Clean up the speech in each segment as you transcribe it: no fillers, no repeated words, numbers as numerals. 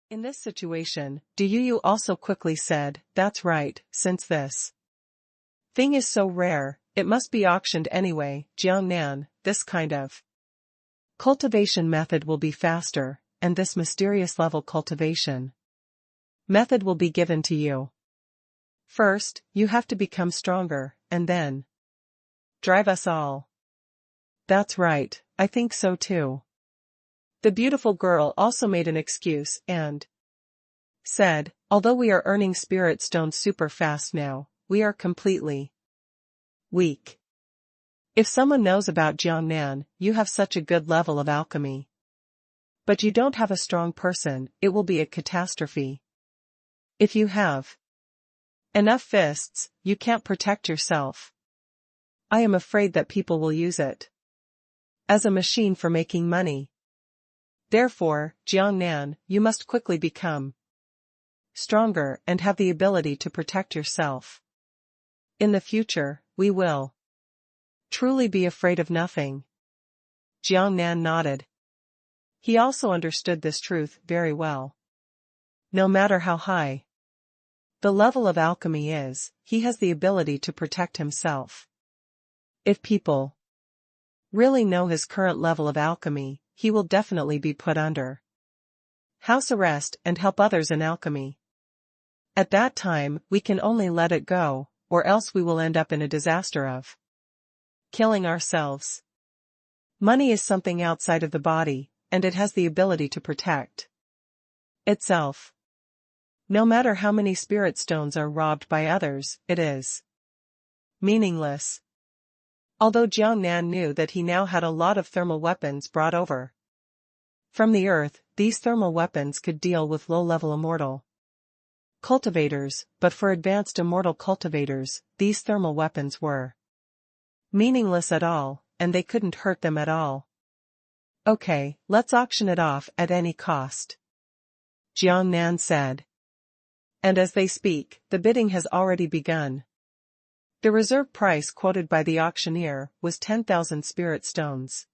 In this situation, Du also quickly said, "That's right, since this thing is so rare, it must be auctioned anyway, Jiangnan, this kind of cultivation method will be faster, and this mysterious level cultivation method will be given to you. First, you have to become stronger, and then drive us all." "That's right, I think so too." The beautiful girl also made an excuse and said, "Although we are earning spirit stones super fast now, we are completely weak. If someone knows about Jiangnan, you have such a good level of alchemy. But you don't have a strong person, it will be a catastrophe. If you have enough fists, you can't protect yourself. I am afraid that people will use it as a machine for making money. Therefore, Jiangnan, you must quickly become stronger and have the ability to protect yourself. In the future, we will truly be afraid of nothing." Jiangnan nodded. He also understood this truth very well. No matter how high the level of alchemy is, he has the ability to protect himself. If people really know his current level of alchemy, he will definitely be put under house arrest and help others in alchemy. At that time, we can only let it go, or else we will end up in a disaster of killing ourselves. Money is something outside of the body, and it has the ability to protect itself. No matter how many spirit stones are robbed by others, it is meaningless. Although Jiangnan knew that he now had a lot of thermal weapons brought over from the earth, these thermal weapons could deal with low-level immortal cultivators, but for advanced immortal cultivators, these thermal weapons were meaningless at all, and they couldn't hurt them at all. "Okay, let's auction it off at any cost," Jiangnan said. And as they speak, the bidding has already begun. The reserve price quoted by the auctioneer was 10,000 spirit stones.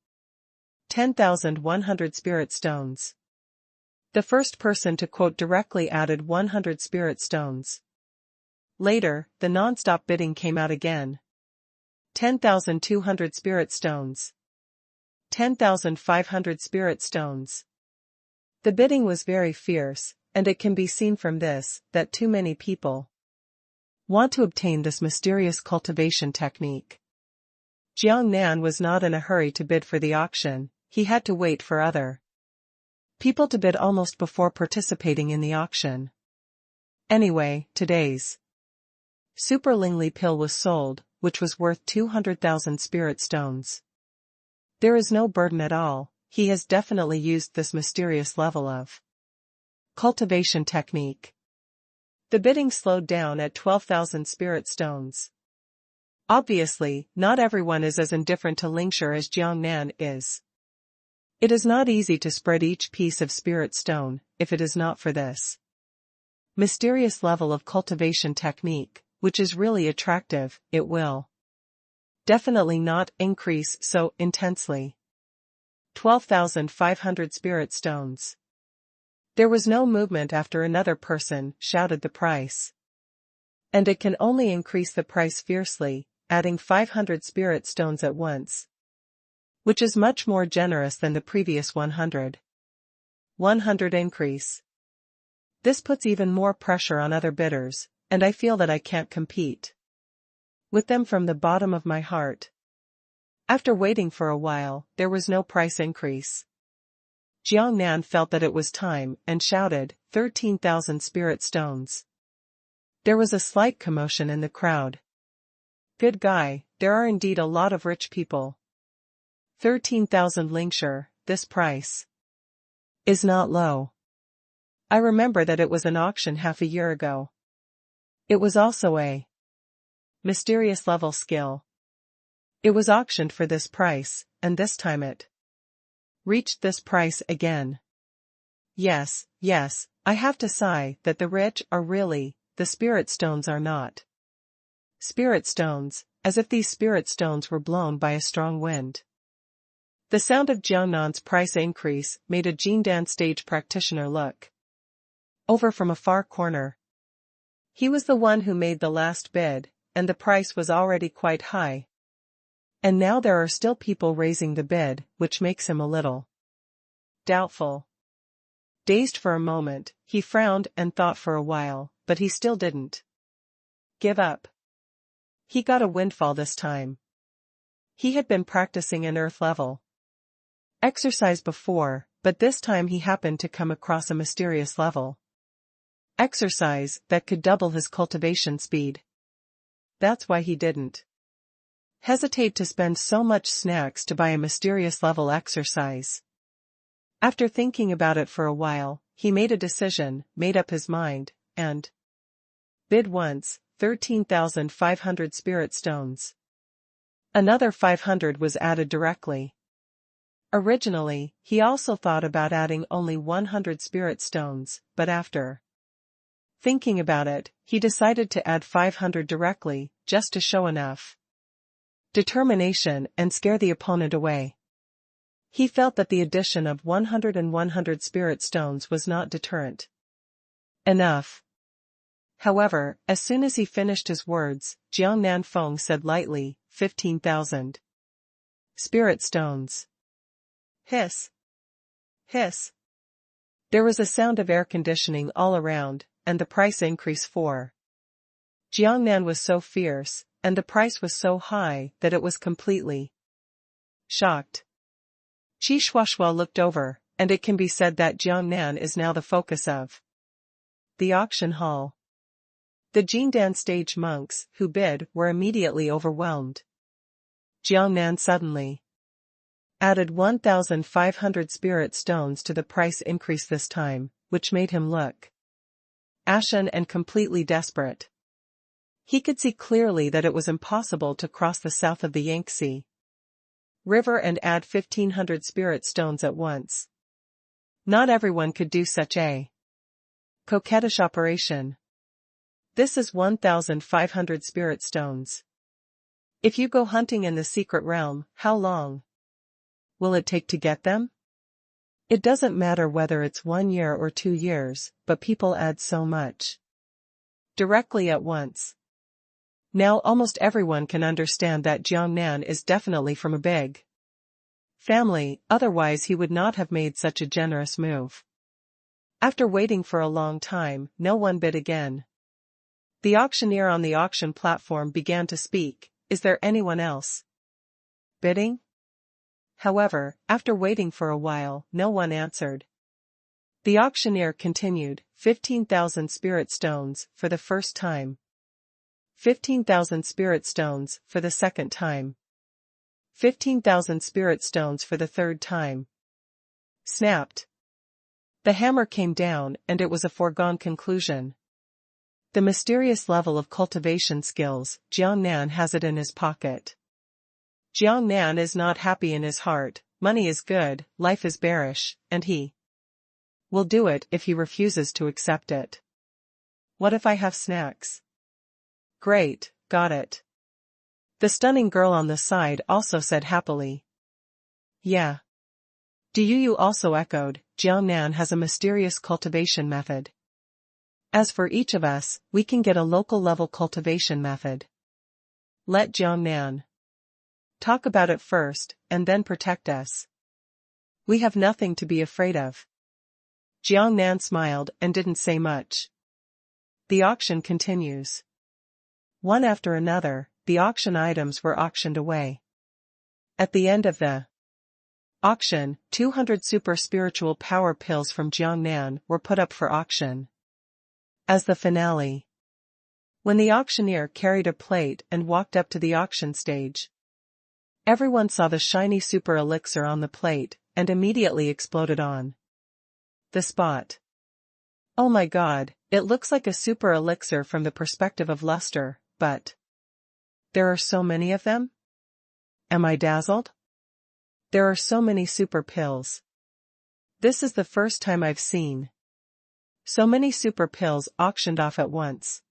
10,100 spirit stones. The first person to quote directly added 100 spirit stones. Later, the non-stop bidding came out again. 10,200 spirit stones. 10,500 spirit stones. The bidding was very fierce, and it can be seen from this that too many people want to obtain this mysterious cultivation technique. Jiangnan was not in a hurry to bid for the auction, he had to wait for other people to bid almost before participating in the auction. Anyway, today's Super Lingli pill was sold, which was worth 200,000 spirit stones. There is no burden at all, he has definitely used this mysterious level of cultivation technique. The bidding slowed down at 12,000 spirit stones. Obviously, not everyone is as indifferent to Lingshi as Jiangnan is. It is not easy to spread each piece of spirit stone, if it is not for this mysterious level of cultivation technique, which is really attractive, it will definitely not increase so intensely. 12,500 spirit stones. There was no movement after another person shouted the price. And it can only increase the price fiercely, adding 500 spirit stones at once, which is much more generous than the previous 100. 100 increase. This puts even more pressure on other bidders, and I feel that I can't compete with them from the bottom of my heart. After waiting for a while, there was no price increase. Jiangnan felt that it was time and shouted, 13,000 spirit stones. There was a slight commotion in the crowd. Good guy, there are indeed a lot of rich people. 13,000 Lingshi, this price is not low. I remember that it was an auction half a year ago. It was also a mysterious level skill. It was auctioned for this price, and this time it reached this price again. Yes, I have to sigh that the rich are really, the spirit stones are not spirit stones, as if these spirit stones were blown by a strong wind. The sound of Jiangnan's price increase made a Jindan stage practitioner look over from a far corner. He was the one who made the last bid, and the price was already quite high. And now there are still people raising the bid, which makes him a little doubtful. Dazed for a moment, he frowned and thought for a while, but he still didn't give up. He got a windfall this time. He had been practicing an earth level exercise before, but this time he happened to come across a mysterious level exercise that could double his cultivation speed. That's why he didn't hesitate to spend so much snacks to buy a mysterious level exercise. After thinking about it for a while, he made a decision, made up his mind, and bid once, 13,500 spirit stones. Another 500 was added directly. Originally, he also thought about adding only 100 spirit stones, but after thinking about it, he decided to add 500 directly, just to show enough determination and scare the opponent away. He felt that the addition of 100 and 100 spirit stones was not deterrent enough. However, as soon as he finished his words, Jiang Nanfeng said lightly, 15,000 spirit stones. Hiss. Hiss. There was a sound of air conditioning all around, and the price increased for Jiangnan was so fierce, and the price was so high that it was completely shocked. Qi Shuashua looked over, and it can be said that Jiangnan is now the focus of the auction hall. The Jindan stage monks who bid were immediately overwhelmed. Jiangnan suddenly added 1,500 spirit stones to the price increase this time, which made him look ashen and completely desperate. He could see clearly that it was impossible to cross the south of the Yangtze River and add 1,500 spirit stones at once. Not everyone could do such a coquettish operation. This is 1,500 spirit stones. If you go hunting in the secret realm, how long will it take to get them? It doesn't matter whether it's 1 year or 2 years, but people add so much directly at once. Now almost everyone can understand that Jiangnan is definitely from a big family, otherwise he would not have made such a generous move. After waiting for a long time, no one bid again. The auctioneer on the auction platform began to speak. Is there anyone else bidding? However, after waiting for a while, no one answered. The auctioneer continued, 15,000 spirit stones for the first time. 15,000 spirit stones for the second time. 15,000 spirit stones for the third time. Snapped. The hammer came down, and it was a foregone conclusion. The mysterious level of cultivation skills, Jiangnan has it in his pocket. Jiangnan is not happy in his heart, money is good, life is bearish, and he will do it if he refuses to accept it. What if I have snacks? Great, got it. The stunning girl on the side also said happily. Yeah. Do you also echoed, Jiangnan has a mysterious cultivation method. As for each of us, we can get a local level cultivation method. Let Jiangnan talk about it first, and then protect us. We have nothing to be afraid of. Jiangnan smiled and didn't say much. The auction continues. One after another, the auction items were auctioned away. At the end of the auction, 200 super spiritual power pills from Jiangnan were put up for auction. As the finale, when the auctioneer carried a plate and walked up to the auction stage, everyone saw the shiny super elixir on the plate, and immediately exploded on the spot. Oh my god, it looks like a super elixir from the perspective of luster, but there are so many of them? Am I dazzled? There are so many super pills. This is the first time I've seen so many super pills auctioned off at once.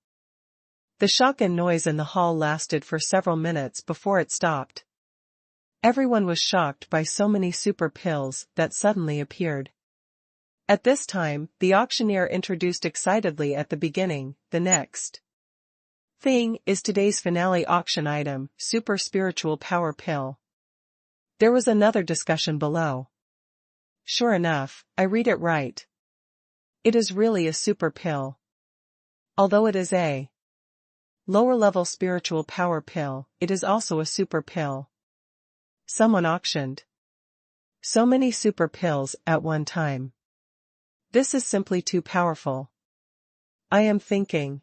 The shock and noise in the hall lasted for several minutes before it stopped. Everyone was shocked by so many super pills that suddenly appeared. At this time, the auctioneer introduced excitedly at the beginning, the next thing is today's finale auction item, super spiritual power pill. There was another discussion below. Sure enough, I read it right. It is really a super pill. Although it is a lower-level spiritual power pill, it is also a super pill. Someone auctioned so many super pills at one time. This is simply too powerful. I am thinking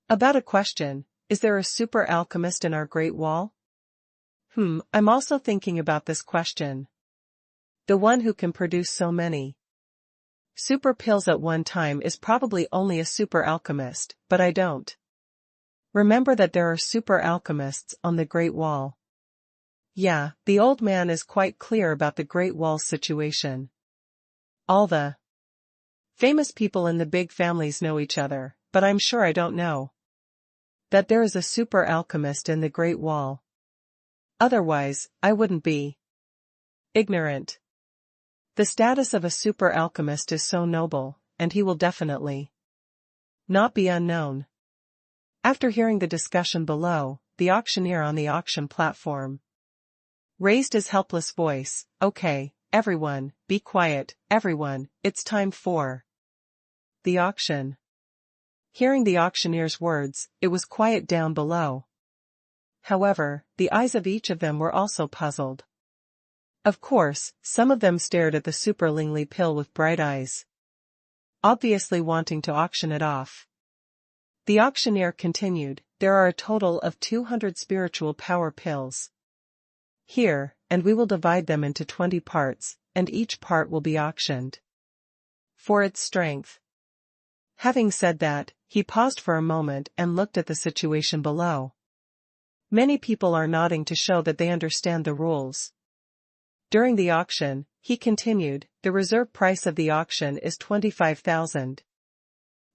about a question: is there a super alchemist in our Great Wall? I'm also thinking about this question. The one who can produce so many super pills at one time is probably only a super alchemist, but I don't remember that there are super alchemists on the Great Wall. Yeah, the old man is quite clear about the Great Wall's situation. All the famous people in the big families know each other, but I'm sure I don't know that there is a super alchemist in the Great Wall. Otherwise, I wouldn't be ignorant. The status of a super alchemist is so noble, and he will definitely not be unknown. After hearing the discussion below, the auctioneer on the auction platform raised his helpless voice. Okay, everyone, be quiet, everyone, it's time for the auction. Hearing the auctioneer's words, it was quiet down below. However, the eyes of each of them were also puzzled. Of course, some of them stared at the super Lingli pill with bright eyes, obviously wanting to auction it off. The auctioneer continued, there are a total of 200 spiritual power pills here, and we will divide them into 20 parts, and each part will be auctioned for its strength. Having said that, he paused for a moment and looked at the situation below. Many people are nodding to show that they understand the rules. During the auction, he continued, the reserve price of the auction is 25,000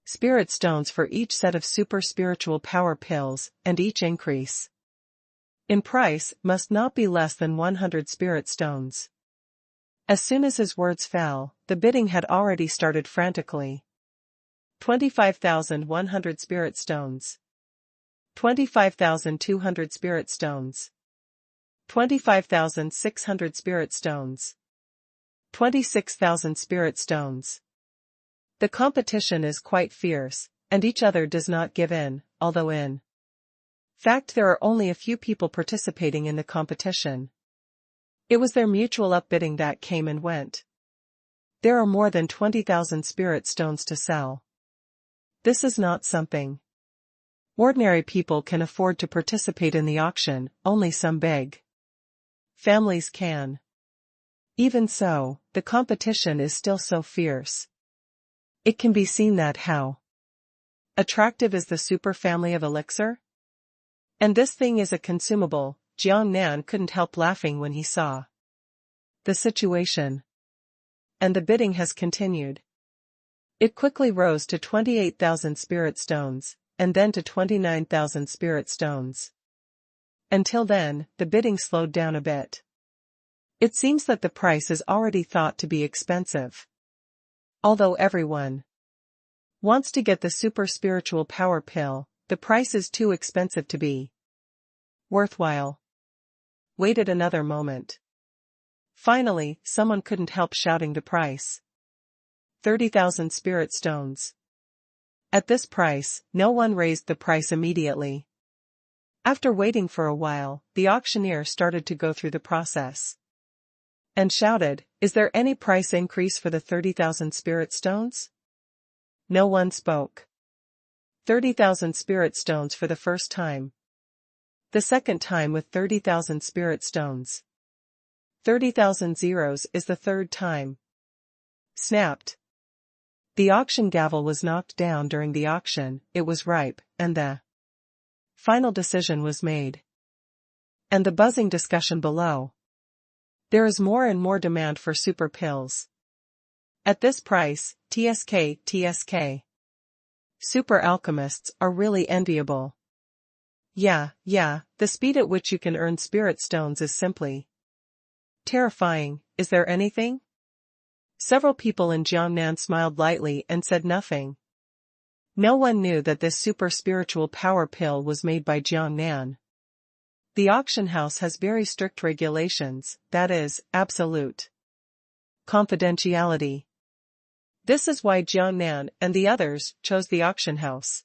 spirit stones for each set of super spiritual power pills, and each increase in price must not be less than 100 spirit stones. As soon as his words fell, the bidding had already started frantically. 25,100 spirit stones. 25,200 spirit stones. 25,600 spirit stones. 26,000 spirit stones. The competition is quite fierce, and each other does not give in, although in fact there are only a few people participating in the competition. It was their mutual upbidding that came and went. There are more than 20,000 spirit stones to sell. This is not something ordinary people can afford to participate in the auction, only some big families can. Even so, the competition is still so fierce. It can be seen that how attractive is the super family of elixir? And this thing is a consumable. Jiang Nan couldn't help laughing when he saw the situation. And the bidding has continued. It quickly rose to 28,000 spirit stones, and then to 29,000 spirit stones. Until then, the bidding slowed down a bit. It seems that the price is already thought to be expensive. Although everyone wants to get the super spiritual power pill, the price is too expensive to be worthwhile. Waited another moment. Finally, someone couldn't help shouting the price. 30,000 spirit stones. At this price, no one raised the price immediately. After waiting for a while, the auctioneer started to go through the process and shouted, is there any price increase for the 30,000 spirit stones? No one spoke. 30,000 spirit stones for the first time. The second time with 30,000 spirit stones. 30,000 zeros is the third time. Snapped. The auction gavel was knocked down during the auction, it was ripe, and the final decision was made. And the buzzing discussion below. There is more and more demand for super pills. At this price, TSK. Super alchemists are really enviable. Yeah, the speed at which you can earn spirit stones is simply terrifying. Is there anything Several people in Jiangnan smiled lightly and said nothing. No one knew that this super spiritual power pill was made by Jiangnan. The auction house has very strict regulations, that is, absolute confidentiality. This is why Jiangnan and the others chose the auction house.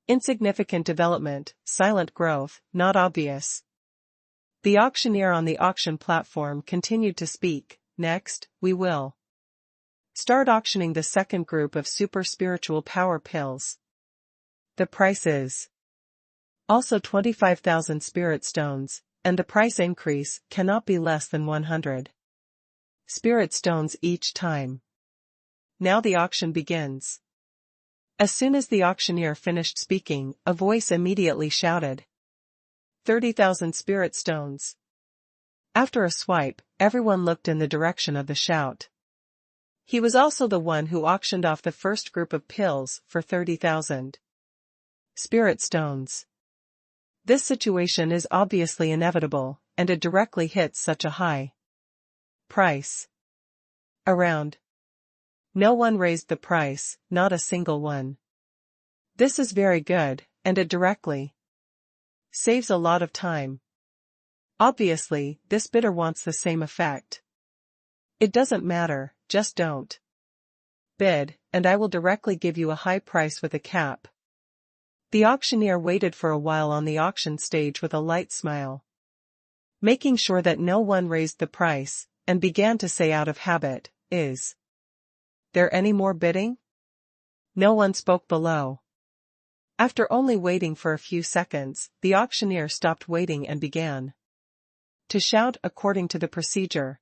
Insignificant development, silent growth, not obvious. The auctioneer on the auction platform continued to speak. Next, we will start auctioning the second group of super spiritual power pills. The price is also 25,000 spirit stones, and the price increase cannot be less than 100 spirit stones each time. Now the auction begins. As soon as the auctioneer finished speaking, a voice immediately shouted, 30,000 spirit stones. After a swipe, everyone looked in the direction of the shout. He was also the one who auctioned off the first group of pills for 30,000 spirit stones. This situation is obviously inevitable, and it directly hits such a high price. Around. No one raised the price, not a single one. This is very good, and it directly saves a lot of time. Obviously, this bidder wants the same effect. It doesn't matter, just don't bid, and I will directly give you a high price with a cap. The auctioneer waited for a while on the auction stage with a light smile, making sure that no one raised the price, and began to say out of habit, Is there any more bidding? No one spoke below. After only waiting for a few seconds, the auctioneer stopped waiting and began to shout according to the procedure.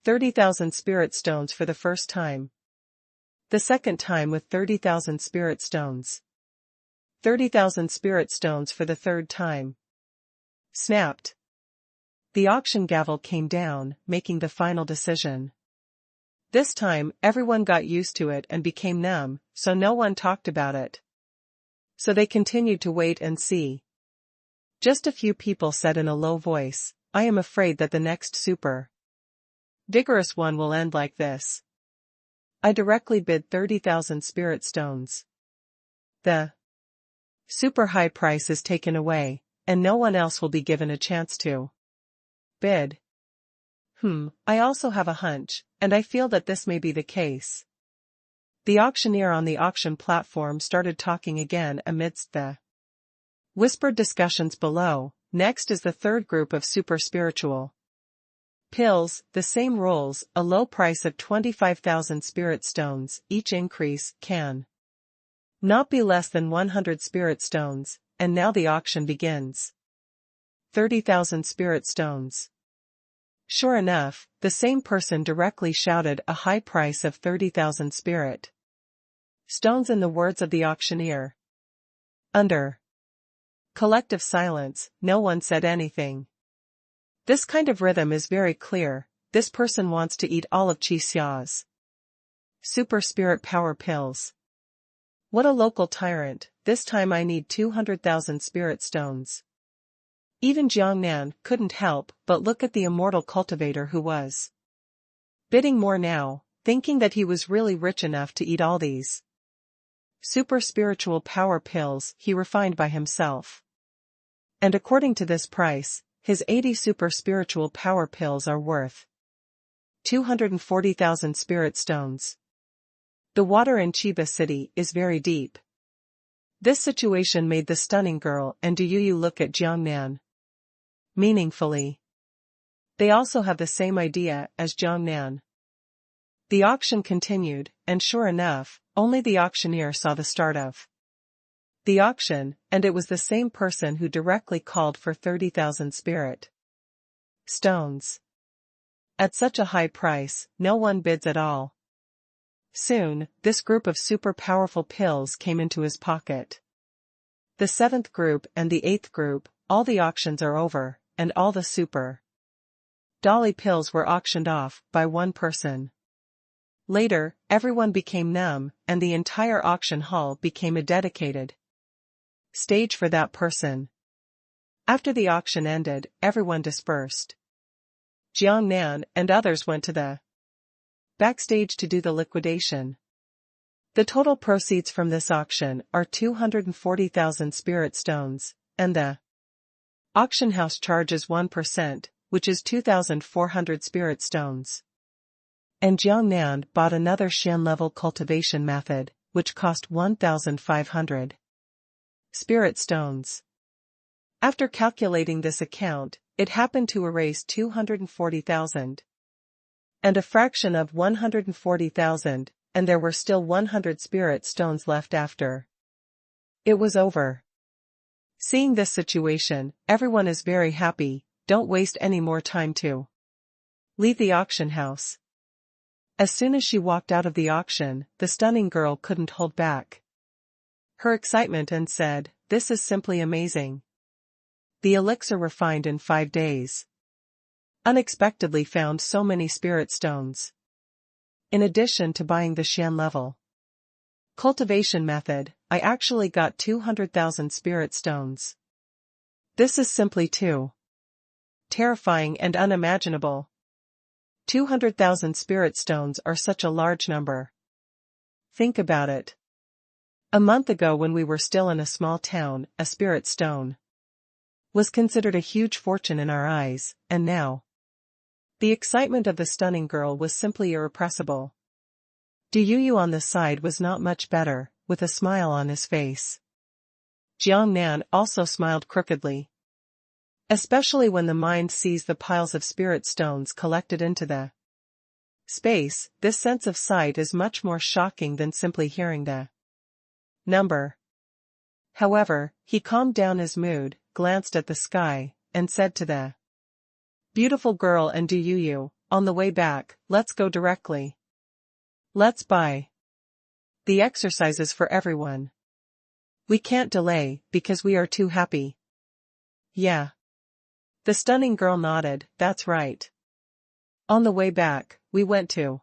30,000 spirit stones for the first time. The second time with 30,000 spirit stones. 30,000 spirit stones for the third time. Snapped. The auction gavel came down, making the final decision. This time, everyone got used to it and became numb, so no one talked about it. So they continued to wait and see. Just a few people said in a low voice, I am afraid that the next super vigorous one will end like this. I directly bid 30,000 spirit stones. The super high price is taken away, and no one else will be given a chance to bid. I also have a hunch, and I feel that this may be the case. The auctioneer on the auction platform started talking again amidst the whispered discussions below. Next is the third group of super spiritual pills, the same rules, a low price of 25,000 spirit stones, each increase can not be less than 100 spirit stones, and now the auction begins. 30,000 spirit stones. Sure enough, the same person directly shouted a high price of 30,000 spirit stones in the words of the auctioneer. Under collective silence, no one said anything. This kind of rhythm is very clear. This person wants to eat all of Qi Xia's super spirit power pills. What a local tyrant, this time I need 200,000 spirit stones. Even Jiangnan couldn't help but look at the immortal cultivator who was bidding more now, thinking that he was really rich enough to eat all these super spiritual power pills he refined by himself. And according to this price, his 80 super spiritual power pills are worth 240,000 spirit stones. The water in Chiba City is very deep. This situation made the stunning girl and Yu look at Jiangnan meaningfully. They also have the same idea as Jiangnan. The auction continued, and sure enough, only the auctioneer saw the start of the auction, and it was the same person who directly called for 30,000 spirit stones. At such a high price, no one bids at all. Soon, this group of super powerful pills came into his pocket. The seventh group and the eighth group, all the auctions are over, and all the super dolly pills were auctioned off by one person. Later, everyone became numb, and the entire auction hall became a dedicated stage for that person. After the auction ended, everyone dispersed. Jiangnan and others went to the backstage to do the liquidation. The total proceeds from this auction are 240,000 spirit stones, and the auction house charges 1%, which is 2,400 spirit stones. And Jiangnan bought another Shen-level cultivation method, which cost 1,500 spirit stones. After calculating this account, it happened to erase 240,000 and a fraction of 140,000, and there were still 100 spirit stones left after it was over. Seeing this situation, everyone is very happy. Don't waste any more time to leave the auction house. As soon as she walked out of the auction, the stunning girl couldn't hold back her excitement and said, "This is simply amazing. The elixir refined in 5 days. Unexpectedly found so many spirit stones. In addition to buying the Shen level cultivation method, I actually got 200,000 spirit stones. This is simply too terrifying and unimaginable. 200,000 spirit stones are such a large number. Think about it. A month ago when we were still in a small town, a spirit stone was considered a huge fortune in our eyes, and now the excitement of the stunning girl was simply irrepressible. Du Yu on the side was not much better, with a smile on his face. Jiangnan also smiled crookedly. Especially when the mind sees the piles of spirit stones collected into the space, this sense of sight is much more shocking than simply hearing the number. However, he calmed down his mood, glanced at the sky, and said to the beautiful girl and Du Yu, "On the way back, let's go directly. Let's buy the exercises for everyone. We can't delay, because we are too happy." "Yeah." The stunning girl nodded, "That's right." On the way back, we went to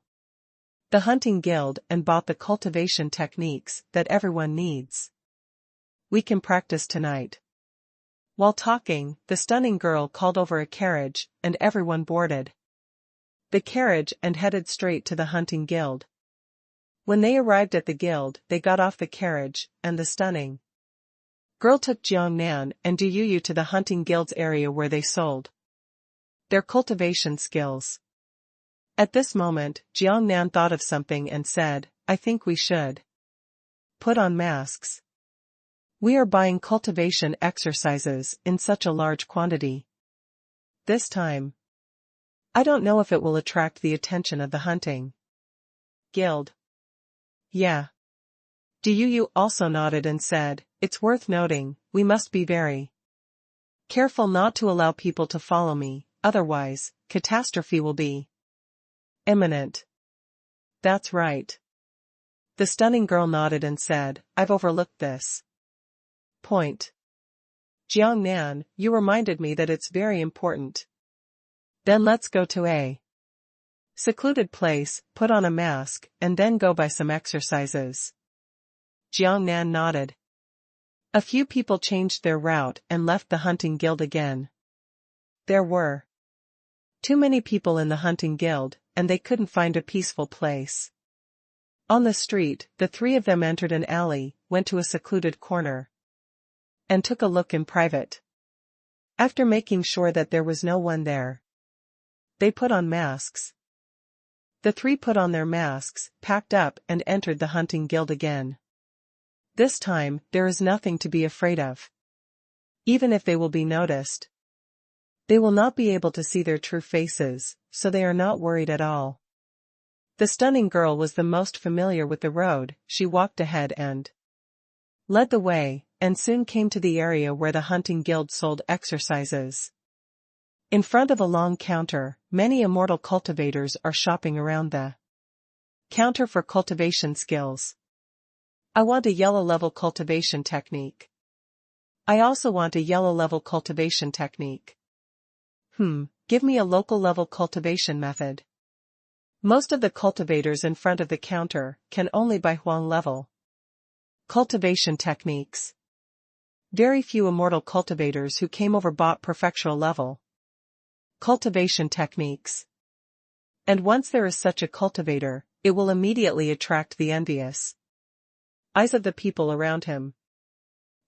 the hunting guild and bought the cultivation techniques that everyone needs. We can practice tonight. While talking, the stunning girl called over a carriage, and everyone boarded the carriage and headed straight to the hunting guild. When they arrived at the guild, they got off the carriage, and the stunning girl took Jiangnan and Du Yu to the hunting guild's area where they sold their cultivation skills. At this moment, Jiangnan thought of something and said, "I think we should put on masks. We are buying cultivation exercises in such a large quantity. This time, I don't know if it will attract the attention of the hunting guild." "Yeah." Du Yu also nodded and said, "It's worth noting, we must be very careful not to allow people to follow me, otherwise, catastrophe will be imminent." "That's right." The stunning girl nodded and said, "I've overlooked this point. Jiangnan, you reminded me that it's very important. Then let's go to a secluded place, put on a mask, and then go by some exercises." Jiangnan nodded. A few people changed their route and left the hunting guild again. There were too many people in the hunting guild, and they couldn't find a peaceful place. On the street, the three of them entered an alley, went to a secluded corner, and took a look in private. After making sure that there was no one there, they put on masks. The three put on their masks, packed up, and entered the hunting guild again. This time, there is nothing to be afraid of. Even if they will be noticed, they will not be able to see their true faces, so they are not worried at all. The stunning girl was the most familiar with the road. She walked ahead and led the way, and soon came to the area where the hunting guild sold exercises. In front of a long counter, many immortal cultivators are shopping around the counter for cultivation skills. "I want a yellow level cultivation technique." "I also want a yellow level cultivation technique." Give me a local level cultivation method." Most of the cultivators in front of the counter can only buy Huang level cultivation techniques. Very few immortal cultivators who came over bought prefectural level cultivation techniques. And once there is such a cultivator, it will immediately attract the envious eyes of the people around him.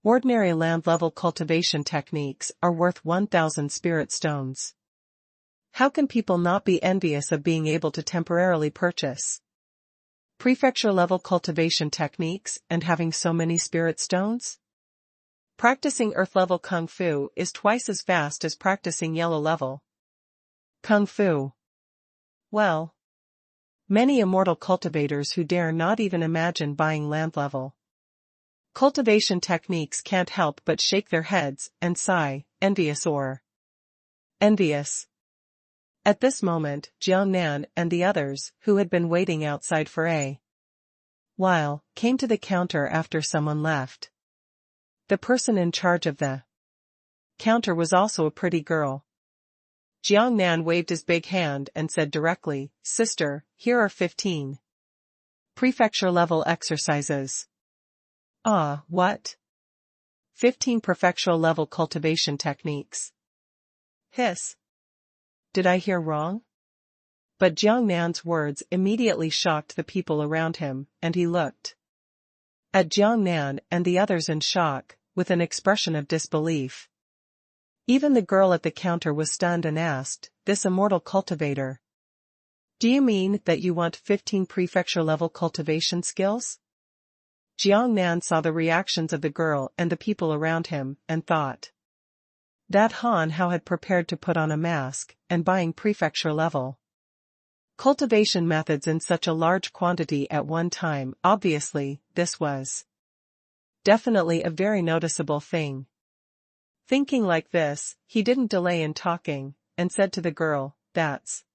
Ordinary land-level cultivation techniques are worth 1,000 spirit stones. How can people not be envious of being able to temporarily purchase prefecture-level cultivation techniques and having so many spirit stones? Practicing earth-level kung fu is twice as fast as practicing yellow-level kung fu. Well, many immortal cultivators who dare not even imagine buying land-level cultivation techniques can't help but shake their heads and sigh, envious. At this moment, Jiangnan and the others, who had been waiting outside for a while, came to the counter after someone left. The person in charge of the counter was also a pretty girl. Jiangnan waved his big hand and said directly, "Sister, here are 15 prefecture-level exercises." Ah, what? 15 prefecture-level cultivation techniques. Hiss. Did I hear wrong? But Jiangnan's words immediately shocked the people around him, and he looked at Jiangnan and the others in shock, with an expression of disbelief. Even the girl at the counter was stunned and asked, "This immortal cultivator? Do you mean that you want 15 prefecture-level cultivation skills?" Jiangnan saw the reactions of the girl and the people around him, and thought that Han Hao had prepared to put on a mask, and buying prefecture-level cultivation methods in such a large quantity at one time. Obviously, this was definitely a very noticeable thing. Thinking like this, he didn't delay in talking, and said to the girl, "That's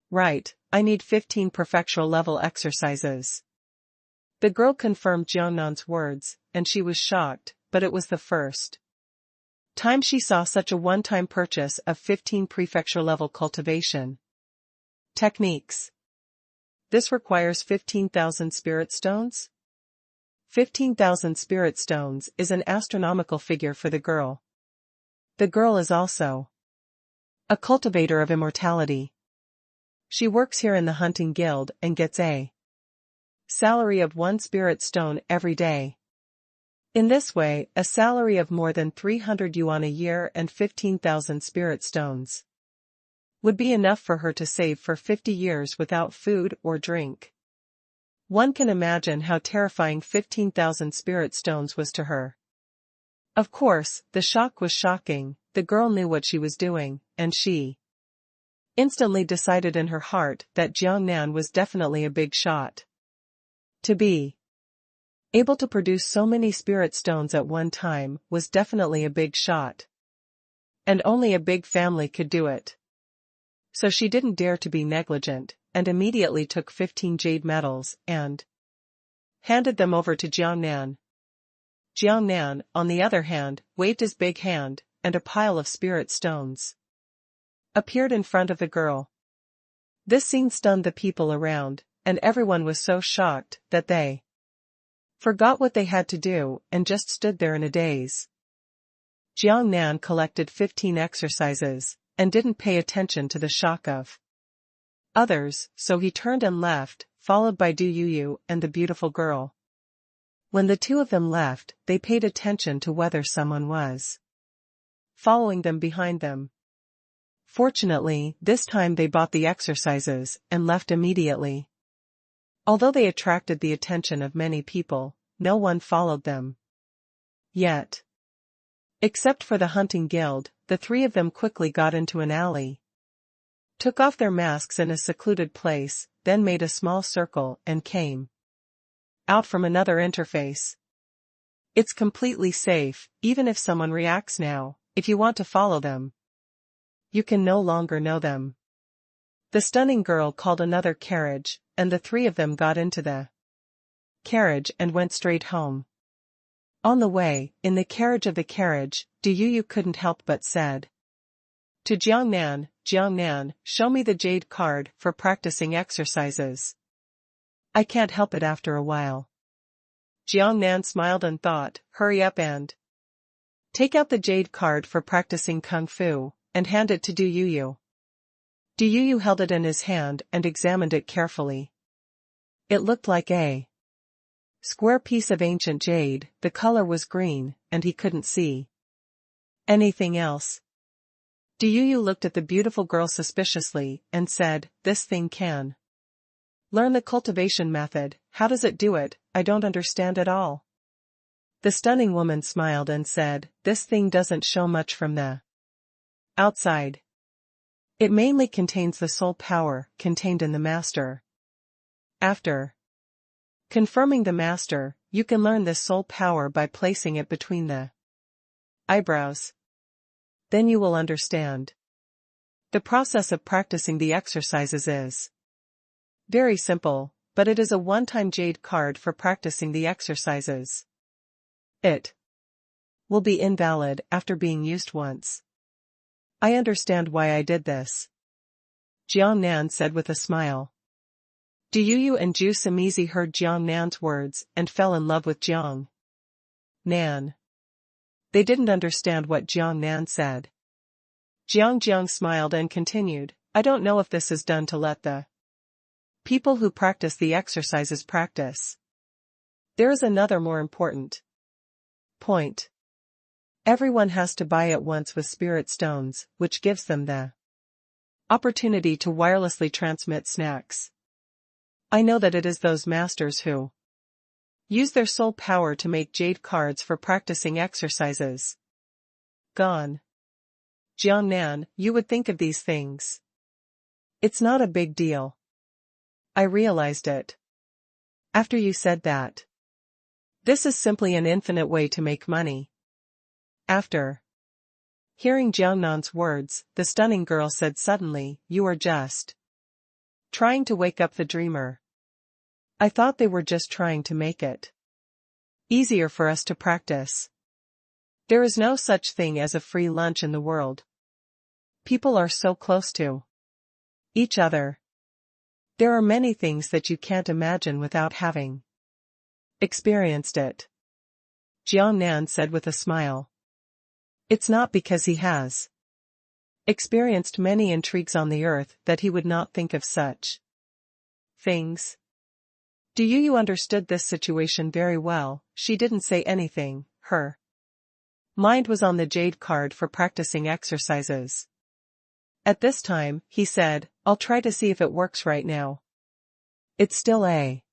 right, I need 15 prefecture-level exercises." The girl confirmed Jiangnan's words, and she was shocked, but it was the first time she saw such a one-time purchase of 15 prefecture-level cultivation techniques. This requires 15,000 spirit stones? 15,000 spirit stones is an astronomical figure for the girl. The girl is also a cultivator of immortality. She works here in the hunting guild and gets a salary of 1 spirit stone every day. In this way, a salary of more than 300 yuan a year and 15,000 spirit stones would be enough for her to save for 50 years without food or drink. One can imagine how terrifying 15,000 spirit stones was to her. Of course, the shock was shocking. The girl knew what she was doing, and she instantly decided in her heart that Jiangnan was definitely a big shot. To be able to produce so many spirit stones at one time was definitely a big shot. And only a big family could do it. So she didn't dare to be negligent, and immediately took 15 jade medals and handed them over to Jiangnan. Jiangnan, on the other hand, waved his big hand, and a pile of spirit stones appeared in front of the girl. This scene stunned the people around, and everyone was so shocked that they forgot what they had to do and just stood there in a daze. Jiangnan collected 15 exercises, and didn't pay attention to the shock of others, so he turned and left, followed by Du Yuyu and the beautiful girl. When the two of them left, they paid attention to whether someone was following them behind them. Fortunately, this time they bought the exercises and left immediately. Although they attracted the attention of many people, no one followed them yet. Except for the hunting guild, the three of them quickly got into an alley, took off their masks in a secluded place, then made a small circle and came out from another interface. It's completely safe, even if someone reacts now. If you want to follow them, you can no longer know them. The stunning girl called another carriage, and the three of them got into the carriage and went straight home. On the way, in the carriage of the carriage, Du Yuyu couldn't help but said to Jiangnan, "Jiangnan, show me the jade card for practicing exercises. I can't help it after a while." Jiangnan smiled and thought, "Hurry up and take out the jade card for practicing kung fu, and hand it to Du Yuyu." Du held it in his hand and examined it carefully. It looked like a square piece of ancient jade, the color was green, and he couldn't see anything else. Du looked at the beautiful girl suspiciously and said, "This thing can learn the cultivation method. How does it do it? I don't understand at all." The stunning woman smiled and said, "This thing doesn't show much from the outside. It mainly contains the soul power contained in the master. After confirming the master, you can learn this soul power by placing it between the eyebrows. Then you will understand. The process of practicing the exercises is very simple, but it is a one-time jade card for practicing the exercises. It will be invalid after being used once." "I understand why I did this," Jiang Nan said with a smile. Du and Zhu Simizi heard Jiang Nan's words and fell in love with Jiang Nan. They didn't understand what Jiang Nan said. Jiang smiled and continued, "I don't know if this is done to let the people who practice the exercises practice. There is another more important point. Everyone has to buy at once with spirit stones, which gives them the opportunity to wirelessly transmit snacks. I know that it is those masters who use their soul power to make jade cards for practicing exercises. Gone. Jiang Nan, you would think of these things. It's not a big deal. I realized it after you said that. This is simply an infinite way to make money." After hearing Jiang Nan's words, the stunning girl said suddenly, "You are just trying to wake up the dreamer. I thought they were just trying to make it easier for us to practice. There is no such thing as a free lunch in the world. People are so close to each other. There are many things that you can't imagine without having experienced it." Jiang Nan said with a smile. "It's not because he has experienced many intrigues on the earth that he would not think of such things." Du understood this situation very well. She didn't say anything. Her mind was on the jade card for practicing exercises. At this time, he said, "I'll try to see if it works right now. It's still a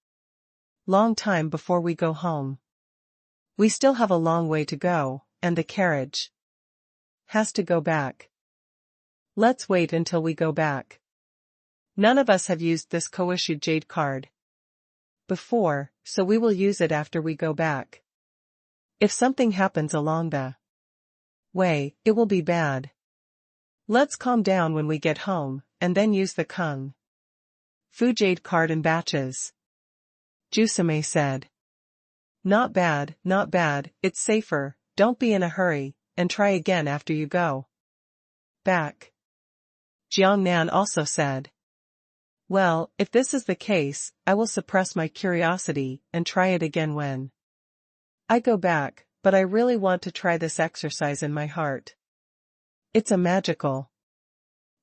long time before we go home. We still have a long way to go, and the carriage has to go back. Let's wait until we go back. None of us have used this co-issued jade card before, so we will use it after we go back. If something happens along the way, it will be bad. Let's calm down when we get home, and then use the Kung Fu jade card in batches." Jusame said. Not bad, it's safer, don't be in a hurry, and try again after you go back." Jiang Nan also said. "Well, if this is the case, I will suppress my curiosity and try it again when I go back, but I really want to try this exercise in my heart. It's a magical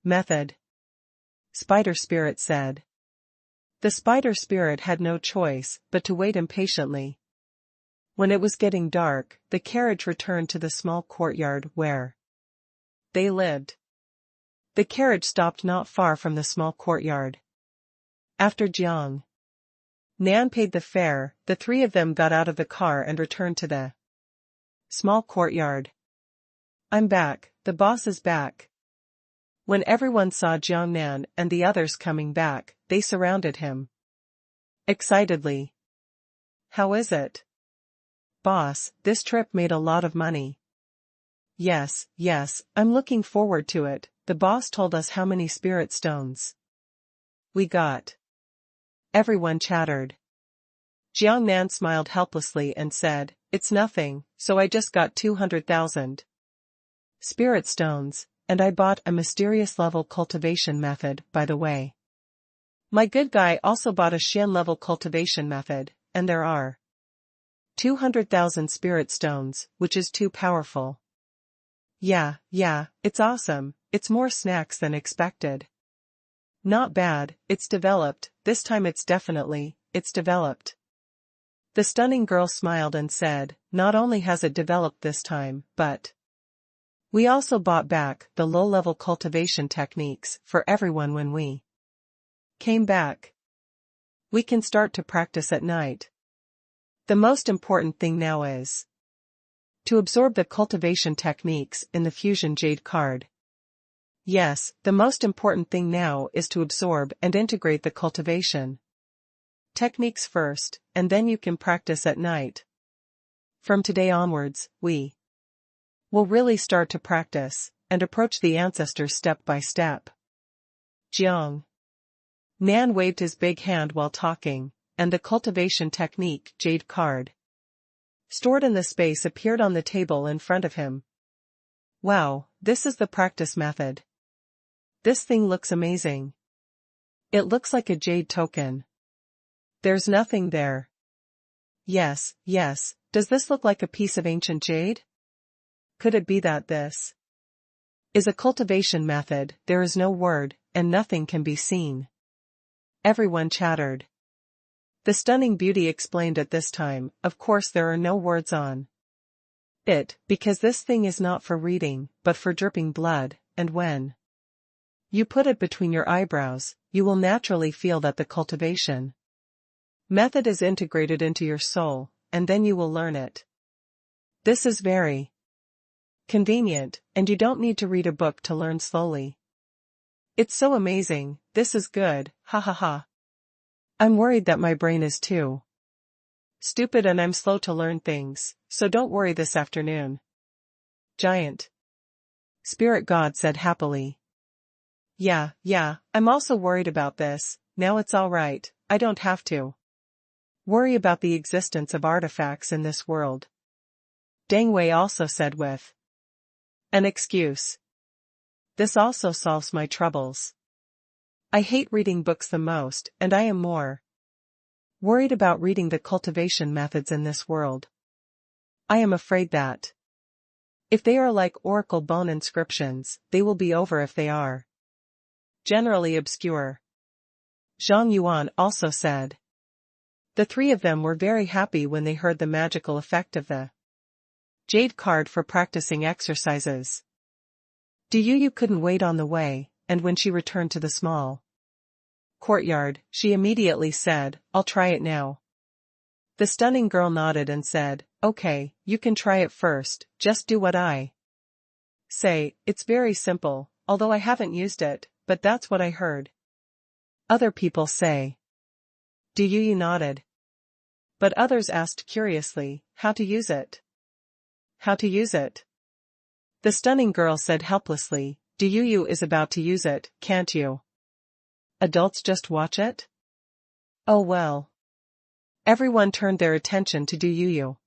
method," Spider Spirit said. The spider spirit had no choice but to wait impatiently. When it was getting dark, the carriage returned to the small courtyard where they lived. The carriage stopped not far from the small courtyard. After Jiang Nan paid the fare, the three of them got out of the car and returned to the small courtyard. "I'm back, the boss is back." When everyone saw Jiang Nan and the others coming back, they surrounded him excitedly. "How is it, boss? This trip made a lot of money." Yes, I'm looking forward to it. The boss told us how many spirit stones we got." Everyone chattered. Jiang Nan smiled helplessly and said, "It's nothing, so I just got 200,000 spirit stones, and I bought a mysterious level cultivation method, by the way. My good guy also bought a Shen level cultivation method, and there are 200,000 spirit stones, which is too powerful." Yeah, it's awesome, it's more snacks than expected." Not bad, it's developed, this time it's developed. The stunning girl smiled and said, not only has it developed this time, but we also bought back the low-level cultivation techniques for everyone when we came back. We can start to practice at night. The most important thing now is to absorb the cultivation techniques in the fusion jade card. Yes, the most important thing now is to absorb and integrate the cultivation techniques first, and then you can practice at night. From today onwards, we will really start to practice and approach the ancestors step by step. Jiang Nan waved his big hand while talking, and the cultivation technique jade card stored in the space appeared on the table in front of him. Wow, this is the practice method. This thing looks amazing. It looks like a jade token. There's nothing there. Yes, does this look like a piece of ancient jade? Could it be that this is a cultivation method? There is no word, and nothing can be seen. Everyone chattered. The stunning beauty explained at this time, of course there are no words on it, because this thing is not for reading, but for dripping blood, and when you put it between your eyebrows, you will naturally feel that the cultivation method is integrated into your soul, and then you will learn it. This is very convenient, and you don't need to read a book to learn slowly. It's so amazing, this is good, ha ha ha. I'm worried that my brain is too stupid and I'm slow to learn things, so don't worry this afternoon. Giant Spirit God said happily. Yeah, I'm also worried about this, now it's alright, I don't have to worry about the existence of artifacts in this world. Deng Wei also said with an excuse. This also solves my troubles. I hate reading books the most, and I am more worried about reading the cultivation methods in this world. I am afraid that if they are like oracle bone inscriptions, they will be over if they are generally obscure. Zhang Yuan also said. The three of them were very happy when they heard the magical effect of the jade card for practicing exercises. Du Yu couldn't wait on the way, and when she returned to the small courtyard, she immediately said, I'll try it now. The stunning girl nodded and said, okay, you can try it first, just do what I say, it's very simple, although I haven't used it, but that's what I heard other people say. Du Yu nodded. But others asked curiously, how to use it? How to use it? The stunning girl said helplessly, Du Yu is about to use it, can't you? Adults just watch it? Oh well. Everyone turned their attention to Du Yu.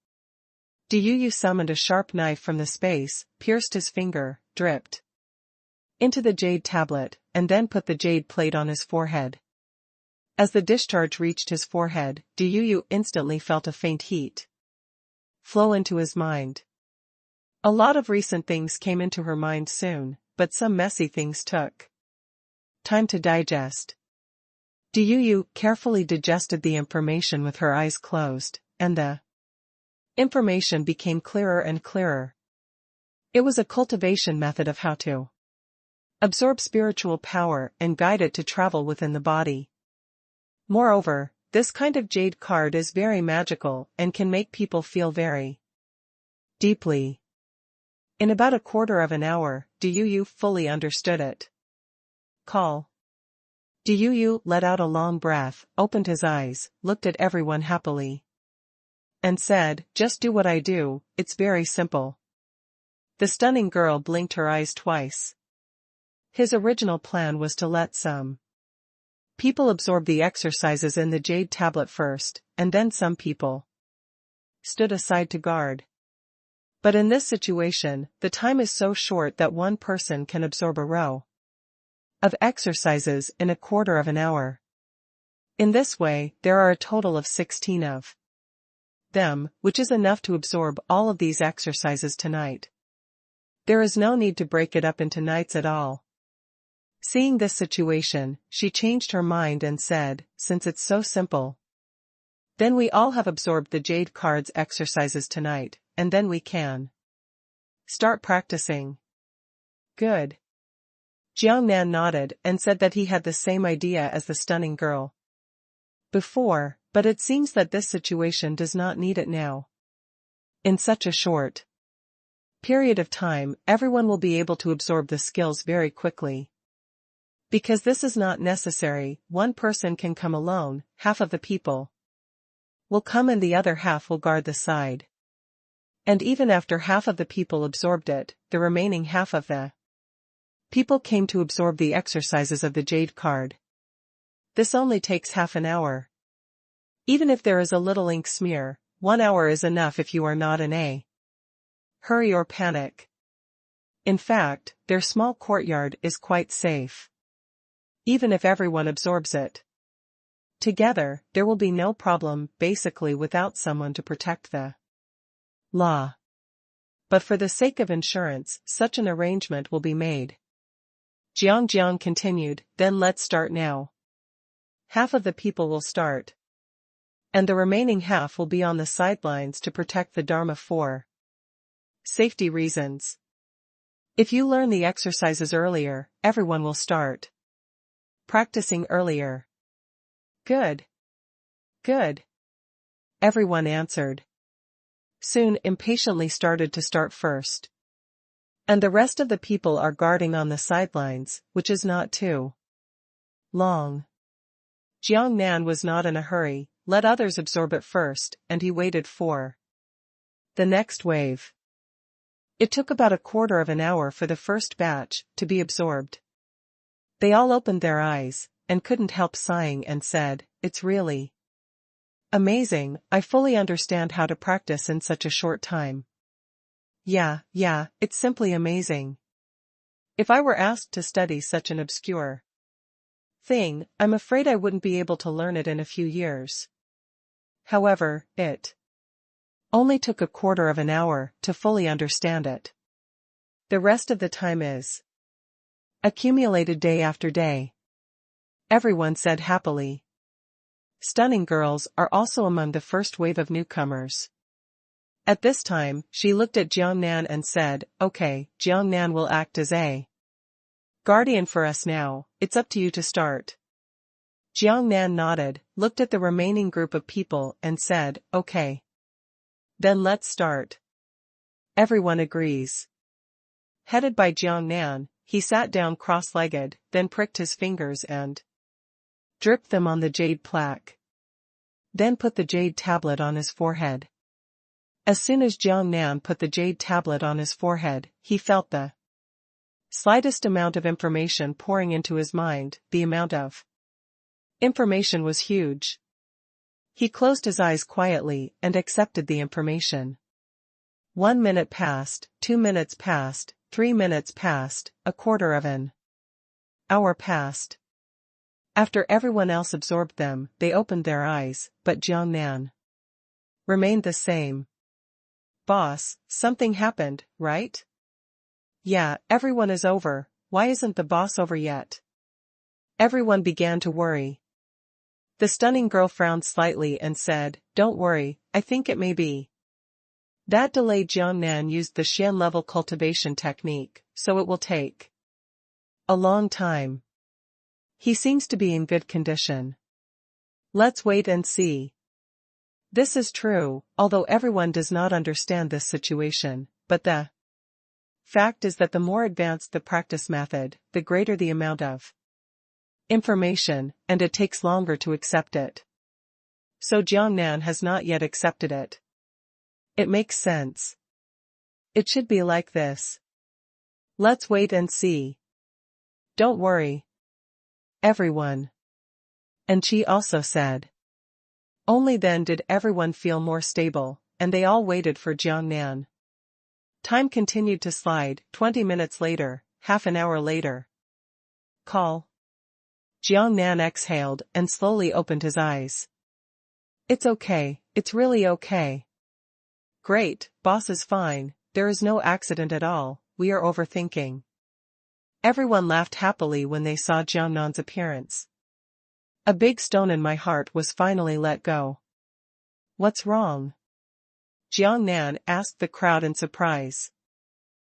Du Yu summoned a sharp knife from the space, pierced his finger, dripped into the jade tablet, and then put the jade plate on his forehead. As the discharge reached his forehead, Du Yu instantly felt a faint heat flow into his mind. A lot of recent things came into her mind soon, but some messy things took time to digest. Du Yu carefully digested the information with her eyes closed, and the information became clearer and clearer. It was a cultivation method of how to absorb spiritual power and guide it to travel within the body. Moreover, this kind of jade card is very magical and can make people feel very deeply. In about a quarter of an hour, Du Yu fully understood it. Call. Du Yu let out a long breath, opened his eyes, looked at everyone happily, and said, just do what I do, it's very simple. The stunning girl blinked her eyes twice. His original plan was to let some people absorb the exercises in the jade tablet first, and then some people stood aside to guard. But in this situation, the time is so short that one person can absorb a row of exercises in a quarter of an hour. In this way, there are a total of 16 of them, which is enough to absorb all of these exercises tonight. There is no need to break it up into nights at all. Seeing this situation, she changed her mind and said, since it's so simple, then we all have absorbed the jade cards exercises tonight, and then we can start practicing. Good. Jiang Nan nodded and said that he had the same idea as the stunning girl before, but it seems that this situation does not need it now. In such a short period of time, everyone will be able to absorb the skills very quickly. Because this is not necessary, one person can come alone, half of the people will come and the other half will guard the side. And even after half of the people absorbed it, the remaining half of the people came to absorb the exercises of the jade card. This only takes half an hour. Even if there is a little ink smear, 1 hour is enough if you are not in a hurry or panic. In fact, their small courtyard is quite safe. Even if everyone absorbs it together, there will be no problem, basically without someone to protect the law. But for the sake of insurance, such an arrangement will be made. Jiang continued, then let's start now. Half of the people will start. And the remaining half will be on the sidelines to protect the Dharma for safety reasons. If you learn the exercises earlier, everyone will start practicing earlier. Good. Good. Everyone answered. Soon impatiently started to start first. And the rest of the people are guarding on the sidelines, which is not too long. Jiang Nan was not in a hurry, let others absorb it first, and he waited for the next wave. It took about a quarter of an hour for the first batch to be absorbed. They all opened their eyes, and couldn't help sighing and said, "It's really amazing, I fully understand how to practice in such a short time. Yeah, it's simply amazing. If I were asked to study such an obscure thing, I'm afraid I wouldn't be able to learn it in a few years." However, it only took a quarter of an hour to fully understand it. The rest of the time is accumulated day after day. Everyone said happily. Stunning girls are also among the first wave of newcomers. At this time, she looked at Jiang Nan and said, "Okay, Jiang Nan will act as a guardian for us now, it's up to you to start." Jiang Nan nodded, looked at the remaining group of people and said, "Okay. Then let's start." Everyone agrees. Headed by Jiang Nan, he sat down cross-legged, then pricked his fingers and dripped them on the jade plaque. Then put the jade tablet on his forehead. As soon as Jiang Nan put the jade tablet on his forehead, he felt the slightest amount of information pouring into his mind. The amount of information was huge. He closed his eyes quietly and accepted the information. 1 minute passed, 2 minutes passed, 3 minutes passed, a quarter of an hour passed. After everyone else absorbed them, they opened their eyes, but Jiang Nan remained the same. "Boss, something happened, right?" "Yeah, everyone is over, why isn't the boss over yet?" Everyone began to worry. The stunning girl frowned slightly and said, "Don't worry, I think it may be that delay." Jiang Nan used the Shen level cultivation technique, so it will take a long time. He seems to be in good condition. Let's wait and see. This is true, although everyone does not understand this situation, but the fact is that the more advanced the practice method, the greater the amount of information, and it takes longer to accept it. So Jiang Nan has not yet accepted it. It makes sense. It should be like this. Let's wait and see. Don't worry. Everyone. And Qi also said. Only then did everyone feel more stable, and they all waited for Jiang Nan. Time continued to slide, 20 minutes later, half an hour later. Call. Jiang Nan exhaled and slowly opened his eyes. "It's okay, it's really okay." "Great, boss is fine, there is no accident at all, we are overthinking." Everyone laughed happily when they saw Jiangnan's appearance. A big stone in my heart was finally let go. What's wrong? Jiangnan asked the crowd in surprise.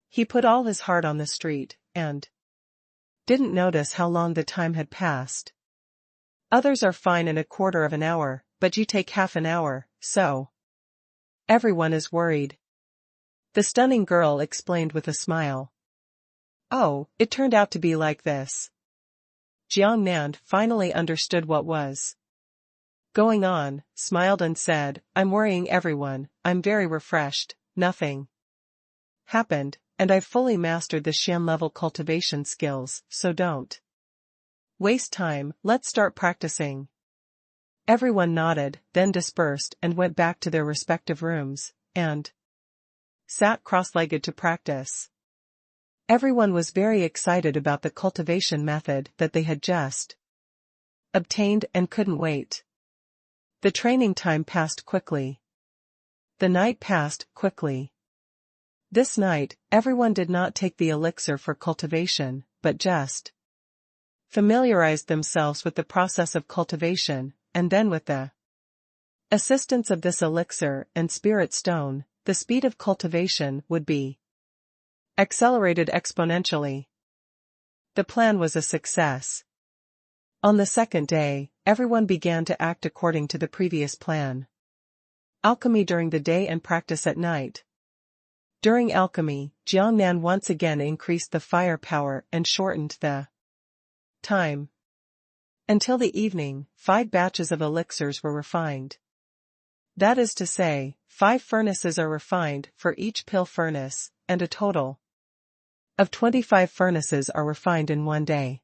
He put all his heart on the street, and didn't notice how long the time had passed. Others are fine in a quarter of an hour, but you take half an hour, so everyone is worried. The stunning girl explained with a smile. Oh, it turned out to be like this. Jiangnan finally understood what was going on, smiled and said, I'm worrying everyone, I'm very refreshed, nothing happened, and I've fully mastered the Shen level cultivation skills, so don't waste time, let's start practicing. Everyone nodded, then dispersed and went back to their respective rooms, and sat cross-legged to practice. Everyone was very excited about the cultivation method that they had just obtained and couldn't wait. The training time passed quickly. The night passed quickly. This night, everyone did not take the elixir for cultivation, but just familiarized themselves with the process of cultivation, and then with the assistance of this elixir and spirit stone, the speed of cultivation would be accelerated exponentially. The plan was a success. On the second day, everyone began to act according to the previous plan. Alchemy during the day and practice at night. During alchemy, Jiangnan once again increased the firepower and shortened the time. Until the evening, 5 batches of elixirs were refined. That is to say, 5 furnaces are refined for each pill furnace, and a total of 25 furnaces are refined in one day.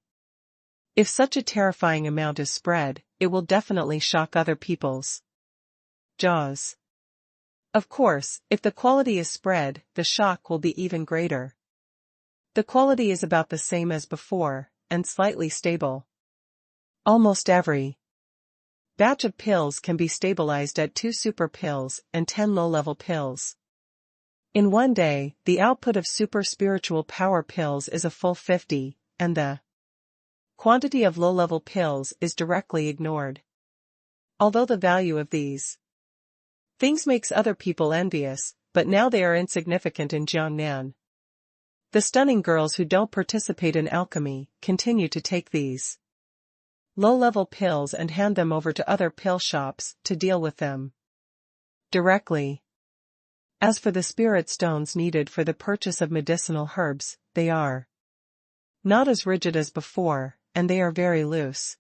If such a terrifying amount is spread, it will definitely shock other people's jaws. Of course, if the quality is spread, the shock will be even greater. The quality is about the same as before, and slightly stable. Almost every batch of pills can be stabilized at 2 super pills and 10 low-level pills. In one day, the output of super spiritual power pills is a full 50, and the quantity of low-level pills is directly ignored. Although the value of these things makes other people envious, but now they are insignificant in Jiangnan. The stunning girls who don't participate in alchemy continue to take these low-level pills and hand them over to other pill shops to deal with them directly. As for the spirit stones needed for the purchase of medicinal herbs, they are not as rigid as before, and they are very loose.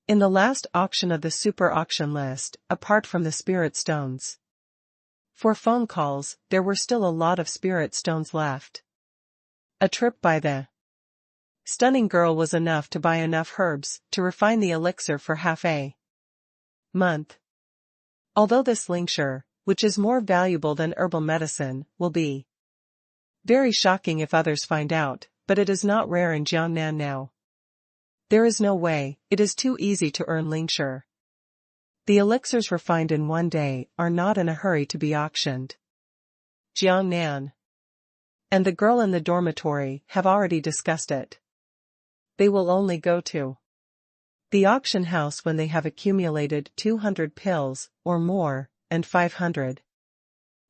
In the last auction of the super auction list, apart from the spirit stones for phone calls, there were still a lot of spirit stones left. A trip by the stunning girl was enough to buy enough herbs to refine the elixir for half a month. Although this lincture, which is more valuable than herbal medicine, will be very shocking if others find out, but it is not rare in Jiangnan now. There is no way, it is too easy to earn lincture. The elixirs refined in one day are not in a hurry to be auctioned. Jiangnan and the girl in the dormitory have already discussed it. They will only go to the auction house when they have accumulated 200 pills, or more, and 500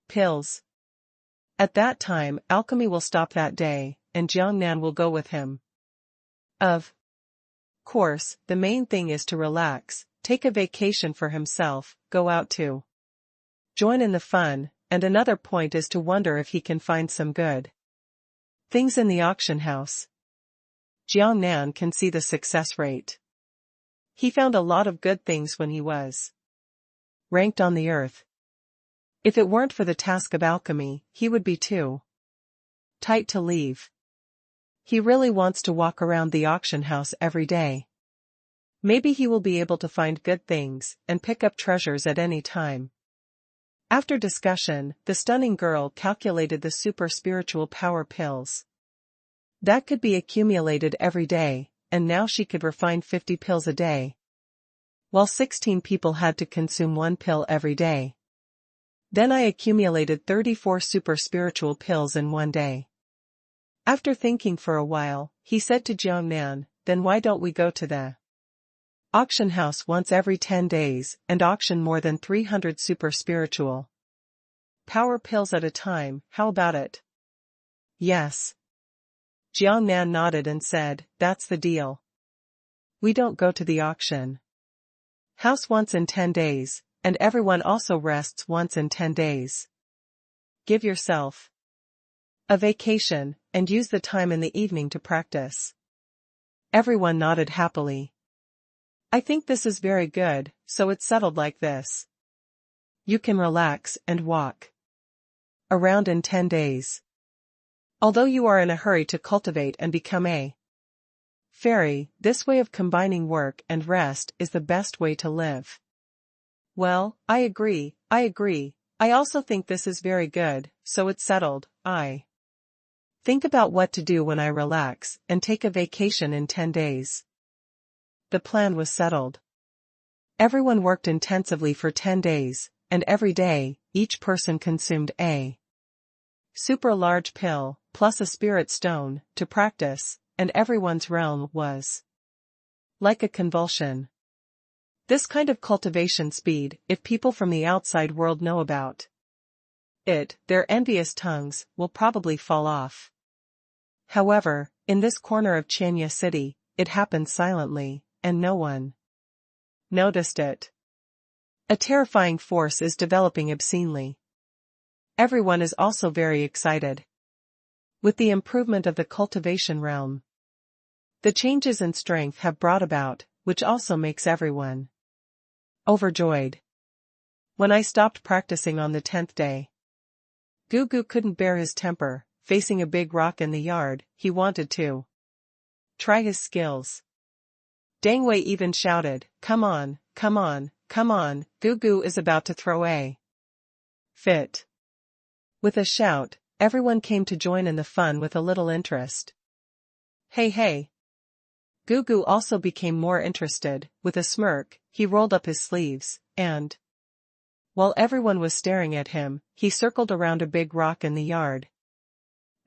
pills. At that time, alchemy will stop that day, and Jiangnan will go with him. Of course, the main thing is to relax, take a vacation for himself, go out to join in the fun, and another point is to wonder if he can find some good things in the auction house. Jiangnan can see the success rate. He found a lot of good things when he was ranked on the earth. If it weren't for the task of alchemy, he would be too tight to leave. He really wants to walk around the auction house every day. Maybe he will be able to find good things and pick up treasures at any time. After discussion, the stunning girl calculated the super spiritual power pills that could be accumulated every day, and now she could refine 50 pills a day, while 16 people had to consume 1 pill every day. Then I accumulated 34 super spiritual pills in one day. After thinking for a while, he said to Jiangnan, then why don't we go to the auction house once every 10 days and auction more than 300 super spiritual power pills at a time, how about it? Yes. Jiangnan nodded and said, that's the deal. We don't go to the auction house once in 10 days, and everyone also rests once in 10 days. Give yourself a vacation, and use the time in the evening to practice. Everyone nodded happily. I think this is very good, so it's settled like this. You can relax and walk around in 10 days. Although you are in a hurry to cultivate and become a fairy, this way of combining work and rest is the best way to live. Well, I agree. I also think this is very good, so it's settled. I think about what to do when I relax and take a vacation in 10 days. The plan was settled. Everyone worked intensively for 10 days, and every day, each person consumed a super large pill, plus a spirit stone, to practice, and everyone's realm was like a convulsion. This kind of cultivation speed, if people from the outside world know about it, their envious tongues will probably fall off. However, in this corner of Chenya City, it happened silently, and no one noticed it. A terrifying force is developing obscenely. Everyone is also very excited with the improvement of the cultivation realm. The changes in strength have brought about, which also makes everyone overjoyed. When I stopped practicing on the 10th day, Gugu couldn't bear his temper. Facing a big rock in the yard, he wanted to try his skills. Dang Wei even shouted, come on, Gugu is about to throw a fit. With a shout, everyone came to join in the fun with a little interest. Hey. Gugu also became more interested. With a smirk, he rolled up his sleeves, and while everyone was staring at him, he circled around a big rock in the yard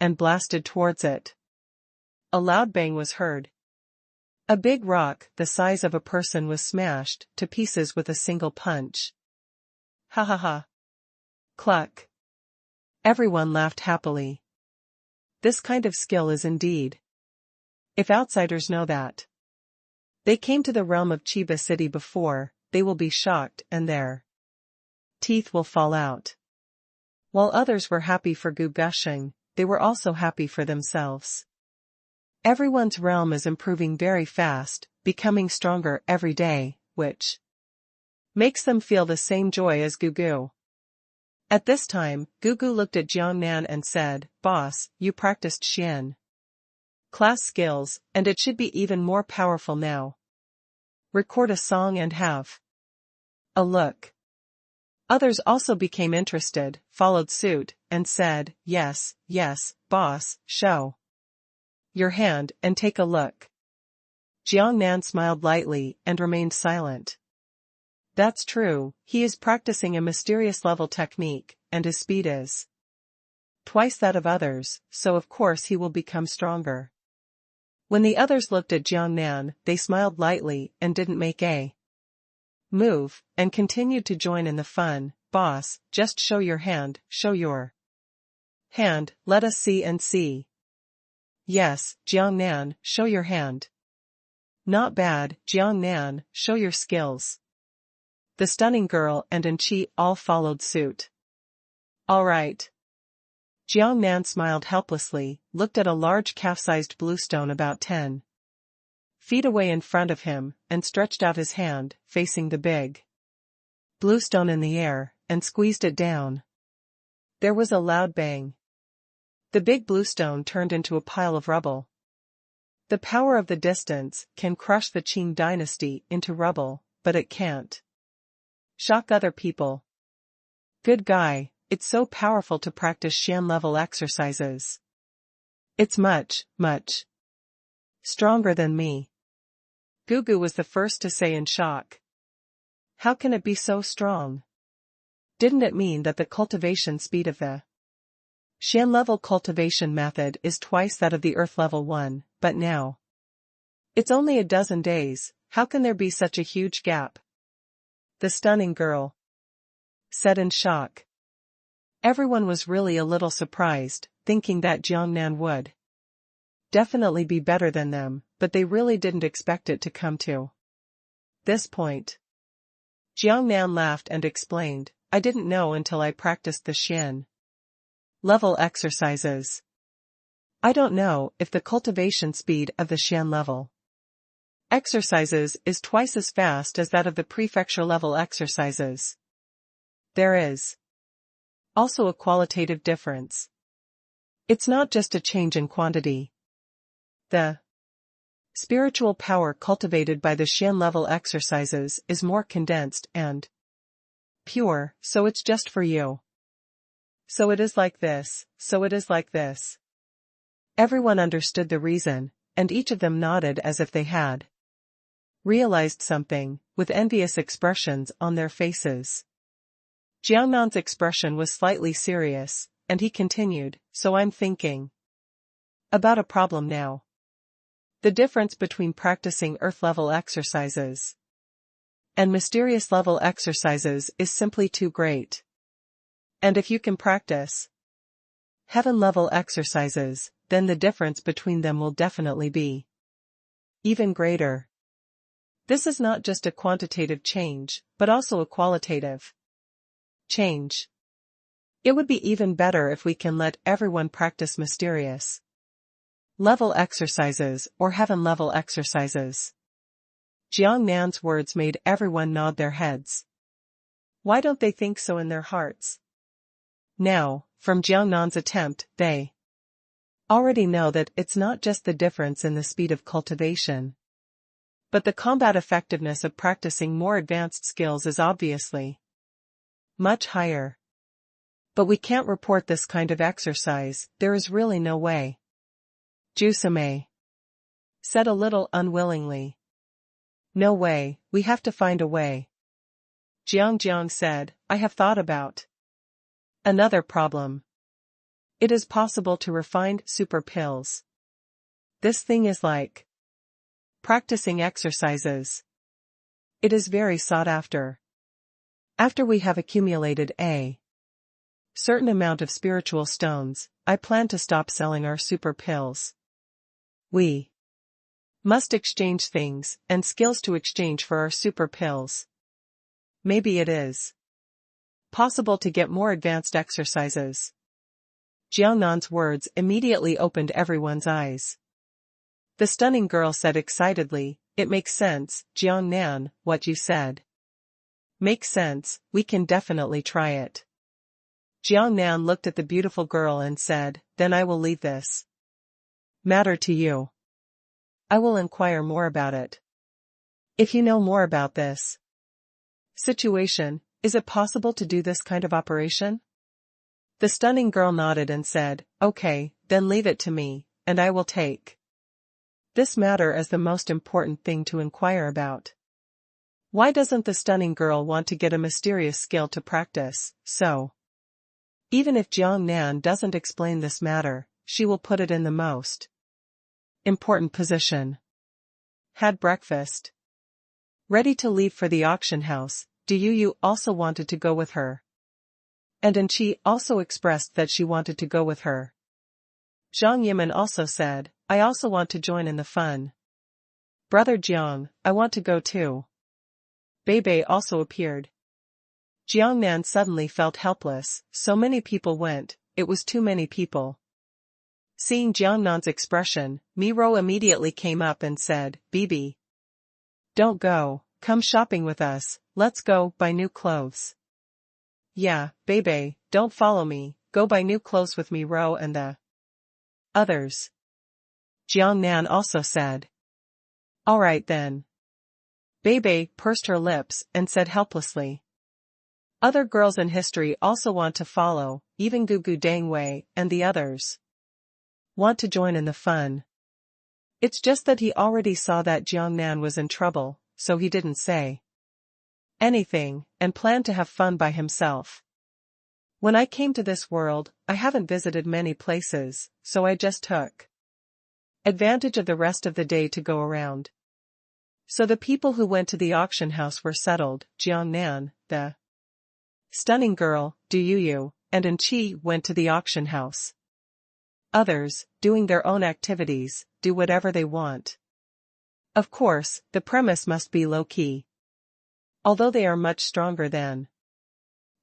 and blasted towards it. A loud bang was heard. A big rock, the size of a person, was smashed to pieces with a single punch. Ha ha ha. Cluck. Everyone laughed happily. This kind of skill is indeed. If outsiders know that they came to the realm of Chiba City before, they will be shocked and their teeth will fall out. While others were happy for Gugusheng, they were also happy for themselves. Everyone's realm is improving very fast, becoming stronger every day, which makes them feel the same joy as Gugu. At this time, Gugu looked at Jiangnan and said, Boss, you practiced Xian class skills, and it should be even more powerful now. Record a song and have a look. Others also became interested, followed suit, and said, yes, boss, show your hand and take a look. Jiangnan smiled lightly and remained silent. That's true, he is practicing a mysterious level technique, and his speed is twice that of others, so of course he will become stronger. When the others looked at Jiangnan, they smiled lightly and didn't make a move, and continued to join in the fun. Boss, just show your hand, let us see and see. Yes, Jiangnan, show your hand. Not bad, Jiangnan, show your skills. The stunning girl and Chi all followed suit. All right. Jiangnan smiled helplessly, looked at a large calf-sized blue stone about 10 feet away in front of him, and stretched out his hand, facing the big blue stone in the air, and squeezed it down. There was a loud bang. The big blue stone turned into a pile of rubble. The power of the distance can crush the Qing dynasty into rubble, but it can't shock other people. Good guy, it's so powerful to practice Xian level exercises. It's much stronger than me. Gugu was the first to say in shock. How can it be so strong? Didn't it mean that the cultivation speed of the Shen level cultivation method is twice that of the Earth level one, but now. It's only a dozen days, how can there be such a huge gap? The stunning girl said in shock. Everyone was really a little surprised, thinking that Jiangnan would definitely be better than them, but they really didn't expect it to come to this point. Jiangnan laughed and explained, I didn't know until I practiced the Shen level exercises. I don't know if the cultivation speed of the Shen level exercises is twice as fast as that of the prefecture level exercises. There is also a qualitative difference. It's not just a change in quantity. The spiritual power cultivated by the Shen level exercises is more condensed and pure, so it's just for you. So it is like this, so it is like this. Everyone understood the reason, and each of them nodded as if they had realized something, with envious expressions on their faces. Jiangnan's expression was slightly serious, and he continued, so I'm thinking about a problem now. The difference between practicing earth-level exercises and mysterious level exercises is simply too great. And if you can practice heaven-level exercises, then the difference between them will definitely be even greater. This is not just a quantitative change, but also a qualitative change. It would be even better if we can let everyone practice mysterious level exercises or heaven-level exercises. Jiangnan's words made everyone nod their heads. Why don't they think so in their hearts? Now, from Jiangnan's attempt, they already know that it's not just the difference in the speed of cultivation, but the combat effectiveness of practicing more advanced skills is obviously much higher. But we can't report this kind of exercise, there is really no way. Jusame said a little unwillingly. No way, we have to find a way. Jiang said, I have thought about another problem. It is possible to refine super pills. This thing is like practicing exercises. It is very sought after. After we have accumulated a certain amount of spiritual stones, I plan to stop selling our super pills. We must exchange things and skills to exchange for our super pills. Maybe it is possible to get more advanced exercises. Jiangnan's words immediately opened everyone's eyes. The stunning girl said excitedly, it makes sense, Jiangnan, what you said. Makes sense, we can definitely try it. Jiangnan looked at the beautiful girl and said, then I will leave this matter to you. I will inquire more about it. If you know more about this situation, is it possible to do this kind of operation? The stunning girl nodded and said, okay, then leave it to me, and I will take this matter as the most important thing to inquire about. Why doesn't the stunning girl want to get a mysterious skill to practice, so even if Jiangnan doesn't explain this matter, she will put it in the most important position. Had breakfast. Ready to leave for the auction house, Du also wanted to go with her. And Anqi also expressed that she wanted to go with her. Zhang Yimin also said, I also want to join in the fun. Brother Jiang, I want to go too. Bei also appeared. Jiangnan suddenly felt helpless, so many people went, it was too many people. Seeing Jiangnan's expression, Miro immediately came up and said, Bibi, don't go, come shopping with us, let's go buy new clothes. Yeah, Bei, don't follow me, go buy new clothes with me Ro and the others. Jiangnan also said. Alright then. Bei pursed her lips and said helplessly. Other girls in history also want to follow, even Gugu Dangwei and the others want to join in the fun. It's just that he already saw that Jiangnan was in trouble, so he didn't say anything, and planned to have fun by himself. When I came to this world, I haven't visited many places, so I just took advantage of the rest of the day to go around. So the people who went to the auction house were settled. Jiangnan, the stunning girl, Du Yuyu, and Chen Xi went to the auction house. Others, doing their own activities, do whatever they want. Of course, the premise must be low-key. Although they are much stronger than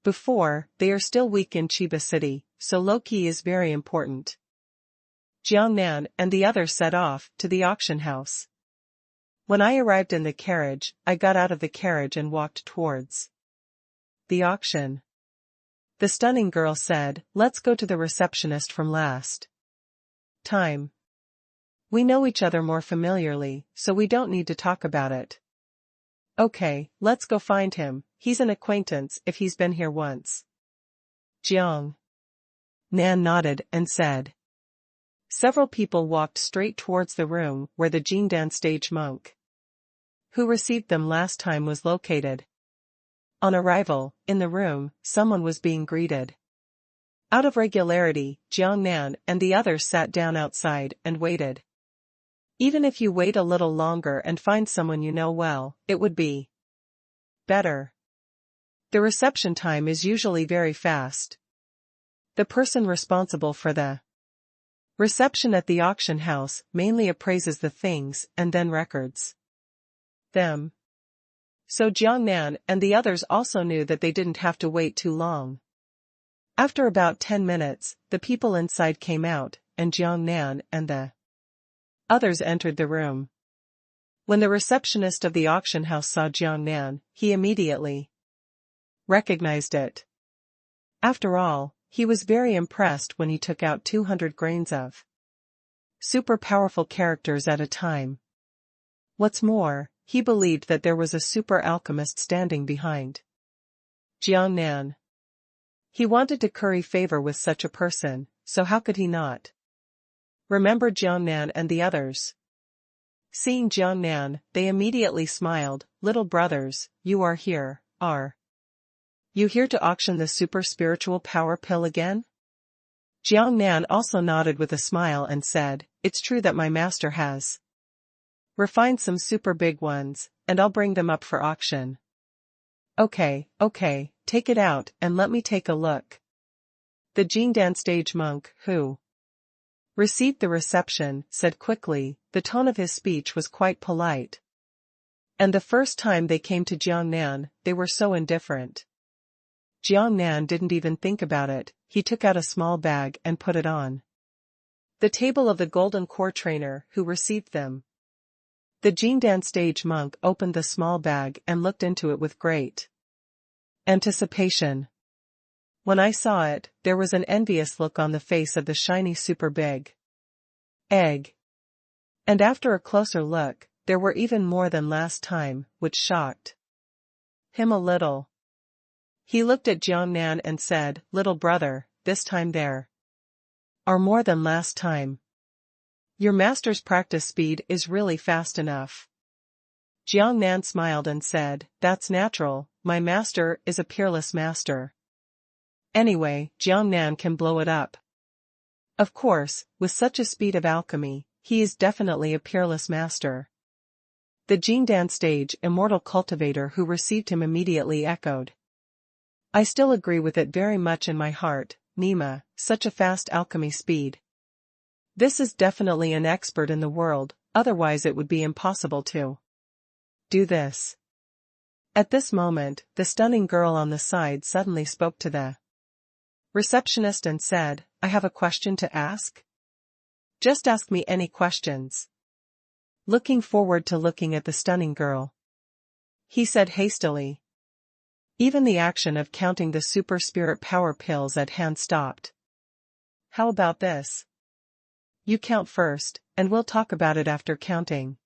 before, they are still weak in Chiba City, so low-key is very important. Jiangnan and the others set off to the auction house. When I arrived in the carriage, I got out of the carriage and walked towards the auction. The stunning girl said, "Let's go to the receptionist from last time. We know each other more familiarly, so we don't need to talk about it." "Okay, let's go find him, he's an acquaintance if he's been here once." Jiang Nan nodded and said. Several people walked straight towards the room where the Jingdan stage monk who received them last time was located. On arrival, in the room, someone was being greeted. Out of regularity, Jiangnan and the others sat down outside and waited. Even if you wait a little longer and find someone you know well, it would be better. The reception time is usually very fast. The person responsible for the reception at the auction house mainly appraises the things and then records them. So Jiangnan and the others also knew that they didn't have to wait too long. After about 10 minutes, the people inside came out, and Jiangnan and the others entered the room. When the receptionist of the auction house saw Jiangnan, he immediately recognized it. After all, he was very impressed when he took out 200 grains of super powerful characters at a time. What's more, he believed that there was a super alchemist standing behind Jiangnan. He wanted to curry favor with such a person, so how could he not remember Jiangnan and the others? Seeing Jiangnan, they immediately smiled. "Little brothers, you are here, are you here to auction the super spiritual power pill again?" Jiangnan also nodded with a smile and said, "It's true that my master has refined some super big ones, and I'll bring them up for auction." Okay, take it out and let me take a look." The Jingdan stage monk, who received the reception, said quickly. The tone of his speech was quite polite. And the first time they came to Jiangnan, they were so indifferent. Jiangnan didn't even think about it. He took out a small bag and put it on the table of the golden core trainer who received them. The Jingdan stage monk opened the small bag and looked into it with great anticipation. When I saw it, there was an envious look on the face of the shiny super big egg. And after a closer look, there were even more than last time, which shocked him a little. He looked at Jiangnan and said, "Little brother, this time there are more than last time. Your master's practice speed is really fast enough." Jiangnan smiled and said, "That's natural, my master is a peerless master. Anyway, Jiangnan can blow it up." Of course, with such a speed of alchemy, he is definitely a peerless master. The Jingdan stage immortal cultivator who received him immediately echoed, "I still agree with it very much in my heart, Nima, such a fast alchemy speed. This is definitely an expert in the world, otherwise it would be impossible to do this." At this moment, the stunning girl on the side suddenly spoke to the receptionist and said, "I have a question to ask. Just ask me any questions." Looking forward to looking at the stunning girl, he said hastily. Even the action of counting the super spirit power pills at hand stopped. "How about this? You count first, and we'll talk about it after counting,"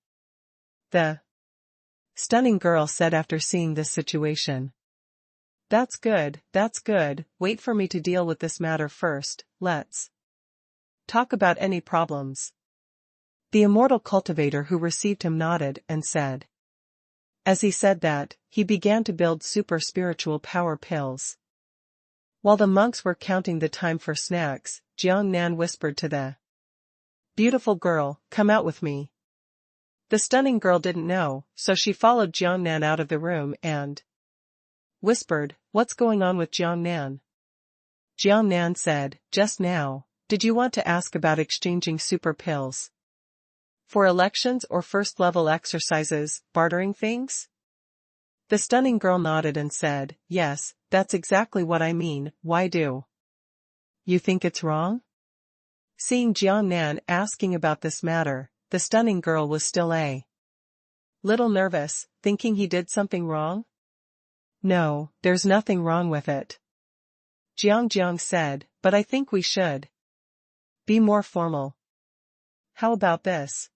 the stunning girl said after seeing this situation. That's good, wait for me to deal with this matter first, let's talk about any problems." The immortal cultivator who received him nodded and said. As he said that, he began to build super spiritual power pills. While the monks were counting the time for snacks, Jiangnan whispered to the beautiful girl, "Come out with me." The stunning girl didn't know, so she followed Jiangnan out of the room and whispered, "What's going on with Jiangnan?" Jiangnan said, "Just now, did you want to ask about exchanging super pills for elections or first-level exercises, bartering things?" The stunning girl nodded and said, "Yes, that's exactly what I mean. Why do you think it's wrong?" Seeing Jiangnan asking about this matter, the stunning girl was still a little nervous, thinking he did something wrong. "No, there's nothing wrong with it," Jiang said, "but I think we should be more formal. How about this?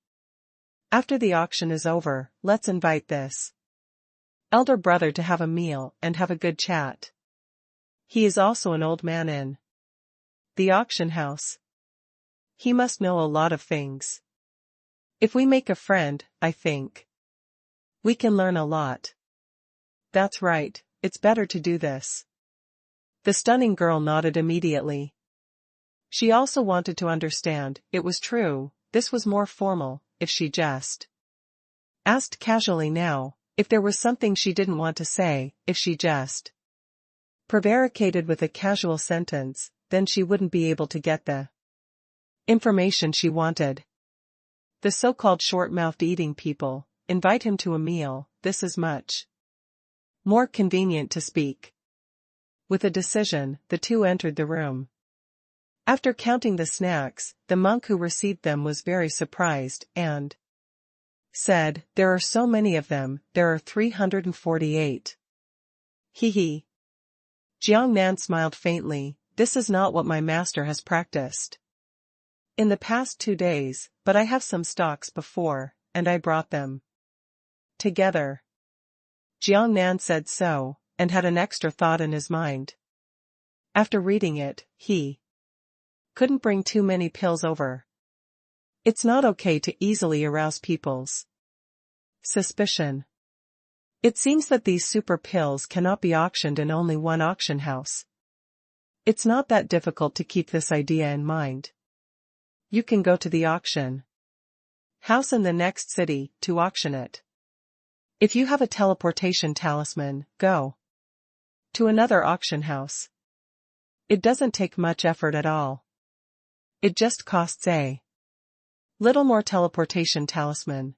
After the auction is over, let's invite this elder brother to have a meal and have a good chat. He is also an old man in the auction house. He must know a lot of things. If we make a friend, I think we can learn a lot." "That's right, it's better to do this." The stunning girl nodded immediately. She also wanted to understand, it was true, this was more formal, if she just asked casually now, if there was something she didn't want to say, if she just prevaricated with a casual sentence, then she wouldn't be able to get the information she wanted. The so-called short-mouthed eating people invite him to a meal. This is much more convenient to speak. With a decision, the two entered the room. After counting the snacks, the monk who received them was very surprised and said, "There are so many of them, there are 348. Hee. Jiangnan smiled faintly, "This is not what my master has practiced in the past 2 days, but I have some stocks before, and I brought them together." Jiangnan said so, and had an extra thought in his mind. After reading it, he couldn't bring too many pills over. It's not okay to easily arouse people's suspicion. It seems that these super pills cannot be auctioned in only one auction house. It's not that difficult to keep this idea in mind. You can go to the auction house in the next city to auction it. If you have a teleportation talisman, go to another auction house. It doesn't take much effort at all. It just costs a little more teleportation talisman.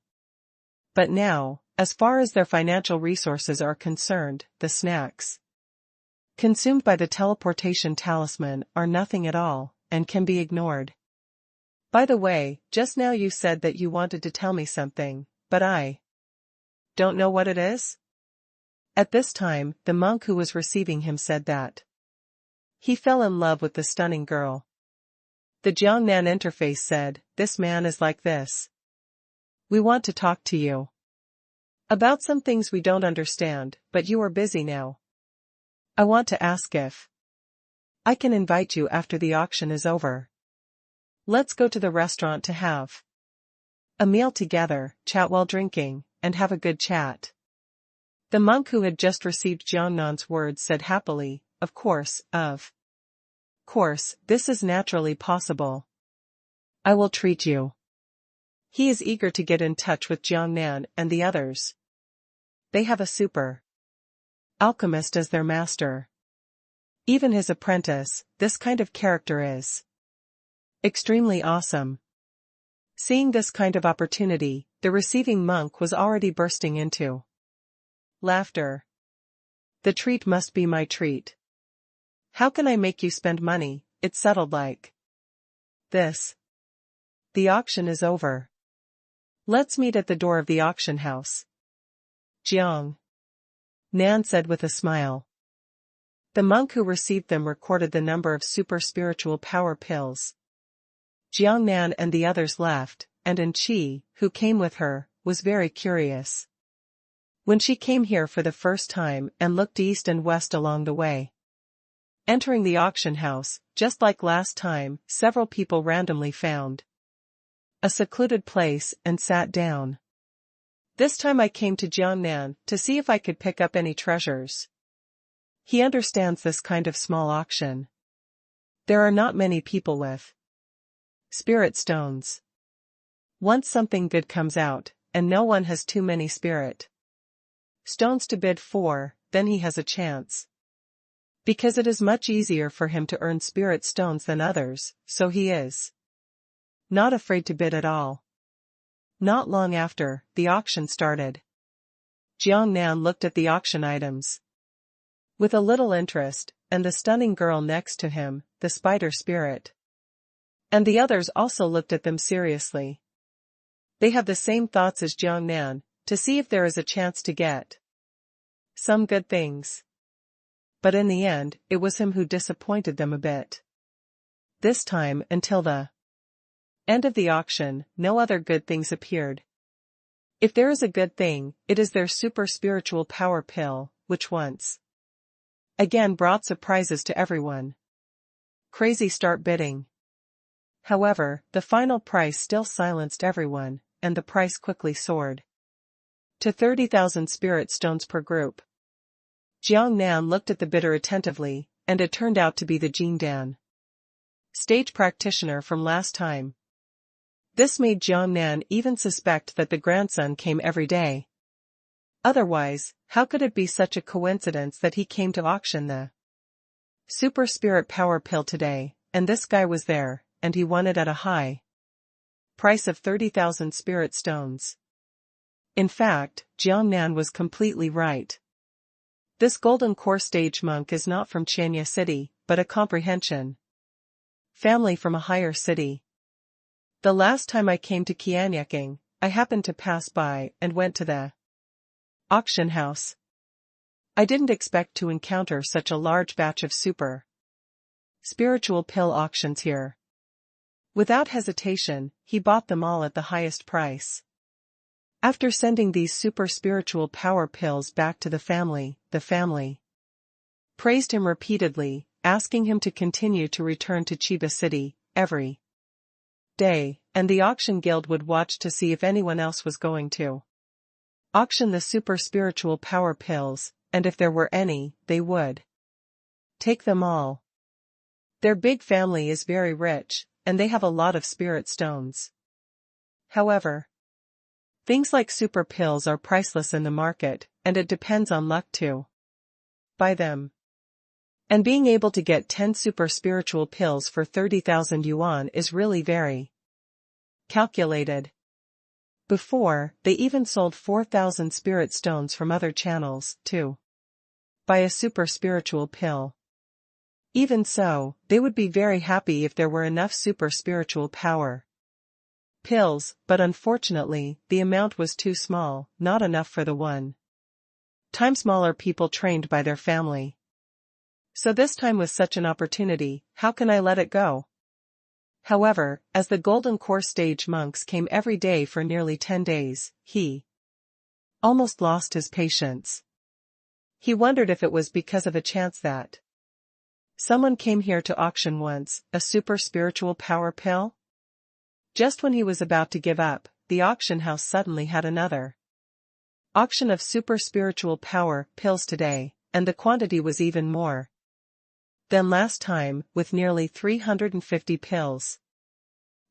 But now, as far as their financial resources are concerned, the snacks consumed by the teleportation talisman are nothing at all, and can be ignored. By the way, just now you said that you wanted to tell me something, but I don't know what it is? At this time, the monk who was receiving him said that he fell in love with the stunning girl. The Jiangnan interface said, "This man is like this. We want to talk to you about some things we don't understand, but you are busy now. I want to ask if I can invite you after the auction is over. Let's go to the restaurant to have a meal together, chat while drinking, and have a good chat." The monk who had just received Jiangnan's words said happily, of course, this is naturally possible. I will treat you." He is eager to get in touch with Jiangnan and the others. They have a super alchemist as their master. Even his apprentice, this kind of character is extremely awesome. Seeing this kind of opportunity, the receiving monk was already bursting into laughter. "The treat must be my treat. How can I make you spend money? It's settled like this. The auction is over. Let's meet at the door of the auction house." Jiang Nan said with a smile. The monk who received them recorded the number of super spiritual power pills. Jiang Nan and the others left, and Chen Xi, who came with her, was very curious. When she came here for the first time and looked east and west along the way, entering the auction house, just like last time, several people randomly found a secluded place and sat down. This time I came to Jiangnan to see if I could pick up any treasures. He understands this kind of small auction. There are not many people with spirit stones. Once something good comes out, and no one has too many spirit stones to bid for, then he has a chance. Because it is much easier for him to earn spirit stones than others, so he is not afraid to bid at all. Not long after, the auction started. Jiang Nan looked at the auction items with a little interest, and the stunning girl next to him, the spider spirit. And the others also looked at them seriously. They have the same thoughts as Jiang Nan, to see if there is a chance to get some good things. But in the end, it was him who disappointed them a bit. This time, until the end of the auction, no other good things appeared. If there is a good thing, it is their super spiritual power pill, which once again brought surprises to everyone. Crazy start bidding. However, the final price still silenced everyone, and the price quickly soared to 30,000 spirit stones per group. Jiang Nan looked at the bidder attentively, and it turned out to be the Jindan stage practitioner from last time. This made Jiang Nan even suspect that the grandson came every day. Otherwise, how could it be such a coincidence that he came to auction the super spirit power pill today, and this guy was there, and he won it at a high price of 30,000 spirit stones. In fact, Jiang Nan was completely right. This golden core stage monk is not from Chenya city, but a comprehension family from a higher city. The last time I came to Qianyaking, I happened to pass by and went to the auction house. I didn't expect to encounter such a large batch of super spiritual pill auctions here. Without hesitation, he bought them all at the highest price. After sending these super spiritual power pills back to the family praised him repeatedly, asking him to continue to return to Chiba City every day, and the auction guild would watch to see if anyone else was going to auction the super spiritual power pills, and if there were any, they would take them all. Their big family is very rich, and they have a lot of spirit stones. However, things like super pills are priceless in the market, and it depends on luck to buy them. And being able to get 10 super spiritual pills for 30,000 yuan is really very calculated. Before, they even sold 4,000 spirit stones from other channels, to buy a super spiritual pill. Even so, they would be very happy if there were enough super spiritual power pills, but unfortunately, the amount was too small, not enough for the one-time smaller people trained by their family. So this time with such an opportunity, how can I let it go? However, as the golden core stage monks came every day for nearly 10 days, he almost lost his patience. He wondered if it was because of a chance that someone came here to auction once, a super spiritual power pill? Just when he was about to give up, the auction house suddenly had another auction of super spiritual power pills today, and the quantity was even more than last time, with nearly 350 pills.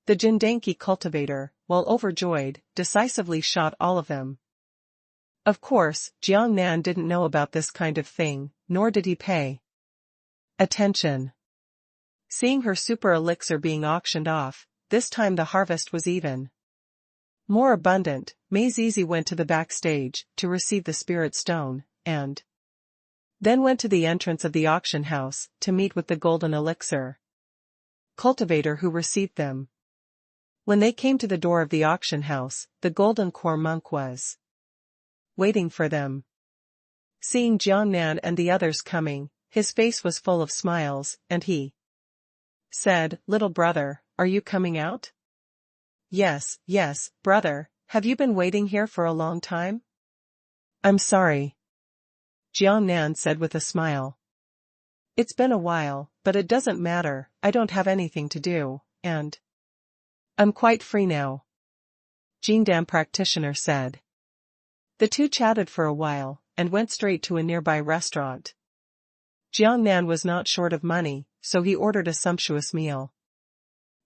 The Jindanki cultivator, while overjoyed, decisively shot all of them. Of course, Jiang Nan didn't know about this kind of thing, nor did he pay attention. Seeing her super elixir being auctioned off, this time the harvest was even more abundant. Mei Zizi went to the backstage to receive the spirit stone, and then went to the entrance of the auction house to meet with the golden elixir cultivator who received them. When they came to the door of the auction house, the golden core monk was waiting for them. Seeing Jiang Nan and the others coming, his face was full of smiles, and he said, "Little brother, are you coming out?" Yes, brother, have you been waiting here for a long time?" "I'm sorry," Jiang Nan said with a smile. "It's been a while, but it doesn't matter, I don't have anything to do, and I'm quite free now," Jindan practitioner said. The two chatted for a while, and went straight to a nearby restaurant. Jiangnan was not short of money, so he ordered a sumptuous meal.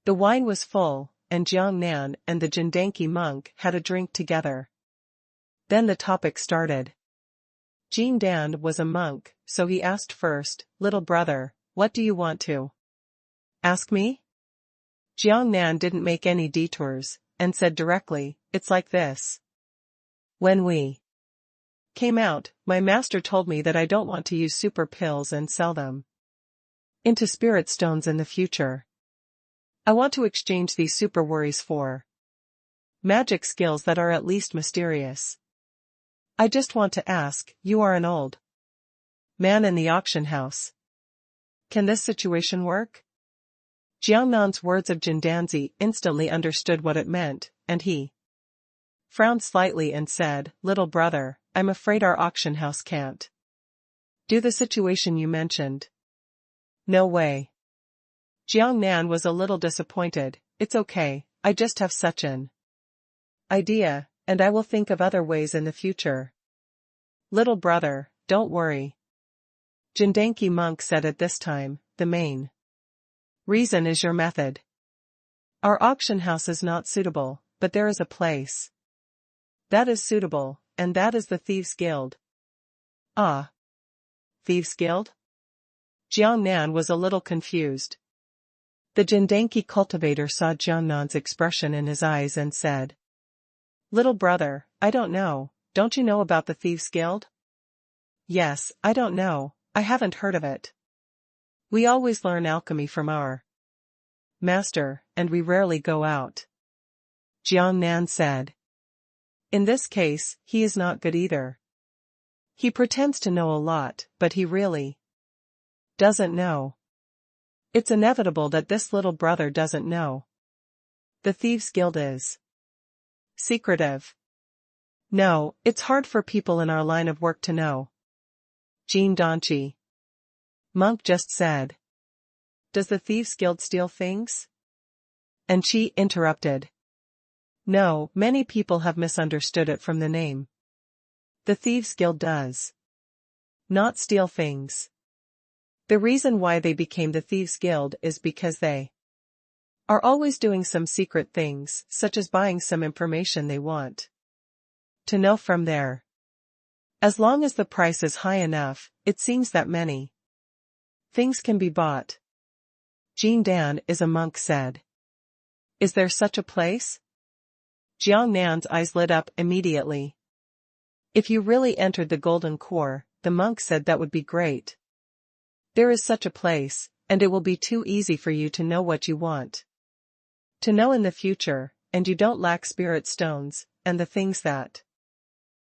The wine was full, and Jiangnan and the Jindanki monk had a drink together. Then the topic started. Jindan was a monk, so he asked first, "Little brother, what do you want to ask me?" Jiangnan didn't make any detours, and said directly, "It's like this. When we came out, my master told me that I don't want to use super pills and sell them into spirit stones in the future. I want to exchange these super worries for magic skills that are at least mysterious. I just want to ask, you are an old man in the auction house. Can this situation work?" Jiangnan's words of Jindanzi instantly understood what it meant, and he frowned slightly and said, "Little brother, I'm afraid our auction house can't do the situation you mentioned." "No way." Jiangnan was a little disappointed. "It's okay, I just have such an idea, and I will think of other ways in the future." "Little brother, don't worry," Jindanki monk said at this time, "the main reason is your method. Our auction house is not suitable, but there is a place that is suitable, and that is the Thieves' Guild." "Ah. Thieves' Guild?" Jiangnan was a little confused. The Jindanki cultivator saw Jiangnan's expression in his eyes and said, "Little brother, I don't know, don't you know about the Thieves' Guild?" "Yes, I don't know, I haven't heard of it. We always learn alchemy from our master, and we rarely go out," Jiangnan said. "In this case, he is not good either. He pretends to know a lot, but he really doesn't know. It's inevitable that this little brother doesn't know. The Thieves' Guild is secretive. No, it's hard for people in our line of work to know." Jin Danchi monk just said. "Does the Thieves' Guild steal things?" And she interrupted. "No, many people have misunderstood it from the name. The Thieves' Guild does not steal things. The reason why they became the Thieves' Guild is because they are always doing some secret things, such as buying some information they want to know from there. As long as the price is high enough, it seems that many things can be bought." Jin Dan is a monk said. "Is there such a place?" Jiangnan's eyes lit up immediately. "If you really entered the Golden Core," the monk said, "that would be great. There is such a place, and it will be too easy for you to know what you want to know in the future, and you don't lack spirit stones, and the things that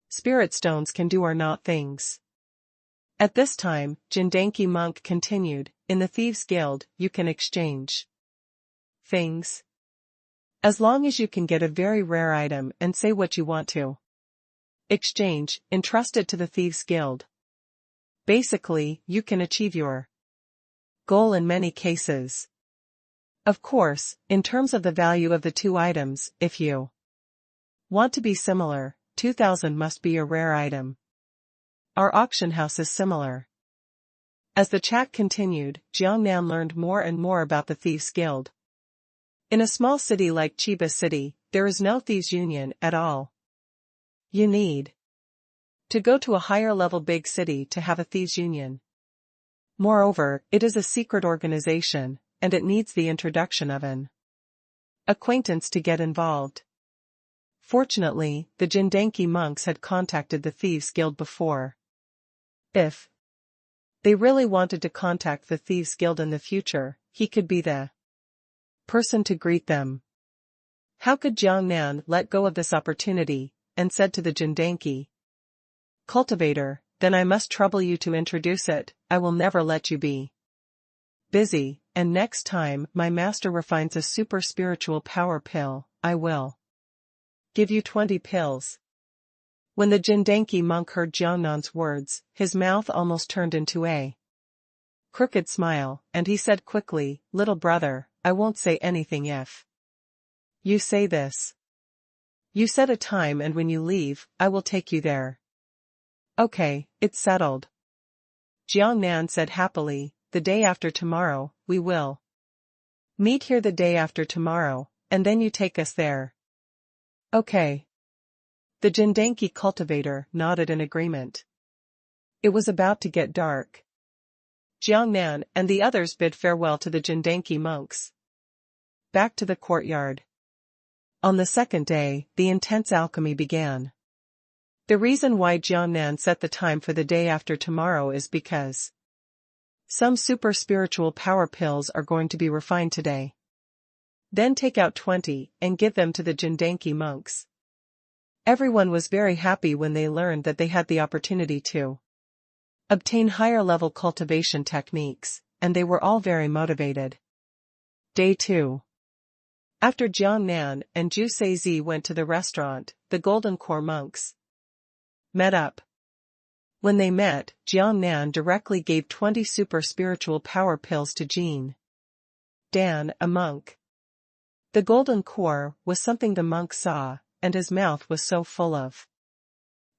spirit stones can do are not things." At this time, Jindanki monk continued, "In the Thieves' Guild, you can exchange things. As long as you can get a very rare item and say what you want to exchange, entrust it to the Thieves' Guild. Basically, you can achieve your goal in many cases. Of course, in terms of the value of the two items, if you want to be similar, 2,000 must be a rare item. Our auction house is similar." As the chat continued, Jiangnan learned more and more about the Thieves' Guild. In a small city like Chiba City, there is no thieves' union at all. You need to go to a higher-level big city to have a thieves' union. Moreover, it is a secret organization, and it needs the introduction of an acquaintance to get involved. Fortunately, the Jindanki monks had contacted the Thieves' Guild before. If they really wanted to contact the Thieves' Guild in the future, he could be the person to greet them. How could Jiangnan let go of this opportunity, and said to the Jindanki cultivator, "Then I must trouble you to introduce it, I will never let you be busy, and next time my master refines a super spiritual power pill, I will give you 20 pills." When the Jindanki monk heard Jiangnan's words, his mouth almost turned into a crooked smile, and he said quickly, "Little brother, I won't say anything if you say this. You set a time, and when you leave, I will take you there." "Okay, it's settled." Jiang Nan said happily, the day after tomorrow, we will meet here the day after tomorrow, and then you take us there. Okay. The Jindanki cultivator nodded in agreement. It was about to get dark. Jiang Nan and the others bid farewell to the Jindanki monks. Back to the courtyard. On the second day, the intense alchemy began. The reason why Jiang Nan set the time for the day after tomorrow is because some super spiritual power pills are going to be refined today. Then take out 20 and give them to the Jindanki monks. Everyone was very happy when they learned that they had the opportunity to obtain higher-level cultivation techniques, and they were all very motivated. Day 2. After Jiang Nan and Zhu Seizi went to the restaurant, the Golden Core monks met up. When they met, Jiang Nan directly gave 20 super spiritual power pills to Jean Dan, a monk. The Golden Core was something the monk saw, and his mouth was so full of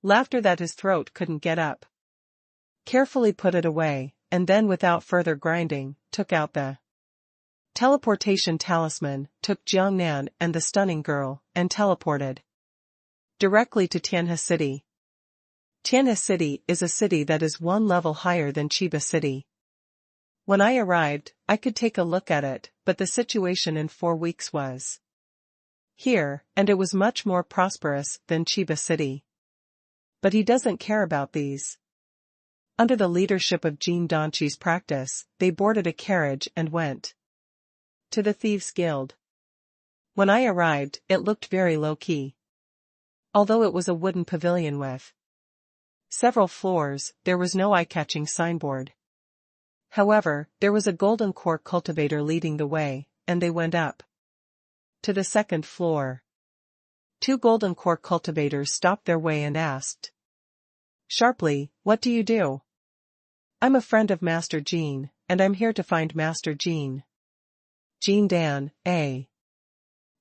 laughter that his throat couldn't get up. Carefully put it away, and then without further grinding, took out the teleportation talisman, took Jiang Nan and the stunning girl, and teleported directly to Tianhe City. Tianhe City is a city that is one level higher than Chiba City. When I arrived, I could take a look at it, but the situation in 4 weeks was here, and it was much more prosperous than Chiba City. But he doesn't care about these. Under the leadership of Jean Danchi's practice, they boarded a carriage and went to the Thieves' Guild. When I arrived, it looked very low-key. Although it was a wooden pavilion with several floors, there was no eye-catching signboard. However, there was a Golden Core cultivator leading the way, and they went up to the second floor. 2 Golden Core cultivators stopped their way and asked sharply, "What do you do?" "I'm a friend of Master Jean, and I'm here to find Master Jean." Jean Dan, a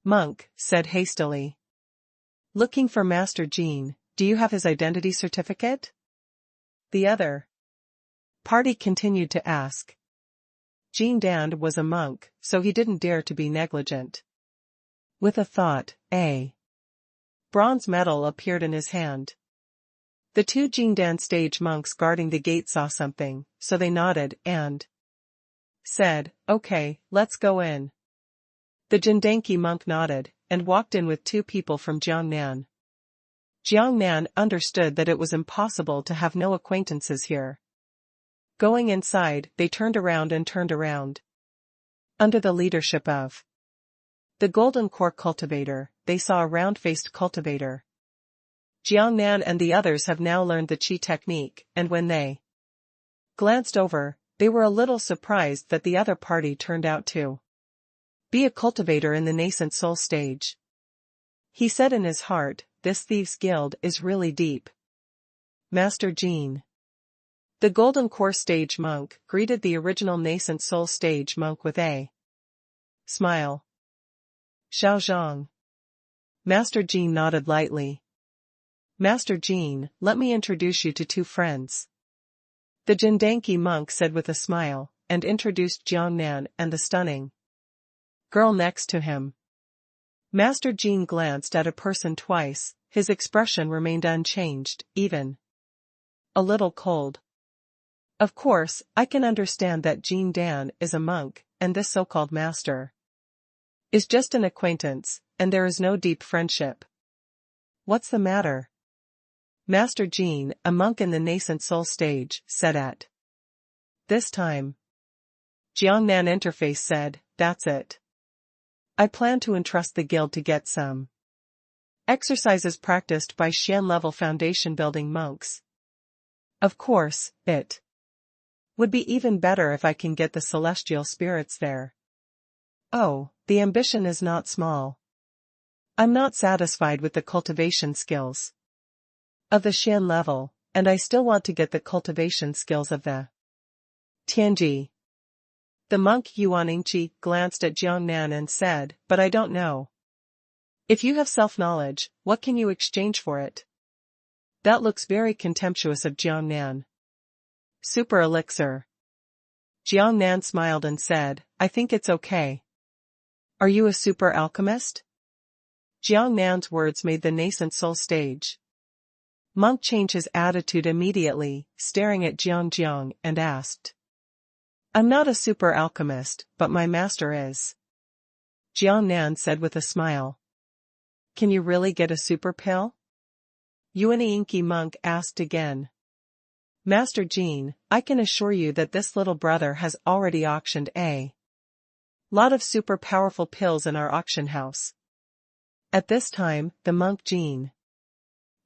monk, said hastily. "Looking for Master Jean, do you have his identity certificate?" The other party continued to ask. Jean Dan was a monk, so he didn't dare to be negligent. With a thought, a bronze medal appeared in his hand. The 2 Jingdan stage monks guarding the gate saw something, so they nodded and said, "Okay, let's go in." The Jindanki monk nodded, and walked in with 2 people from Jiangnan. Jiangnan understood that it was impossible to have no acquaintances here. Going inside, they turned around and turned around. Under the leadership of the Golden Core cultivator, they saw a round-faced cultivator. Jiang Nan and the others have now learned the Qi technique, and when they glanced over, they were a little surprised that the other party turned out to be a cultivator in the nascent soul stage. He said in his heart, "This Thieves' Guild is really deep." Master Jean, the Golden Core stage monk, greeted the original nascent soul stage monk with a smile. "Xiaozhang." Master Jean nodded lightly. "Master Jean, let me introduce you to 2 friends." The Jindanki monk said with a smile, and introduced Jiangnan and the stunning girl next to him. Master Jean glanced at a person twice, his expression remained unchanged, even a little cold. Of course, I can understand that Jean Dan is a monk, and this so-called master is just an acquaintance, and there is no deep friendship. What's the matter? Master Jean, a monk in the nascent soul stage, said at this time. Jiangnan Interface said, "That's it. I plan to entrust the guild to get some exercises practiced by Shen-level foundation building monks. Of course, it would be even better if I can get the celestial spirits there. Oh, the ambition is not small. I'm not satisfied with the cultivation skills of the Shen level, and I still want to get the cultivation skills of the Tianji." The monk Yuan Yingqi glanced at Jiangnan and said, "But I don't know. If you have self-knowledge, what can you exchange for it?" That looks very contemptuous of Jiangnan. Super elixir. Jiang Nan smiled and said, I think it's okay. Are you a super alchemist? Jiang Nan's words made the nascent soul stage monk change his attitude immediately, staring at Jiang and asked. I'm not a super alchemist, but my master is. Jiang Nan said with a smile. Can you really get a super pill? Inky monk asked again. Master Jin, I can assure you that this little brother has already auctioned a lot of super powerful pills in our auction house. At this time, the monk Jin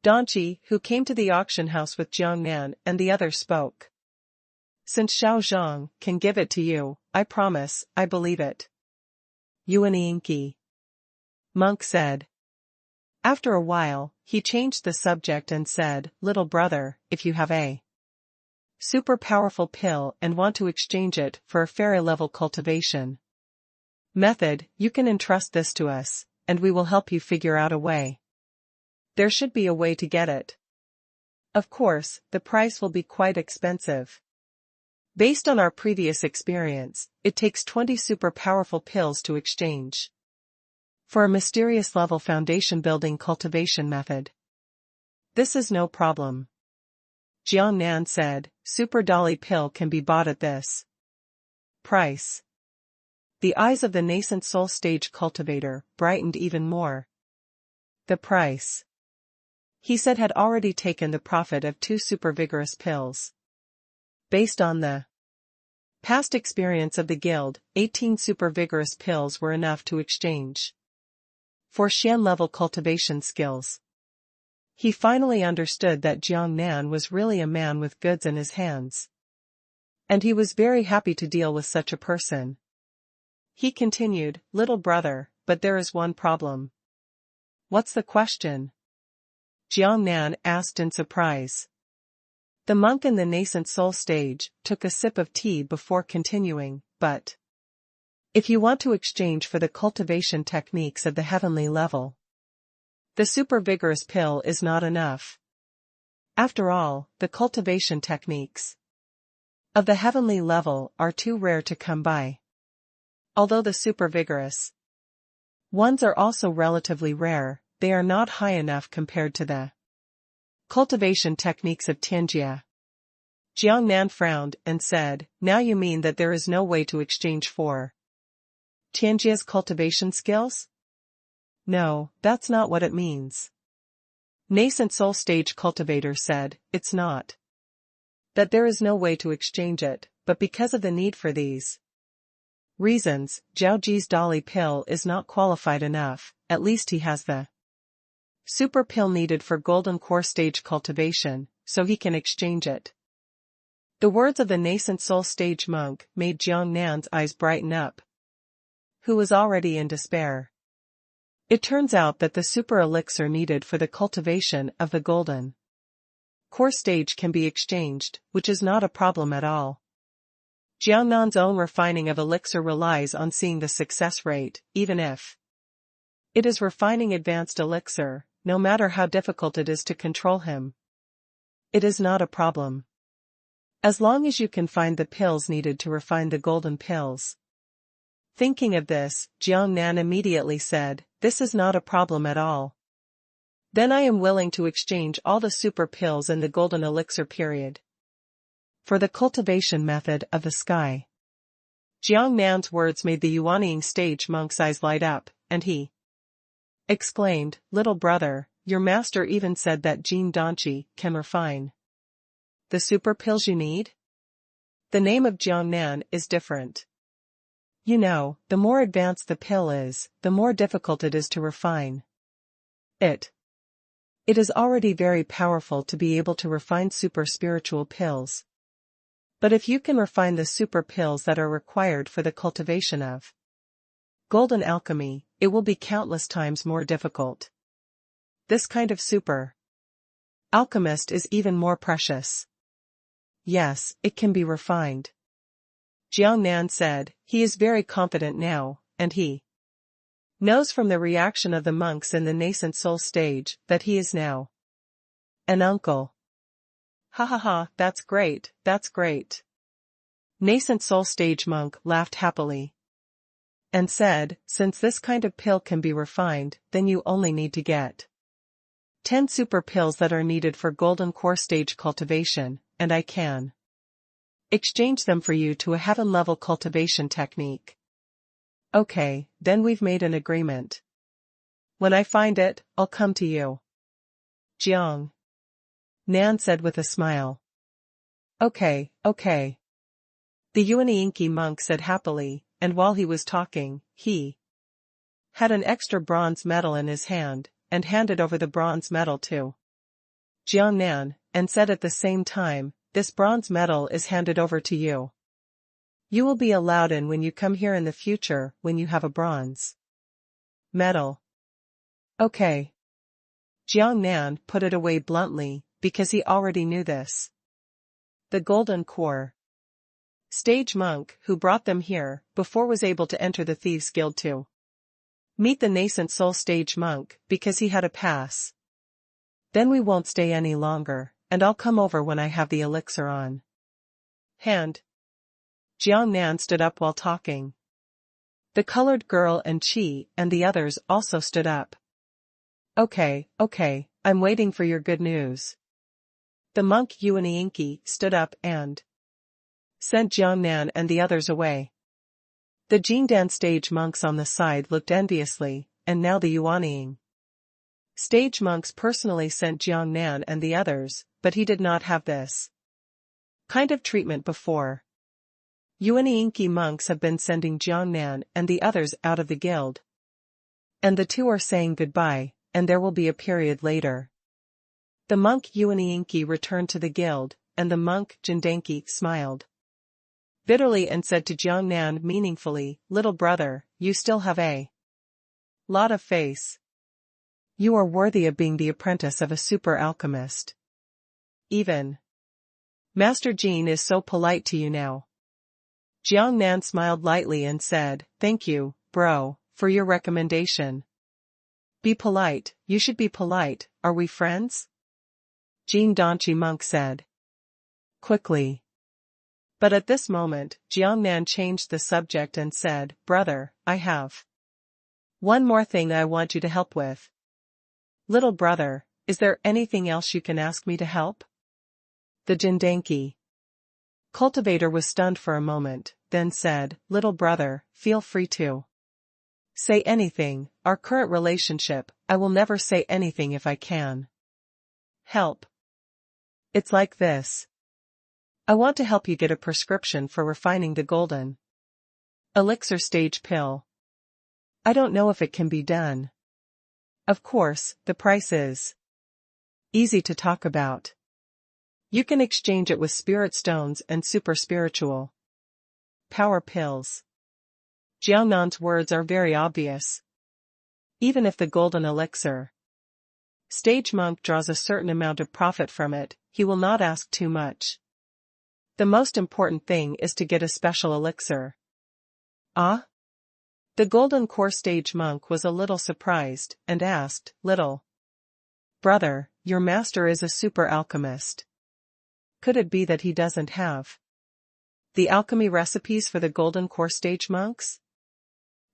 Danqi, who came to the auction house with Jiang Nan and the others spoke. Since Xiao Zhang can give it to you, I promise, I believe it. Inky monk said. After a while, he changed the subject and said, Little brother, if you have a super powerful pill and want to exchange it for a fairy level cultivation method, you can entrust this to us, and we will help you figure out a way. There should be a way to get it. Of course, the price will be quite expensive. Based on our previous experience, it takes 20 super powerful pills to exchange for a mysterious level foundation building cultivation method. This is no problem. Jiang Nan said, Super Dolly pill can be bought at this price. The eyes of the nascent soul stage cultivator brightened even more. The price, he said, had already taken the profit of 2 super vigorous pills. Based on the past experience of the guild, 18 super vigorous pills were enough to exchange for Xian level cultivation skills. He finally understood that Jiang Nan was really a man with goods in his hands. And he was very happy to deal with such a person. He continued, Little brother, but there is one problem. What's the question? Jiang Nan asked in surprise. The monk in the nascent soul stage took a sip of tea before continuing, but if you want to exchange for the cultivation techniques of the heavenly level, the super vigorous pill is not enough. After all, the cultivation techniques of the heavenly level are too rare to come by. Although the super vigorous ones are also relatively rare, they are not high enough compared to the cultivation techniques of Tianjia. Jiang Nan frowned and said, Now you mean that there is no way to exchange for Tianjia's cultivation skills? No, that's not what it means. Nascent soul stage cultivator said, It's not that there is no way to exchange it, but because of the need for these reasons, Zhao Ji's Dolly pill is not qualified enough. At least he has the super pill needed for golden core stage cultivation, so he can exchange it. The words of the nascent soul stage monk made Jiang Nan's eyes brighten up, who was already in despair. It turns out that the super elixir needed for the cultivation of the golden core stage can be exchanged, which is not a problem at all. Jiang Nan's own refining of elixir relies on seeing the success rate, even if it is refining advanced elixir, no matter how difficult it is to control him. It is not a problem. As long as you can find the pills needed to refine the golden pills. Thinking of this, Jiang Nan immediately said, This is not a problem at all. Then I am willing to exchange all the super pills in the golden elixir period for the cultivation method of the sky. Jiang Nan's words made the Yuanying stage monk's eyes light up, and he exclaimed, Little brother, your master even said that Jin Danqi can refine the super pills you need? The name of Jiang Nan is different. You know, the more advanced the pill is, the more difficult it is to refine it. It is already very powerful to be able to refine super spiritual pills. But if you can refine the super pills that are required for the cultivation of golden alchemy, it will be countless times more difficult. This kind of super alchemist is even more precious. Yes, it can be refined. Jiang Nan said, he is very confident now, and he knows from the reaction of the monks in the nascent soul stage that he is now an uncle. Ha ha ha, that's great, that's great. Nascent Soul Stage Monk laughed happily and said, since this kind of pill can be refined, then you only need to get 10 super pills that are needed for Golden Core Stage cultivation, and I can exchange them for you to a heaven-level cultivation technique. Okay, then we've made an agreement. When I find it, I'll come to you. Jiang Nan said with a smile. Okay, okay. The Yuan-Inky monk said happily, and while he was talking, he had an extra bronze medal in his hand, and handed over the bronze medal to Jiang Nan, and said at the same time, this bronze medal is handed over to you. You will be allowed in when you come here in the future when you have a bronze medal. Okay. Jiang Nan put it away bluntly, because he already knew this. The Golden Core Stage monk who brought them here before was able to enter the Thieves' Guild to meet the Nascent Soul Stage monk because he had a pass. Then we won't stay any longer, and I'll come over when I have the elixir on hand. Jiang Nan stood up while talking. The colored girl and Qi and the others also stood up. Okay, okay, I'm waiting for your good news. The monk Yuan-Inky stood up and sent Jiang Nan and the others away. The Jingdan stage monks on the side looked enviously, and now the Yuan-Ing stage monks personally sent Jiang Nan and the others, but he did not have this kind of treatment before. Yuan-Inky monks have been sending Jiang Nan and the others out of the guild. And the two are saying goodbye, and there will be a period later. The monk Yuan-Inky returned to the guild, and the monk Jindanky smiled bitterly and said to Jiang Nan meaningfully, little brother, you still have a lot of face. You are worthy of being the apprentice of a super alchemist. Even Master Jean is so polite to you now. Jiang Nan smiled lightly and said, thank you, bro, for your recommendation. Be polite, you should be polite, are we friends? Jean Danchi monk said quickly. But at this moment, Jiang Nan changed the subject and said, brother, I have one more thing I want you to help with. Little brother, is there anything else you can ask me to help? The Jindanky cultivator was stunned for a moment, then said, little brother, feel free to say anything, our current relationship, I will never say anything if I can help. It's like this. I want to help you get a prescription for refining the golden elixir stage pill. I don't know if it can be done. Of course, the price is easy to talk about. You can exchange it with spirit stones and super spiritual power pills. Jiang Nan's words are very obvious. Even if the golden elixir stage monk draws a certain amount of profit from it, he will not ask too much. The most important thing is to get a special elixir. Ah? The Golden Core Stage monk was a little surprised, and asked, little brother, your master is a super alchemist. Could it be that he doesn't have the alchemy recipes for the Golden Core Stage monks?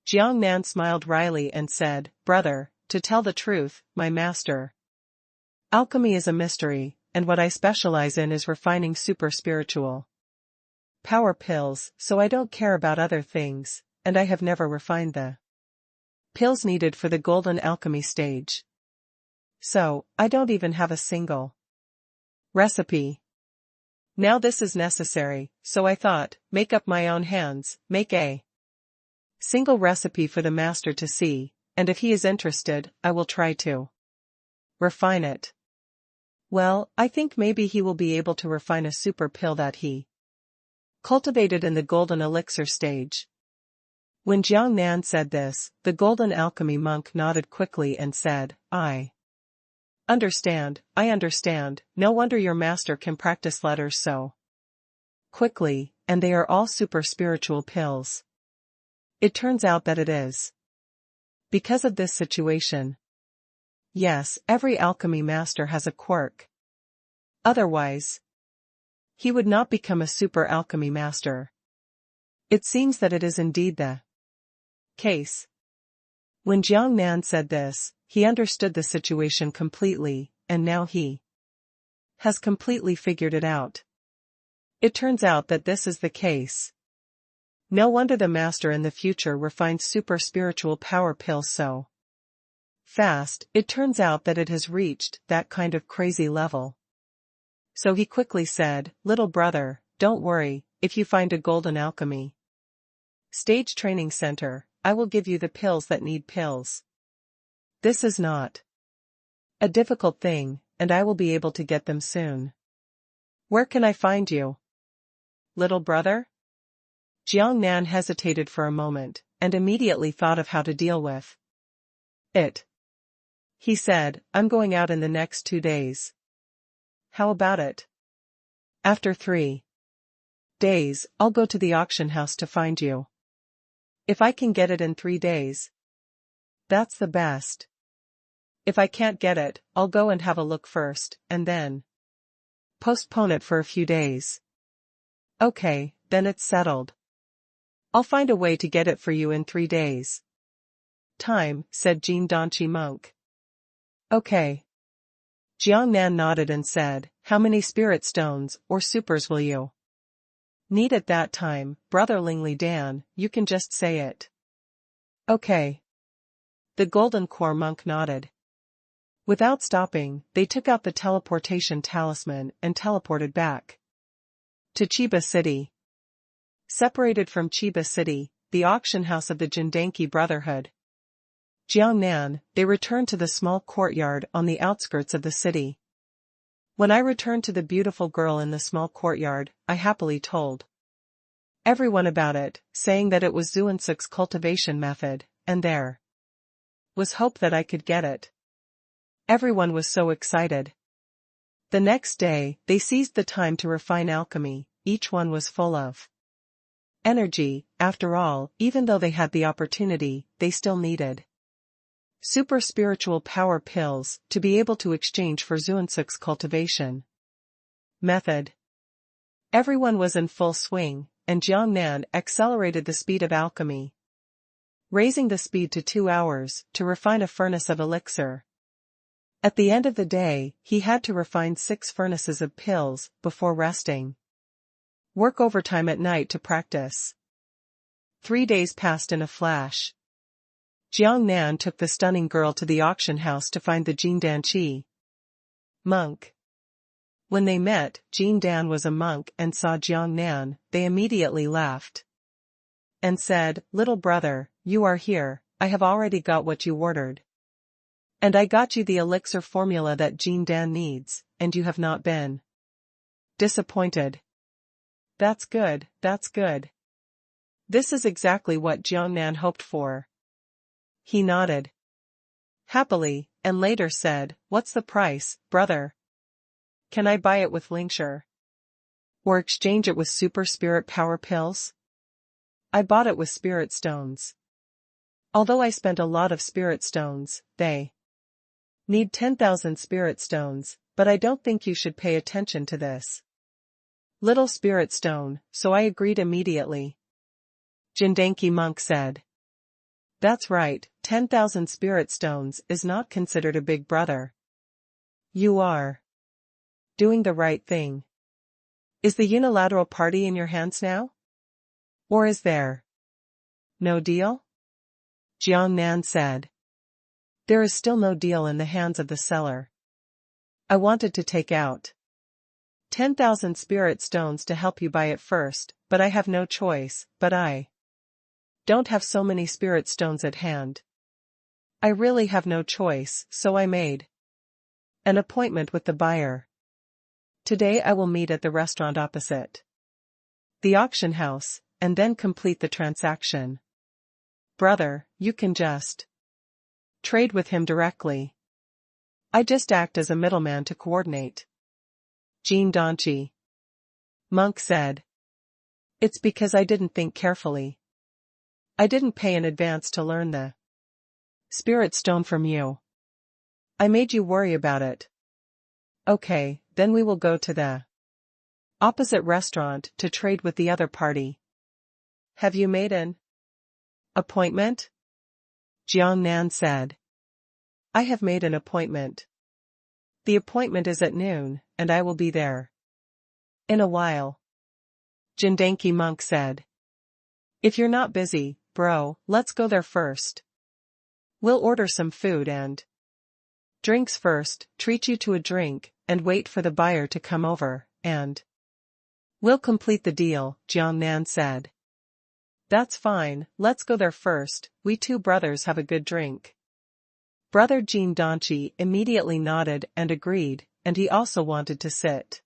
Jiang Nan smiled wryly and said, brother, to tell the truth, my master, alchemy is a mystery, and what I specialize in is refining super spiritual power pills, so I don't care about other things, and I have never refined the pills needed for the golden alchemy stage. So, I don't even have a single recipe. Now this is necessary, so I thought, make up my own hands, make a single recipe for the master to see, and if he is interested, I will try to refine it. Well, I think maybe he will be able to refine a super pill that he cultivated in the golden elixir stage. When Jiang Nan said this, the golden alchemy monk nodded quickly and said, I understand, no wonder your master can practice letters so quickly, and they are all super spiritual pills. It turns out that it is because of this situation. Yes, every alchemy master has a quirk. Otherwise, he would not become a super alchemy master. It seems that it is indeed the case. When Jiang Nan said this, he understood the situation completely, and now he has completely figured it out. It turns out that this is the case. No wonder the master in the future refined super spiritual power pills so fast. It turns out that it has reached that kind of crazy level. So he quickly said, "Little brother, don't worry, if you find a golden alchemy stage training center, I will give you the pills that need pills. This is not a difficult thing, and I will be able to get them soon. Where can I find you, little brother?" Jiang Nan hesitated for a moment, and immediately thought of how to deal with it. He said, "I'm going out in the next 2 days. How about it? After 3 days, I'll go to the auction house to find you. If I can get it in 3 days, that's the best. If I can't get it, I'll go and have a look first, and then postpone it for a few days." "Okay, then it's settled. I'll find a way to get it for you in 3 days. Time," said Jin Danchi monk. "Okay." Jiang Nan nodded and said, "How many spirit stones, or supers will you need at that time, Brother Lingli Dan? You can just say it." "Okay." The Golden Core monk nodded. Without stopping, they took out the teleportation talisman and teleported back to Chiba City. Separated from Chiba City, the auction house of the Jindanki Brotherhood, Jiang Nan, they returned to the small courtyard on the outskirts of the city. When I returned to the beautiful girl in the small courtyard, I happily told everyone about it, saying that it was Zuansuk's cultivation method, and there was hope that I could get it. Everyone was so excited. The next day, they seized the time to refine alchemy. Each one was full of energy. After all, even though they had the opportunity, they still needed super spiritual power pills to be able to exchange for Zuansuk's cultivation method. Everyone was in full swing, and Jiang Nan accelerated the speed of alchemy, raising the speed to 2 hours to refine a furnace of elixir. At the end of the day, he had to refine 6 furnaces of pills before resting. Work overtime at night to practice. 3 days passed in a flash. Jiang Nan took the stunning girl to the auction house to find the Jindanchi monk. When they met, Jin Dan was a monk and saw Jiang Nan. They immediately laughed and said, "Little brother, you are here. I have already got what you ordered. And I got you the elixir formula that Jin Dan needs, and you have not been disappointed." "That's good, that's good. This is exactly what Jiang Nan hoped for." He nodded happily, and later said, "What's the price, brother? Can I buy it with Lingshire? Or exchange it with super spirit power pills?" "I bought it with spirit stones. Although I spent a lot of spirit stones, they need 10,000 spirit stones, but I don't think you should pay attention to this little spirit stone, so I agreed immediately." Jindanki monk said, "That's right, 10,000 spirit stones is not considered a big brother. You are doing the right thing. Is the unilateral party in your hands now? Or is there no deal?" Jiang Nan said, "There is still no deal in the hands of the seller. I wanted to take out 10,000 spirit stones to help you buy it first, but I have no choice, but I don't have so many spirit stones at hand. I really have no choice, so I made an appointment with the buyer. Today I will meet at the restaurant opposite the auction house, and then complete the transaction. Brother, you can just trade with him directly. I just act as a middleman to coordinate." Jin Danchi monk said, "It's because I didn't think carefully. I didn't pay in advance to learn the spirit stone from you. I made you worry about it. Okay, then we will go to the opposite restaurant to trade with the other party. Have you made an appointment? Jiang Nan said. I have made an appointment. The appointment is at noon, and I will be there. In a while. Jindanki monk said. If you're not busy, bro, let's go there first. We'll order some food and drinks first, treat you to a drink, and wait for the buyer to come over, and we'll complete the deal, Jiang Nan said. That's fine, let's go there first, we two brothers have a good drink. Brother Jin Danchi immediately nodded and agreed, and he also wanted to sit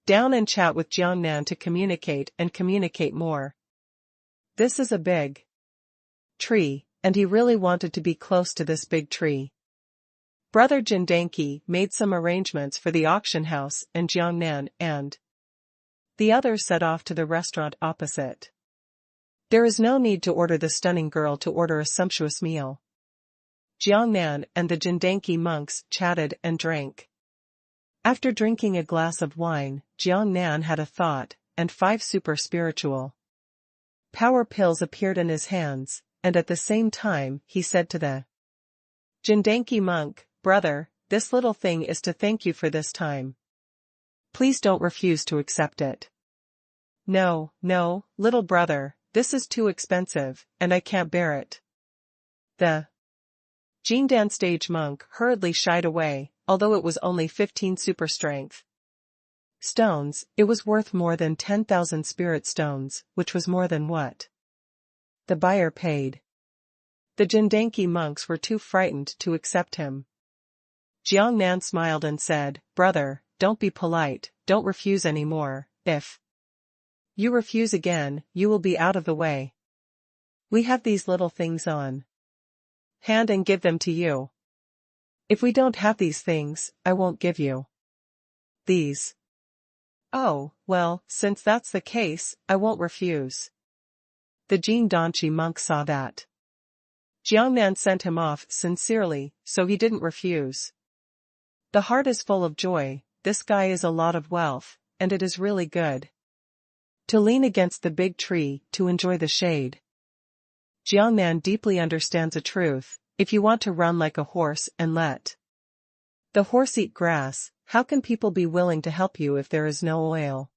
down and chat with Jiang Nan to communicate more. This is a big tree, and he really wanted to be close to this big tree. Brother Jindanki made some arrangements for the auction house, and Jiang Nan and the others set off to the restaurant opposite. There is no need to order the stunning girl to order a sumptuous meal. Jiang Nan and the Jindanki monks chatted and drank. After drinking a glass of wine, Jiang Nan had a thought, and 5 super spiritual power pills appeared in his hands, and at the same time he said to the Jindanki monk, brother, this little thing is to thank you for this time. Please don't refuse to accept it. No, little brother, this is too expensive, and I can't bear it. The Jindan stage monk hurriedly shied away, although it was only 15 super strength stones, it was worth more than 10,000 spirit stones, which was more than what the buyer paid. The Jindanki monks were too frightened to accept him. Jiang Nan smiled and said, brother, don't be polite, don't refuse any more, if you refuse again, you will be out of the way. We have these little things on hand and give them to you. If we don't have these things, I won't give you these. Oh, well, since that's the case, I won't refuse. The Jin Danchi monk saw that Jiang Nan sent him off sincerely, so he didn't refuse. The heart is full of joy, this guy is a lot of wealth, and it is really good to lean against the big tree to enjoy the shade. Jiang Nan deeply understands a truth, if you want to run like a horse and let the horse eat grass, how can people be willing to help you if there is no oil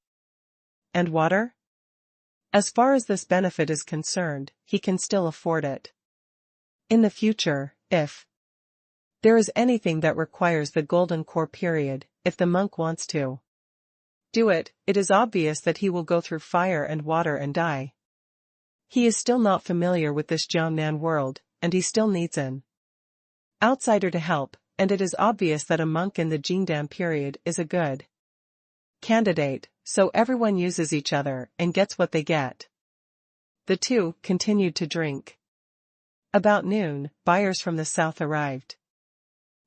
and water? As far as this benefit is concerned, he can still afford it. In the future, if there is anything that requires the golden core period, if the monk wants to do it, it is obvious that he will go through fire and water and die. He is still not familiar with this Jiangnan world, and he still needs an outsider to help, and it is obvious that a monk in the Jingdan period is a good candidate, so everyone uses each other and gets what they get. The two continued to drink. About noon, buyers from the south arrived.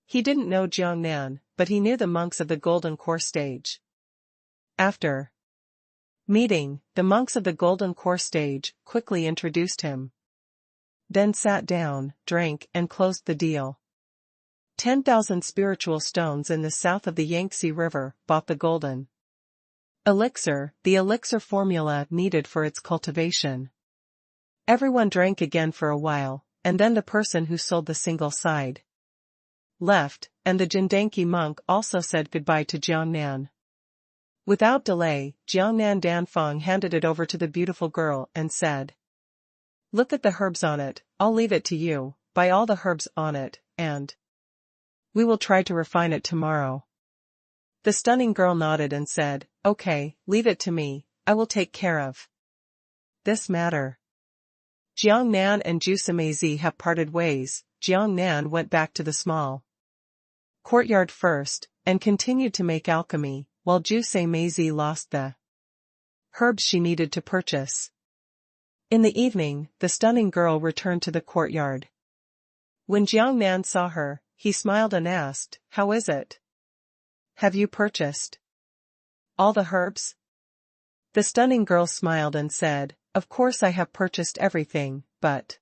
He didn't know Jiangnan, but he knew the monks of the Golden Core stage. After meeting, the monks of the Golden Core stage quickly introduced him. Then sat down, drank and closed the deal. 10,000 spiritual stones in the south of the Yangtze River bought the golden elixir, the elixir formula needed for its cultivation. Everyone drank again for a while, and then the person who sold the single side left, and the Jindanki monk also said goodbye to Jiangnan. Without delay, Jiangnan Danfeng handed it over to the beautiful girl and said, "Look at the herbs on it, I'll leave it to you, buy all the herbs on it, and we will try to refine it tomorrow." The stunning girl nodded and said, "Okay, leave it to me, I will take care of this matter." Jiangnan and Jusimeizi have parted ways. Jiangnan went back to the small courtyard first, and continued to make alchemy, while Jusimeizi lost the herbs she needed to purchase. In the evening, the stunning girl returned to the courtyard. When Jiangnan saw her, he smiled and asked, "How is it? Have you purchased all the herbs?" The stunning girl smiled and said, "Of course I have purchased everything, but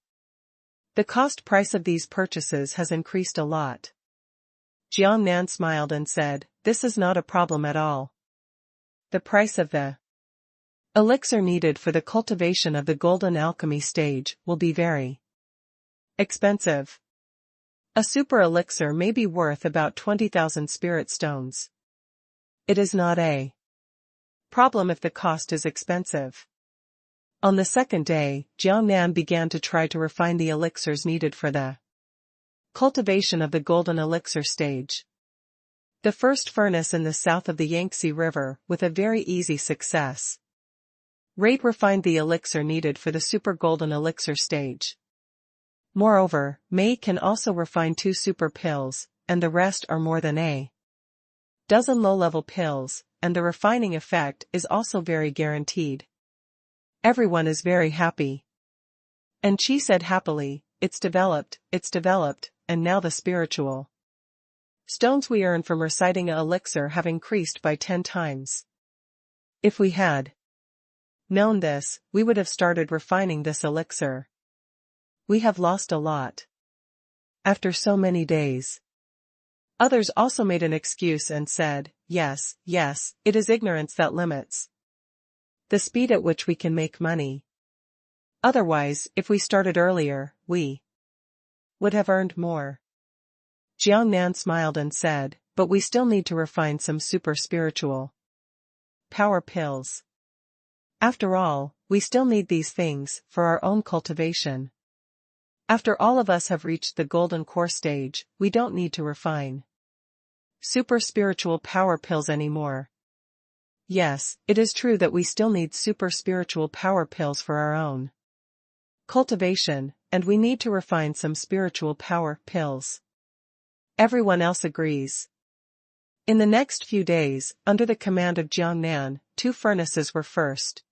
the cost price of these purchases has increased a lot." Jiangnan smiled and said, "This is not a problem at all. The price of the elixir needed for the cultivation of the golden alchemy stage will be very expensive. A super elixir may be worth about 20,000 spirit stones. It is not a problem if the cost is expensive. On the second day, Jiangnan began to try to refine the elixirs needed for the cultivation of the golden elixir stage. The first furnace in the south of the Yangtze River with a very easy success. Rate refined the elixir needed for the super golden elixir stage. Moreover, Mei can also refine 2 super pills, and the rest are more than a dozen low-level pills, and the refining effect is also very guaranteed. Everyone is very happy. And Qi said happily, it's developed, and now the spiritual stones we earn from reciting a elixir have increased by 10 times. If we had known this, we would have started refining this elixir. We have lost a lot. After so many days. Others also made an excuse and said, yes, it is ignorance that limits the speed at which we can make money. Otherwise, if we started earlier, we would have earned more. Jiangnan smiled and said, but we still need to refine some super spiritual power pills. After all, we still need these things for our own cultivation. After all of us have reached the golden core stage, we don't need to refine super spiritual power pills anymore. Yes, it is true that we still need super spiritual power pills for our own cultivation, and we need to refine some spiritual power pills. Everyone else agrees. In the next few days, under the command of Jiangnan, 2 furnaces were first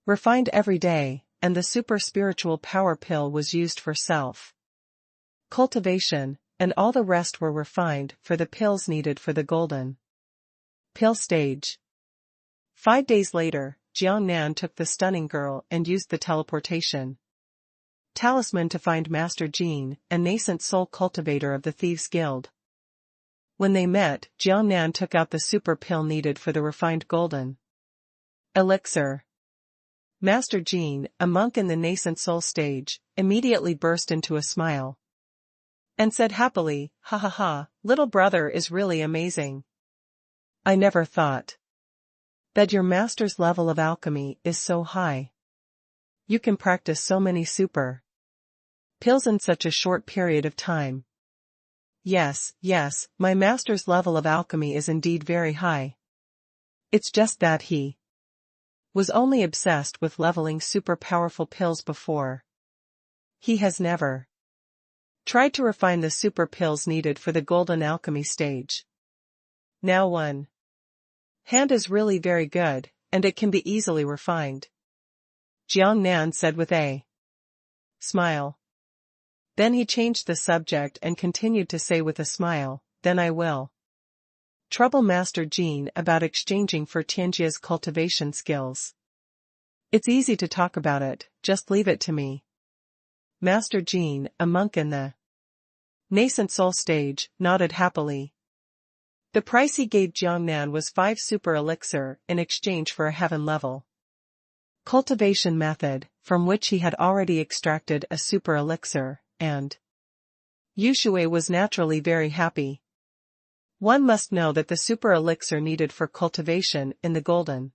refined every day, and the super spiritual power pill was used for self-cultivation, and all the rest were refined for the pills needed for the golden pill stage. 5 days later, Jiangnan took the stunning girl and used the teleportation talisman to find Master Jean, a nascent soul cultivator of the Thieves' Guild. When they met, Jiangnan took out the super pill needed for the refined golden elixir. Master Jean, a monk in the nascent soul stage, immediately burst into a smile and said happily, ha ha ha, little brother is really amazing. I never thought that your master's level of alchemy is so high. You can practice so many super pills in such a short period of time. Yes, my master's level of alchemy is indeed very high. It's just that he was only obsessed with leveling super powerful pills before. He has never tried to refine the super pills needed for the golden alchemy stage. Now one hand is really very good, and it can be easily refined. Jiangnan said with a smile. Then he changed the subject and continued to say with a smile, then I will trouble Master Jean about exchanging for Tianjia's cultivation skills. It's easy to talk about it, just leave it to me. Master Jean, a monk in the nascent soul stage, nodded happily. The price he gave Jiangnan was 5 super elixir in exchange for a heaven level cultivation method, from which he had already extracted a super elixir, and Yushui was naturally very happy. One must know that the super elixir needed for cultivation in the golden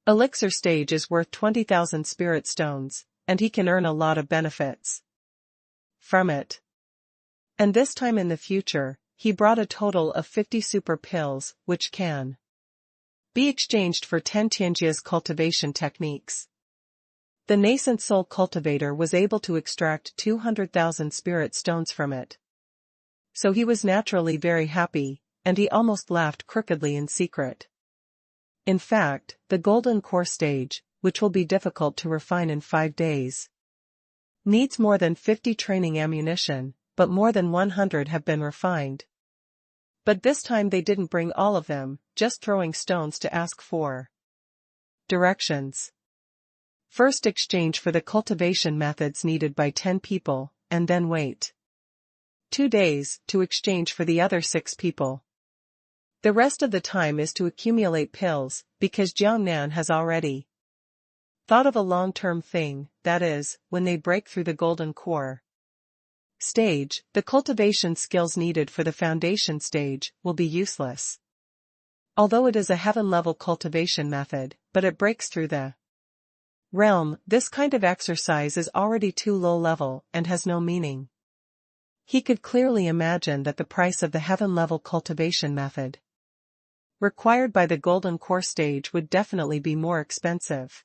elixir stage is worth 20,000 spirit stones, and he can earn a lot of benefits from it. And this time in the future, he brought a total of 50 super pills, which can be exchanged for 10 Tianjia's cultivation techniques. The nascent soul cultivator was able to extract 200,000 spirit stones from it. So he was naturally very happy, and he almost laughed crookedly in secret. In fact, the golden core stage, which will be difficult to refine in 5 days, needs more than 50 training ammunition, but more than 100 have been refined. But this time they didn't bring all of them, just throwing stones to ask for directions. First exchange for the cultivation methods needed by 10 people, and then wait 2 days to exchange for the other 6 people. The rest of the time is to accumulate pills, because Jiangnan has already thought of a long-term thing, that is, when they break through the golden core stage, the cultivation skills needed for the foundation stage will be useless. Although it is a heaven-level cultivation method, but it breaks through the realm, this kind of exercise is already too low-level and has no meaning. He could clearly imagine that the price of the heaven-level cultivation method required by the golden core stage would definitely be more expensive.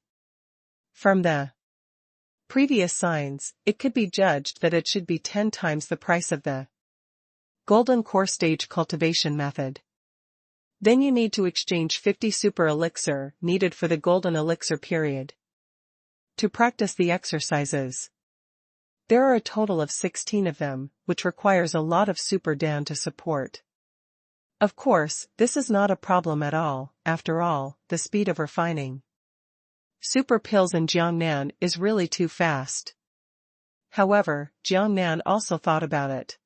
From the previous signs, it could be judged that it should be 10 times the price of the golden core stage cultivation method. Then you need to exchange 50 super elixir needed for the golden elixir period to practice the exercises. There are a total of 16 of them, which requires a lot of super down to support. Of course, this is not a problem at all. After all, the speed of refining super pills in Jiangnan is really too fast. However, Jiangnan also thought about it.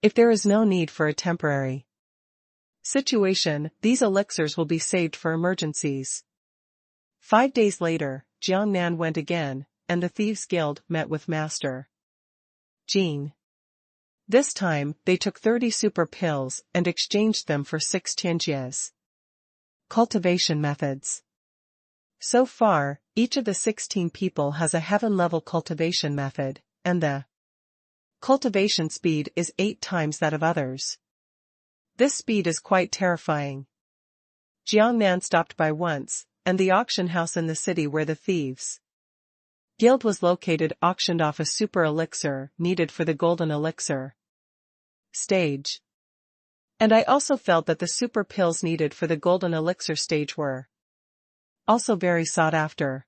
If there is no need for a temporary situation, these elixirs will be saved for emergencies. 5 days later, Jiangnan went again, and the Thieves' Guild met with Master Jean. This time, they took 30 super pills and exchanged them for 6 tianjies. Cultivation methods. So far, each of the 16 people has a heaven-level cultivation method, and the cultivation speed is 8 times that of others. This speed is quite terrifying. Jiangnan stopped by once, and the auction house in the city where the Thieves' Guild was located auctioned off a super elixir needed for the golden elixir stage. And I also felt that the super pills needed for the golden elixir stage were also very sought after.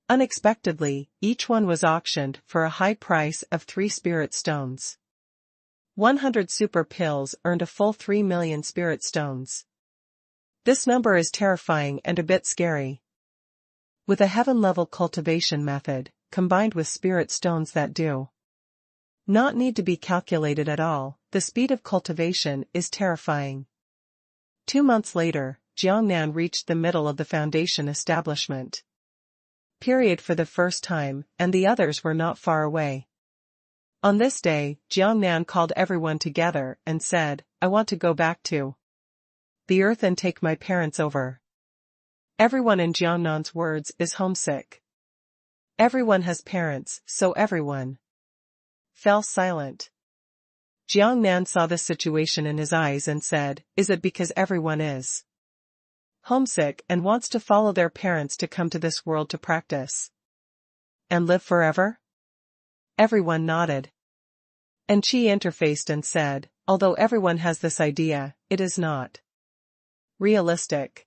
Unexpectedly, each one was auctioned for a high price of 3 spirit stones. 100 super pills earned a full 3 million spirit stones. This number is terrifying and a bit scary. With a heaven-level cultivation method, combined with spirit stones that do not need to be calculated at all, the speed of cultivation is terrifying. 2 months later, Jiangnan reached the middle of the foundation establishment period for the first time, and the others were not far away. On this day, Jiangnan called everyone together and said, "I want to go back to the earth and take my parents over." Everyone in Jiangnan's words is homesick. Everyone has parents, so everyone fell silent. Jiangnan saw this situation in his eyes and said, "Is it because everyone is homesick and wants to follow their parents to come to this world to practice and live forever?" Everyone nodded. And Qi interfaced and said, "Although everyone has this idea, it is not realistic.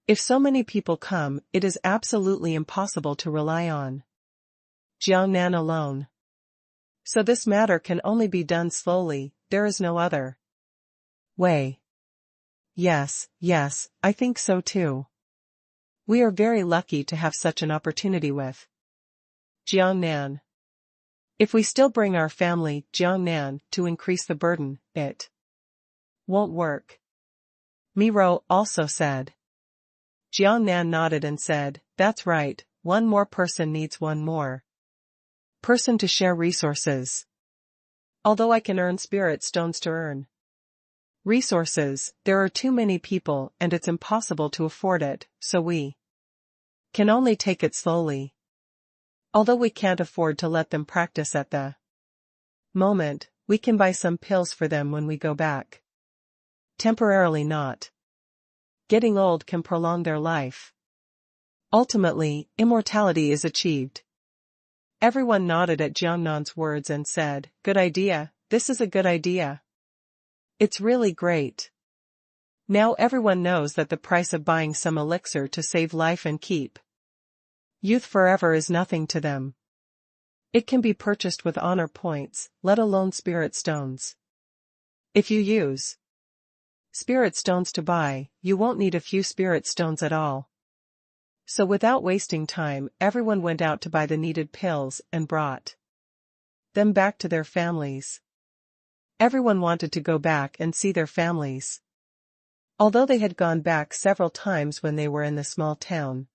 If so many people come, it is absolutely impossible to rely on Jiangnan alone. So this matter can only be done slowly, there is no other way." Yes, I think so too. We are very lucky to have such an opportunity with Jiangnan. If we still bring our family, Jiangnan, to increase the burden, it won't work. Miro also said. Jiangnan nodded and said, "That's right, one more person needs one more person to share resources. Although I can earn spirit stones to earn resources, there are too many people and it's impossible to afford it, so we can only take it slowly. Although we can't afford to let them practice at the moment, we can buy some pills for them when we go back. Temporarily not. Getting old can prolong their life. Ultimately, immortality is achieved." Everyone nodded at Jiangnan's words and said, "Good idea, this is a good idea. It's really great." Now everyone knows that the price of buying some elixir to save life and keep youth forever is nothing to them. It can be purchased with honor points, let alone spirit stones. If you use spirit stones to buy, you won't need a few spirit stones at all. So without wasting time, everyone went out to buy the needed pills and brought them back to their families. Everyone wanted to go back and see their families. Although they had gone back several times when they were in the small town.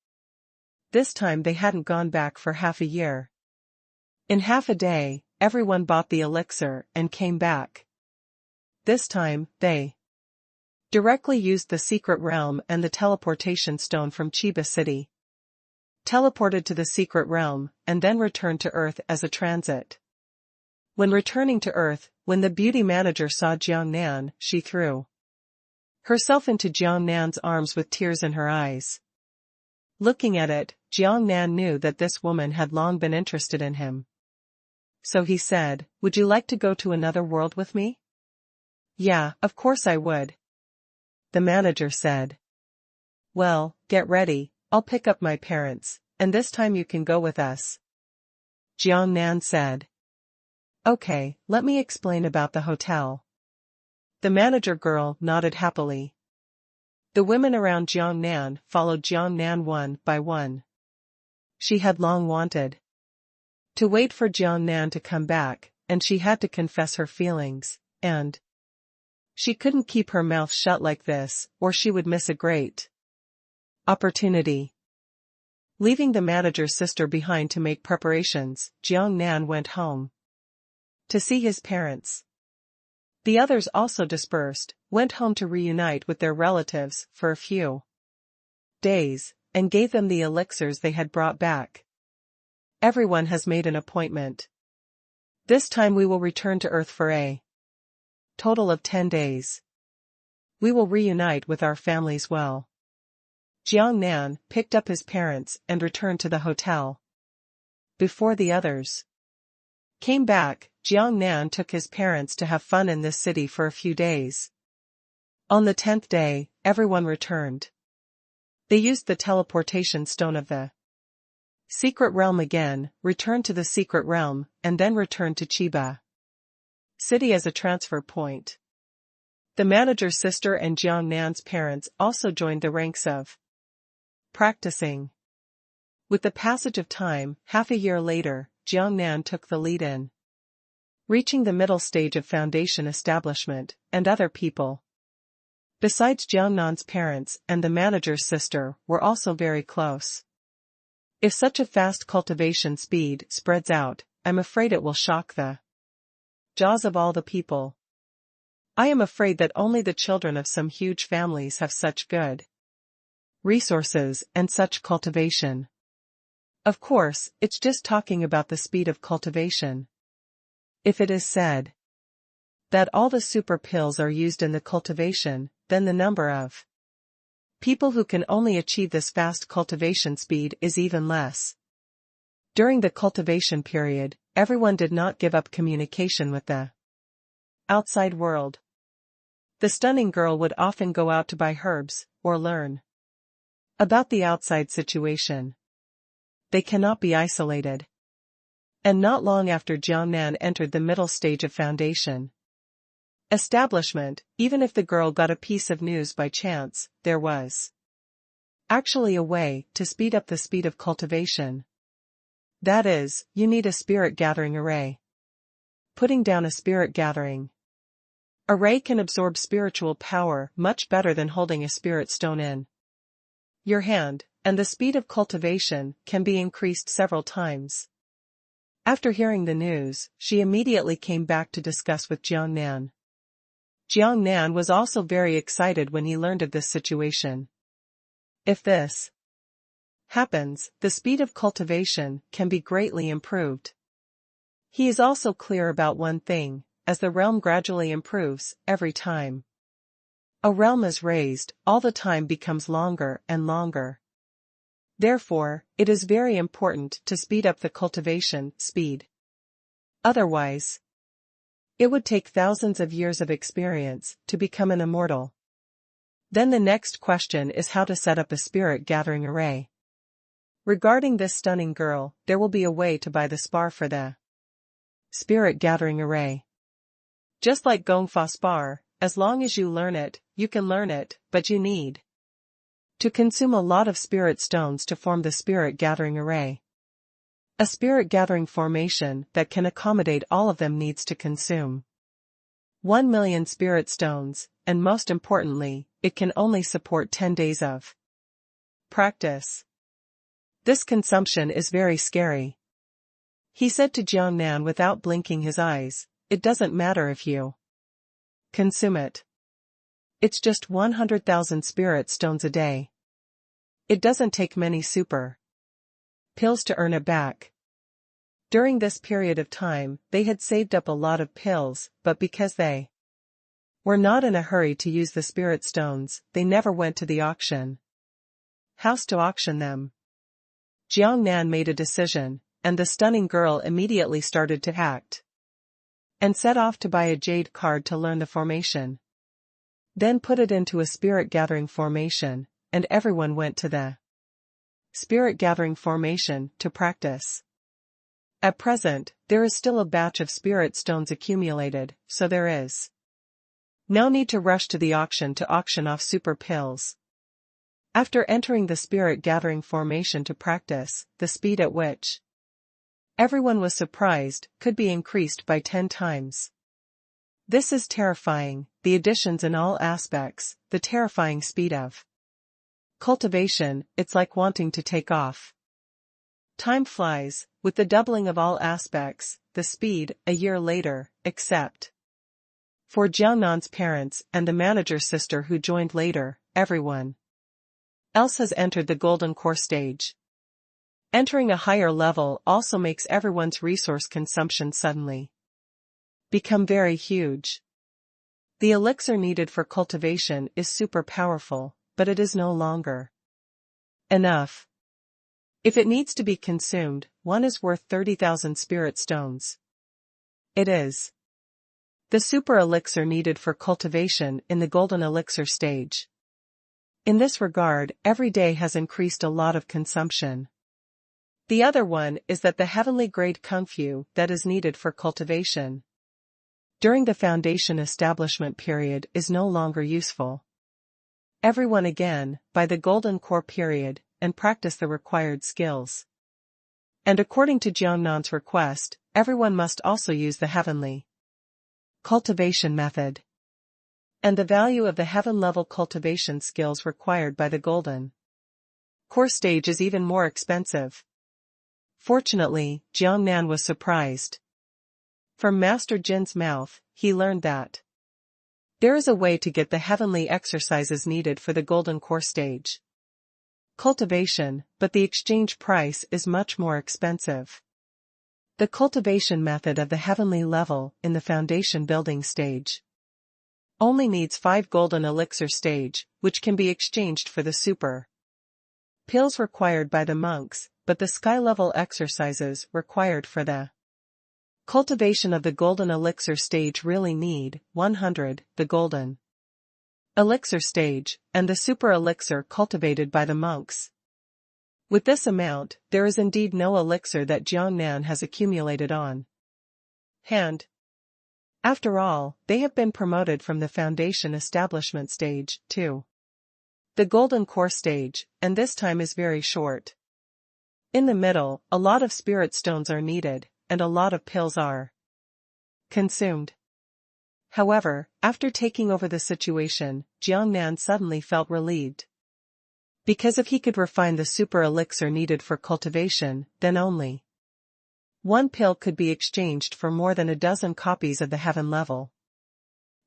This time they hadn't gone back for half a year. In half a day, everyone bought the elixir and came back. This time, they directly used the secret realm and the teleportation stone from Chiba City. Teleported to the secret realm, and then returned to Earth as a transit. When returning to Earth, when the beauty manager saw Jiang Nan, she threw herself into Jiang Nan's arms with tears in her eyes. Looking at it, Jiang Nan knew that this woman had long been interested in him. So he said, "Would you like to go to another world with me?" "Yeah, of course I would," the manager said. "Well, get ready, I'll pick up my parents, and this time you can go with us," Jiang Nan said. "Okay, let me explain about the hotel." The manager girl nodded happily. The women around Jiang Nan followed Jiang Nan one by one. She had long wanted to wait for Jiang Nan to come back, and she had to confess her feelings, and she couldn't keep her mouth shut like this, or she would miss a great opportunity. Leaving the manager's sister behind to make preparations, Jiang Nan went home to see his parents. The others also dispersed, went home to reunite with their relatives for a few days, and gave them the elixirs they had brought back. Everyone has made an appointment. This time we will return to Earth for a total of 10 days. We will reunite with our families well. Jiang Nan picked up his parents and returned to the hotel. Before the others came back, Jiang Nan took his parents to have fun in this city for a few days. On the 10th day, everyone returned. They used the teleportation stone of the secret realm again, returned to the secret realm, and then returned to Chiba City as a transfer point. The manager's sister and Jiang Nan's parents also joined the ranks of practicing. With the passage of time, half a year later, Jiang Nan took the lead in reaching the middle stage of foundation establishment, and other people besides Jiang Nan's parents and the manager's sister were also very close. If such a fast cultivation speed spreads out, I'm afraid it will shock the jaws of all the people. I am afraid that only the children of some huge families have such good resources and such cultivation. Of course, it's just talking about the speed of cultivation. If it is said that all the super pills are used in the cultivation, then the number of people who can only achieve this fast cultivation speed is even less. During the cultivation period, everyone did not give up communication with the outside world. The stunning girl would often go out to buy herbs, or learn about the outside situation. They cannot be isolated. And not long after Jiang Nan entered the middle stage of foundation establishment, even if the girl got a piece of news by chance, there was actually a way to speed up the speed of cultivation. That is, you need a spirit gathering array. Putting down a spirit gathering array can absorb spiritual power much better than holding a spirit stone in your hand, and the speed of cultivation can be increased several times. After hearing the news, she immediately came back to discuss with Jiang Nan. Jiang Nan was also very excited when he learned of this situation. If this happens, the speed of cultivation can be greatly improved. He is also clear about one thing, as the realm gradually improves, every time a realm is raised, all the time becomes longer and longer. Therefore, it is very important to speed up the cultivation speed. Otherwise, it would take thousands of years of experience to become an immortal. Then the next question is how to set up a spirit gathering array. Regarding this stunning girl, there will be a way to buy the spar for the spirit gathering array. Just like Gongfa spar, as long as you learn it, you can learn it, but you need to consume a lot of spirit stones to form the spirit gathering array. A spirit gathering formation that can accommodate all of them needs to consume 1 million spirit stones, and most importantly, it can only support 10 days of practice. This consumption is very scary. He said to Jiangnan without blinking his eyes, "It doesn't matter if you consume it. It's just 100,000 spirit stones a day. It doesn't take many super pills to earn it back." During this period of time, they had saved up a lot of pills, but because they were not in a hurry to use the spirit stones, they never went to the auction house to auction them. Jiangnan made a decision, and the stunning girl immediately started to act and set off to buy a jade card to learn the formation. Then put it into a spirit gathering formation, and everyone went to the spirit gathering formation to practice. At present, there is still a batch of spirit stones accumulated, so there is no need to rush to the auction to auction off super pills. After entering the spirit gathering formation to practice, the speed at which everyone was surprised could be increased by 10 times. This is terrifying, the additions in all aspects, the terrifying speed of cultivation, it's like wanting to take off. Time flies, with the doubling of all aspects, the speed, a year later, except for Jiangnan's parents and the manager's sister who joined later, everyone else has entered the golden core stage. Entering a higher level also makes everyone's resource consumption suddenly become very huge. The elixir needed for cultivation is super powerful, but it is no longer enough. If it needs to be consumed, one is worth 30,000 spirit stones. It is the super elixir needed for cultivation in the golden elixir stage. In this regard, every day has increased a lot of consumption. The other one is that the heavenly grade kung fu that is needed for cultivation during the foundation establishment period is no longer useful. Everyone again, by the golden core period, and practice the required skills. And according to Jiangnan's request, everyone must also use the heavenly cultivation method. And the value of the heaven-level cultivation skills required by the golden core stage is even more expensive. Fortunately, Jiangnan was surprised. From Master Jin's mouth, he learned that there is a way to get the heavenly exercises needed for the golden core stage cultivation, but the exchange price is much more expensive. The cultivation method of the heavenly level in the foundation building stage only needs 5 golden elixir stage, which can be exchanged for the super pills required by the monks, but the sky-level exercises required for the cultivation of the golden elixir stage really need 100, the golden elixir stage, and the super elixir cultivated by the monks. With this amount, there is indeed no elixir that Jiangnan has accumulated on hand. After all, they have been promoted from the foundation establishment stage to the golden core stage, and this time is very short. In the middle, a lot of spirit stones are needed, and a lot of pills are consumed. However, after taking over the situation, Jiangnan suddenly felt relieved. Because if he could refine the super elixir needed for cultivation, then only 1 pill could be exchanged for more than a dozen copies of the heaven level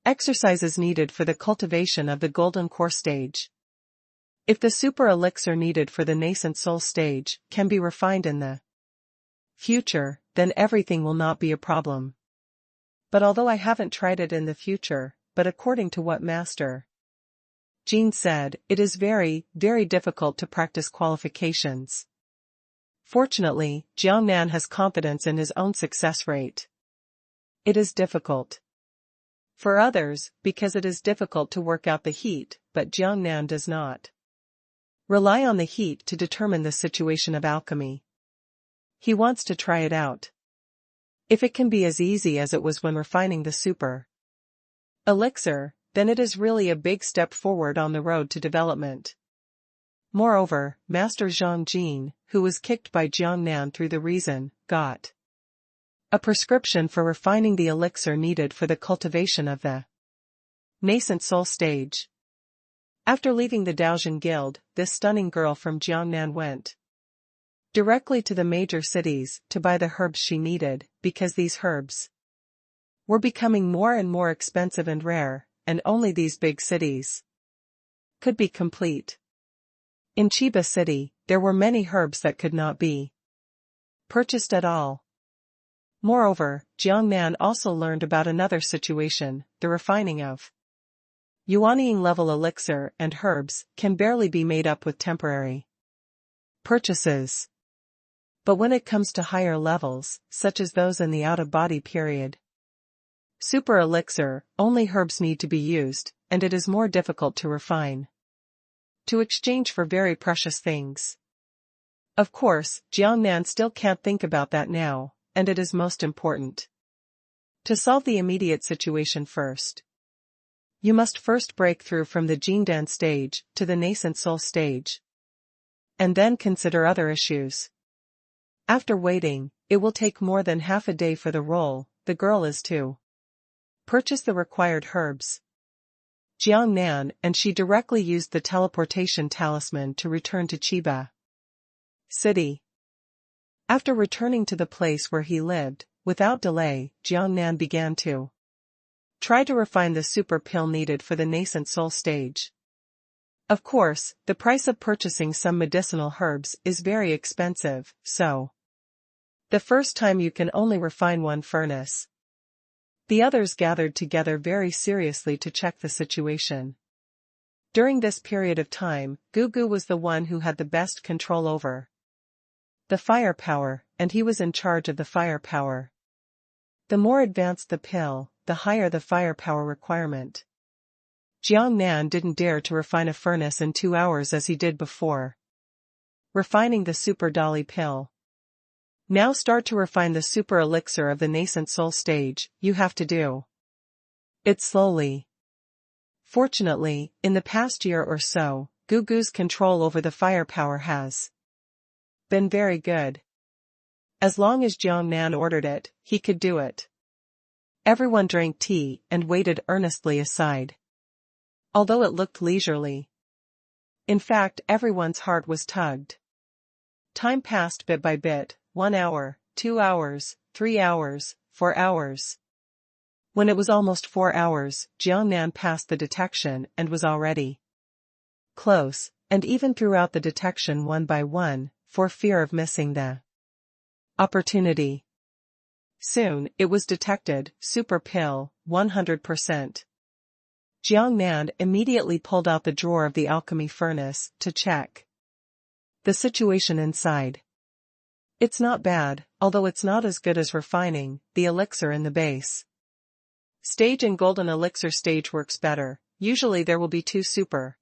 exercises needed for the cultivation of the golden core stage. If the super elixir needed for the nascent soul stage can be refined in the future, then everything will not be a problem. But although I haven't tried it in the future, but according to what Master Jin said, it is very, very difficult to practice qualifications. Fortunately, Jiangnan has confidence in his own success rate. It is difficult for others, because it is difficult to work out the heat, but Jiangnan does not rely on the heat to determine the situation of alchemy. He wants to try it out. If it can be as easy as it was when refining the super elixir, then it is really a big step forward on the road to development. Moreover, Master Zhang Jin, who was kicked by Jiangnan through the reason, got a prescription for refining the elixir needed for the cultivation of the Nascent soul stage. After leaving the Daojian Guild, this stunning girl from Jiangnan went directly to the major cities to buy the herbs she needed, because these herbs were becoming more and more expensive and rare, and only these big cities could be complete. In Chiba City, there were many herbs that could not be purchased at all. Moreover, Jiangnan also learned about another situation: the refining of yuanying level elixir and herbs can barely be made up with temporary purchases. But when it comes to higher levels, such as those in the out-of-body period, super elixir, only herbs need to be used, and it is more difficult to refine, to exchange for very precious things. Of course, Jiangnan still can't think about that now, and it is most important to solve the immediate situation first. You must first break through from the Jindan stage to the nascent soul stage, and then consider other issues. After waiting, it will take more than half a day for the role. The girl is to purchase the required herbs. Jiangnan and she directly used the teleportation talisman to return to Chiba City. After returning to the place where he lived, without delay, Jiangnan began to try to refine the super pill needed for the nascent soul stage. Of course, the price of purchasing some medicinal herbs is very expensive, so the first time you can only refine one furnace. The others gathered together very seriously to check the situation. During this period of time, Gugu was the one who had the best control over the firepower, and he was in charge of the firepower. The more advanced the pill, the higher the firepower requirement. Jiangnan didn't dare to refine a furnace in 2 hours as he did before refining the super dolly pill. Now start to refine the super elixir of the nascent soul stage. You have to do it slowly. Fortunately, in the past year or so, Gugu's control over the firepower has been very good. As long as Jiangnan ordered it, he could do it. Everyone drank tea and waited earnestly aside, although it looked leisurely. In fact, everyone's heart was tugged. Time passed bit by bit. 1 hour, 2 hours, 3 hours, 4 hours. When it was almost 4 hours, Jiangnan passed the detection and was already close, and even threw out the detection one by one, for fear of missing the opportunity. Soon, it was detected: super pill, 100%. Jiangnan immediately pulled out the drawer of the alchemy furnace to check the situation inside. It's not bad, although it's not as good as refining the elixir in the base stage, and golden elixir stage works better. Usually there will be 2 super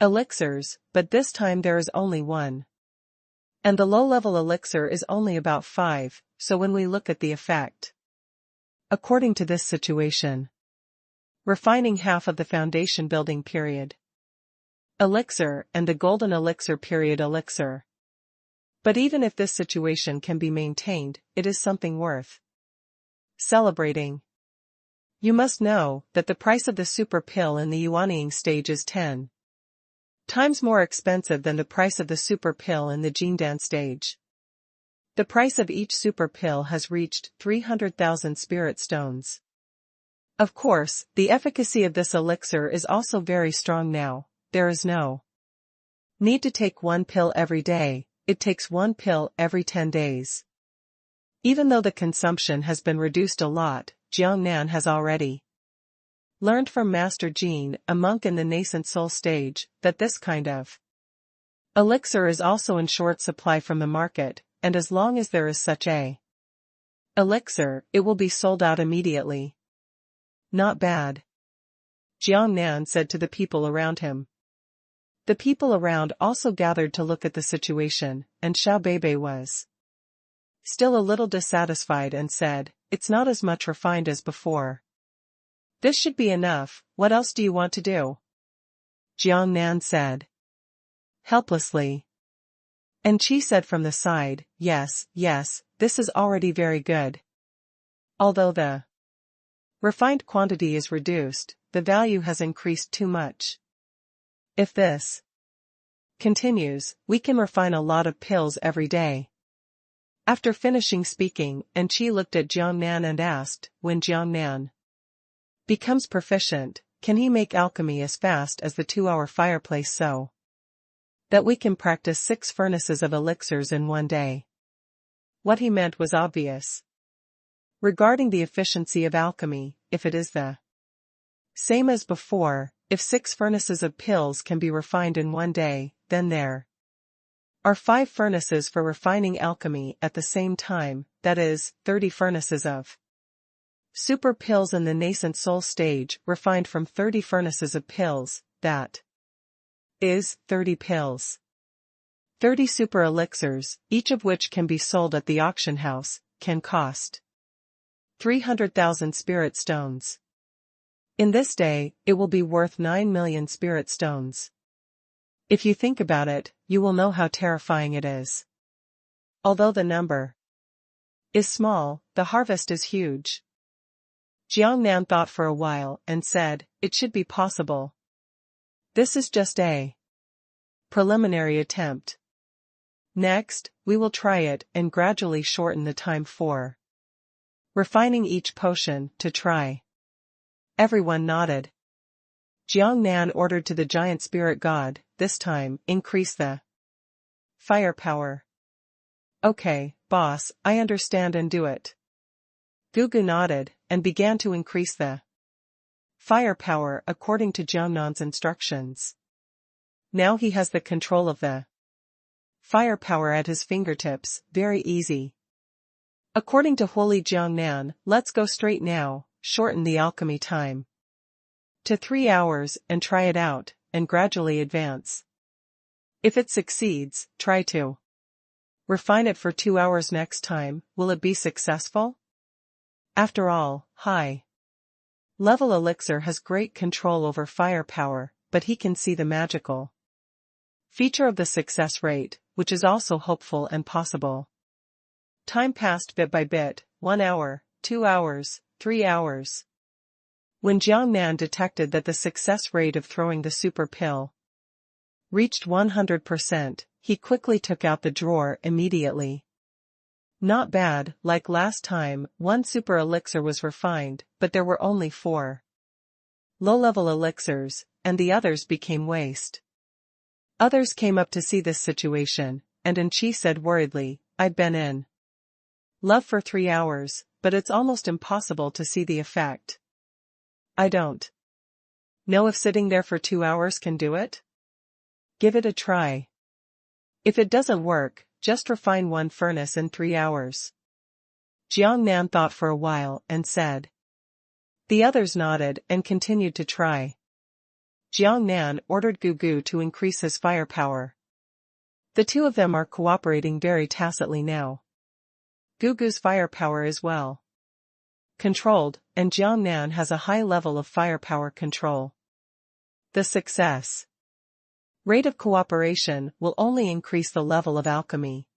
elixirs, but this time there is only 1. And the low-level elixir is only about 5, so when we look at the effect, according to this situation, refining half of the foundation building period elixir and the golden elixir period elixir. But even if this situation can be maintained, it is something worth celebrating. You must know that the price of the super pill in the yuanying stage is 10 times more expensive than the price of the super pill in the Jindan stage. The price of each super pill has reached 300,000 spirit stones. Of course, the efficacy of this elixir is also very strong now. There is no need to take 1 pill every day. It takes 1 pill every 10 days. Even though the consumption has been reduced a lot, Jiangnan has already learned from Master Jin, a monk in the nascent soul stage, that this kind of elixir is also in short supply from the market, and as long as there is such a elixir, it will be sold out immediately. Not bad, Jiangnan said to the people around him. The people around also gathered to look at the situation, and Xiao Beibei was still a little dissatisfied and said, "It's not as much refined as before. This should be enough. What else do you want to do?" Jiangnan said helplessly. And Qi said from the side, yes, this is already very good. Although the refined quantity is reduced, the value has increased too much. If this continues, we can refine a lot of pills every day. After finishing speaking, Chen Xi looked at Jiangnan and asked, when Jiangnan becomes proficient, can he make alchemy as fast as the 2-hour fireplace so that we can practice 6 furnaces of elixirs in one day? What he meant was obvious. Regarding the efficiency of alchemy, if it is the same as before, if 6 furnaces of pills can be refined in one day, then there are 5 furnaces for refining alchemy at the same time, that is, 30 furnaces of super pills in the nascent soul stage refined from 30 furnaces of pills, that is, 30 pills. 30 super elixirs, each of which can be sold at the auction house, can cost 300,000 spirit stones. In this day, it will be worth 9 million spirit stones. If you think about it, you will know how terrifying it is. Although the number is small, the harvest is huge. Jiangnan thought for a while and said, it should be possible. This is just a preliminary attempt. Next, we will try it and gradually shorten the time for refining each potion to try. Everyone nodded. Jiangnan ordered to the giant spirit god, this time, increase the firepower. Okay, boss, I understand and do it. Gugu nodded, and began to increase the firepower according to Jiangnan's instructions. Now he has the control of the firepower at his fingertips, very easy. According to Holy Jiangnan, let's go straight now, shorten the alchemy time to 3 hours and try it out, and gradually advance. If it succeeds, try to refine it for 2 hours next time. Will it be successful? After all, high-level elixir has great control over firepower, but he can see the magical feature of the success rate, which is also hopeful and possible. Time passed bit by bit, 1 hour, 2 hours, 3 hours. When Jiangnan detected that the success rate of throwing the super pill reached 100%, he quickly took out the drawer immediately. Not bad, like last time, 1 super elixir was refined, but there were only 4 low-level elixirs, and the others became waste. Others came up to see this situation, and Chen Xi said worriedly, I've been in love for 3 hours, but it's almost impossible to see the effect. I don't know if sitting there for 2 hours can do it. Give it a try. If it doesn't work, just refine 1 furnace in 3 hours. Jiangnan thought for a while and said. The others nodded and continued to try. Jiangnan ordered Gugu to increase his firepower. The 2 of them are cooperating very tacitly now. Gugu's firepower is well controlled, and Jiangnan has a high level of firepower control. The success rate of cooperation will only increase the level of alchemy.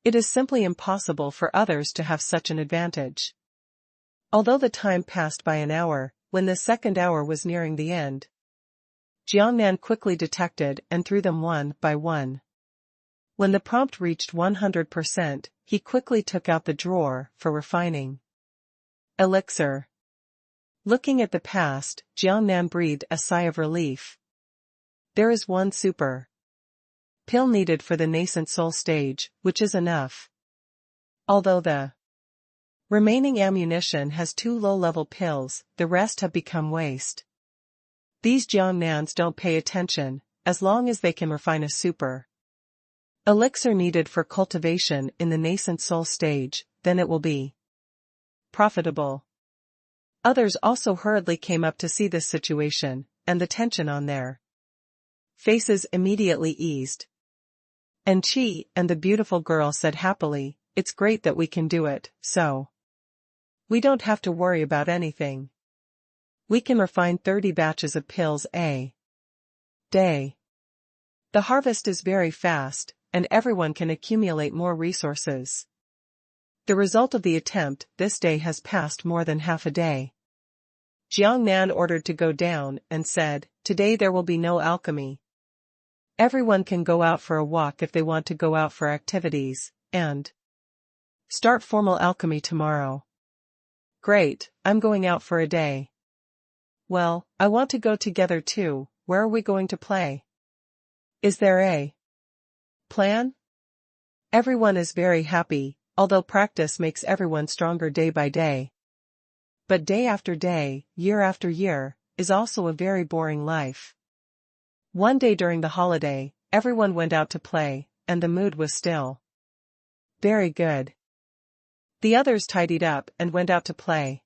It is simply impossible for others to have such an advantage. Although the time passed by an hour, when the second hour was nearing the end, Jiangnan quickly detected and threw them one by one. When the prompt reached 100%, he quickly took out the drawer for refining elixir. Looking at the past, Jiangnan breathed a sigh of relief. There is 1 super pill needed for the nascent soul stage, which is enough. Although the remaining ammunition has 2 low-level pills, the rest have become waste. These Jiangnans don't pay attention, as long as they can refine a super elixir needed for cultivation in the nascent soul stage, then it will be profitable. Others also hurriedly came up to see this situation, and the tension on their faces immediately eased. Chen Xi and the beautiful girl said happily, it's great that we can do it, so we don't have to worry about anything. We can refine 30 batches of pills a day. The harvest is very fast, and everyone can accumulate more resources. The result of the attempt this day has passed more than half a day. Jiang Nan ordered to go down and said, "Today there will be no alchemy. Everyone can go out for a walk if they want to go out for activities, and start formal alchemy tomorrow." "Great, I'm going out for a day." "Well, I want to go together too. Where are we going to play? Is there a plan?" Everyone is very happy, although practice makes everyone stronger day by day. But day after day, year after year, is also a very boring life. One day during the holiday, everyone went out to play, and the mood was still very good. The others tidied up and went out to play.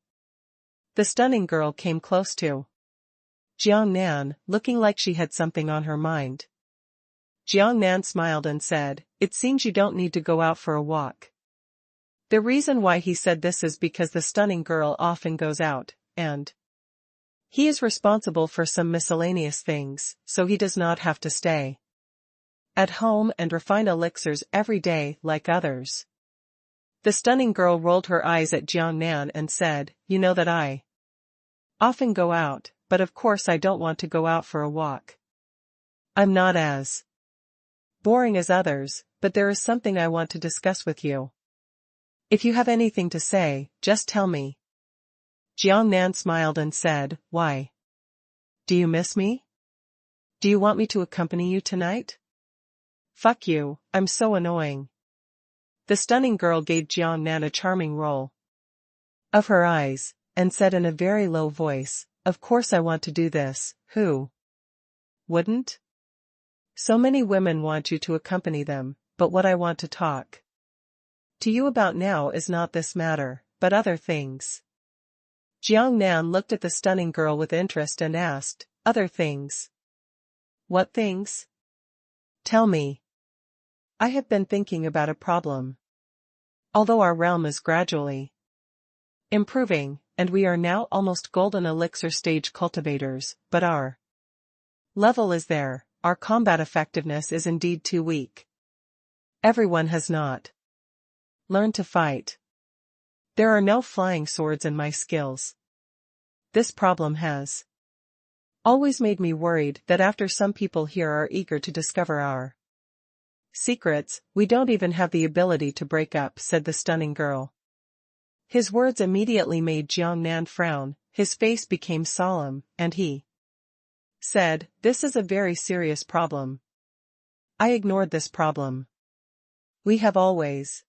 The stunning girl came close to Jiang Nan, looking like she had something on her mind. Jiang Nan smiled and said, "It seems you don't need to go out for a walk." The reason why he said this is because the stunning girl often goes out, and he is responsible for some miscellaneous things, so he does not have to stay at home and refine elixirs every day like others. The stunning girl rolled her eyes at Jiang Nan and said, "You know that I often go out, but of course I don't want to go out for a walk. I'm not as boring as others, but there is something I want to discuss with you. If you have anything to say, just tell me." Jiang Nan smiled and said, "Why? Do you miss me? Do you want me to accompany you tonight?" "Fuck you, I'm so annoying." The stunning girl gave Jiang Nan a charming roll of her eyes, and said in a very low voice, "Of course I want to do this, who wouldn't? So many women want you to accompany them, but what I want to talk to you about now is not this matter, but other things." Jiang Nan looked at the stunning girl with interest and asked, "Other things? What things? Tell me." "I have been thinking about a problem. Although our realm is gradually improving, and we are now almost golden elixir stage cultivators, but our level is there, our combat effectiveness is indeed too weak. Everyone has not learned to fight. There are no flying swords in my skills. This problem has always made me worried that after some people here are eager to discover our secrets, we don't even have the ability to break up," said the stunning girl. His words immediately made Jiang Nan frown, his face became solemn, and he said, "This is a very serious problem. I ignored this problem. We have always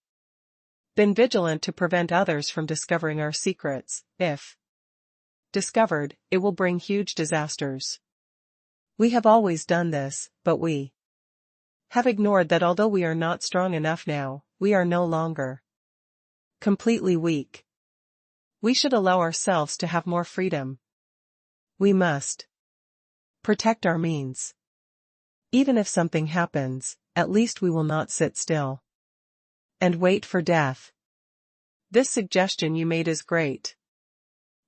been vigilant to prevent others from discovering our secrets. If discovered, it will bring huge disasters. We have always done this, but we have ignored that although we are not strong enough now, we are no longer completely weak. We should allow ourselves to have more freedom. We must protect our means. Even if something happens, at least we will not sit still and wait for death. This suggestion you made is great.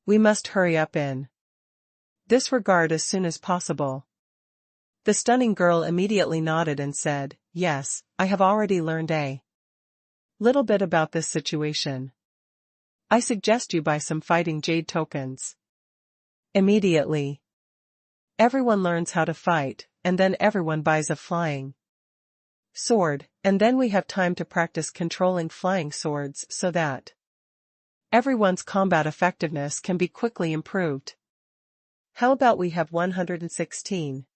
We must hurry up in this regard as soon as possible." The stunning girl immediately nodded and said, "Yes, I have already learned a little bit about this situation. I suggest you buy some fighting jade tokens. Immediately, everyone learns how to fight, and then everyone buys a flying sword, and then we have time to practice controlling flying swords so that everyone's combat effectiveness can be quickly improved. How about we have 116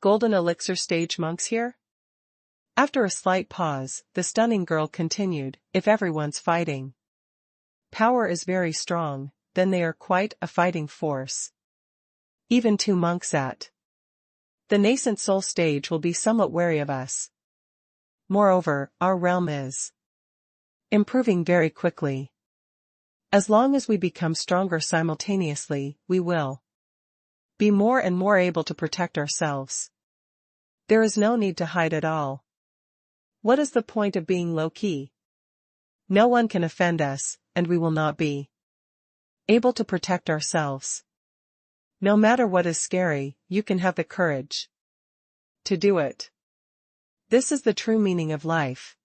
golden elixir stage monks here?" After a slight pause, the stunning girl continued, "If everyone's fighting power is very strong, then they are quite a fighting force. Even 2 monks at the nascent soul stage will be somewhat wary of us. Moreover, our realm is improving very quickly. As long as we become stronger simultaneously, we will be more and more able to protect ourselves. There is no need to hide at all. What is the point of being low-key? No one can offend us, and we will not be able to protect ourselves. No matter what is scary, you can have the courage to do it. This is the true meaning of life."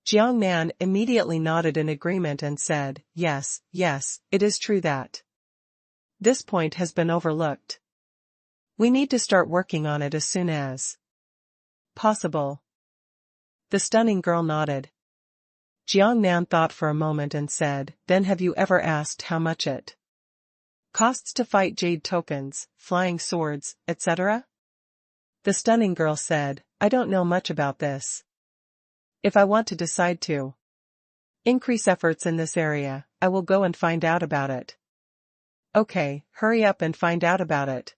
Jiang Nan immediately nodded in agreement and said, "Yes, yes, it is true that This point has been overlooked. We need to start working on it as soon as possible. The stunning girl nodded. Jiang Nan thought for a moment and said, then have you ever asked how much it costs to fight jade tokens, flying swords, etc.? The stunning girl said, I don't know much about this. If I want to decide to increase efforts in this area, I will go and find out about it. Okay, hurry up and find out about it.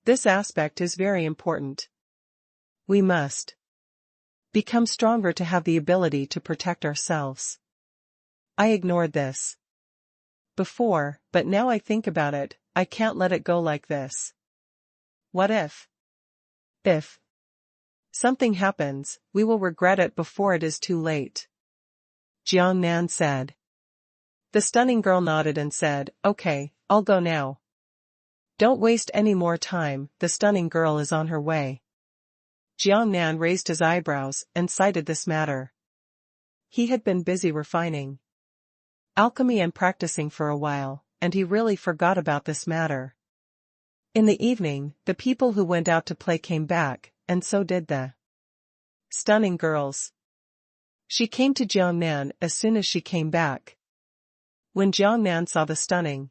This aspect is very important. We must become stronger to have the ability to protect ourselves. I ignored this before, but now I think about it, I can't let it go like this. What if something happens, we will regret it before it is too late. Jiang Nan said. The stunning girl nodded and said, okay, I'll go now. Don't waste any more time, the stunning girl is on her way. Jiang Nan raised his eyebrows and cited this matter. He had been busy refining alchemy and practicing for a while, and he really forgot about this matter. In the evening, the people who went out to play came back, and so did the stunning girls. She came to Jiang Nan as soon as she came back. When Jiang Nan saw the stunning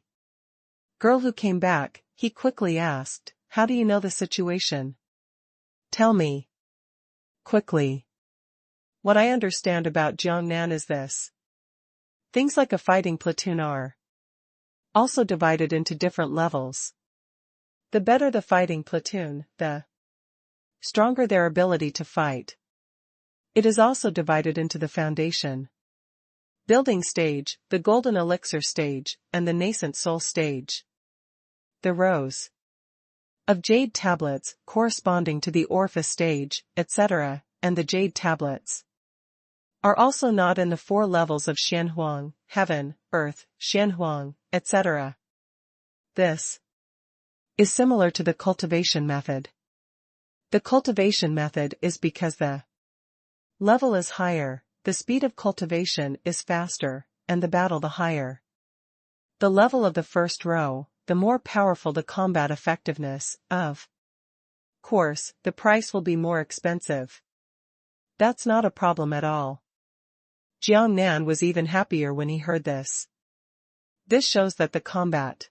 girl who came back, he quickly asked, how do you know the situation? Tell me quickly. What I understand about Jiang Nan is this. Things like a fighting platoon are also divided into different levels. The better the fighting platoon, the stronger their ability to fight. It is also divided into the foundation building stage, the golden elixir stage, and the nascent soul stage. The rows of jade tablets corresponding to the orifice stage, etc., and the jade tablets are also not in the 4 levels of Shenhuang, heaven, earth, Shenhuang, etc. This is similar to the cultivation method. The cultivation method is because the level is higher, the speed of cultivation is faster, and the battle the higher the level of the first row, the more powerful the combat effectiveness. Of course, the price will be more expensive. That's not a problem at all. Jiang Nan was even happier when he heard this. This shows that the combat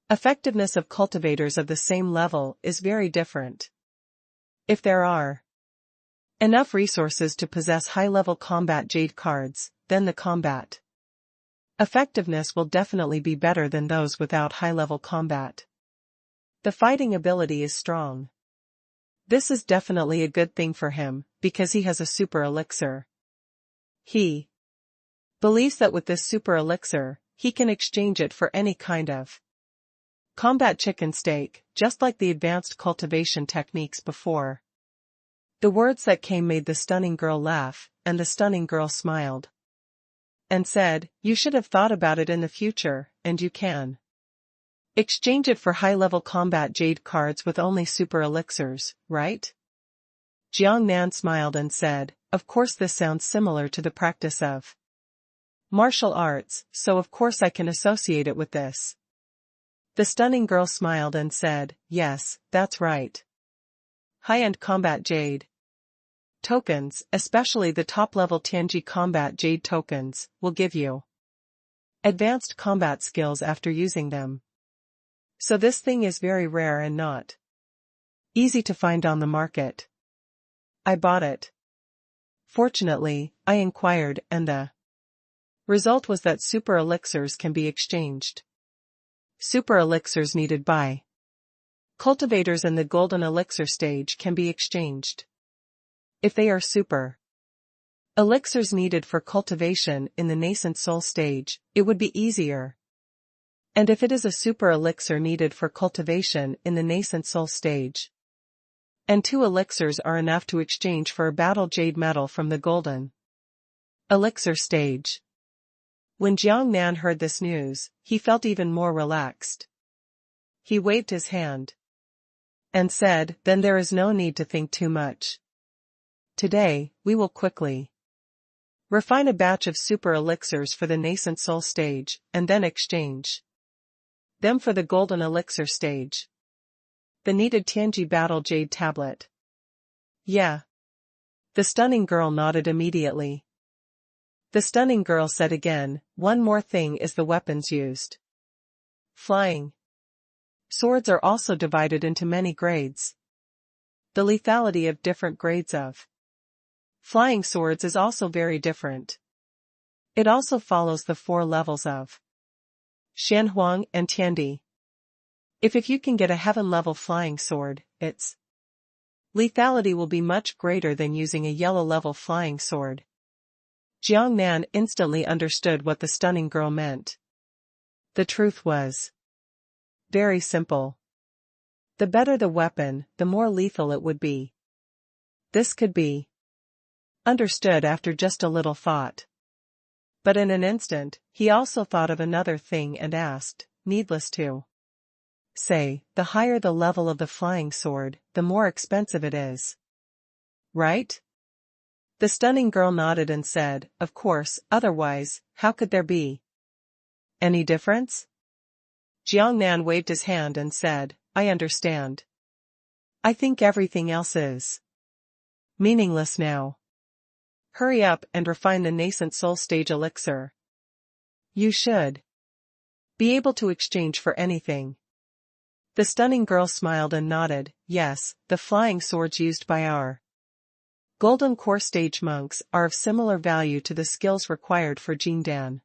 effectiveness of cultivators of the same level is very different. If there are enough resources to possess high-level combat jade cards, then the combat effectiveness will definitely be better than those without high-level combat. The fighting ability is strong. This is definitely a good thing for him, because he has a super elixir. He believes that with this super elixir, he can exchange it for any kind of combat chicken steak, just like the advanced cultivation techniques before. The words that came made the stunning girl laugh, and the stunning girl smiled and said, you should have thought about it in the future, and you can exchange it for high-level combat jade cards with only super elixirs, right? Jiang Nan smiled and said, of course this sounds similar to the practice of martial arts, so of course I can associate it with this. The stunning girl smiled and said, yes, that's right. High-end combat jade tokens, especially the top-level Tianji combat jade tokens, will give you advanced combat skills after using them. So this thing is very rare and not easy to find on the market. I bought it. Fortunately, I inquired, and the result was that super elixirs can be exchanged. Super elixirs needed by cultivators in the golden elixir stage can be exchanged. If they are super elixirs needed for cultivation in the nascent soul stage, it would be easier. And if it is a super elixir needed for cultivation in the nascent soul stage, and 2 elixirs are enough to exchange for a battle jade metal from the golden elixir stage. When Jiang Nan heard this news, he felt even more relaxed. He waved his hand and said, then there is no need to think too much. Today, we will quickly refine a batch of super elixirs for the nascent soul stage, and then exchange Them for the golden elixir stage. The needed Tianji battle jade tablet. Yeah. The stunning girl nodded immediately. The stunning girl said again, one more thing is the weapons used. Flying. Swords are also divided into many grades. The lethality of different grades of flying swords is also very different. It also follows the 4 levels of Shenhuang and Tiandi. If you can get a heaven-level flying sword, its lethality will be much greater than using a yellow-level flying sword. Jiang Nan instantly understood what the stunning girl meant. The truth was very simple. The better the weapon, the more lethal it would be. This could be understood after just a little thought. But in an instant, he also thought of another thing and asked, needless to say, the higher the level of the flying sword, the more expensive it is. Right? The stunning girl nodded and said, of course, otherwise, how could there be any difference? Jiang Nan waved his hand and said, I understand. I think everything else is meaningless now. Hurry up and refine the nascent soul stage elixir. You should be able to exchange for anything. The stunning girl smiled and nodded, yes, the flying swords used by our golden core stage monks are of similar value to the skills required for Jindan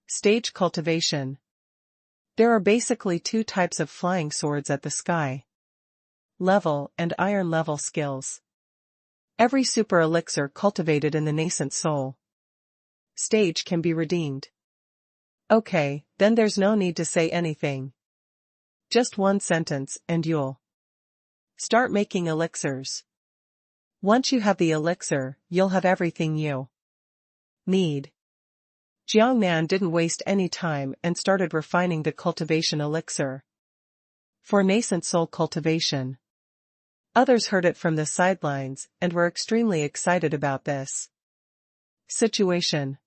stage cultivation. There are basically 2 types of flying swords at the sky level and iron level skills. Every super elixir cultivated in the nascent soul stage can be redeemed. Okay, then there's no need to say anything. Just one sentence and you'll start making elixirs. Once you have the elixir, you'll have everything you need. Jiang Nan didn't waste any time and started refining the cultivation elixir for nascent soul cultivation. Others heard it from the sidelines and were extremely excited about this situation.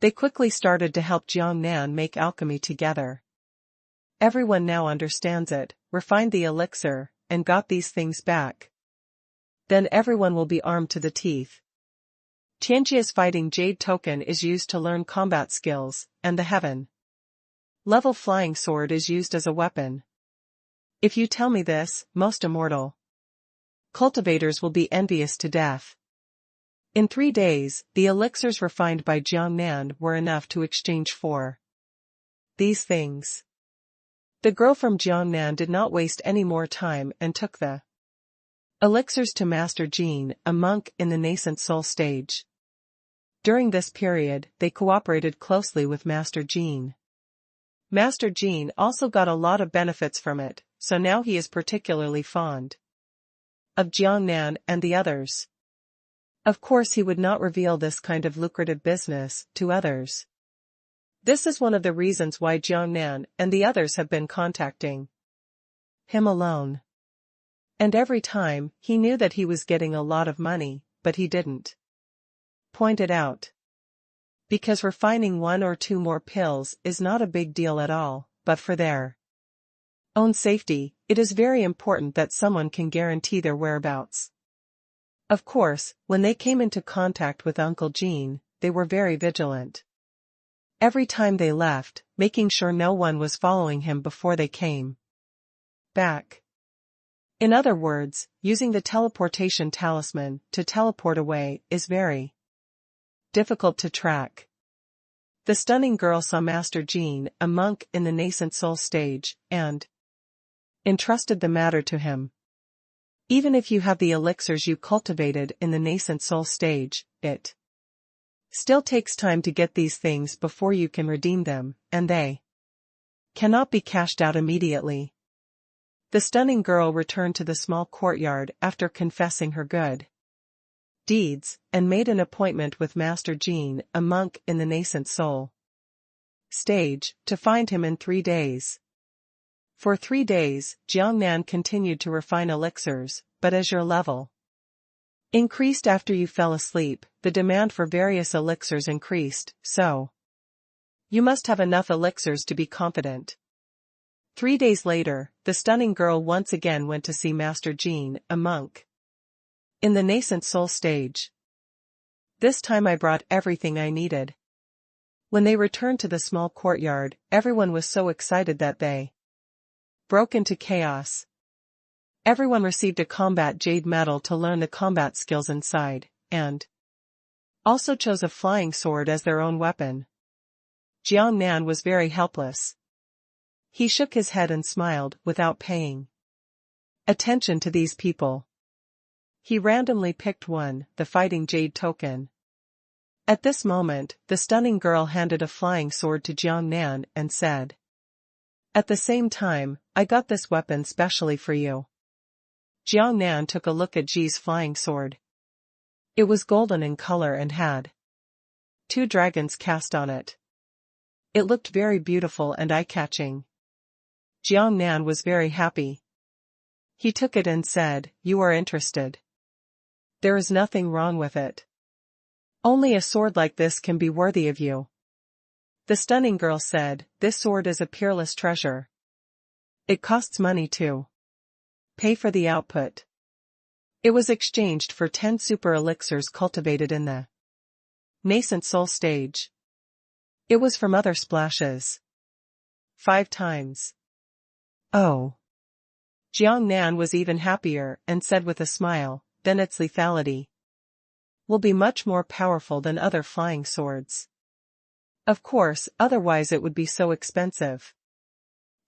They quickly started to help Jiang Nan make alchemy together. Everyone now understands it, refined the elixir, and got these things back. Then everyone will be armed to the teeth. Tianji's fighting jade token is used to learn combat skills, and the heaven level flying sword is used as a weapon. If you tell me this, most immortal cultivators will be envious to death. In 3 days, the elixirs refined by Jiang Nan were enough to exchange for these things. The girl from Jiangnan did not waste any more time and took the elixirs to Master Jin, a monk in the nascent soul stage. During this period, they cooperated closely with Master Jin. Master Jin also got a lot of benefits from it, so now he is particularly fond of Jiangnan and the others. Of course he would not reveal this kind of lucrative business to others. This is one of the reasons why Jiangnan and the others have been contacting him alone. And every time, he knew that he was getting a lot of money, but he didn't point it out. Because refining 1 or 2 more pills is not a big deal at all, but for their own safety, it is very important that someone can guarantee their whereabouts. Of course, when they came into contact with Uncle Jean, they were very vigilant. Every time they left, making sure no one was following him before they came back. In other words, using the teleportation talisman to teleport away is very difficult to track. The stunning girl saw Master Jean, a monk in the nascent soul stage, and entrusted the matter to him. Even if you have the elixirs you cultivated in the nascent soul stage, it still takes time to get these things before you can redeem them, and they cannot be cashed out immediately. The stunning girl returned to the small courtyard after confessing her good deeds, and made an appointment with Master Jean, a monk in the nascent soul stage, to find him in 3 days. For 3 days, Jiangnan continued to refine elixirs, but as your level increased after you fell asleep, the demand for various elixirs increased, so you must have enough elixirs to be confident. 3 days later, the stunning girl once again went to see Master Jean, a monk. In the nascent soul stage. This time I brought everything I needed. When they returned to the small courtyard, everyone was so excited that they broke into chaos. Everyone received a combat jade medal to learn the combat skills inside, and also chose a flying sword as their own weapon. Jiang Nan was very helpless. He shook his head and smiled, without paying attention to these people. He randomly picked one, the fighting jade token. At this moment, the stunning girl handed a flying sword to Jiang Nan and said, "At the same time, I got this weapon specially for you." Jiang Nan took a look at Ji's flying sword. It was golden in color and had 2 dragons cast on it. It looked very beautiful and eye-catching. Jiang Nan was very happy. He took it and said, "You are interested. There is nothing wrong with it. Only a sword like this can be worthy of you." The stunning girl said, "This sword is a peerless treasure. It costs money too. Pay for the output." It was exchanged for 10 super elixirs cultivated in the nascent soul stage. It was from other splashes. 5 times. Oh. Jiang Nan was even happier and said with a smile, "Then its lethality will be much more powerful than other flying swords. Of course, otherwise it would be so expensive."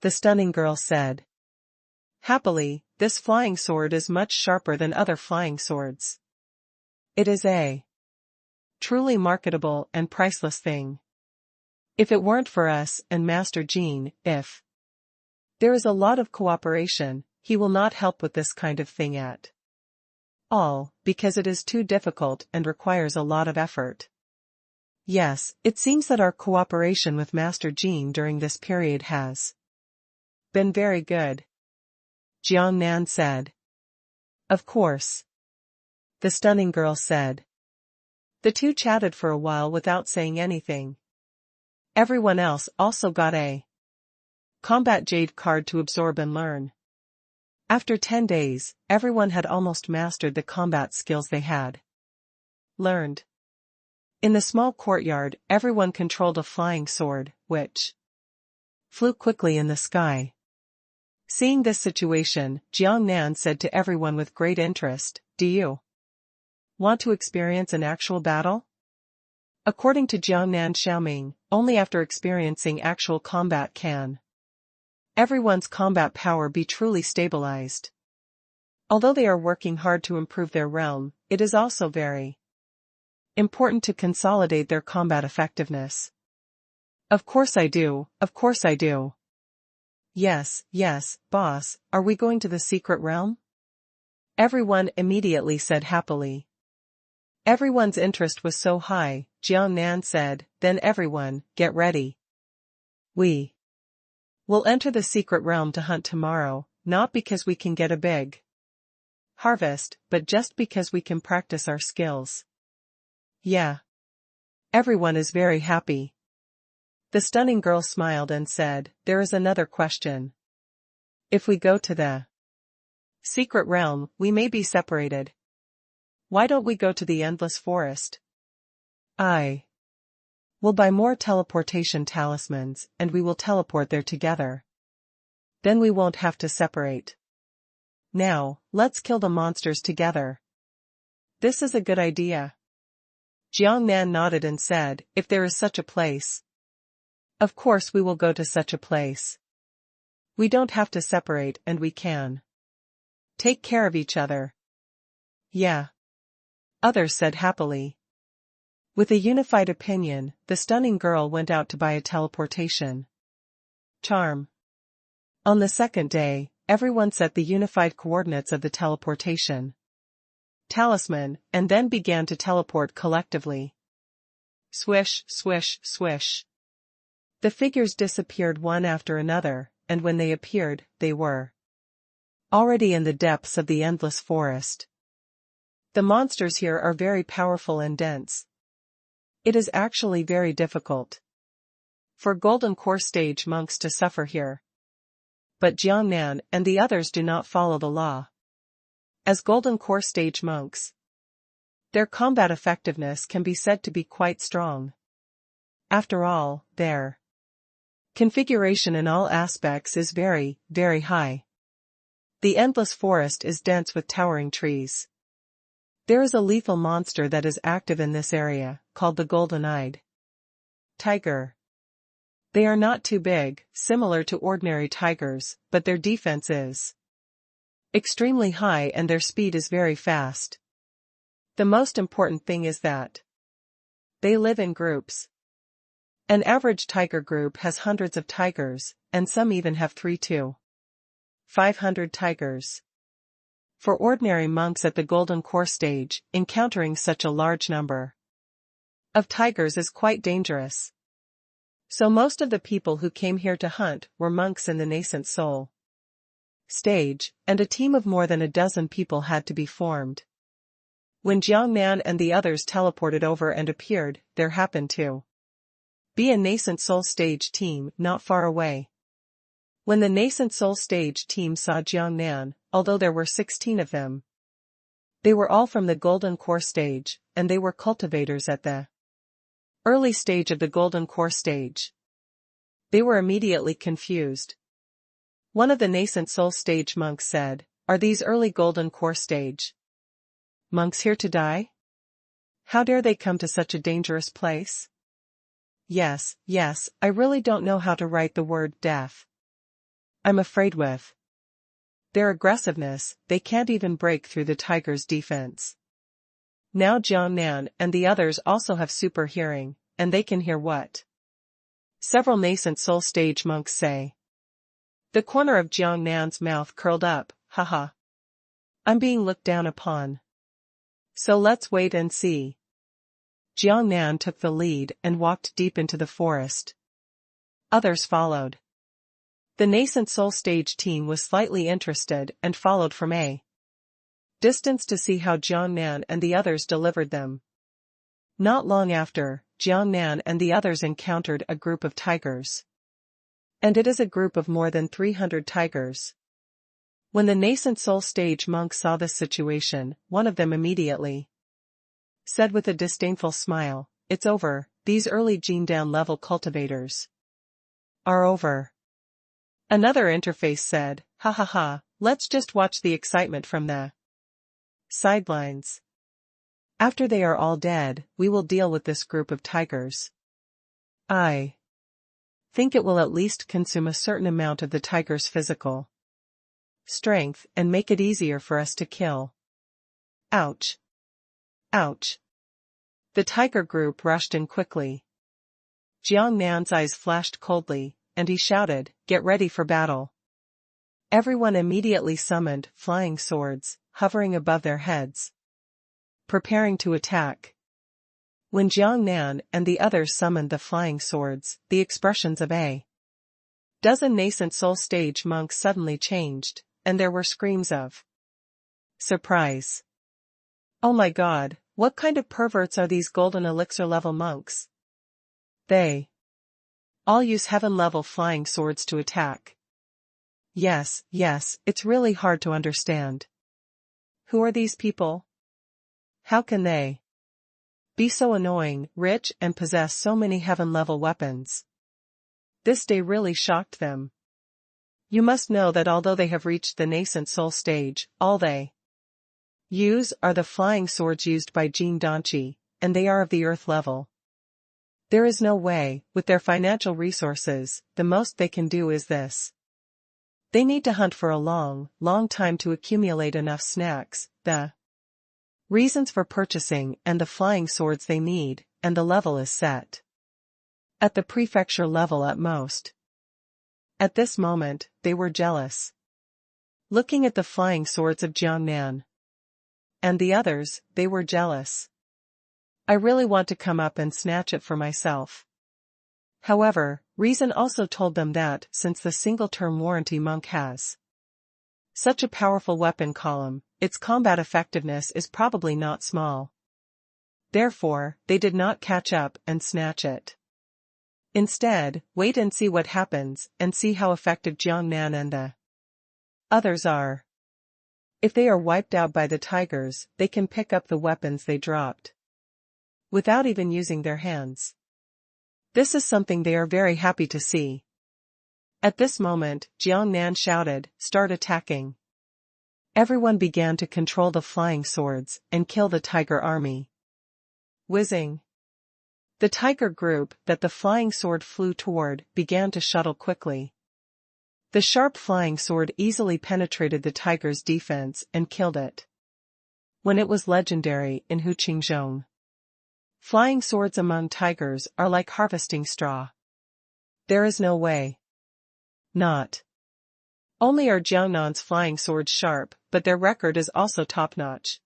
The stunning girl said. "Happily, this flying sword is much sharper than other flying swords. It is a truly marketable and priceless thing. If it weren't for us and Master Jean, if there is a lot of cooperation, he will not help with this kind of thing at all, because it is too difficult and requires a lot of effort. Yes, it seems that our cooperation with Master Jean during this period has been very good," Jiang Nan said. "Of course," the stunning girl said. The two chatted for a while without saying anything. Everyone else also got a combat jade card to absorb and learn. After 10 days, everyone had almost mastered the combat skills they had learned. In the small courtyard, everyone controlled a flying sword, which flew quickly in the sky. Seeing this situation, Jiang Nan said to everyone with great interest, "Do you want to experience an actual battle?" According to Jiang Nan Xiaoming, only after experiencing actual combat can everyone's combat power be truly stabilized. Although they are working hard to improve their realm, it is also very important to consolidate their combat effectiveness. "Of course I do, of course I do." Yes, boss, are we going to the secret realm?" Everyone immediately said happily. Everyone's interest was so high, Jiang Nan said, "Then everyone, get ready. We will enter the secret realm to hunt tomorrow, not because we can get a big harvest, but just because we can practice our skills." Yeah. Everyone is very happy. The stunning girl smiled and said, "There is another question. If we go to the secret realm, we may be separated. Why don't we go to the endless forest? I will buy more teleportation talismans, and we will teleport there together. Then we won't have to separate. Now, let's kill the monsters together." "This is a good idea." Jiang Nan nodded and said, "If there is such a place, of course we will go to such a place. We don't have to separate and we can take care of each other." Yeah. Others said happily. With a unified opinion, the stunning girl went out to buy a teleportation charm. On the second day, everyone set the unified coordinates of the teleportation talisman, and then began to teleport collectively. Swish, swish, swish. The figures disappeared one after another, and when they appeared, they were already in the depths of the endless forest. The monsters here are very powerful and dense. It is actually very difficult for Golden Core stage monks to suffer here. But Jiangnan and the others do not follow the law. As Golden Core stage monks, their combat effectiveness can be said to be quite strong. After all, their configuration in all aspects is very, very high. The endless forest is dense with towering trees. There is a lethal monster that is active in this area, called the golden-eyed tiger. They are not too big, similar to ordinary tigers, but their defense is extremely high and their speed is very fast. The most important thing is that they live in groups. An average tiger group has hundreds of tigers, and some even have 3 to 500 tigers. For ordinary monks at the Golden Core stage, encountering such a large number of tigers is quite dangerous. So most of the people who came here to hunt were monks in the nascent soul stage, and a team of more than a dozen people had to be formed. When Jiangnan and the others teleported over and appeared, there happened to be a nascent soul stage team not far away. When the nascent soul stage team saw Jiangnan, although there were 16 of them, they were all from the Golden Core stage, and they were cultivators at the early stage of the Golden Core stage. They were immediately confused. One of the nascent soul stage monks said, "Are these early Golden Core stage monks here to die? How dare they come to such a dangerous place?" Yes, I really don't know how to write the word death. I'm afraid with their aggressiveness, they can't even break through the tiger's defense. Now Jiangnan and the others also have super hearing, and they can hear what several nascent soul stage monks say. The corner of Jiangnan's mouth curled up, haha. I'm being looked down upon. So let's wait and see. Jiangnan took the lead and walked deep into the forest. Others followed. The nascent soul stage team was slightly interested and followed from a distance to see how Jiangnan and the others delivered them. Not long after, Jiangnan and the others encountered a group of tigers. And it is a group of more than 300 tigers. When the nascent soul stage monks saw this situation, one of them immediately said with a disdainful smile, "It's over, these early Jindan level cultivators are over." Another interface said, "Ha ha ha, let's just watch the excitement from the sidelines. After they are all dead, we will deal with this group of tigers. I think it will at least consume a certain amount of the tiger's physical strength and make it easier for us to kill." Ouch. Ouch. The tiger group rushed in quickly. Jiangnan's eyes flashed coldly, and he shouted, "Get ready for battle." Everyone immediately summoned flying swords, hovering above their heads, preparing to attack. When Jiangnan and the others summoned the flying swords, the expressions of a dozen nascent soul stage monks suddenly changed, and there were screams of surprise. "Oh my god, what kind of perverts are these golden elixir level monks? They all use heaven level flying swords to attack." Yes, it's really hard to understand. Who are these people? How can they be so annoying, rich, and possess so many heaven-level weapons? This day really shocked them. You must know that although they have reached the nascent soul stage, all they use are the flying swords used by Jin Danchi, and they are of the earth level. There is no way, with their financial resources, the most they can do is this. They need to hunt for a long time to accumulate enough snacks, the reasons for purchasing and the flying swords they need, and the level is set at the prefecture level at most. At this moment, they were jealous. Looking at the flying swords of Jiangnan and the others, they were jealous. I really want to come up and snatch it for myself. However, reason also told them that, since the single-term warranty monk has such a powerful weapon column, its combat effectiveness is probably not small. Therefore, they did not catch up and snatch it. Instead, wait and see what happens, and see how effective Jiang Nan and the others are. If they are wiped out by the tigers, they can pick up the weapons they dropped without even using their hands. This is something they are very happy to see. At this moment, Jiang Nan shouted, "Start attacking." Everyone began to control the flying swords and kill the tiger army. Whizzing. The tiger group that the flying sword flew toward began to shuttle quickly. The sharp flying sword easily penetrated the tiger's defense and killed it. When it was legendary in Huqingzhong. Flying swords among tigers are like harvesting straw. There is no way. Not only are Jiangnan's flying swords sharp, but their record is also top-notch.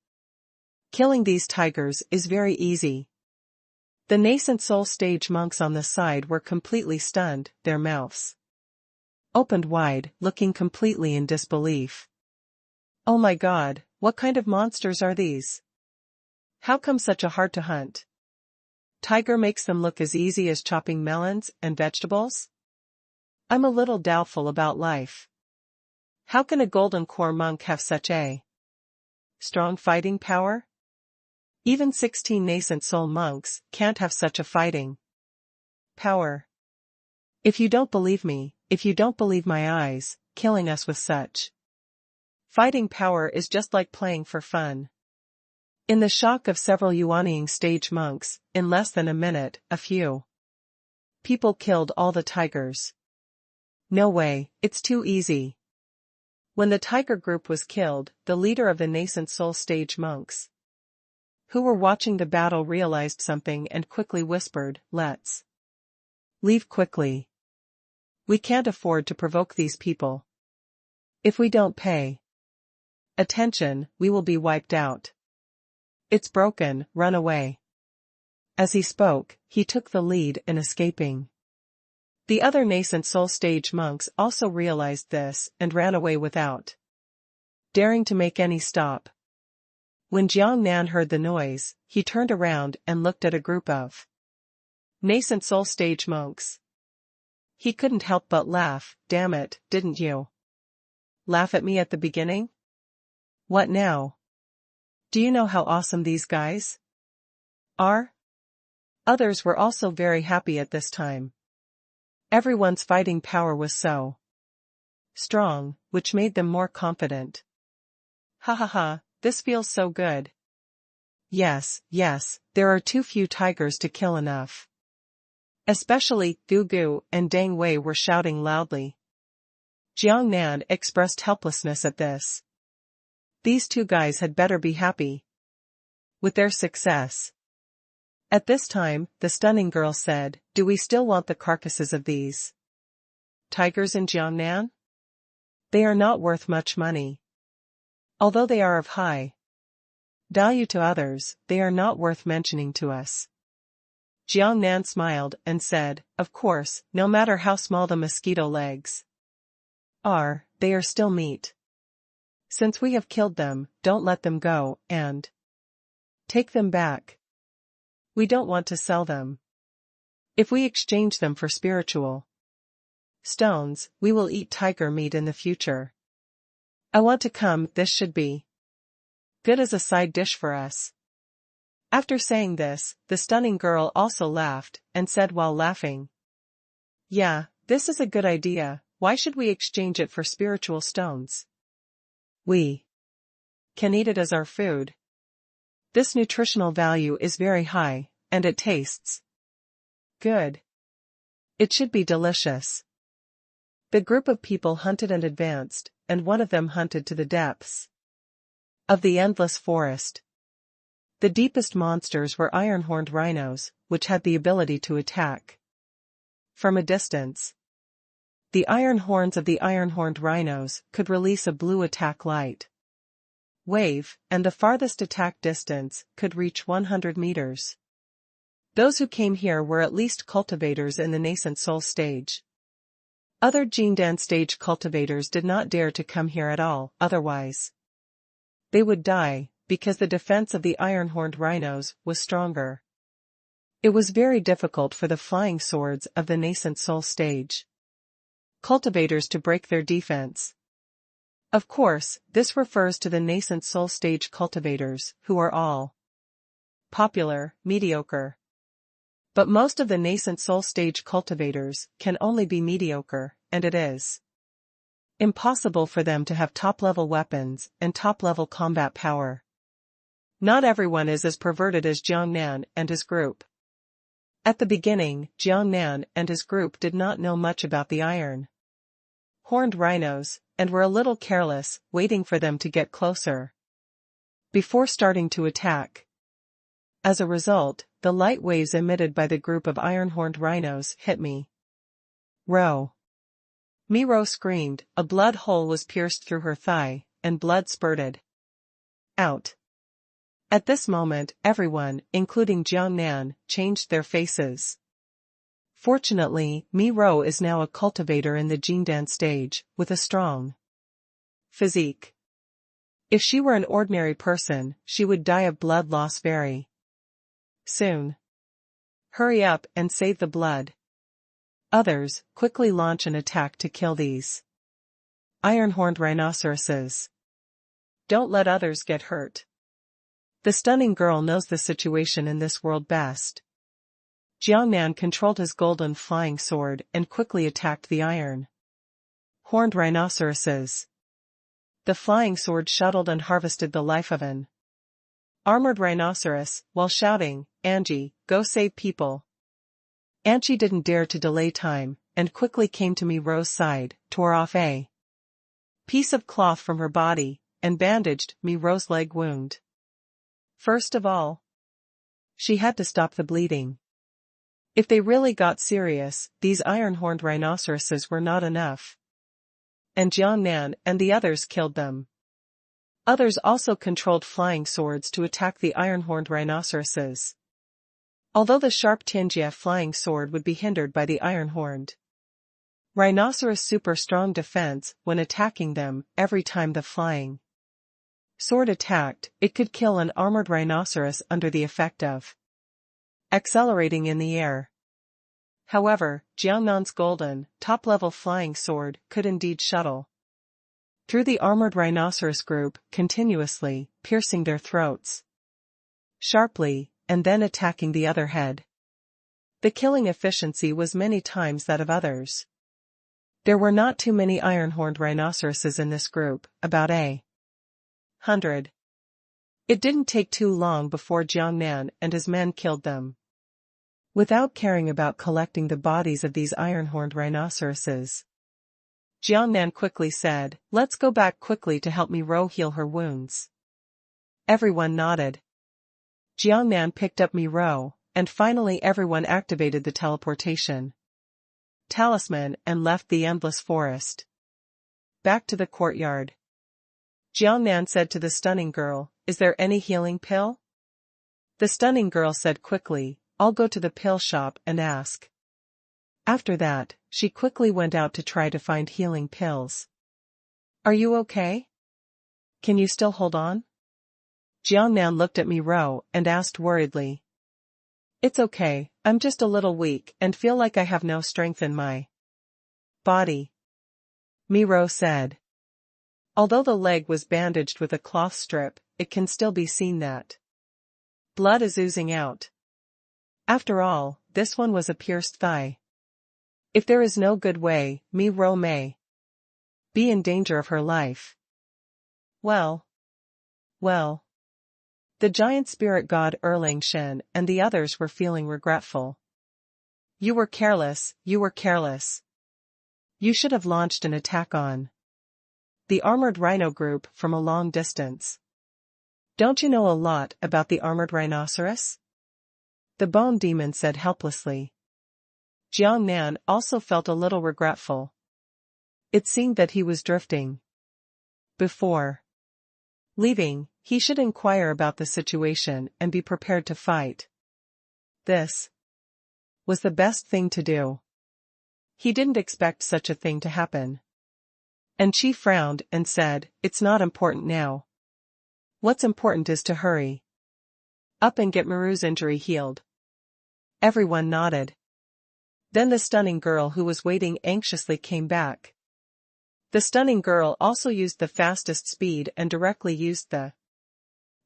Killing these tigers is very easy. The nascent soul stage monks on the side were completely stunned, their mouths opened wide, looking completely in disbelief. Oh my God, what kind of monsters are these? How come such a hard to hunt tiger makes them look as easy as chopping melons and vegetables? I'm a little doubtful about life. How can a golden core monk have such a strong fighting power? Even 16 nascent soul monks can't have such a fighting power. If you don't believe me, if you don't believe my eyes, killing us with such fighting power is just like playing for fun. In the shock of several Yuanying stage monks, in less than a minute, a few people killed all the tigers. No way, it's too easy. When the tiger group was killed, the leader of the nascent soul stage monks who were watching the battle realized something and quickly whispered, "Let's leave quickly. We can't afford to provoke these people. If we don't pay attention, we will be wiped out. It's broken, run away." As he spoke, he took the lead in escaping. The other nascent soul stage monks also realized this and ran away without daring to make any stop. When Jiang Nan heard the noise, he turned around and looked at a group of nascent soul stage monks. He couldn't help but laugh. "Damn it, didn't you laugh at me at the beginning? What now? Do you know how awesome these guys are?" Others were also very happy at this time. Everyone's fighting power was so strong, which made them more confident. Ha ha ha, this feels so good. Yes, there are too few tigers to kill enough. Especially, Gu Gu and Dang Wei were shouting loudly. Jiang Nan expressed helplessness at this. These two guys had better be happy with their success. At this time, the stunning girl said, "Do we still want the carcasses of these tigers in Jiangnan? They are not worth much money. Although they are of high value to others, they are not worth mentioning to us." Jiang Nan smiled and said, "Of course, no matter how small the mosquito legs are, they are still meat. Since we have killed them, don't let them go, and take them back. We don't want to sell them. If we exchange them for spiritual stones, we will eat tiger meat in the future. I want to come, this should be good as a side dish for us." After saying this, the stunning girl also laughed, and said while laughing, "Yeah, this is a good idea. Why should we exchange it for spiritual stones? We can eat it as our food. This nutritional value is very high, and it tastes good. It should be delicious." The group of people hunted and advanced, and one of them hunted to the depths of the endless forest. The deepest monsters were iron-horned rhinos, which had the ability to attack from a distance. The iron horns of the iron-horned rhinos could release a blue attack light wave, and the farthest attack distance could reach 100 meters. Those who came here were at least cultivators in the nascent soul stage. Other Jingdan stage cultivators did not dare to come here at all, otherwise they would die, because the defense of the iron-horned rhinos was stronger. It was very difficult for the flying swords of the nascent soul stage cultivators to break their defense. Of course, this refers to the nascent soul stage cultivators, who are all popular, mediocre. But most of the nascent soul stage cultivators can only be mediocre, and it is impossible for them to have top-level weapons and top-level combat power. Not everyone is as perverted as Jiang Nan and his group. At the beginning, Jiang Nan and his group did not know much about the iron horned rhinos, and were a little careless, waiting for them to get closer before starting to attack. As a result, the light waves emitted by the group of iron-horned rhinos hit me. Ro. Ro screamed, a blood hole was pierced through her thigh, and blood spurted out. At this moment, everyone, including Jiang Nan, changed their faces. Fortunately, Ro is now a cultivator in the Jingdan stage, with a strong physique. If she were an ordinary person, she would die of blood loss very soon. Hurry up and save the blood. Others, quickly launch an attack to kill these iron-horned rhinoceroses. Don't let others get hurt. The stunning girl knows the situation in this world best. Jiang Nan controlled his golden flying sword and quickly attacked the iron-horned rhinoceroses. The flying sword shuttled and harvested the life of an armored rhinoceros, while shouting, "Angie, go save people." Angie didn't dare to delay time, and quickly came to Ro's side, tore off a piece of cloth from her body, and bandaged Ro's leg wound. First of all, she had to stop the bleeding. If they really got serious, these iron-horned rhinoceroses were not enough. And Jiang Nan and the others killed them. Others also controlled flying swords to attack the iron-horned rhinoceroses. Although the sharp Tianjia flying sword would be hindered by the iron-horned rhinoceros' super strong defense when attacking them, every time the flying sword attacked, it could kill an armored rhinoceros under the effect of accelerating in the air. However, Jiang Nan's golden, top-level flying sword could indeed shuttle through the armored rhinoceros group continuously, piercing their throats sharply, and then attacking the other head. The killing efficiency was many times that of others. There were not too many iron-horned rhinoceroses in this group, about 100. It didn't take too long before Jiang Nan and his men killed them. Without caring about collecting the bodies of these iron-horned rhinoceroses, Jiang Nan quickly said, "Let's go back quickly to help Ro heal her wounds." Everyone nodded. Jiang Nan picked up Ro, and finally everyone activated the teleportation talisman and left the endless forest. Back to the courtyard. Jiang Nan said to the stunning girl, "Is there any healing pill?" The stunning girl said quickly, "I'll go to the pill shop and ask." After that, she quickly went out to try to find healing pills. "Are you okay? Can you still hold on?" Jiang Nan looked at Ro and asked worriedly. "It's okay, I'm just a little weak and feel like I have no strength in my body," Ro said. Although the leg was bandaged with a cloth strip, it can still be seen that blood is oozing out. After all, this one was a pierced thigh. If there is no good way, Ro may be in danger of her life. Well. The giant spirit god Erlang Shen and the others were feeling regretful. You were careless. You should have launched an attack on the armored rhino group from a long distance. Don't you know a lot about the armored rhinoceros? The bone demon said helplessly. Jiang Nan also felt a little regretful. It seemed that he was drifting. Before leaving, he should inquire about the situation and be prepared to fight. This was the best thing to do. He didn't expect such a thing to happen. And she frowned and said, "It's not important now. What's important is to hurry up and get Maru's injury healed." Everyone nodded. Then the stunning girl who was waiting anxiously came back. The stunning girl also used the fastest speed and directly used the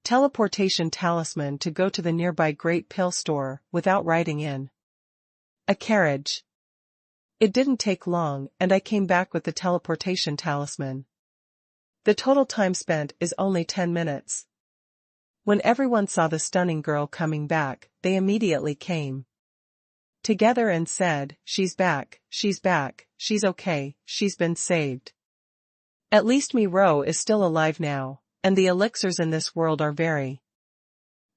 teleportation talisman to go to the nearby Great Pill store without riding in a carriage. It didn't take long and I came back with the teleportation talisman. The total time spent is only 10 minutes. When everyone saw the stunning girl coming back, they immediately came together and said, she's back, she's okay, she's been saved. At least Miro is still alive now, and the elixirs in this world are very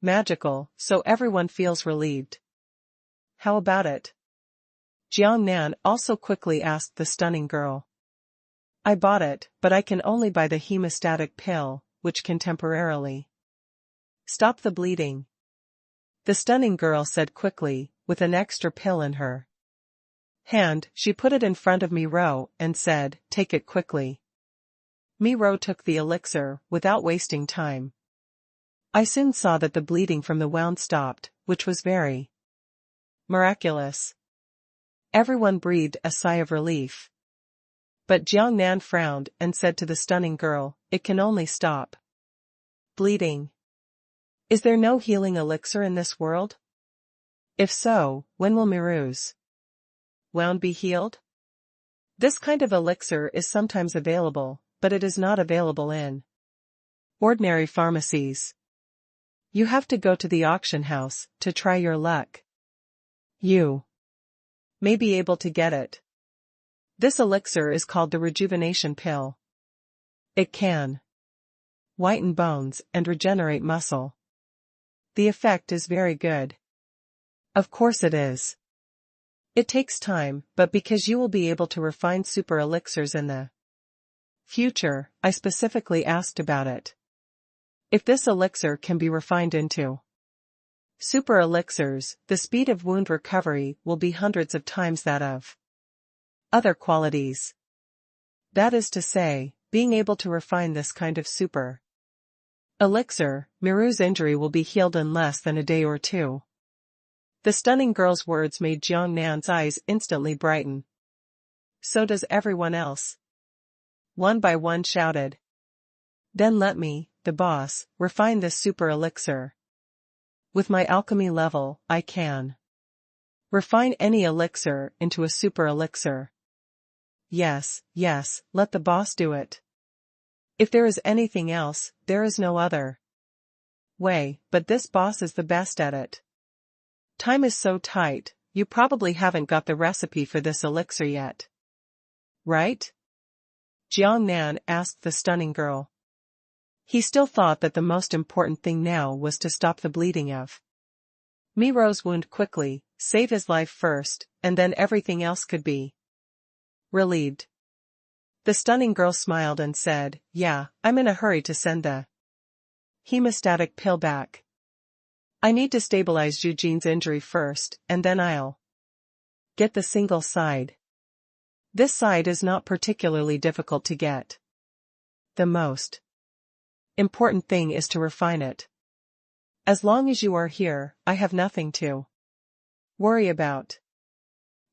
magical, so everyone feels relieved. How about it? Jiang Nan also quickly asked the stunning girl. I bought it, but I can only buy the hemostatic pill, which can temporarily stop the bleeding. The stunning girl said quickly, with an extra pill in her hand. She put it in front of Miro and said, take it quickly. Miro took the elixir without wasting time. I soon saw that the bleeding from the wound stopped, which was very miraculous. Everyone breathed a sigh of relief. But Jiang Nan frowned and said to the stunning girl, it can only stop bleeding. Is there no healing elixir in this world? If so, when will Miru's wound be healed? This kind of elixir is sometimes available, but it is not available in ordinary pharmacies. You have to go to the auction house to try your luck. You may be able to get it. This elixir is called the rejuvenation pill. It can whiten bones and regenerate muscle. The effect is very good. Of course it is. It takes time, but because you will be able to refine super elixirs in the future, I specifically asked about it. If this elixir can be refined into super elixirs, the speed of wound recovery will be hundreds of times that of other qualities. That is to say, being able to refine this kind of super elixir, Miru's injury will be healed in less than a day or two. The stunning girl's words made Jiang Nan's eyes instantly brighten. So does everyone else. One by one shouted. Then let me, the boss, refine this super elixir. With my alchemy level, I can refine any elixir into a super elixir. Yes, let the boss do it. If there is anything else, there is no other way, but this boss is the best at it. Time is so tight, you probably haven't got the recipe for this elixir yet. Right? Jiang Nan asked the stunning girl. He still thought that the most important thing now was to stop the bleeding of Miro's wound quickly, save his life first, and then everything else could be relieved. The stunning girl smiled and said, yeah, I'm in a hurry to send the hemostatic pill back. I need to stabilize Eugene's injury first, and then I'll get the single side. This side is not particularly difficult to get. The most important thing is to refine it. As long as you are here, I have nothing to worry about.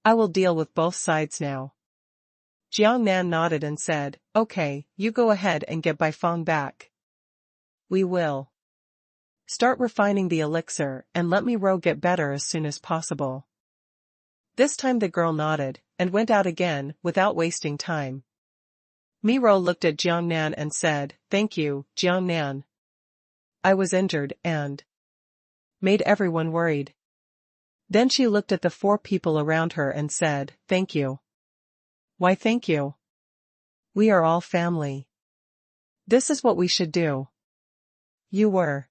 I will deal with both sides now. Jiang Nan nodded and said, okay, you go ahead and get Bai Feng back. We will start refining the elixir and let Miro get better as soon as possible. This time the girl nodded, and went out again, without wasting time. Miro looked at Jiang Nan and said, thank you, Jiang Nan. I was injured and made everyone worried. Then she looked at the 4 people around her and said, thank you. Why thank you? We are all family. This is what we should do. You were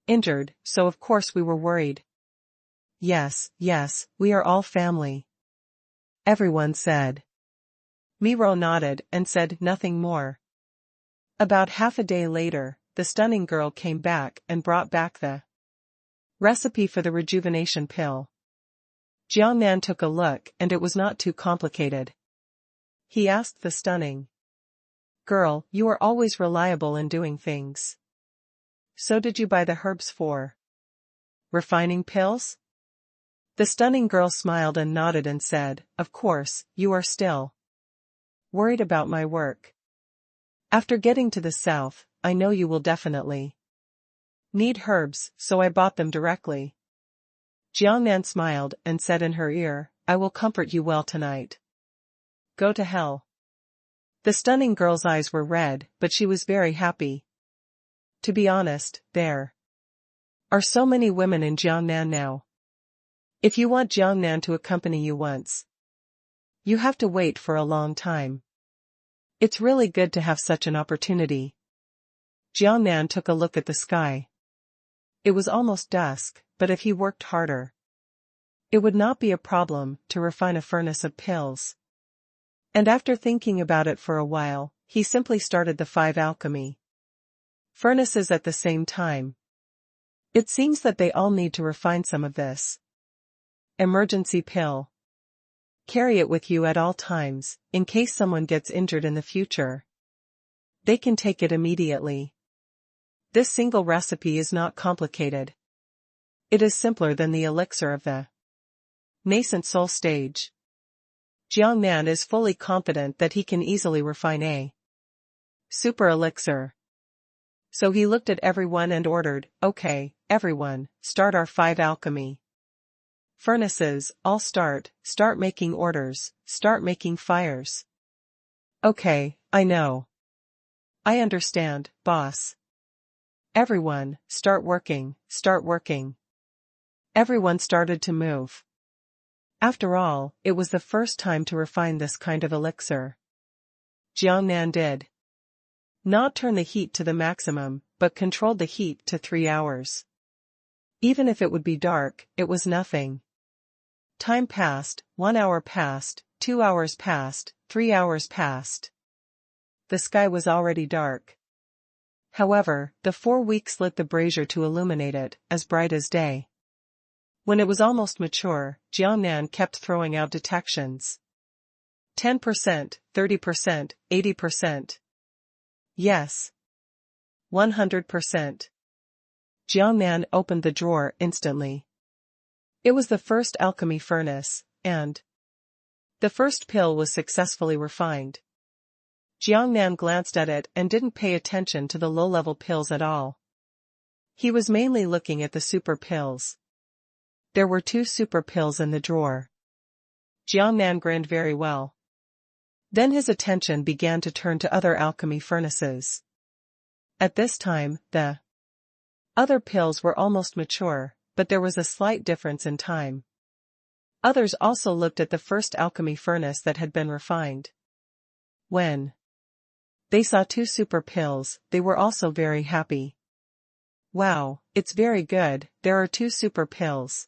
injured, so of course we were worried. Yes, we are all family. Everyone said. Miro nodded and said nothing more. About half a day later, the stunning girl came back and brought back the recipe for the rejuvenation pill. Jiang Nan took a look and it was not too complicated. He asked the stunning girl, you are always reliable in doing things. So did you buy the herbs for refining pills? The stunning girl smiled and nodded and said, "Of course, you are still worried about my work. After getting to the south, I know you will definitely need herbs, so I bought them directly." Jiangnan smiled and said in her ear, "I will comfort you well tonight. Go to hell." The stunning girl's eyes were red, but she was very happy. To be honest, there are so many women in Jiangnan now. If you want Jiangnan to accompany you once, you have to wait for a long time. It's really good to have such an opportunity. Jiangnan took a look at the sky. It was almost dusk, but if he worked harder, it would not be a problem to refine a furnace of pills. And after thinking about it for a while, he simply started the 5 alchemy furnaces at the same time. It seems that they all need to refine some of this emergency pill. Carry it with you at all times, in case someone gets injured in the future. They can take it immediately. This single recipe is not complicated. It is simpler than the elixir of the nascent soul stage. Jiangnan is fully confident that he can easily refine a super elixir. So he looked at everyone and ordered, "Okay, everyone, start our 5 alchemy furnaces, all start making orders, start making fires." "Okay, I know. I understand, boss." "Everyone, start working, start working." Everyone started to move. After all, it was the first time to refine this kind of elixir. Jiangnan did not turn the heat to the maximum, but controlled the heat to 3 hours. Even if it would be dark, it was nothing. Time passed, 1 hour passed, 2 hours passed, 3 hours passed. The sky was already dark. However, the 4 weeks lit the brazier to illuminate it, as bright as day. When it was almost mature, Jiangnan kept throwing out detections. 10%, 30%, 80%. Yes. 100%. Jiangnan opened the drawer instantly. It was the first alchemy furnace, and the first pill was successfully refined. Jiangnan glanced at it and didn't pay attention to the low-level pills at all. He was mainly looking at the super pills. There were 2 super pills in the drawer. Jiangnan grinned very well. Then his attention began to turn to other alchemy furnaces. At this time, the other pills were almost mature, but there was a slight difference in time. Others also looked at the first alchemy furnace that had been refined. When they saw 2 super pills, they were also very happy. "Wow, it's very good, there are 2 super pills.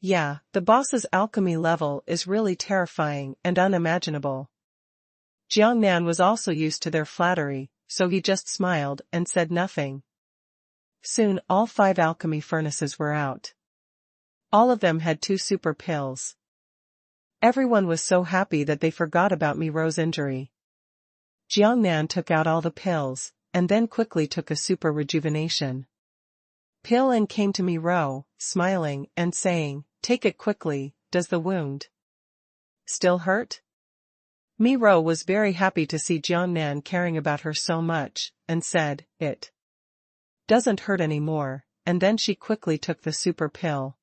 Yeah, the boss's alchemy level is really terrifying and unimaginable." Jiangnan was also used to their flattery, so he just smiled and said nothing. Soon all 5 alchemy furnaces were out. All of them had 2 super pills. Everyone was so happy that they forgot about Miro's injury. Jiangnan took out all the pills, and then quickly took a super rejuvenation pill and came to Miro, smiling and saying, "Take it quickly, does the wound still hurt?" Miro was very happy to see Jiangnan caring about her so much, and said, "It doesn't hurt anymore," and then she quickly took the super pill.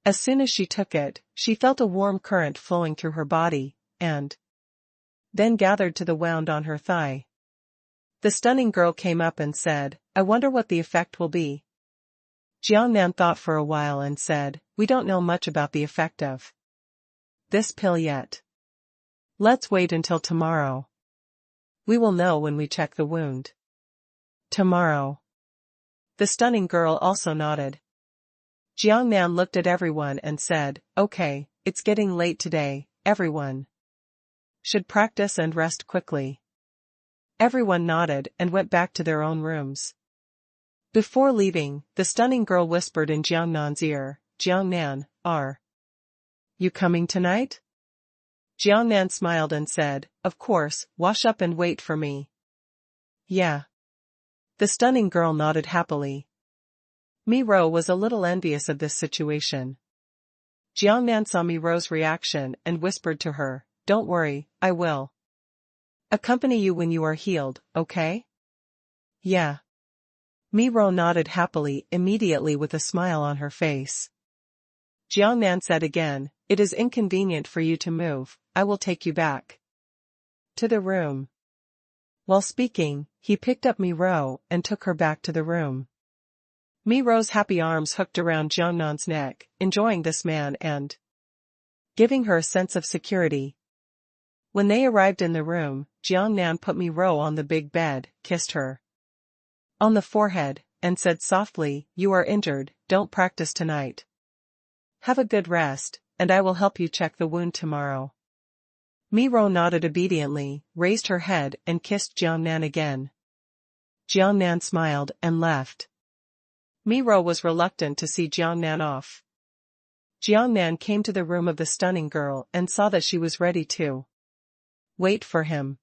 As soon as she took it, she felt a warm current flowing through her body, and then gathered to the wound on her thigh. The stunning girl came up and said, "I wonder what the effect will be." Jiangnan thought for a while and said, "We don't know much about the effect of this pill yet. Let's wait until tomorrow. We will know when we check the wound." "Tomorrow." The stunning girl also nodded. Jiangnan looked at everyone and said, "Okay, it's getting late today, everyone should practice and rest quickly." Everyone nodded and went back to their own rooms. Before leaving, the stunning girl whispered in Jiangnan's ear, "Jiangnan, are you coming tonight?" Jiangnan smiled and said, "Of course, wash up and wait for me." "Yeah." The stunning girl nodded happily. Miro was a little envious of this situation. Jiangnan saw Mi Ro's reaction and whispered to her, "Don't worry, I will accompany you when you are healed, okay?" "Yeah." Mi Ro nodded happily immediately with a smile on her face. Jiangnan said again, "It is inconvenient for you to move, I will take you back to the room." While speaking, he picked up Mi Ro and took her back to the room. Mi Ro's happy arms hooked around Jiangnan's neck, enjoying this man and giving her a sense of security. When they arrived in the room, Jiangnan put Mi Ro on the big bed, kissed her on the forehead, and said softly, "You are injured, don't practice tonight. Have a good rest, and I will help you check the wound tomorrow." Mi Ro nodded obediently, raised her head and kissed Jiangnan again. Jiangnan smiled and left. Mi Ro was reluctant to see Jiangnan off. Jiangnan came to the room of the stunning girl and saw that she was ready to wait for him.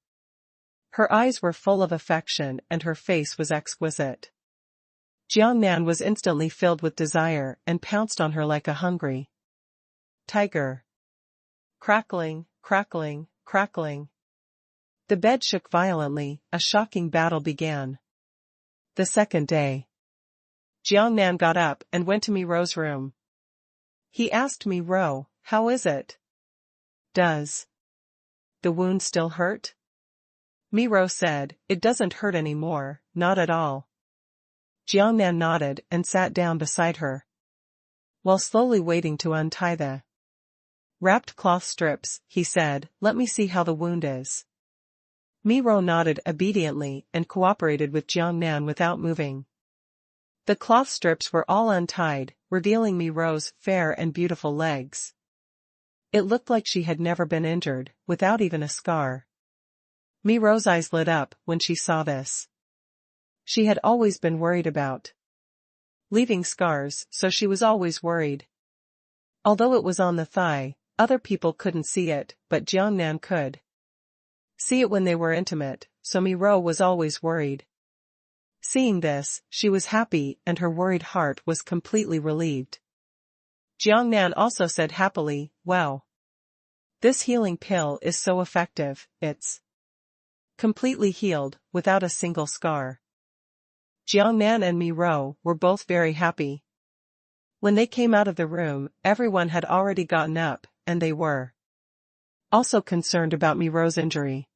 Her eyes were full of affection and her face was exquisite. Jiangnan was instantly filled with desire and pounced on her like a hungry tiger. Crackling, crackling, crackling. The bed shook violently, a shocking battle began. The second day. Jiangnan got up and went to Mi Ro's room. He asked Mi Ro, "How is it? Does the wound still hurt?" Mi Ro said, "It doesn't hurt anymore, not at all." Jiangnan nodded and sat down beside her. While slowly waiting to untie the wrapped cloth strips, he said, "Let me see how the wound is." Mi Ro nodded obediently and cooperated with Jiangnan without moving. The cloth strips were all untied, revealing Mi Ro's fair and beautiful legs. It looked like she had never been injured, without even a scar. Mi Ro's eyes lit up when she saw this. She had always been worried about leaving scars, so she was always worried. Although it was on the thigh, other people couldn't see it, but Jiangnan could see it when they were intimate, so Mi Ro was always worried. Seeing this, she was happy and her worried heart was completely relieved. Jiangnan also said happily, "Wow. This healing pill is so effective, it's completely healed, without a single scar." Jiangnan and Mi Ro were both very happy. When they came out of the room, everyone had already gotten up, and they were also concerned about Mi Ro's injury.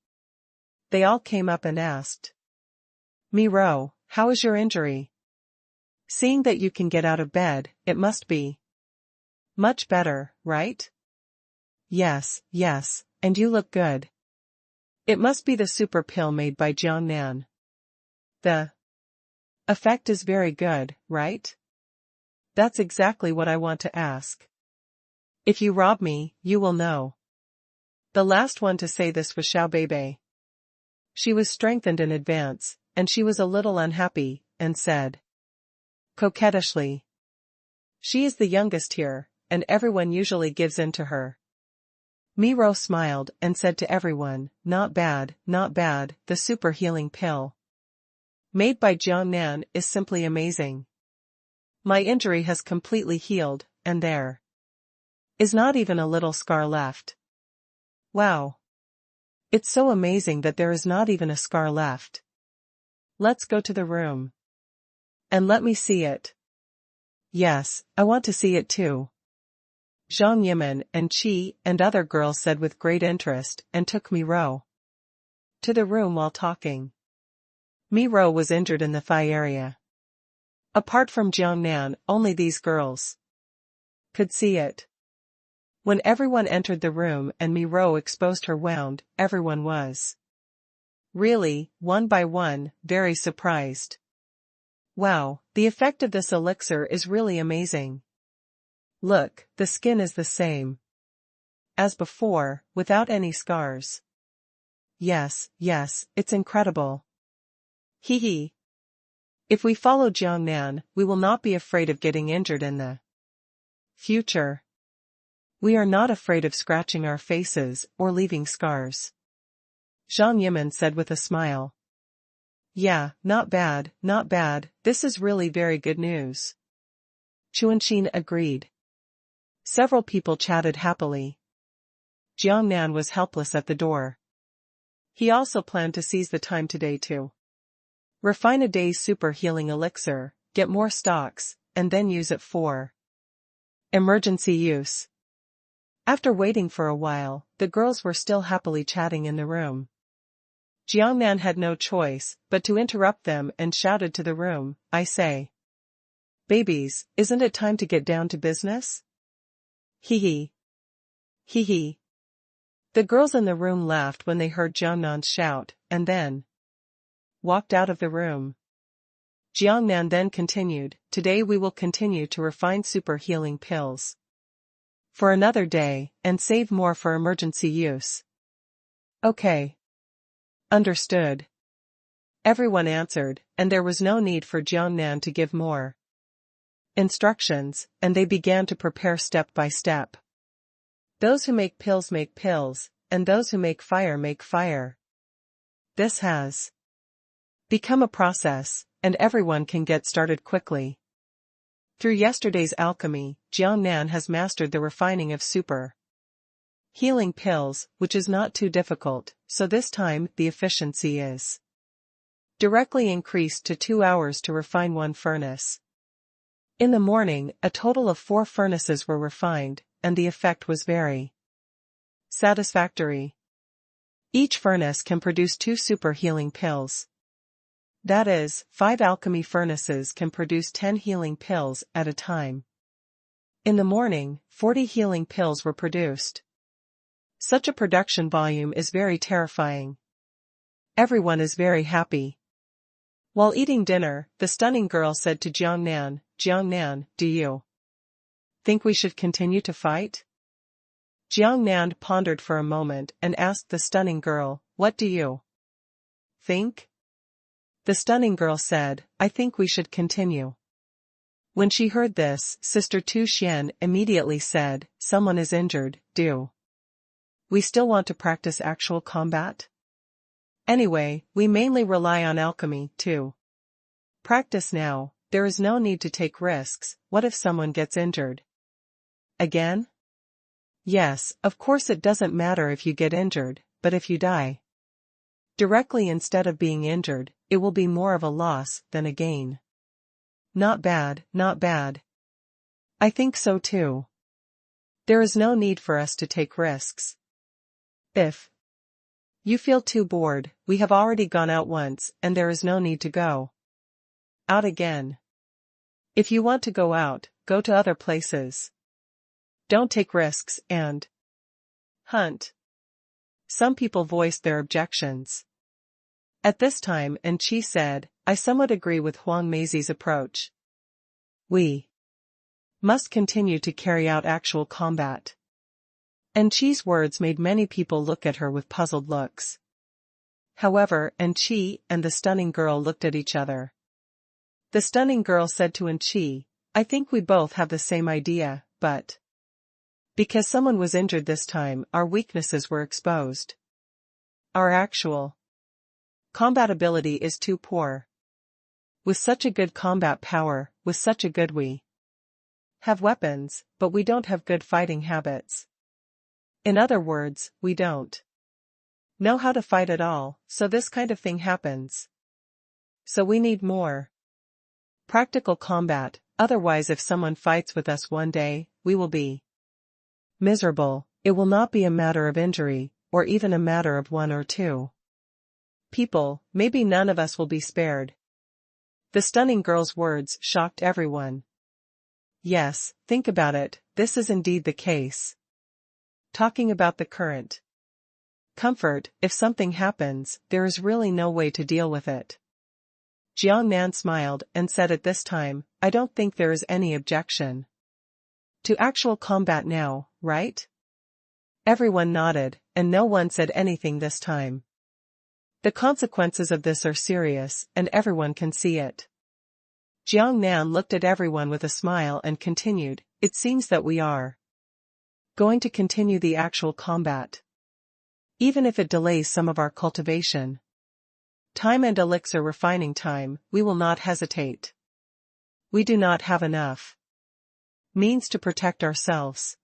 They all came up and asked, "Mi Ro, how is your injury? Seeing that you can get out of bed, it must be much better, right?" "Yes, yes, and you look good." "It must be the super pill made by Jiangnan. The effect is very good, right?" "That's exactly what I want to ask. If you rob me, you will know." The last one to say this was Xiao Beibei. She was strengthened in advance, and she was a little unhappy, and said coquettishly, "She is the youngest here, and everyone usually gives in to her." Mi Ro smiled and said to everyone, "Not bad, not bad, the super healing pill made by Jiangnan is simply amazing. My injury has completely healed, and there is not even a little scar left. Wow. It's so amazing that there is not even a scar left. Let's go to the room. And let me see it." "Yes, I want to see it too." Zhang Yimin and Qi and other girls said with great interest and took Mi Ro to the room while talking. Mi Ro was injured in the thigh area. Apart from Jiangnan, only these girls could see it. When everyone entered the room and Mi Ro exposed her wound, everyone was really, one by one, very surprised. "Wow, the effect of this elixir is really amazing. Look, the skin is the same as before, without any scars. Yes, yes, it's incredible. Hee hee. If we follow Jiangnan, we will not be afraid of getting injured in the future. We are not afraid of scratching our faces or leaving scars." Zhang Yimin said with a smile. "Yeah, not bad, not bad, this is really very good news." Chuanqin agreed. Several people chatted happily. Jiangnan was helpless at the door. He also planned to seize the time today to refine a day's super healing elixir, get more stocks, and then use it for emergency use. After waiting for a while, the girls were still happily chatting in the room. Jiangnan had no choice but to interrupt them and shouted to the room, "I say, babies, isn't it time to get down to business?" Hee hee. Hee hee. The girls in the room laughed when they heard Jiangnan's shout, and then walked out of the room. Jiangnan then continued, "Today we will continue to refine super healing pills for another day, and save more for emergency use." Okay. Understood. Everyone answered, and there was no need for Jiangnan to give more instructions, and they began to prepare step by step. Those who make pills, and those who make fire. This has become a process, and everyone can get started quickly. Through yesterday's alchemy, Jiangnan has mastered the refining of super healing pills, which is not too difficult, so this time the efficiency is directly increased to 2 hours to refine one furnace. In the morning, a total of 4 furnaces were refined, and the effect was very satisfactory. Each furnace can produce 2 super healing pills. That is, 5 alchemy furnaces can produce 10 healing pills at a time. In the morning, 40 healing pills were produced. Such a production volume is very terrifying. Everyone is very happy. While eating dinner, the stunning girl said to Jiangnan, "Jiangnan, do you think we should continue to fight?" Jiangnan pondered for a moment and asked the stunning girl, "What do you think?" The stunning girl said, "I think we should continue." When she heard this, Sister Tu Xian immediately said, "Someone is injured, do we still want to practice actual combat? Anyway, we mainly rely on alchemy, to practice now. There is no need to take risks. What if someone gets injured again?" "Yes, of course it doesn't matter if you get injured, but if you die directly instead of being injured, it will be more of a loss than a gain." Not bad, not bad. I think so too. There is no need for us to take risks. If you feel too bored, we have already gone out once, and there is no need to go out again. If you want to go out, go to other places. Don't take risks and hunt. Some people voiced their objections. At this time, Chen Xi said, "I somewhat agree with Huang Meizi's approach. We must continue to carry out actual combat." Chen Xi's words made many people look at her with puzzled looks. However, Chen Xi and the stunning girl looked at each other. The stunning girl said to Chen Xi, "I think we both have the same idea, but because someone was injured this time, our weaknesses were exposed. Our actual combat ability is too poor. With such a good combat power, with such a good we have weapons, but we don't have good fighting habits. In other words, we don't know how to fight at all, so this kind of thing happens. So we need more practical combat, otherwise if someone fights with us one day, we will be miserable. It will not be a matter of injury, or even a matter of 1 or 2 people, maybe none of us will be spared." The stunning girl's words shocked everyone. Yes, think about it, this is indeed the case. Talking about the current comfort, if something happens, there is really no way to deal with it. Jiangnan smiled and said, "At this time, I don't think there is any objection to actual combat now, right?" Everyone nodded, and no one said anything this time. The consequences of this are serious, and everyone can see it. Jiangnan looked at everyone with a smile and continued, "It seems that we are going to continue the actual combat. Even if it delays some of our cultivation time and elixir refining time, we will not hesitate. We do not have enough means to protect ourselves.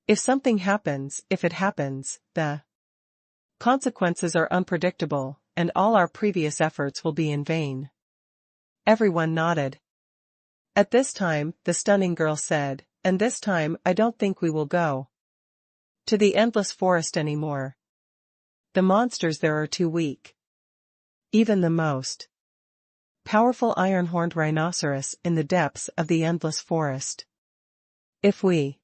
If something happens, if it happens, the consequences are unpredictable, and all our previous efforts will be in vain. Everyone nodded. At this time, the stunning girl said, and this time I don't think we will go to the endless forest anymore. The monsters there are too weak. Even the most powerful iron-horned rhinoceros in the depths of the endless forest. If we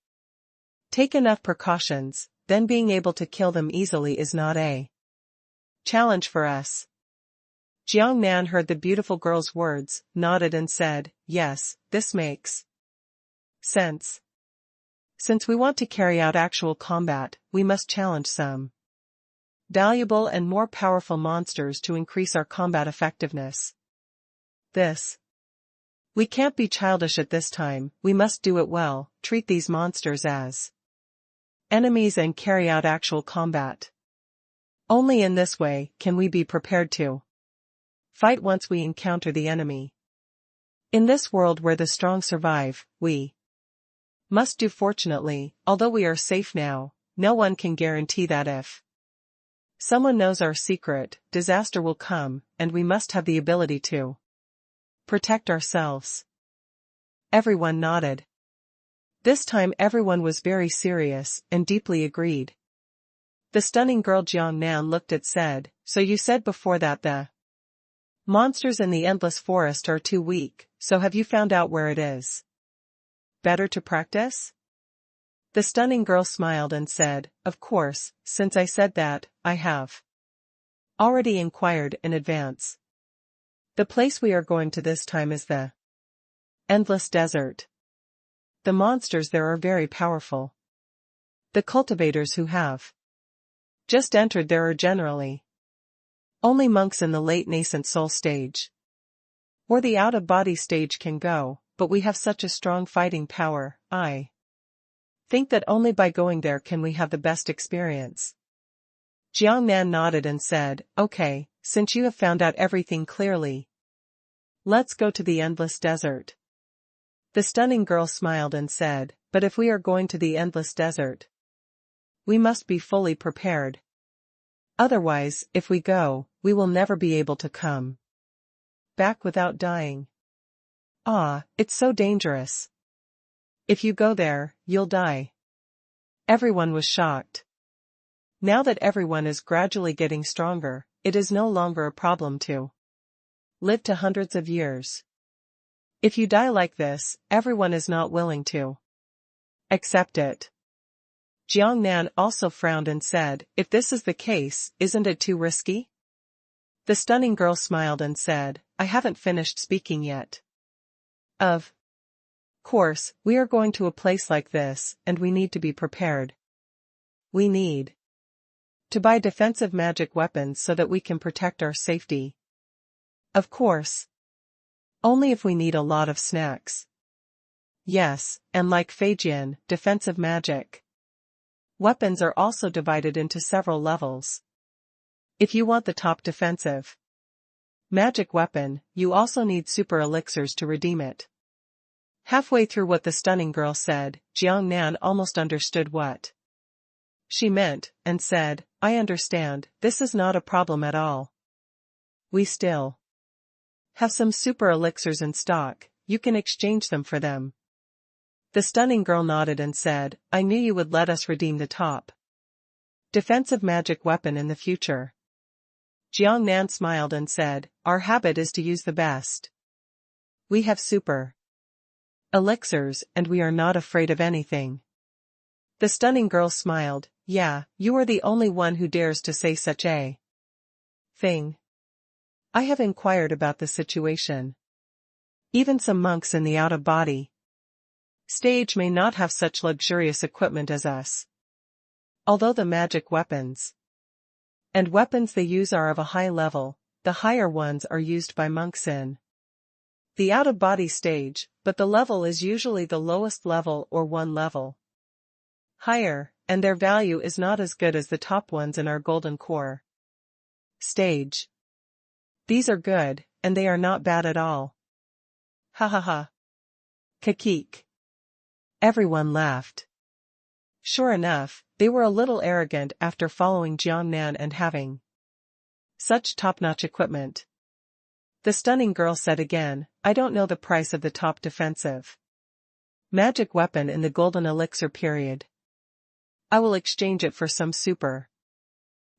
take enough precautions, then being able to kill them easily is not a challenge for us. Jiang Nan heard the beautiful girl's words, nodded and said, yes, this makes sense. Since we want to carry out actual combat, we must challenge some valuable and more powerful monsters to increase our combat effectiveness. We can't be childish at this time, we must do it well, treat these monsters as enemies and carry out actual combat. Only in this way can we be prepared to fight once we encounter the enemy. In this world where the strong survive, we must do. Fortunately, although we are safe now, no one can guarantee that if someone knows our secret, disaster will come, and we must have the ability to protect ourselves. Everyone nodded. This time everyone was very serious and deeply agreed. The stunning girl Jiang Nan looked at said, so you said before that the monsters in the endless forest are too weak, so have you found out where it is better to practice? The stunning girl smiled and said, of course, since I said that, I have already inquired in advance. The place we are going to this time is the endless desert. The monsters there are very powerful. The cultivators who have just entered there are generally only monks in the late nascent soul stage. Or the out-of-body stage can go, but we have such a strong fighting power, I think that only by going there can we have the best experience. Jiang Nan nodded and said, okay, since you have found out everything clearly, let's go to the endless desert. The stunning girl smiled and said, but if we are going to the endless desert, we must be fully prepared. Otherwise, if we go, we will never be able to come back without dying. Ah, it's so dangerous. If you go there, you'll die. Everyone was shocked. Now that everyone is gradually getting stronger, it is no longer a problem to live to hundreds of years. If you die like this, everyone is not willing to accept it. Jiang Nan also frowned and said, if this is the case, isn't it too risky? The stunning girl smiled and said, I haven't finished speaking yet. Of course, we are going to a place like this, and we need to be prepared. We need to buy defensive magic weapons so that we can protect our safety. Of course. Only if we need a lot of snacks. Yes, and like Feijian, defensive magic weapons are also divided into several levels. If you want the top defensive magic weapon, you also need super elixirs to redeem it. Halfway through what the stunning girl said, Jiang Nan almost understood what she meant, and said, I understand, this is not a problem at all. We still have some super elixirs in stock, you can exchange them for them. The stunning girl nodded and said, I knew you would let us redeem the top defensive magic weapon in the future. Jiang Nan smiled and said, our habit is to use the best. We have super elixirs and we are not afraid of anything. The stunning girl smiled, yeah, you are the only one who dares to say such a thing. I have inquired about the situation. Even some monks in the out-of-body stage may not have such luxurious equipment as us. Although the magic weapons and weapons they use are of a high level, the higher ones are used by monks in the out-of-body stage, but the level is usually the lowest level or one level higher, and their value is not as good as the top ones in our golden core stage. These are good, and they are not bad at all. Ha ha ha. Kakik. Everyone laughed. Sure enough, they were a little arrogant after following Jiangnan and having such top-notch equipment. The stunning girl said again, I don't know the price of the top defensive magic weapon in the golden elixir period. I will exchange it for some super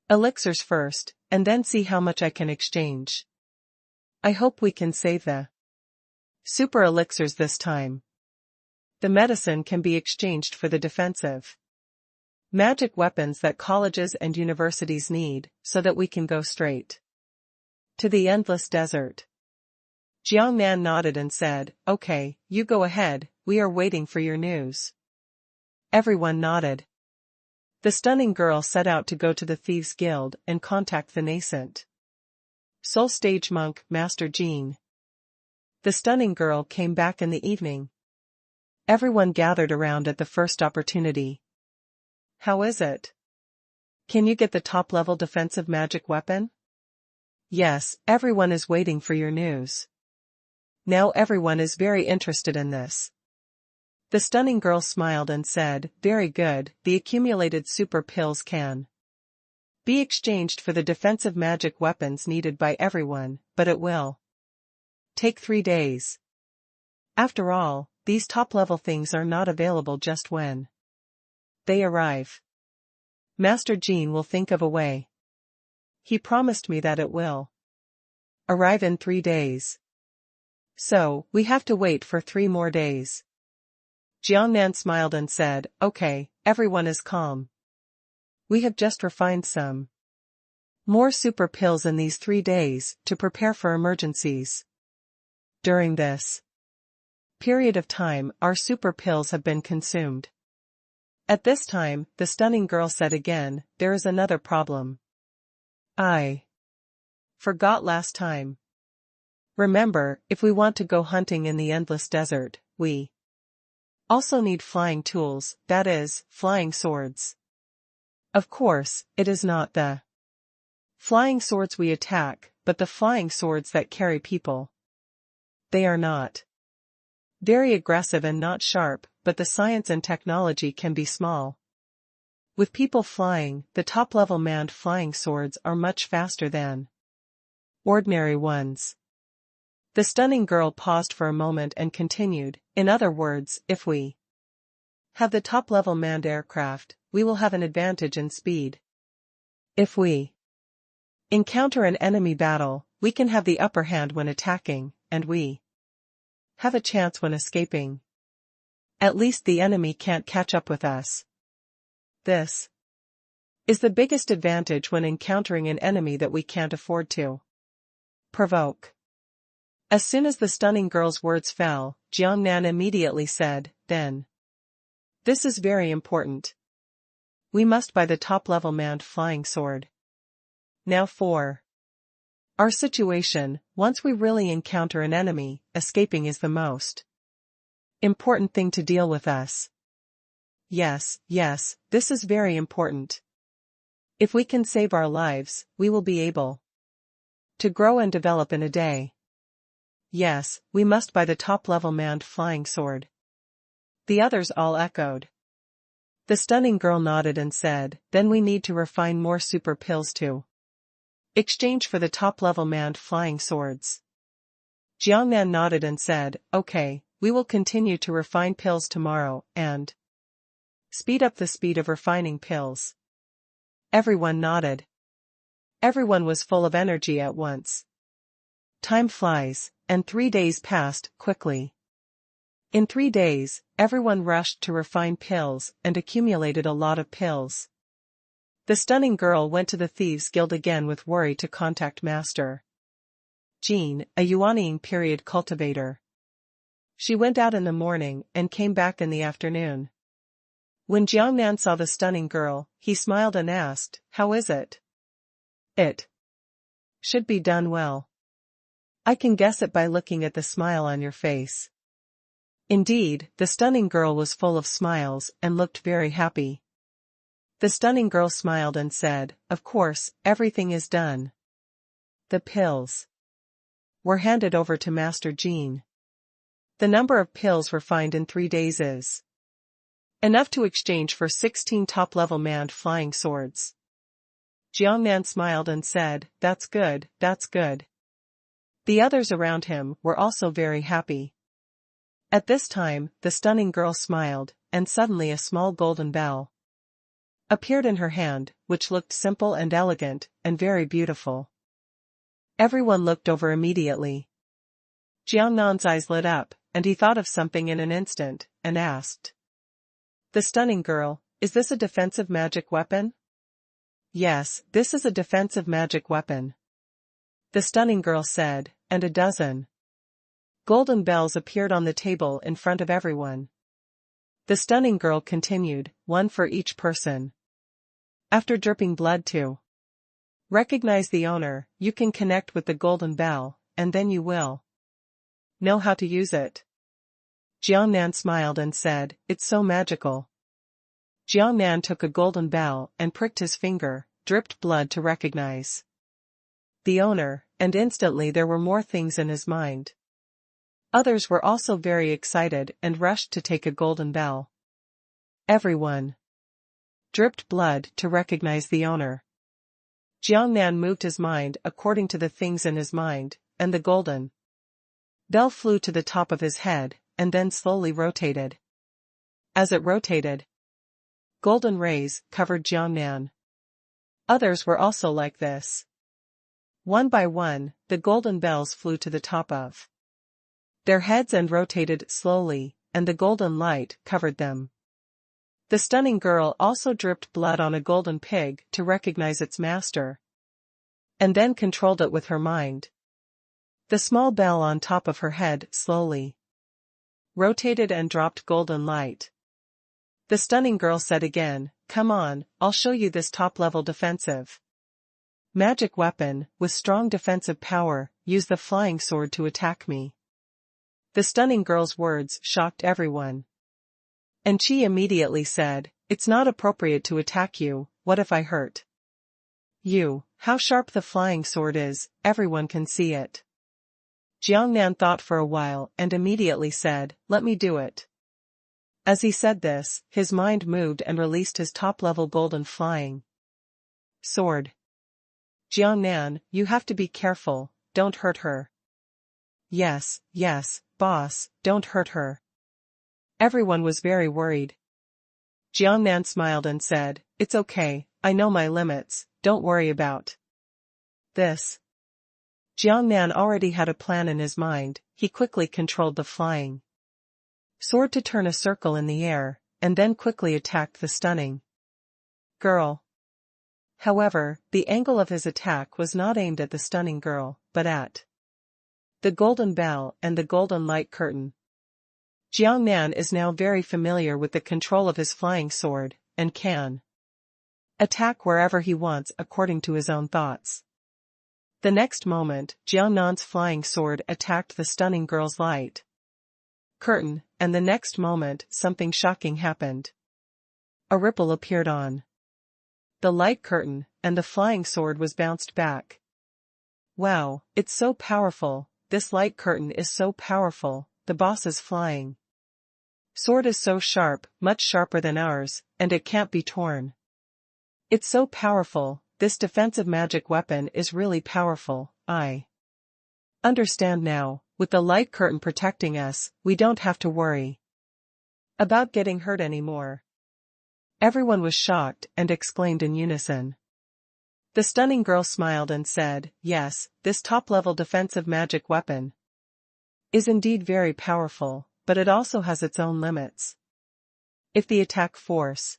elixirs first, and then see how much I can exchange. I hope we can save the super elixirs this time. The medicine can be exchanged for the defensive magic weapons that colleges and universities need, so that we can go straight to the endless desert. Jiangnan nodded and said, Okay, you go ahead, we are waiting for your news. Everyone nodded. The stunning girl set out to go to the Thieves' Guild and contact the nascent soul stage monk, Master Jean. The stunning girl came back in the evening. Everyone gathered around at the first opportunity. How is it? Can you get the top-level defensive magic weapon? Yes, everyone is waiting for your news. Now everyone is very interested in this. The stunning girl smiled and said, Very good, the accumulated super pills can be exchanged for the defensive magic weapons needed by everyone, but it will take 3 days. After all, these top-level things are not available just when they arrive. Master Jean will think of a way. He promised me that it will arrive in 3 days. So, we have to wait for 3 more days. Jiangnan smiled and said, Okay, everyone is calm. We have just refined some more super pills in these 3 days to prepare for emergencies. During this period of time, our super pills have been consumed. At this time, the stunning girl said again, There is another problem. I forgot last time. Remember, if we want to go hunting in the endless desert, we also need flying tools, that is, flying swords. Of course, it is not the flying swords we attack, but the flying swords that carry people. They are not very aggressive and not sharp, but the science and technology can be small. With people flying, the top-level manned flying swords are much faster than ordinary ones. The stunning girl paused for a moment and continued, In other words, if we have the top-level manned aircraft, we will have an advantage in speed. If we encounter an enemy battle, we can have the upper hand when attacking, and we have a chance when escaping. At least the enemy can't catch up with us. This is the biggest advantage when encountering an enemy that we can't afford to provoke. As soon as the stunning girl's words fell, Jiangnan immediately said, Then this is very important. We must buy the top-level manned flying sword. Now for our situation, once we really encounter an enemy, escaping is the most important thing to deal with us. Yes, this is very important. If we can save our lives, we will be able to grow and develop in a day. Yes, we must buy the top-level manned flying sword. The others all echoed. The stunning girl nodded and said, Then we need to refine more super pills to exchange for the top-level manned flying swords. Jiangnan nodded and said, Okay, we will continue to refine pills tomorrow, and speed up the speed of refining pills. Everyone nodded. Everyone was full of energy at once. Time flies, and 3 days passed quickly. In 3 days, everyone rushed to refine pills and accumulated a lot of pills. The stunning girl went to the Thieves' Guild again with worry to contact Master Jean, a Yuanying period cultivator. She went out in the morning and came back in the afternoon. When Jiangnan saw the stunning girl, he smiled and asked, How is it? It should be done well. I can guess it by looking at the smile on your face. Indeed, the stunning girl was full of smiles and looked very happy. The stunning girl smiled and said, Of course, everything is done. The pills were handed over to Master Jean. The number of pills refined in 3 days is Enough to exchange for 16 top-level manned flying swords. Jiangnan smiled and said, that's good, that's good. The others around him were also very happy. At this time, the stunning girl smiled, and suddenly a small golden bell appeared in her hand, which looked simple and elegant, and very beautiful. Everyone looked over immediately. Jiangnan's eyes lit up, and he thought of something in an instant, and asked the stunning girl, is this a defensive magic weapon? Yes, this is a defensive magic weapon. The stunning girl said, and a dozen golden bells appeared on the table in front of everyone. The stunning girl continued, one for each person. After dripping blood to recognize the owner, you can connect with the golden bell, and then you will know how to use it. Jiangnan smiled and said, it's so magical. Jiangnan took a golden bell and pricked his finger, dripped blood to recognize the owner, and instantly there were more things in his mind. Others were also very excited and rushed to take a golden bell. Everyone dripped blood to recognize the owner. Jiangnan moved his mind according to the things in his mind, and the golden bell flew to the top of his head, and then slowly rotated. As it rotated, golden rays covered Jiangnan. Others were also like this. One by one, the golden bells flew to the top of their heads and rotated slowly, and the golden light covered them. The stunning girl also dripped blood on a golden pig to recognize its master, and then controlled it with her mind. The small bell on top of her head slowly rotated and dropped golden light. The stunning girl said again, come on, I'll show you this top-level defensive magic weapon, with strong defensive power, use the flying sword to attack me. The stunning girl's words shocked everyone. And Qi immediately said, it's not appropriate to attack you, what if I hurt you? How sharp the flying sword is, everyone can see it. Jiangnan thought for a while and immediately said, let me do it. As he said this, his mind moved and released his top-level golden flying sword. Jiangnan, you have to be careful, don't hurt her. Yes, boss, don't hurt her. Everyone was very worried. Jiangnan smiled and said, it's okay, I know my limits, don't worry about this. Jiangnan already had a plan in his mind, he quickly controlled the flying sword to turn a circle in the air, and then quickly attacked the stunning girl. However, the angle of his attack was not aimed at the stunning girl, but at the golden bell and the golden light curtain. Jiangnan is now very familiar with the control of his flying sword, and can attack wherever he wants according to his own thoughts. The next moment, Jiangnan's flying sword attacked the stunning girl's light curtain, and the next moment something shocking happened. A ripple appeared on the light curtain, and the flying sword was bounced back. Wow, it's so powerful, this light curtain is so powerful, the boss's flying sword is so sharp, much sharper than ours, and it can't be torn. It's so powerful, this defensive magic weapon is really powerful, I understand now, with the light curtain protecting us, we don't have to worry about getting hurt anymore. Everyone was shocked and exclaimed in unison. The stunning girl smiled and said, yes, this top-level defensive magic weapon is indeed very powerful, but it also has its own limits. If the attack force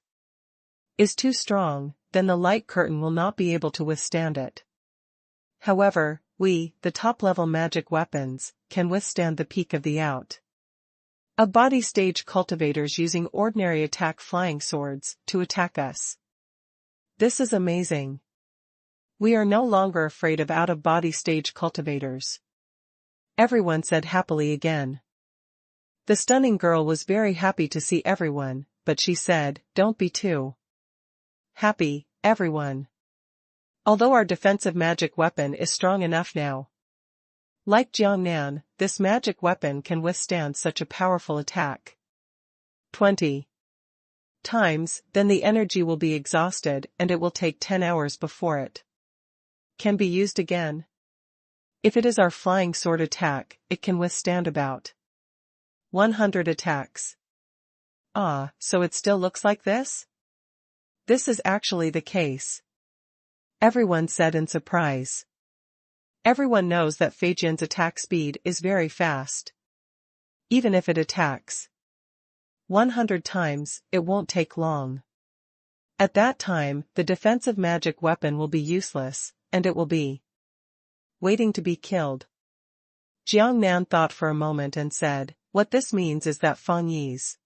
is too strong, then the light curtain will not be able to withstand it. However, we, the top-level magic weapons, can withstand the peak of the out of body stage cultivators using ordinary attack flying swords to attack us. This is amazing. We are no longer afraid of out-of-body stage cultivators. Everyone said happily again. The stunning girl was very happy to see everyone, but she said, don't be too happy, everyone. Although our defensive magic weapon is strong enough now, like Jiangnan, this magic weapon can withstand such a powerful attack. 20. times, then the energy will be exhausted and it will take 10 hours before it can be used again. If it is our flying sword attack, it can withstand about 100 attacks. Ah, so it still looks like this? This is actually the case, everyone said in surprise. Everyone knows that Feijian's attack speed is very fast. Even if it attacks 100 times, it won't take long. At that time, the defensive magic weapon will be useless, and it will be waiting to be killed. Jiang Nan thought for a moment and said, what this means is that Fang Yi's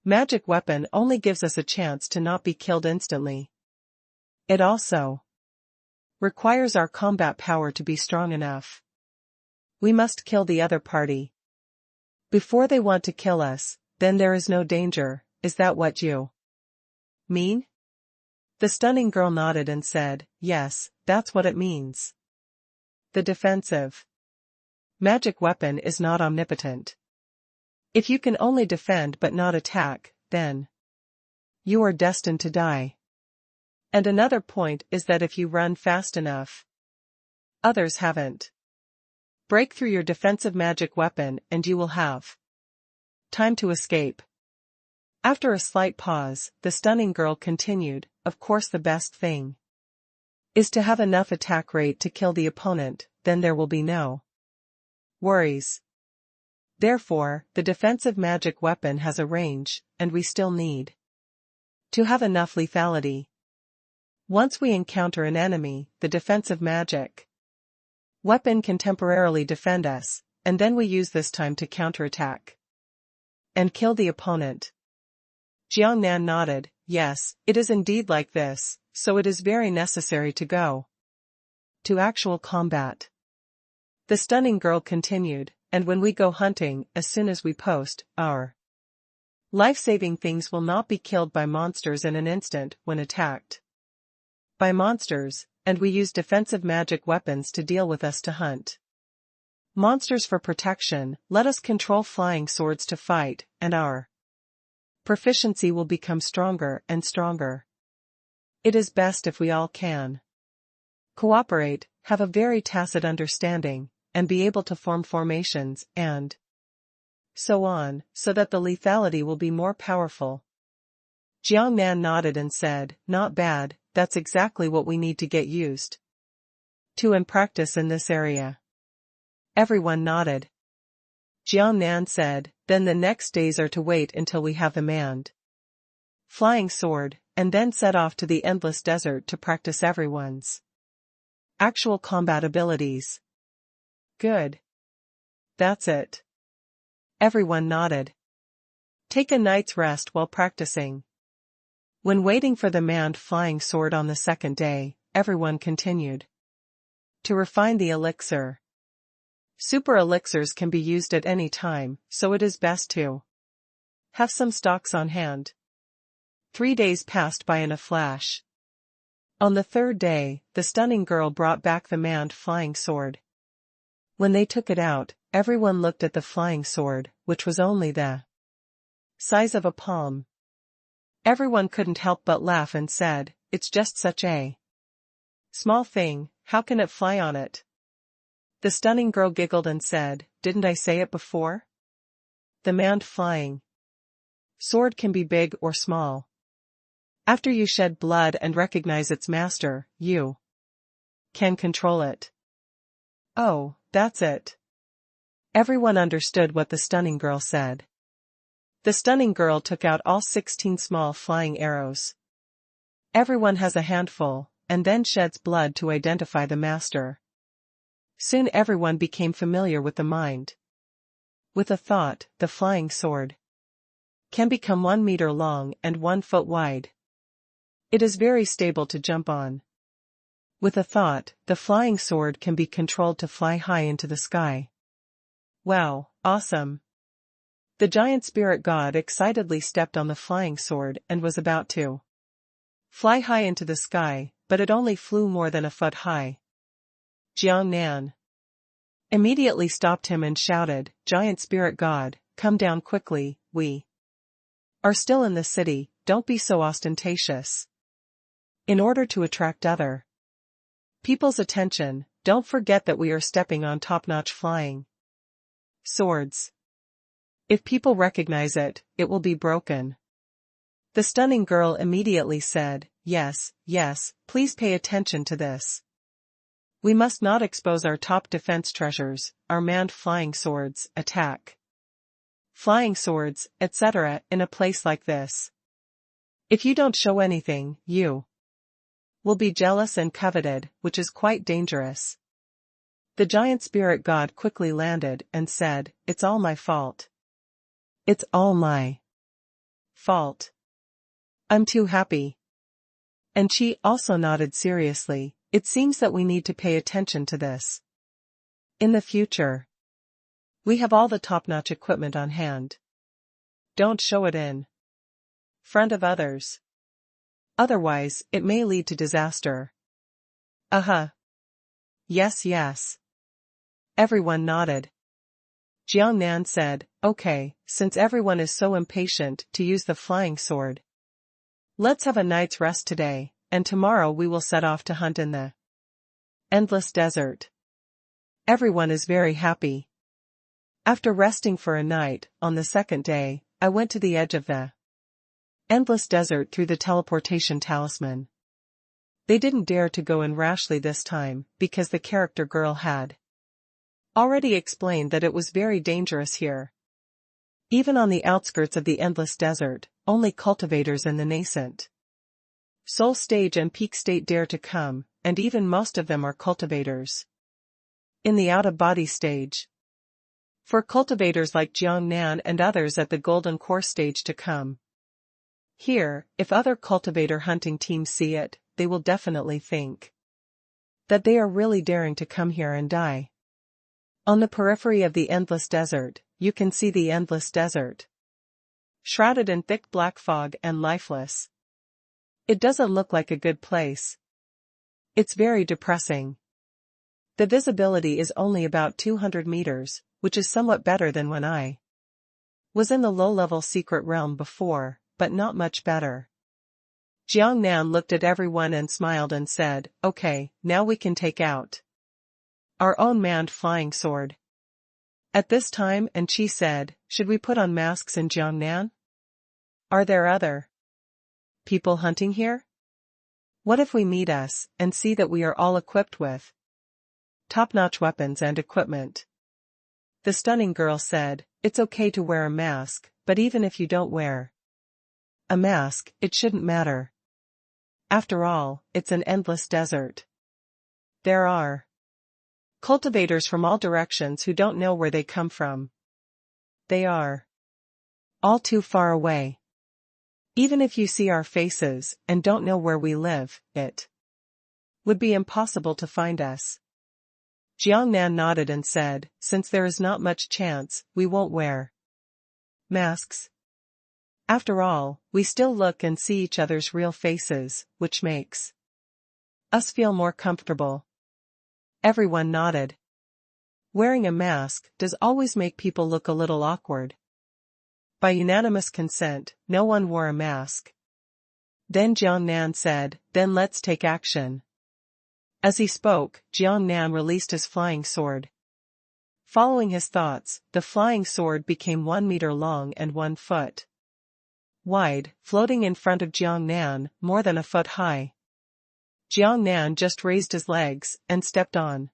magic weapon only gives us a chance to not be killed instantly. It also requires our combat power to be strong enough. We must kill the other party before they want to kill us, then there is no danger. Is that what you mean? The stunning girl nodded and said, yes, that's what it means. The defensive magic weapon is not omnipotent. If you can only defend but not attack, then you are destined to die. And another point is that if you run fast enough, others haven't. Break through your defensive magic weapon and you will have time to escape. After a slight pause, the stunning girl continued, of course the best thing is to have enough attack rate to kill the opponent, then there will be no worries. Therefore, the defensive magic weapon has a range, and we still need to have enough lethality. Once we encounter an enemy, the defensive magic weapon can temporarily defend us, and then we use this time to counterattack and kill the opponent. Jiang Nan nodded, yes, it is indeed like this, so it is very necessary to go to actual combat. The stunning girl continued, and when we go hunting, as soon as we post, our life-saving things will not be killed by monsters in an instant when attacked by monsters, and we use defensive magic weapons to deal with us to hunt monsters for protection. Let us control flying swords to fight, and our proficiency will become stronger and stronger. It is best if we all can cooperate, have a very tacit understanding, and be able to form formations, and so on, so that the lethality will be more powerful. Jiang Nan nodded and said, not bad, that's exactly what we need to get used to and practice in this area. Everyone nodded. Jiang Nan said, then the next days are to wait until we have the manned flying sword, and then set off to the endless desert to practice everyone's actual combat abilities. Good. That's it. Everyone nodded. Take a night's rest while practicing. When waiting for the manned flying sword on the second day, everyone continued to refine the elixir. Super elixirs can be used at any time, so it is best to have some stocks on hand. 3 days passed by in a flash. On the third day, the stunning girl brought back the manned flying sword. When they took it out, everyone looked at the flying sword, which was only the size of a palm. Everyone couldn't help but laugh and said, it's just such a small thing, how can it fly on it? The stunning girl giggled and said, didn't I say it before? The manned flying sword can be big or small. After you shed blood and recognize its master, you can control it. Oh, that's it. Everyone understood what the stunning girl said. The stunning girl took out all 16 small flying arrows. Everyone has a handful, and then sheds blood to identify the master. Soon everyone became familiar with the mind. With a thought, the flying sword can become 1 meter long and 1 foot wide. It is very stable to jump on. With a thought, the flying sword can be controlled to fly high into the sky. Wow, awesome. The giant spirit god excitedly stepped on the flying sword and was about to fly high into the sky, but it only flew more than a foot high. Jiang Nan immediately stopped him and shouted, giant spirit god, come down quickly, we are still in the city, don't be so ostentatious. In order to attract other people's attention, don't forget that we are stepping on top-notch flying swords. If people recognize it, it will be broken. The stunning girl immediately said, yes, yes, please pay attention to this. We must not expose our top defense treasures, our manned flying swords, attack flying swords, etc., in a place like this. If you don't show anything, you will be jealous and coveted, which is quite dangerous. The giant spirit god quickly landed and said, it's all my fault. It's all my fault. I'm too happy. And Chi also nodded seriously. It seems that we need to pay attention to this. In the future, we have all the top-notch equipment on hand. Don't show it in front of others. Otherwise, it may lead to disaster. Yes, yes. Everyone nodded. Jiang Nan said, okay, since everyone is so impatient to use the flying sword, let's have a night's rest today, and tomorrow we will set off to hunt in the endless desert. Everyone is very happy. After resting for a night, on the second day, I went to the edge of the endless desert through the teleportation talisman. They didn't dare to go in rashly this time, because the character girl had already explained that it was very dangerous here. Even on the outskirts of the endless desert, only cultivators in the nascent soul stage and peak state dare to come, and even most of them are cultivators in the out-of-body stage. For cultivators like Jiang Nan and others at the golden core stage to come here, if other cultivator hunting teams see it, they will definitely think that they are really daring to come here and die. On the periphery of the endless desert, you can see the endless desert, shrouded in thick black fog and lifeless. It doesn't look like a good place. It's very depressing. The visibility is only about 200 meters, which is somewhat better than when I was in the low-level secret realm before, but not much better. Jiang Nan looked at everyone and smiled and said, okay, now we can take out our own manned flying sword. At this time, and Chi said, should we put on masks in Jiang Nan? Are there other people hunting here? What if we meet us, and see that we are all equipped with top-notch weapons and equipment? The stunning girl said, it's okay to wear a mask, but even if you don't wear a mask, it shouldn't matter. After all, it's an endless desert. There are cultivators from all directions who don't know where they come from. They are all too far away. Even if you see our faces and don't know where we live, it would be impossible to find us. Jiang Nan nodded and said, since there is not much chance, we won't wear masks. After all, we still look and see each other's real faces, which makes us feel more comfortable. Everyone nodded. Wearing a mask does always make people look a little awkward. By unanimous consent, no one wore a mask. Then Jiang Nan said, then let's take action. As he spoke, Jiang Nan released his flying sword. Following his thoughts, the flying sword became 1 meter long and 1 foot wide, floating in front of Jiang Nan, more than a foot high. Jiang Nan just raised his legs and stepped on.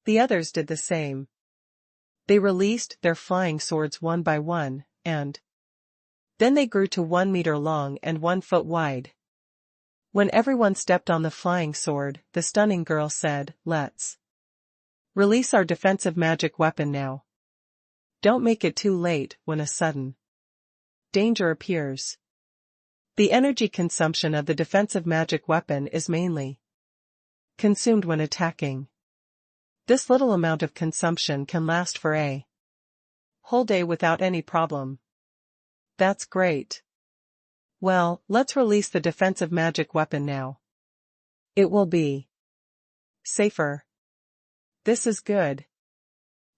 The others did the same. They released their flying swords one by one, and then they grew to 1 meter long and 1 foot wide. When everyone stepped on the flying sword, the stunning girl said, let's release our defensive magic weapon now. Don't make it too late when a sudden danger appears. The energy consumption of the defensive magic weapon is mainly consumed when attacking. This little amount of consumption can last for a whole day without any problem. That's great. Well, let's release the defensive magic weapon now. It will be safer. This is good.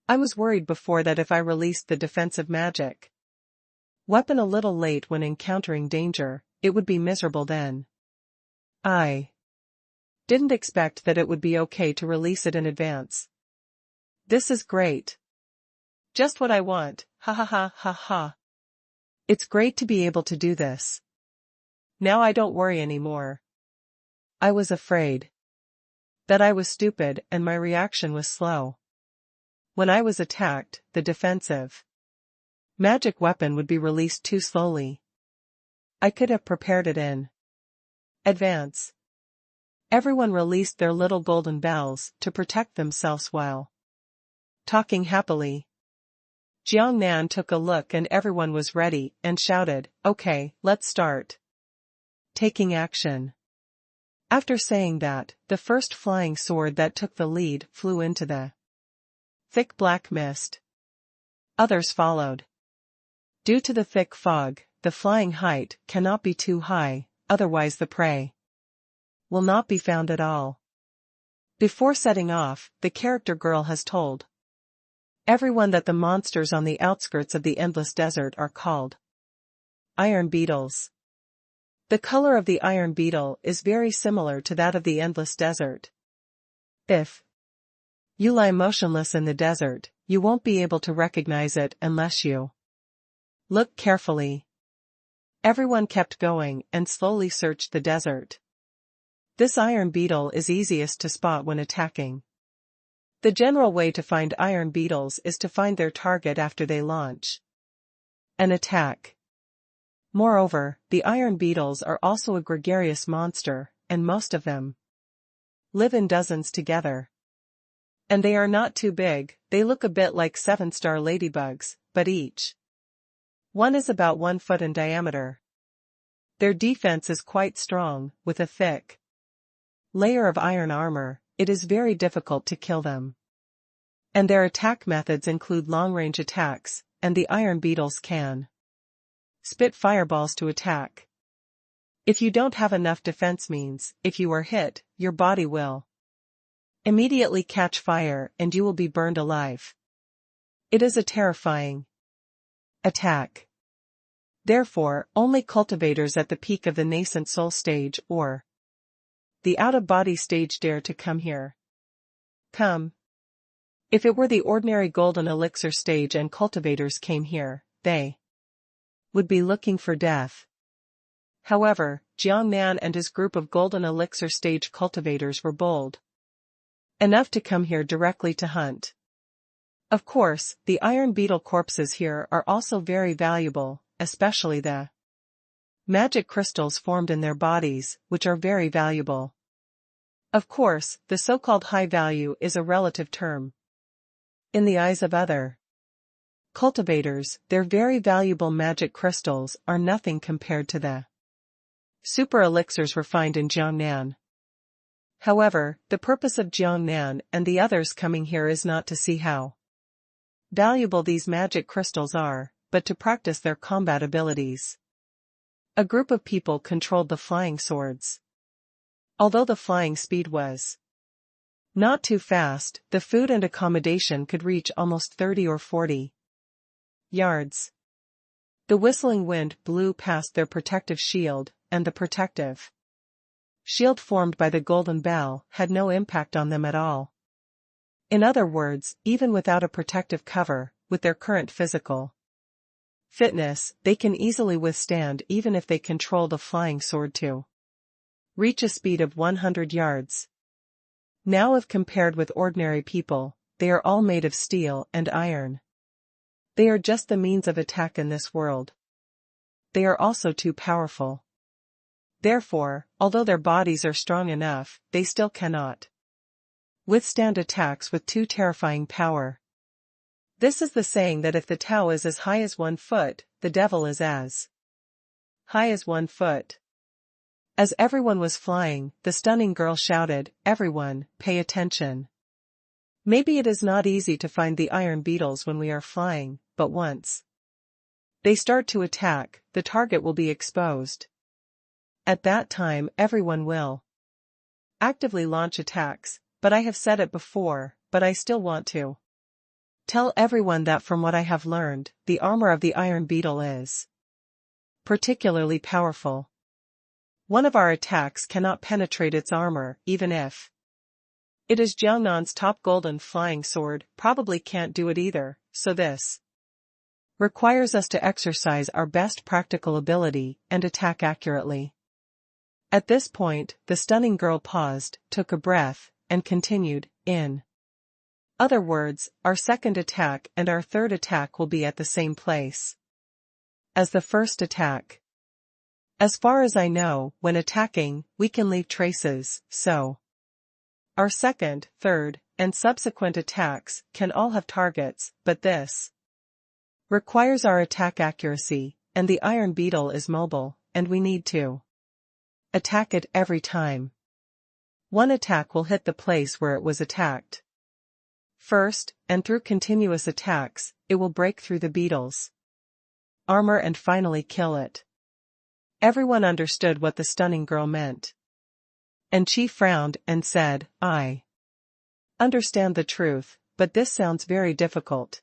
I was worried before that if I released the defensive magic Weapon a little late when encountering danger, it would be miserable then. I didn't expect that it would be okay to release it in advance. This is great. Just what I want, ha ha ha ha ha. It's great to be able to do this. Now I don't worry anymore. I was afraid that I was stupid and my reaction was slow. When I was attacked, the defensive magic weapon would be released too slowly. I could have prepared it in advance. Everyone released their little golden bells to protect themselves while talking happily. Jiangnan took a look and everyone was ready and shouted, "Okay, let's start taking action." After saying that, the first flying sword that took the lead flew into the thick black mist. Others followed. Due to the thick fog, the flying height cannot be too high, otherwise the prey will not be found at all. Before setting off, the character girl has told everyone that the monsters on the outskirts of the endless desert are called iron beetles. The color of the iron beetle is very similar to that of the endless desert. If you lie motionless in the desert, you won't be able to recognize it unless you look carefully. Everyone kept going and slowly searched the desert. This iron beetle is easiest to spot when attacking. The general way to find iron beetles is to find their target after they launch an attack. Moreover, the iron beetles are also a gregarious monster, and most of them live in dozens together. And they are not too big, they look a bit like 7-star ladybugs, but each one is about 1 foot in diameter. Their defense is quite strong, with a thick layer of iron armor. It is very difficult to kill them. And their attack methods include long-range attacks, and the iron beetles can spit fireballs to attack. If you don't have enough defense means, if you are hit, your body will immediately catch fire and you will be burned alive. It is a terrifying attack. Therefore, only cultivators at the peak of the nascent soul stage or the out-of-body stage dare to come here. Come. If it were the ordinary golden elixir stage and cultivators came here, they would be looking for death. However, Jiangnan and his group of golden elixir stage cultivators were bold enough to come here directly to hunt. Of course, the iron beetle corpses here are also very valuable, especially the magic crystals formed in their bodies, which are very valuable. Of course, the so-called high value is a relative term. In the eyes of other cultivators, their very valuable magic crystals are nothing compared to the super elixirs refined in Jiangnan. However, the purpose of Jiangnan and the others coming here is not to see how valuable these magic crystals are, but to practice their combat abilities. A group of people controlled the flying swords. Although the flying speed was not too fast, the food and accommodation could reach almost 30 or 40 yards. The whistling wind blew past their protective shield, and the protective shield formed by the golden bell had no impact on them at all. In other words, even without a protective cover, with their current physical fitness, they can easily withstand even if they control the flying sword to reach a speed of 100 yards. Now if compared with ordinary people, they are all made of steel and iron. They are just the means of attack in this world. They are also too powerful. Therefore, although their bodies are strong enough, they still cannot withstand attacks with too terrifying power. This is the saying that if the Tao is as high as 1 foot, the devil is as high as 1 foot. As everyone was flying, the stunning girl shouted, "Everyone, pay attention. Maybe it is not easy to find the iron beetles when we are flying, but once they start to attack, the target will be exposed. At that time everyone will actively launch attacks, but I have said it before, but I still want to tell everyone that from what I have learned, the armor of the iron beetle is particularly powerful. One of our attacks cannot penetrate its armor, even if it is Jiangnan's top golden flying sword, probably can't do it either, so this requires us to exercise our best practical ability and attack accurately. At this point, the stunning girl paused, took a breath, and continued, in other words, our second attack and our third attack will be at the same place as the first attack. As far as I know, when attacking, we can leave traces, so our second, third, and subsequent attacks can all have targets, but this requires our attack accuracy, and the iron beetle is mobile, and we need to attack it every time. One attack will hit the place where it was attacked first, and through continuous attacks, it will break through the beetle's armor and finally kill it. Everyone understood what the stunning girl meant. And Xi frowned and said, I understand the truth, but this sounds very difficult.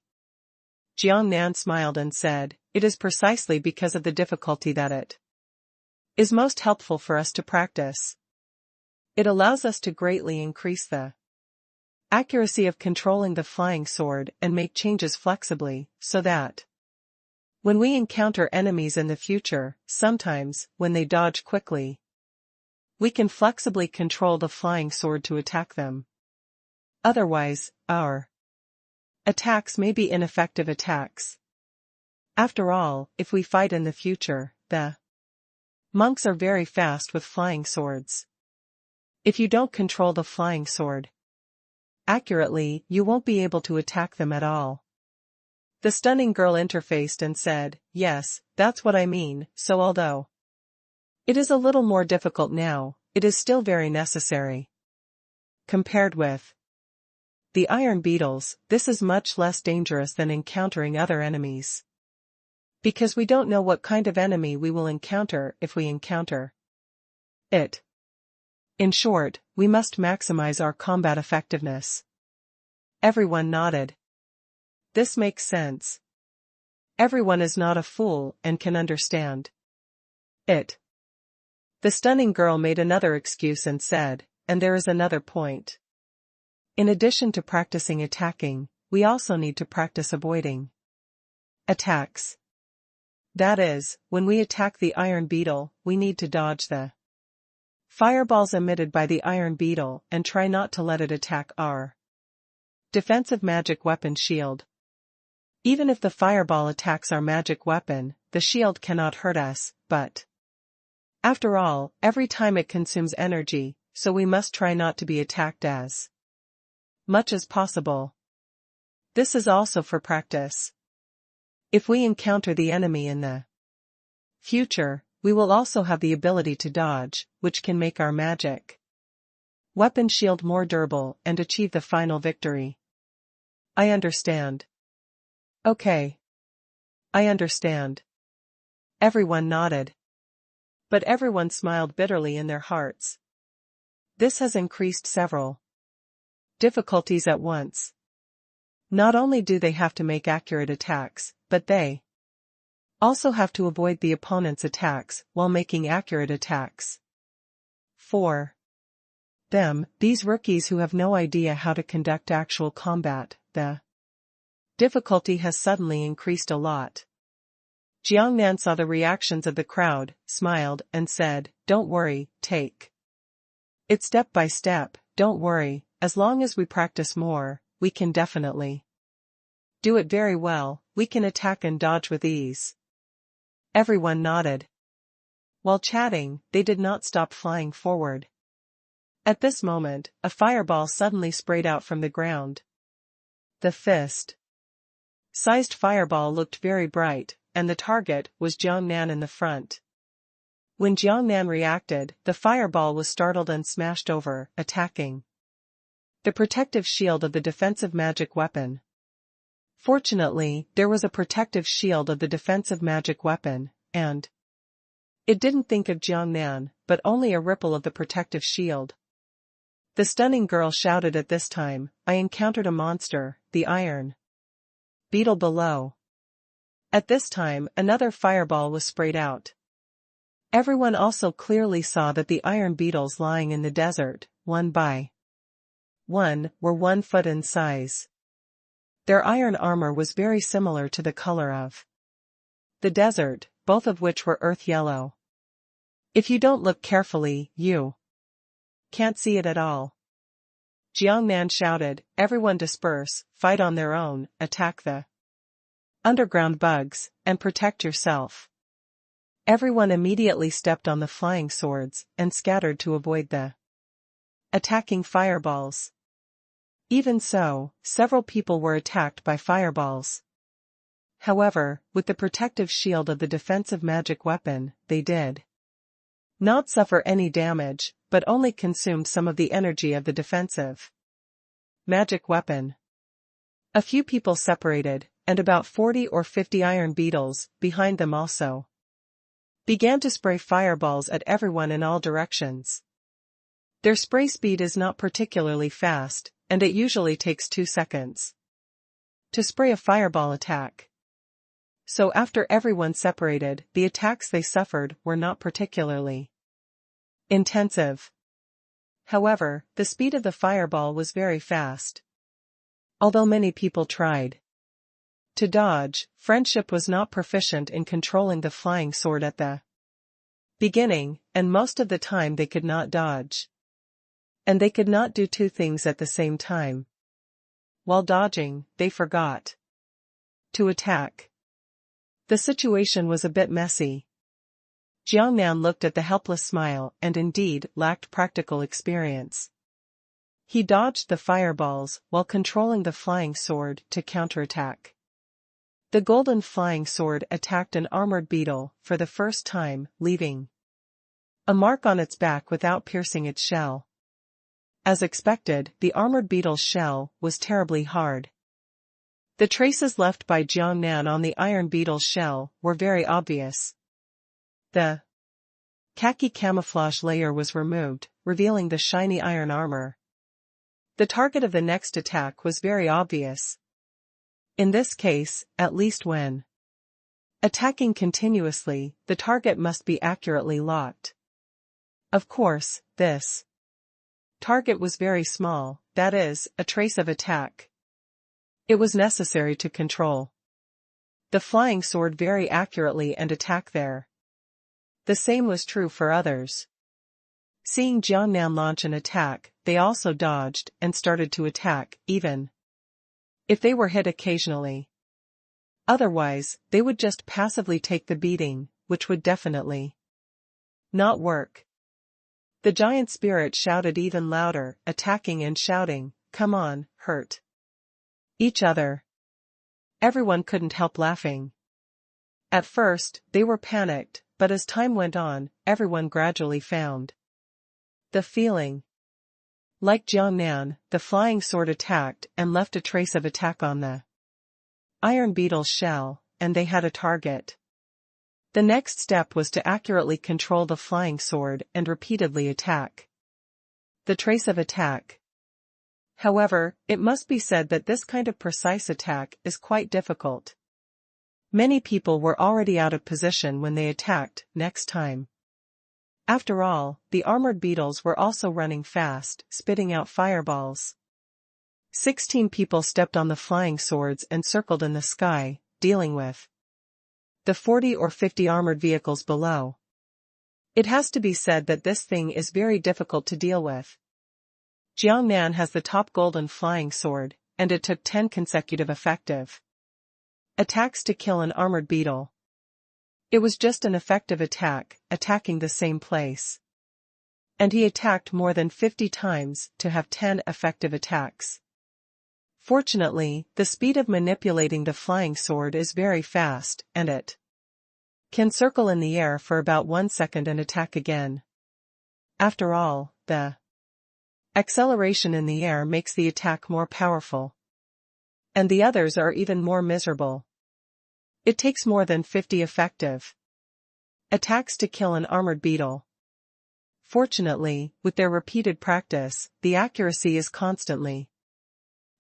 Jiangnan smiled and said, it is precisely because of the difficulty that it is most helpful for us to practice. It allows us to greatly increase the accuracy of controlling the flying sword and make changes flexibly, so that when we encounter enemies in the future, sometimes, when they dodge quickly, we can flexibly control the flying sword to attack them. Otherwise, our attacks may be ineffective attacks. After all, if we fight in the future, the monks are very fast with flying swords. If you don't control the flying sword accurately, you won't be able to attack them at all. The stunning girl interfaced and said, yes, that's what I mean, so although it is a little more difficult now, it is still very necessary. Compared with the iron beetles, this is much less dangerous than encountering other enemies. Because we don't know what kind of enemy we will encounter if we encounter it. In short, we must maximize our combat effectiveness. Everyone nodded. This makes sense. Everyone is not a fool and can understand it. The stunning girl made another excuse and said, and there is another point. In addition to practicing attacking, we also need to practice avoiding attacks. That is, when we attack the iron beetle, we need to dodge the fireballs emitted by the iron beetle and try not to let it attack our defensive magic weapon shield. Even if the fireball attacks our magic weapon, the shield cannot hurt us, but after all, every time it consumes energy, so we must try not to be attacked as much as possible. This is also for practice. If we encounter the enemy in the future, we will also have the ability to dodge, which can make our magic weapon shield more durable and achieve the final victory. I understand. Okay. I understand. Everyone nodded. But everyone smiled bitterly in their hearts. This has increased several difficulties at once. Not only do they have to make accurate attacks, but they also have to avoid the opponent's attacks while making accurate attacks. For them, these rookies who have no idea how to conduct actual combat, the difficulty has suddenly increased a lot. Jiangnan saw the reactions of the crowd, smiled, and said, don't worry, take it step by step, don't worry, as long as we practice more, we can definitely do it very well, we can attack and dodge with ease. Everyone nodded. While chatting, they did not stop flying forward. At this moment, a fireball suddenly sprayed out from the ground. The fist-sized fireball looked very bright, and the target was Jiangnan in the front. When Jiangnan reacted, the fireball was startled and smashed over, attacking the protective shield of the defensive magic weapon. Fortunately, there was a protective shield of the defensive magic weapon, and it didn't think of Jiangnan, but only a ripple of the protective shield. The stunning girl shouted at this time, I encountered a monster, the iron beetle below. At this time, another fireball was sprayed out. Everyone also clearly saw that the iron beetles lying in the desert, one by one, were 1 foot in size. Their iron armor was very similar to the color of the desert, both of which were earth yellow. If you don't look carefully, you can't see it at all. Jiang Nan shouted, "Everyone disperse, fight on their own, attack the underground bugs, and protect yourself." Everyone immediately stepped on the flying swords and scattered to avoid the attacking fireballs. Even so, several people were attacked by fireballs. However, with the protective shield of the defensive magic weapon, they did not suffer any damage, but only consumed some of the energy of the defensive magic weapon. A few people separated, and about 40 or 50 iron beetles, behind them also, began to spray fireballs at everyone in all directions. Their spray speed is not particularly fast, and it usually takes 2 seconds to spray a fireball attack. So after everyone separated, the attacks they suffered were not particularly intensive. However, the speed of the fireball was very fast. Although many people tried to dodge, Friendship was not proficient in controlling the flying sword at the beginning, and most of the time they could not dodge. And they could not do 2 things at the same time. While dodging, they forgot to attack. The situation was a bit messy. Jiang Nan looked at the helpless smile and indeed lacked practical experience. He dodged the fireballs while controlling the flying sword to counterattack. The golden flying sword attacked an armored beetle for the first time, leaving a mark on its back without piercing its shell. As expected, the armored beetle's shell was terribly hard. The traces left by Jiang Nan on the iron beetle's shell were very obvious. The khaki camouflage layer was removed, revealing the shiny iron armor. The target of the next attack was very obvious. In this case, at least when attacking continuously, the target must be accurately locked. Of course, this target was very small, that is, a trace of attack. It was necessary to control the flying sword very accurately and attack there. The same was true for others. Seeing Jiang Nan launch an attack, they also dodged and started to attack, even if they were hit occasionally. Otherwise, they would just passively take the beating, which would definitely not work. The giant spirit shouted even louder, attacking and shouting, "Come on, hurt each other." Everyone couldn't help laughing. At first, they were panicked, but as time went on, everyone gradually found the feeling. Like Jiang Nan, the flying sword attacked and left a trace of attack on the iron beetle's shell, and they had a target. The next step was to accurately control the flying sword and repeatedly attack. The trace of attack. However, it must be said that this kind of precise attack is quite difficult. Many people were already out of position when they attacked next time. After all, the armored beetles were also running fast, spitting out fireballs. 16 people stepped on the flying swords and circled in the sky, dealing with the 40 or 50 armored vehicles below. It has to be said that this thing is very difficult to deal with. Jiang Nan has the top golden flying sword, and it took 10 consecutive effective attacks to kill an armored beetle. It was just an effective attack, attacking the same place. And he attacked more than 50 times to have 10 effective attacks. Fortunately, the speed of manipulating the flying sword is very fast, and it can circle in the air for about 1 second and attack again. After all, the acceleration in the air makes the attack more powerful. And the others are even more miserable. It takes more than 50 effective attacks to kill an armored beetle. Fortunately, with their repeated practice, the accuracy is constantly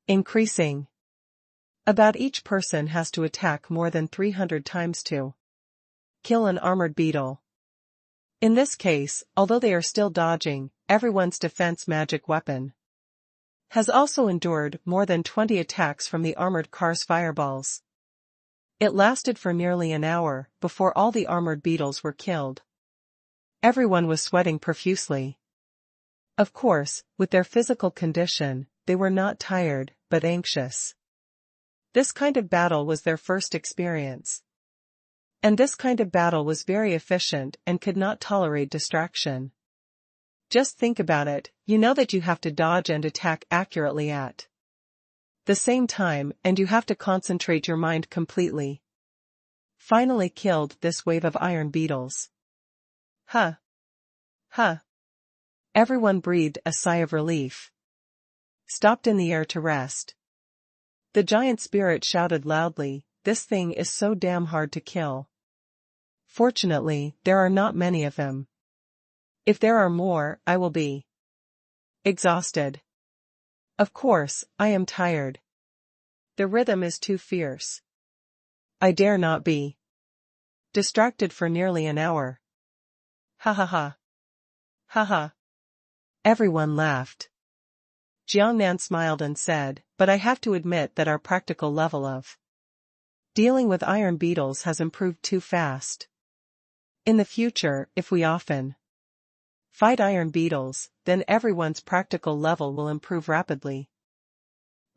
increasing. About each person has to attack more than 300 times to kill an armored beetle. In this case, although they are still dodging, everyone's defense magic weapon has also endured more than 20 attacks from the armored car's fireballs. It lasted for nearly an hour before all the armored beetles were killed. Everyone was sweating profusely. Of course, with their physical condition, they were not tired, but anxious. This kind of battle was their first experience. And this kind of battle was very efficient and could not tolerate distraction. Just think about it, you know that you have to dodge and attack accurately at the same time, and you have to concentrate your mind completely. Finally killed this wave of iron beetles. Huh. Huh. Everyone breathed a sigh of relief. Stopped in the air to rest. The giant spirit shouted loudly, "This thing is so damn hard to kill. Fortunately, there are not many of them. If there are more, I will be exhausted. Of course, I am tired. The rhythm is too fierce. I dare not be distracted for nearly an hour." Ha ha ha. Ha ha. Everyone laughed. Jiangnan smiled and said, "But I have to admit that our practical level of dealing with iron beetles has improved too fast. In the future, if we often fight iron beetles, then everyone's practical level will improve rapidly."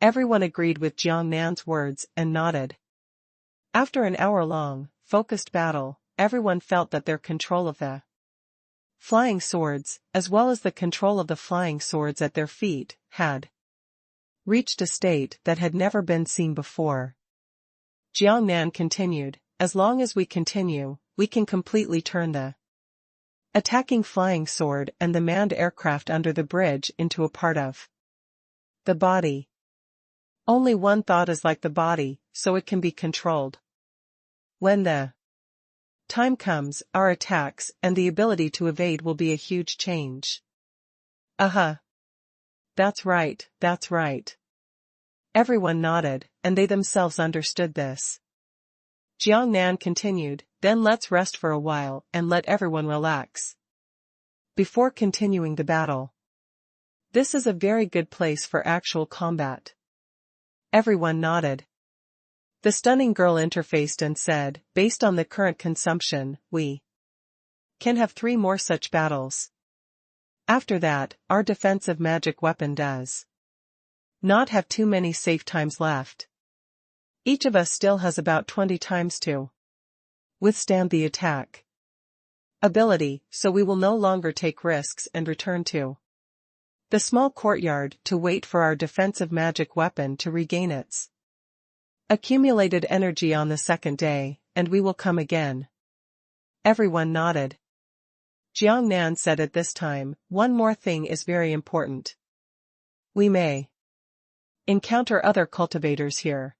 Everyone agreed with Jiangnan's words and nodded. After an hour-long, focused battle, everyone felt that their control of the flying swords, as well as the control of the flying swords at their feet, had reached a state that had never been seen before. Jiangnan continued, "As long as we continue, we can completely turn the attacking flying sword and the manned aircraft under the bridge into a part of the body. Only one thought is like the body, so it can be controlled. When the time comes, our attacks and the ability to evade will be a huge change." That's right, that's right. Everyone nodded, and they themselves understood this. Jiangnan continued, "Then let's rest for a while and let everyone relax before continuing the battle. This is a very good place for actual combat." Everyone nodded. The stunning girl interfaced and said, "Based on the current consumption, we can have 3 more such battles. After that, our defensive magic weapon does not have too many safe times left. Each of us still has about 20 times to withstand the attack ability, so we will no longer take risks and return to the small courtyard to wait for our defensive magic weapon to regain its accumulated energy on the second day, and we will come again." Everyone nodded. Jiangnan said at this time, "One more thing is very important. We may encounter other cultivators here.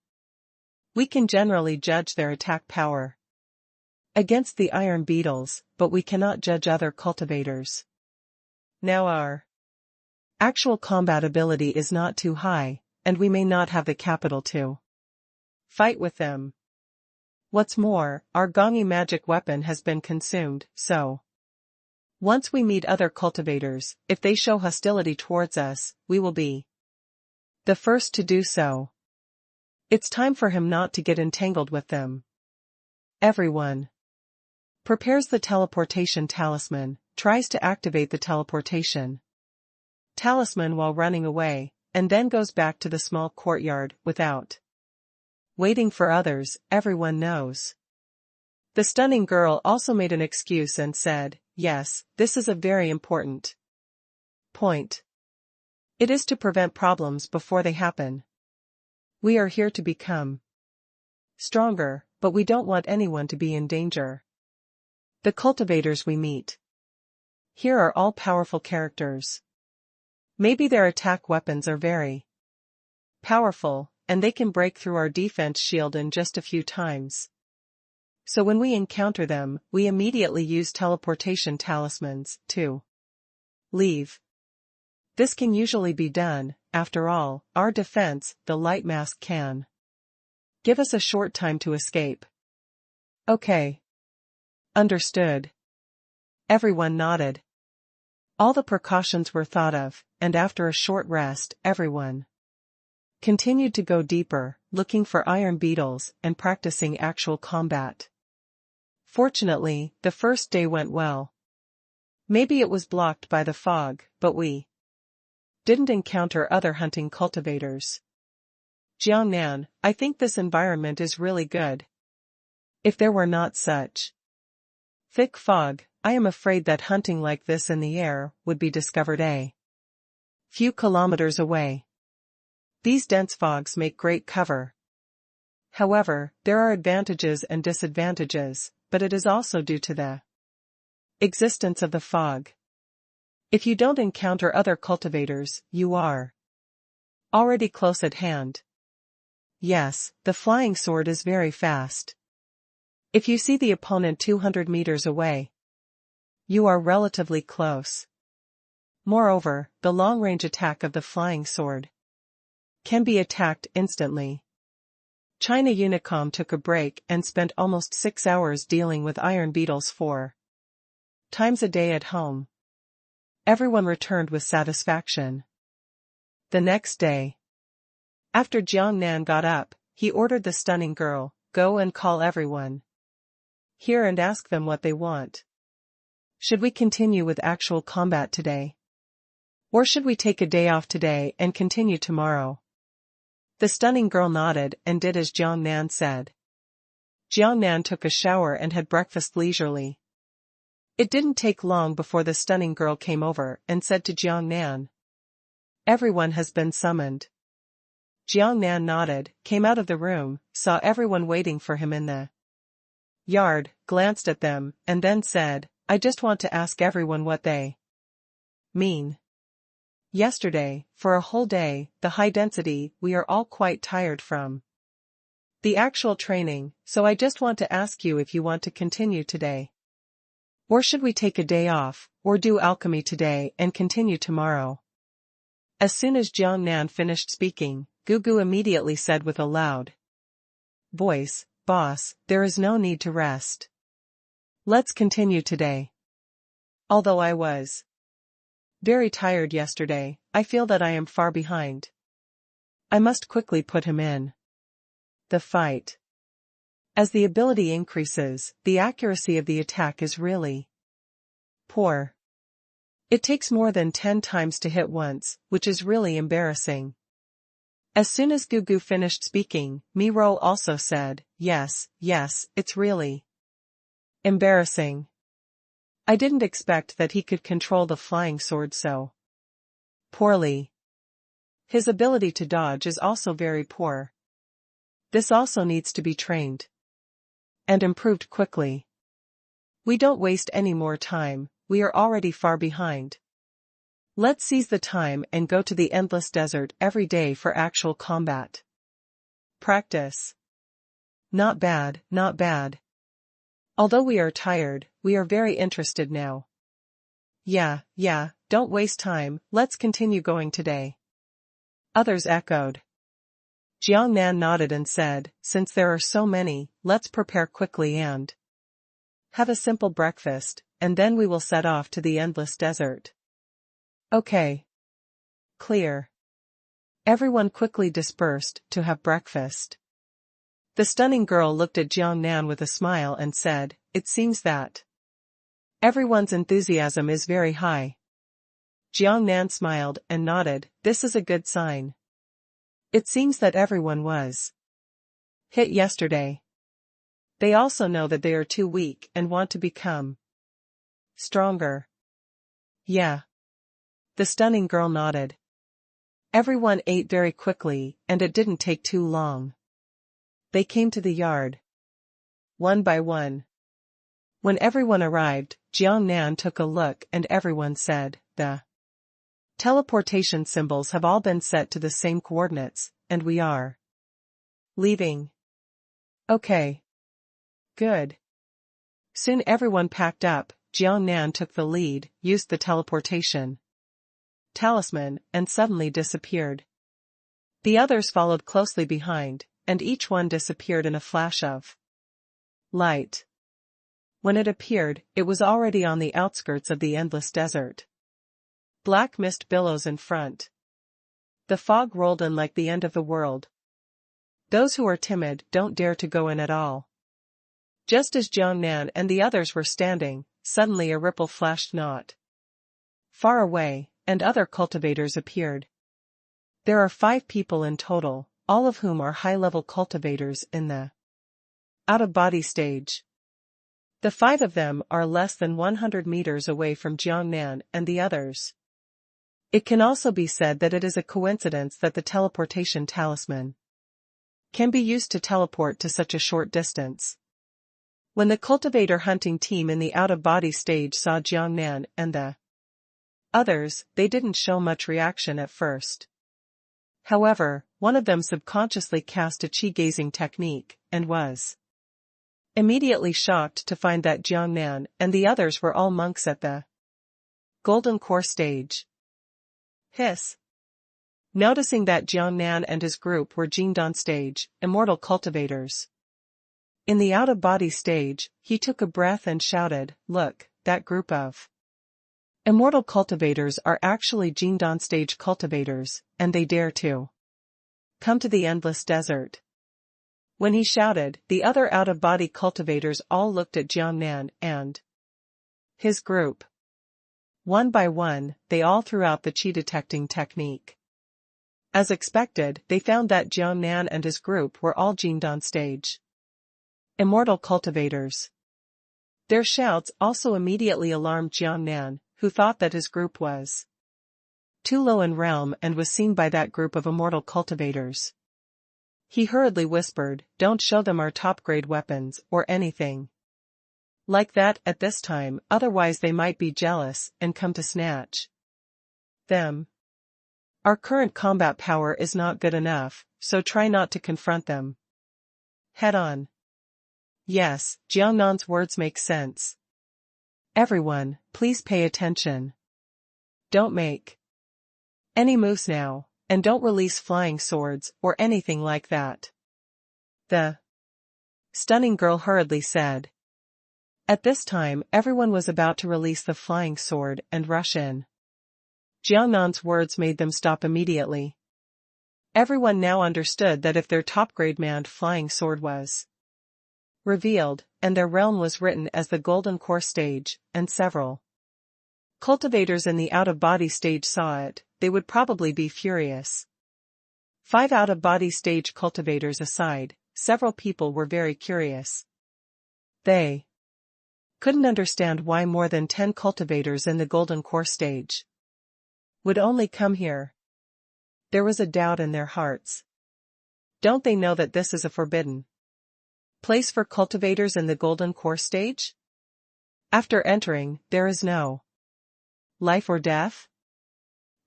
We can generally judge their attack power against the iron beetles, but we cannot judge other cultivators. Now our actual combat ability is not too high, and we may not have the capital to fight with them. What's more, our gongi magic weapon has been consumed, so once we meet other cultivators, if they show hostility towards us, we will be the first to do so. It's time for him not to get entangled with them." Everyone prepares the teleportation talisman, tries to activate the teleportation talisman while running away, and then goes back to the small courtyard without waiting for others. Everyone knows. The stunning girl also made an excuse and said, "Yes, this is a very important point. It is to prevent problems before they happen. We are here to become stronger, but we don't want anyone to be in danger. The cultivators we meet here are all powerful characters. Maybe their attack weapons are very powerful, and they can break through our defense shield in just a few times. So when we encounter them, we immediately use teleportation talismans to leave. This can usually be done. After all, our defense, the light mask can Give us a short time to escape. Okay. Understood. Everyone nodded. All the precautions were thought of, and after a short rest, everyone continued to go deeper, looking for iron beetles and practicing actual combat. Fortunately, the first day went well. Maybe it was blocked by the fog, but we didn't encounter other hunting cultivators. Jiangnan, I think this environment is really good. If there were not such thick fog, I am afraid that hunting like this in the air would be discovered a few kilometers away. These dense fogs make great cover. However, there are advantages and disadvantages, but it is also due to the existence of the fog. If you don't encounter other cultivators, you are already close at hand. Yes, the flying sword is very fast. If you see the opponent 200 meters away, you are relatively close. Moreover, the long-range attack of the flying sword can be attacked instantly. China Unicom took a break and spent almost 6 hours dealing with iron beetles 4 times a day at home. Everyone returned with satisfaction. The next day, after Jiangnan got up, he ordered the stunning girl, go and call everyone here and ask them what they want. Should we continue with actual combat today? Or should we take a day off today and continue tomorrow? The stunning girl nodded and did as Jiangnan said. Jiangnan took a shower and had breakfast leisurely. It didn't take long before the stunning girl came over and said to Jiangnan, "Everyone has been summoned." Jiangnan nodded, came out of the room, saw everyone waiting for him in the yard, glanced at them, and then said, "I just want to ask everyone what they mean. Yesterday, for a whole day, the high density, we are all quite tired from the actual training, so I just want to ask you if you want to continue today. Or should we take a day off, or do alchemy today and continue tomorrow?" As soon as Jiangnan finished speaking, Gugu immediately said with a loud voice, "Boss, there is no need to rest. Let's continue today. Although I was very tired yesterday, I feel that I am far behind. I must quickly put him in the fight. As the ability increases, the accuracy of the attack is really poor. It takes more than 10 times to hit once, which is really embarrassing." As soon as Gugu finished speaking, Miro also said, yes, it's really embarrassing. I didn't expect that he could control the flying sword so poorly. His ability to dodge is also very poor. This also needs to be trained and improved quickly. We don't waste any more time, we are already far behind. Let's seize the time and go to the endless desert every day for actual combat. Practice. Not bad, not bad. Although we are tired, we are very interested now. Yeah, don't waste time, let's continue going today. Others echoed. Jiangnan nodded and said, "Since there are so many, let's prepare quickly and have a simple breakfast, and then we will set off to the endless desert." Okay. Clear. Everyone quickly dispersed to have breakfast. The stunning girl looked at Jiangnan with a smile and said, "It seems that everyone's enthusiasm is very high." Jiangnan smiled and nodded, "This is a good sign. It seems that everyone was hit yesterday. They also know that they are too weak and want to become stronger." Yeah. The stunning girl nodded. Everyone ate very quickly, and it didn't take too long. They came to the yard one by one. When everyone arrived, Jiangnan took a look and everyone said, "The teleportation symbols have all been set to the same coordinates, and we are leaving." Okay. Good. Soon everyone packed up. Jiangnan took the lead, used the teleportation talisman, and suddenly disappeared. The others followed closely behind, and each one disappeared in a flash of light. When it appeared, it was already on the outskirts of the endless desert. Black mist billows in front. The fog rolled in like the end of the world. Those who are timid don't dare to go in at all. Just as Jiangnan and the others were standing, suddenly a ripple flashed not far away, and other cultivators appeared. There are 5 people in total, all of whom are high-level cultivators in the out-of-body stage. The 5 of them are less than 100 meters away from Jiangnan and the others. It can also be said that it is a coincidence that the teleportation talisman can be used to teleport to such a short distance. When the cultivator hunting team in the out-of-body stage saw Jiangnan and the others, they didn't show much reaction at first. However, one of them subconsciously cast a qi-gazing technique, and was immediately shocked to find that Jiangnan and the others were all monks at the golden core stage. Hiss. Noticing that Jiangnan and his group were Jingdan stage, immortal cultivators. In the out-of-body stage, he took a breath and shouted, "Look, that group of immortal cultivators are actually Jingdan stage cultivators, and they dare to come to the endless desert." When he shouted, the other out-of-body cultivators all looked at Jiangnan and his group. One by one, they all threw out the qi-detecting technique. As expected, they found that Jiangnan and his group were all Jingdan stage immortal cultivators. Their shouts also immediately alarmed Jiangnan, who thought that his group was too low in realm and was seen by that group of immortal cultivators. He hurriedly whispered, "Don't show them our top-grade weapons, or anything like that at this time, otherwise they might be jealous and come to snatch them. Our current combat power is not good enough, so try not to confront them head on." Yes, Jiangnan's words make sense. Everyone, please pay attention. Don't make any moves now, and don't release flying swords or anything like that. The stunning girl hurriedly said. At this time, everyone was about to release the flying sword and rush in. Jiangnan's words made them stop immediately. Everyone now understood that if their top-grade manned flying sword was revealed, and their realm was written as the Golden Core stage, and several cultivators in the out-of-body stage saw it, they would probably be furious. 5 out-of-body stage cultivators aside, several people were very curious. They couldn't understand why more than 10 cultivators in the Golden Core stage would only come here. There was a doubt in their hearts. Don't they know that this is a forbidden place for cultivators in the Golden Core stage? After entering, there is no life or death?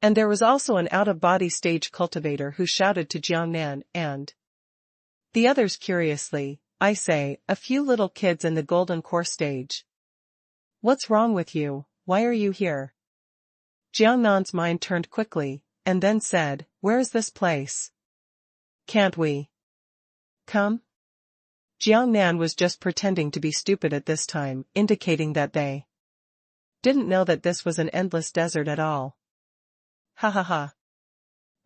And there was also an out-of-body stage cultivator who shouted to Jiangnan and the others curiously, "I say, a few little kids in the Golden Core stage. What's wrong with you, why are you here?" Jiangnan's mind turned quickly, and then said, "Where is this place? Can't we come?" Jiangnan was just pretending to be stupid at this time, indicating that they didn't know that this was an endless desert at all. Ha ha ha.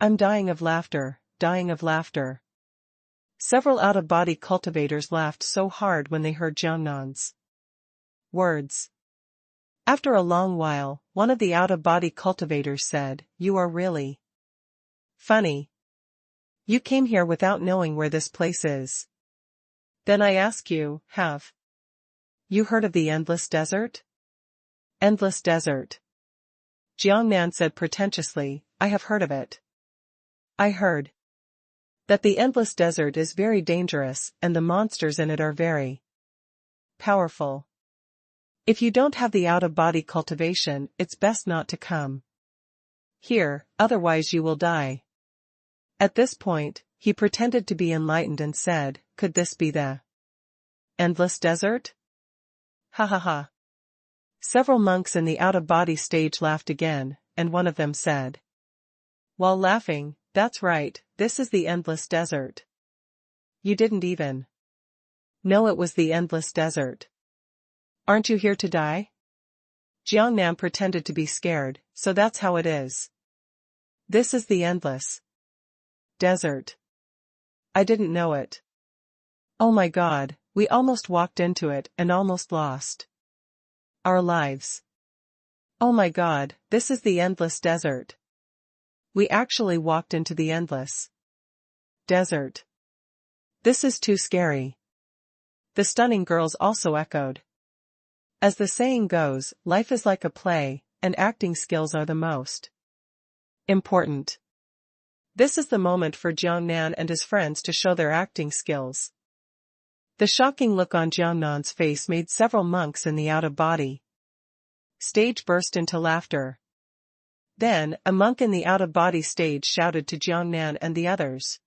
I'm dying of laughter, dying of laughter. Several out-of-body cultivators laughed so hard when they heard Jiangnan's words. After a long while, one of the out-of-body cultivators said, "You are really funny. You came here without knowing where this place is. Then I ask you, have you heard of the endless desert?" Endless desert. Jiangnan said pretentiously, "I have heard of it. I heard that the endless desert is very dangerous and the monsters in it are very powerful. If you don't have the out-of-body cultivation, it's best not to come here, otherwise you will die." At this point, he pretended to be enlightened and said, "Could this be the endless desert?" Ha ha ha. Several monks in the out-of-body stage laughed again, and one of them said, while laughing, "That's right, this is the endless desert." You didn't even know it was the endless desert. Aren't you here to die? Jiangnan pretended to be scared, so that's how it is. This is the endless desert. I didn't know it. Oh my God, we almost walked into it and almost lost our lives. Oh my God, this is the endless desert. We actually walked into the endless desert. This is too scary. The stunning girls also echoed. As the saying goes, life is like a play, and acting skills are the most important. This is the moment for Jiangnan and his friends to show their acting skills. The shocking look on Jiangnan's face made several monks in the out-of-body stage burst into laughter. Then, a monk in the out-of-body stage shouted to Jiangnan and the others.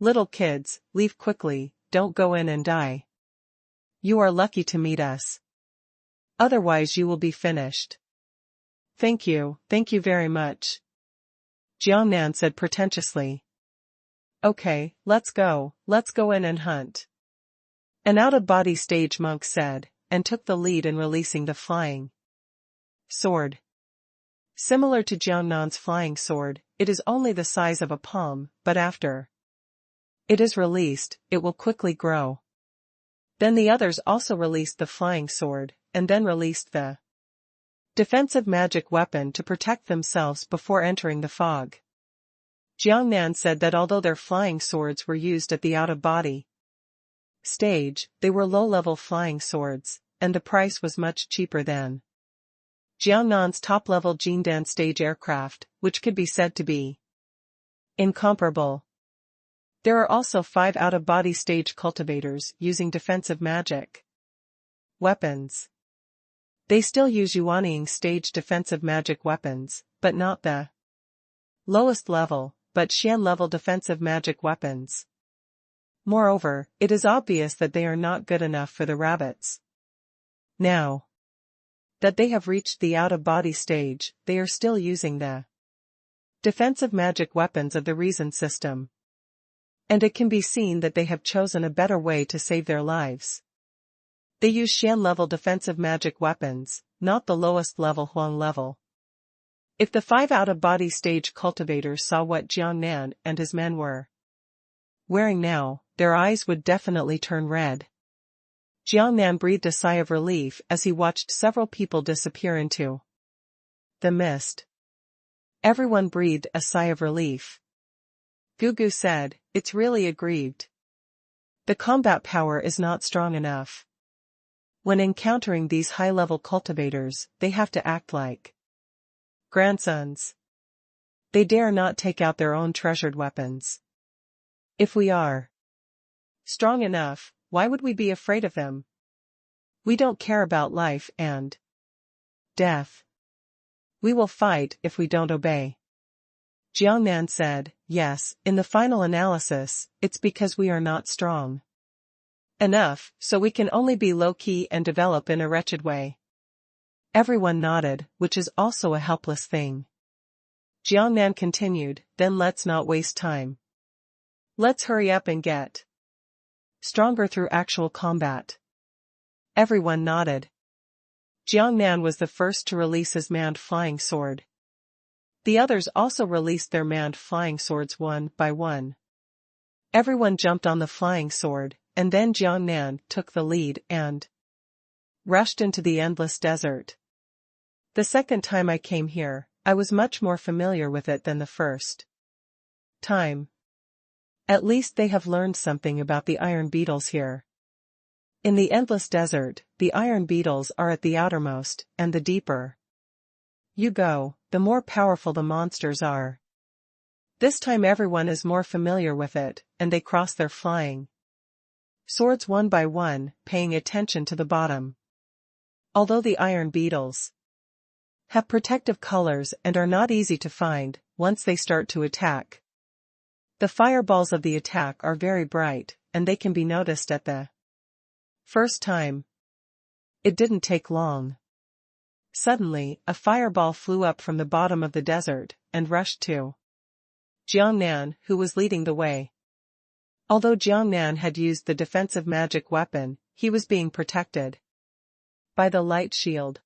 Little kids, leave quickly, don't go in and die. You are lucky to meet us. Otherwise you will be finished. Thank you very much. Jiangnan said pretentiously. Okay, let's go in and hunt. An out-of-body stage monk said, and took the lead in releasing the flying sword. Similar to Jiangnan's flying sword, it is only the size of a palm, but after it is released, it will quickly grow. Then the others also released the flying sword, and then released the defensive magic weapon to protect themselves before entering the fog. Jiangnan said that although their flying swords were used at the out-of-body stage, they were low-level flying swords, and the price was much cheaper than Jiangnan's top-level Jindan stage aircraft, which could be said to be incomparable. There are also 5 out-of-body stage cultivators using defensive magic weapons. They still use Yuanying stage defensive magic weapons, but not the lowest level, but Xian level defensive magic weapons. Moreover, it is obvious that they are not good enough for the rabbits. Now that they have reached the out-of-body stage, they are still using the defensive magic weapons of the reason system. And it can be seen that they have chosen a better way to save their lives. They use Xian-level defensive magic weapons, not the lowest level Huang level. If the 5 out-of-body stage cultivators saw what Jiangnan and his men were wearing now, their eyes would definitely turn red. Jiangnan breathed a sigh of relief as he watched several people disappear into the mist. Everyone breathed a sigh of relief. Gugu said, it's really aggrieved. The combat power is not strong enough. When encountering these high-level cultivators, they have to act like grandsons. They dare not take out their own treasured weapons. If we are strong enough, why would we be afraid of them? We don't care about life and death. We will fight if we don't obey. Jiangnan said, yes, in the final analysis, it's because we are not strong enough, so we can only be low-key and develop in a wretched way. Everyone nodded, which is also a helpless thing. Jiangnan continued, then let's not waste time. Let's hurry up and get stronger through actual combat. Everyone nodded. Jiangnan was the first to release his manned flying sword. The others also released their manned flying swords one by one. Everyone jumped on the flying sword, and then Jiangnan took the lead and rushed into the endless desert. The second time I came here, I was much more familiar with it than the first time. At least they have learned something about the iron beetles here. In the endless desert, the iron beetles are at the outermost, and the deeper you go, the more powerful the monsters are. This time everyone is more familiar with it, and they cross their flying swords one by one, paying attention to the bottom. Although the iron beetles have protective colors and are not easy to find, once they start to attack, the fireballs of the attack are very bright, and they can be noticed at the first time. It didn't take long. Suddenly, a fireball flew up from the bottom of the desert, and rushed to Jiangnan, who was leading the way. Although Jiangnan had used the defensive magic weapon, he was being protected by the light shield.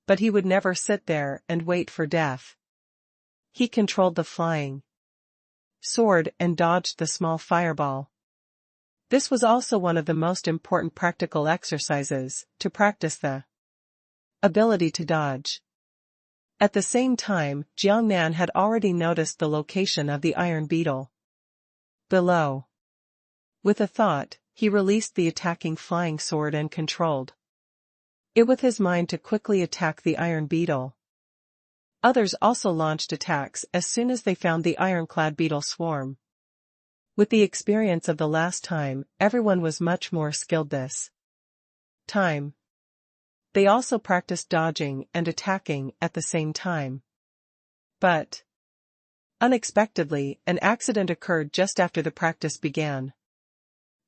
But he would never sit there and wait for death. He controlled the flying sword and dodged the small fireball. This was also one of the most important practical exercises, to practice the ability to dodge. At the same time, Jiangnan had already noticed the location of the iron beetle below. With a thought, he released the attacking flying sword and controlled it with his mind to quickly attack the iron beetle. Others also launched attacks as soon as they found the ironclad beetle swarm. With the experience of the last time, everyone was much more skilled this time. They also practiced dodging and attacking at the same time. But unexpectedly, an accident occurred just after the practice began.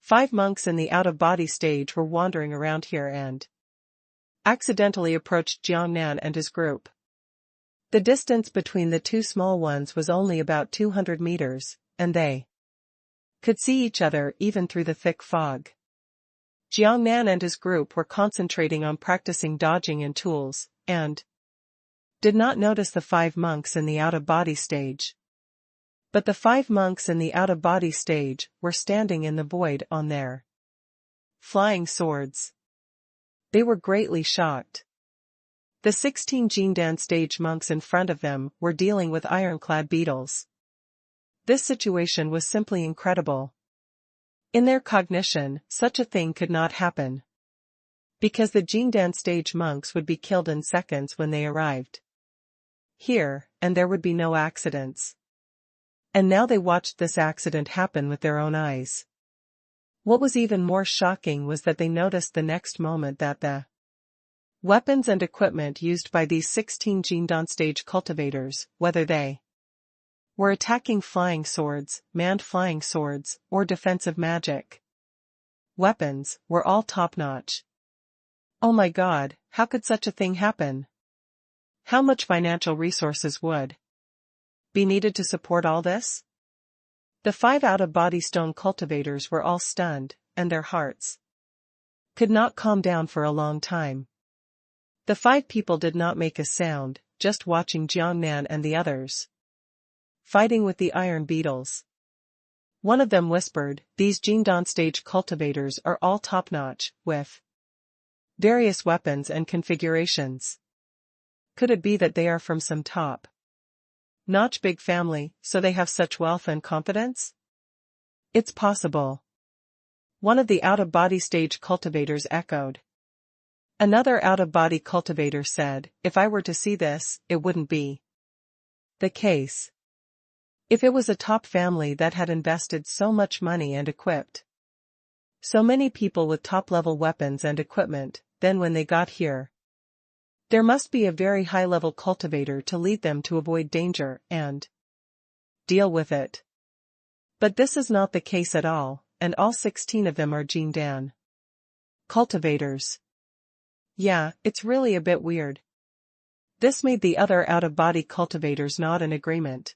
5 monks in the out-of-body stage were wandering around here and accidentally approached Jiangnan and his group. The distance between the two small ones was only about 200 meters, and they could see each other even through the thick fog. Jiangnan and his group were concentrating on practicing dodging and tools, and did not notice the 5 monks in the out-of-body stage. But the 5 monks in the out-of-body stage were standing in the void on their flying swords. They were greatly shocked. The 16 Jindan stage monks in front of them were dealing with ironclad beetles. This situation was simply incredible. In their cognition, such a thing could not happen, because the Jindan stage monks would be killed in seconds when they arrived here, and there would be no accidents. And now they watched this accident happen with their own eyes. What was even more shocking was that they noticed the next moment that the weapons and equipment used by these 16 Jindan stage cultivators, whether they were attacking flying swords, manned flying swords, or defensive magic weapons, were all top-notch. Oh my God, how could such a thing happen? How much financial resources would be needed to support all this? The 5 out-of-body stone cultivators were all stunned, and their hearts could not calm down for a long time. The 5 people did not make a sound, just watching Jiangnan and the others fighting with the iron beetles. One of them whispered, "These Jindan stage cultivators are all top-notch, with various weapons and configurations. Could it be that they are from some top-notch big family, so they have such wealth and competence?" "It's possible," one of the out-of-body stage cultivators echoed. Another out-of-body cultivator said, "If I were to see this, it wouldn't be the case. If it was a top family that had invested so much money and equipped so many people with top-level weapons and equipment, then when they got here, there must be a very high-level cultivator to lead them to avoid danger and deal with it. But this is not the case at all, and all 16 of them are Jindan cultivators. Yeah, it's really a bit weird." This made the other out-of-body cultivators nod in agreement.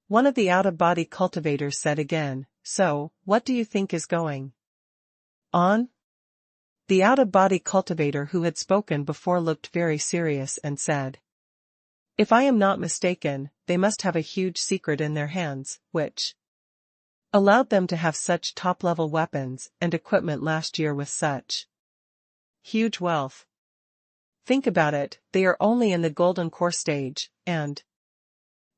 One of the out-of-body cultivators said again, "So, what do you think is going on?" The out-of-body cultivator who had spoken before looked very serious and said, "If I am not mistaken, they must have a huge secret in their hands, which allowed them to have such top-level weapons and equipment last year with such huge wealth. Think about it, they are only in the golden core stage, and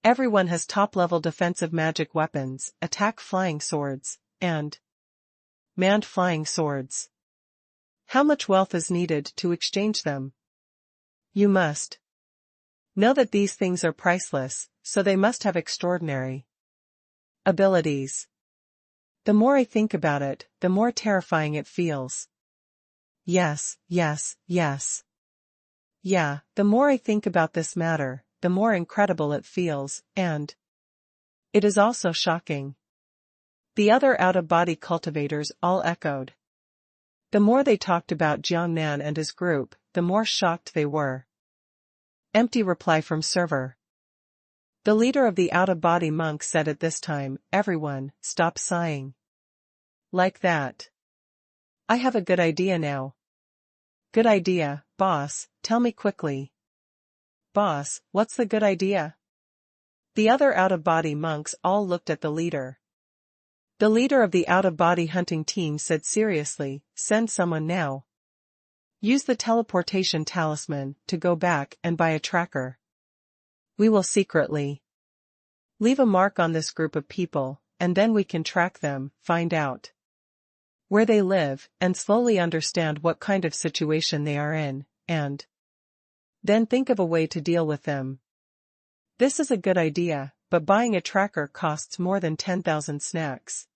everyone has top-level defensive magic weapons, attack flying swords, and manned flying swords. How much wealth is needed to exchange them? You must know that these things are priceless, so they must have extraordinary abilities. The more I think about it, the more terrifying it feels. Yes, yes, yes. Yeah, the more I think about this matter, the more incredible it feels, and it is also shocking." The other out-of-body cultivators all echoed. The more they talked about Jiangnan and his group, the more shocked they were. Empty reply from server. The leader of the out-of-body monks said at this time, everyone, stop sighing. Like that. I have a good idea now. Good idea, boss, tell me quickly. Boss, what's the good idea? The other out-of-body monks all looked at the leader. The leader of the out-of-body hunting team said seriously, send someone now. Use the teleportation talisman to go back and buy a tracker. We will secretly leave a mark on this group of people, and then we can track them, find out where they live, and slowly understand what kind of situation they are in, and then think of a way to deal with them. This is a good idea, but buying a tracker costs more than 10,000 snacks.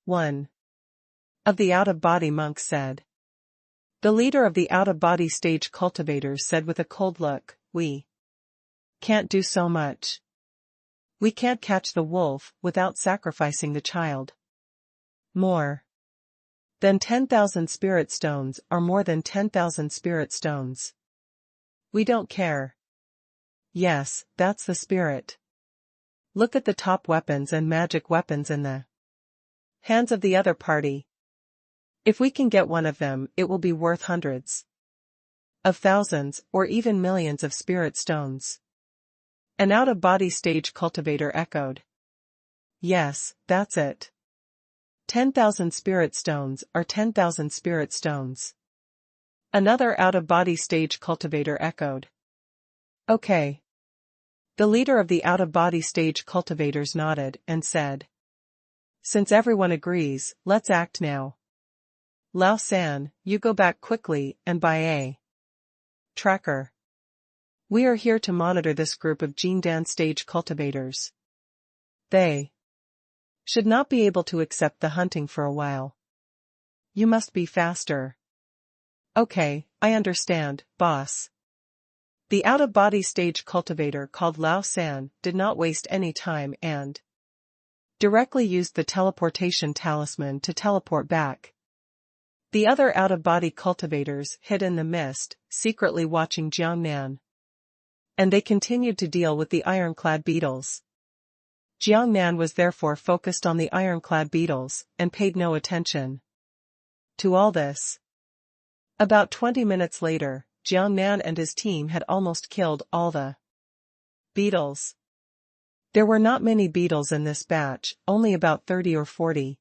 One of the out-of-body monks said. The leader of the out-of-body stage cultivators said with a cold look, we can't do so much. We can't catch the wolf without sacrificing the child. More than 10,000 spirit stones are more than 10,000 spirit stones. We don't care. Yes, that's the spirit. Look at the top weapons and magic weapons in the hands of the other party. If we can get one of them, it will be worth hundreds of thousands or even millions of spirit stones. An out-of-body stage cultivator echoed. Yes, that's it. 10,000 spirit stones are 10,000 spirit stones. Another out-of-body stage cultivator echoed. Okay. The leader of the out-of-body stage cultivators nodded and said, since everyone agrees, let's act now. Lao San, you go back quickly and buy a tracker. We are here to monitor this group of Jindan stage cultivators. They should not be able to accept the hunting for a while. You must be faster. Okay, I understand, boss. The out-of-body stage cultivator called Lao San did not waste any time and directly used the teleportation talisman to teleport back. The other out-of-body cultivators hid in the mist, secretly watching Jiangnan. And they continued to deal with the ironclad beetles. Jiangnan was therefore focused on the ironclad beetles, and paid no attention to all this. About 20 minutes later, Jiangnan and his team had almost killed all the beetles. There were not many beetles in this batch, only about 30 or 40.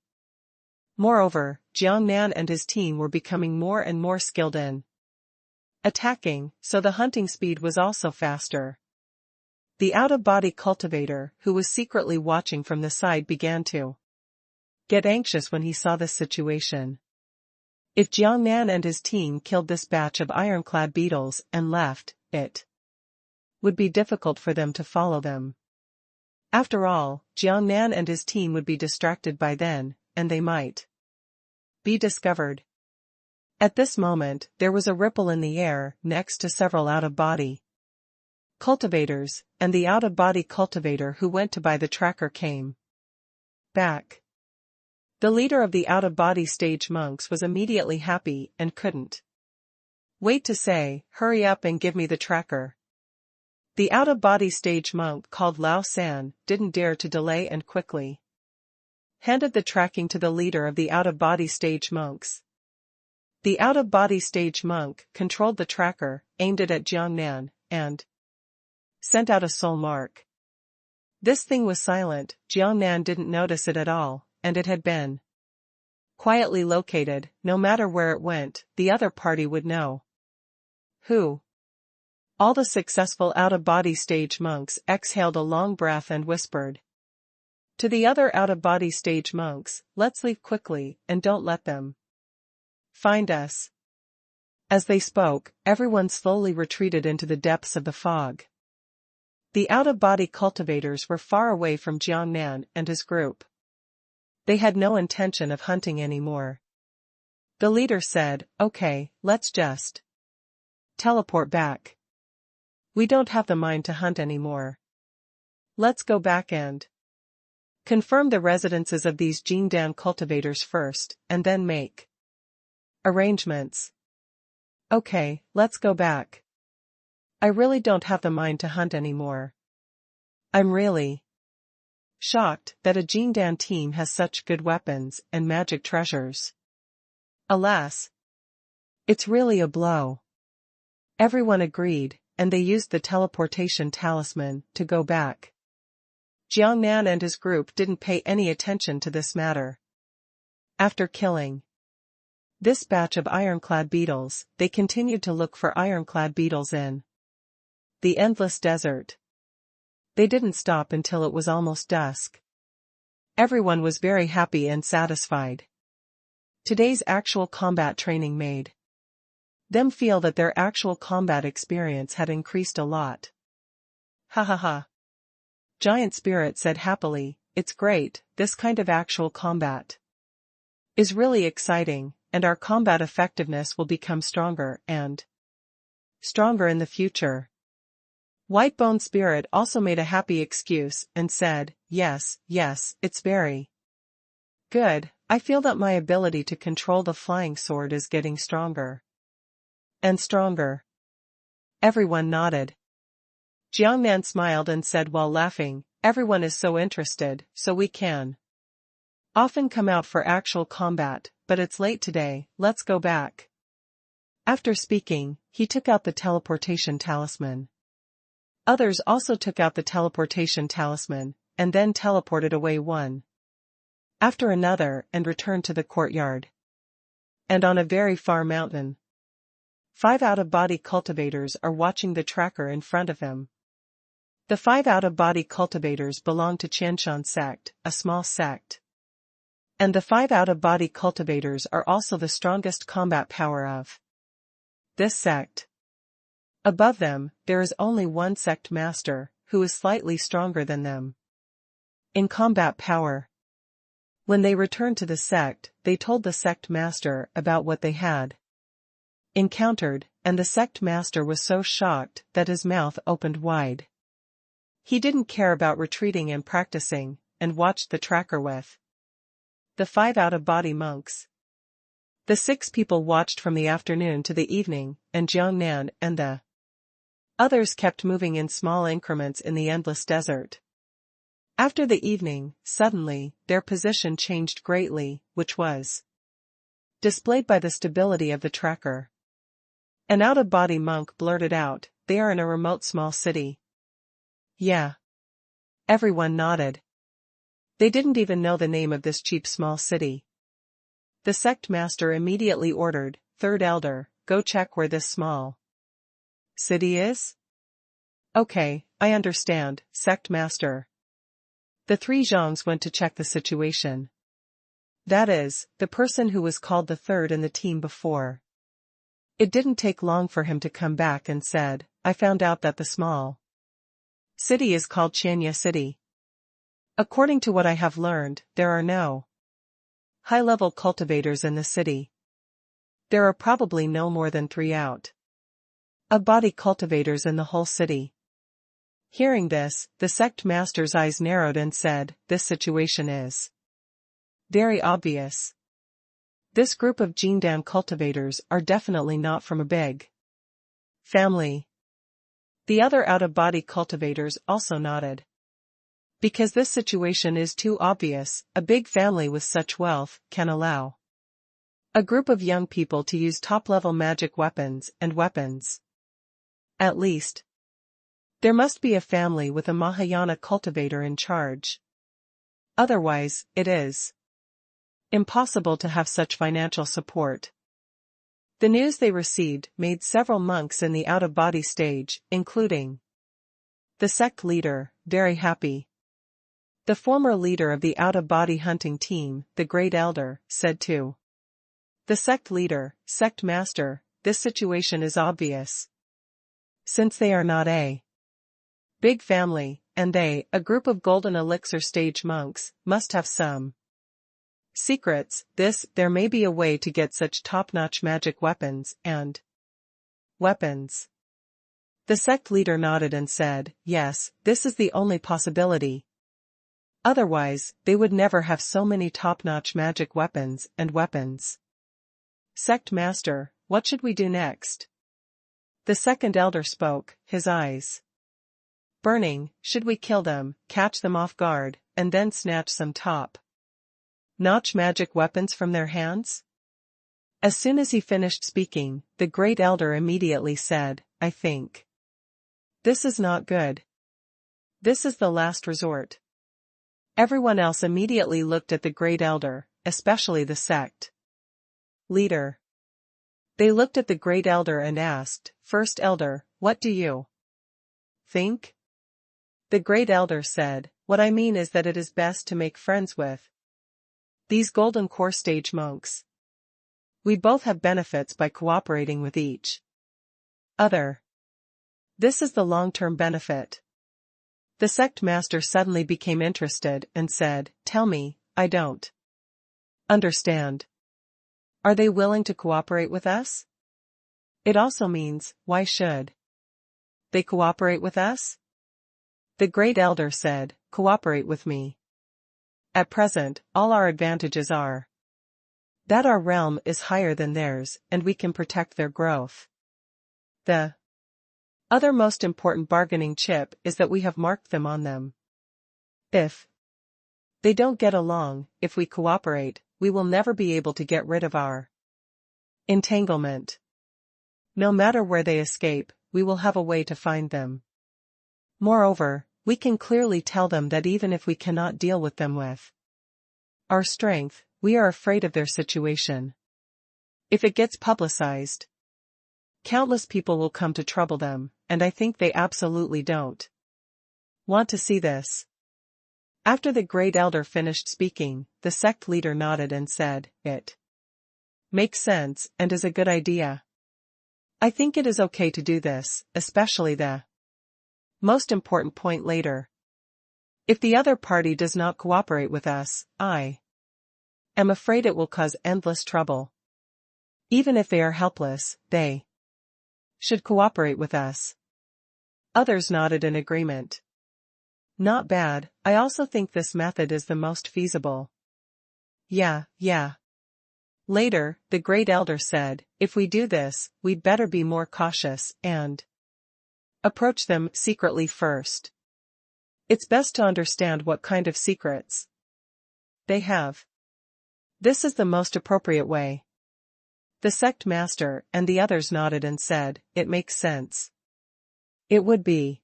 Moreover, Jiangnan and his team were becoming more and more skilled in attacking, so the hunting speed was also faster. The out-of-body cultivator, who was secretly watching from the side, began to get anxious when he saw this situation. If Jiangnan and his team killed this batch of ironclad beetles and left, it would be difficult for them to follow them. After all, Jiangnan and his team would be distracted by then, and they might be discovered. At this moment, there was a ripple in the air next to several out-of-body cultivators, and the out-of-body cultivator who went to buy the tracker came back. The leader of the out-of-body stage monks was immediately happy and couldn't wait to say, hurry up and give me the tracker. The out-of-body stage monk called Lao San didn't dare to delay and quickly handed the tracking to the leader of the out-of-body stage monks. The out-of-body stage monk controlled the tracker, aimed it at Jiangnan, and sent out a soul mark. This thing was silent, Jiangnan didn't notice it at all, and it had been quietly located. No matter where it went, the other party would know. Who? All the successful out-of-body stage monks exhaled a long breath and whispered to the other out-of-body stage monks, let's leave quickly, and don't let them find us. As they spoke, everyone slowly retreated into the depths of the fog. The out-of-body cultivators were far away from Jiangnan and his group. They had no intention of hunting anymore. The leader said, okay, let's just teleport back. We don't have the mind to hunt anymore. Let's go back and confirm the residences of these Jindan cultivators first, and then make arrangements. Okay, let's go back. I really don't have the mind to hunt anymore. I'm really shocked that a Jindan team has such good weapons and magic treasures. Alas, it's really a blow. Everyone agreed, and they used the teleportation talisman to go back. Jiangnan and his group didn't pay any attention to this matter. After killing this batch of ironclad beetles, they continued to look for ironclad beetles in the endless desert. They didn't stop until it was almost dusk. Everyone was very happy and satisfied. Today's actual combat training made them feel that their actual combat experience had increased a lot. Ha ha ha. Giant Spirit said happily, it's great, this kind of actual combat is really exciting, and our combat effectiveness will become stronger and stronger in the future. Whitebone Spirit also made a happy excuse and said, yes, it's very good. I feel that my ability to control the flying sword is getting stronger and stronger. Everyone nodded. Jiangnan smiled and said while laughing, everyone is so interested, so we can often come out for actual combat, but it's late today, let's go back. After speaking, he took out the teleportation talisman. Others also took out the teleportation talisman, and then teleported away one after another and returned to the courtyard. And on a very far mountain, 5 out-of-body cultivators are watching the tracker in front of them. The 5 out-of-body cultivators belong to Shenlong Sect, a small sect. And the 5 out-of-body cultivators are also the strongest combat power of this sect. Above them, there is only one sect master, who is slightly stronger than them in combat power. When they returned to the sect, they told the sect master about what they had encountered, and the sect master was so shocked that his mouth opened wide. He didn't care about retreating and practicing, and watched the tracker with the 5 out-of-body monks. The 6 people watched from the afternoon to the evening, and Jiangnan and the others kept moving in small increments in the endless desert. After the evening, suddenly, their position changed greatly, which was displayed by the stability of the tracker. An out-of-body monk blurted out, they are in a remote small city. Yeah. Everyone nodded. They didn't even know the name of this cheap small city. The sect master immediately ordered, Third Elder, go check where this small city is? Okay, I understand, sect master. The 3 Zhongs went to check the situation. That is, the person who was called the third in the team before. It didn't take long for him to come back and said, I found out that the small city is called Chanya City. According to what I have learned, there are no high-level cultivators in the city. There are probably no more than 3 out-of-body cultivators in the whole city. Hearing this, the sect master's eyes narrowed and said, this situation is very obvious. This group of Jindan cultivators are definitely not from a big family. The other out-of-body cultivators also nodded. Because this situation is too obvious, a big family with such wealth can allow a group of young people to use top-level magic weapons and weapons. At least, there must be a family with a Mahayana cultivator in charge. Otherwise, it is impossible to have such financial support. The news they received made several monks in the out-of-body stage, including the sect leader, very happy. The former leader of the out-of-body hunting team, the Great Elder, said to the sect leader, sect master, this situation is obvious. Since they are not a big family, and they, a group of golden elixir stage monks, must have some secrets, there may be a way to get such top-notch magic weapons and weapons. The sect leader nodded and said, yes, this is the only possibility. Otherwise, they would never have so many top-notch magic weapons and weapons. Sect master, what should we do next? The second elder spoke, his eyes Burning, should we kill them, catch them off guard, and then snatch some top-notch magic weapons from their hands? As soon as he finished speaking, the great elder immediately said, I think this is not good. This is the last resort. Everyone else immediately looked at the great elder, especially the sect leader. They looked at the great elder and asked, First elder, what do you think? The great elder said, What I mean is that it is best to make friends with these golden core stage monks. We both have benefits by cooperating with each other. This is the long-term benefit. The sect master suddenly became interested and said, Tell me, I don't understand. Are they willing to cooperate with us? It also means, why should they cooperate with us? The great elder said, Cooperate with me. At present, all our advantages are that our realm is higher than theirs and we can protect their growth. The other most important bargaining chip is that we have marked them on them. If they don't get along, if we cooperate, we will never be able to get rid of our entanglement. No matter where they escape, we will have a way to find them. Moreover, we can clearly tell them that even if we cannot deal with them with our strength, we are afraid of their situation. If it gets publicized, countless people will come to trouble them, and I think they absolutely don't want to see this. After the great elder finished speaking, the sect leader nodded and said, It makes sense and is a good idea. I think it is okay to do this, especially the most important point later. If the other party does not cooperate with us, I am afraid it will cause endless trouble. Even if they are helpless, they should cooperate with us. Others nodded in agreement. Not bad, I also think this method is the most feasible. Yeah. Later, the great elder said, If we do this, we'd better be more cautious and approach them secretly first. It's best to understand what kind of secrets they have. This is the most appropriate way. The sect master and the others nodded and said, It makes sense. It would be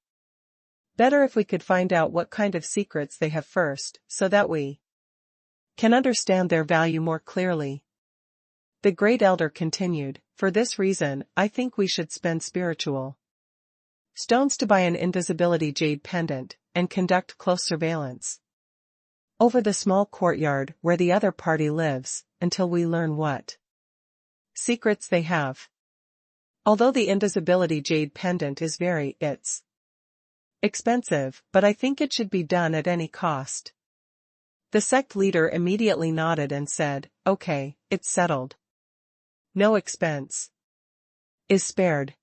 better if we could find out what kind of secrets they have first, so that we can understand their value more clearly. The great elder continued, For this reason, I think we should spend spiritual stones to buy an invisibility jade pendant, and conduct close surveillance over the small courtyard where the other party lives, until we learn what secrets they have. Although the invisibility jade pendant is it's expensive, but I think it should be done at any cost. The sect leader immediately nodded and said, Okay, it's settled. No expense is spared.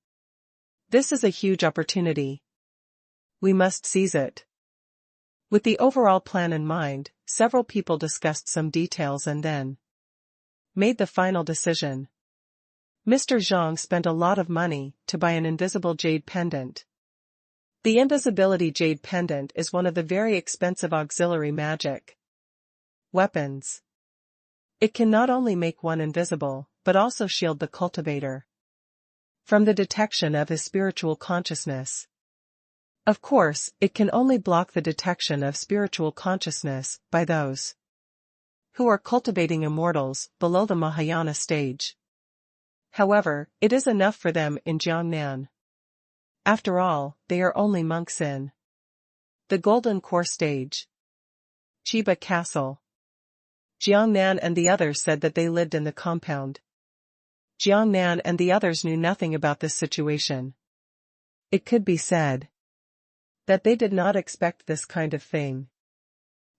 This is a huge opportunity. We must seize it. With the overall plan in mind, several people discussed some details and then made the final decision. Mr. Zhang spent a lot of money to buy an invisible jade pendant. The invisibility jade pendant is one of the very expensive auxiliary magic weapons. It can not only make one invisible, but also shield the cultivator from the detection of his spiritual consciousness. Of course, it can only block the detection of spiritual consciousness by those who are cultivating immortals below the Mahayana stage. However, it is enough for them in Jiangnan. After all, they are only monks in the Golden Core stage. Chiba Castle. Jiangnan and the others said that they lived in the compound. Jiangnan and the others knew nothing about this situation. It could be said that they did not expect this kind of thing.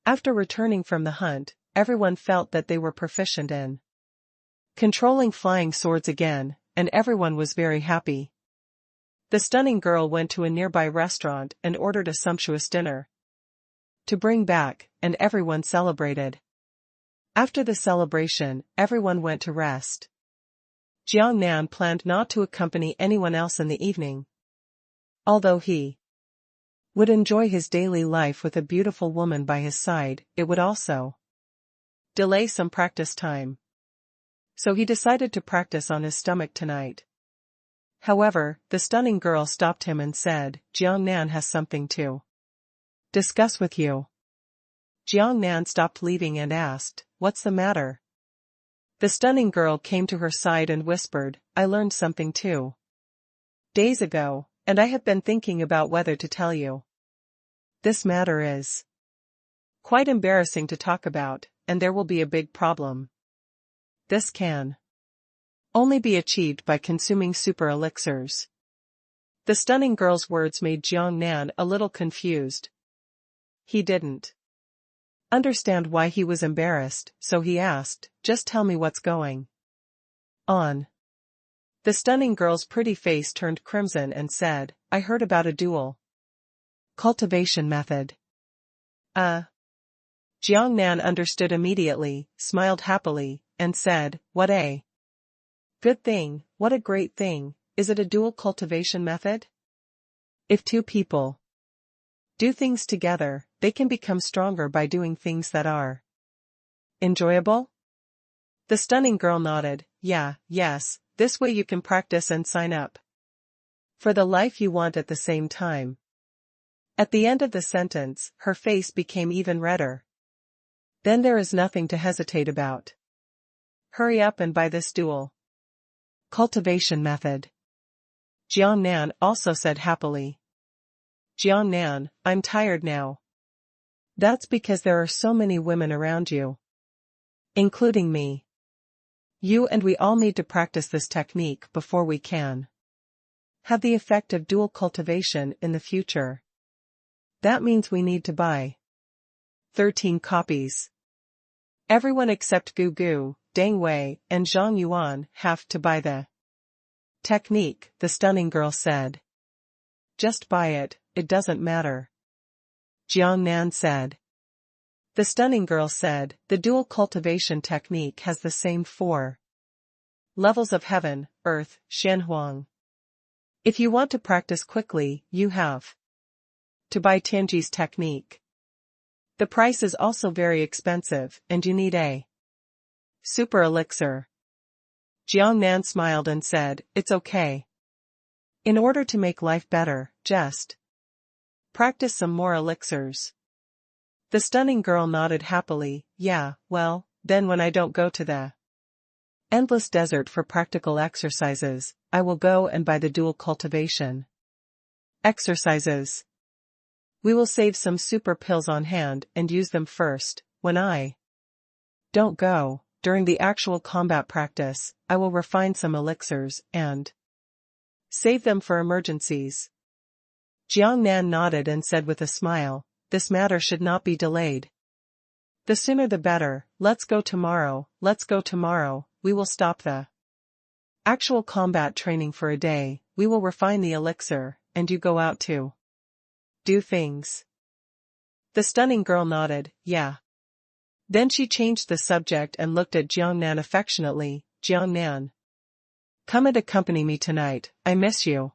After returning from the hunt, everyone felt that they were proficient in controlling flying swords again, and everyone was very happy. The stunning girl went to a nearby restaurant and ordered a sumptuous dinner to bring back, and everyone celebrated. After the celebration, everyone went to rest. Jiangnan planned not to accompany anyone else in the evening, although he would enjoy his daily life with a beautiful woman by his side, it would also delay some practice time. So he decided to practice on his stomach tonight. However, the stunning girl stopped him and said, Jiang Nan has something to discuss with you. Jiang Nan stopped leaving and asked, what's the matter? The stunning girl came to her side and whispered, I learned something 2 days ago, and I have been thinking about whether to tell you. This matter is quite embarrassing to talk about, and there will be a big problem. This can only be achieved by consuming super elixirs. The stunning girl's words made Jiang Nan a little confused. He didn't understand why he was embarrassed, so he asked, just tell me what's going on. The stunning girl's pretty face turned crimson and said, I heard about a dual cultivation method. Jiang Nan understood immediately, smiled happily, and said, what a good thing, what a great thing, is it a dual cultivation method? If 2 people do things together, they can become stronger by doing things that are enjoyable? The stunning girl nodded, yes, this way you can practice and sign up for the life you want at the same time. At the end of the sentence, her face became even redder. Then there is nothing to hesitate about. Hurry up and buy this dual cultivation method. Jiang Nan also said happily. Jiang Nan, I'm tired now. That's because there are so many women around you, including me. You and we all need to practice this technique before we can have the effect of dual cultivation in the future. That means we need to buy 13 copies. Everyone except Gu Gu, Deng Wei, and Zhang Yuan have to buy the technique, the stunning girl said. Just buy it, it doesn't matter. Jiang Nan said. The stunning girl said, the dual cultivation technique has the same 4 levels of heaven, earth, Shenhuang. If you want to practice quickly, you have to buy Tianji's technique. The price is also very expensive, and you need a super elixir. Jiang Nan smiled and said, it's okay. In order to make life better, just practice some more elixirs. The stunning girl nodded happily, yeah, well, then when I don't go to the endless desert for practical exercises, I will go and buy the dual cultivation exercises. We will save some super pills on hand and use them first. When I don't go, during the actual combat practice, I will refine some elixirs and save them for emergencies. Jiang Nan nodded and said with a smile, this matter should not be delayed. The sooner the better, let's go tomorrow, we will stop the actual combat training for a day, we will refine the elixir, and you go out to do things. The stunning girl nodded, yeah. Then she changed the subject and looked at Jiang Nan affectionately, Jiang Nan. Come and accompany me tonight, I miss you.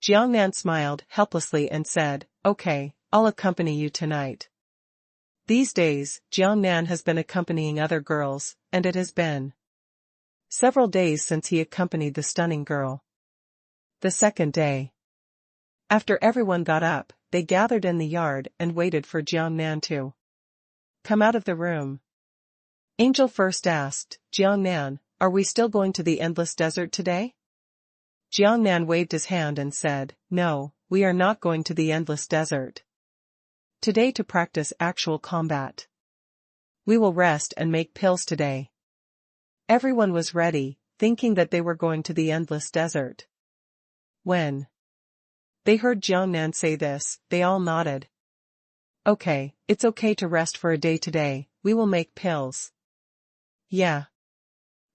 Jiang Nan smiled helplessly and said, okay, I'll accompany you tonight. These days, Jiang Nan has been accompanying other girls, and it has been several days since he accompanied the stunning girl. The second day. After everyone got up, they gathered in the yard and waited for Jiang Nan to come out of the room. Angel first asked, Jiang Nan, are we still going to the endless desert today? Jiang Nan waved his hand and said, no, we are not going to the endless desert today to practice actual combat. We will rest and make pills today. Everyone was ready, thinking that they were going to the endless desert. When they heard Jiang Nan say this, they all nodded. Okay, it's okay to rest for a day today, we will make pills. Yeah.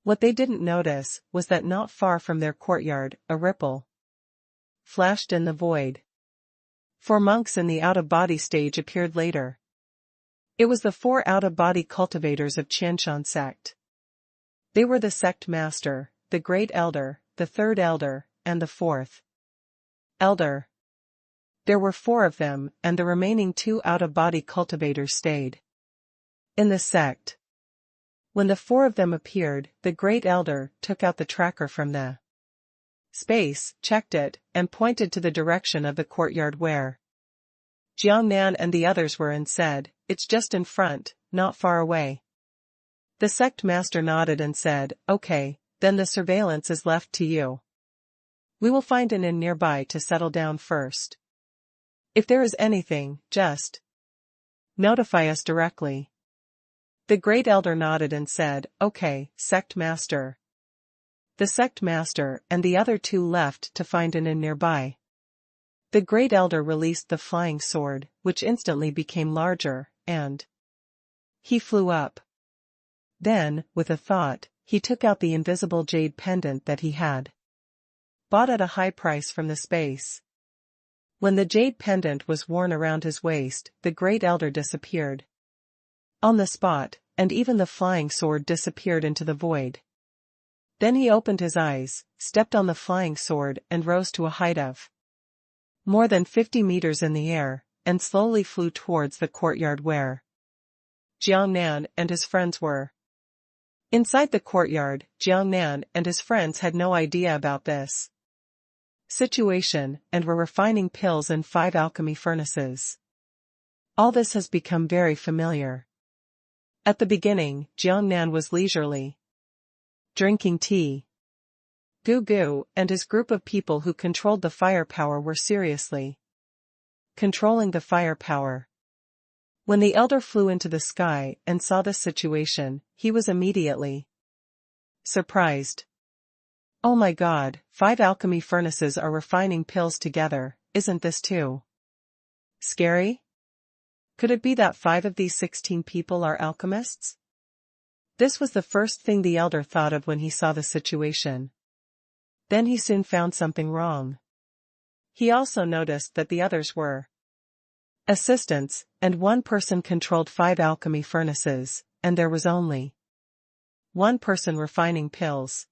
What they didn't notice was that not far from their courtyard, a ripple flashed in the void. 4 monks in the out-of-body stage appeared later. It was the 4 out-of-body cultivators of Shenlong Sect. They were the sect master, the great elder, the 3rd elder, and the 4th elder. There were 4 of them, and the remaining 2 out-of-body cultivators stayed in the sect. When the 4 of them appeared, the Great Elder took out the tracker from the space, checked it, and pointed to the direction of the courtyard where Jiangnan and the others were and said, "It's just in front, not far away." The sect master nodded and said, "Okay, then the surveillance is left to you. We will find an inn nearby to settle down first. If there is anything, just notify us directly." The Great Elder nodded and said, "Okay, sect master." The sect master and the other 2 left to find an inn nearby. The Great Elder released the flying sword, which instantly became larger, and he flew up. Then, with a thought, he took out the invisible jade pendant that he had bought at a high price from the space. When the jade pendant was worn around his waist, the Great Elder disappeared on the spot, and even the flying sword disappeared into the void. Then he opened his eyes, stepped on the flying sword and rose to a height of more than 50 meters in the air, and slowly flew towards the courtyard where Jiangnan and his friends were. Inside the courtyard, Jiangnan and his friends had no idea about this situation, and were refining pills in 5 alchemy furnaces. All this has become very familiar. At the beginning, Jiangnan was leisurely drinking tea. Gu and his group of people who controlled the firepower were seriously controlling the firepower. When the elder flew into the sky and saw this situation, he was immediately surprised. "Oh my God, 5 alchemy furnaces are refining pills together, isn't this too scary? Could it be that 5 of these 16 people are alchemists?" This was the first thing the elder thought of when he saw the situation. Then he soon found something wrong. He also noticed that the others were assistants, and 1 person controlled 5 alchemy furnaces, and there was only 1 person refining pills.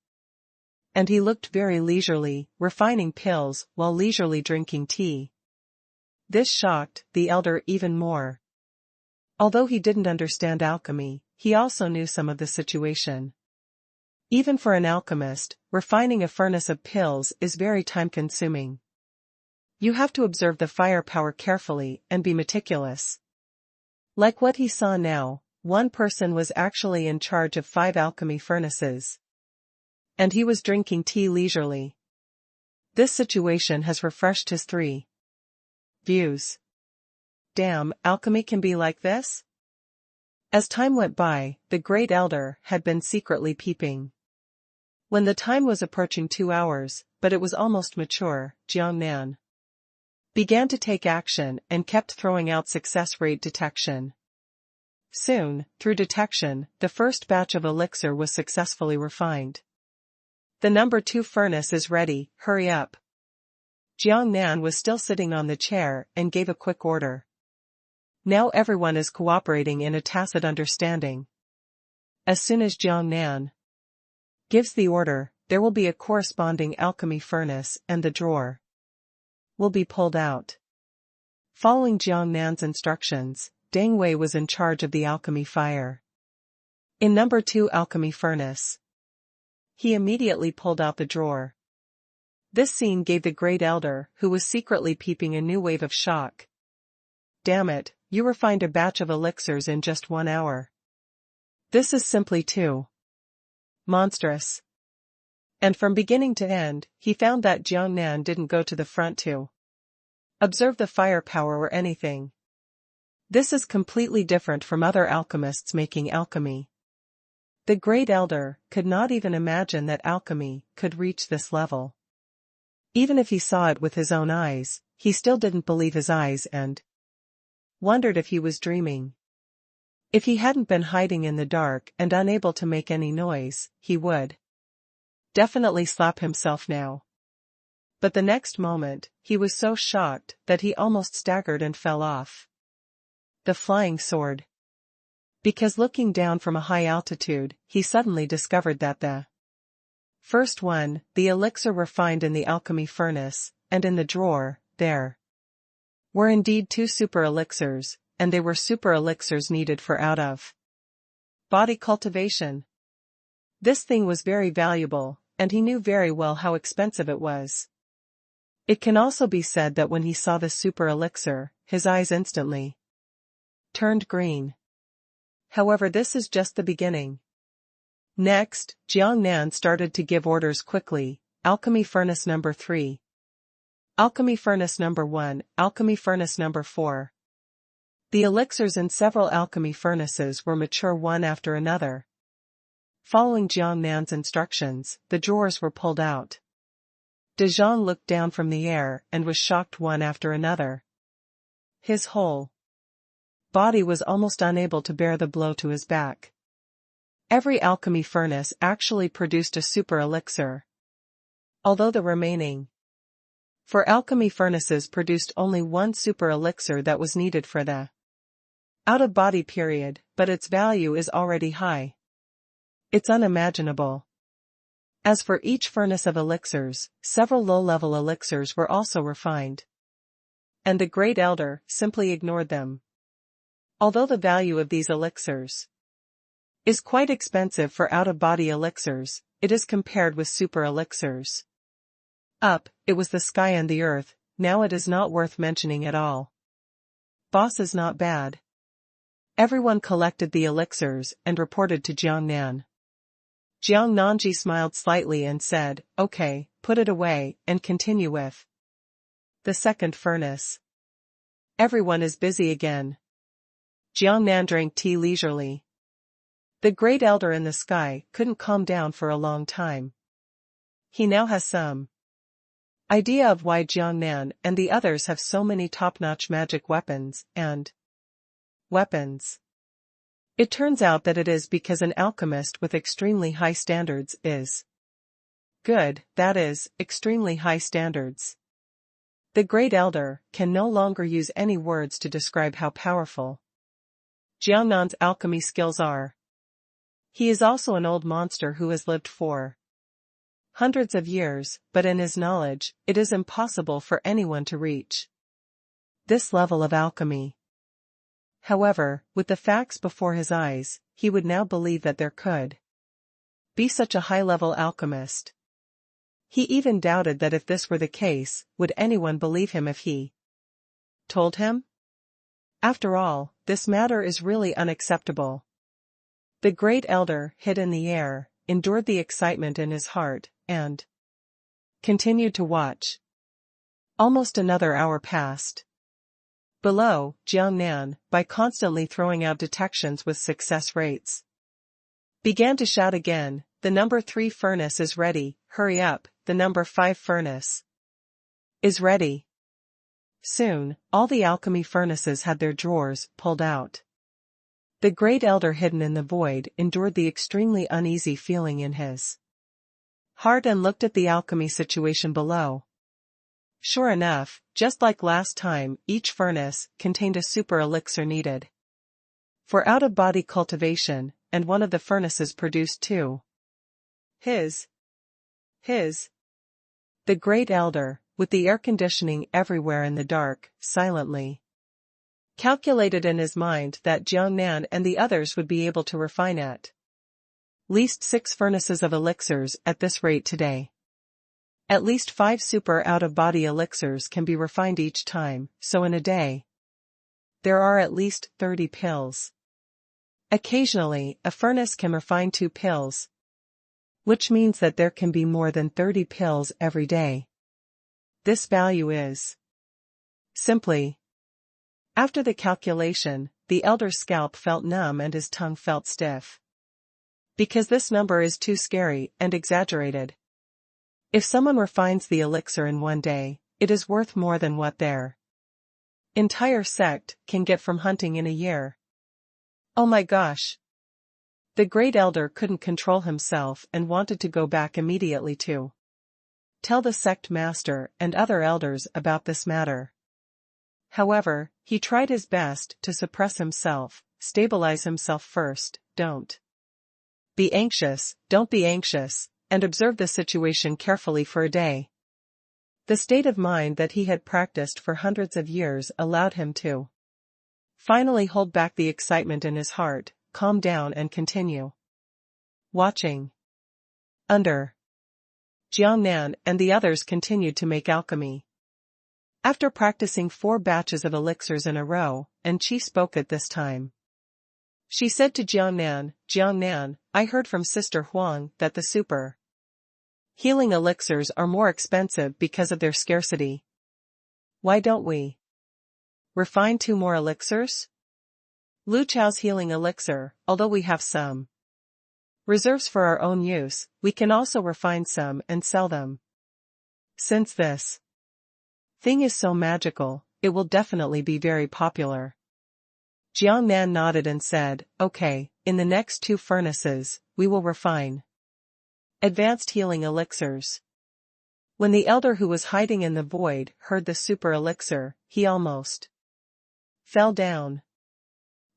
And he looked very leisurely, refining pills while leisurely drinking tea. This shocked the elder even more. Although he didn't understand alchemy, he also knew some of the situation. Even for an alchemist, refining a furnace of pills is very time-consuming. You have to observe the firepower carefully and be meticulous. Like what he saw now, 1 person was actually in charge of 5 alchemy furnaces. And he was drinking tea leisurely. This situation has refreshed his 3 views. Damn, alchemy can be like this? As time went by, the Great Elder had been secretly peeping. When the time was approaching 2 hours, but it was almost mature, Jiangnan began to take action and kept throwing out success rate detection. Soon, through detection, the first batch of elixir was successfully refined. "The number 2 furnace is ready, hurry up." Jiangnan was still sitting on the chair and gave a quick order. Now everyone is cooperating in a tacit understanding. As soon as Jiangnan gives the order, there will be a corresponding alchemy furnace and the drawer will be pulled out. Following Jiangnan's instructions, Deng Wei was in charge of the alchemy fire. In number 2 alchemy furnace, he immediately pulled out the drawer. This scene gave the Great Elder, who was secretly peeping, a new wave of shock. "Damn it, you refined a batch of elixirs in just 1 hour. This is simply too monstrous." And from beginning to end, he found that Jiangnan didn't go to the front to observe the firepower or anything. This is completely different from other alchemists making alchemy. The Great Elder could not even imagine that alchemy could reach this level. Even if he saw it with his own eyes, he still didn't believe his eyes and wondered if he was dreaming. If he hadn't been hiding in the dark and unable to make any noise, he would definitely slap himself now. But the next moment, he was so shocked that he almost staggered and fell off the flying sword. Because looking down from a high altitude, he suddenly discovered that the first one, the elixir refined in the alchemy furnace, and in the drawer, there were indeed 2 super elixirs, and they were super elixirs needed for out-of-body cultivation. This thing was very valuable, and he knew very well how expensive it was. It can also be said that when he saw the super elixir, his eyes instantly turned green. However, this is just the beginning. Next, Jiangnan started to give orders quickly. Alchemy Furnace number 3. Alchemy Furnace number 1, Alchemy Furnace number 4. The elixirs in several alchemy furnaces were mature one after another. Following Jiangnan's instructions, the drawers were pulled out. De Zhang looked down from the air and was shocked one after another. His whole body was almost unable to bear the blow to his back. Every alchemy furnace actually produced a super elixir, although the remaining 4 alchemy furnaces produced only 1 super elixir that was needed for the out-of-body period, but its value is already high. It's unimaginable. As for each furnace of elixirs, several low-level elixirs were also refined. And the Great Elder simply ignored them. Although the value of these elixirs is quite expensive for out-of-body elixirs, it is compared with super elixirs. Up, it was the sky and the earth, now it is not worth mentioning at all. Boss is not bad. Everyone collected the elixirs and reported to Jiangnan. Jiang Nanji smiled slightly and said, "Okay, put it away, and continue with the second furnace." Everyone is busy again. Jiangnan drank tea leisurely. The Great Elder in the sky couldn't calm down for a long time. He now has some idea of why Jiangnan and the others have so many top-notch magic weapons and weapons. It turns out that it is because an alchemist with extremely high standards is good, that is, extremely high standards. The Great Elder can no longer use any words to describe how powerful Jiangnan's alchemy skills are. He is also an old monster who has lived for hundreds of years, but in his knowledge, it is impossible for anyone to reach this level of alchemy. However, with the facts before his eyes, he would now believe that there could be such a high-level alchemist. He even doubted that if this were the case, would anyone believe him if he told him? After all, this matter is really unacceptable. The Great Elder, hid in the air, endured the excitement in his heart, and continued to watch. Almost another hour passed. Below, Jiangnan, by constantly throwing out detections with success rates, began to shout again, "The number 3 furnace is ready, hurry up, the number 5 furnace is ready." Soon, all the alchemy furnaces had their drawers pulled out. The Great Elder, hidden in the void, endured the extremely uneasy feeling in his heart and looked at the alchemy situation below. Sure enough, just like last time, each furnace contained a super elixir needed for out-of-body cultivation, and one of the furnaces produced 2. The Great Elder, with the air conditioning everywhere in the dark, silently calculated in his mind that Jiangnan and the others would be able to refine at least 6 furnaces of elixirs at this rate today. At least 5 super out-of-body elixirs can be refined each time, so in a day there are at least 30 pills. Occasionally, a furnace can refine 2 pills, which means that there can be more than 30 pills every day. This value is simply. After the calculation, the Elder's scalp felt numb and his tongue felt stiff. Because this number is too scary and exaggerated. If someone refines the elixir in one day, it is worth more than what their entire sect can get from hunting in a year. Oh my gosh! The Great Elder couldn't control himself and wanted to go back immediately to tell the sect master and other elders about this matter. However, he tried his best to suppress himself, stabilize himself first, don't be anxious, and observe the situation carefully for a day. The state of mind that he had practiced for hundreds of years allowed him to finally hold back the excitement in his heart, calm down and continue watching. Under Jiangnan and the others continued to make alchemy. After practicing 4 batches of elixirs in a row, and Qi spoke at this time. She said to Jiangnan, "Jiangnan, I heard from Sister Huang that the super healing elixirs are more expensive because of their scarcity. Why don't we refine 2 more elixirs? Lu Chao's healing elixir, although we have some reserves for our own use, we can also refine some and sell them. Since this thing is so magical, it will definitely be very popular." Jiangnan nodded and said, "Okay, in the next 2 furnaces, we will refine advanced healing elixirs." When the elder who was hiding in the void heard the super elixir, he almost fell down.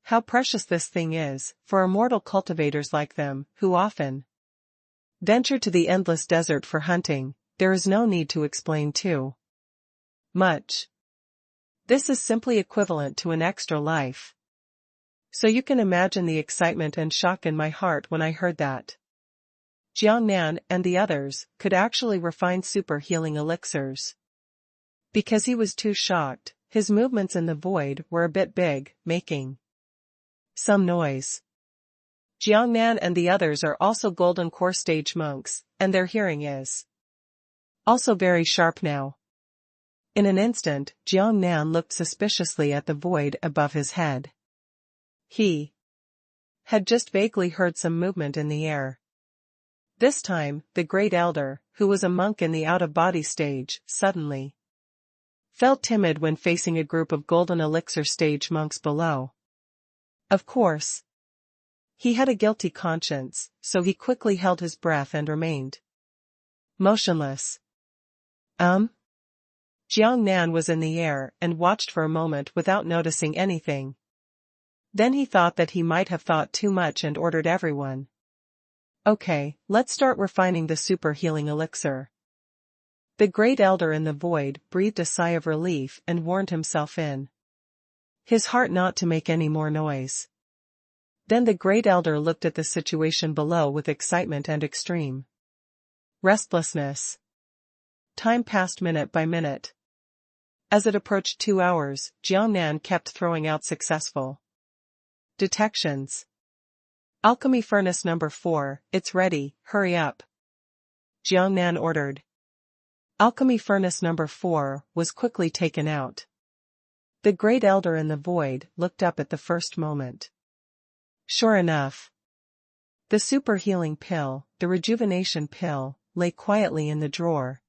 How precious this thing is, for immortal cultivators like them, who often venture to the endless desert for hunting. There is no need to explain too much. This is simply equivalent to an extra life. So you can imagine the excitement and shock in my heart when I heard that Jiangnan and the others could actually refine super healing elixirs. Because he was too shocked, his movements in the void were a bit big, making some noise. Jiangnan and the others are also golden core stage monks, and their hearing is also very sharp now. In an instant, Jiangnan looked suspiciously at the void above his head. He had just vaguely heard some movement in the air. This time, the great elder, who was a monk in the out-of-body stage, suddenly felt timid when facing a group of golden elixir stage monks below. Of course, he had a guilty conscience, so he quickly held his breath and remained motionless. Jiangnan was in the air and watched for a moment without noticing anything. Then he thought that he might have thought too much and ordered everyone, "Okay, let's start refining the super healing elixir." The great elder in the void breathed a sigh of relief and warned himself in his heart not to make any more noise. Then the great elder looked at the situation below with excitement and extreme restlessness. Time passed minute by minute. As it approached 2 hours, Jiangnan kept throwing out successful detections. "Alchemy furnace number 4, it's ready, hurry up," Jiangnan ordered. Alchemy furnace number 4 was quickly taken out. The great elder in the void looked up at the first moment. Sure enough, the super healing pill, the rejuvenation pill, lay quietly in the drawer,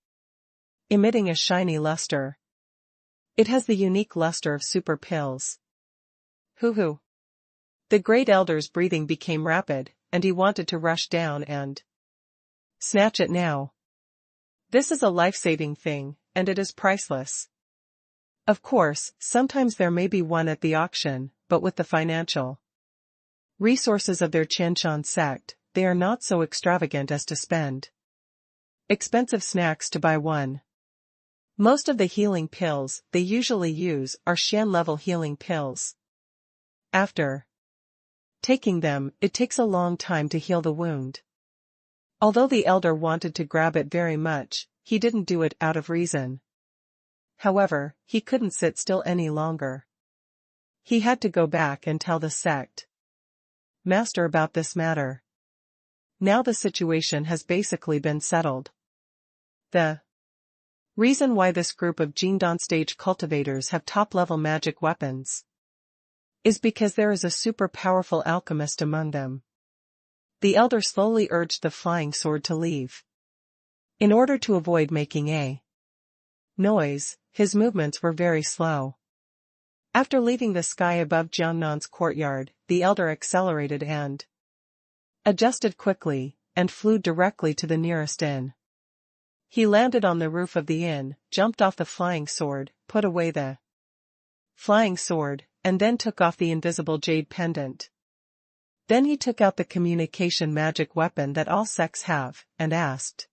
emitting a shiny luster. It has the unique luster of super pills. Hoo-hoo. The great elder's breathing became rapid, and he wanted to rush down and snatch it now. This is a life-saving thing, and it is priceless. Of course, sometimes there may be one at the auction, but with the financial resources of their Shenlong Sect, they are not so extravagant as to spend expensive snacks to buy one. Most of the healing pills they usually use are Shen-level healing pills. After taking them, it takes a long time to heal the wound. Although the elder wanted to grab it very much, he didn't do it out of reason. However, he couldn't sit still any longer. He had to go back and tell the sect master about this matter. Now the situation has basically been settled. The reason why this group of Jingdan stage cultivators have top-level magic weapons is because there is a super powerful alchemist among them. The elder slowly urged the flying sword to leave. In order to avoid making a noise, his movements were very slow. After leaving the sky above Jiangnan's courtyard, the elder accelerated and adjusted quickly, and flew directly to the nearest inn. He landed on the roof of the inn, jumped off the flying sword, put away the flying sword, and then took off the invisible jade pendant. Then he took out the communication magic weapon that all sects have, and asked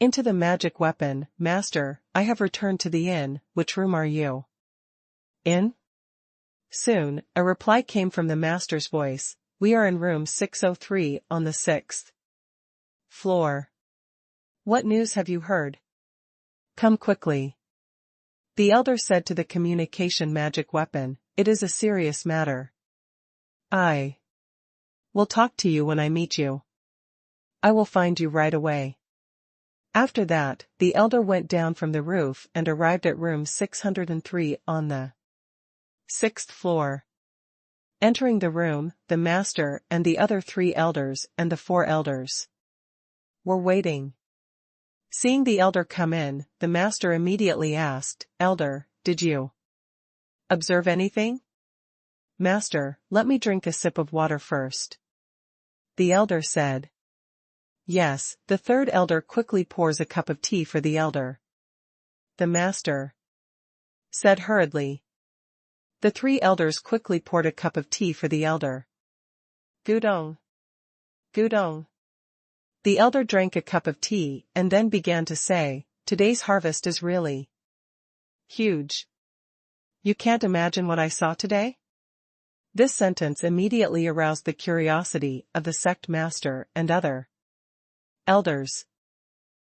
Into the magic weapon, Master, I have returned to the inn. Which room are you in? Soon, a reply came from the master's voice. We are in room 603 on the 6th floor. What news have you heard? Come quickly. The elder said to the communication magic weapon, it is a serious matter. I will talk to you when I meet you. I will find you right away. After that, the elder went down from the roof and arrived at room 603 on the 6th floor. Entering the room, the master and the other 3 elders and the 4 elders were waiting. Seeing the elder come in, the master immediately asked, Elder, did you observe anything? Master, let me drink a sip of water first. The elder said. Yes, the 3rd elder quickly pours a cup of tea for the elder. The master said hurriedly. The 3 elders quickly poured a cup of tea for the elder. Gudong. Gudong. The elder drank a cup of tea and then began to say, today's harvest is really huge. You can't imagine what I saw today? This sentence immediately aroused the curiosity of the sect master and other elders.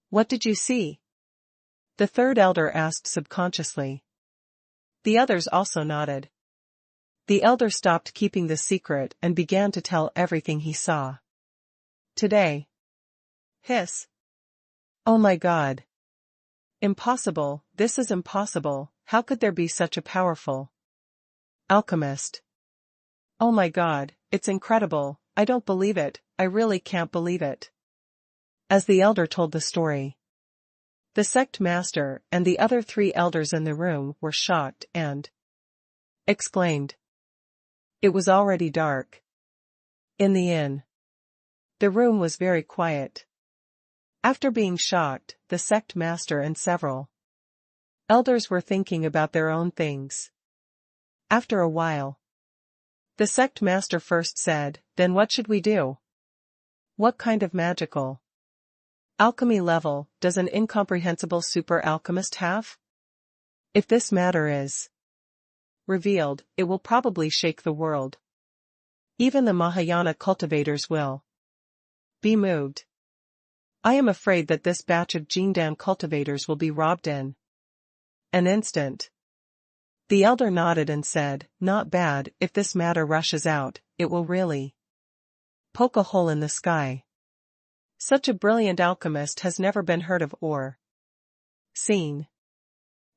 What did you see? The 3rd elder asked subconsciously. The others also nodded. The elder stopped keeping the secret and began to tell everything he saw. Today. Hiss. Oh my God. Impossible, this is impossible, how could there be such a powerful alchemist? Oh my God, it's incredible, I don't believe it, I really can't believe it. As the elder told the story, the sect master and the other 3 elders in the room were shocked and exclaimed. It was already dark. In the inn, the room was very quiet. After being shocked, the sect master and several elders were thinking about their own things. After a while, the sect master first said, then what should we do? What kind of magical alchemy level does an incomprehensible super alchemist have? If this matter is revealed, it will probably shake the world. Even the Mahayana cultivators will be moved. I am afraid that this batch of Jingdan cultivators will be robbed in an instant. The elder nodded and said, not bad, if this matter rushes out, it will really poke a hole in the sky. Such a brilliant alchemist has never been heard of or seen.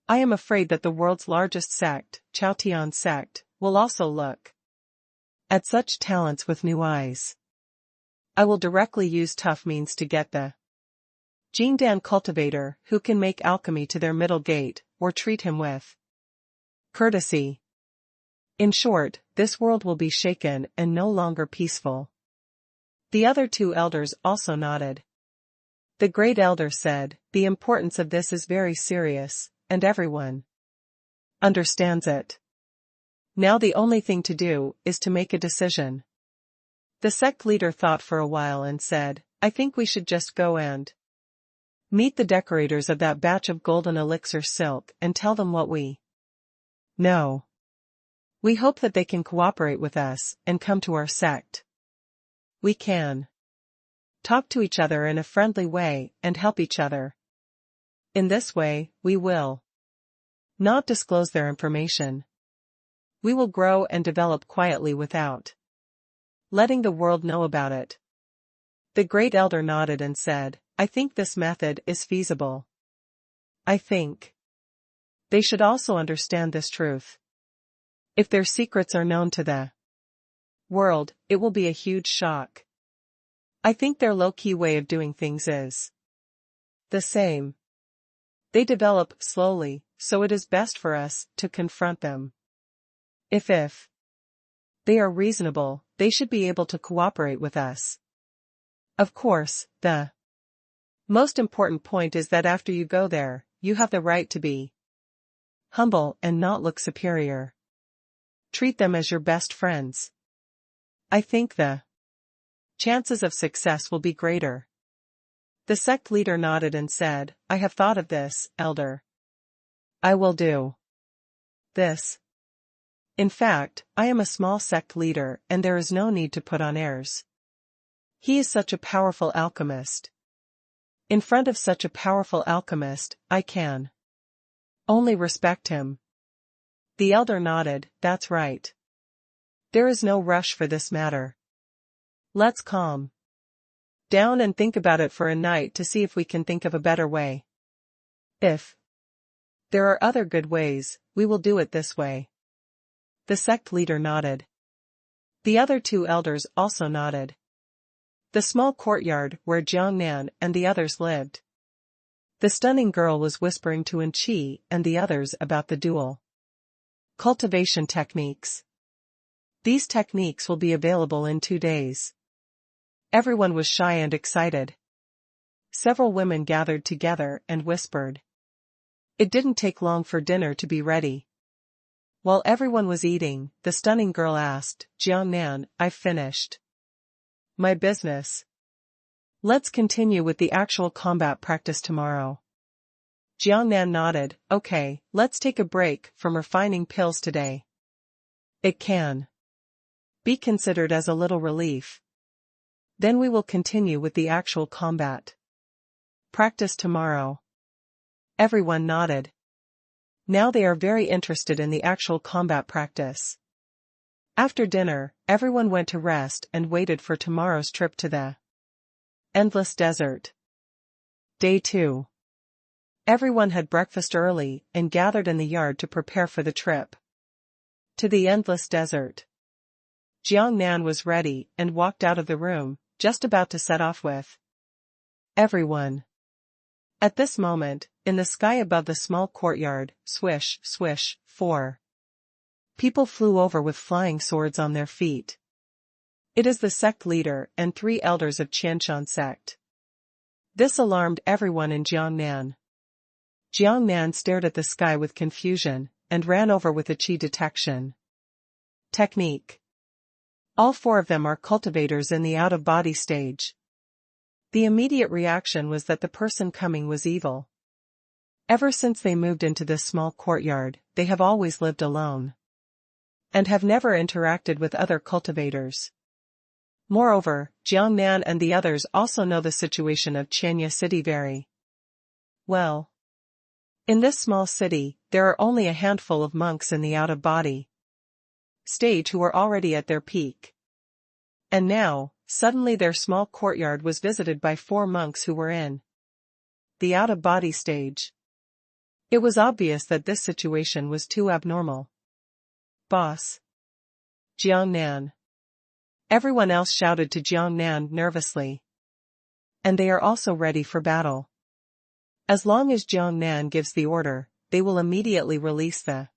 I am afraid that the world's largest sect, Shenlong Sect, will also look at such talents with new eyes. I will directly use tough means to get the Jingdan cultivator who can make alchemy to their middle gate, or treat him with courtesy. In short, this world will be shaken and no longer peaceful. The other 2 elders also nodded. The great elder said, the importance of this is very serious, and everyone understands it. Now the only thing to do is to make a decision. The sect leader thought for a while and said, I think we should just go and meet the decorators of that batch of golden elixir silk and tell them what we know. We hope that they can cooperate with us and come to our sect. We can talk to each other in a friendly way and help each other. In this way, we will not disclose their information. We will grow and develop quietly without letting the world know about it. The great elder nodded and said, I think this method is feasible. I think they should also understand this truth. If their secrets are known to the world, it will be a huge shock. I think their low-key way of doing things is the same. They develop slowly, so it is best for us to confront them. If they are reasonable, they should be able to cooperate with us. Of course, the most important point is that after you go there, you have the right to be humble and not look superior. Treat them as your best friends. I think the chances of success will be greater. The sect leader nodded and said, I have thought of this, elder. I will do this. In fact, I am a small sect leader and there is no need to put on airs. He is such a powerful alchemist. In front of such a powerful alchemist, I can only respect him. The elder nodded, that's right. There is no rush for this matter. Let's calm down and think about it for a night to see if we can think of a better way. If there are other good ways, we will do it this way. The sect leader nodded. The other two elders also nodded. The small courtyard where Jiang Nan and the others lived. The stunning girl was whispering to Chen Xi and the others about the dual cultivation techniques. These techniques will be available in 2 days. Everyone was shy and excited. Several women gathered together and whispered. It didn't take long for dinner to be ready. While everyone was eating, the stunning girl asked, Jiang Nan, I've finished my business. Let's continue with the actual combat practice tomorrow. Jiang Nan nodded, okay, let's take a break from refining pills today. It can be considered as a little relief. Then we will continue with the actual combat practice tomorrow. Everyone nodded. Now they are very interested in the actual combat practice. After dinner, everyone went to rest and waited for tomorrow's trip to the endless desert. Day 2. Everyone had breakfast early and gathered in the yard to prepare for the trip to the endless desert. Jiang Nan was ready and walked out of the room, just about to set off with everyone. At this moment, in the sky above the small courtyard, swish, swish, 4 people flew over with flying swords on their feet. It is the sect leader and 3 elders of Shenlong Sect. This alarmed everyone in Jiang Nan. Jiang Nan stared at the sky with confusion, and ran over with a qi detection technique. All 4 of them are cultivators in the out-of-body stage. The immediate reaction was that the person coming was evil. Ever since they moved into this small courtyard, they have always lived alone and have never interacted with other cultivators. Moreover, Jiang Nan and the others also know the situation of Chenya city very well. In this small city, there are only a handful of monks in the out-of-body stage who are already at their peak. And now, suddenly their small courtyard was visited by 4 monks who were in the out-of-body stage. It was obvious that this situation was too abnormal. Boss. Jiang Nan. Everyone else shouted to Jiang Nan nervously. And they are also ready for battle. As long as Jiang Nan gives the order, they will immediately release the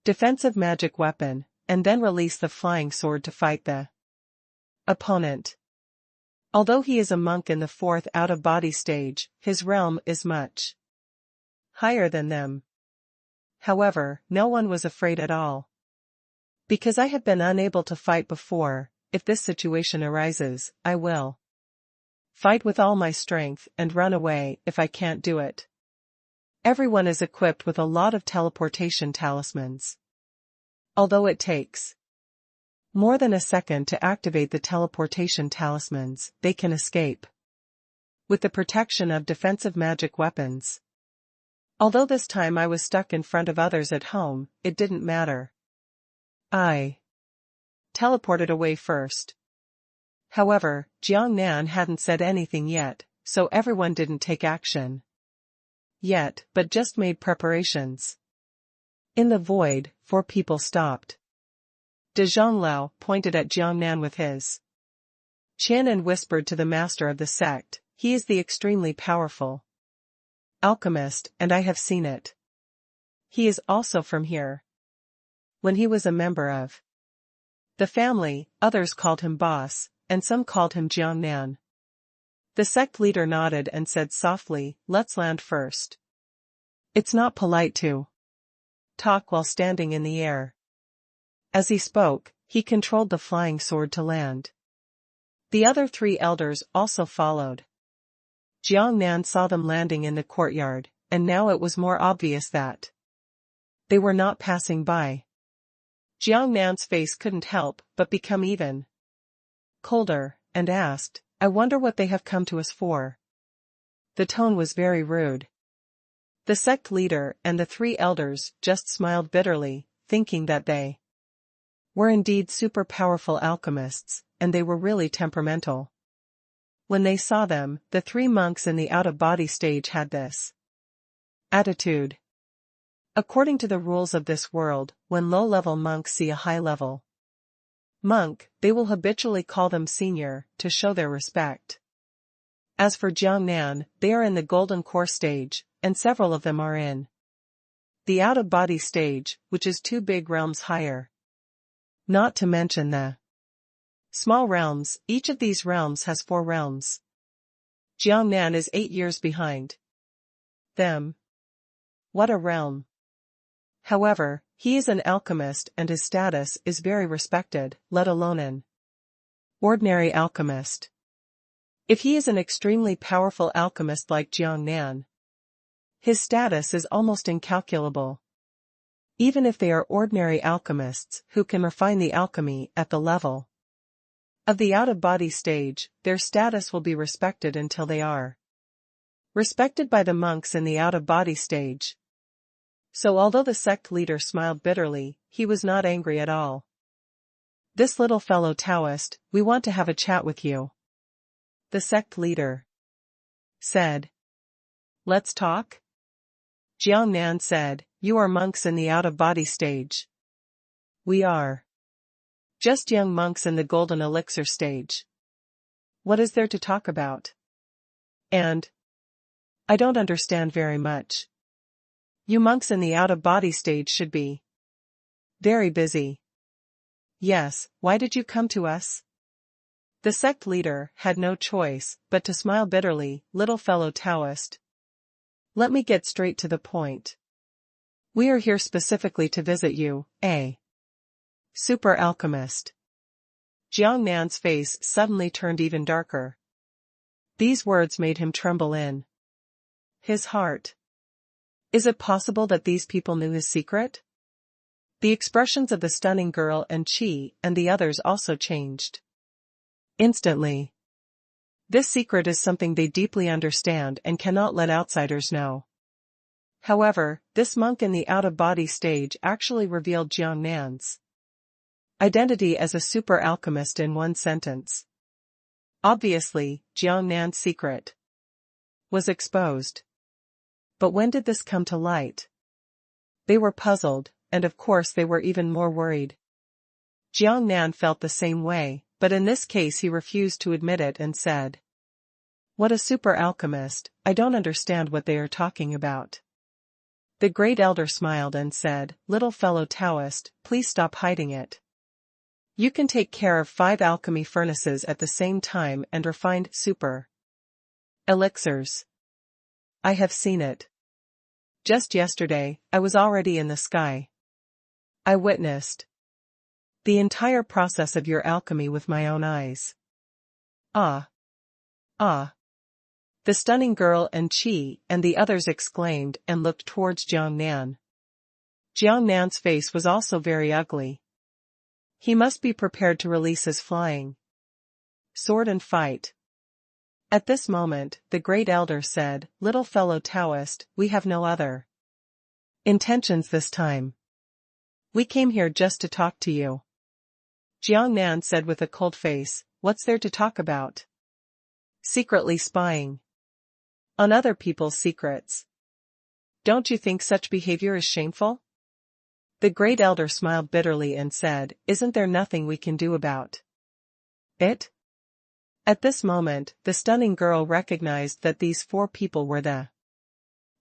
defensive magic weapon, and then release the flying sword to fight the opponent. Although he is a monk in the 4th out-of-body stage, his realm is much higher than them. However, no one was afraid at all. Because I have been unable to fight before, if this situation arises, I will fight with all my strength and run away if I can't do it. Everyone is equipped with a lot of teleportation talismans. Although it takes more than a second to activate the teleportation talismans, they can escape with the protection of defensive magic weapons. Although this time I was stuck in front of others at home, it didn't matter. I teleported away first. However, Jiang Nan hadn't said anything yet, so everyone didn't take action yet, but just made preparations. In the void, 4 people stopped. De Zhonglao pointed at Jiang Nan with his chin and whispered to the master of the sect, he is the extremely powerful alchemist, and I have seen it. He is also from here. When he was a member of the family, others called him boss, and some called him Jiang Nan. The sect leader nodded and said softly, let's land first. It's not polite to talk while standing in the air. As he spoke, he controlled the flying sword to land. The other 3 elders also followed. Jiangnan saw them landing in the courtyard, and now it was more obvious that they were not passing by. Jiangnan's face couldn't help but become even colder, and asked, "I wonder what they have come to us for." The tone was very rude. The sect leader and the three elders just smiled bitterly, thinking that they were indeed super powerful alchemists, and they were really temperamental. When they saw them, the three monks in the out-of-body stage had this attitude. According to the rules of this world, when low-level monks see a high-level monk, they will habitually call them senior, to show their respect. As for Jiangnan, they are in the golden core stage, and several of them are in the out-of-body stage, which is 2 big realms higher. Not to mention the small realms, each of these realms has 4 realms. Jiangnan is 8 years behind them. What a realm! However, he is an alchemist and his status is very respected, let alone an ordinary alchemist. If he is an extremely powerful alchemist like Jiangnan, his status is almost incalculable. Even if they are ordinary alchemists who can refine the alchemy at the level of the out-of-body stage, their status will be respected until they are respected by the monks in the out-of-body stage. So although the sect leader smiled bitterly, he was not angry at all. "This little fellow Taoist, we want to have a chat with you," the sect leader said. "Let's talk?" Jiangnan said, "You are monks in the out-of-body stage. We are just young monks in the golden elixir stage. What is there to talk about? And I don't understand very much. You monks in the out-of-body stage should be very busy." "Yes, why did you come to us?" The sect leader had no choice but to smile bitterly. "Little fellow Taoist, let me get straight to the point. We are here specifically to visit you, a super alchemist." Jiangnan's face suddenly turned even darker. These words made him tremble in his heart. Is it possible that these people knew his secret? The expressions of the stunning girl and Qi and the others also changed instantly. This secret is something they deeply understand and cannot let outsiders know. However, this monk in the out-of-body stage actually revealed Jiangnan's identity as a super alchemist in one sentence. Obviously, Jiangnan's secret was exposed. But when did this come to light? They were puzzled, and of course they were even more worried. Jiangnan felt the same way, but in this case he refused to admit it and said, "What a super alchemist, I don't understand what they are talking about." The great elder smiled and said, "Little fellow Taoist, please stop hiding it. You can take care of 5 alchemy furnaces at the same time and refine super elixirs. I have seen it. Just yesterday, I was already in the sky. I witnessed the entire process of your alchemy with my own eyes." "Ah! Ah!" The stunning girl and Qi and the others exclaimed and looked towards Jiangnan. Jiangnan's face was also very ugly. He must be prepared to release his flying sword and fight. At this moment, the great elder said, "Little fellow Taoist, we have no other intentions this time. We came here just to talk to you." Jiangnan said with a cold face, "What's there to talk about? Secretly spying on other people's secrets. Don't you think such behavior is shameful?" The great elder smiled bitterly and said, "Isn't there nothing we can do about it?" At this moment, the stunning girl recognized that these 4 people were the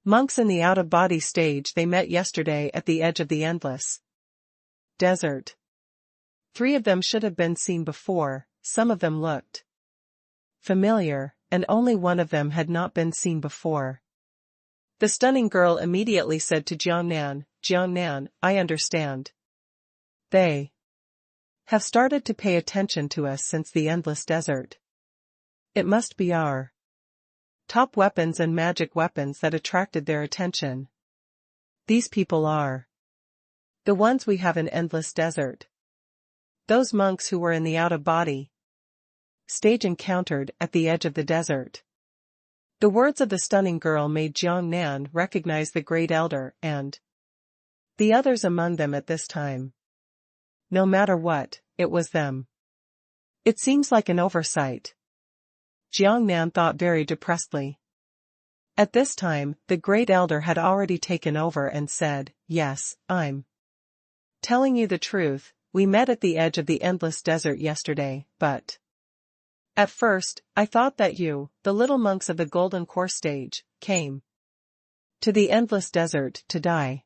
monks in the out-of-body stage they met yesterday at the edge of the endless desert. 3 of them should have been seen before, some of them looked familiar, and only one of them had not been seen before. The stunning girl immediately said to Jiangnan, "Jiangnan, I understand. They have started to pay attention to us since the endless desert. It must be our top weapons and magic weapons that attracted their attention. These people are the ones we have in Endless Desert. Those monks who were in the out-of-body stage encountered at the edge of the desert. The words of the stunning girl made Jiang Nan recognize the Great Elder and the others among them at this time. No matter what, it was them. It seems like an oversight. Jiang Nan thought very depressedly. At this time, the Great Elder had already taken over and said, "Yes, I'm telling you the truth, we met at the edge of the Endless Desert yesterday, but at first, I thought that you, the little monks of the Golden Core stage, came to the Endless Desert to die.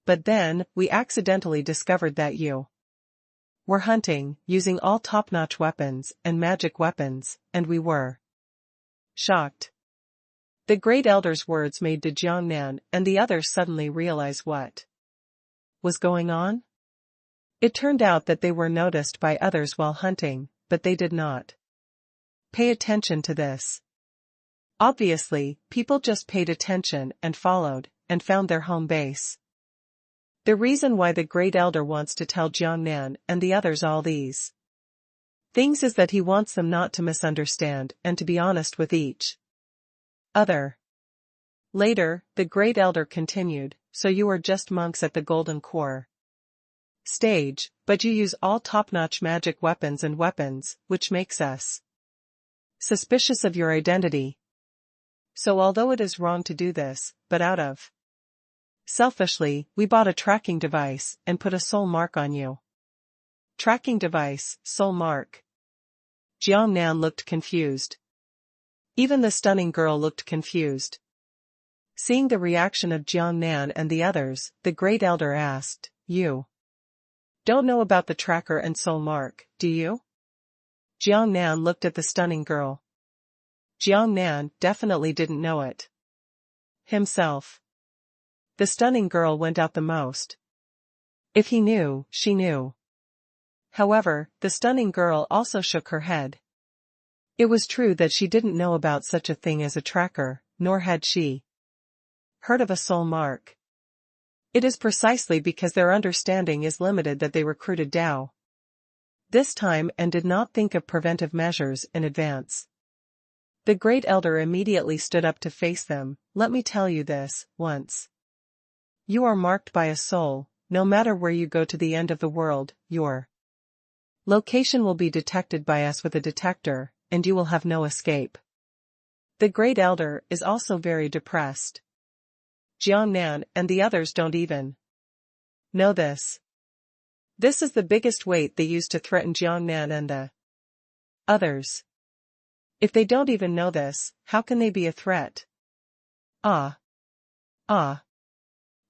But then, we accidentally discovered that you were hunting, using all top-notch weapons and magic weapons, and we were shocked." The Great Elder's words made Jiang Nan and the others suddenly realize what was going on. It turned out that they were noticed by others while hunting, but they did not pay attention to this. Obviously, people just paid attention and followed, and found their home base. The reason why the Great Elder wants to tell Jiang Nan and the others all these things is that he wants them not to misunderstand and to be honest with each other. Later, the Great Elder continued, "So you are just monks at the Golden Core stage, but you use all top-notch magic weapons and weapons, which makes us suspicious of your identity. So although it is wrong to do this, but out of selfishly, we bought a tracking device and put a soul mark on you." Tracking device, soul mark. Jiang Nan looked confused. Even the stunning girl looked confused. Seeing the reaction of Jiang Nan and the others, the Great Elder asked, "You don't know about the tracker and soul mark, do you?" Jiang Nan looked at the stunning girl. Jiang Nan definitely didn't know it himself. The stunning girl went out the most. If he knew, she knew. However, the stunning girl also shook her head. It was true that she didn't know about such a thing as a tracker, nor had she heard of a soul mark. It is precisely because their understanding is limited that they recruited Dao this time and did not think of preventive measures in advance. The Great Elder immediately stood up to face them. "Let me tell you this, once you are marked by a soul, no matter where you go to the end of the world, your location will be detected by us with a detector, and you will have no escape." The Great Elder is also very depressed. Jiang Nan and the others don't even know this. This is the biggest weight they use to threaten Jiang Nan and the others. If they don't even know this, how can they be a threat? Ah!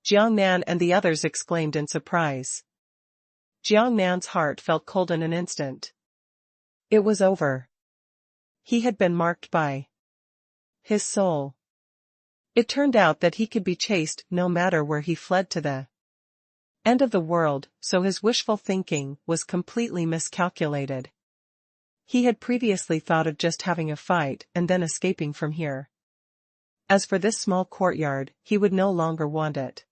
Jiang Nan and the others exclaimed in surprise. Jiang Nan's heart felt cold in an instant. It was over. He had been marked by his soul. It turned out that he could be chased no matter where he fled to the end of the world, so his wishful thinking was completely miscalculated. He had previously thought of just having a fight and then escaping from here. As for this small courtyard, he would no longer want it.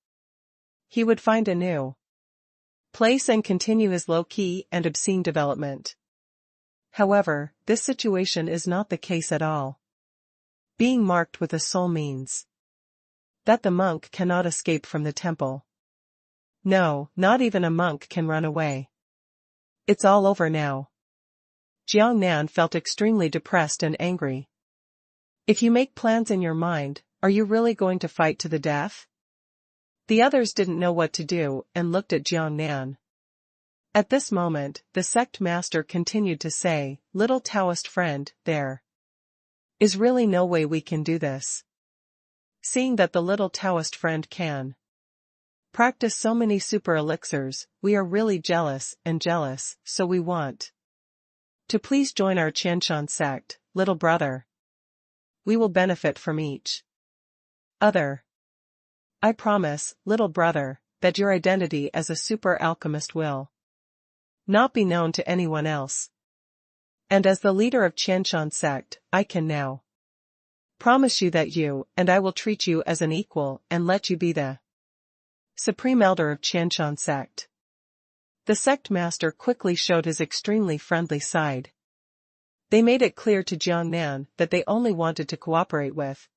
He would find a new place and continue his low-key and obscene development. However, this situation is not the case at all. Being marked with a soul means that the monk cannot escape from the temple. No, not even a monk can run away. It's all over now. Jiang Nan felt extremely depressed and angry. If you make plans in your mind, are you really going to fight to the death? The others didn't know what to do and looked at Jiang Nan. At this moment, the sect master continued to say, "Little Taoist friend, there is really no way we can do this." Seeing that the little Taoist friend can practice so many super elixirs, we are really jealous, so we want to please join our Shenlong Sect, little brother. We will benefit from each other. I promise, little brother, that your identity as a super alchemist will not be known to anyone else. And as the leader of Shenlong Sect, I can now promise you that you and I will treat you as an equal and let you be the Supreme Elder of Shenlong Sect. The sect master quickly showed his extremely friendly side. They made it clear to Jiangnan that they only wanted to cooperate with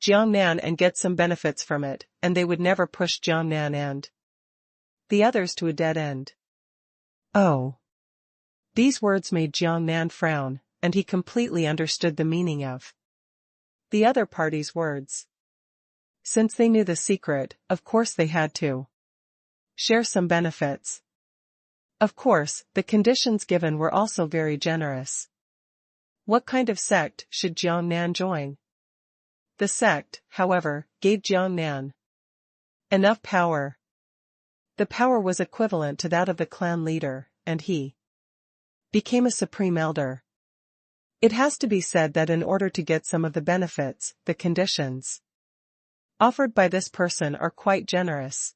Jiangnan and get some benefits from it, and they would never push Jiangnan and the others to a dead end. Oh. These words made Jiangnan frown, and he completely understood the meaning of the other party's words. Since they knew the secret, of course they had to share some benefits. Of course, the conditions given were also very generous. What kind of sect should Jiangnan join? The sect, however, gave Jiangnan enough power. The power was equivalent to that of the clan leader, and he became a supreme elder. It has to be said that in order to get some of the benefits, the conditions offered by this person are quite generous.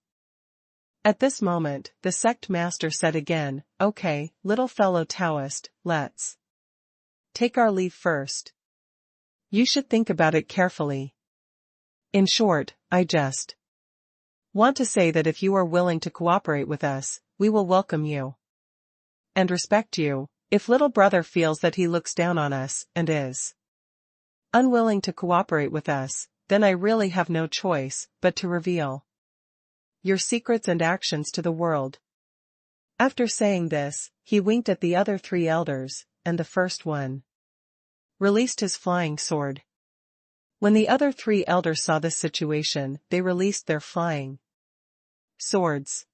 At this moment, the sect master said again, "Okay, little fellow Taoist, let's take our leave first. You should think about it carefully. In short, I just want to say that if you are willing to cooperate with us, we will welcome you and respect you. If little brother feels that he looks down on us and is unwilling to cooperate with us, then I really have no choice but to reveal your secrets and actions to the world." After saying this, he winked at the other three elders, and the first one released his flying sword. When the other three elders saw this situation, they released their flying swords.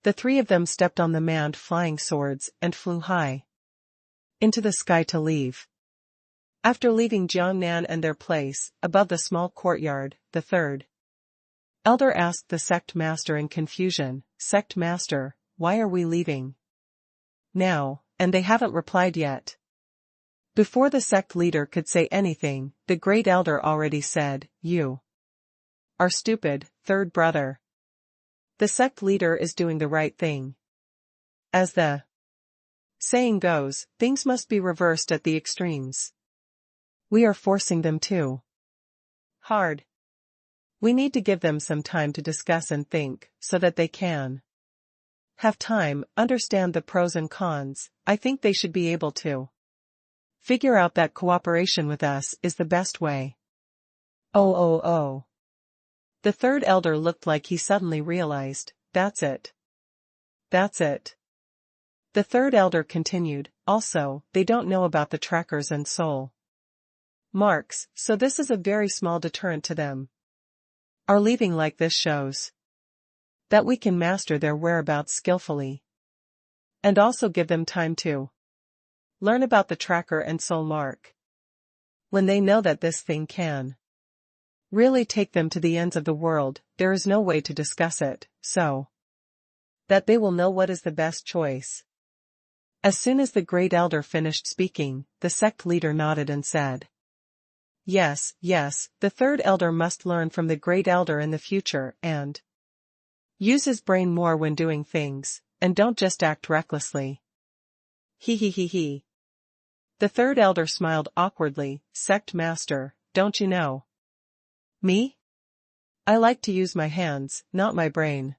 The three of them stepped on the manned flying swords and flew high into the sky to leave. After leaving Jiangnan and their place, above the small courtyard, the third elder asked the sect master in confusion, "Sect master, why are we leaving now, and they haven't replied yet?" Before the sect leader could say anything, the great elder already said, "You are stupid, third brother. The sect leader is doing the right thing. As the saying goes, things must be reversed at the extremes. We are forcing them too hard. We need to give them some time to discuss and think, so that they can have time, understand the pros and cons. I think they should be able to figure out that cooperation with us is the best way." Oh. The third elder looked like he suddenly realized, That's it. The third elder continued, "Also, they don't know about the trackers and soul marks, so this is a very small deterrent to them. Our leaving like this shows that we can master their whereabouts skillfully, and also give them time to learn about the tracker and soul mark. When they know that this thing can really take them to the ends of the world, there is no way to discuss it, so that they will know what is the best choice." As soon as the great elder finished speaking, the sect leader nodded and said, Yes, the third elder must learn from the great elder in the future and use his brain more when doing things, and don't just act recklessly." He. The third elder smiled awkwardly, "Sect master, don't you know me? I like to use my hands, not my brain.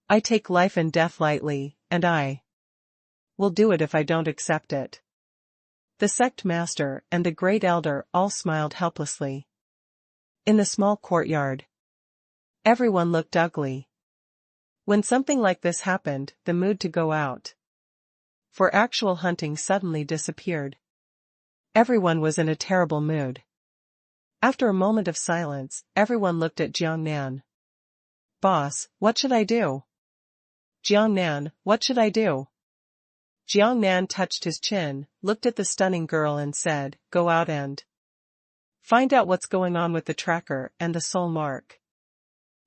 I take life and death lightly, and I will do it if I don't accept it." The sect master and the great elder all smiled helplessly. In the small courtyard, everyone looked ugly. When something like this happened, the mood to go out for actual hunting suddenly disappeared. Everyone was in a terrible mood. After a moment of silence, everyone looked at Jiangnan. "Boss, what should I do?" "Jiangnan, what should I do?" Jiangnan touched his chin, looked at the stunning girl and said, "Go out and find out what's going on with the tracker and the soul mark.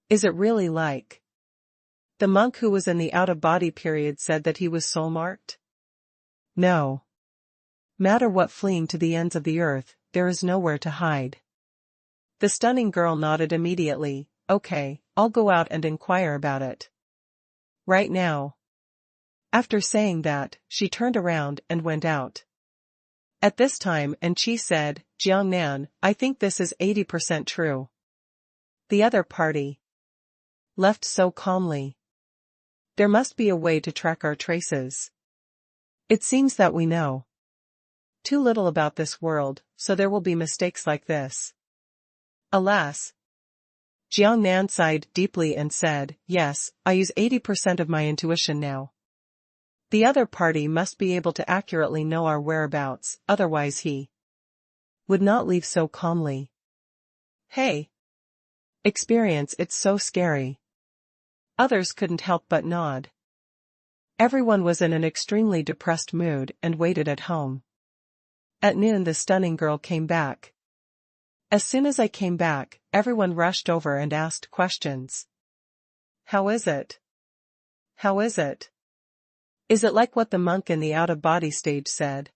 Is it really like the monk who was in the out-of-body period said that he was soul-marked? No matter what, fleeing to the ends of the earth, there is nowhere to hide." The stunning girl nodded immediately. "Okay, I'll go out and inquire about it right now." After saying that, she turned around and went out. At this time Chen Xi said, Jiangnan, I think this is 80% true. The other party left so calmly. There must be a way to track our traces. It seems that we know too little about this world, so there will be mistakes like this. Alas. Jiangnan sighed deeply and said, yes, I use 80% of my intuition now. The other party must be able to accurately know our whereabouts, otherwise he would not leave so calmly. Hey. Experience, it's so scary. Others couldn't help but nod. Everyone was in an extremely depressed mood and waited at home. At noon the stunning girl came back. As soon as I came back, everyone rushed over and asked questions. How is it? How is it? Is it like what the monk in the out-of-body stage said?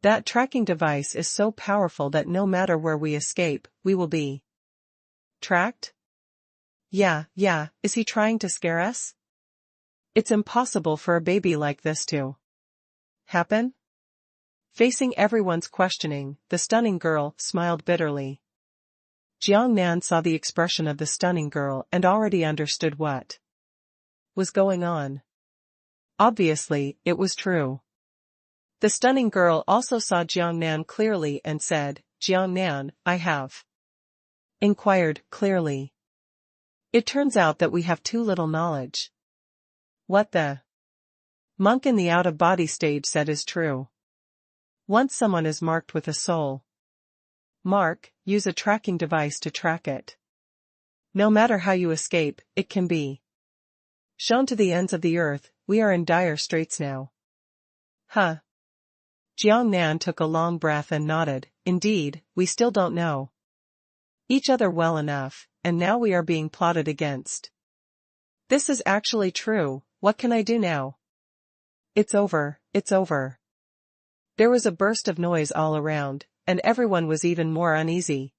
That tracking device is so powerful that no matter where we escape, we will be tracked? Yeah, is he trying to scare us? It's impossible for a baby like this to happen? Facing everyone's questioning, the stunning girl smiled bitterly. Jiangnan saw the expression of the stunning girl and already understood what was going on. Obviously, it was true. The stunning girl also saw Jiangnan clearly and said, Jiangnan, I have inquired clearly. It turns out that we have too little knowledge. What the monk in the out-of-body stage said is true. Once someone is marked with a soul mark, use a tracking device to track it. No matter how you escape, it can be shown to the ends of the earth. We are in dire straits now. Huh. Jiangnan took a long breath and nodded. Indeed, we still don't know each other well enough, and now we are being plotted against. This is actually true. What can I do now? It's over, it's over. There was a burst of noise all around, and everyone was even more uneasy.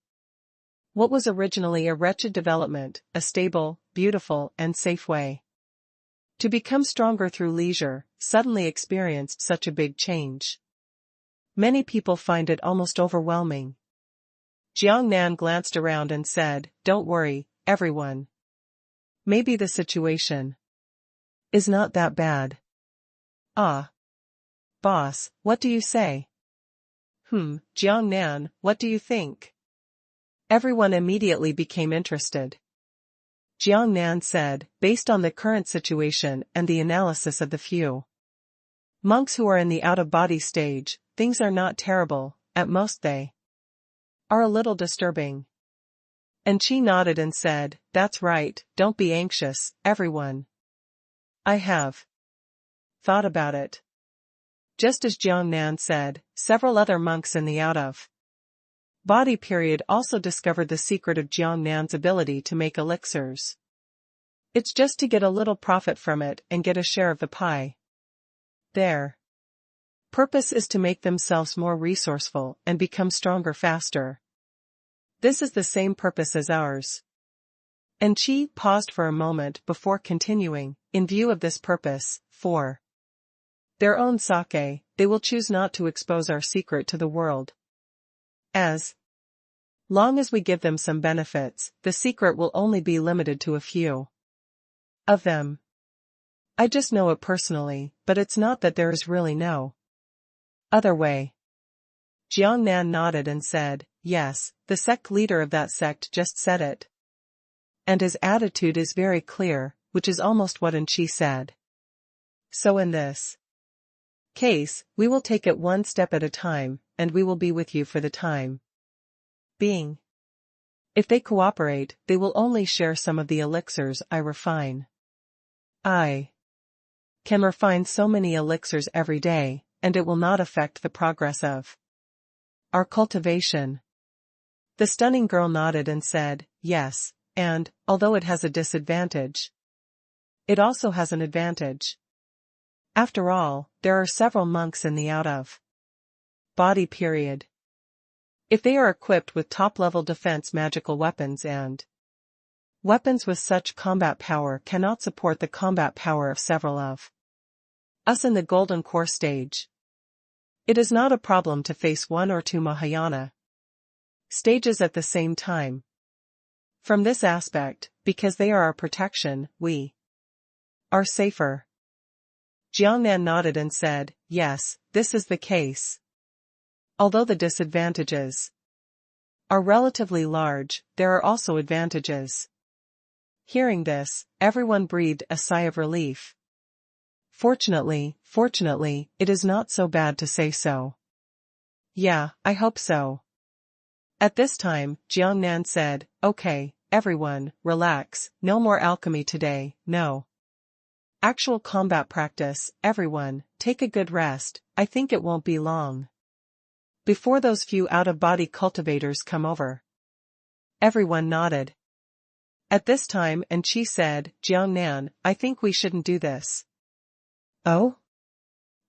What was originally a wretched development, a stable, beautiful, and safe way to become stronger through leisure, suddenly experienced such a big change. Many people find it almost overwhelming. Jiangnan glanced around and said, don't worry, everyone. Maybe the situation is not that bad. Ah. Boss, what do you say? Jiangnan, what do you think? Everyone immediately became interested. Jiangnan said, based on the current situation and the analysis of the few monks who are in the out-of-body stage, things are not terrible, at most they are a little disturbing. And Qi nodded and said, that's right, don't be anxious, everyone. I have thought about it. Just as Jiangnan said, several other monks in the out-of-body period also discovered the secret of Jiangnan's ability to make elixirs. It's just to get a little profit from it and get a share of the pie. Their purpose is to make themselves more resourceful and become stronger faster. This is the same purpose as ours. And Qi paused for a moment before continuing, in view of this purpose, for their own sake, they will choose not to expose our secret to the world. As long as we give them some benefits, the secret will only be limited to a few of them. I just know it personally, but it's not that there is really no other way. Jiangnan nodded and said, yes, the sect leader of that sect just said it. And his attitude is very clear, which is almost what Chen Xi said. So in this case, we will take it one step at a time, and we will be with you for the time being. If they cooperate, they will only share some of the elixirs I refine. I can refine so many elixirs every day, and it will not affect the progress of our cultivation. The stunning girl nodded and said, yes, and, although it has a disadvantage, it also has an advantage. After all, there are several monks in the out-of-body period. If they are equipped with top-level defense magical weapons and weapons with such combat power cannot support the combat power of several of us in the golden core stage. It is not a problem to face one or two Mahayana stages at the same time. From this aspect, because they are our protection, we are safer. Jiangnan nodded and said, yes, this is the case. Although the disadvantages are relatively large, there are also advantages. Hearing this, everyone breathed a sigh of relief. Fortunately, it is not so bad to say so. Yeah, I hope so. At this time, Jiangnan said, okay, everyone, relax, no more alchemy today, no. Actual combat practice, everyone, take a good rest, I think it won't be long before those few out-of-body cultivators come over. Everyone nodded. At this time Chen Xi said, Jiangnan, I think we shouldn't do this. Oh?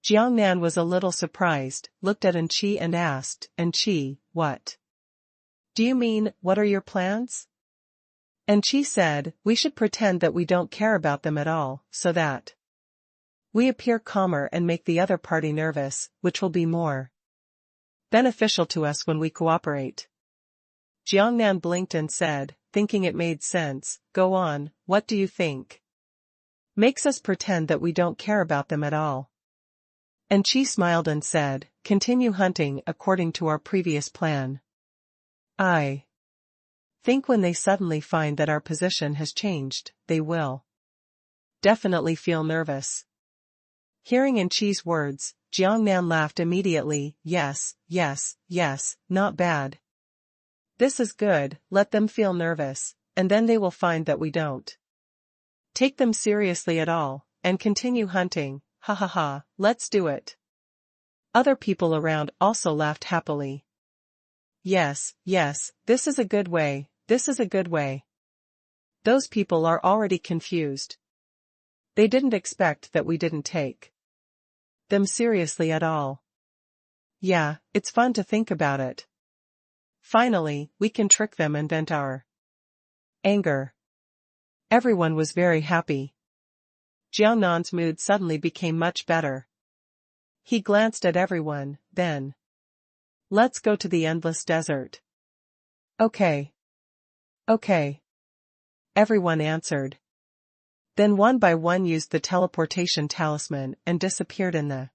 Jiangnan was a little surprised, looked at Chen Xi and asked, Chen Xi, what? Do you mean, what are your plans? Chen Xi said, we should pretend that we don't care about them at all, so that we appear calmer and make the other party nervous, which will be more beneficial to us when we cooperate. Jiangnan blinked and said, thinking it made sense, go on, what do you think? Makes us pretend that we don't care about them at all. Chen Xi smiled and said, continue hunting according to our previous plan. I think when they suddenly find that our position has changed, they will definitely feel nervous. Hearing Chen Xi's words, Jiangnan laughed immediately, yes, not bad. This is good, let them feel nervous, and then they will find that we don't take them seriously at all, and continue hunting, ha ha ha, let's do it. Other people around also laughed happily. Yes, this is a good way, Those people are already confused. They didn't expect that we didn't take them seriously at all. Yeah, it's fun to think about it. Finally, we can trick them and vent our anger. Everyone was very happy. Jiangnan's mood suddenly became much better. He glanced at everyone, then. Let's go to the endless desert. Okay. Everyone answered. Then one by one used the teleportation talisman and disappeared in the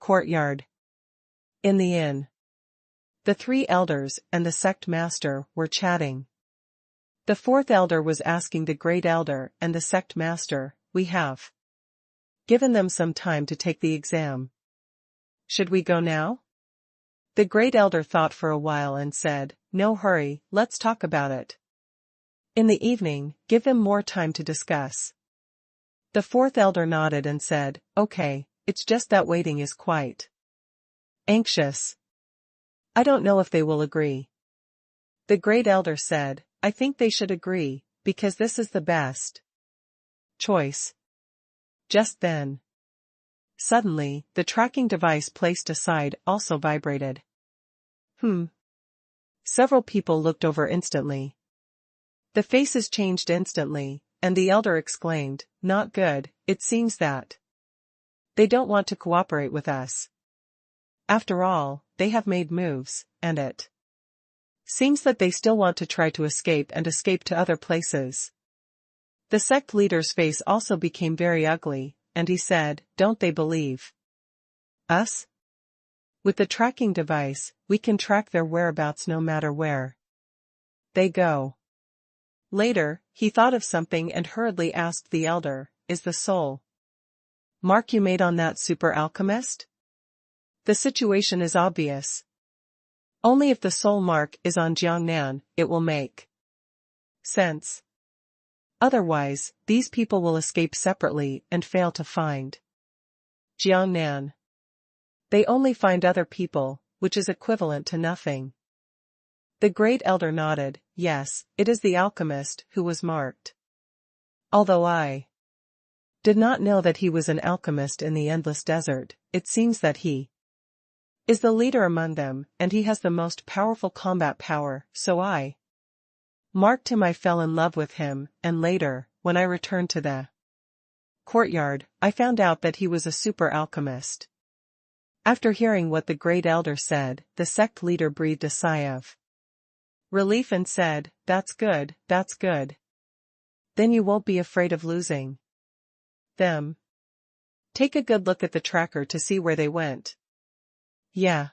courtyard. In the inn, the three elders and the sect master were chatting. The fourth elder was asking the great elder and the sect master, we have given them some time to take the exam. Should we go now? The great elder thought for a while and said, no hurry, let's talk about it in the evening, give them more time to discuss. The fourth elder nodded and said, okay, it's just that waiting is quite anxious. I don't know if they will agree. The great elder said, I think they should agree, because this is the best choice. Just then, suddenly, the tracking device placed aside also vibrated. Several people looked over instantly. The faces changed instantly, and the elder exclaimed, not good, it seems that they don't want to cooperate with us. After all, they have made moves, and it seems that they still want to try to escape and escape to other places. The sect leader's face also became very ugly, and he said, don't they believe us? With the tracking device, we can track their whereabouts no matter where they go. Later, he thought of something and hurriedly asked the elder, is the soul mark you made on that super alchemist? The situation is obvious. Only if the soul mark is on Jiangnan, it will make sense. Otherwise, these people will escape separately and fail to find Jiangnan. They only find other people, which is equivalent to nothing. The great elder nodded, yes, it is the alchemist who was marked. Although I did not know that he was an alchemist in the endless desert, it seems that he is the leader among them, and he has the most powerful combat power, so I marked him. I fell in love with him, and later, when I returned to the courtyard, I found out that he was a super alchemist. After hearing what the great elder said, the sect leader breathed a sigh of relief and said, "That's good, that's good. Then you won't be afraid of losing them. Take a good look at the tracker to see where they went." "Yeah."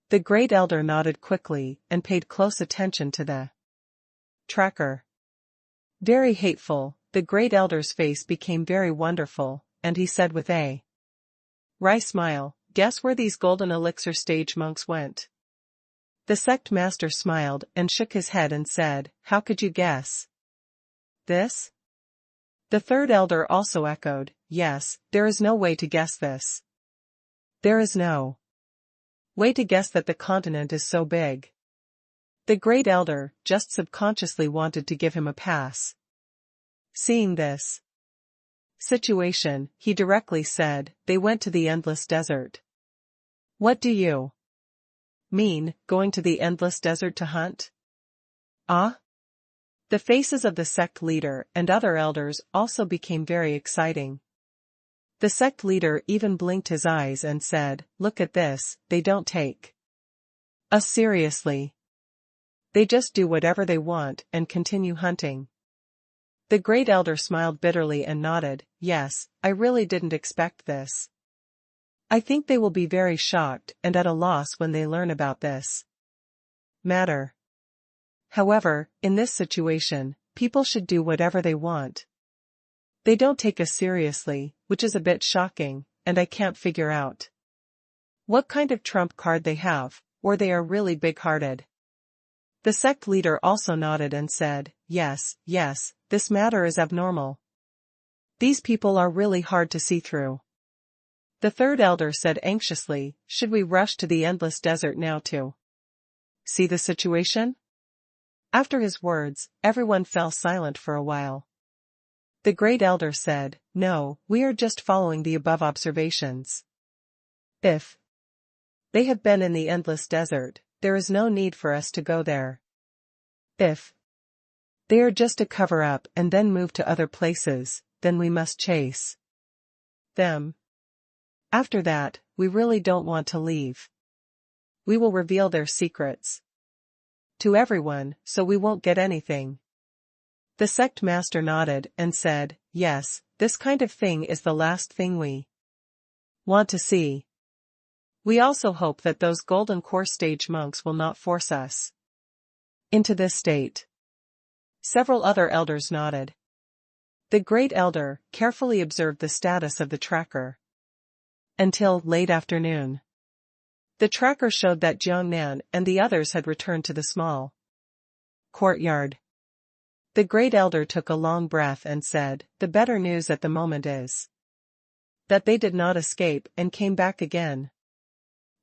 The great elder nodded quickly and paid close attention to the tracker. Very hateful, the great elder's face became very wonderful, and he said with a wry smile, "Guess where these golden elixir stage monks went?" The sect master smiled and shook his head and said, "How could you guess this?" The third elder also echoed, "Yes, there is no way to guess this. There is no way to guess that the continent is so big." The great elder just subconsciously wanted to give him a pass. Seeing this situation, he directly said, "They went to the endless desert." "What do you mean, going to the endless desert to hunt?" "Ah?" The faces of the sect leader and other elders also became very exciting. The sect leader even blinked his eyes and said, "Look at this, they don't take us seriously. They just do whatever they want and continue hunting." The great elder smiled bitterly and nodded, "Yes, I really didn't expect this. I think they will be very shocked and at a loss when they learn about this matter. However, in this situation, people should do whatever they want. They don't take us seriously, which is a bit shocking, and I can't figure out what kind of trump card they have, or they are really big-hearted." The sect leader also nodded and said, "Yes, yes, this matter is abnormal. These people are really hard to see through." The third elder said anxiously, "Should we rush to the endless desert now to see the situation?" After his words, everyone fell silent for a while. The great elder said, "No, we are just following the above observations. If they have been in the endless desert, there is no need for us to go there. If they are just to cover up and then move to other places, then we must chase them. After that, we really don't want to leave. We will reveal their secrets to everyone, so we won't get anything." The sect master nodded and said, "Yes, this kind of thing is the last thing we want to see. We also hope that those golden core stage monks will not force us into this state." Several other elders nodded. The great elder carefully observed the status of the tracker until late afternoon. The tracker showed that Jiangnan and the others had returned to the small courtyard. The great elder took a long breath and said, "The better news at the moment is that they did not escape and came back again."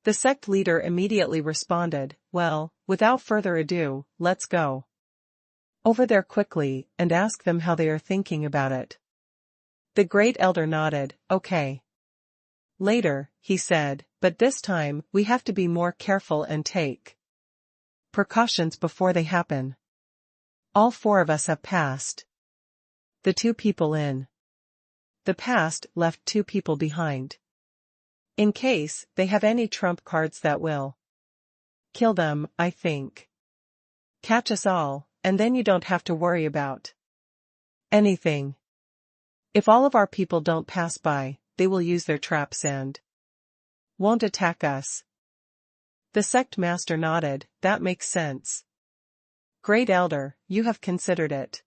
The sect leader immediately responded, "Well, without further ado, let's go over there quickly and ask them how they are thinking about it." The great elder nodded, "Okay." Later, he said, "But this time, we have to be more careful and take precautions before they happen. All four of us have passed. The two people in the past left two people behind. In case they have any trump cards that will kill them, I think. Catch us all, and then you don't have to worry about anything. If all of our people don't pass by, they will use their traps and won't attack us." The sect master nodded, "That makes sense. Great elder, you have considered it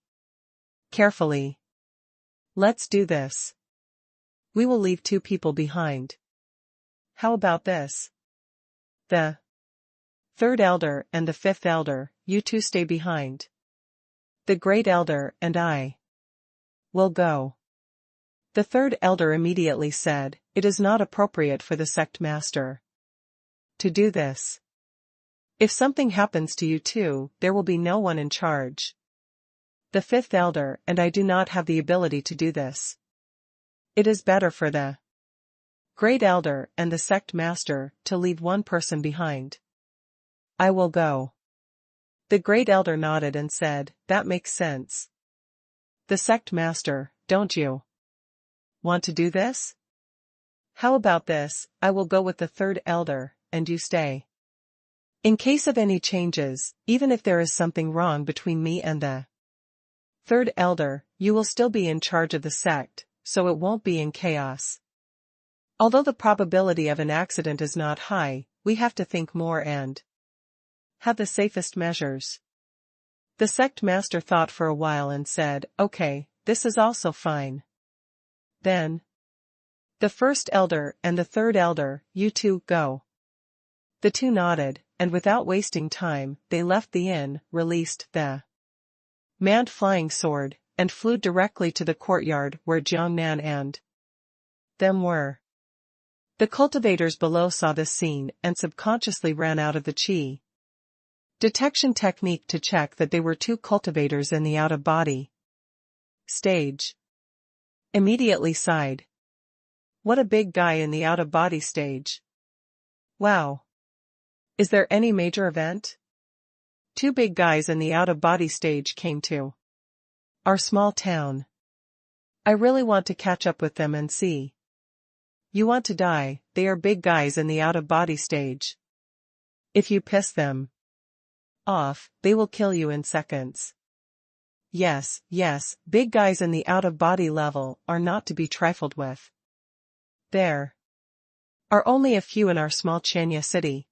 carefully. Let's do this. We will leave two people behind. How about this? The third elder and the fifth elder, you two stay behind. The great elder and I will go." The third elder immediately said, "It is not appropriate for the sect master to do this. If something happens to you two, there will be no one in charge. The fifth elder and I do not have the ability to do this. It is better for the great elder and the sect master to leave one person behind. I will go." The great elder nodded and said, "That makes sense. The sect master, don't you want to do this?" How about this, I will go with the third elder, and you stay. In case of any changes, even if there is something wrong between me and the third elder, you will still be in charge of the sect, so it won't be in chaos. Although the probability of an accident is not high, we have to think more and have the safest measures. The sect master thought for a while and said, okay, this is also fine. Then, the first elder and the third elder, you two, go. The two nodded, and without wasting time, they left the inn, released the manned flying sword, and flew directly to the courtyard where Jiangnan and them were. The cultivators below saw this scene and subconsciously ran out of the Qi detection technique to check that they were two cultivators in the out-of-body stage. Immediately sighed. What a big guy in the out-of-body stage. Wow. Is there any major event? Two big guys in the out-of-body stage came to our small town. I really want to catch up with them and see. You want to die, they are big guys in the out-of-body stage. If you piss them off, they will kill you in seconds. Yes, big guys in the out-of-body level are not to be trifled with. There are only a few in our small Chenya city.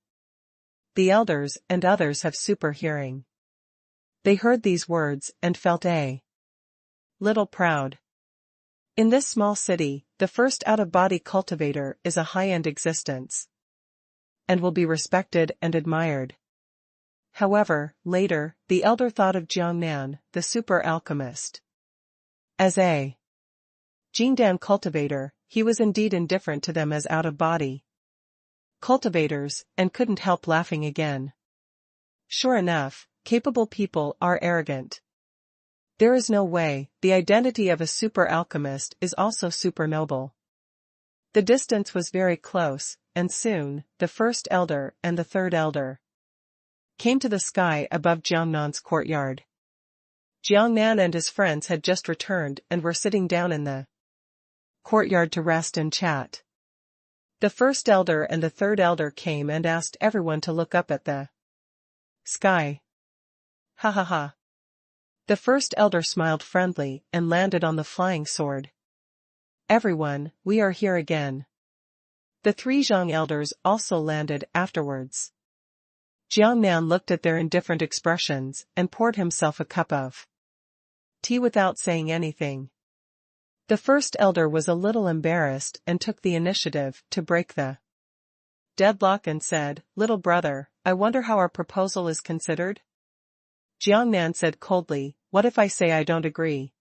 The elders and others have super hearing. They heard these words and felt a little proud. In this small city, the first out-of-body cultivator is a high-end existence and will be respected and admired. However, later, the elder thought of Jiangnan, the super alchemist. As a Jingdan cultivator, he was indeed indifferent to them as out-of-body cultivators, and couldn't help laughing again. Sure enough, capable people are arrogant. There is no way, the identity of a super alchemist is also super noble. The distance was very close, and soon, the first elder and the third elder came to the sky above Jiangnan's courtyard. Jiangnan and his friends had just returned and were sitting down in the courtyard to rest and chat. The first elder and the third elder came and asked everyone to look up at the sky. Ha ha ha. The first elder smiled friendly and landed on the flying sword. Everyone, we are here again. The three Zhang elders also landed afterwards. Jiangnan looked at their indifferent expressions and poured himself a cup of tea without saying anything. The first elder was a little embarrassed and took the initiative to break the deadlock and said, "Little brother, I wonder how our proposal is considered?" Jiangnan said coldly, "What if I say I don't agree?"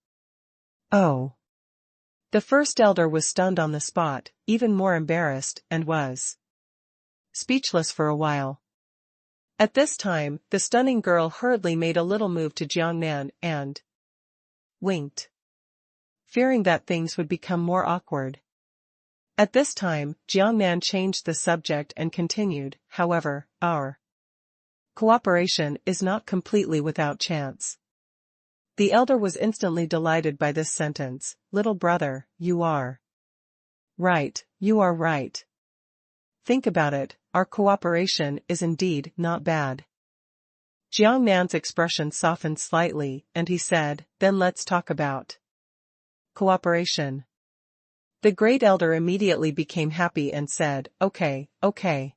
Oh. The first elder was stunned on the spot, even more embarrassed, and was speechless for a while. At this time, the stunning girl hurriedly made a little move to Jiangnan and winked, fearing that things would become more awkward. At this time, Jiangnan changed the subject and continued, "However, our cooperation is not completely without chance." The elder was instantly delighted by this sentence. "Little brother, you are right, you are right. Think about it, our cooperation is indeed not bad." Jiangnan's expression softened slightly, and he said, "Then let's talk about cooperation." The great elder immediately became happy and said, "Okay.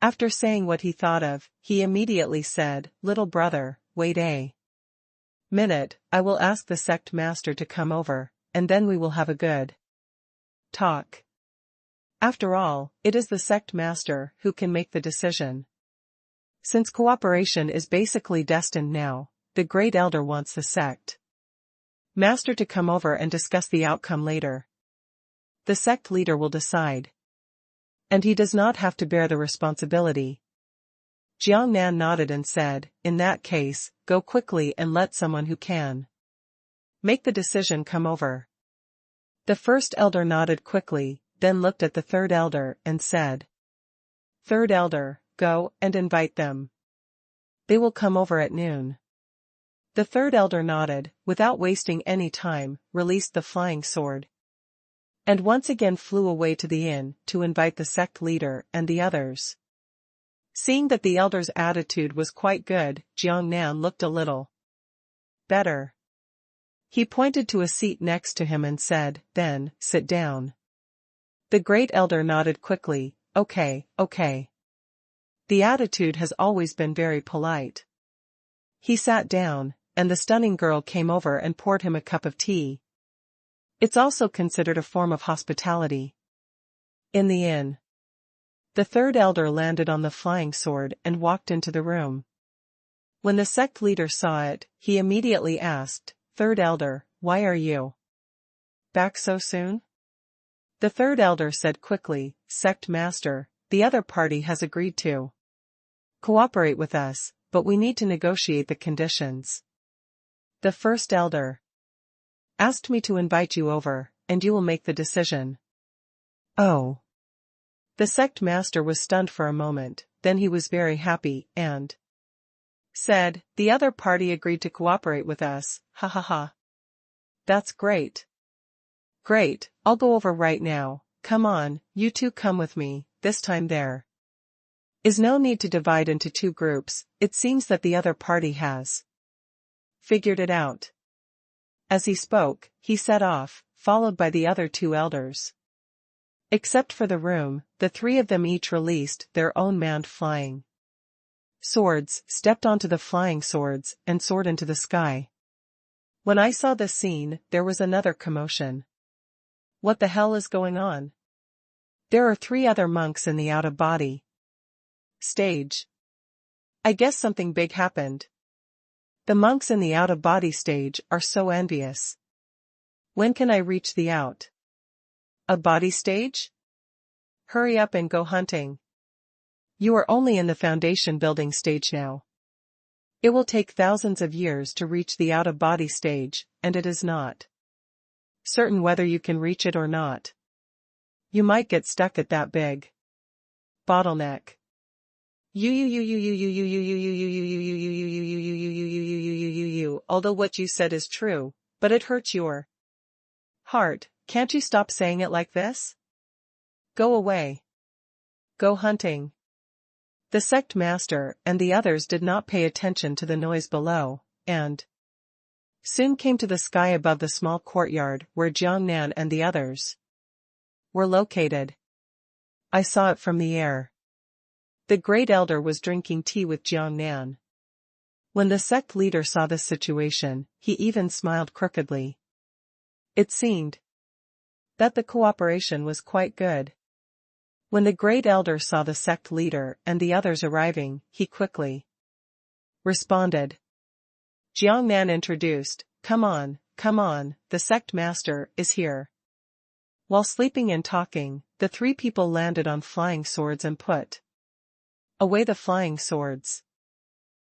After saying what he thought of, he immediately said, "Little brother, wait a minute, I will ask the sect master to come over, and then we will have a good talk." After all, it is the sect master who can make the decision. Since cooperation is basically destined now, the great elder wants the sect master to come over and discuss the outcome later. The sect leader will decide. And he does not have to bear the responsibility. Jiangnan nodded and said, "In that case, go quickly and let someone who can make the decision come over." The first elder nodded quickly, then looked at the third elder and said, "Third elder, go and invite them. They will come over at noon." The third elder nodded, without wasting any time, released the flying sword, and once again flew away to the inn to invite the sect leader and the others. Seeing that the elder's attitude was quite good, Jiangnan looked a little better. He pointed to a seat next to him and said, "Then, sit down." The great elder nodded quickly, "Okay, okay." The attitude has always been very polite. He sat down, and the stunning girl came over and poured him a cup of tea. It's also considered a form of hospitality. In the inn, the third elder landed on the flying sword and walked into the room. When the sect leader saw it, he immediately asked, "Third elder, why are you back so soon?" The third elder said quickly, "Sect master, the other party has agreed to cooperate with us, but we need to negotiate the conditions. The first elder asked me to invite you over, and you will make the decision." Oh. The sect master was stunned for a moment, then he was very happy, and said, "The other party agreed to cooperate with us, ha ha ha. That's great. Great, I'll go over right now, come on, you two come with me, this time there is no need to divide into two groups, it seems that the other party has figured it out." As he spoke, he set off, followed by the other two elders. Except for the room, the three of them each released their own manned flying swords, stepped onto the flying swords, and soared into the sky. When I saw this scene, there was another commotion. What the hell is going on? There are three other monks in the out-of-body stage. I guess something big happened. The monks in the out-of-body stage are so envious. When can I reach the out-of-body stage? Hurry up and go hunting. You are only in the foundation building stage now. It will take thousands of years to reach the out-of-body stage, and it is not certain whether you can reach it or not. You might get stuck at that big bottleneck. Although what you said is true, but it hurts your heart, can't you stop saying it like this? Go away. Go hunting. The sect master and the others did not pay attention to the noise below, and soon came to the sky above the small courtyard where Jiangnan and the others were located. I saw it from the air. The great elder was drinking tea with Jiangnan. When the sect leader saw this situation, he even smiled crookedly. It seemed that the cooperation was quite good. When the great elder saw the sect leader and the others arriving, he quickly responded. Jiangnan introduced, come on, the sect master is here." While sleeping and talking, the three people landed on flying swords and put away the flying swords.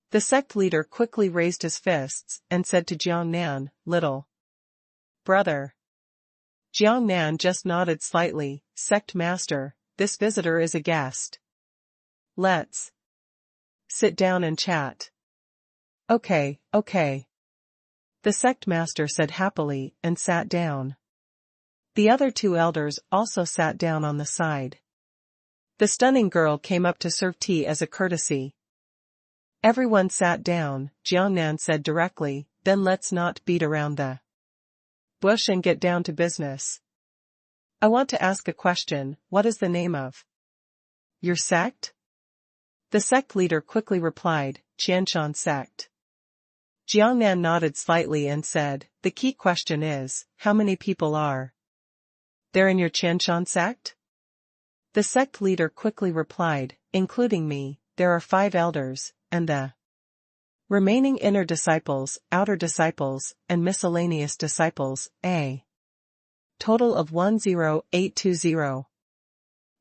The sect leader quickly raised his fists and said to Jiangnan, "Little brother." Jiangnan just nodded slightly, "Sect master, this visitor is a guest. Let's sit down and chat." Okay. The sect master said happily and sat down. The other two elders also sat down on the side. The stunning girl came up to serve tea as a courtesy. Everyone sat down, Jiangnan said directly, "Then let's not beat around the bush and get down to business. I want to ask a question, what is the name of your sect?" The sect leader quickly replied, "Shenlong Sect." Jiangnan nodded slightly and said, "The key question is, how many people are there in your Shenlong Sect?" The sect leader quickly replied, "Including me, there are 5 elders, and the remaining inner disciples, outer disciples, and miscellaneous disciples, a total of 10820.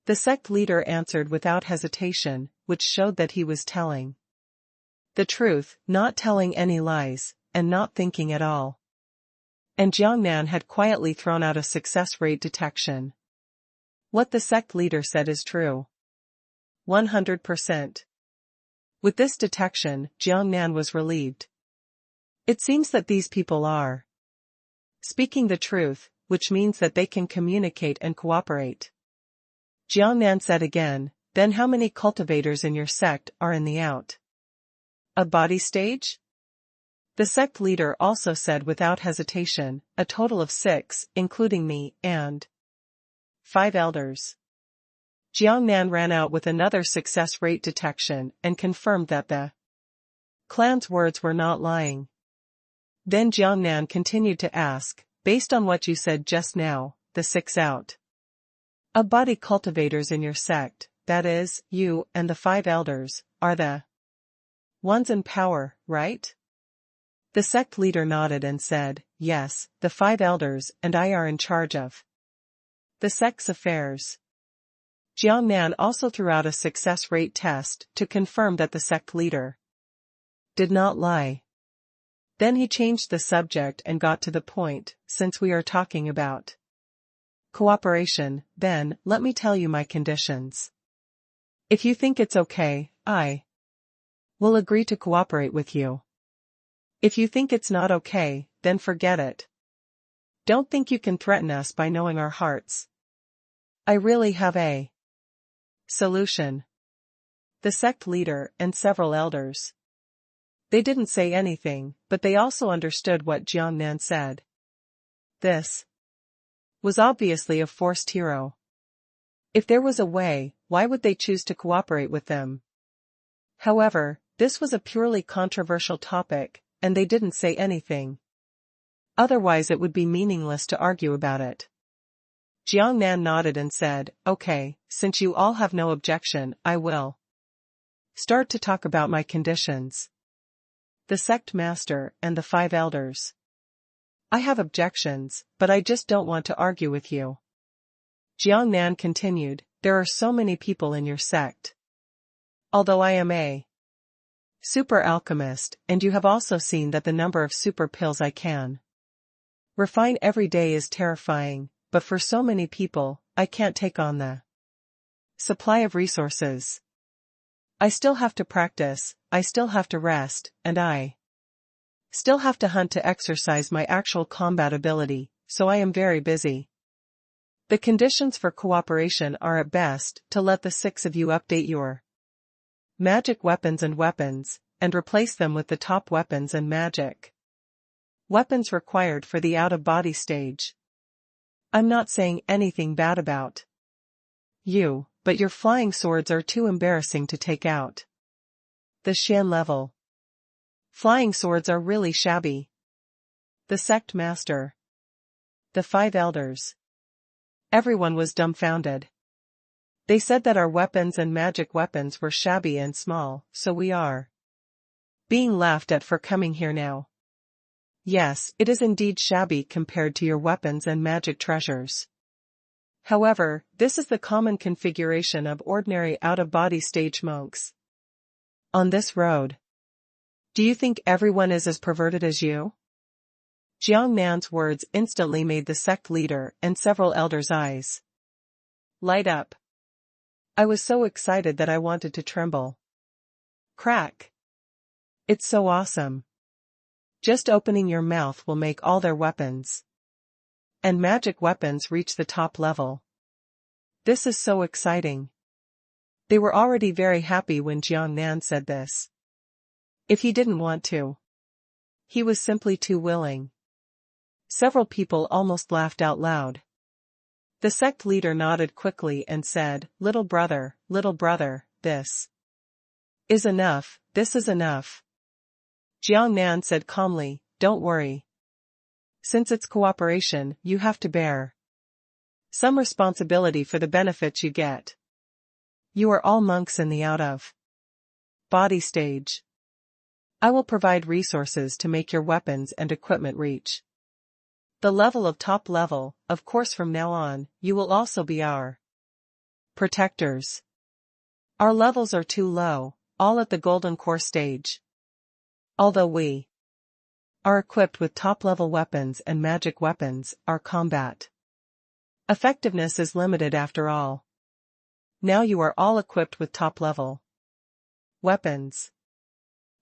The sect leader answered without hesitation, which showed that he was telling the truth, not telling any lies, and not thinking at all. And Jiangnan had quietly thrown out a success rate detection. What the sect leader said is true. 100%. With this detection, Jiangnan was relieved. It seems that these people are speaking the truth, which means that they can communicate and cooperate. Jiangnan said again, then how many cultivators in your sect are in the out of body stage? The sect leader also said without hesitation, a total of 6, including me, and 5 elders. Jiangnan ran out with another success rate detection and confirmed that the clan's words were not lying. Then Jiangnan continued to ask, based on what you said just now, the 6 out of body cultivators in your sect, that is, you and the 5 elders, are the ones in power, right? The sect leader nodded and said, yes, the 5 elders and I are in charge of the sect's affairs. Jiangnan also threw out a success rate test to confirm that the sect leader did not lie. Then he changed the subject and got to the point, since we are talking about cooperation, then, let me tell you my conditions. If you think it's okay, I will agree to cooperate with you. If you think it's not okay, then forget it. Don't think you can threaten us by knowing our hearts. I really have a solution. The sect leader and several elders. They didn't say anything, but they also understood what Jiangnan said. This was obviously a forced hero. If there was a way, why would they choose to cooperate with them? However, this was a purely controversial topic, and they didn't say anything. Otherwise it would be meaningless to argue about it. Jiangnan nodded and said, okay, since you all have no objection, I will start to talk about my conditions. The sect master and the 5 elders. I have objections, but I just don't want to argue with you. Jiangnan continued, there are so many people in your sect. Although I am a super alchemist, and you have also seen that the number of super pills I can refine every day is terrifying, but for so many people, I can't take on the supply of resources. I still have to practice, I still have to rest, and I still have to hunt to exercise my actual combat ability, so I am very busy. The conditions for cooperation are at best to let the 6 of you update your magic weapons and replace them with the top weapons and magic weapons required for the out-of-body stage. I'm not saying anything bad about you, but your flying swords are too embarrassing to take out the Shen level. Flying swords are really shabby. The sect master. The 5 elders. Everyone was dumbfounded. They said that our weapons and magic weapons were shabby and small, so we are being laughed at for coming here now. Yes, it is indeed shabby compared to your weapons and magic treasures. However, this is the common configuration of ordinary out-of-body stage monks. On this road. Do you think everyone is as perverted as you? Jiangnan's words instantly made the sect leader and several elders' eyes light up. I was so excited that I wanted to tremble. Crack. It's so awesome. Just opening your mouth will make all their weapons and magic weapons reach the top level. This is so exciting. They were already very happy when Jiangnan said this. If he didn't want to, he was simply too willing. Several people almost laughed out loud. The sect leader nodded quickly and said, little brother, this is enough, this is enough. Jiangnan said calmly, don't worry. Since it's cooperation, you have to bear some responsibility for the benefits you get. You are all monks in the out-of-body stage. I will provide resources to make your weapons and equipment reach the level of top level. Of course, from now on, you will also be our protectors. Our levels are too low, all at the golden core stage. Although we are equipped with top-level weapons and magic weapons, our combat effectiveness is limited after all. Now you are all equipped with top-level weapons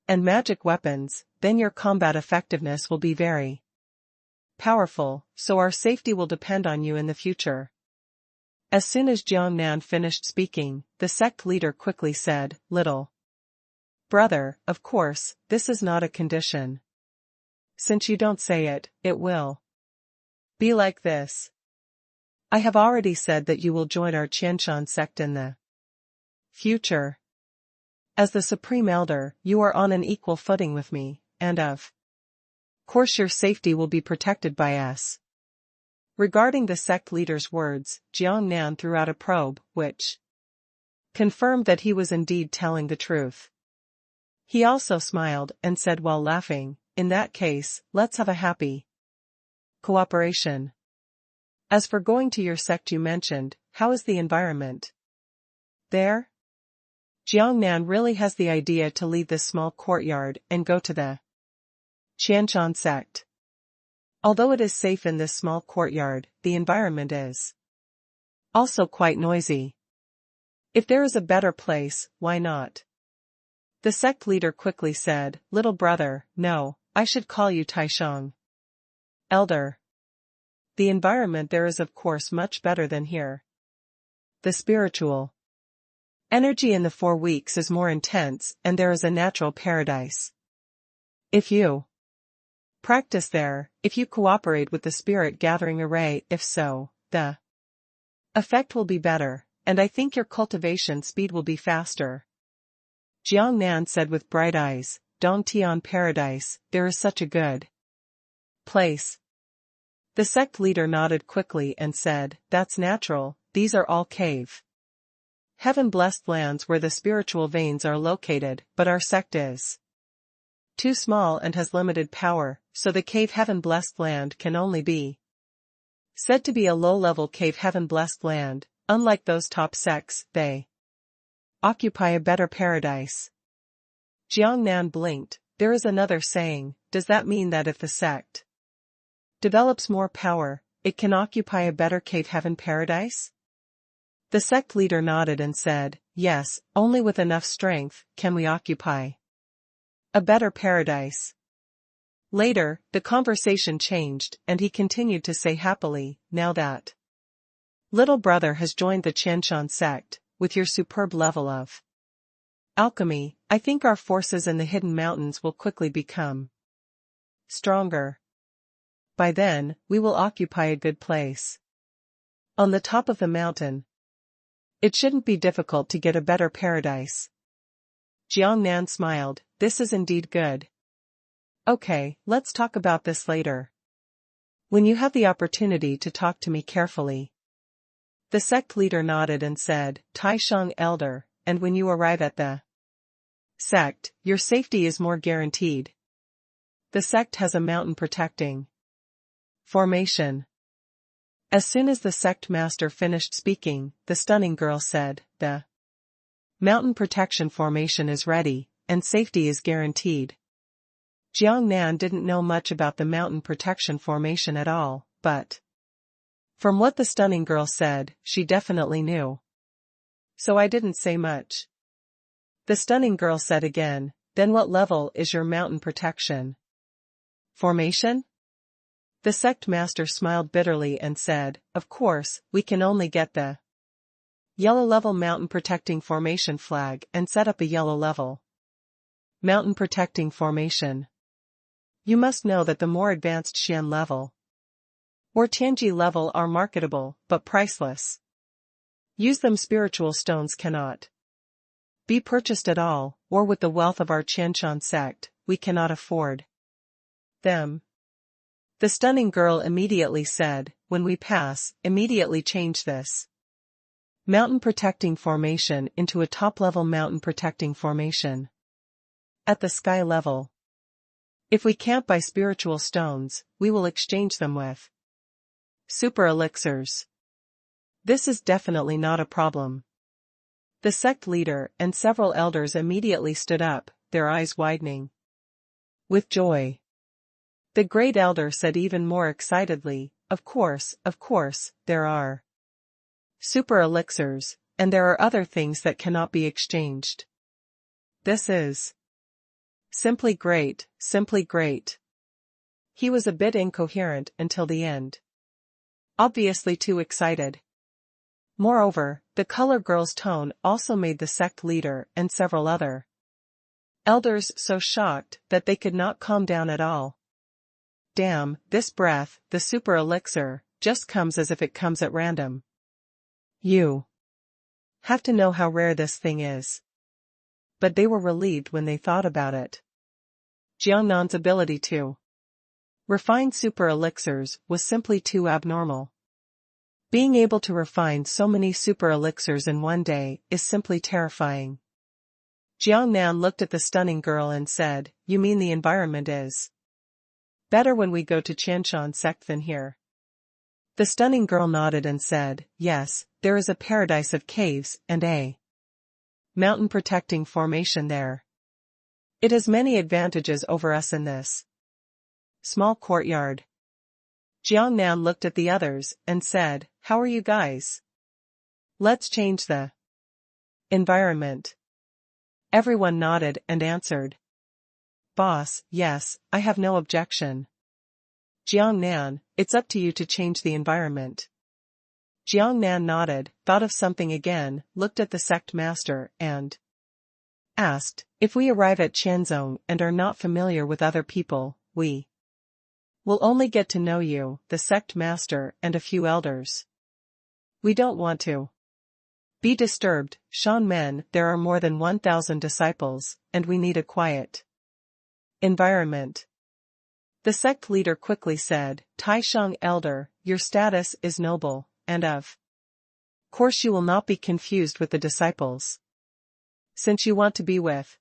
and magic weapons, then your combat effectiveness will be very powerful, so our safety will depend on you in the future. As soon as Jiangnan finished speaking, the sect leader quickly said, "Little brother, of course, this is not a condition. Since you don't say it, it will be like this. I have already said that you will join our Shenlong Sect in the future. As the Supreme Elder, you are on an equal footing with me, and of course your safety will be protected by us." Regarding the sect leader's words, Jiangnan threw out a probe, which confirmed that he was indeed telling the truth. He also smiled and said while laughing, "In that case, let's have a happy cooperation. As for going to your sect you mentioned, how is the environment there?" Jiangnan really has the idea to leave this small courtyard and go to the Shenlong Sect. Although it is safe in this small courtyard, the environment is also quite noisy. If there is a better place, why not? The sect leader quickly said, "Little brother, no, I should call you Taisheng Elder. The environment there is of course much better than here. The spiritual energy in the 4 weeks is more intense and there is a natural paradise. If you practice there, if you cooperate with the spirit gathering array, if so, the effect will be better, and I think your cultivation speed will be faster." Jiangnan said with bright eyes, "Dongtian Paradise, there is such a good place." The sect leader nodded quickly and said, "That's natural, these are all cave heaven-blessed lands where the spiritual veins are located, but our sect is too small and has limited power, so the cave heaven-blessed land can only be said to be a low-level cave heaven-blessed land. Unlike those top sects, they occupy a better paradise." Jiangnan blinked. There is another saying, does that mean that if the sect develops more power, it can occupy a better cave heaven paradise? The sect leader nodded and said, "Yes, only with enough strength can we occupy a better paradise." Later, the conversation changed and he continued to say happily, "Now that little brother has joined the Shenlong Sect, with your superb level of alchemy, I think our forces in the hidden mountains will quickly become stronger. By then, we will occupy a good place on the top of the mountain. It shouldn't be difficult to get a better paradise." Jiangnan smiled, "This is indeed good. Okay, let's talk about this later. When you have the opportunity to talk to me carefully." The sect leader nodded and said, "Taisheng Elder, and when you arrive at the sect, your safety is more guaranteed. The sect has a mountain protecting formation." As soon as the sect master finished speaking, the stunning girl said, "The mountain protection formation is ready, and safety is guaranteed." Jiangnan didn't know much about the mountain protection formation at all, but from what the stunning girl said, she definitely knew. So I didn't say much. The stunning girl said again, "Then what level is your mountain protection formation?" The sect master smiled bitterly and said, "Of course, we can only get the yellow level mountain protecting formation flag and set up a yellow level mountain protecting formation. You must know that the more advanced Xian level or Tianji level are marketable, but priceless. Use them spiritual stones cannot be purchased at all, or with the wealth of our Shenlong Sect, we cannot afford them." The stunning girl immediately said, "When we pass, immediately change this mountain protecting formation into a top-level mountain protecting formation at the sky level. If we can't buy spiritual stones, we will exchange them with super elixirs. This is definitely not a problem." The sect leader and several elders immediately stood up, their eyes widening with joy. The great elder said even more excitedly, of course, there are super elixirs, and there are other things that cannot be exchanged. This is simply great, simply great." He was a bit incoherent until the end. Obviously too excited. Moreover, the color girl's tone also made the sect leader and several other elders so shocked that they could not calm down at all. Damn, this breath, the super elixir, just comes as if it comes at random. You have to know how rare this thing is. But they were relieved when they thought about it. Jiangnan's ability to refine super elixirs was simply too abnormal. Being able to refine so many super elixirs in one day is simply terrifying. Jiangnan looked at the stunning girl and said, "You mean the environment is better when we go to Shenlong Sect than here?" The stunning girl nodded and said, "Yes, there is a paradise of caves and a mountain protecting formation there. It has many advantages over us in this small courtyard." Jiangnan looked at the others and said, "How are you guys? Let's change the environment." Everyone nodded and answered, "Boss, yes, I have no objection." Jiangnan, it's up to you to change the environment. Jiangnan nodded, thought of something again, looked at the sect master, and asked, "If we arrive at Shenzong and are not familiar with other people, we will only get to know you, the sect master and a few elders. We don't want to be disturbed, Shan Men. There are more than 1,000 disciples, and we need a quiet environment." The sect leader quickly said, "Taishang elder, your status is noble, and of course you will not be confused with the disciples. Since you want to be with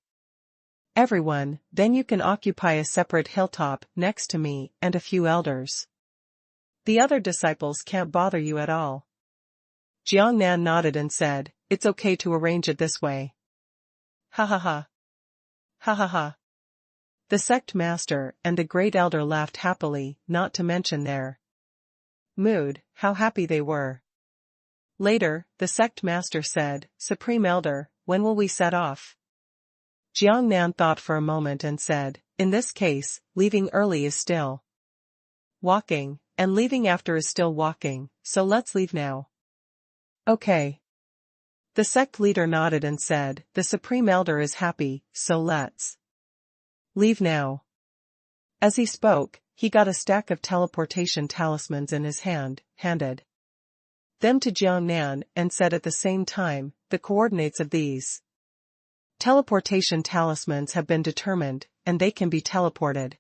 everyone, then you can occupy a separate hilltop next to me and a few elders. The other disciples can't bother you at all." Jiangnan nodded and said, "It's okay to arrange it this way." Ha ha ha. Ha ha ha. The sect master and the great elder laughed happily, not to mention their mood, how happy they were. Later, the sect master said, "Supreme Elder, when will we set off?" Jiangnan thought for a moment and said, "In this case, leaving early is still walking, and leaving after is still walking, so let's leave now." Okay. The sect leader nodded and said, "The Supreme Elder is happy, so let's leave now." As he spoke, he got a stack of teleportation talismans in his hand, handed them to Jiangnan, and said at the same time, "The coordinates of these teleportation talismans have been determined, and they can be teleported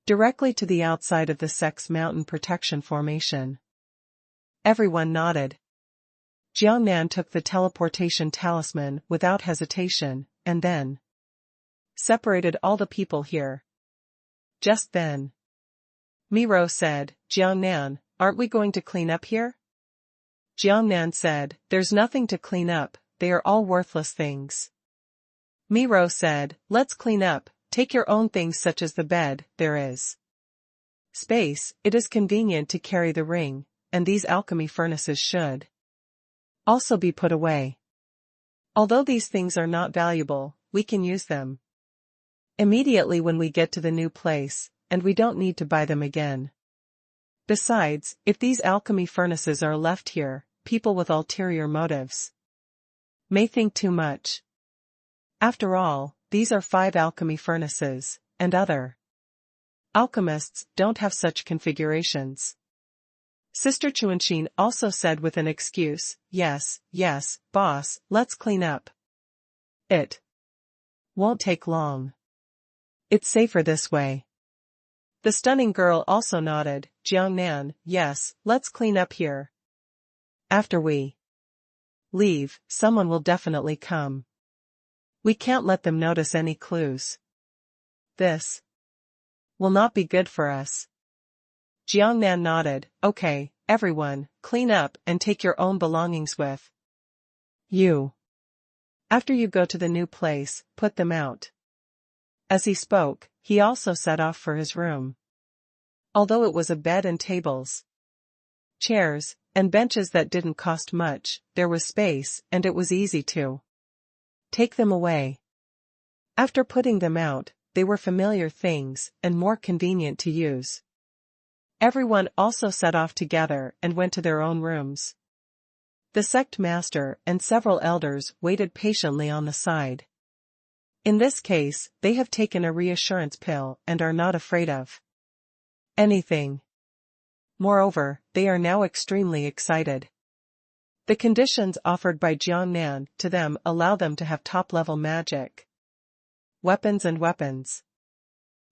directly to the outside of the sect's mountain protection formation." Everyone nodded. Jiangnan took the teleportation talisman without hesitation, and then separated all the people here. Just then, Miro said, "Jiangnan, aren't we going to clean up here?" Jiangnan said, "There's nothing to clean up, they are all worthless things." Miro said, "Let's clean up, take your own things such as the bed, there is space, it is convenient to carry the ring, and these alchemy furnaces should also be put away. Although these things are not valuable, we can use them immediately when we get to the new place, and we don't need to buy them again. Besides, if these alchemy furnaces are left here, people with ulterior motives may think too much. After all, these are 5 alchemy furnaces, and other alchemists don't have such configurations." Sister Chuanxin also said with an excuse, "Yes, yes, boss, let's clean up. It won't take long. It's safer this way." The stunning girl also nodded, "Jiangnan, yes, let's clean up here. After we leave, someone will definitely come. We can't let them notice any clues. This will not be good for us." Jiangnan nodded, "Okay, everyone, clean up and take your own belongings with you. After you go to the new place, put them out." As he spoke, he also set off for his room. Although it was a bed and tables, chairs, and benches that didn't cost much, there was space and it was easy to take them away. After putting them out, they were familiar things and more convenient to use. Everyone also set off together and went to their own rooms. The sect master and several elders waited patiently on the side. In this case, they have taken a reassurance pill and are not afraid of anything. Moreover, they are now extremely excited. The conditions offered by Jiangnan to them allow them to have top-level magic, weapons and weapons.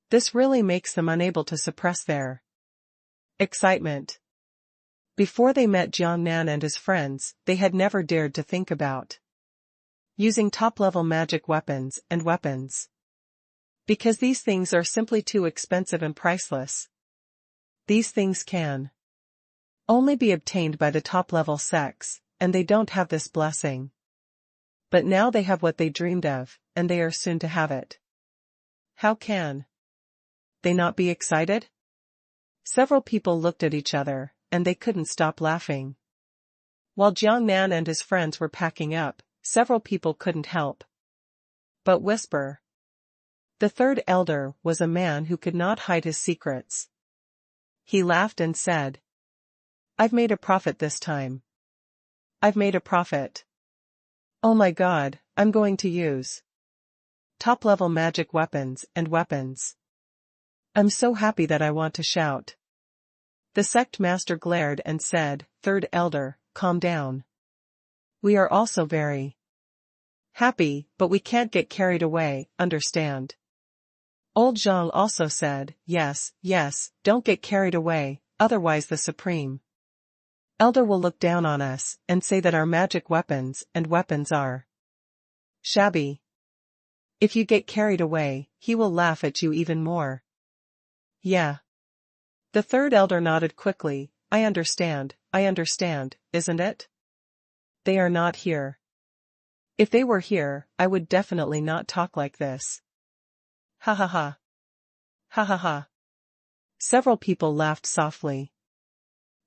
This really makes them unable to suppress their excitement. Before they met Jiangnan and his friends, they had never dared to think about using top-level magic weapons and weapons, because these things are simply too expensive and priceless. These things can only be obtained by the top-level sects, and they don't have this blessing. But now they have what they dreamed of, and they are soon to have it. How can they not be excited? Several people looked at each other, and they couldn't stop laughing. While Jiangnan and his friends were packing up, several people couldn't help but whisper. The third elder was a man who could not hide his secrets. He laughed and said, "I've made a profit this time. I've made a profit. Oh my God, I'm going to use top-level magic weapons and weapons. I'm so happy that I want to shout." The sect master glared and said, "Third elder, calm down. We are also very happy, but we can't get carried away, understand?" Old Zhang also said, yes, don't get carried away, otherwise the supreme elder will look down on us and say that our magic weapons and weapons are shabby. If you get carried away, he will laugh at you even more. Yeah. The third elder nodded quickly. I understand, isn't it? They are not here. If they were here, I would definitely not talk like this. Ha ha ha. Ha ha ha. Several people laughed softly.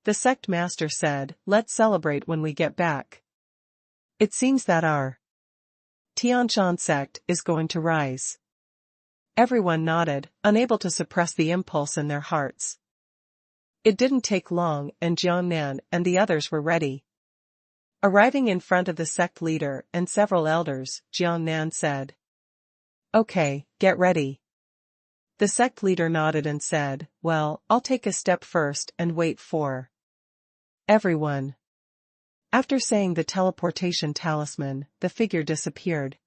The sect master said, "Let's celebrate when we get back. It seems that our Shenlong Sect is going to rise." Everyone nodded, unable to suppress the impulse in their hearts. It didn't take long and Jiangnan and the others were ready. Arriving in front of the sect leader and several elders, Jiangnan said, "Okay, get ready." The sect leader nodded and said, "Well, I'll take a step first and wait for everyone." After saying the teleportation talisman, the figure disappeared.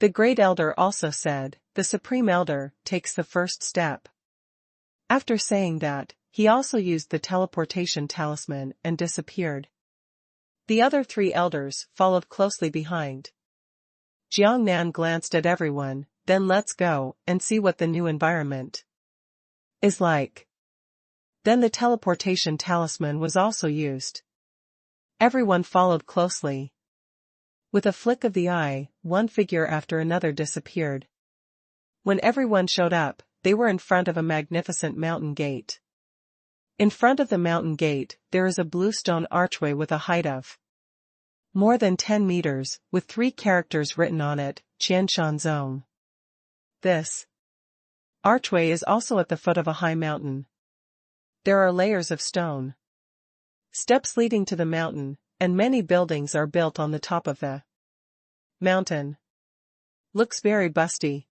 The great elder also said, "The supreme elder takes the first step." After saying that, he also used the teleportation talisman and disappeared. The other three elders followed closely behind. Jiangnan glanced at everyone, then let's go and see what the new environment is like. Then the teleportation talisman was also used. Everyone followed closely. With a flick of the eye, one figure after another disappeared. When everyone showed up, they were in front of a magnificent mountain gate. In front of the mountain gate, there is a blue stone archway with a height of more than 10 meters, with 3 characters written on it, Qianshan Zone. This archway is also at the foot of a high mountain. There are layers of stone steps leading to the mountain, and many buildings are built on the top of the mountain. Looks very busty.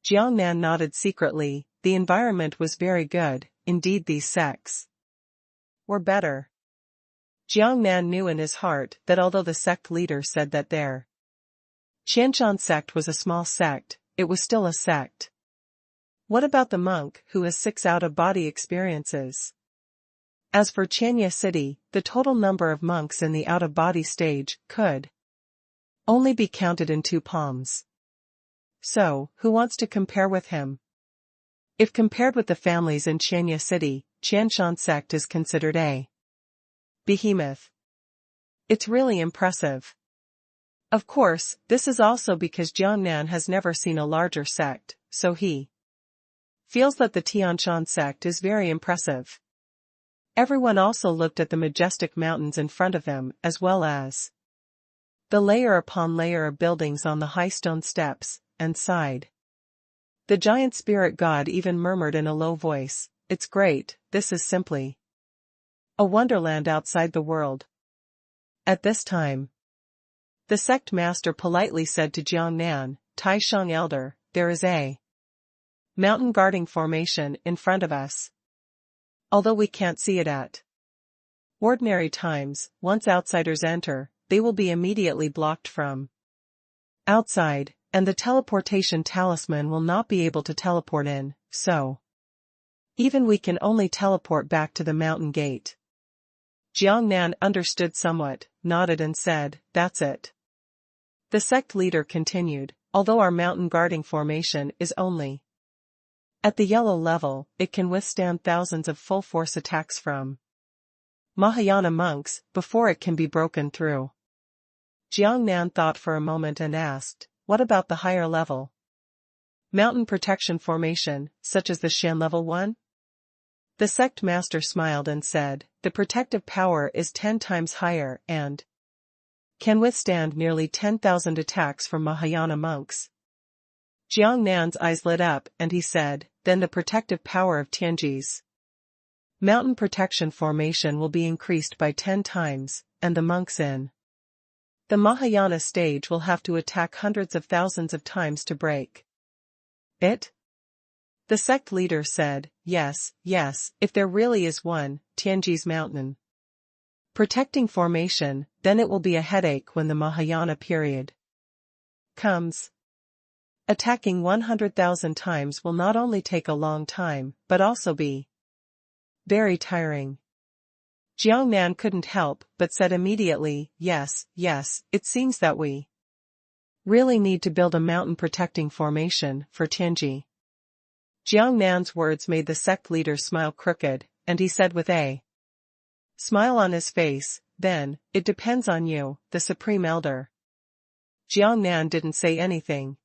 Jiangnan nodded secretly. The environment was very good, indeed these sects were better. Jiangnan knew in his heart that although the sect leader said that their Shenlong Sect was a small sect, it was still a sect. What about the monk who has 6 out-of-body experiences? As for Chenya City, the total number of monks in the out-of-body stage could only be counted in 2 palms. So, who wants to compare with him? If compared with the families in Chenya City, Shenlong Sect is considered a behemoth. It's really impressive. Of course, this is also because Jiangnan has never seen a larger sect, so he feels that the Shenlong Sect is very impressive. Everyone also looked at the majestic mountains in front of them as well as the layer upon layer of buildings on the high stone steps, and sighed. The giant spirit god even murmured in a low voice, "It's great, this is simply a wonderland outside the world." At this time, the sect master politely said to Jiangnan, "Tai Shang elder, there is a mountain guarding formation in front of us. Although we can't see it at ordinary times, once outsiders enter, they will be immediately blocked from outside, and the teleportation talisman will not be able to teleport in, so even we can only teleport back to the mountain gate." Jiangnan understood somewhat, nodded and said, "That's it." The sect leader continued, "Although our mountain guarding formation is only at the yellow level, it can withstand thousands of full-force attacks from Mahayana monks before it can be broken through." Jiangnan thought for a moment and asked, "What about the higher level mountain protection formation, such as the Shen level 1? The sect master smiled and said, "The protective power is 10 times higher and can withstand nearly 10,000 attacks from Mahayana monks." Jiangnan's eyes lit up and he said, "Then the protective power of Tianji's mountain protection formation will be increased by 10 times, and the monks in the Mahayana stage will have to attack hundreds of thousands of times to break it?" The sect leader said, yes, if there really is one, Tianji's mountain protecting formation, then it will be a headache when the Mahayana period comes. Attacking 100,000 times will not only take a long time, but also be very tiring. Jiangnan couldn't help but said immediately, yes, it seems that we really need to build a mountain protecting formation for Tianji. Jiangnan's words made the sect leader smile crooked, and he said with a smile on his face, "Then, it depends on you, the Supreme Elder." Jiangnan didn't say anything.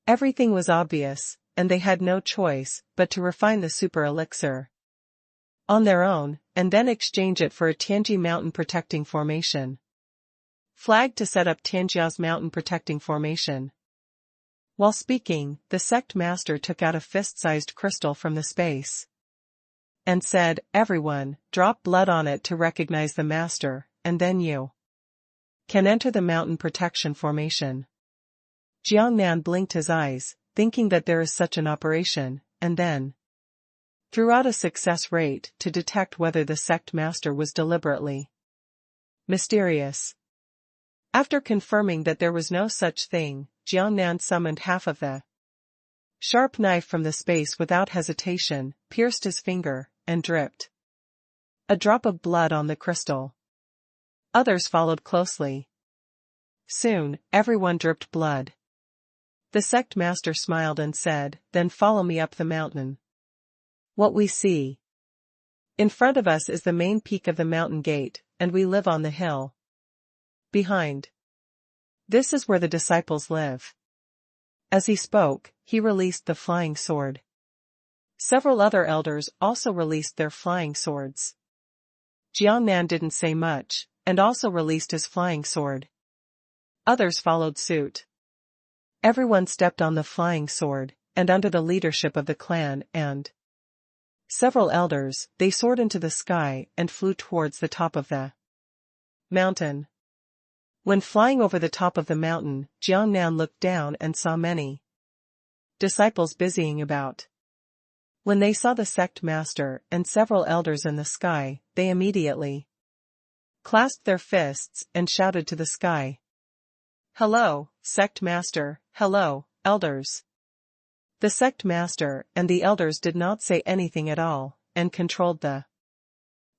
Everything was obvious, and they had no choice but to refine the super elixir on their own, and then exchange it for a Tianji mountain protecting formation. Flag to set up Tianji's mountain protecting formation. While speaking, the sect master took out a fist-sized crystal from the space and said, "Everyone, drop blood on it to recognize the master, and then you can enter the mountain protection formation." Jiangnan blinked his eyes, thinking that there is such an operation, and then threw out a success rate to detect whether the sect master was deliberately mysterious. After confirming that there was no such thing, Jiangnan summoned half of the sharp knife from the space without hesitation, pierced his finger, and dripped a drop of blood on the crystal. Others followed closely. Soon, everyone dripped blood. The sect master smiled and said, "Then follow me up the mountain." What we see in front of us is the main peak of the mountain gate, and we live on the hill behind. This is where the disciples live. As he spoke, he released the flying sword. Several other elders also released their flying swords. Jiangnan didn't say much, and also released his flying sword. Others followed suit. Everyone stepped on the flying sword, and under the leadership of the clan and several elders, they soared into the sky and flew towards the top of the mountain. When flying over the top of the mountain, Jiangnan looked down and saw many disciples busying about. When they saw the sect master and several elders in the sky, they immediately clasped their fists and shouted to the sky, "Hello, sect master, hello, elders." The sect master and the elders did not say anything at all, and controlled the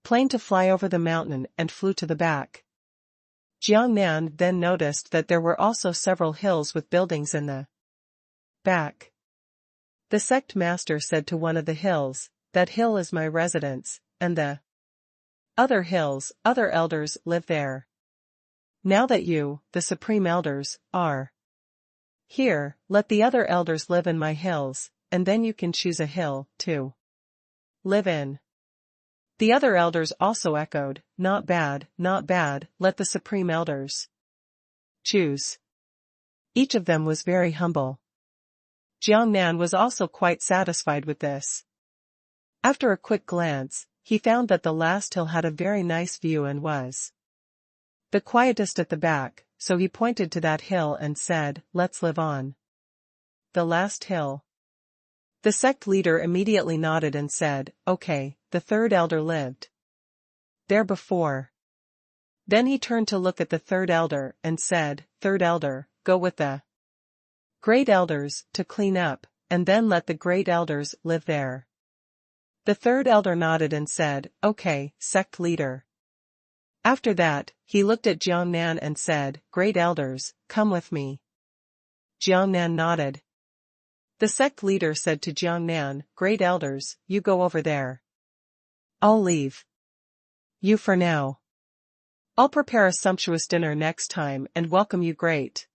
plane to fly over the mountain and flew to the back. Jiangnan then noticed that there were also several hills with buildings in the back. The sect master said to one of the hills, "That hill is my residence, and the other hills, other elders live there. Now that you, the supreme elders, are here, let the other elders live in my hills, and then you can choose a hill to live in." The other elders also echoed, not bad, let the supreme elders choose." Each of them was very humble. Jiangnan was also quite satisfied with this. After a quick glance, he found that the last hill had a very nice view and was the quietest at the back, so he pointed to that hill and said, "Let's live on." The last hill. The sect leader immediately nodded and said, "Okay." The third elder lived there before. Then he turned to look at the third elder and said, "Third elder, go with the great elders to clean up, and then let the great elders live there." The third elder nodded and said, "Okay, sect leader." After that, he looked at Jiangnan and said, "Great elders, come with me." Jiangnan nodded. The sect leader said to Jiangnan, "Great elders, you go over there. I'll leave you for now. I'll prepare a sumptuous dinner next time and welcome you great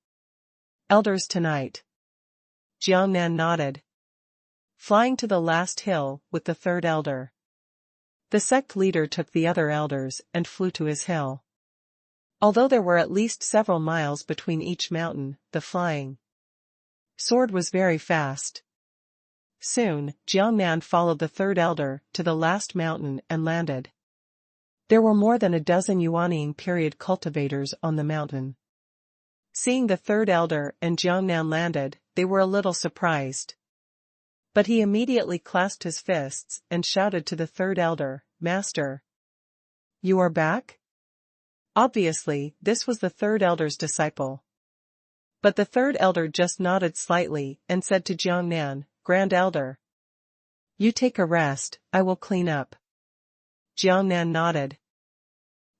elders tonight." Jiangnan nodded. Flying to the last hill with the third elder. The sect leader took the other elders and flew to his hill. Although there were at least several miles between each mountain, the flying sword was very fast. Soon, Jiangnan followed the third elder to the last mountain and landed. There were more than a dozen Yuanying period cultivators on the mountain. Seeing the third elder and Jiangnan landed, they were a little surprised. But he immediately clasped his fists and shouted to the third elder, "Master, you are back?" Obviously, this was the third elder's disciple. But the third elder just nodded slightly and said to Jiangnan, "Grand elder, you take a rest, I will clean up." Jiangnan nodded.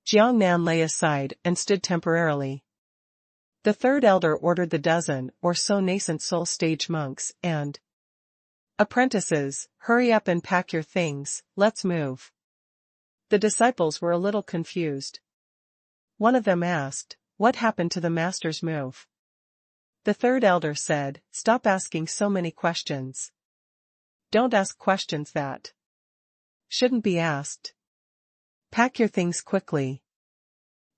Jiangnan lay aside and stood temporarily. The third elder ordered the dozen or so nascent soul stage monks and apprentices, "Hurry up and pack your things, let's move." The disciples were a little confused. One of them asked, "What happened to the master's move?" The third elder said, "Stop asking so many questions. Don't ask questions that shouldn't be asked. Pack your things quickly."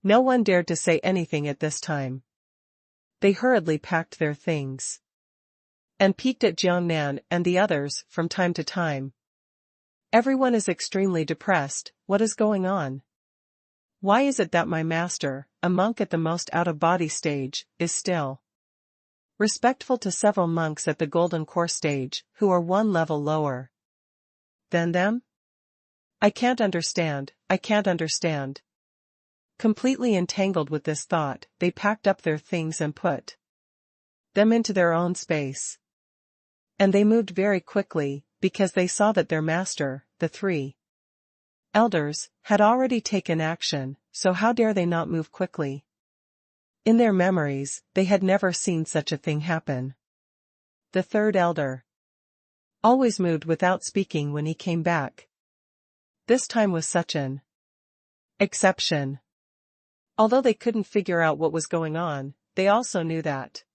No one dared to say anything at this time. They hurriedly packed their things and peeked at Jiangnan and the others from time to time. "Everyone is extremely depressed. What is going on? Why is it that my master, a monk at the most out-of-body stage, is still respectful to several monks at the golden core stage, who are one level lower than them? I can't understand, I can't understand." Completely entangled with this thought, they packed up their things and put them into their own space. And they moved very quickly, because they saw that their master, the three elders, had already taken action, so how dare they not move quickly? In their memories, they had never seen such a thing happen. The third elder always moved without speaking when he came back. This time was such an exception. Although they couldn't figure out what was going on, they also knew that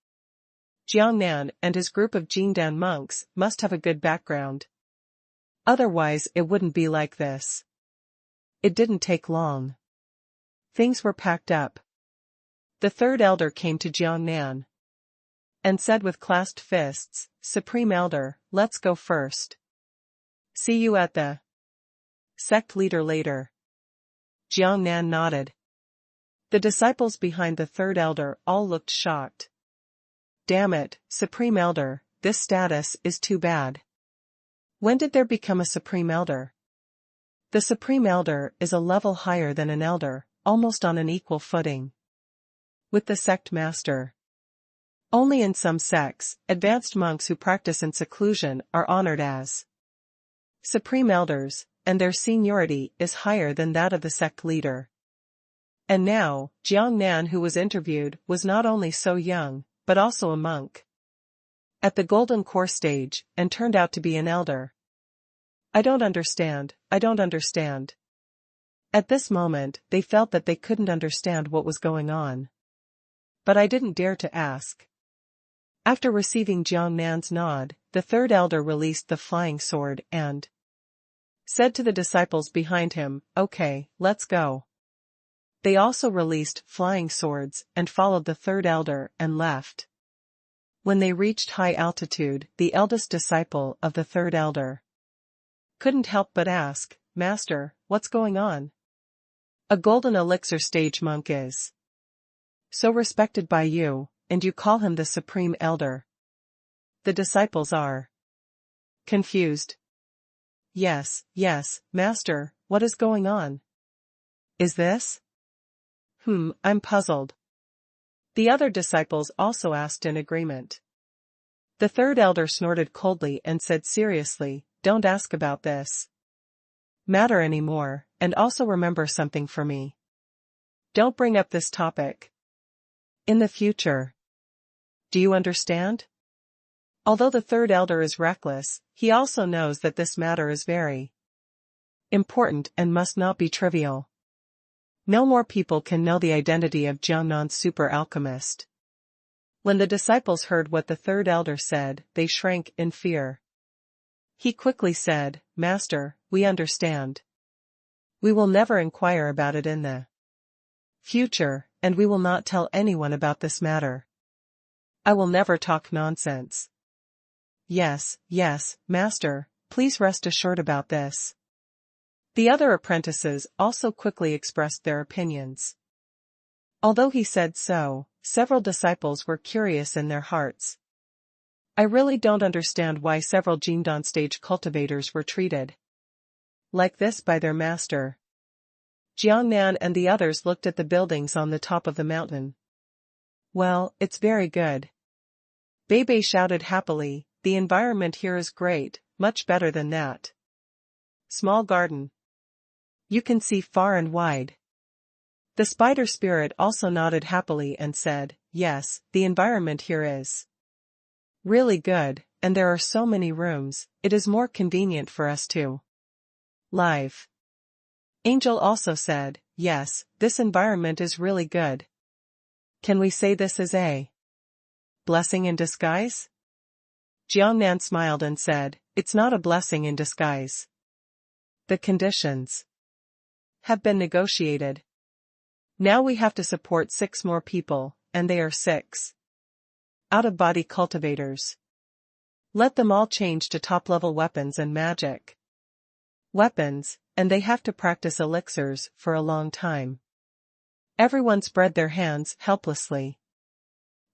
Jiangnan and his group of Jingdan monks must have a good background. Otherwise it wouldn't be like this. It didn't take long. Things were packed up. The third elder came to Jiangnan and said with clasped fists, "Supreme Elder, let's go first. See you at the sect leader later." Jiangnan nodded. The disciples behind the third elder all looked shocked. "Damn it, Supreme Elder, this status is too bad. When did there become a Supreme Elder?" The Supreme Elder is a level higher than an elder, almost on an equal footing with the sect master. Only in some sects, advanced monks who practice in seclusion are honored as Supreme Elders, and their seniority is higher than that of the sect leader. And now, Jiangnan, who was interviewed, was not only so young, but also a monk at the golden core stage, and turned out to be an elder. I don't understand. At this moment, they felt that they couldn't understand what was going on. But I didn't dare to ask. After receiving Jiangnan's nod, the third elder released the flying sword and said to the disciples behind him, "Okay, let's go." They also released flying swords and followed the third elder and left. When they reached high altitude, the eldest disciple of the third elder couldn't help but ask, "Master, what's going on?" A golden elixir stage monk is so respected by you, and you call him the supreme elder. The disciples are confused. Yes, Master, what is going on? Is this? I'm puzzled. The other disciples also asked in agreement. The third elder snorted coldly and said seriously, "Don't ask about this matter anymore, and also remember something for me. Don't bring up this topic in the future. Do you understand?" Although the third elder is reckless, he also knows that this matter is very important and must not be trivial. No more people can know the identity of Jiangnan's super alchemist. When the disciples heard what the third elder said, they shrank in fear. He quickly said, "Master, we understand. We will never inquire about it in the future, and we will not tell anyone about this matter. I will never talk nonsense." Yes, Master, please rest assured about this. The other apprentices also quickly expressed their opinions. Although he said so, several disciples were curious in their hearts. I really don't understand why several Jingdan stage cultivators were treated like this by their master. Jiangnan and the others looked at the buildings on the top of the mountain. "Well, it's very good." Bei shouted happily, "The environment here is great, much better than that small garden. You can see far and wide." The spider spirit also nodded happily and said, "Yes, the environment here is really good, and there are so many rooms, it is more convenient for us to live." Angel also said, "Yes, this environment is really good. Can we say this is a blessing in disguise?" Jiangnan smiled and said, "It's not a blessing in disguise. The conditions have been negotiated. Now we have to support 6 more people, and they are 6 out-of-body cultivators. Let them all change to top-level weapons and magic weapons, and they have to practice elixirs for a long time." Everyone spread their hands helplessly.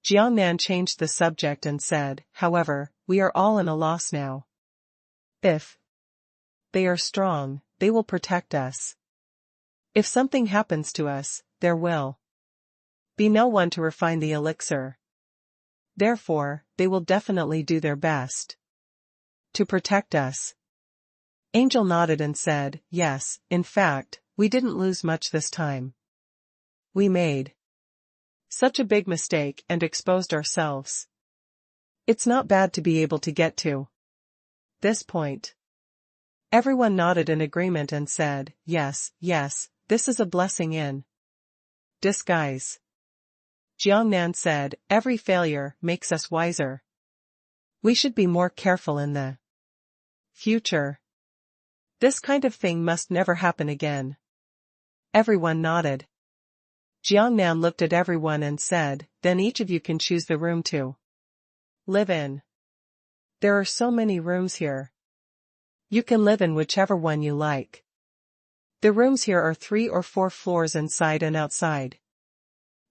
Jiangnan changed the subject and said, "However, we are all in a loss now. If they are strong, they will protect us. If something happens to us, there will be no one to refine the elixir. Therefore, they will definitely do their best to protect us." Angel nodded and said, "Yes, in fact, we didn't lose much this time. We made such a big mistake and exposed ourselves. It's not bad to be able to get to this point." Everyone nodded in agreement and said, yes, this is a blessing in disguise." Jiangnan said, "Every failure makes us wiser. We should be more careful in the future. This kind of thing must never happen again." Everyone nodded. Jiangnan looked at everyone and said, "Then each of you can choose the room to live in. There are so many rooms here. You can live in whichever one you like. The rooms here are 3 or 4 floors inside and outside.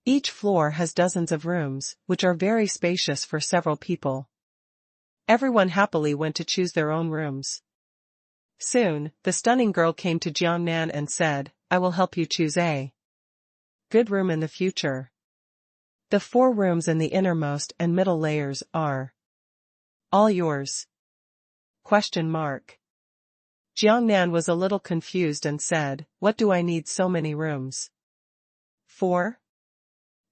Each floor has dozens of rooms, which are very spacious for several people." Everyone happily went to choose their own rooms. Soon, the stunning girl came to Jiangnan and said, "I will help you choose a good room in the future. The 4 rooms in the innermost and middle layers are all yours." Jiangnan was a little confused and said, "What do I need so many rooms for?"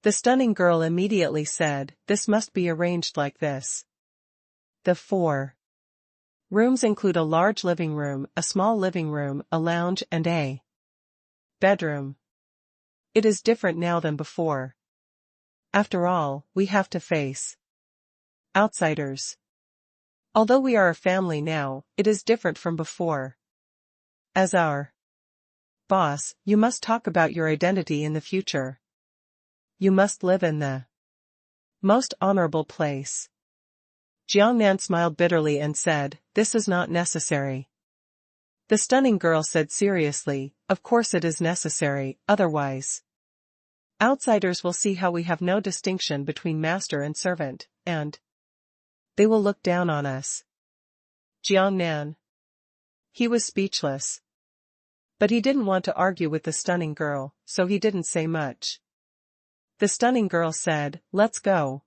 The stunning girl immediately said, "This must be arranged like this. The 4 rooms include a large living room, a small living room, a lounge and a bedroom. It is different now than before. After all, we have to face outsiders. Although we are a family now, it is different from before. As our boss, you must talk about your identity in the future. You must live in the most honorable place. Jiangnan smiled bitterly and said, "This is not necessary." The stunning girl said seriously, "Of course it is necessary, otherwise outsiders will see how we have no distinction between master and servant, and they will look down on us." Jiangnan. He was speechless. But he didn't want to argue with the stunning girl, so he didn't say much. The stunning girl said, let's go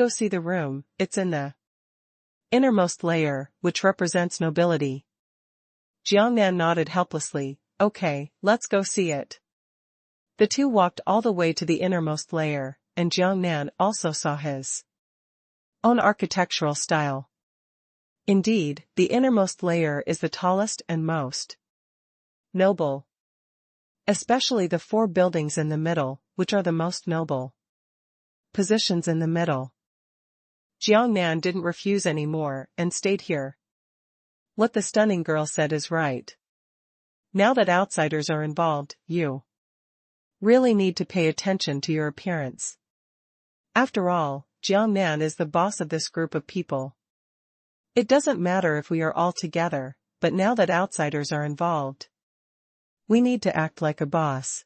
see the room, it's in the innermost layer, which represents nobility." Jiangnan nodded helplessly, "Okay, let's go see it." The two walked all the way to the innermost layer, and Jiangnan also saw his own architectural style. Indeed, the innermost layer is the tallest and most noble. Especially the 4 buildings in the middle, which are the most noble positions in the middle. Jiangnan didn't refuse any more, and stayed here. What the stunning girl said is right. Now that outsiders are involved, you really need to pay attention to your appearance. After all, Jiangnan is the boss of this group of people. It doesn't matter if we are all together, but now that outsiders are involved, we need to act like a boss.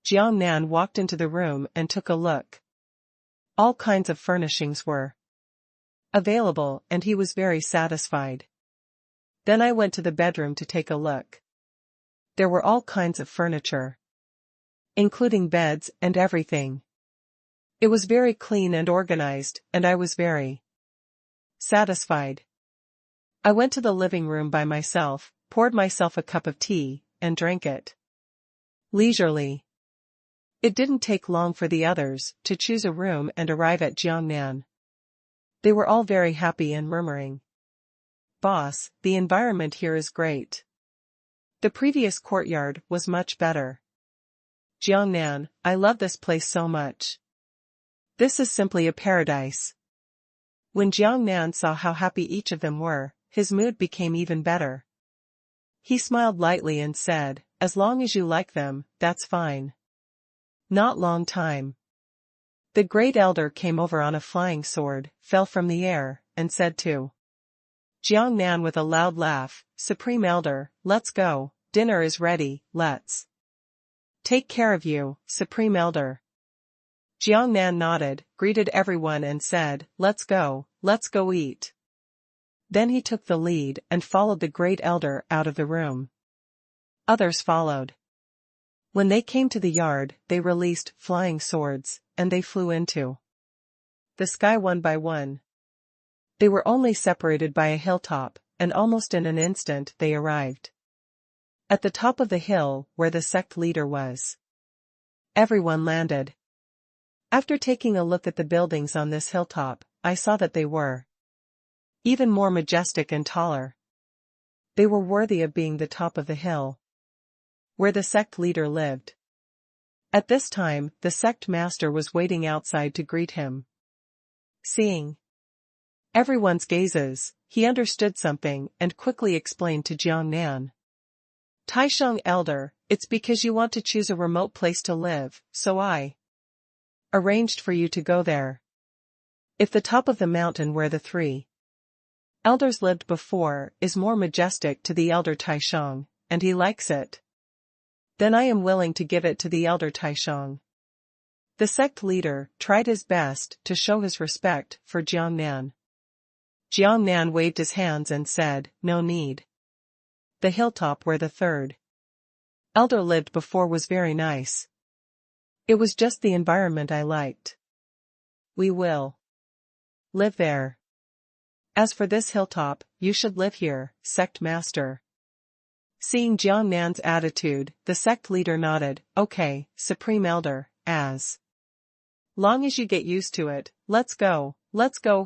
Jiangnan walked into the room and took a look. All kinds of furnishings were available, and he was very satisfied. Then I went to the bedroom to take a look. There were all kinds of furniture, including beds and everything. It was very clean and organized, and I was very satisfied. I went to the living room by myself, poured myself a cup of tea, and drank it leisurely. It didn't take long for the others to choose a room and arrive at Jiangnan. They were all very happy and murmuring, "Boss, the environment here is great. The previous courtyard was much better. Jiangnan, I love this place so much. This is simply a paradise." When Jiangnan saw how happy each of them were, his mood became even better. He smiled lightly and said, "As long as you like them, that's fine." Not long time. The great elder came over on a flying sword, fell from the air, and said to Jiangnan with a loud laugh, "Supreme Elder, let's go, dinner is ready, let's take care of you, Supreme Elder." Jiangnan nodded, greeted everyone and said, let's go eat." Then he took the lead and followed the great elder out of the room. Others followed. When they came to the yard, they released flying swords, and they flew into the sky one by one. They were only separated by a hilltop, and almost in an instant they arrived at the top of the hill where the sect leader was. Everyone landed. After taking a look at the buildings on this hilltop, I saw that they were even more majestic and taller. They were worthy of being the top of the hill where the sect leader lived. At this time, the sect master was waiting outside to greet him. Seeing everyone's gazes, he understood something and quickly explained to Jiangnan. "Taisheng Elder, it's because you want to choose a remote place to live, so I arranged for you to go there. If the top of the mountain where the 3 elders lived before is more majestic to the elder Taisheng, and he likes it, then I am willing to give it to the elder Taisheng." The sect leader tried his best to show his respect for Jiangnan. Jiangnan waved his hands and said, "No need. The hilltop where the 3rd elder lived before was very nice. It was just the environment I liked. We will live there. As for this hilltop, you should live here, sect master." Seeing Jiangnan's attitude, the sect leader nodded, "Okay, Supreme Elder, as long as you get used to it, let's go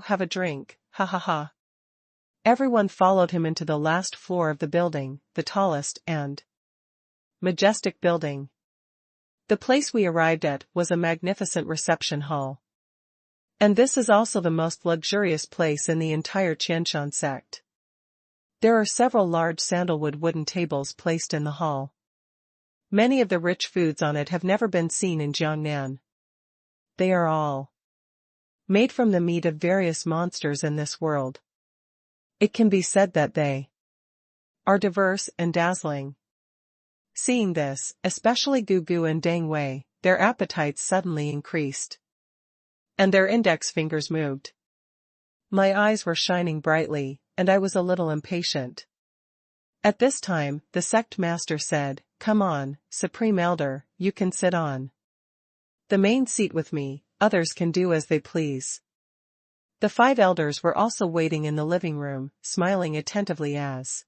have a drink, ha ha ha." Everyone followed him into the last floor of the building, the tallest and majestic building. The place we arrived at was a magnificent reception hall. And this is also the most luxurious place in the entire Shenlong Sect. There are several large sandalwood wooden tables placed in the hall. Many of the rich foods on it have never been seen in Jiangnan. They are all made from the meat of various monsters in this world. It can be said that they are diverse and dazzling. Seeing this, especially Gugu and Dang Wei, their appetites suddenly increased. And their index fingers moved. My eyes were shining brightly, and I was a little impatient. At this time, the sect master said, "Come on, Supreme Elder, you can sit on the main seat with me, others can do as they please." The 5 elders were also waiting in the living room, smiling attentively as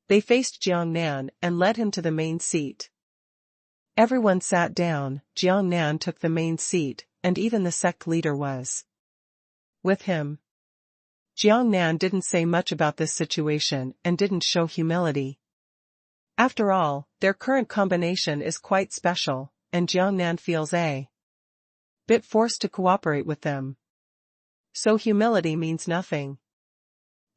they faced Jiangnan and led him to the main seat. Everyone sat down, Jiangnan took the main seat, and even the sect leader was with him. Jiangnan didn't say much about this situation and didn't show humility. After all, their current combination is quite special, and Jiangnan feels a bit forced to cooperate with them. So humility means nothing.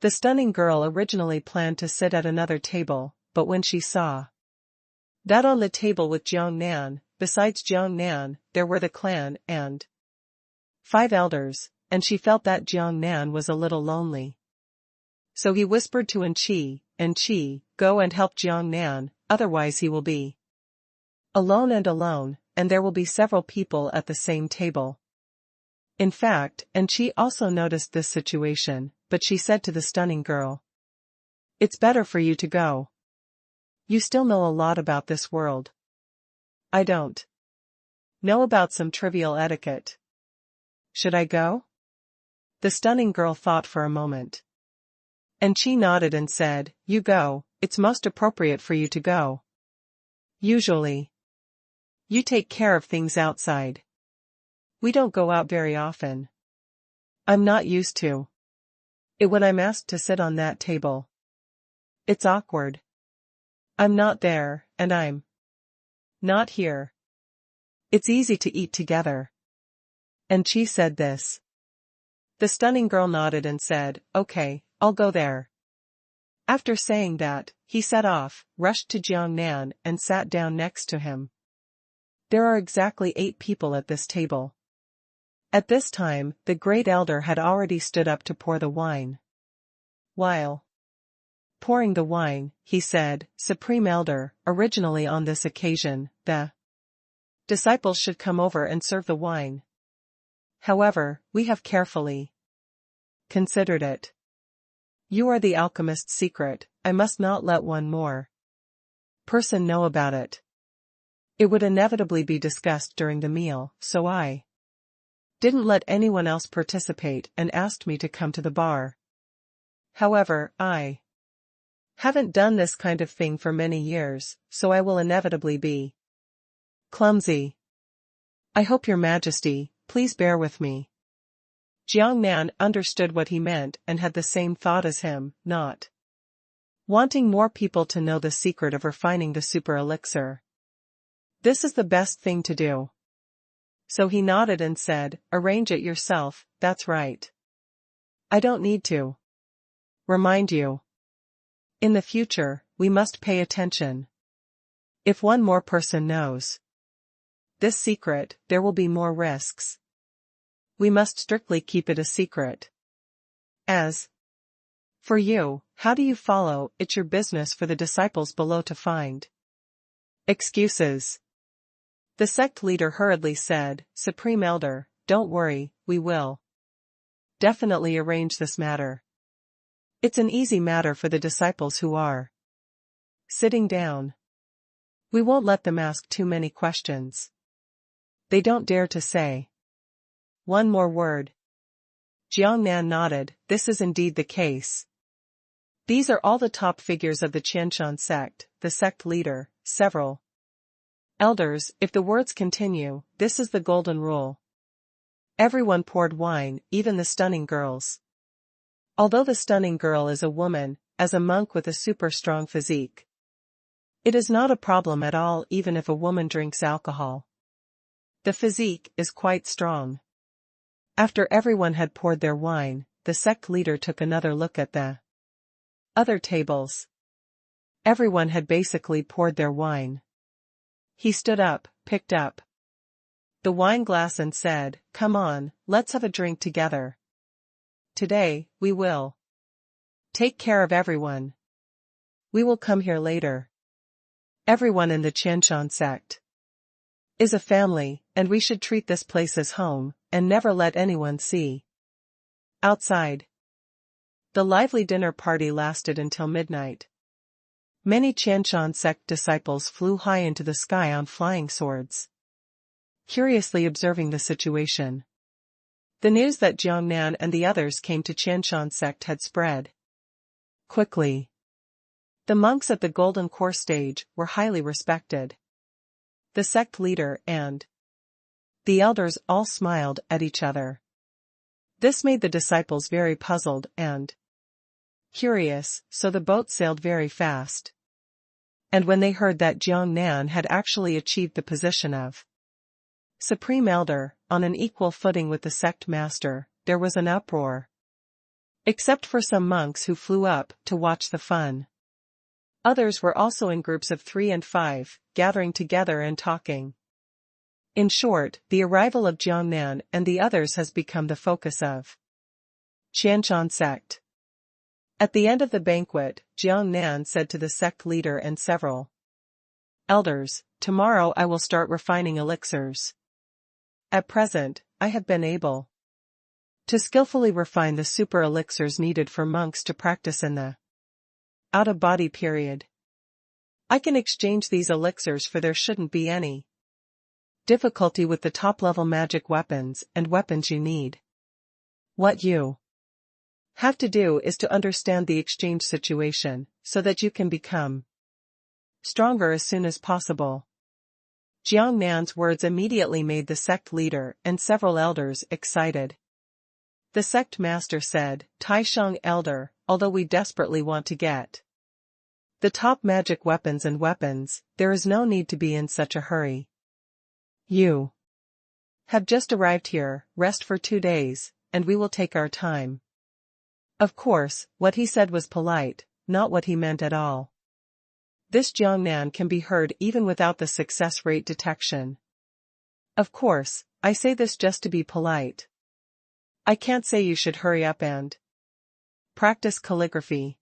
The stunning girl originally planned to sit at another table, but when she saw that on the table with Jiangnan, besides Jiangnan, there were the clan and 5 elders, and she felt that Jiangnan was a little lonely. So he whispered to Chen Xi, "Go and help Jiangnan, otherwise he will be alone, and there will be several people at the same table." In fact, Chen also noticed this situation, but she said to the stunning girl, "It's better for you to go. You still know a lot about this world. I don't know about some trivial etiquette. Should I go?" The stunning girl thought for a moment. And she nodded and said, "You go, it's most appropriate for you to go. Usually, you take care of things outside. We don't go out very often. I'm not used to it when I'm asked to sit on that table. It's awkward. I'm not there, and I'm not here. It's easy to eat together." And she said this. The stunning girl nodded and said, "Okay, I'll go there." After saying that, he set off, rushed to Jiangnan, and sat down next to him. There are exactly 8 people at this table. At this time, the great elder had already stood up to pour the wine. While pouring the wine, he said, "Supreme Elder, originally on this occasion, the disciples should come over and serve the wine. However, we have carefully considered it. You are the alchemist's secret, I must not let one more person know about it. It would inevitably be discussed during the meal, so I didn't let anyone else participate and asked me to come to the bar. However, I haven't done this kind of thing for many years, so I will inevitably be clumsy. I hope your Majesty, please bear with me." Jiangnan understood what he meant and had the same thought as him, not wanting more people to know the secret of refining the super elixir. This is the best thing to do. So he nodded and said, "Arrange it yourself, that's right. I don't need to remind you. In the future, we must pay attention. If one more person knows this secret, there will be more risks. We must strictly keep it a secret. As for you, how do you follow? It's your business for the disciples below to find excuses." The sect leader hurriedly said, "Supreme Elder, don't worry, we will definitely arrange this matter. It's an easy matter for the disciples who are sitting down. We won't let them ask too many questions. They don't dare to say one more word." Jiangnan nodded, "This is indeed the case. These are all the top figures of the Shenlong Sect, the sect leader, several elders. If the words continue, this is the golden rule." Everyone poured wine, even the stunning girls. Although the stunning girl is a woman, as a monk with a super strong physique, it is not a problem at all even if a woman drinks alcohol. The physique is quite strong. After everyone had poured their wine, the sect leader took another look at the other tables. Everyone had basically poured their wine. He stood up, picked up the wine glass and said, "Come on, let's have a drink together. Today, we will take care of everyone. We will come here later. Everyone in the Shenlong Sect is a family, and we should treat this place as home, and never let anyone see." Outside, the lively dinner party lasted until midnight. Many Shenlong Sect disciples flew high into the sky on flying swords, curiously observing the situation. The news that Jiang Nan and the others came to Shenlong Sect had spread quickly. The monks at the Golden Core stage were highly respected. The sect leader and the elders all smiled at each other. This made the disciples very puzzled and curious, so the boat sailed very fast. And when they heard that Jiang Nan had actually achieved the position of Supreme Elder, on an equal footing with the sect master, there was an uproar. Except for some monks who flew up to watch the fun. Others were also in groups of 3 and 5, gathering together and talking. In short, the arrival of Jiang Nan and the others has become the focus of Shenlong Sect. At the end of the banquet, Jiang Nan said to the sect leader and several elders, "Tomorrow I will start refining elixirs. At present, I have been able to skillfully refine the super elixirs needed for monks to practice in the out-of-body period. I can exchange these elixirs for there shouldn't be any difficulty with the top-level magic weapons and weapons you need. What you have to do is to understand the exchange situation, so that you can become stronger as soon as possible." Jiang Nan's words immediately made the sect leader and several elders excited. The sect master said, "Taisheng elder, although we desperately want to get the top magic weapons and weapons, there is no need to be in such a hurry. You have just arrived here, rest for 2 days, and we will take our time." Of course, what he said was polite, not what he meant at all. This Jiang Nan can be heard even without the success rate detection. Of course, I say this just to be polite. I can't say you should hurry up and practice calligraphy.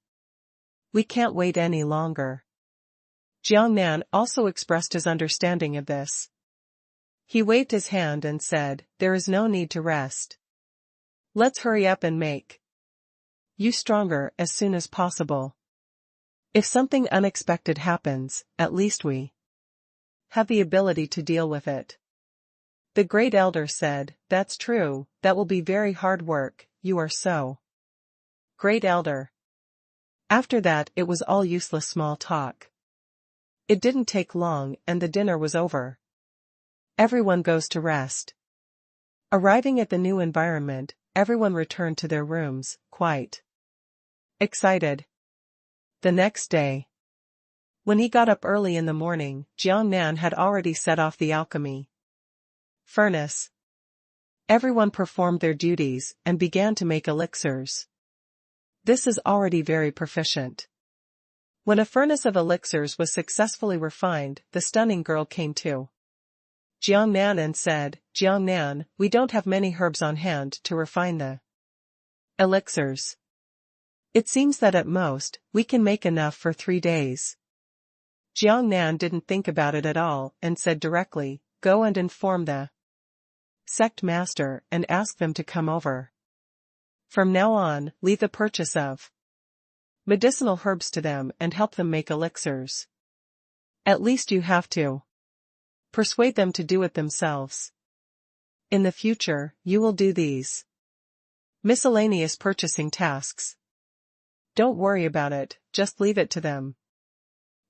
We can't wait any longer. Jiang Nan also expressed his understanding of this. He waved his hand and said, "There is no need to rest. Let's hurry up and make you stronger as soon as possible. If something unexpected happens, at least we have the ability to deal with it." The great elder said, "That's true, that will be very hard work, you are so great elder." After that it was all useless small talk. It didn't take long and the dinner was over. Everyone goes to rest. Arriving at the new environment, everyone returned to their rooms, quite excited. The next day, when he got up early in the morning, Jiang Nan had already set off the alchemy furnace. Everyone performed their duties and began to make elixirs. This is already very proficient. When a furnace of elixirs was successfully refined, the stunning girl came to Jiang Nan and said, "Jiang Nan, we don't have many herbs on hand to refine the elixirs. It seems that at most, we can make enough for 3 days. Jiang Nan didn't think about it at all and said directly, "Go and inform the sect master and ask them to come over. From now on, leave the purchase of medicinal herbs to them and help them make elixirs. At least you have to persuade them to do it themselves. In the future, you will do these miscellaneous purchasing tasks. Don't worry about it, just leave it to them."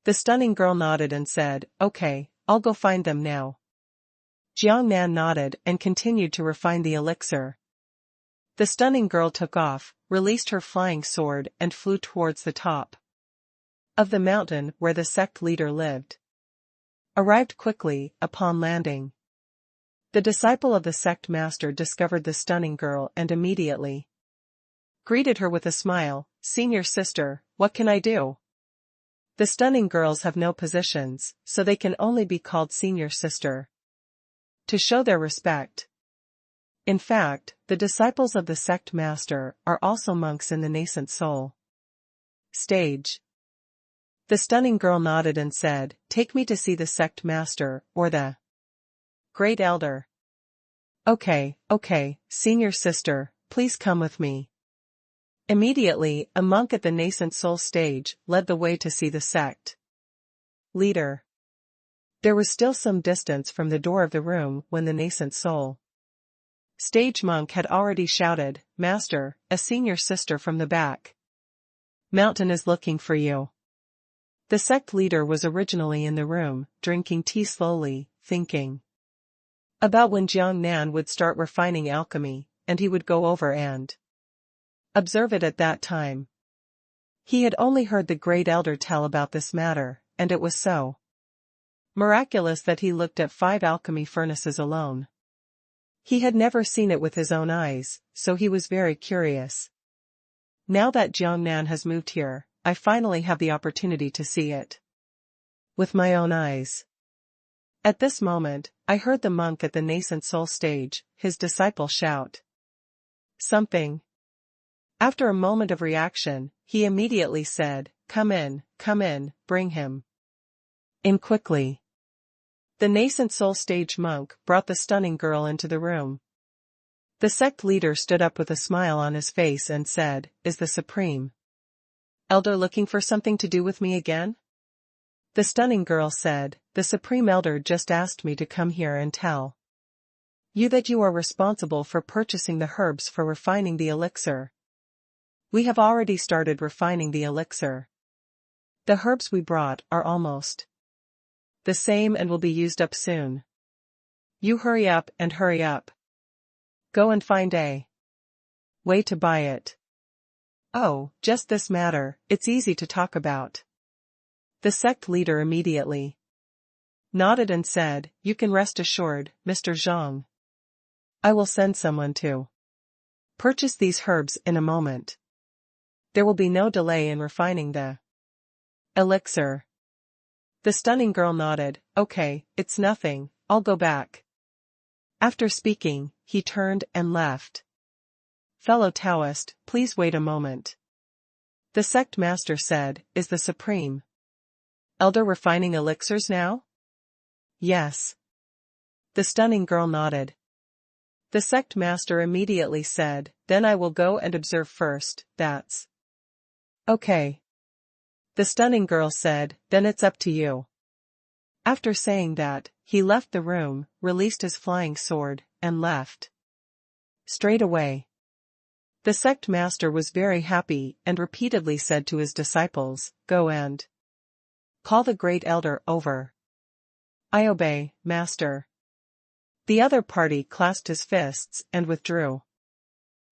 The stunning girl nodded and said, "Okay, I'll go find them now." Jiang Nan nodded and continued to refine the elixir. The stunning girl took off, released her flying sword and flew towards the top of the mountain where the sect leader lived. Arrived quickly, upon landing, the disciple of the sect master discovered the stunning girl and immediately greeted her with a smile, "Senior sister, what can I do?" The stunning girls have no positions, so they can only be called senior sister. to show their respect. In fact, the disciples of the sect master are also monks in the nascent soul stage. The stunning girl nodded and said, "Take me to see the sect master, or the great elder." Okay, senior sister, please come with me." Immediately, a monk at the nascent soul stage led the way to see the sect leader. There was still some distance from the door of the room when the nascent soul stage monk had already shouted, "Master, a senior sister from the back mountain is looking for you." The sect leader was originally in the room, drinking tea slowly, thinking about when Jiangnan would start refining alchemy, and he would go over and observe it at that time. He had only heard the great elder tell about this matter, and it was so miraculous that he looked at 5 alchemy furnaces alone. He had never seen it with his own eyes, so he was very curious. Now that Jiangnan has moved here, I finally have the opportunity to see it with my own eyes. At this moment, I heard the monk at the nascent soul stage, his disciple, shout something. After a moment of reaction, he immediately said, come in, bring him in quickly." The nascent soul stage monk brought the stunning girl into the room. The sect leader stood up with a smile on his face and said, "Is the supreme elder looking for something to do with me again?" The stunning girl said, "The supreme elder just asked me to come here and tell you that you are responsible for purchasing the herbs for refining the elixir. We have already started refining the elixir. The herbs we brought are almost the same and will be used up soon. You hurry up. Go and find a way to buy it." "Oh, just this matter, it's easy to talk about." The sect leader immediately nodded and said, "You can rest assured, Mr. Zhang. I will send someone to purchase these herbs in a moment. There will be no delay in refining the elixir." The stunning girl nodded, "Okay, it's nothing, I'll go back." After speaking, he turned and left. "Fellow Taoist, please wait a moment." The sect master said, "Is the supreme elder refining elixirs now?" "Yes." The stunning girl nodded. The sect master immediately said, "Then I will go and observe first." "That's okay." The stunning girl said, "Then it's up to you." After saying that, he left the room, released his flying sword, and left straight away. The sect master was very happy and repeatedly said to his disciples, "Go and call the great elder over." "I obey, master." The other party clasped his fists and withdrew.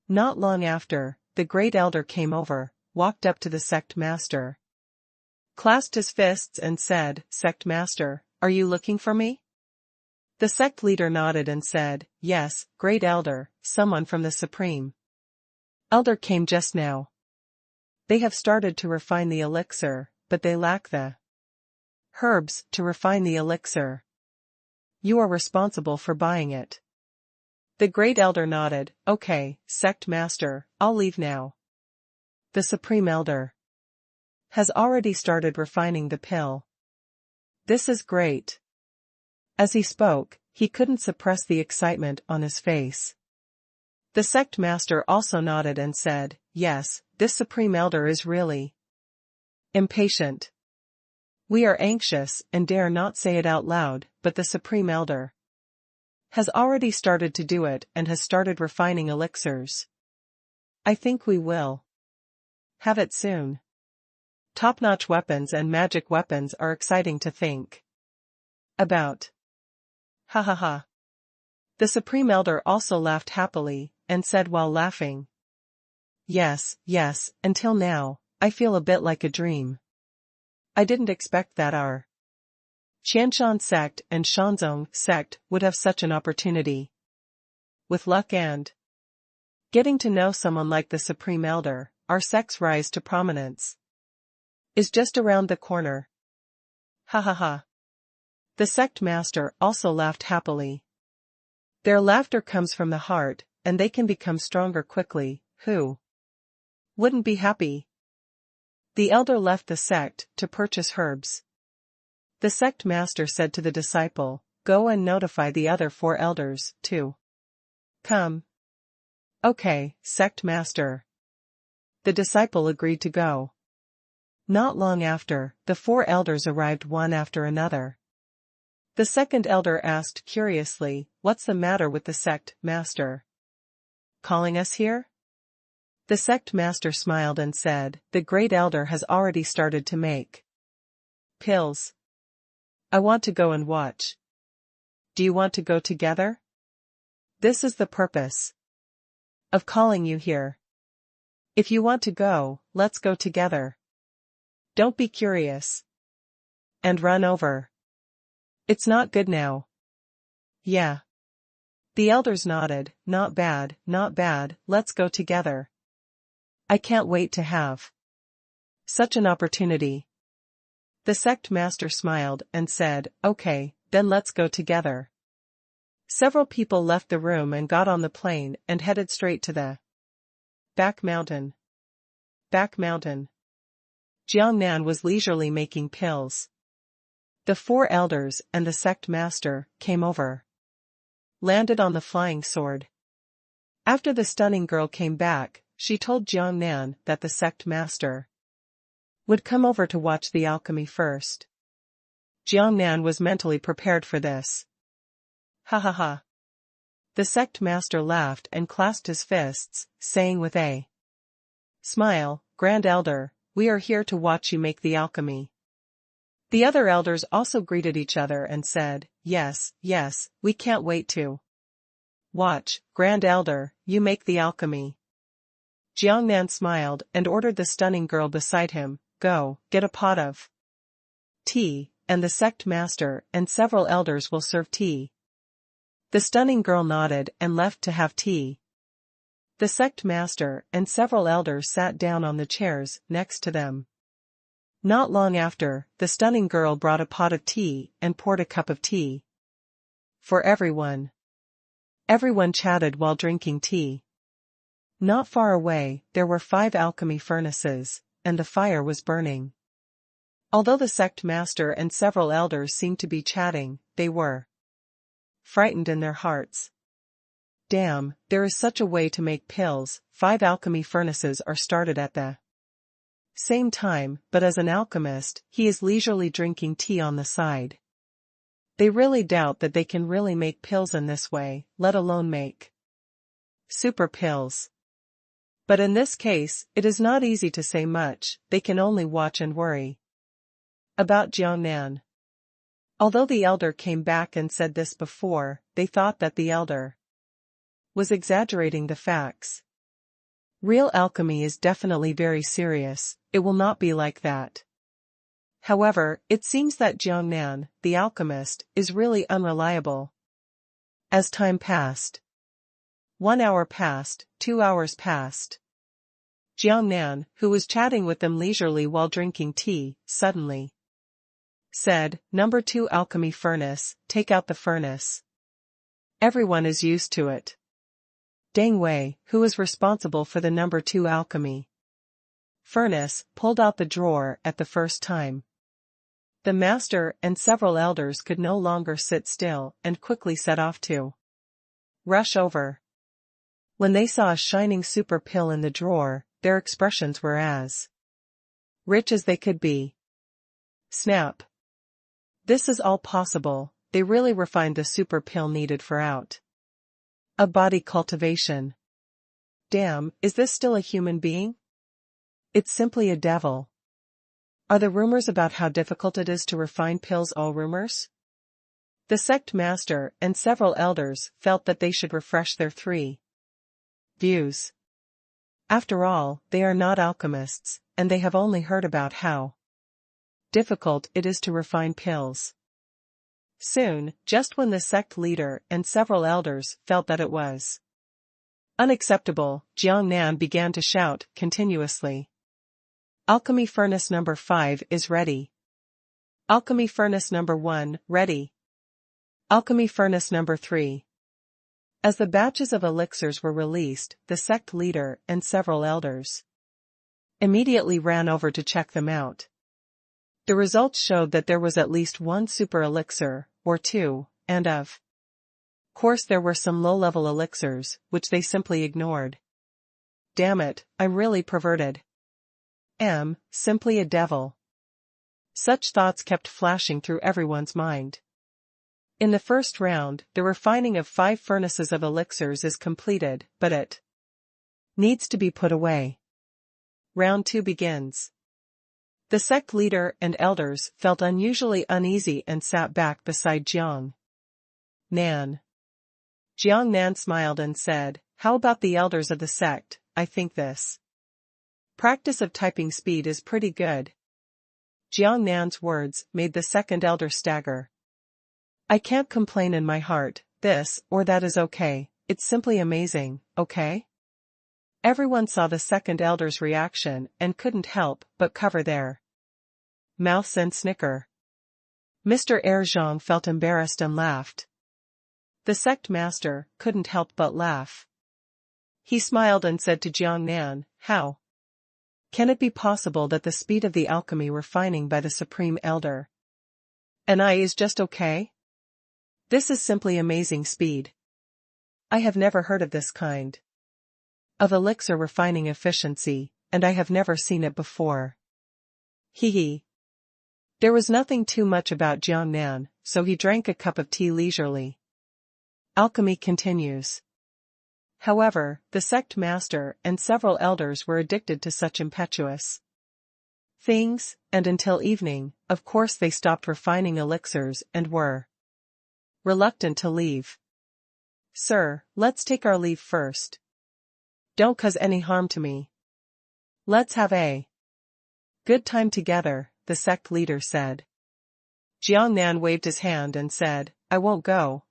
Not long after, the great elder came over, walked up to the sect master, clasped his fists and said, "Sect master, are you looking for me?" The sect leader nodded and said, "Yes, great elder, someone from the supreme elder came just now. They have started to refine the elixir, but they lack the herbs to refine the elixir. You are responsible for buying it." The great elder nodded, "Okay, sect master, I'll leave now. The supreme elder has already started refining the pill. This is great." As he spoke, he couldn't suppress the excitement on his face. The sect master also nodded and said, "Yes, this supreme elder is really impatient. We are anxious and dare not say it out loud, but the supreme elder has already started to do it and has started refining elixirs. I think we will have it soon. Top-notch weapons and magic weapons are exciting to think about. Ha ha ha." The supreme elder also laughed happily, and said while laughing, Yes, until now, I feel a bit like a dream. I didn't expect that our Shenlong Sect and Shenlong Sect would have such an opportunity. With luck and getting to know someone like the Supreme Elder, our sect's rise to prominence is just around the corner. Ha ha ha." The sect master also laughed happily. Their laughter comes from the heart, and they can become stronger quickly. Who wouldn't be happy? The elder left the sect to purchase herbs. The sect master said to the disciple, "Go and notify the other 4 elders, to come." "Okay, sect master." The disciple agreed to go. Not long after, the 4 elders arrived one after another. The second elder asked curiously, "What's the matter with the sect master? Calling us here?" The sect master smiled and said, "The great elder has already started to make pills. I want to go and watch. Do you want to go together? This is the purpose of calling you here. If you want to go, let's go together. Don't be curious and run over. It's not good now." "Yeah." The elders nodded. "Not bad, not bad, let's go together. I can't wait to have such an opportunity." The sect master smiled and said, "Okay, then let's go together." Several people left the room and got on the plane and headed straight to the back mountain. Back mountain. Jiangnan was leisurely making pills. The 4 elders and the sect master came over. Landed on the flying sword. After the stunning girl came back, she told Jiangnan that the sect master would come over to watch the alchemy first. Jiangnan was mentally prepared for this. "Ha ha ha." The sect master laughed and clasped his fists, saying with a smile, "Grand Elder, we are here to watch you make the alchemy." The other elders also greeted each other and said, "Yes, yes, we can't wait to watch, Grand Elder, you make the alchemy." Jiangnan smiled and ordered the stunning girl beside him, "Go, get a pot of tea, and the sect master and several elders will serve tea." The stunning girl nodded and left to have tea. The sect master and several elders sat down on the chairs next to them. Not long after, the stunning girl brought a pot of tea and poured a cup of tea for everyone. Everyone chatted while drinking tea. Not far away, there were 5 alchemy furnaces, and the fire was burning. Although the sect master and several elders seemed to be chatting, they were frightened in their hearts. Damn, there is such a way to make pills. 5 alchemy furnaces are started at the same time, but as an alchemist, he is leisurely drinking tea on the side. They really doubt that they can really make pills in this way, let alone make super pills. But in this case, it is not easy to say much, they can only watch and worry about Jiangnan. Although the elder came back and said this before, they thought that the elder was exaggerating the facts. Real alchemy is definitely very serious, it will not be like that. However, it seems that Jiangnan, the alchemist, is really unreliable. As time passed, 1 hour passed, 2 hours passed. Jiangnan, who was chatting with them leisurely while drinking tea, suddenly said, "Number 2 alchemy furnace, take out the furnace. Everyone is used to it." Deng Wei, who was responsible for the number 2 alchemy furnace, pulled out the drawer at the first time. The master and several elders could no longer sit still and quickly set off to rush over. When they saw a shining super pill in the drawer, their expressions were as rich as they could be. Snap. This is all possible, they really refined the super pill needed for out of body cultivation. Damn, is this still a human being? It's simply a devil. Are the rumors about how difficult it is to refine pills all rumors? The sect master and several elders felt that they should refresh their 3 views. After all, they are not alchemists, and they have only heard about how difficult it is to refine pills. Soon, just when the sect leader and several elders felt that it was unacceptable, Jiangnan began to shout continuously. Alchemy furnace number 5 is ready. Alchemy furnace number 1, ready. Alchemy furnace number 3. As the batches of elixirs were released, the sect leader and several elders immediately ran over to check them out. The results showed that there was at least one super elixir, or two, and of course there were some low-level elixirs, which they simply ignored. Damn it, I'm really perverted. Simply a devil. Such thoughts kept flashing through everyone's mind. In the first round, the refining of 5 furnaces of elixirs is completed, but it needs to be put away. Round 2 begins. The sect leader and elders felt unusually uneasy and sat back beside Jiang Nan. Jiang Nan smiled and said, "How about the elders of the sect? I think this practice of typing speed is pretty good." Jiang Nan's words made the second elder stagger. "I can't complain in my heart, this or that is okay, it's simply amazing, okay?" Everyone saw the second elder's reaction and couldn't help but cover their mouths and snicker. Mr. Zhang felt embarrassed and laughed. The sect master couldn't help but laugh. He smiled and said to Jiang Nan, "How can it be possible that the speed of the alchemy refining by the Supreme Elder and I is just okay? This is simply amazing speed. I have never heard of this kind of elixir refining efficiency, and I have never seen it before." Hee. There was nothing too much about Jiang Nan, so he drank a cup of tea leisurely. Alchemy continues. However, the sect master and several elders were addicted to such impetuous things, and until evening, of course they stopped refining elixirs and were reluctant to leave. "Sir, let's take our leave first. Don't cause any harm to me. Let's have a good time together," the sect leader said. Jiang Nan waved his hand and said, I won't go.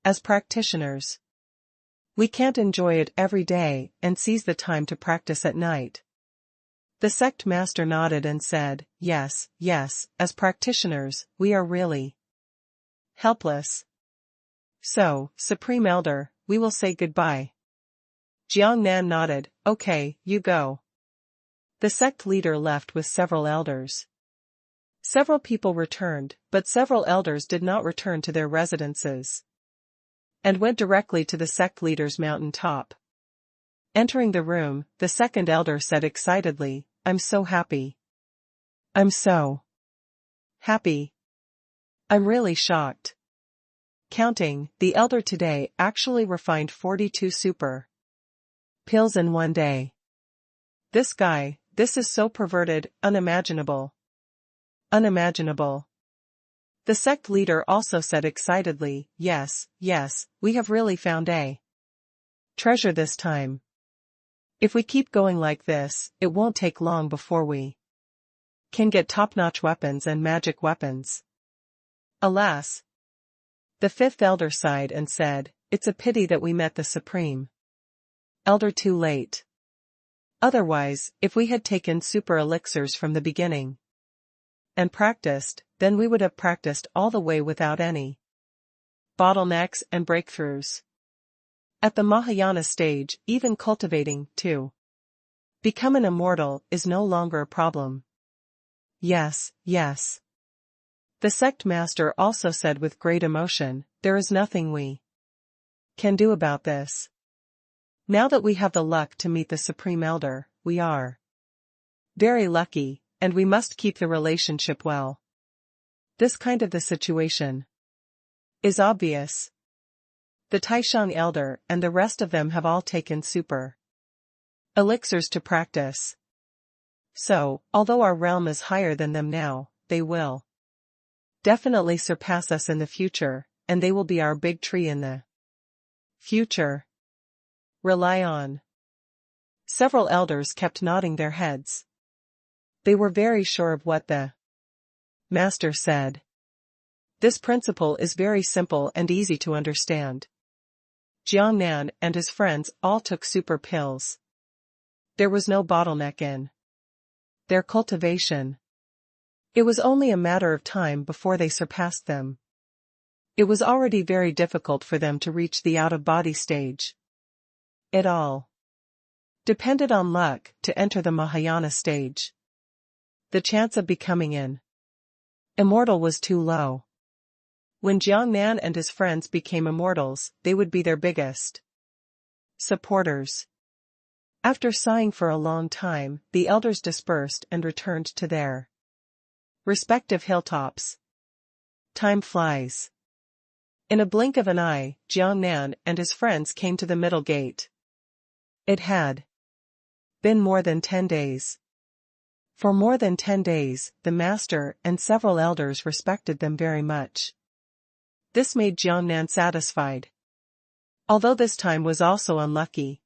As practitioners, we can't enjoy it every day and seize the time to practice at night." The sect master nodded and said, yes, as practitioners, we are really helpless. So, Supreme Elder, we will say goodbye. Jiang Nan nodded, okay, you go. The sect leader left with several elders. Several people returned, but several elders did not return to their residences and went directly to the sect leader's mountain top. Entering the room, the second elder said excitedly, I'm so happy. I'm so happy. I'm really shocked. Counting, the elder today actually refined 42 super pills in one day. This guy, this is so perverted, unimaginable. Unimaginable. The sect leader also said excitedly, yes, we have really found a treasure this time. If we keep going like this, it won't take long before we can get top-notch weapons and magic weapons. Alas. The fifth elder sighed and said, it's a pity that we met the Supreme Elder too late. Otherwise, if we had taken super elixirs from the beginning and practiced, then we would have practiced all the way without any bottlenecks and breakthroughs. At the Mahayana stage, even cultivating to become an immortal is no longer a problem. Yes. The sect master also said with great emotion, there is nothing we can do about this. Now that we have the luck to meet the Supreme Elder, we are very lucky, and we must keep the relationship well. This kind of the situation is obvious. The Taishang Elder and the rest of them have all taken super elixirs to practice. So, although our realm is higher than them now, they will definitely surpass us in the future, and they will be our big tree in the future. Rely on. Several elders kept nodding their heads. They were very sure of what the master said. This principle is very simple and easy to understand. Jiang Nan and his friends all took super pills. There was no bottleneck in their cultivation. It was only a matter of time before they surpassed them. It was already very difficult for them to reach the out-of-body stage. It all depended on luck to enter the Mahayana stage. The chance of becoming immortal was too low. When Jiangnan and his friends became immortals, they would be their biggest supporters. After sighing for a long time, the elders dispersed and returned to their respective hilltops. Time flies. In a blink of an eye, Jiangnan and his friends came to the middle gate. It had been more than 10 days. For more than 10 days, the master and several elders respected them very much. This made Jiangnan satisfied. Although this time was also unlucky.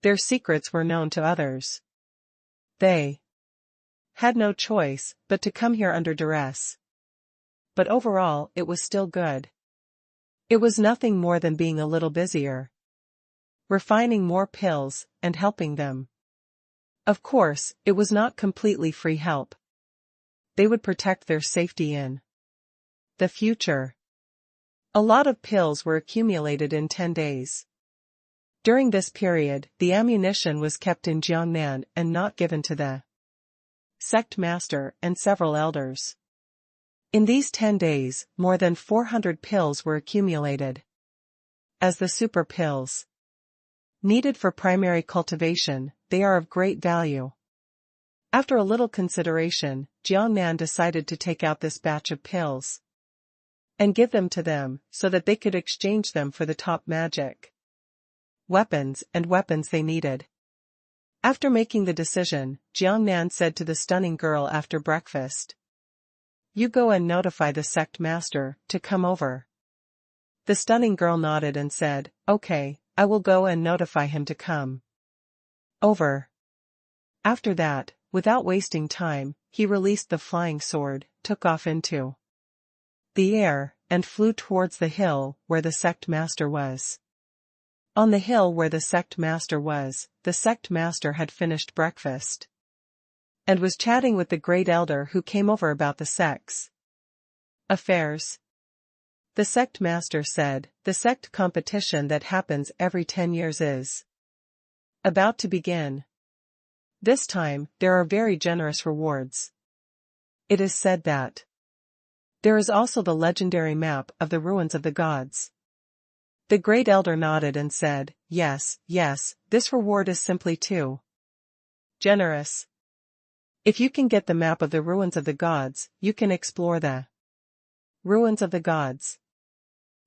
Their secrets were known to others. They had no choice but to come here under duress. But overall, it was still good. It was nothing more than being a little busier, refining more pills, and helping them. Of course, it was not completely free help. They would protect their safety in the future. A lot of pills were accumulated in 10 days. During this period, the ammunition was kept in Jiangnan and not given to the sect master and several elders. In these 10 days, more than 400 pills were accumulated. As the super pills needed for primary cultivation, they are of great value. After a little consideration, Jiangnan decided to take out this batch of pills and give them to them so that they could exchange them for the top magic weapons they needed. After making the decision, Jiangnan said to the stunning girl after breakfast, "You go and notify the sect master to come over." The stunning girl nodded and said, "Okay, I will go and notify him to come over." After that, without wasting time, he released the flying sword, took off into the air, and flew towards the hill where the sect master was. On the hill where the sect master was, the sect master had finished breakfast and was chatting with the great elder who came over about the sect's affairs. The sect master said, "The sect competition that happens every 10 years is about to begin. This time, there are very generous rewards. It is said that there is also the legendary map of the ruins of the gods." The great elder nodded and said, yes, this reward is simply too generous. If you can get the map of the ruins of the gods, you can explore the ruins of the gods.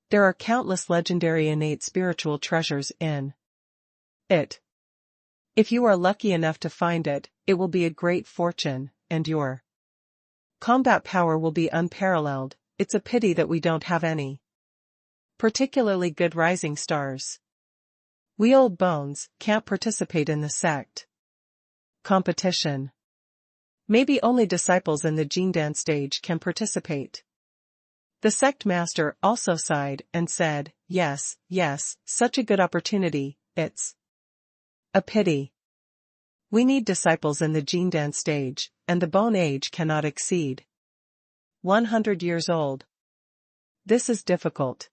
There are countless legendary innate spiritual treasures in it. If you are lucky enough to find it, it will be a great fortune, and your combat power will be unparalleled. It's a pity that we don't have any particularly good rising stars. We old bones can't participate in the sect competition. Maybe only disciples in the Jindan stage can participate. The sect master also sighed and said, yes, such a good opportunity, it's a pity. We need disciples in the Jindan stage, and the bone age cannot exceed 100 years old. This is difficult.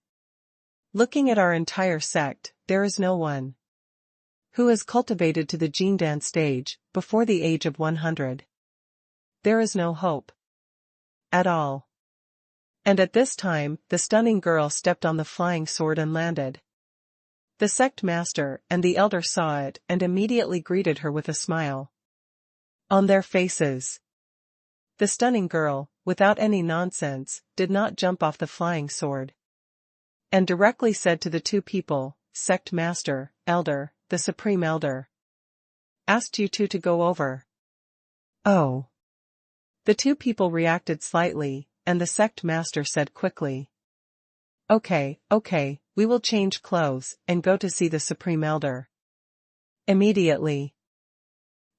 Looking at our entire sect, there is no one who has cultivated to the Jindan stage before the age of 100. There is no hope at all. And at this time, the stunning girl stepped on the flying sword and landed. The sect master and the elder saw it and immediately greeted her with a smile on their faces. The stunning girl, without any nonsense, did not jump off the flying sword and directly said to the two people, "Sect master, elder, the supreme elder asked you two to go over." Oh. The two people reacted slightly, and the sect master said quickly, Okay, we will change clothes and go to see the supreme elder immediately."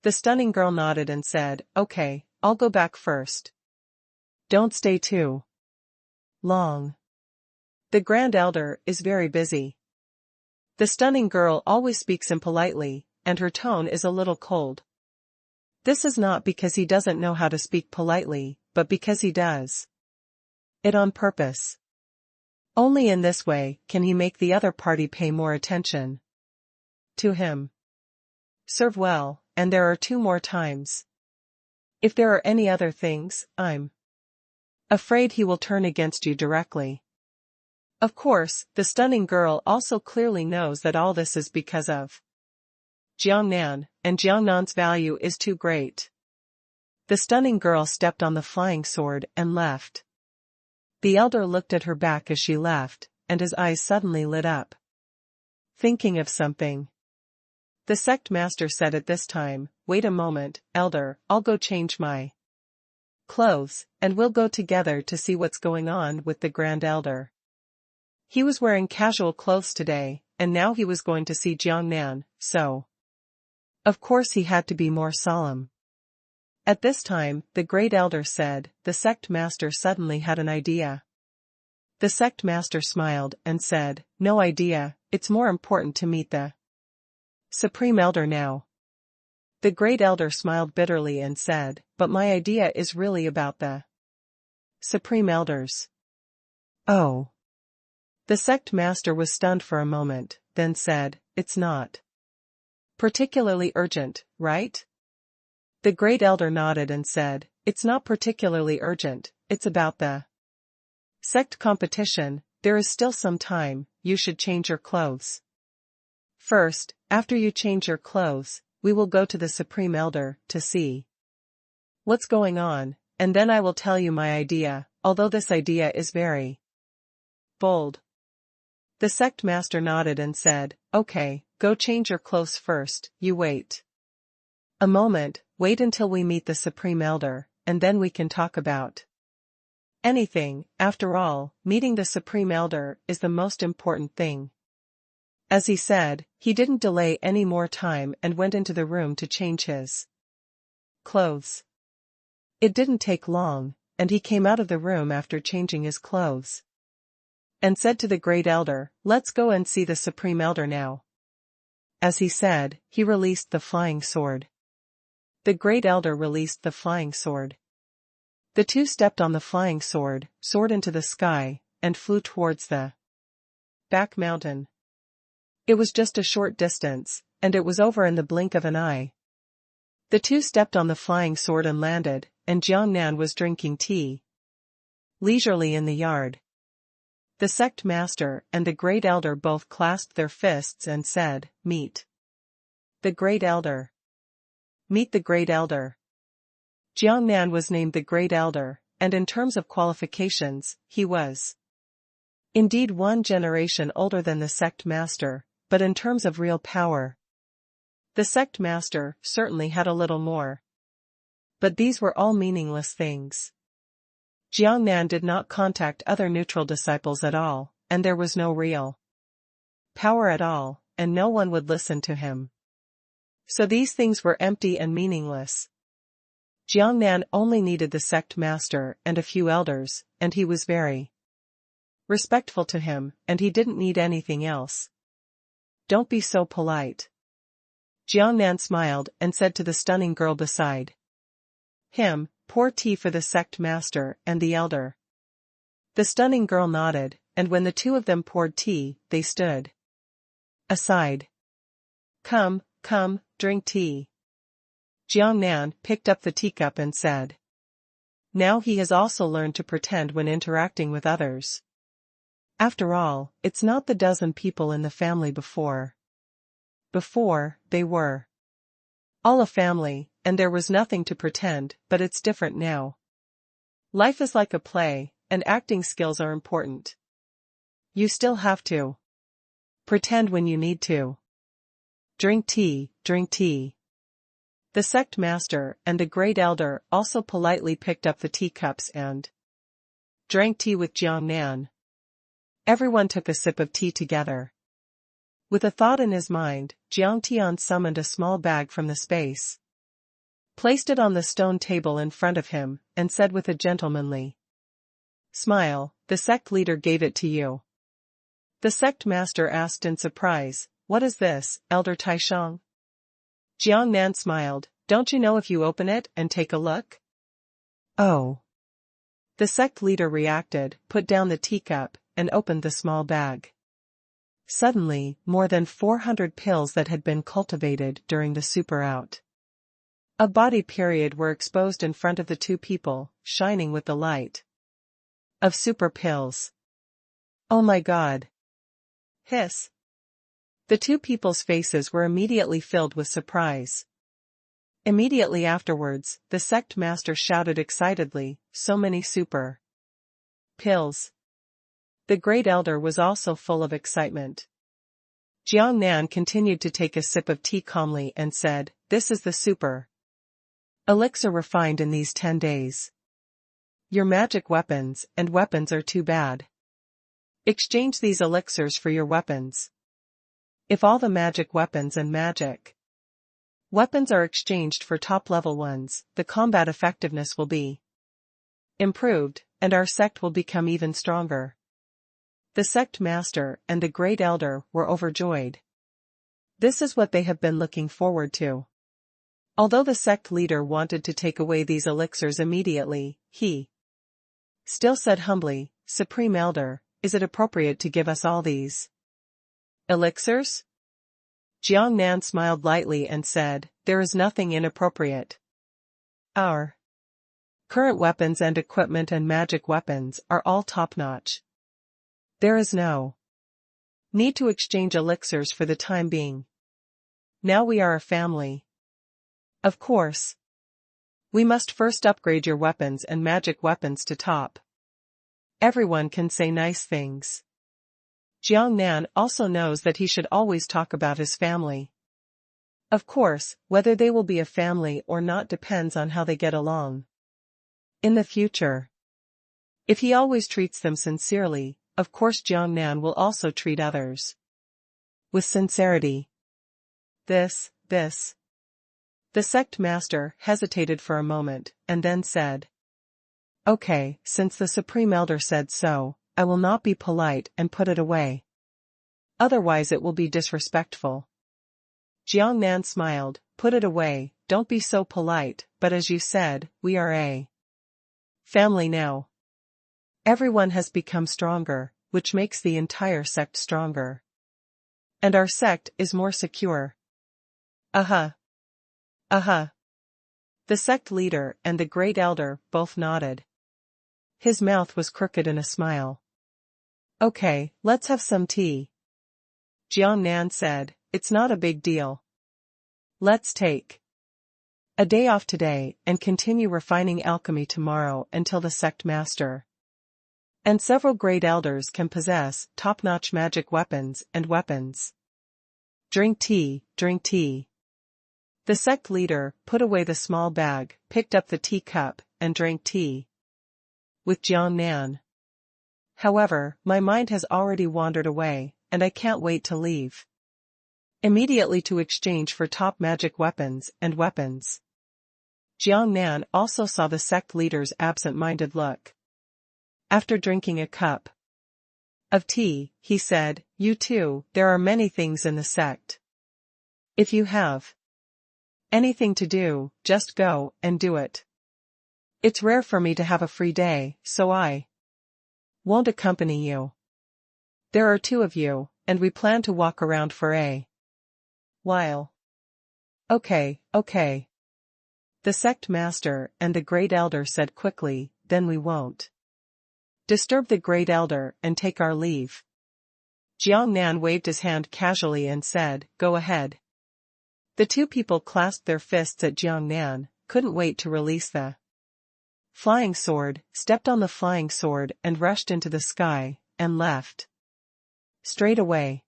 The stunning girl nodded and said, "Okay, I'll go back first. Don't stay too long. The grand elder is very busy." The stunning girl always speaks impolitely, and her tone is a little cold. This is not because he doesn't know how to speak politely, but because he does it on purpose. Only in this way can he make the other party pay more attention to him. Serve well, and there are 2 more times. If there are any other things, I'm afraid he will turn against you directly. Of course, the stunning girl also clearly knows that all this is because of Jiangnan, and Jiangnan's value is too great. The stunning girl stepped on the flying sword and left. The elder looked at her back as she left, and his eyes suddenly lit up. Thinking of something. The sect master said at this time, "Wait a moment, elder, I'll go change my clothes, and we'll go together to see what's going on with the grand elder." He was wearing casual clothes today, and now he was going to see Jiangnan, so of course he had to be more solemn. At this time, the great elder said, the sect master suddenly had an idea. The sect master smiled and said, "No idea, it's more important to meet the Supreme Elder now." The great elder smiled bitterly and said, "But my idea is really about the Supreme Elders." Oh. The sect master was stunned for a moment, then said, "It's not particularly urgent, right?" The great elder nodded and said, "It's not particularly urgent, it's about the sect competition. There is still some time, you should change your clothes. First, after you change your clothes, we will go to the Supreme Elder to see what's going on, and then I will tell you my idea, although this idea is very bold." The sect master nodded and said, "Okay, go change your clothes first, you wait a moment, wait until we meet the Supreme Elder, and then we can talk about anything. After all, meeting the Supreme Elder is the most important thing." As he said, he didn't delay any more time and went into the room to change his clothes. It didn't take long, and he came out of the room after changing his clothes and said to the great elder, "Let's go and see the Supreme Elder now." As he said, he released the flying sword. The great elder released the flying sword. The 2 stepped on the flying sword, soared into the sky, and flew towards the back mountain. It was just a short distance, and it was over in the blink of an eye. The 2 stepped on the flying sword and landed, and Jiangnan was drinking tea leisurely in the yard. The sect master and the great elder both clasped their fists and said, "Meet the great elder. Meet the great elder." Jiangnan was named the great elder, and in terms of qualifications, he was indeed 1 generation older than the sect master, but in terms of real power, the sect master certainly had a little more. But these were all meaningless things. Jiangnan did not contact other neutral disciples at all, and there was no real power at all, and no one would listen to him. So these things were empty and meaningless. Jiangnan only needed the sect master and a few elders, and he was very respectful to him, and he didn't need anything else. "Don't be so polite." Jiangnan smiled and said to the stunning girl beside him, "Pour tea for the sect master and the elder." The stunning girl nodded, and when the 2 of them poured tea, they stood aside. Come, drink tea." Jiangnan picked up the teacup and said. Now he has also learned to pretend when interacting with others. After all, it's not the dozen people in the family before. Before, they were all a family, and there was nothing to pretend, but it's different now. Life is like a play, and acting skills are important. You still have to pretend when you need to. Drink tea, drink tea. The sect master and the great elder also politely picked up the teacups and drank tea with Jiangnan. Everyone took a sip of tea together. With a thought in his mind, Jiang Tian summoned a small bag from the space, placed it on the stone table in front of him, and said with a gentlemanly smile, "The sect leader gave it to you." The sect master asked in surprise, "What is this, Elder Taishang?" Jiangnan smiled, "Don't you know if you open it and take a look?" "Oh." The sect leader reacted, put down the teacup, and opened the small bag. Suddenly, more than 400 pills that had been cultivated during the super out of body period were exposed in front of the two people, shining with the light of super pills. Oh my God! Hiss! The two people's faces were immediately filled with surprise. Immediately afterwards, the sect master shouted excitedly, "So many super pills!" The great elder was also full of excitement. Jiang Nan continued to take a sip of tea calmly and said, "This is the super elixir refined in these 10 days. Your magic weapons and weapons are too bad. Exchange these elixirs for your weapons. If all the magic weapons and magic weapons are exchanged for top-level ones, the combat effectiveness will be improved, and our sect will become even stronger." The sect master and the great elder were overjoyed. This is what they have been looking forward to. Although the sect leader wanted to take away these elixirs immediately, he still said humbly, "Supreme Elder, is it appropriate to give us all these elixirs?" Jiang Nan smiled lightly and said, "There is nothing inappropriate. Our current weapons and equipment and magic weapons are all top-notch. There is no need to exchange elixirs for the time being. Now we are a family. Of course, we must first upgrade your weapons and magic weapons to top. Everyone can say nice things." Jiang Nan also knows that he should always talk about his family. Of course, whether they will be a family or not depends on how they get along in the future. If he always treats them sincerely, of course Jiang Nan will also treat others with sincerity. This. The sect master hesitated for a moment, and then said, "Okay, since the Supreme Elder said so, I will not be polite and put it away. Otherwise it will be disrespectful." Jiang Nan smiled, "Put it away, don't be so polite, but as you said, we are a family now. Everyone has become stronger, which makes the entire sect stronger. And our sect is more secure." The sect leader and the great elder both nodded. His mouth was crooked in a smile. "Okay, let's have some tea," Jiang Nan said. "It's not a big deal. Let's take a day off today and continue refining alchemy tomorrow until the sect master and several great elders can possess top-notch magic weapons and weapons. Drink tea, drink tea." The sect leader put away the small bag, picked up the teacup, and drank tea with Jiang Nan. "However, my mind has already wandered away, and I can't wait to leave immediately to exchange for top magic weapons and weapons." Jiang Nan also saw the sect leader's absent-minded look. After drinking a cup of tea, he said, "You too, there are many things in the sect. If you have anything to do, just go and do it. It's rare for me to have a free day, so I won't accompany you. There are 2 of you, and we plan to walk around for a while." Okay. The sect master and the great elder said quickly, "Then we won't disturb the great elder and take our leave." Jiang Nan waved his hand casually and said, "Go ahead." The two people clasped their fists at Jiang Nan, couldn't wait to release the flying sword, stepped on the flying sword and rushed into the sky, and left straight away.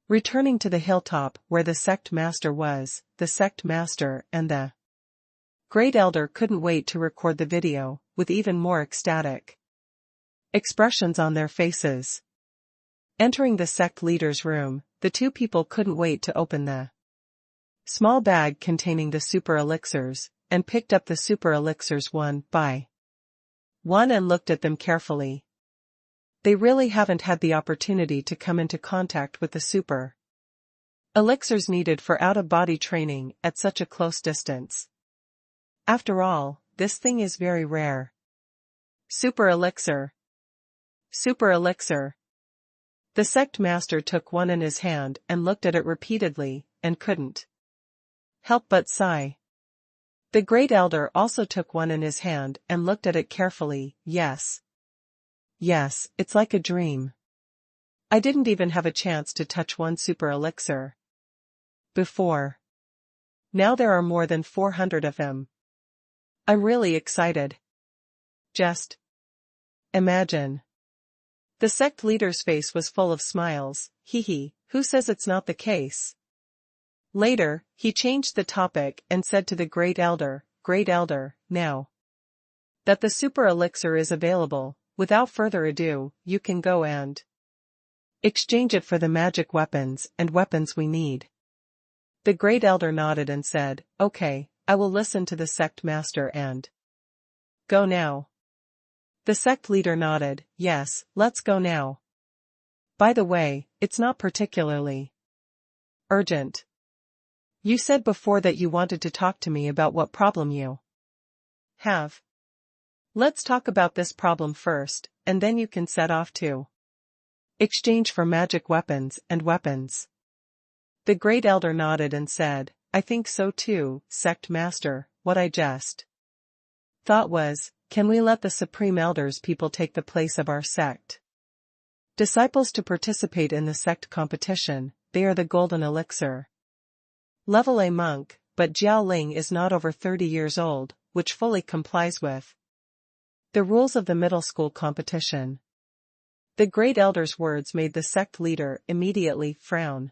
Returning to the hilltop where the sect master was, the sect master and the great elder couldn't wait to record the video, with even more ecstatic expressions on their faces. Entering the sect leader's room, the two people couldn't wait to open the small bag containing the super elixirs, and picked up the super elixirs one by one and looked at them carefully. They really haven't had the opportunity to come into contact with the super elixirs needed for out-of-body training at such a close distance. After all, this thing is very rare. Super elixir. Super elixir. The sect master took one in his hand and looked at it repeatedly, and couldn't help but sigh. The great elder also took one in his hand and looked at it carefully. Yes. Yes, it's like a dream. I didn't even have a chance to touch one super elixir before. Now there are more than 400 of them. I'm really excited. Just imagine. The sect leader's face was full of smiles. Hee, who says it's not the case? Later, he changed the topic and said to the Great Elder, now that the super elixir is available, without further ado, you can go and exchange it for the magic weapons and weapons we need. The Great Elder nodded and said, okay, I will listen to the sect master and go now. The sect leader nodded, yes, let's go now. By the way, it's not particularly urgent. You said before that you wanted to talk to me about what problem you have. Let's talk about this problem first, and then you can set off to exchange for magic weapons and weapons. The Great Elder nodded and said, I think so too, Sect Master. What I just thought was, can we let the Supreme Elders people take the place of our sect disciples to participate in the sect competition? They are the golden elixir level A monk, but Jiao Ling is not over 30 years old, which fully complies with the rules of the middle school competition. The Great Elder's words made the sect leader immediately frown.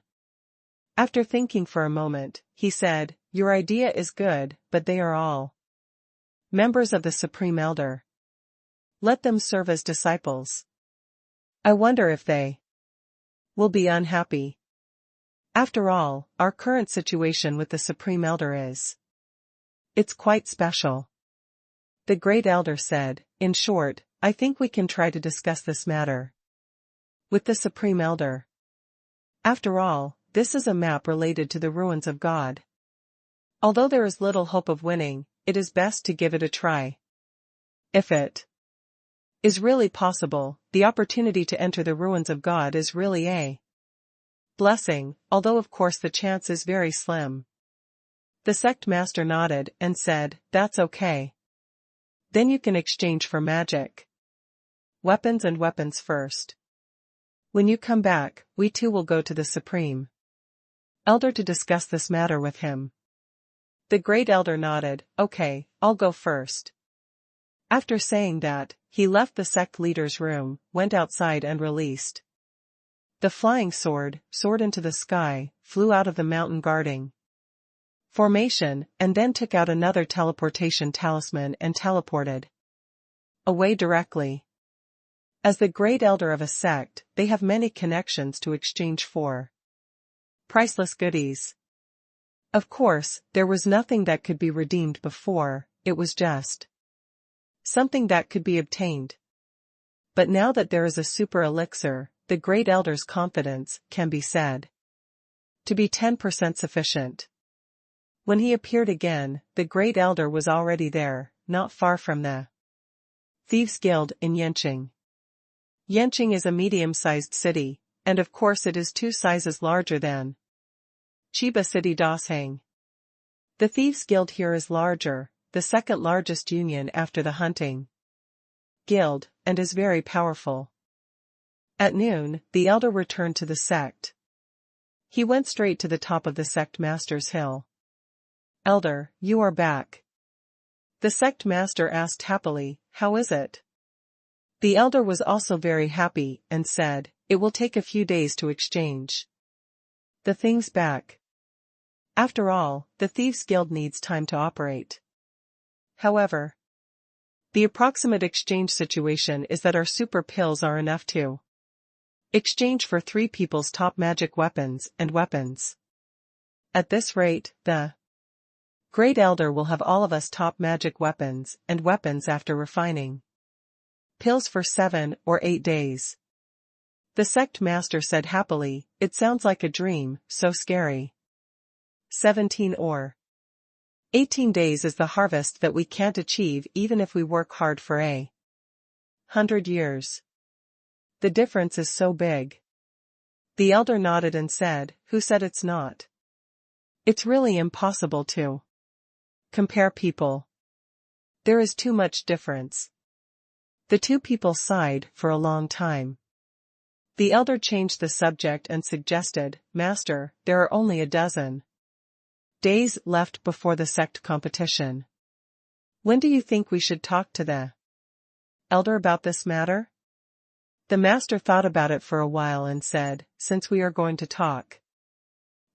After thinking for a moment, he said, your idea is good, but they are all members of the Supreme Elder. Let them serve as disciples. I wonder if they will be unhappy. After all, our current situation with the Supreme Elder it's quite special. The Great Elder said, in short, I think we can try to discuss this matter with the Supreme Elder. After all, this is a map related to the ruins of God. Although there is little hope of winning, it is best to give it a try. If it is really possible, the opportunity to enter the ruins of God is really a blessing, although of course the chance is very slim. The sect master nodded and said, that's okay. Then you can exchange for magic weapons and weapons first. When you come back, we too will go to the Supreme Elder to discuss this matter with him. The Great Elder nodded, okay, I'll go first. After saying that, he left the sect leader's room, went outside and released the flying sword, soared into the sky, flew out of the mountain guarding formation, and then took out another teleportation talisman and teleported away directly. As the Great Elder of a sect, they have many connections to exchange for priceless goodies. Of course, there was nothing that could be redeemed before, it was just something that could be obtained. But now that there is a super elixir, the Great Elder's confidence can be said to be 10% sufficient. When he appeared again, the Great Elder was already there, not far from the Thieves' Guild in Yanqing. Yanqing is a medium-sized city, and of course it is 2 sizes larger than Chiba City Dasheng. The Thieves' Guild here is larger, the second largest union after the Hunting Guild, and is very powerful. At noon, the elder returned to the sect. He went straight to the top of the sect master's hill. Elder, you are back. The sect master asked happily, how is it? The elder was also very happy and said, it will take a few days to exchange the things back. After all, the Thieves' Guild needs time to operate. However, the approximate exchange situation is that our super pills are enough to exchange for 3 people's top magic weapons and weapons. At this rate, the Great Elder will have all of us top magic weapons and weapons after refining pills for 7 or 8 days. The sect master said happily, it sounds like a dream, so scary. 17 or 18 days is the harvest that we can't achieve even if we work hard for 100 years. The difference is so big. The elder nodded and said, who said it's not? It's really impossible to compare people. There is too much difference. The two people sighed for a long time. The elder changed the subject and suggested, Master, there are only a dozen days left before the sect competition. When do you think we should talk to the elder about this matter? The master thought about it for a while and said, since we are going to talk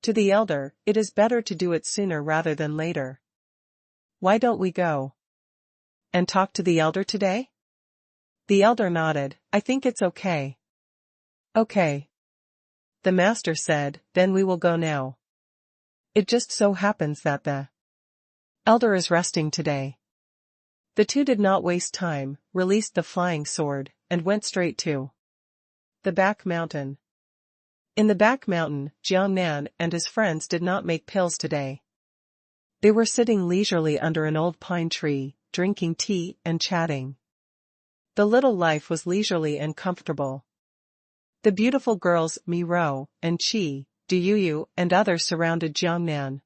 to the elder, it is better to do it sooner rather than later. Why don't we go and talk to the elder today? The elder nodded, I think it's okay. Okay. The master said, then we will go now. It just so happens that the elder is resting today. The two did not waste time, released the flying sword, and went straight to the back mountain. In the back mountain, Jiangnan and his friends did not make pills today. They were sitting leisurely under an old pine tree, drinking tea and chatting. The little life was leisurely and comfortable. The beautiful girls Mi Rou and Qi, Duyuyu and others surrounded Jiangnan,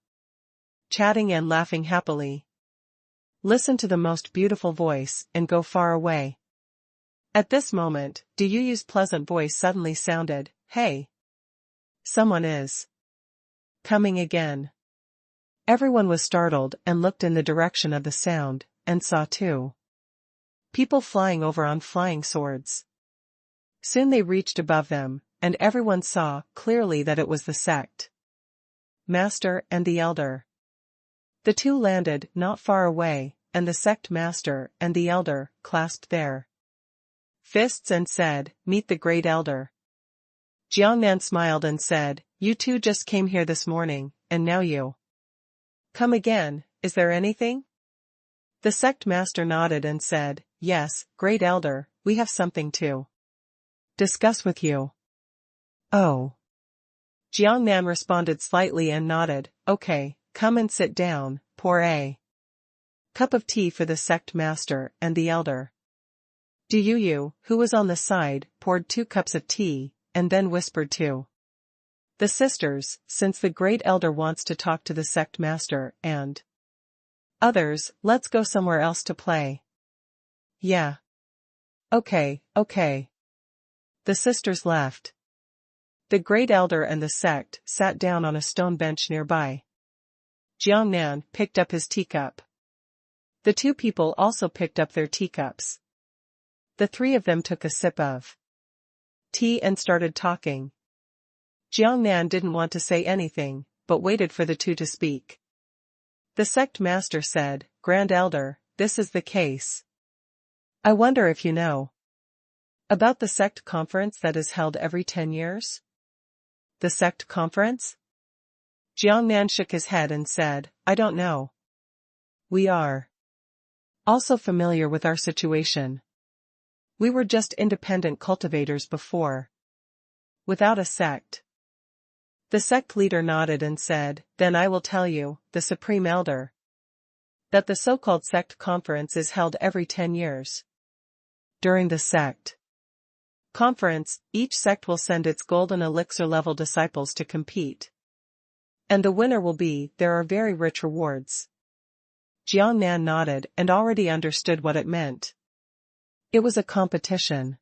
chatting and laughing happily. Listen to the most beautiful voice and go far away. At this moment, Duyuyu's pleasant voice suddenly sounded, Hey! Someone is coming again. Everyone was startled and looked in the direction of the sound, and saw two people flying over on flying swords. Soon they reached above them, and everyone saw clearly that it was the sect master and the elder. The two landed not far away, and the sect master and the elder clasped their fists and said, Meet the great elder. Jiangnan smiled and said, You two just came here this morning, and now you come again, is there anything? The sect master nodded and said, Yes, great elder, we have something to discuss with you. Oh. Jiangnan responded slightly and nodded, Okay, come and sit down, pour a cup of tea for the sect master and the elder. Duyuyu, who was on the side, poured 2 cups of tea, and then whispered to the sisters, since the great elder wants to talk to the sect master and others, let's go somewhere else to play. Yeah. Okay. The sisters left. The great elder and the sect sat down on a stone bench nearby. Jiangnan picked up his teacup. The two people also picked up their teacups. The 3 of them took a sip of tea and started talking. Jiangnan didn't want to say anything, but waited for the 2 to speak. The sect master said, Grand Elder, this is the case. I wonder if you know about the sect conference that is held every 10 years? The sect conference? Jiangnan shook his head and said, I don't know. We are also familiar with our situation. We were just independent cultivators before, without a sect. The sect leader nodded and said, Then I will tell you, the Supreme Elder, that the so-called sect conference is held every 10 years. During the sect conference, each sect will send its golden elixir level disciples to compete. And the winner will be, there are very rich rewards. Jiangnan nodded and already understood what it meant. It was a competition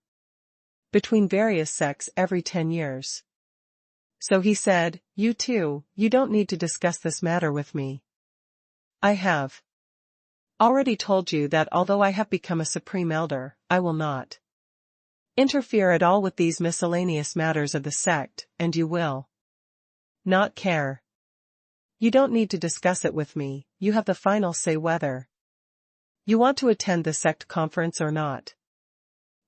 between various sects every 10 years. So he said, You two, you don't need to discuss this matter with me. I have already told you that although I have become a supreme elder, I will not interfere at all with these miscellaneous matters of the sect, and you will not care. You don't need to discuss it with me, you have the final say whether you want to attend the sect conference or not.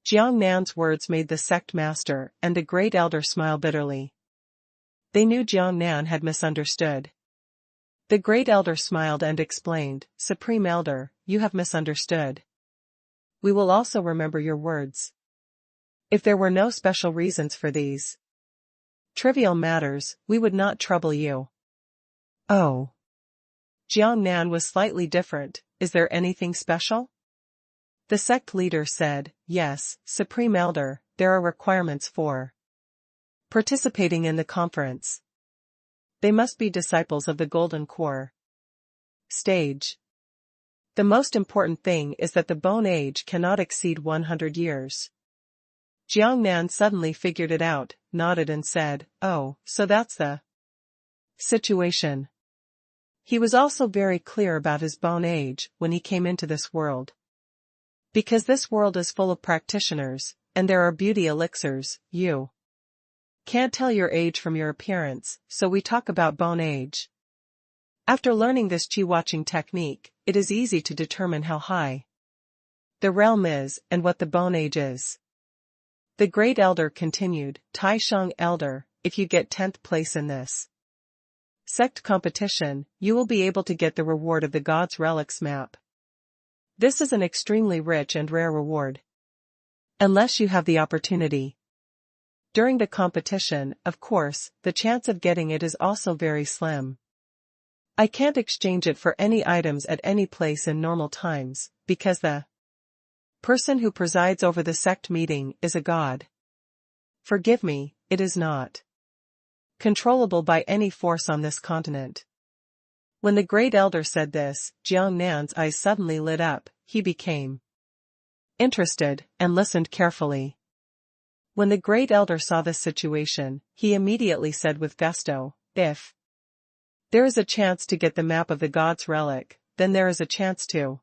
Jiangnan's words made the sect master and the great elder smile bitterly. They knew Jiangnan had misunderstood. The great elder smiled and explained, Supreme Elder, you have misunderstood. We will also remember your words. If there were no special reasons for these trivial matters, we would not trouble you. Oh. Jiangnan was slightly different, is there anything special? The sect leader said, Yes, Supreme Elder, there are requirements for participating in the conference. They must be disciples of the Golden Core stage. The most important thing is that the bone age cannot exceed 100 years. Jiangnan suddenly figured it out, nodded and said, "Oh, so that's the situation." He was also very clear about his bone age when he came into this world. Because this world is full of practitioners, and there are beauty elixirs, you can't tell your age from your appearance, so we talk about bone age. After learning this qi-watching technique, it is easy to determine how high the realm is and what the bone age is. The great elder continued, Tai Shang elder, if you get 10th place in this sect competition, you will be able to get the reward of the God's Relics map. This is an extremely rich and rare reward. Unless you have the opportunity during the competition, of course, the chance of getting it is also very slim. I can't exchange it for any items at any place in normal times, because the person who presides over the sect meeting is a god. Forgive me, it is not controllable by any force on this continent. When the great elder said this, Jiang Nan's eyes suddenly lit up, he became interested, and listened carefully. When the great elder saw this situation, he immediately said with gusto, if there is a chance to get the map of the God's relic, then there is a chance to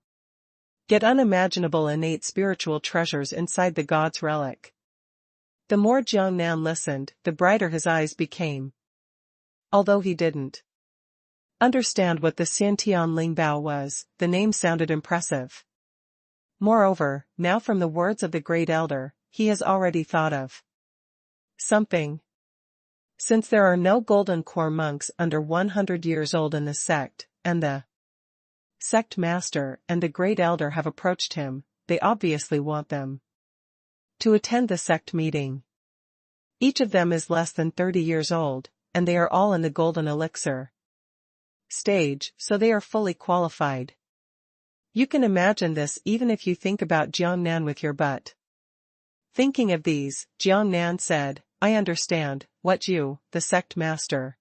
get unimaginable innate spiritual treasures inside the God's relic. The more Jiang Nan listened, the brighter his eyes became. Although he didn't understand what the Xiantian Lingbao was, the name sounded impressive. Moreover, now from the words of the great elder, he has already thought of something. Since there are no golden core monks under 100 years old in the sect, and the sect master and the great elder have approached him, they obviously want them to attend the sect meeting. Each of them is less than 30 years old, and they are all in the golden elixir stage, so they are fully qualified. You can imagine this even if you think about Jiang Nan with your butt. Thinking of these, Jiang Nan said, I understand, what you, the sect master,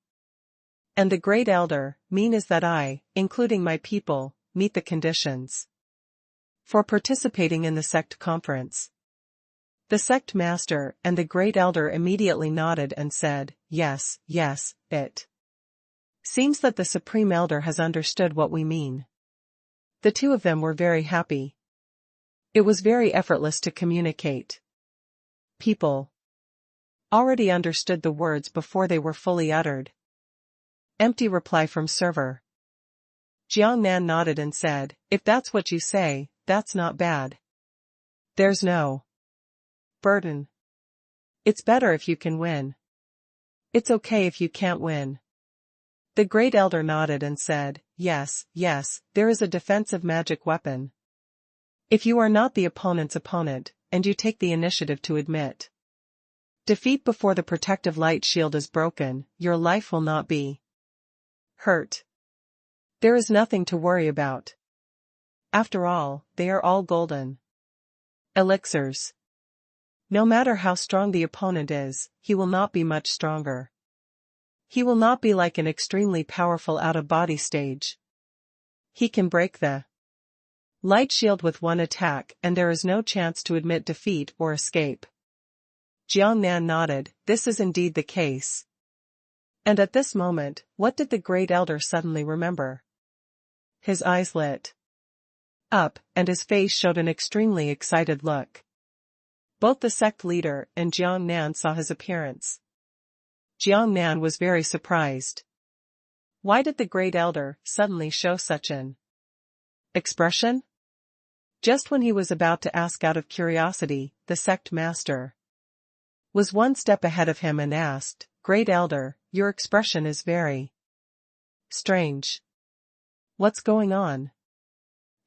and the great elder, mean is that I, including my people, meet the conditions for participating in the sect conference. The sect master and the great elder immediately nodded and said, yes, yes, it seems that the supreme elder has understood what we mean. The two of them were very happy. It was very effortless to communicate. People already understood the words before they were fully uttered. Empty reply from server. Jiang Nan nodded and said, if that's what you say, that's not bad. There's no burden. It's better if you can win. It's okay if you can't win. The great elder nodded and said, yes, yes, there is a defensive magic weapon. If you are not the opponent's opponent, and you take the initiative to admit defeat before the protective light shield is broken, your life will not be hurt. There is nothing to worry about. After all, they are all golden elixirs. No matter how strong the opponent is, he will not be much stronger. He will not be like an extremely powerful out-of-body stage. He can break the light shield with one attack and there is no chance to admit defeat or escape. Jiang Nan nodded, this is indeed the case. And at this moment, what did the great elder suddenly remember? His eyes lit up, and his face showed an extremely excited look. Both the sect leader and Jiang Nan saw his appearance. Jiang Nan was very surprised. Why did the great elder suddenly show such an expression? Just when he was about to ask out of curiosity, the sect master was one step ahead of him and asked, Great elder, your expression is very strange. What's going on?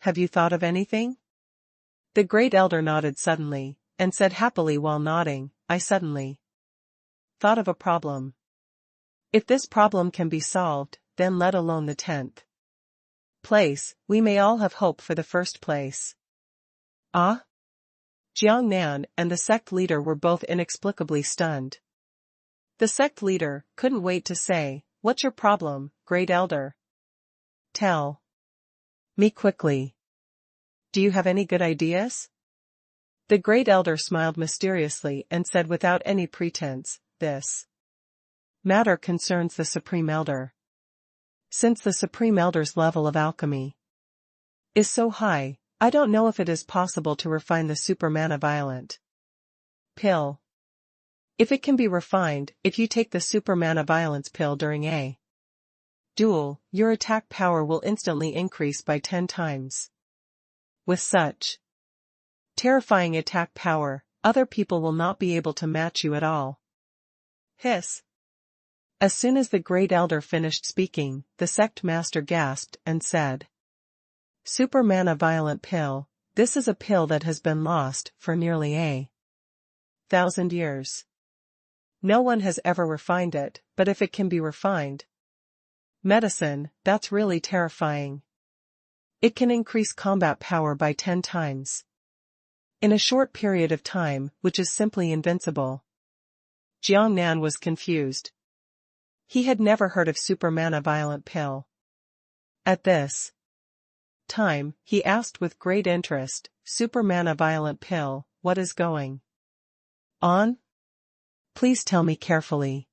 Have you thought of anything? The great elder nodded suddenly, and said happily while nodding, I suddenly thought of a problem. If this problem can be solved, then let alone the 10th place, we may all have hope for the first place. Ah? Jiang Nan and the sect leader were both inexplicably stunned. The sect leader couldn't wait to say, "What's your problem, Great Elder? Tell me quickly. Do you have any good ideas?" The Great Elder smiled mysteriously and said without any pretense, "This matter concerns the Supreme Elder. Since the Supreme Elder's level of alchemy is so high, I don't know if it is possible to refine the super mana violent pill. If it can be refined, if you take the super mana violence pill during a duel, your attack power will instantly increase by 10 times. With such terrifying attack power, other people will not be able to match you at all." Hiss. As soon as the Great Elder finished speaking, the sect master gasped and said, "Super mana violent pill, this is a pill that has been lost for nearly 1,000 years. No one has ever refined it, but if it can be refined medicine, that's really terrifying. It can increase combat power by 10 times. In a short period of time, which is simply invincible." Jiang Nan was confused. He had never heard of super mana violent pill. At this time, he asked with great interest, "Super mana violent pill, what is going on? Please tell me carefully."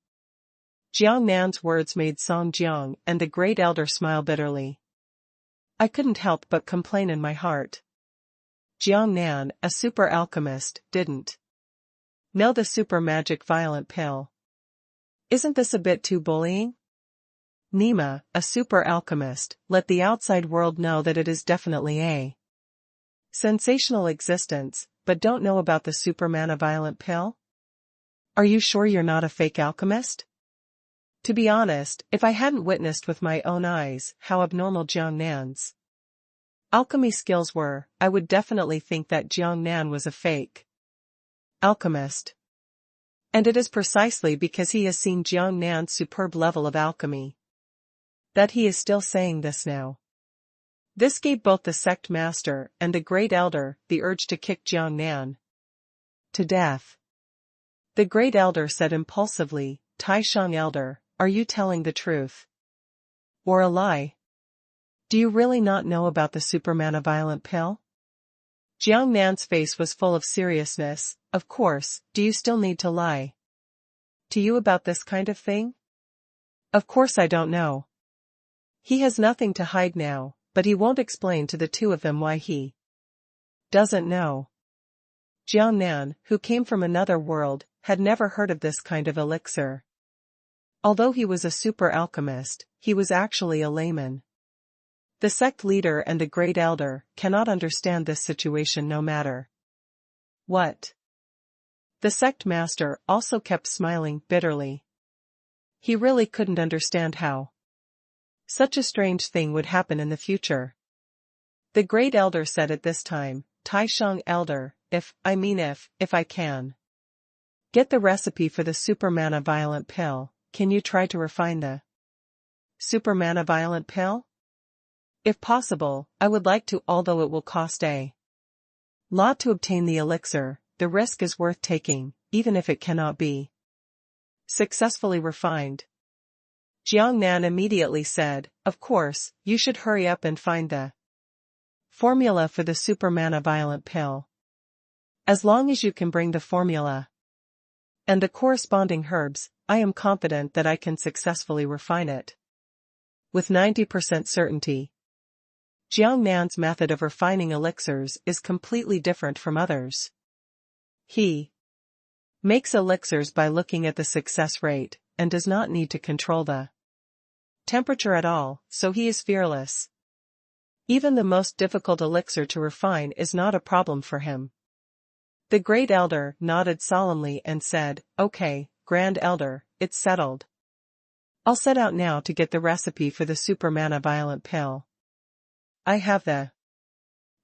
Jiang Nan's words made Song Jiang and the Great Elder smile bitterly. "I couldn't help but complain in my heart. Jiang Nan, a super alchemist, didn't know the super magic violent pill. Isn't this a bit too bullying? Nima, a super alchemist, let the outside world know that it is definitely a sensational existence, but don't know about the super mana violent pill? Are you sure you're not a fake alchemist?" To be honest, if I hadn't witnessed with my own eyes how abnormal Jiang Nan's alchemy skills were, I would definitely think that Jiang Nan was a fake alchemist. And it is precisely because he has seen Jiang Nan's superb level of alchemy that he is still saying this now. This gave both the sect master and the Great Elder the urge to kick Jiang Nan to death. The Great Elder said impulsively, "Taishang Elder, are you telling the truth or a lie? Do you really not know about the super mana violent pill?" Jiang Nan's face was full of seriousness. "Of course, do you still need to lie to you about this kind of thing? Of course I don't know. He has nothing to hide now, but he won't explain to the two of them why he doesn't know." Jiang Nan, who came from another world, had never heard of this kind of elixir. Although he was a super alchemist, he was actually a layman. The sect leader and the Great Elder cannot understand this situation no matter what. The sect master also kept smiling bitterly. He really couldn't understand how such a strange thing would happen in the future. The Great Elder said at this time, "Taishang Elder, if I can get the recipe for the super mana violent pill, can you try to refine the super mana violent pill? If possible, I would like to, although it will cost a lot to obtain the elixir, the risk is worth taking, even if it cannot be successfully refined." Jiang Nan immediately said, "Of course, you should hurry up and find the formula for the super mana violent pill. As long as you can bring the formula and the corresponding herbs, I am confident that I can successfully refine it with 90% certainty." Jiang Nan's method of refining elixirs is completely different from others. He makes elixirs by looking at the success rate, and does not need to control the temperature at all, so he is fearless. Even the most difficult elixir to refine is not a problem for him. The Great Elder nodded solemnly and said, "Okay, Grand Elder, it's settled. I'll set out now to get the recipe for the super mana violent pill. I have the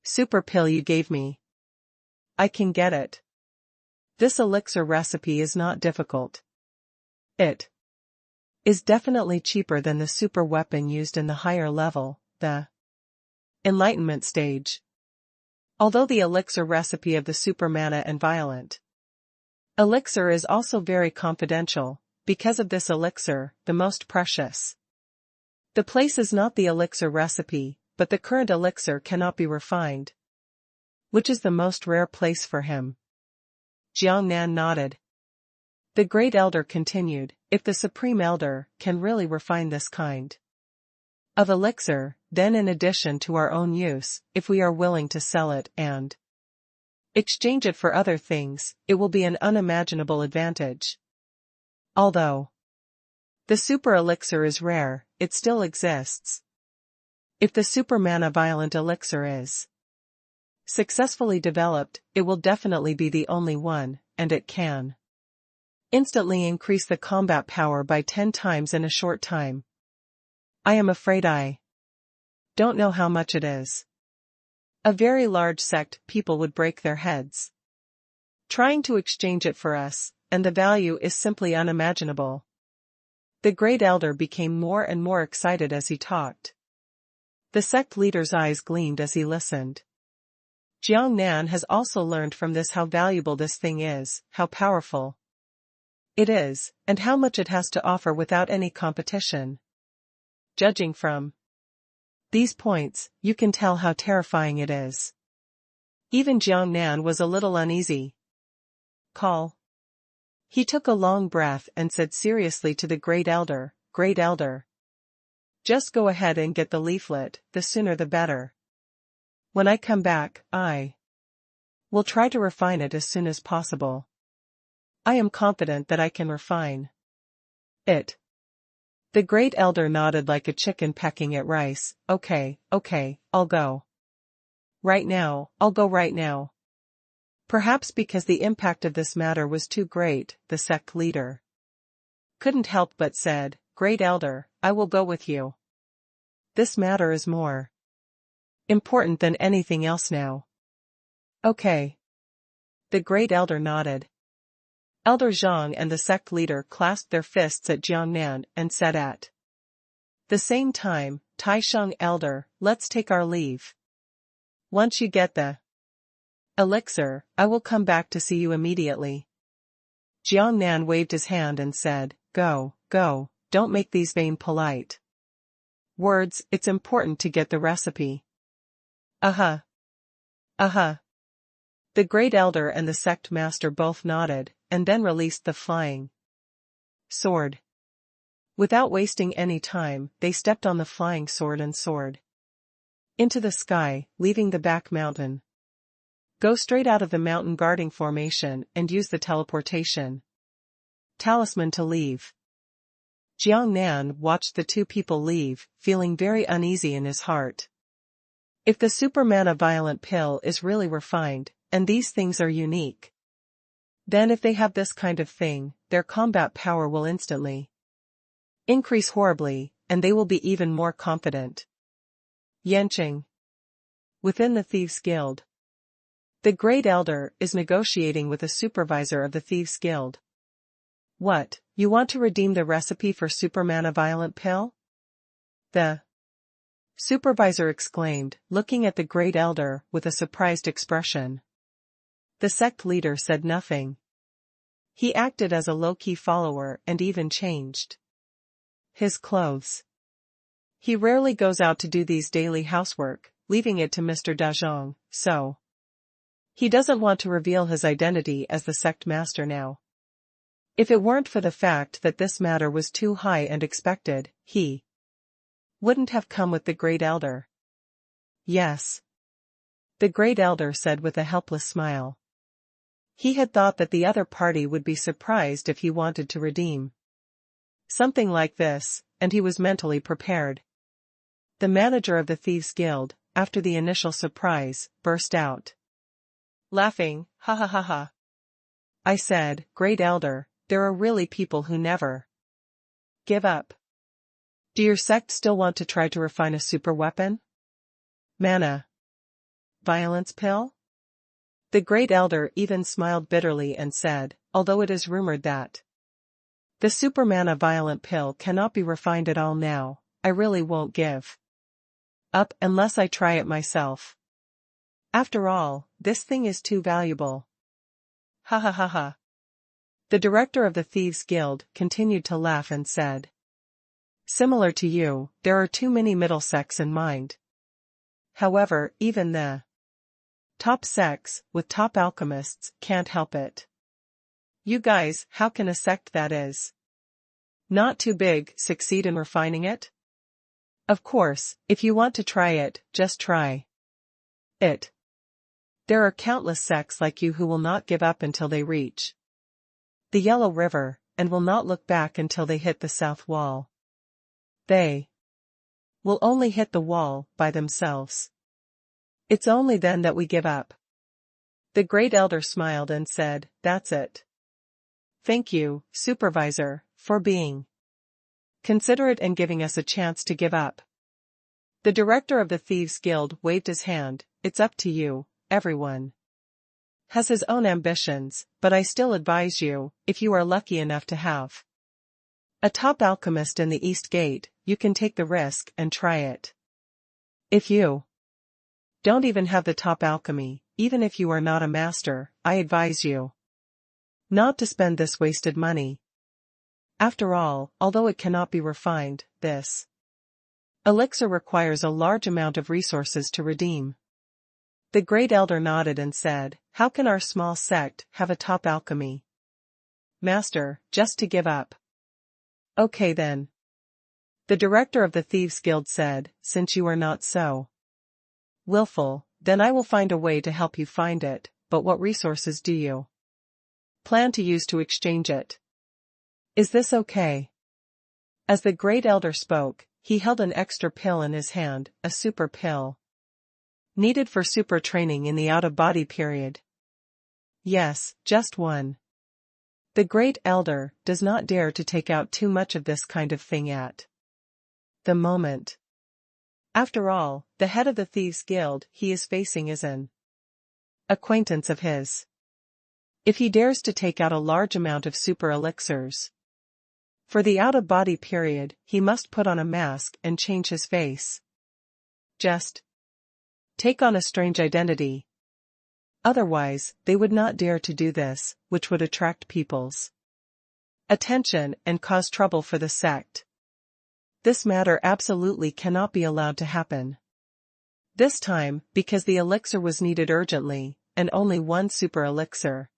super pill you gave me. I can get it. This elixir recipe is not difficult. It is definitely cheaper than the super weapon used in the higher level, the enlightenment stage. Although the elixir recipe of the super mana and violent elixir is also very confidential, because of this elixir, the most precious. The place is not the elixir recipe, but the current elixir cannot be refined. Which is the most rare place for him? Jiang Nan nodded. The Great Elder continued, if the Supreme Elder can really refine this kind of elixir, then in addition to our own use, if we are willing to sell it and exchange it for other things, it will be an unimaginable advantage. Although the super elixir is rare, it still exists. If the super mana violent elixir is successfully developed, it will definitely be the only one, and it can instantly increase the combat power by 10 times in a short time. I am afraid I don't know how much it is. A very large sect, people would break their heads trying to exchange it for us, and the value is simply unimaginable. The Great Elder became more and more excited as he talked. The sect leader's eyes gleamed as he listened. Jiang Nan has also learned from this how valuable this thing is, how powerful it is, and how much it has to offer without any competition. Judging from these points, you can tell how terrifying it is. Even Jiang Nan was a little uneasy. Call. He took a long breath and said seriously to the Great Elder, Great Elder, just go ahead and get the leaflet, the sooner the better. When I come back, I will try to refine it as soon as possible. I am confident that I can refine it. The Great Elder nodded like a chicken pecking at rice. Okay, I'll go. Right now, I'll go right now. Perhaps because the impact of this matter was too great, the sect leader couldn't help but said, Great Elder, I will go with you. This matter is more important than anything else now. Okay. The Great Elder nodded. Elder Zhang and the sect leader clasped their fists at Jiang Nan and said at the same time, Taisheng Elder, let's take our leave. Once you get the elixir, I will come back to see you immediately. Jiang Nan waved his hand and said, Go, don't make these vain polite words, it's important to get the recipe. The Great Elder and the sect master both nodded, and then released the flying sword. Without wasting any time, they stepped on the flying sword and soared into the sky, leaving the back mountain. Go straight out of the mountain guarding formation and use the teleportation talisman to leave. Jiang Nan watched the two people leave, feeling very uneasy in his heart. If the super mana violent pill is really refined, and these things are unique, then if they have this kind of thing, their combat power will instantly increase horribly, and they will be even more confident. Yanqing. Within the Thieves' Guild. The Great Elder is negotiating with a supervisor of the Thieves' Guild. What, you want to redeem the recipe for super mana violent pill? The supervisor exclaimed, looking at the Great Elder with a surprised expression. The sect leader said nothing. He acted as a low-key follower and even changed his clothes. He rarely goes out to do these daily housework, leaving it to Mr. Dazhong, so he doesn't want to reveal his identity as the sect master now. If it weren't for the fact that this matter was too high and expected, he wouldn't have come with the Great Elder. Yes. The Great Elder said with a helpless smile. He had thought that the other party would be surprised if he wanted to redeem something like this, and he was mentally prepared. The manager of the Thieves' Guild, after the initial surprise, burst out laughing, ha ha ha ha. I said, Great Elder, there are really people who never give up. Do your sect still want to try to refine a super weapon? Mana violence pill? The Great Elder even smiled bitterly and said, although it is rumored that the super mana violent pill cannot be refined at all now, I really won't give up unless I try it myself. After all, this thing is too valuable. Ha ha ha ha. The director of the Thieves' Guild continued to laugh and said, "Similar to you, there are too many middle sects in mind. However, even the top sects, with top alchemists, can't help it. You guys, how can a sect that is not too big succeed in refining it? Of course, if you want to try it, just try it. There are countless sects like you who will not give up until they reach the Yellow River, and will not look back until they hit the South Wall. They will only hit the wall by themselves. It's only then that we give up." The Great Elder smiled and said, "That's it. Thank you, Supervisor, for being considerate and giving us a chance to give up." The director of the Thieves' Guild waved his hand. "It's up to you, everyone has his own ambitions, but I still advise you, if you are lucky enough to have a top alchemist in the East Gate, you can take the risk and try it. If you don't even have the top alchemy, even if you are not a master, I advise you not to spend this wasted money. After all, although it cannot be refined, this elixir requires a large amount of resources to redeem." The Great Elder nodded and said, "How can our small sect have a top alchemy? Master, just to give up." "Okay then." The director of the Thieves' Guild said, "Since you are not so willful, then I will find a way to help you find it, but what resources do you plan to use to exchange it? Is this okay?" As the Great Elder spoke, he held an extra pill in his hand, a super pill needed for super training in the out-of-body period. Yes, just one. The Great Elder does not dare to take out too much of this kind of thing at the moment. After all, the head of the Thieves' Guild he is facing is an acquaintance of his. If he dares to take out a large amount of super elixirs for the out-of-body period, he must put on a mask and change his face. Just take on a strange identity. Otherwise, they would not dare to do this, which would attract people's attention and cause trouble for the sect. This matter absolutely cannot be allowed to happen. This time, because the elixir was needed urgently, and only one super elixir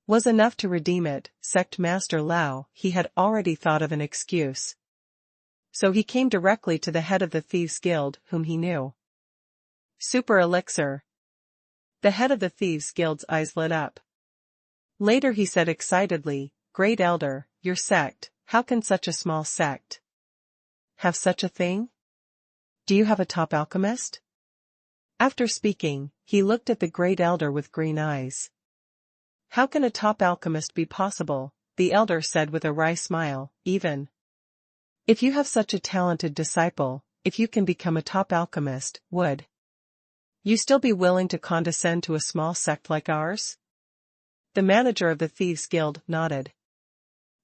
was enough to redeem it, Sect Master Lao, he had already thought of an excuse. So he came directly to the head of the Thieves' Guild, whom he knew. "Super elixir." The head of the Thieves' Guild's eyes lit up. Later he said excitedly, "Great Elder, your sect, how can such a small sect have such a thing? Do you have a top alchemist?" After speaking, he looked at the Great Elder with green eyes. "How can a top alchemist be possible?" the Elder said with a wry smile. "Even if you have such a talented disciple, if you can become a top alchemist, would you still be willing to condescend to a small sect like ours?" The manager of the Thieves' Guild nodded.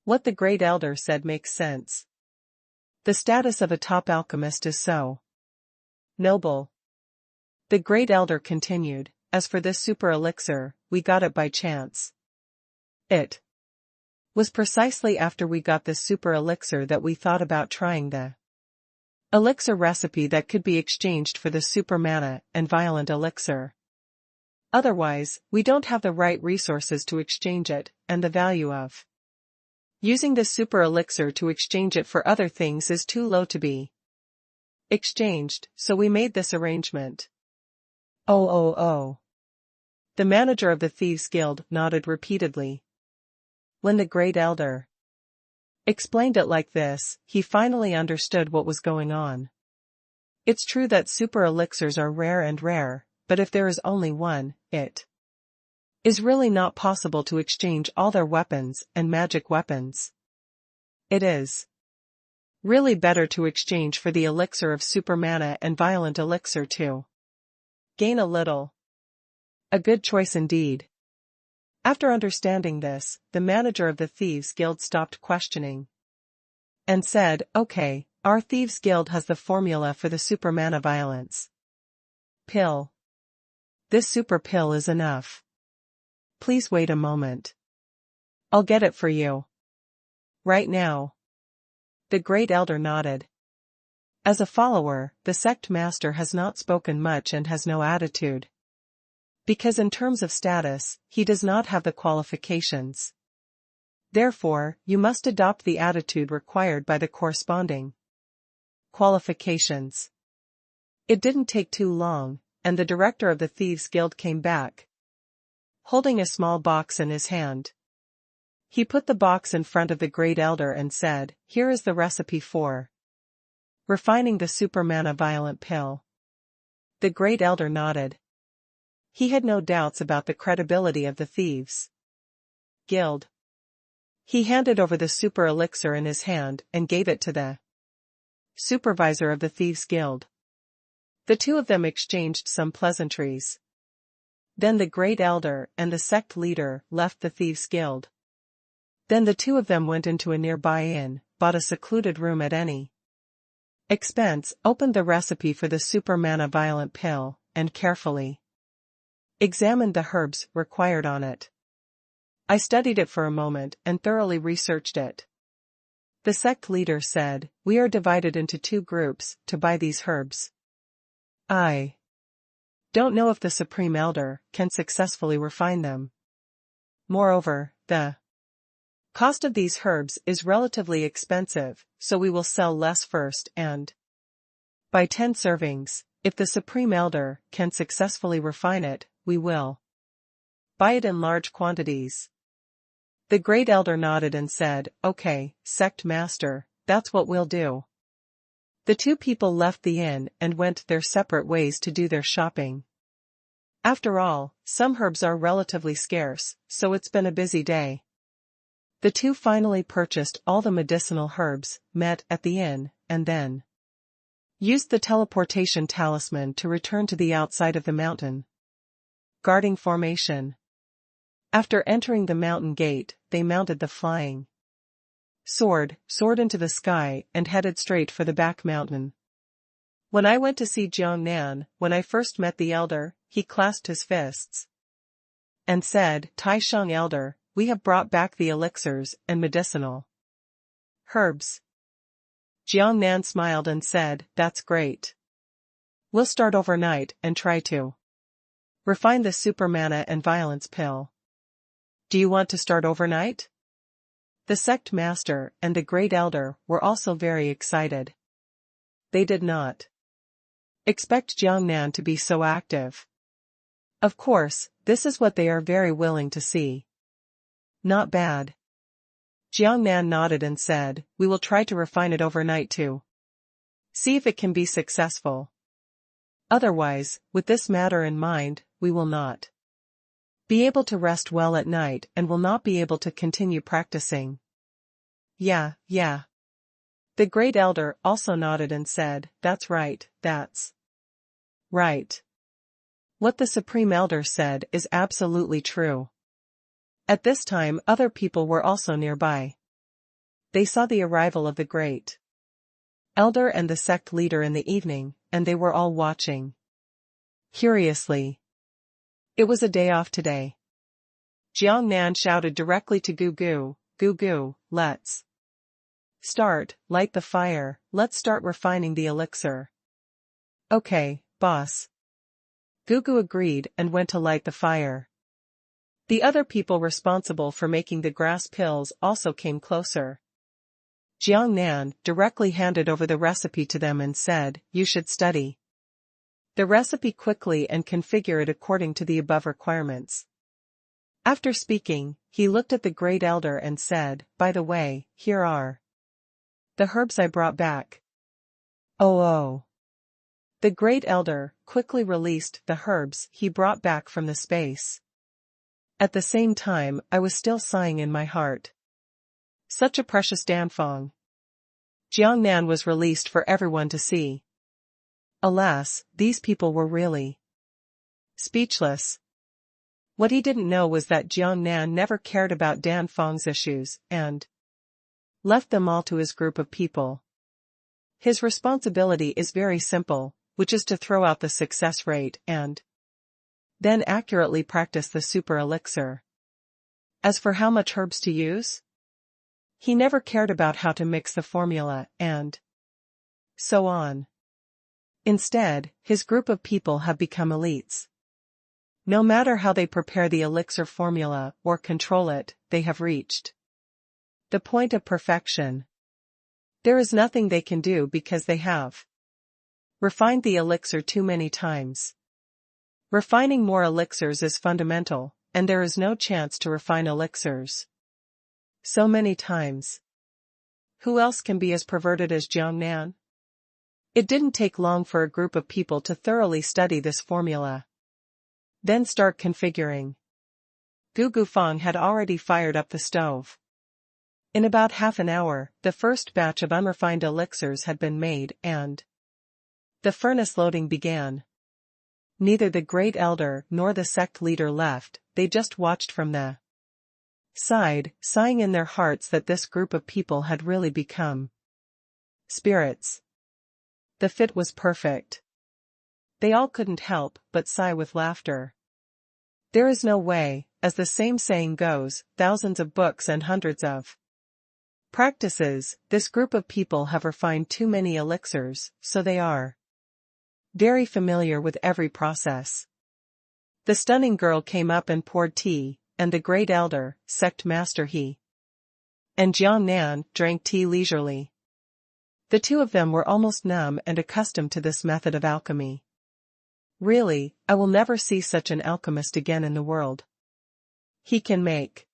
What the Great Elder said makes sense. The status of a top alchemist is so noble. The Great Elder continued, "As for this super elixir, we got it by chance. It was precisely after we got this super elixir that we thought about trying the elixir recipe that could be exchanged for the super mana and violent elixir. Otherwise, we don't have the right resources to exchange it, and the value of using this super elixir to exchange it for other things is too low to be exchanged, so we made this arrangement." Oh. The manager of the Thieves' Guild nodded repeatedly. When the Great Elder explained it like this, he finally understood what was going on. It's true that super elixirs are rare, but if there is only one, it is really not possible to exchange all their weapons and magic weapons. It is really better to exchange for the elixir of super mana and violent elixir too. Gain a little. A good choice indeed. After understanding this, the manager of the Thieves' Guild stopped questioning and said, "Okay, our Thieves' Guild has the formula for the super mana violence pill. This super pill is enough. Please wait a moment. I'll get it for you. Right now. The great elder nodded. As a follower, the sect master has not spoken much and has no attitude. Because in terms of status, he does not have the qualifications. Therefore, you must adopt the attitude required by the corresponding qualifications. It didn't take too long, and the director of the Thieves' Guild came back, holding a small box in his hand. He put the box in front of the great elder and said, "Here is the recipe for refining the Supermana violent pill." The great elder nodded. He had no doubts about the credibility of the Thieves' Guild. He handed over the super elixir in his hand and gave it to the supervisor of the Thieves' Guild. The two of them exchanged some pleasantries. Then the great elder and the sect leader left the Thieves' Guild. Then the two of them went into a nearby inn, bought a secluded room at any expense, opened the recipe for the Supermana violent pill, and carefully examined the herbs required on it. I studied it for a moment and thoroughly researched it. The sect leader said, "We are divided into two groups to buy these herbs. I don't know if the Supreme Elder can successfully refine them. Moreover, the cost of these herbs is relatively expensive, so we will sell less first and buy 10 servings. If the Supreme Elder can successfully refine it, we will buy it in large quantities." The great elder nodded and said, "Okay, sect master, that's what we'll do." The two people left the inn and went their separate ways to do their shopping. After all, some herbs are relatively scarce, so it's been a busy day. The two finally purchased all the medicinal herbs, met at the inn, and then used the teleportation talisman to return to the outside of the mountain guarding formation. After entering the mountain gate, they mounted the flying sword into the sky and headed straight for the back mountain. When I went to see Jiangnan, when I first met the elder, he clasped his fists and said, "Tai Shang Elder, we have brought back the elixirs and medicinal herbs." Jiangnan smiled and said, "That's great. We'll start overnight and try to refine the Supermana and violence pill." "Do you want to start overnight?" The sect master and the great elder were also very excited. They did not expect Jiangnan to be so active. Of course, this is what they are very willing to see. Not bad. Jiangnan nodded and said, "We will try to refine it overnight too. See if it can be successful. Otherwise, with this matter in mind, we will not be able to rest well at night and will not be able to continue practicing." Yeah. The great elder also nodded and said, "That's right, that's right. What the Supreme Elder said is absolutely true." At this time other people were also nearby. They saw the arrival of the great elder and the sect leader in the evening, and they were all watching curiously. It was a day off today. Jiangnan shouted directly to Gugu, "Gugu, let's start, light the fire, let's start refining the elixir." "Okay, boss." Gugu agreed and went to light the fire. The other people responsible for making the grass pills also came closer. Jiangnan directly handed over the recipe to them and said, "You should study the recipe quickly and configure it according to the above requirements." After speaking, he looked at the great elder and said, "By the way, here are the herbs I brought back." Oh. The great elder quickly released the herbs he brought back from the space. At the same time, I was still sighing in my heart. Such a precious Danfeng. Jiangnan was released for everyone to see. Alas, these people were really speechless. What he didn't know was that Jiangnan never cared about Danfeng's issues, and left them all to his group of people. His responsibility is very simple, which is to throw out the success rate and Then accurately practice the super elixir. As for how much herbs to use, he never cared about how to mix the formula, and so on. Instead, his group of people have become elites. No matter how they prepare the elixir formula or control it, they have reached the point of perfection. There is nothing they can do because they have refined the elixir too many times. Refining more elixirs is fundamental, and there is no chance to refine elixirs so many times. Who else can be as perverted as Jiang Nan? It didn't take long for a group of people to thoroughly study this formula. Then start configuring. Gu Gufang had already fired up the stove. In about half an hour, the first batch of unrefined elixirs had been made and the furnace loading began. Neither the great elder nor the sect leader left, they just watched from the side, sighing in their hearts that this group of people had really become spirits. The fit was perfect. They all couldn't help but sigh with laughter. There is no way, as the same saying goes, thousands of books and hundreds of practices, this group of people have refined too many elixirs, so they are very familiar with every process. The stunning girl came up and poured tea, and the great elder, sect master He and Jiang Nan, drank tea leisurely. The two of them were almost numb and accustomed to this method of alchemy. Really, I will never see such an alchemist again in the world. He can make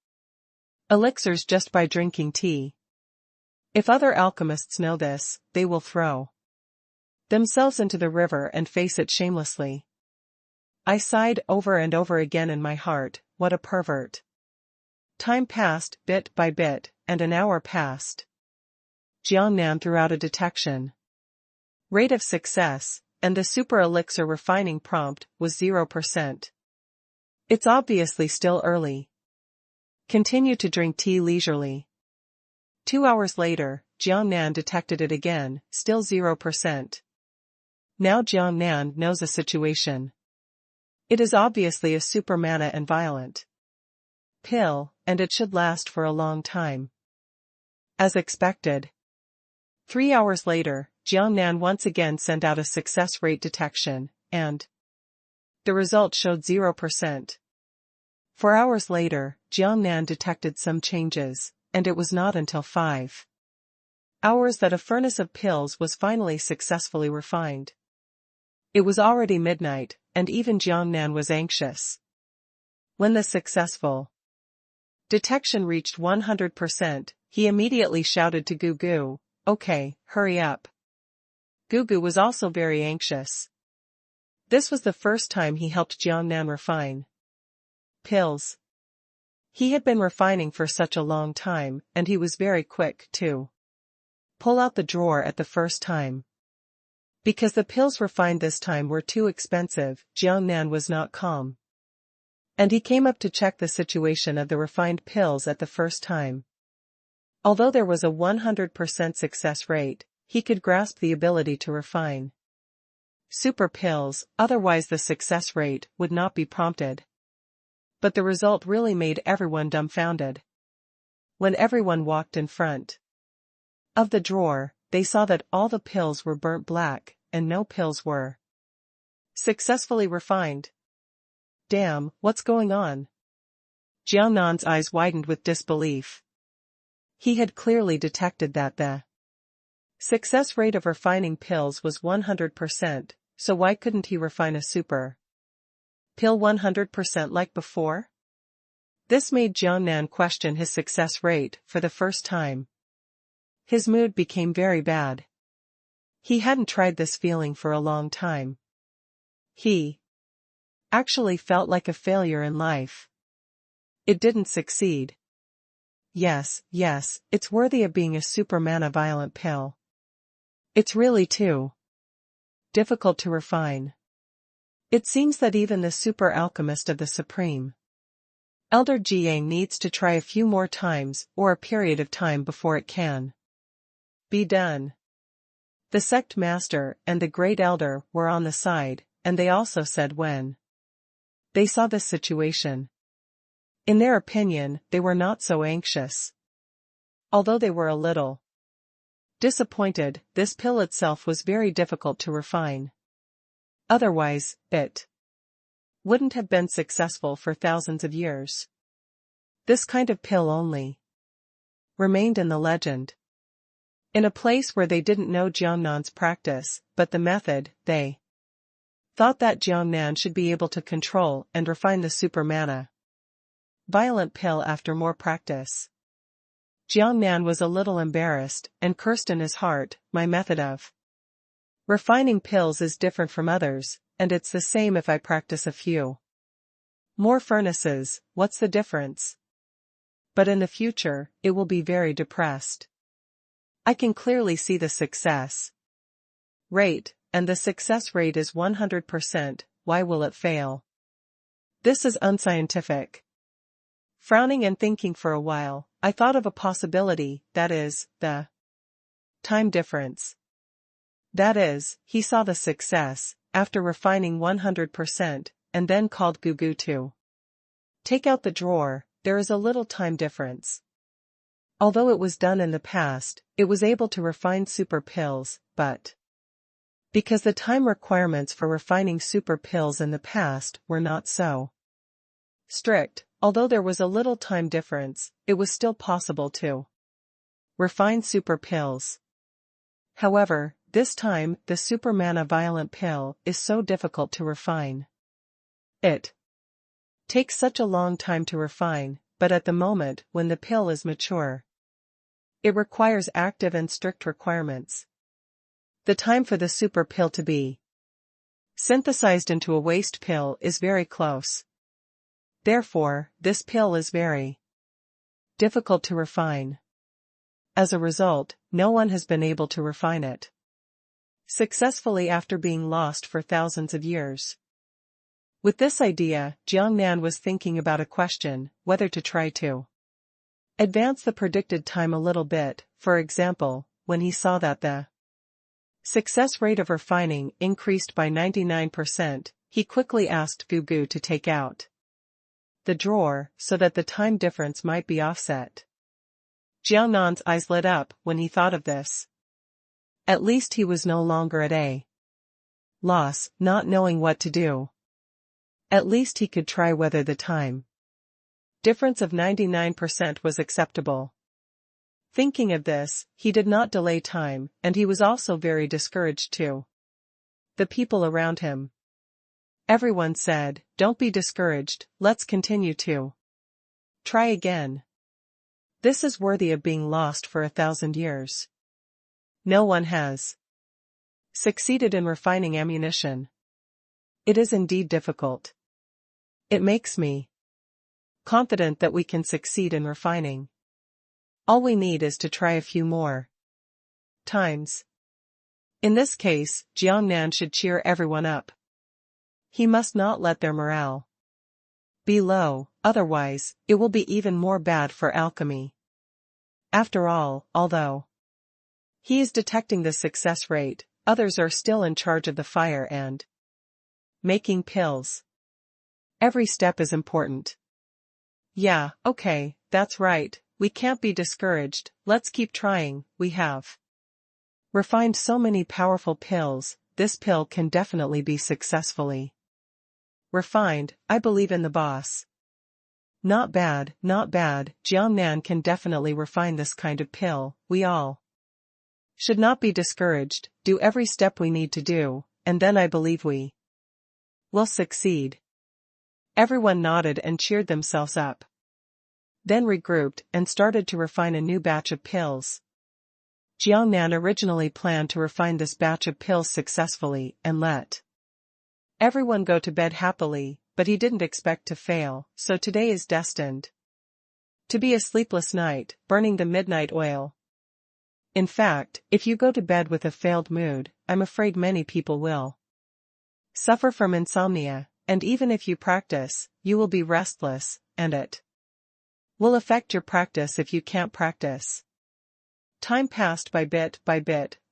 elixirs just by drinking tea. If other alchemists know this, they will throw themselves into the river and face it shamelessly. I sighed over and over again in my heart, what a pervert. Time passed, bit by bit, and an hour passed. Jiang Nan threw out a detection rate of success, and the super elixir refining prompt was 0%. It's obviously still early. Continue to drink tea leisurely. 2 hours later, Jiang Nan detected it again, still 0%. Now Jiang Nan knows a situation. It is obviously a super mana and violent pill, and it should last for a long time. As expected. 3 hours later, Jiang Nan once again sent out a success rate detection, and the result showed 0%. 4 hours later, Jiang Nan detected some changes, and it was not until 5 hours that a furnace of pills was finally successfully refined. It was already midnight, and even Jiang Nan was anxious. When the successful detection reached 100%, he immediately shouted to Gugu, "Okay, hurry up." Gugu was also very anxious. This was the first time he helped Jiang Nan refine pills. He had been refining for such a long time, and he was very quick to pull out the drawer at the first time. Because the pills refined this time were too expensive, Jiang Nan was not calm. And he came up to check the situation of the refined pills at the first time. Although there was a 100% success rate, he could grasp the ability to refine super pills, otherwise the success rate would not be prompted. But the result really made everyone dumbfounded. When everyone walked in front of the drawer, they saw that all the pills were burnt black, and no pills were successfully refined. Damn, what's going on? Jiang Nan's eyes widened with disbelief. He had clearly detected that the success rate of refining pills was 100%, so why couldn't he refine a super pill 100% like before? This made Jiang Nan question his success rate for the first time. His mood became very bad. He hadn't tried this feeling for a long time. He actually felt like a failure in life. It didn't succeed. Yes, it's worthy of being a super mana violent pill. It's really too difficult to refine. It seems that even the super alchemist of the Supreme Elder Jiang needs to try a few more times or a period of time before it can be done. The sect master and the great elder were on the side, and they also said when They saw this situation. In their opinion, they were not so anxious. Although they were a little disappointed, this pill itself was very difficult to refine. Otherwise, it wouldn't have been successful for thousands of years. This kind of pill only remained in the legend. In a place where they didn't know Jiangnan's practice, but the method, they thought that Jiangnan should be able to control and refine the super mana violent pill after more practice. Jiangnan was a little embarrassed and cursed in his heart, "My method of refining pills is different from others, and it's the same if I practice a few more furnaces, what's the difference? But in the future, it will be very depressed. I can clearly see the success rate, and the success rate is 100%, why will it fail? This is unscientific." Frowning and thinking for a while, I thought of a possibility, that is, the time difference. That is, he saw the success, after refining 100%, and then called Gugu to take out the drawer. There is a little time difference. Although it was done in the past, it was able to refine super pills, but because the time requirements for refining super pills in the past were not so strict, although there was a little time difference, it was still possible to refine super pills. However, this time, the super mana violent pill is so difficult to refine. It takes such a long time to refine, but at the moment when the pill is mature, it requires active and strict requirements. The time for the super pill to be synthesized into a waste pill is very close. Therefore, this pill is very difficult to refine. As a result, no one has been able to refine it successfully after being lost for thousands of years. With this idea, Jiangnan was thinking about a question, whether to try to advance the predicted time a little bit. For example, when he saw that the success rate of refining increased by 99%, he quickly asked Gugu to take out the drawer so that the time difference might be offset. Jiangnan's eyes lit up when he thought of this. At least he was no longer at a loss, not knowing what to do. At least he could try whether the time difference of 99% was acceptable. Thinking of this, he did not delay time, and he was also very discouraged too. The people around him, everyone said, "Don't be discouraged, let's continue to try again. This is worthy of being lost for 1,000 years. No one has succeeded in refining ammunition. It is indeed difficult. It makes me confident that we can succeed in refining. All we need is to try a few more times." In this case, Jiangnan should cheer everyone up. He must not let their morale be low, otherwise, it will be even more bad for alchemy. After all, although he is detecting the success rate, others are still in charge of the fire and making pills. Every step is important. Yeah, okay, that's right, we can't be discouraged, let's keep trying. We have refined so many powerful pills, this pill can definitely be successfully refined. I believe in the boss. Not bad, not bad, Jiangnan can definitely refine this kind of pill. We all should not be discouraged, do every step we need to do, and then I believe we will succeed. Everyone nodded and cheered themselves up. Then regrouped and started to refine a new batch of pills. Jiangnan originally planned to refine this batch of pills successfully and let everyone go to bed happily, but he didn't expect to fail, so today is destined to be a sleepless night, burning the midnight oil. In fact, if you go to bed with a failed mood, I'm afraid many people will suffer from insomnia, and even if you practice, you will be restless, and it will affect your practice if you can't practice. Time passed by bit,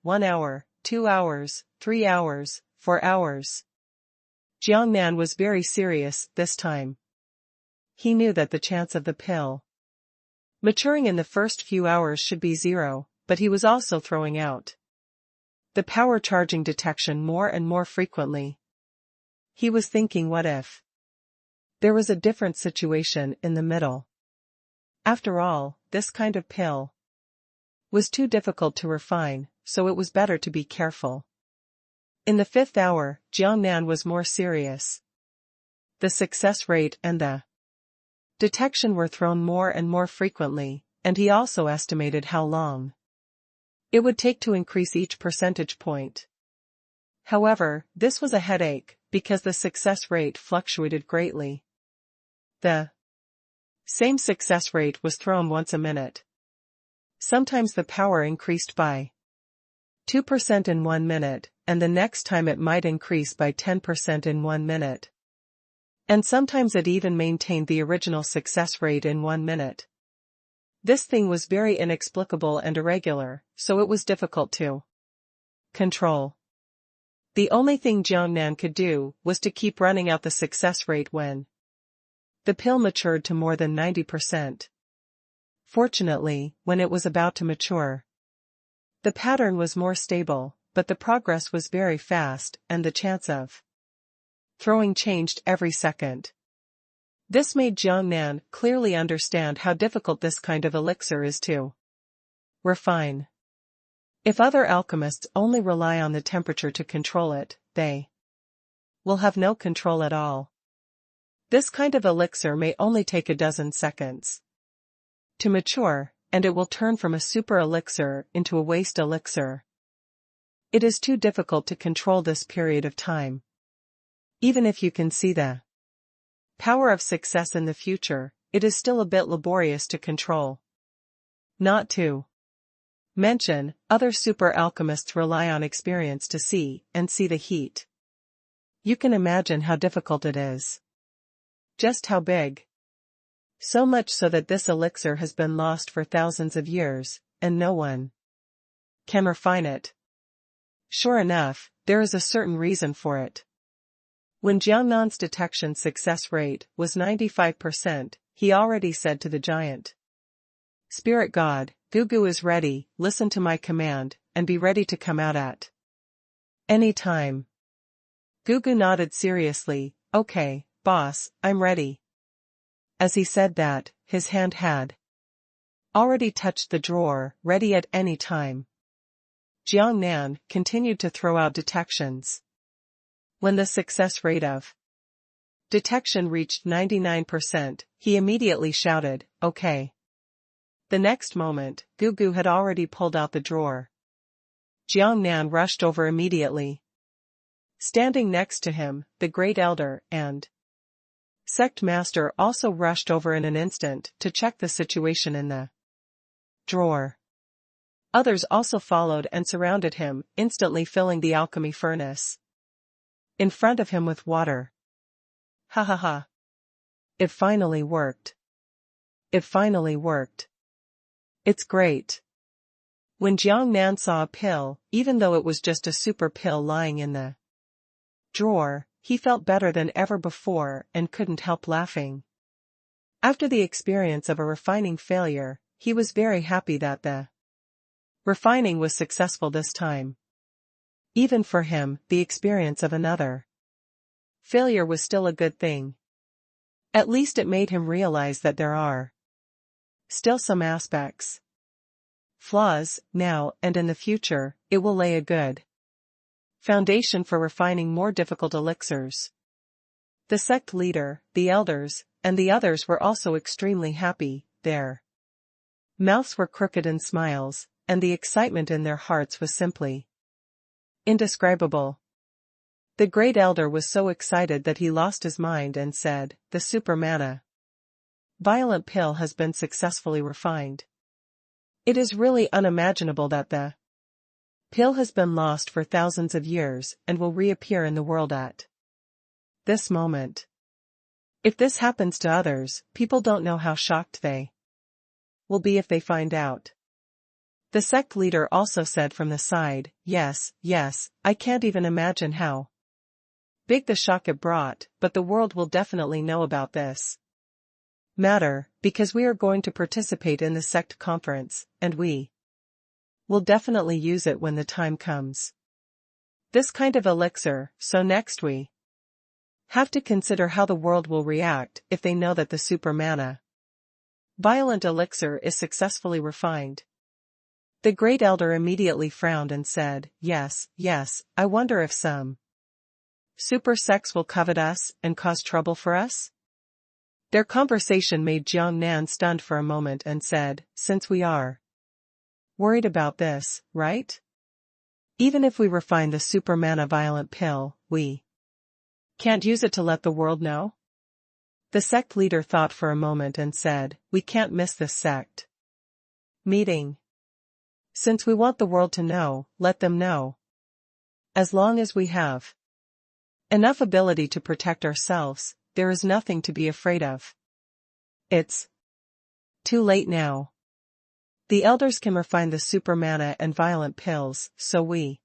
1 hour, 2 hours, 3 hours, 4 hours. Jiangnan was very serious this time. He knew that the chance of the pill maturing in the first few hours should be 0, but he was also throwing out the power charging detection more and more frequently. He was thinking, what if there was a different situation in the middle? After all, this kind of pill was too difficult to refine, so it was better to be careful. In the 5th hour, Jiangnan was more serious. The success rate and the detection were thrown more and more frequently, and he also estimated how long it would take to increase each percentage point. However, this was a headache, because the success rate fluctuated greatly. The same success rate was thrown once a minute. Sometimes the power increased by 2% in 1 minute, and the next time it might increase by 10% in 1 minute. And sometimes it even maintained the original success rate in 1 minute. This thing was very inexplicable and irregular, so it was difficult to control. The only thing Jiangnan could do was to keep running out the success rate when the pill matured to more than 90%. Fortunately, when it was about to mature, the pattern was more stable, but the progress was very fast, and the chance of throwing changed every second. This made Jiangnan clearly understand how difficult this kind of elixir is to refine. If other alchemists only rely on the temperature to control it, they will have no control at all. This kind of elixir may only take a dozen seconds to mature, and it will turn from a super elixir into a waste elixir. It is too difficult to control this period of time. Even if you can see the power of success in the future, it is still a bit laborious to control. Not to mention, other super alchemists rely on experience to see the heat. You can imagine how difficult it is. Just how big. So much so that this elixir has been lost for thousands of years, and no one can refine it. Sure enough, there is a certain reason for it. When Jiangnan's detection success rate was 95%, he already said to the giant spirit god, Gugu is ready, listen to my command, and be ready to come out at any time. Gugu nodded seriously, okay, boss, I'm ready. As he said that, his hand had already touched the drawer, ready at any time. Jiangnan continued to throw out detections. When the success rate of detection reached 99%, he immediately shouted, okay. The next moment, Gugu had already pulled out the drawer. Jiangnan rushed over immediately. Standing next to him, the great elder and sect master also rushed over in an instant to check the situation in the drawer. Others also followed and surrounded him, instantly filling the alchemy furnace in front of him with water. Ha ha ha. It finally worked. It finally worked. It's great. When Jiangnan saw a pill, even though it was just a super pill lying in the drawer, he felt better than ever before and couldn't help laughing. After the experience of a refining failure, he was very happy that the refining was successful this time. Even for him, the experience of another failure was still a good thing. At least it made him realize that there are still some aspects, flaws, now and in the future. It will lay a good foundation for refining more difficult elixirs. The sect leader, the elders, and the others were also extremely happy. Their mouths were crooked in smiles, and the excitement in their hearts was simply indescribable. The great elder was so excited that he lost his mind and said, the super mana violent pill has been successfully refined. It is really unimaginable that the pill has been lost for thousands of years and will reappear in the world at this moment. If this happens to others, people don't know how shocked they will be if they find out. The sect leader also said from the side, yes, I can't even imagine how Big the shock it brought, but the world will definitely know about this matter, because we are going to participate in the sect conference, and we will definitely use it when the time comes. This kind of elixir, so next we have to consider how the world will react if they know that the super mana violent elixir is successfully refined. The great elder immediately frowned and said, yes, I wonder if some super sects will covet us and cause trouble for us? Their conversation made Jiang Nan stunned for a moment and said, since we are worried about this, right? Even if we refine the super mana violent pill, we can't use it to let the world know? The sect leader thought for a moment and said, we can't miss this sect meeting. Since we want the world to know, let them know. As long as we have enough ability to protect ourselves, there is nothing to be afraid of. It's too late now. The elders can refine the super mana and violent pills, so we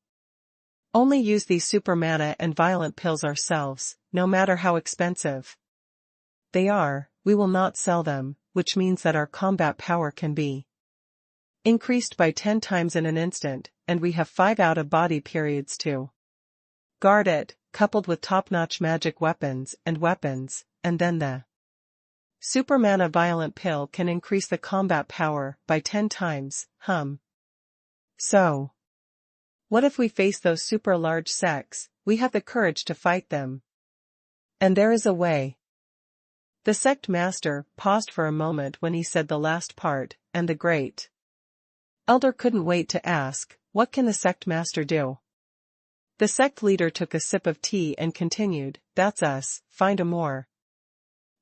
only use these super mana and violent pills ourselves, no matter how expensive they are, we will not sell them, which means that our combat power can be increased by 10 times in an instant, and we have 5 out-of-body periods to guard it, coupled with top-notch magic weapons, and then the super mana violent pill can increase the combat power by 10 times, So, what if we face those super large sects? We have the courage to fight them. And there is a way. The sect master paused for a moment when he said the last part, and the great elder couldn't wait to ask, what can the sect master do? The sect leader took a sip of tea and continued, that's us, find a more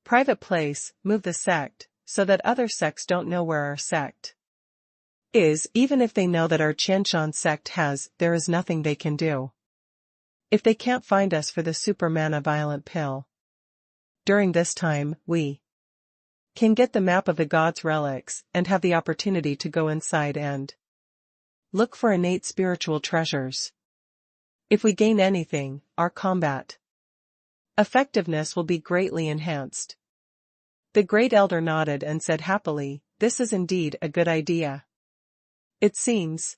private place, move the sect, so that other sects don't know where our sect is. Even if they know that our Shenlong Sect has, there is nothing they can do. If they can't find us for the super mana violent pill. During this time, we can get the map of the gods' relics, and have the opportunity to go inside and look for innate spiritual treasures. If we gain anything, our combat effectiveness will be greatly enhanced. The great elder nodded and said happily, this is indeed a good idea. It seems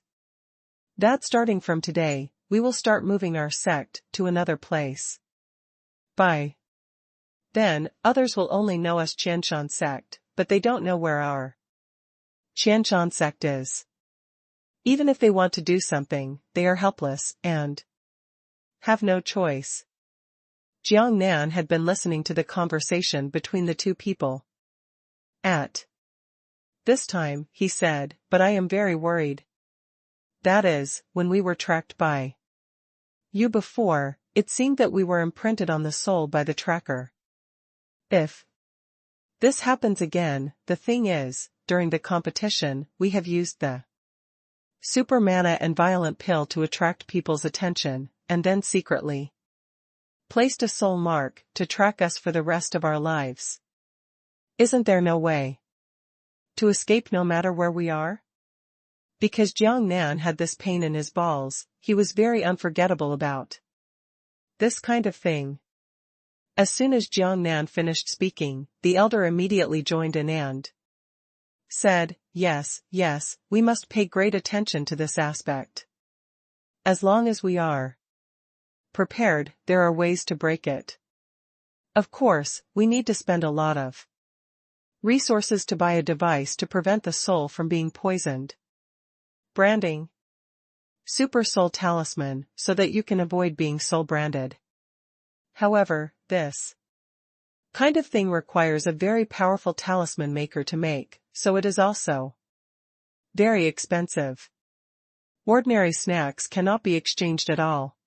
that starting from today, we will start moving our sect to another place. By then, others will only know us Shenlong Sect, but they don't know where our Shenlong Sect is. Even if they want to do something, they are helpless, and have no choice. Jiang Nan had been listening to the conversation between the two people. At this time, he said, but I am very worried. That is, when we were tracked by you before, it seemed that we were imprinted on the soul by the tracker. If this happens again, the thing is, during the competition, we have used the super mana and violent pill to attract people's attention, and then secretly placed a soul mark to track us for the rest of our lives. Isn't there no way to escape no matter where we are? Because Jiang Nan had this pain in his balls, he was very unforgettable about this kind of thing. As soon as Jiang Nan finished speaking, the elder immediately joined in and said, yes, we must pay great attention to this aspect. As long as we are prepared, there are ways to break it. Of course, we need to spend a lot of resources to buy a device to prevent the soul from being poisoned. Branding. Super Soul Talisman, so that you can avoid being soul branded. However, this kind of thing requires a very powerful talisman maker to make, so it is also very expensive. Ordinary snacks cannot be exchanged at all.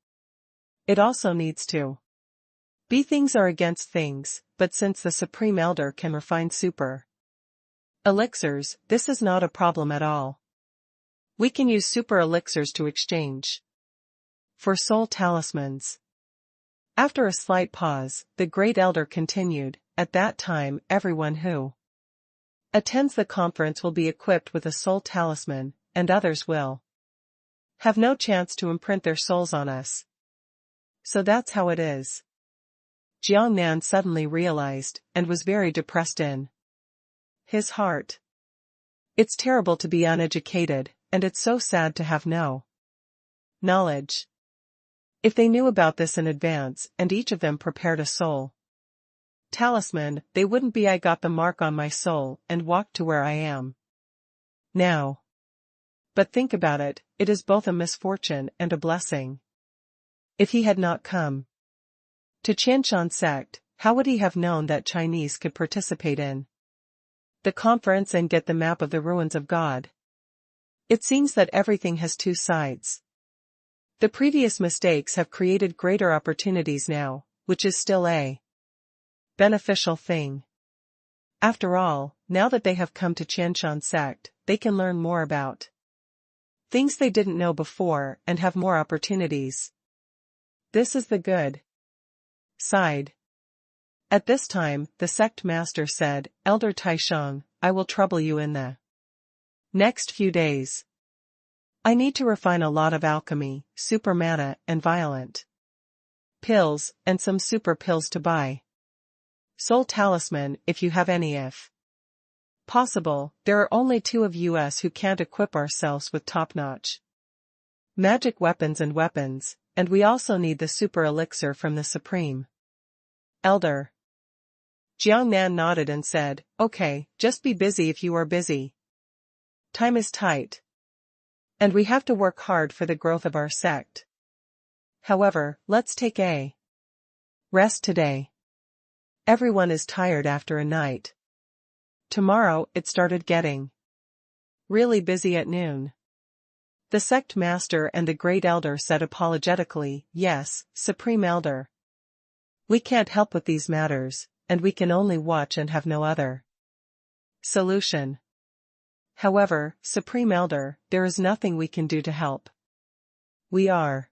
It also needs to be things are against things, but since the Supreme Elder can refine super elixirs, this is not a problem at all. We can use super elixirs to exchange for soul talismans. After a slight pause, the Great Elder continued, at that time everyone who attends the conference will be equipped with a soul talisman, and others will have no chance to imprint their souls on us. So that's how it is. Jiangnan suddenly realized, and was very depressed in his heart. It's terrible to be uneducated, and it's so sad to have no knowledge. If they knew about this in advance, and each of them prepared a soul talisman, they wouldn't be I got the mark on my soul, and walked to where I am now. But think about it, it is both a misfortune and a blessing. If he had not come to Shenlong Sect, how would he have known that Chinese could participate in the conference and get the map of the ruins of God? It seems that everything has two sides. The previous mistakes have created greater opportunities now, which is still a beneficial thing. After all, now that they have come to Shenlong Sect, they can learn more about things they didn't know before and have more opportunities. This is the good side. At this time, the sect master said, Elder Taisheng, I will trouble you in the next few days. I need to refine a lot of alchemy, super mana, and violent pills, and some super pills to buy. Soul talisman, if you have any. If possible, there are only 2 of us who can't equip ourselves with top-notch magic weapons, and we also need the super elixir from the Supreme Elder. Jiangnan nodded and said, okay, just be busy if you are busy. Time is tight. And we have to work hard for the growth of our sect. However, let's take a rest today. Everyone is tired after a night. Tomorrow, it started getting really busy at noon. The sect master and the great elder said apologetically, yes, Supreme Elder. We can't help with these matters, and we can only watch and have no other solution. However, Supreme Elder, there is nothing we can do to help. We are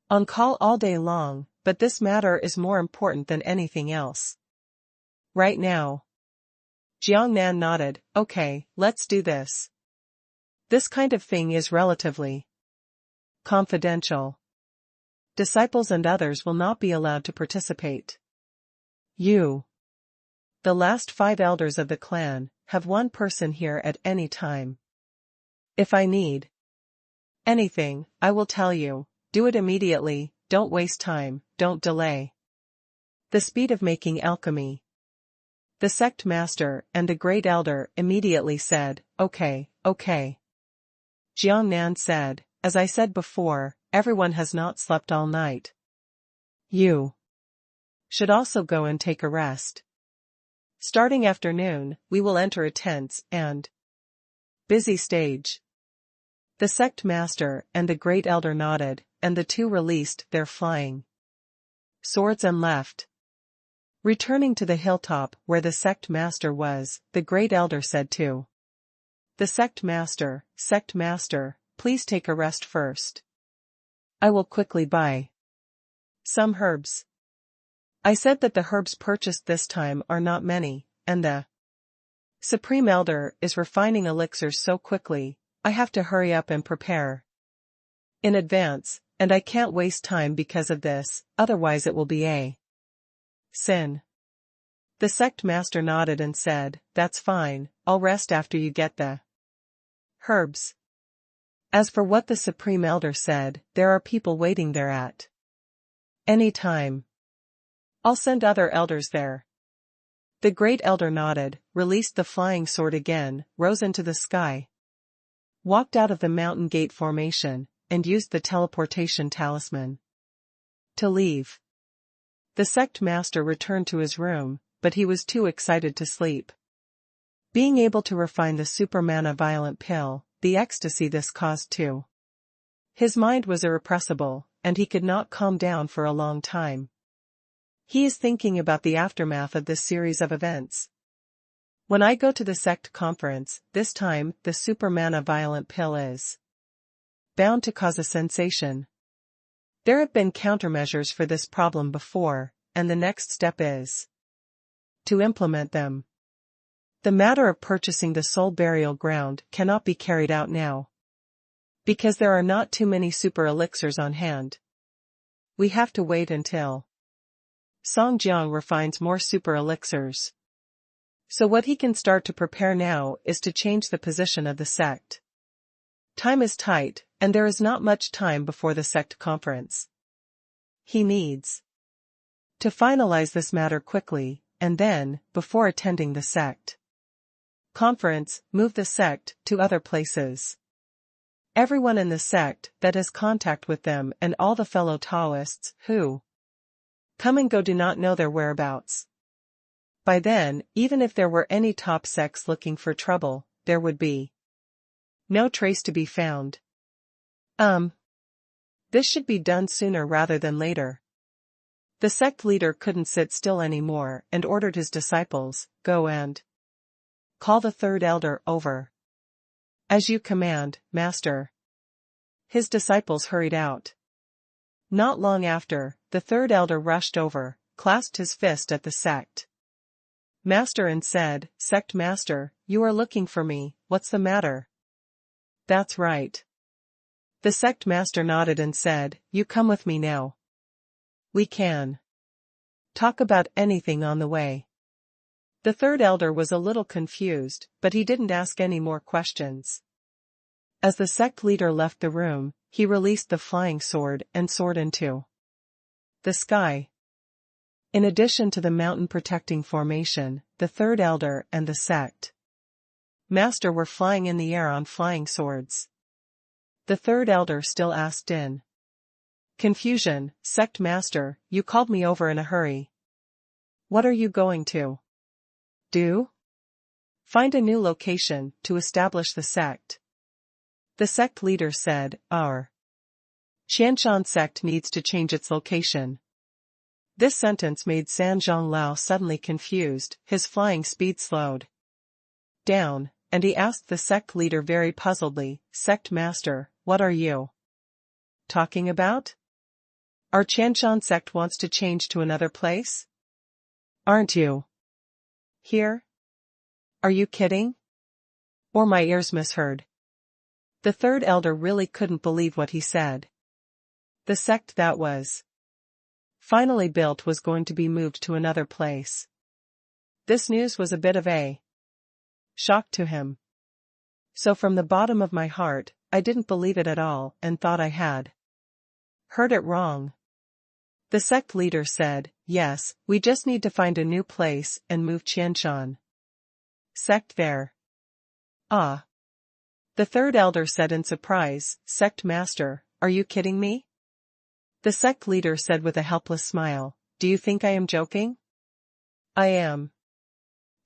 on call all day long, but this matter is more important than anything else right now. Jiangnan nodded, okay, let's do this. This kind of thing is relatively confidential. Disciples and others will not be allowed to participate. You, the last 5 elders of the clan, have 1 person here at any time. If I need anything, I will tell you, do it immediately, don't waste time, don't delay. The speed of making alchemy. The sect master and the great elder immediately said, okay. Jiangnan said, as I said before, everyone has not slept all night. You should also go and take a rest. Starting afternoon, we will enter a tense and busy stage. The sect master and the great elder nodded, and the 2 released their flying swords and left. Returning to the hilltop where the sect master was, the great elder said to the sect master, please take a rest first. I will quickly buy some herbs. I said that the herbs purchased this time are not many, and the Supreme Elder is refining elixirs so quickly, I have to hurry up and prepare in advance, and I can't waste time because of this, otherwise it will be a sin. The sect master nodded and said, that's fine, I'll rest after you get the herbs. As for what the Supreme Elder said, there are people waiting there at any time. I'll send other elders there. The great elder nodded, released the flying sword again, rose into the sky, walked out of the mountain gate formation, and used the teleportation talisman to leave. The sect master returned to his room, but he was too excited to sleep. Being able to refine the super mana violent pill, the ecstasy this caused too. His mind was irrepressible, and he could not calm down for a long time. He is thinking about the aftermath of this series of events. When I go to the sect conference, this time, the super mana violent pill is bound to cause a sensation. There have been countermeasures for this problem before, and the next step is to implement them. The matter of purchasing the soul burial ground cannot be carried out now, because there are not too many super elixirs on hand. We have to wait until Song Jiang refines more super elixirs. So what he can start to prepare now is to change the position of the sect. Time is tight, and there is not much time before the sect conference. He needs to finalize this matter quickly, and then, before attending the sect conference, move the sect to other places. Everyone in the sect that has contact with them and all the fellow Taoists who come and go do not know their whereabouts. By then, even if there were any top sects looking for trouble, there would be no trace to be found. This should be done sooner rather than later. The sect leader couldn't sit still anymore and ordered his disciples, "Go and call the third elder over." "As you command, Master." His disciples hurried out. Not long after, the third elder rushed over, clasped his fist at the sect master and said, "Sect master, you are looking for me, what's the matter?" "That's right." The sect master nodded and said, "You come with me now. We can talk about anything on the way." The third elder was a little confused, but he didn't ask any more questions. As the sect leader left the room, he released the flying sword and soared into the sky. In addition to the mountain protecting formation, the third elder and the sect master were flying in the air on flying swords. The third elder still asked in confusion, "Sect master, you called me over in a hurry. What are you going to do?" "Find a new location to establish the sect." The sect leader said, "Our Shenlong Sect needs to change its location." This sentence made Sanjiang Lao suddenly confused, his flying speed slowed down, and he asked the sect leader very puzzledly, "Sect master, what are you talking about? Our Shenlong Sect wants to change to another place? Aren't you here? Are you kidding? Or my ears misheard?" The third elder really couldn't believe what he said. The sect that was finally built was going to be moved to another place. This news was a bit of a shock to him. So from the bottom of my heart, I didn't believe it at all and thought I had heard it wrong. The sect leader said, "Yes, we just need to find a new place and move Shenlong Sect there." "Ah." The third elder said in surprise, "Sect master, are you kidding me?" The sect leader said with a helpless smile, "Do you think I am joking? I am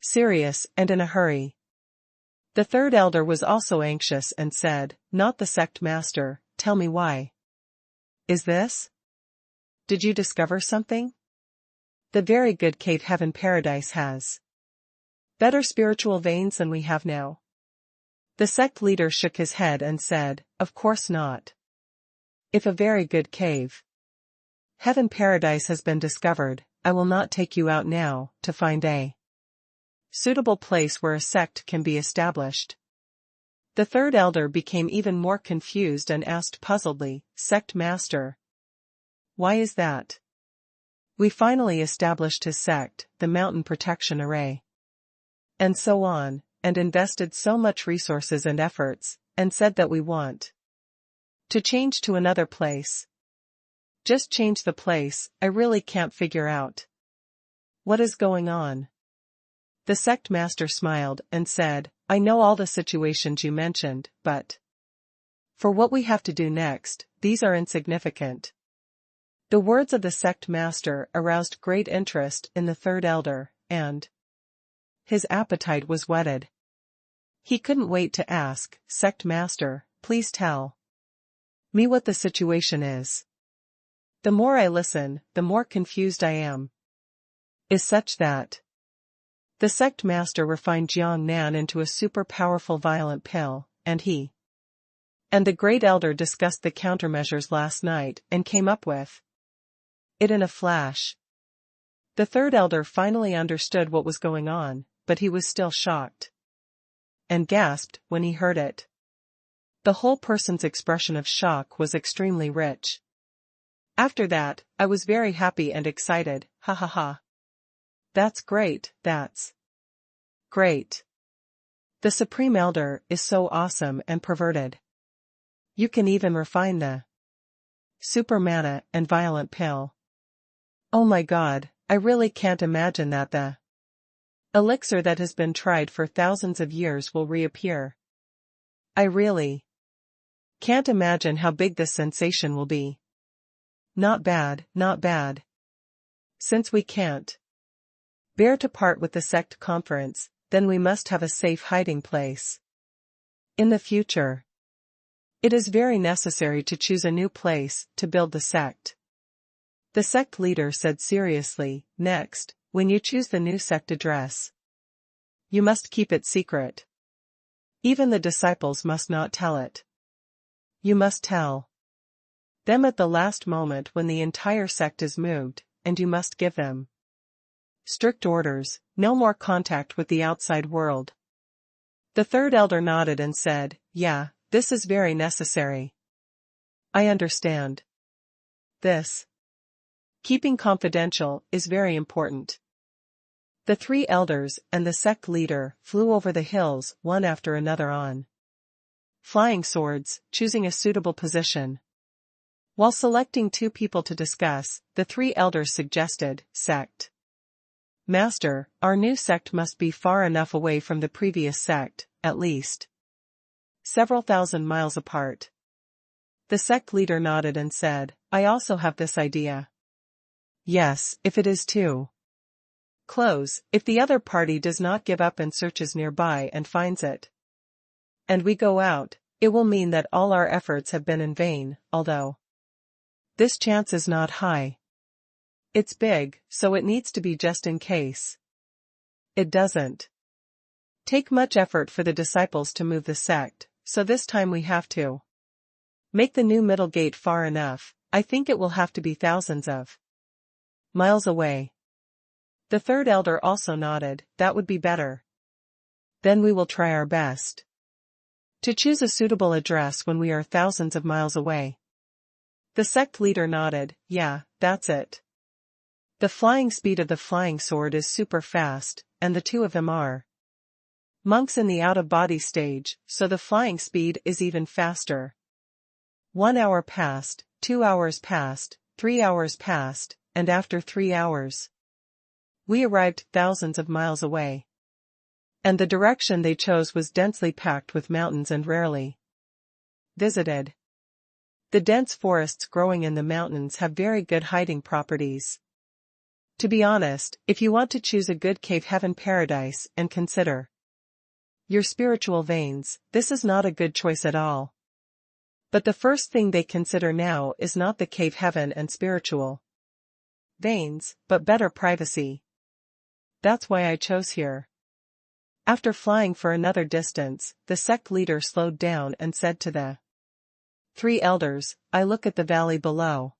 serious and in a hurry." The third elder was also anxious and said, "Not the sect master, tell me why. Is this? Did you discover something? The very good cave heaven paradise has better spiritual veins than we have now." The sect leader shook his head and said, "Of course not. If a very good cave heaven paradise has been discovered, I will not take you out now to find a suitable place where a sect can be established." The third elder became even more confused and asked puzzledly, "Sect master, why is that?" "We finally established his sect, the Mountain Protection Array." And so on, and invested so much resources and efforts, and said that we want to change to another place. Just change the place, I really can't figure out what is going on. The sect master smiled and said, "I know all the situations you mentioned, but for what we have to do next, these are insignificant." The words of the sect master aroused great interest in the third elder, and his appetite was whetted. He couldn't wait to ask, "Sect master, please tell me what the situation is. The more I listen, the more confused I am. Is such that..." The sect master refined Jiang Nan into a super powerful violent pill, and he and the great elder discussed the countermeasures last night and came up with it in a flash. The third elder finally understood what was going on, but he was still shocked and gasped when he heard it. The whole person's expression of shock was extremely rich. After that, I was very happy and excited, ha ha ha. That's great, that's great. The Supreme Elder is so awesome and perverted. You can even refine the super mana and violent pill. Oh my god, I really can't imagine that the elixir that has been tried for thousands of years will reappear. I really can't imagine how big this sensation will be. Not bad, not bad. Since we can't bear to part with the sect conference, then we must have a safe hiding place. In the future, it is very necessary to choose a new place to build the sect. The sect leader said seriously, next, when you choose the new sect address, you must keep it secret. Even the disciples must not tell it. You must tell them at the last moment when the entire sect is moved, and you must give them strict orders, no more contact with the outside world. The third elder nodded and said, yeah, this is very necessary. I understand. This keeping confidential is very important. The three elders and the sect leader flew over the hills one after another on flying swords, choosing a suitable position. While selecting two people to discuss, the three elders suggested, sect master, our new sect must be far enough away from the previous sect, at least several thousand miles apart. The sect leader nodded and said, I also have this idea. Yes, if it is too close, if the other party does not give up and searches nearby and finds it, and we go out, it will mean that all our efforts have been in vain, although this chance is not high. It's big, so it needs to be just in case. It doesn't take much effort for the disciples to move the sect, so this time we have to make the new middle gate far enough. I think it will have to be thousands of miles away. The third elder also nodded, that would be better. Then we will try our best to choose a suitable address when we are thousands of miles away. The sect leader nodded, yeah, that's it. The flying speed of the flying sword is super fast, and the two of them are monks in the out-of-body stage, so the flying speed is even faster. 1 hour passed, 2 hours passed, 3 hours passed, and after 3 hours, we arrived thousands of miles away. And the direction they chose was densely packed with mountains and rarely visited. The dense forests growing in the mountains have very good hiding properties. To be honest, if you want to choose a good cave heaven paradise and consider your spiritual veins, this is not a good choice at all. But the first thing they consider now is not the cave heaven and spiritual veins, but better privacy. That's why I chose here. After flying for another distance, the sect leader slowed down and said to the three elders, I look at the valley below.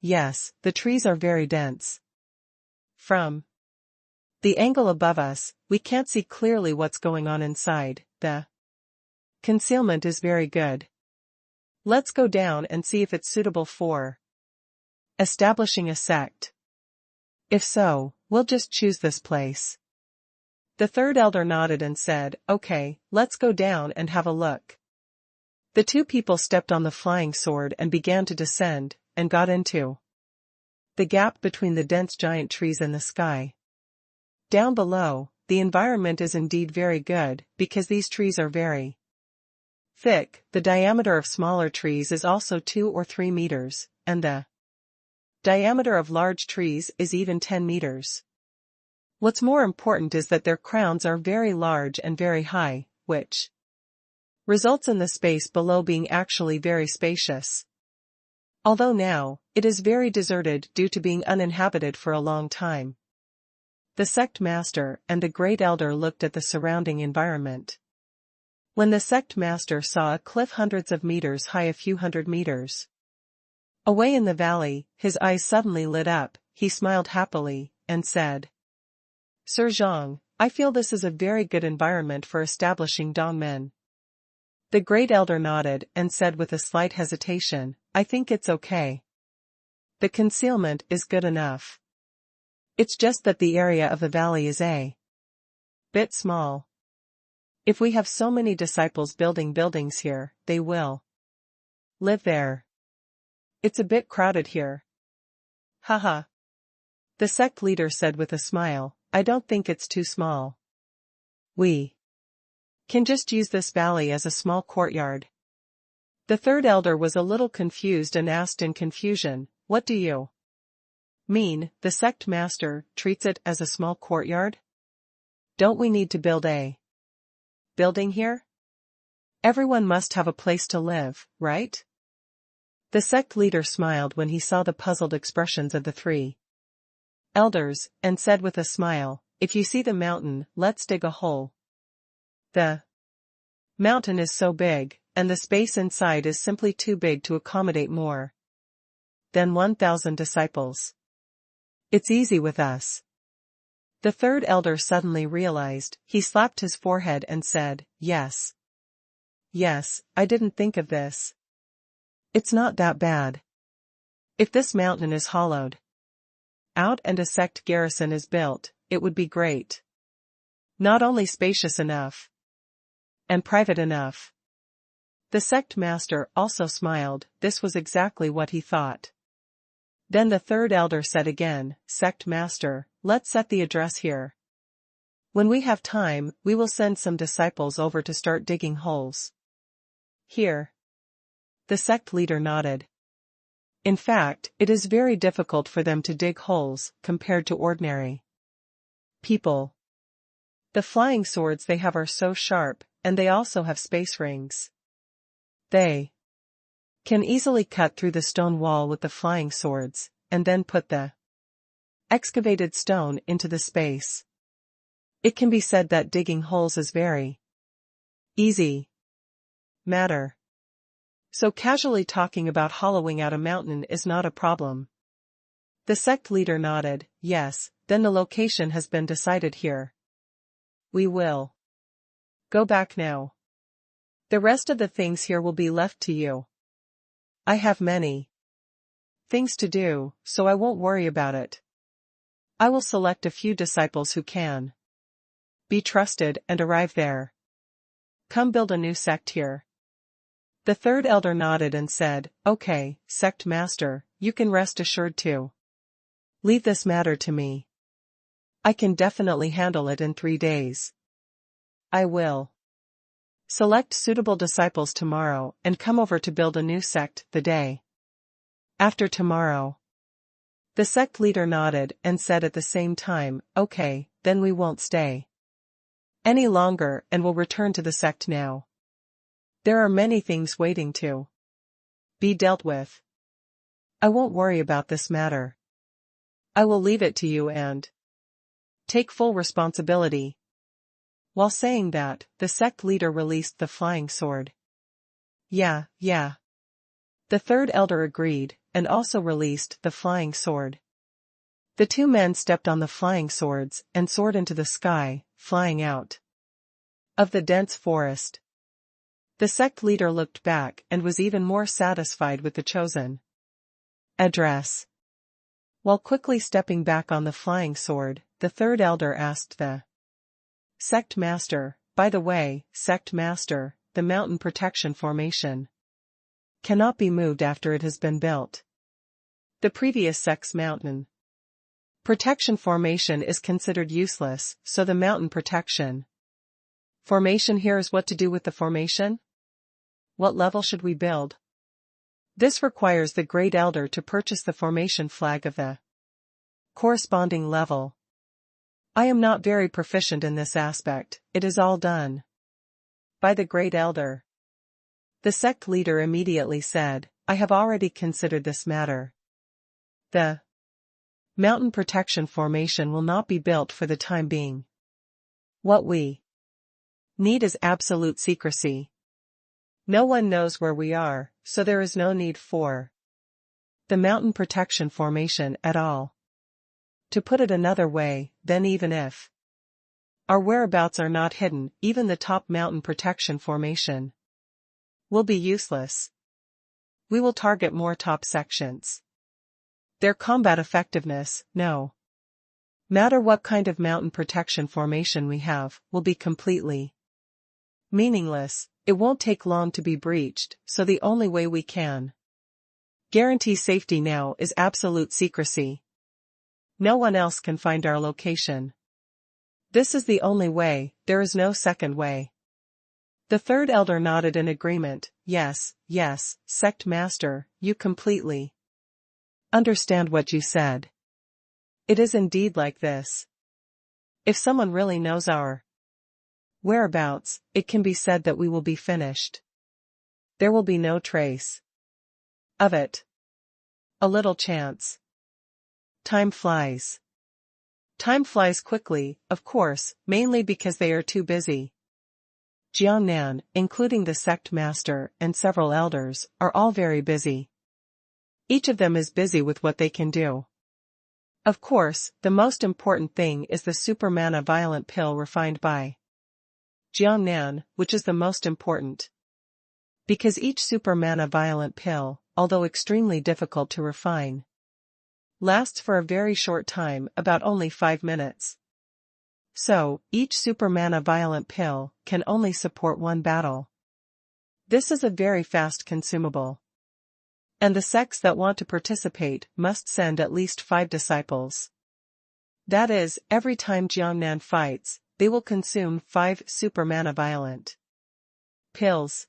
Yes, the trees are very dense. From the angle above us, we can't see clearly what's going on inside. The concealment is very good. Let's go down and see if it's suitable for establishing a sect. If so, we'll just choose this place. The third elder nodded and said, okay, let's go down and have a look. The two people stepped on the flying sword and began to descend, and got into the gap between the dense giant trees and the sky. Down below, the environment is indeed very good, because these trees are very thick. The diameter of smaller trees is also 2 or 3 meters, and the diameter of large trees is even 10 meters. What's more important is that their crowns are very large and very high, which results in the space below being actually very spacious. Although now, it is very deserted due to being uninhabited for a long time. The sect master and the great elder looked at the surrounding environment. When the sect master saw a cliff hundreds of meters high a few hundred meters away in the valley, his eyes suddenly lit up, he smiled happily, and said, Sir Zhang, I feel this is a very good environment for establishing Dongmen. The great elder nodded and said with a slight hesitation, I think it's okay. The concealment is good enough. It's just that the area of the valley is a bit small. If we have so many disciples building buildings here, they will live there. It's a bit crowded here. Haha. The sect leader said with a smile, I don't think it's too small. We can just use this valley as a small courtyard. The third elder was a little confused and asked in confusion, what do you mean, the sect master treats it as a small courtyard? Don't we need to build a building here? Everyone must have a place to live, right? The sect leader smiled when he saw the puzzled expressions of the three elders, and said with a smile, if you see the mountain, let's dig a hole. The mountain is so big, and the space inside is simply too big to accommodate more than 1,000 disciples. It's easy with us. The third elder suddenly realized, he slapped his forehead and said, yes. Yes, I didn't think of this. It's not that bad. If this mountain is hollowed out and a sect garrison is built, it would be great. Not only spacious enough and private enough. The sect master also smiled, this was exactly what he thought. Then the third elder said again, sect master, let's set the address here. When we have time, we will send some disciples over to start digging holes. Here. The sect leader nodded. In fact, it is very difficult for them to dig holes, compared to ordinary people. The flying swords they have are so sharp, and they also have space rings. They can easily cut through the stone wall with the flying swords, and then put the excavated stone into the space. It can be said that digging holes is very easy matter. So casually talking about hollowing out a mountain is not a problem. The sect leader nodded, yes, then the location has been decided here. We will go back now. The rest of the things here will be left to you. I have many things to do, so I won't worry about it. I will select a few disciples who can be trusted and arrive there. Come build a new sect here. The third elder nodded and said, okay, sect master, you can rest assured to leave this matter to me. I can definitely handle it in 3 days. I will select suitable disciples tomorrow and come over to build a new sect the day after tomorrow. The sect leader nodded and said at the same time, okay, then we won't stay any longer and will return to the sect now. There are many things waiting to be dealt with. I won't worry about this matter. I will leave it to you and take full responsibility. While saying that, the sect leader released the flying sword. Yeah. The third elder agreed, and also released the flying sword. The two men stepped on the flying swords and soared into the sky, flying out of the dense forest. The sect leader looked back and was even more satisfied with the chosen address. While quickly stepping back on the flying sword, the third elder asked the sect master, by the way, sect master, the mountain protection formation cannot be moved after it has been built. The previous sect's mountain protection formation is considered useless, so the mountain protection formation here is what to do with the formation? What level should we build? This requires the great elder to purchase the formation flag of the corresponding level. I am not very proficient in this aspect, it is all done by the great elder. The sect leader immediately said, I have already considered this matter. The mountain protection formation will not be built for the time being. What we need is absolute secrecy. No one knows where we are, so there is no need for the mountain protection formation at all. To put it another way, then even if our whereabouts are not hidden, even the top mountain protection formation will be useless. We will target more top sections. Their combat effectiveness, no matter what kind of mountain protection formation we have, will be completely meaningless. It won't take long to be breached, so the only way we can guarantee safety now is absolute secrecy. No one else can find our location. This is the only way, there is no second way. The third elder nodded in agreement. Yes, yes, sect master, you completely understand what you said. It is indeed like this. If someone really knows our whereabouts, it can be said that we will be finished. There will be no trace of it. A little chance. Time flies. Time flies quickly, of course, mainly because they are too busy. Jiangnan, including the sect master and several elders, are all very busy. Each of them is busy with what they can do. Of course, the most important thing is the super mana violent pill refined by Jiangnan, which is the most important. Because each super mana violent pill, although extremely difficult to refine, lasts for a very short time, about only 5 minutes. So, each super mana violent pill can only support one battle. This is a very fast consumable. And the sects that want to participate must send at least 5 disciples. That is, every time Jiangnan fights, they will consume 5 super mana violent pills.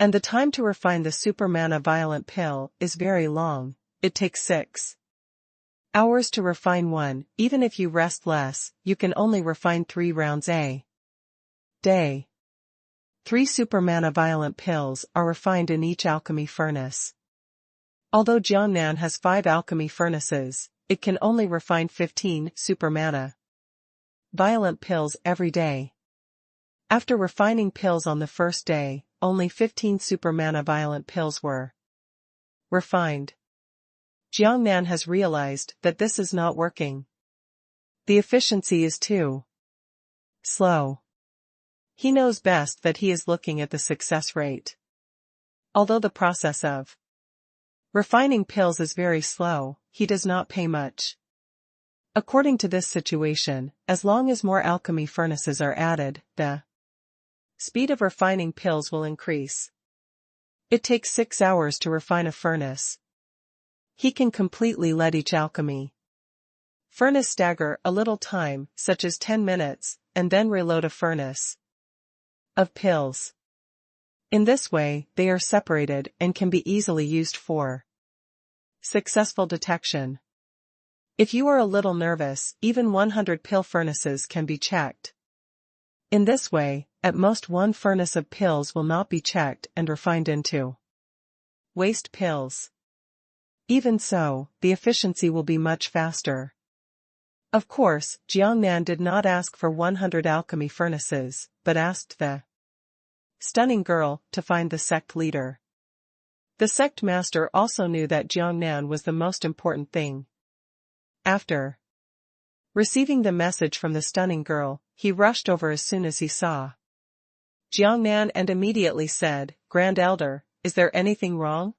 And the time to refine the super mana violent pill is very long. It takes 6 hours to refine one. Even if you rest less, you can only refine 3 rounds a day. 3 super mana violent pills are refined in each alchemy furnace. Although Jiangnan has 5 alchemy furnaces, it can only refine 15 super mana violent pills every day. After refining pills on the first day, only 15 super mana violent pills were refined. Jiangnan has realized that this is not working. The efficiency is too slow. He knows best that he is looking at the success rate. Although the process of refining pills is very slow, he does not pay much. According to this situation, as long as more alchemy furnaces are added, the speed of refining pills will increase. It takes 6 hours to refine a furnace. He can completely let each alchemy furnace stagger a little time, such as 10 minutes, and then reload a furnace of pills. In this way, they are separated and can be easily used for successful detection. If you are a little nervous, even 100 pill furnaces can be checked. In this way, at most 1 furnace of pills will not be checked and refined into waste pills. Even so, the efficiency will be much faster. Of course, Jiangnan did not ask for 100 alchemy furnaces, but asked the stunning girl to find the sect leader. The sect master also knew that Jiangnan was the most important thing. After receiving the message from the stunning girl, he rushed over as soon as he saw Jiangnan and immediately said, "Grand Elder, is there anything wrong?"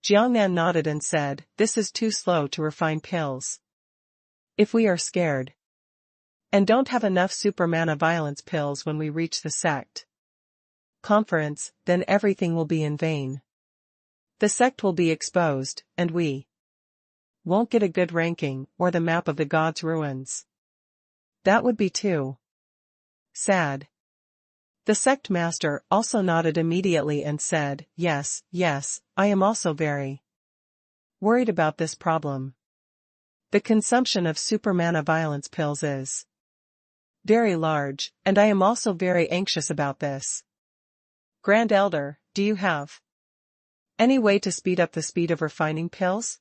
Jiangnan nodded and said, "This is too slow to refine pills. If we are scared and don't have enough super mana violence pills when we reach the sect conference, then everything will be in vain. The sect will be exposed, and we won't get a good ranking or the map of the gods' ruins. That would be too sad." The sect master also nodded immediately and said, "Yes, yes, I am also very worried about this problem. The consumption of super mana violence pills is very large, and I am also very anxious about this. Grand Elder, do you have any way to speed up the speed of refining pills?"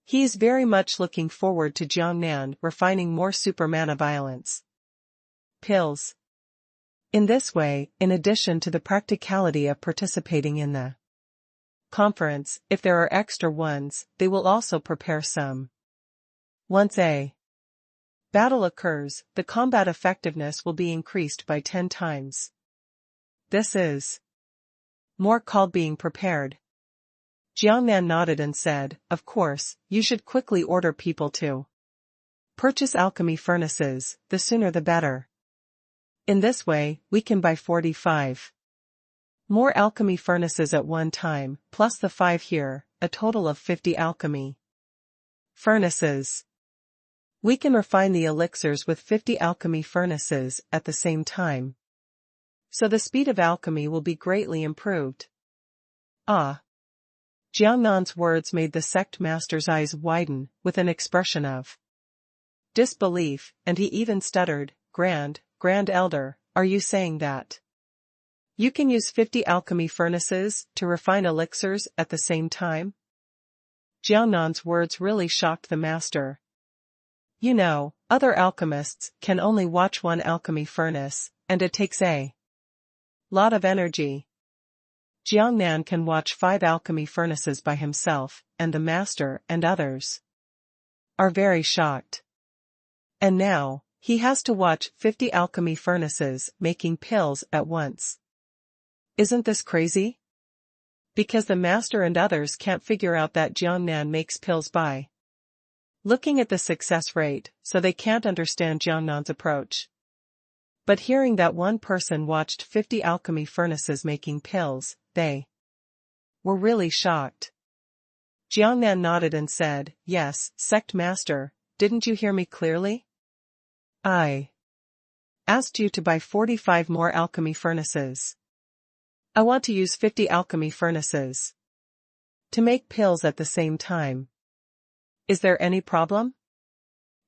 He is very much looking forward to Jiangnan refining more super mana violence pills. In this way, in addition to the practicality of participating in the conference, if there are extra ones, they will also prepare some. Once a battle occurs, the combat effectiveness will be increased by 10 times. This is more called being prepared. Jiangnan nodded and said, of course, you should quickly order people to purchase alchemy furnaces, the sooner the better. In this way, we can buy 45 more alchemy furnaces at one time, plus the 5 here, a total of 50 alchemy furnaces. We can refine the elixirs with 50 alchemy furnaces at the same time. So the speed of alchemy will be greatly improved. Ah! Jiangnan's words made the sect master's eyes widen with an expression of disbelief, and he even stuttered, Grand Elder, are you saying that you can use 50 alchemy furnaces to refine elixirs at the same time? Jiangnan's words really shocked the master. You know, other alchemists can only watch one alchemy furnace, and it takes a lot of energy. Jiangnan can watch 5 alchemy furnaces by himself, and the master and others are very shocked. And now, he has to watch 50 alchemy furnaces making pills at once. Isn't this crazy? Because the master and others can't figure out that Jiangnan makes pills by looking at the success rate, so they can't understand Jiangnan's approach. But hearing that one person watched 50 alchemy furnaces making pills, they were really shocked. Jiangnan nodded and said, yes, sect master, didn't you hear me clearly? I asked you to buy 45 more alchemy furnaces. I want to use 50 alchemy furnaces to make pills at the same time. Is there any problem?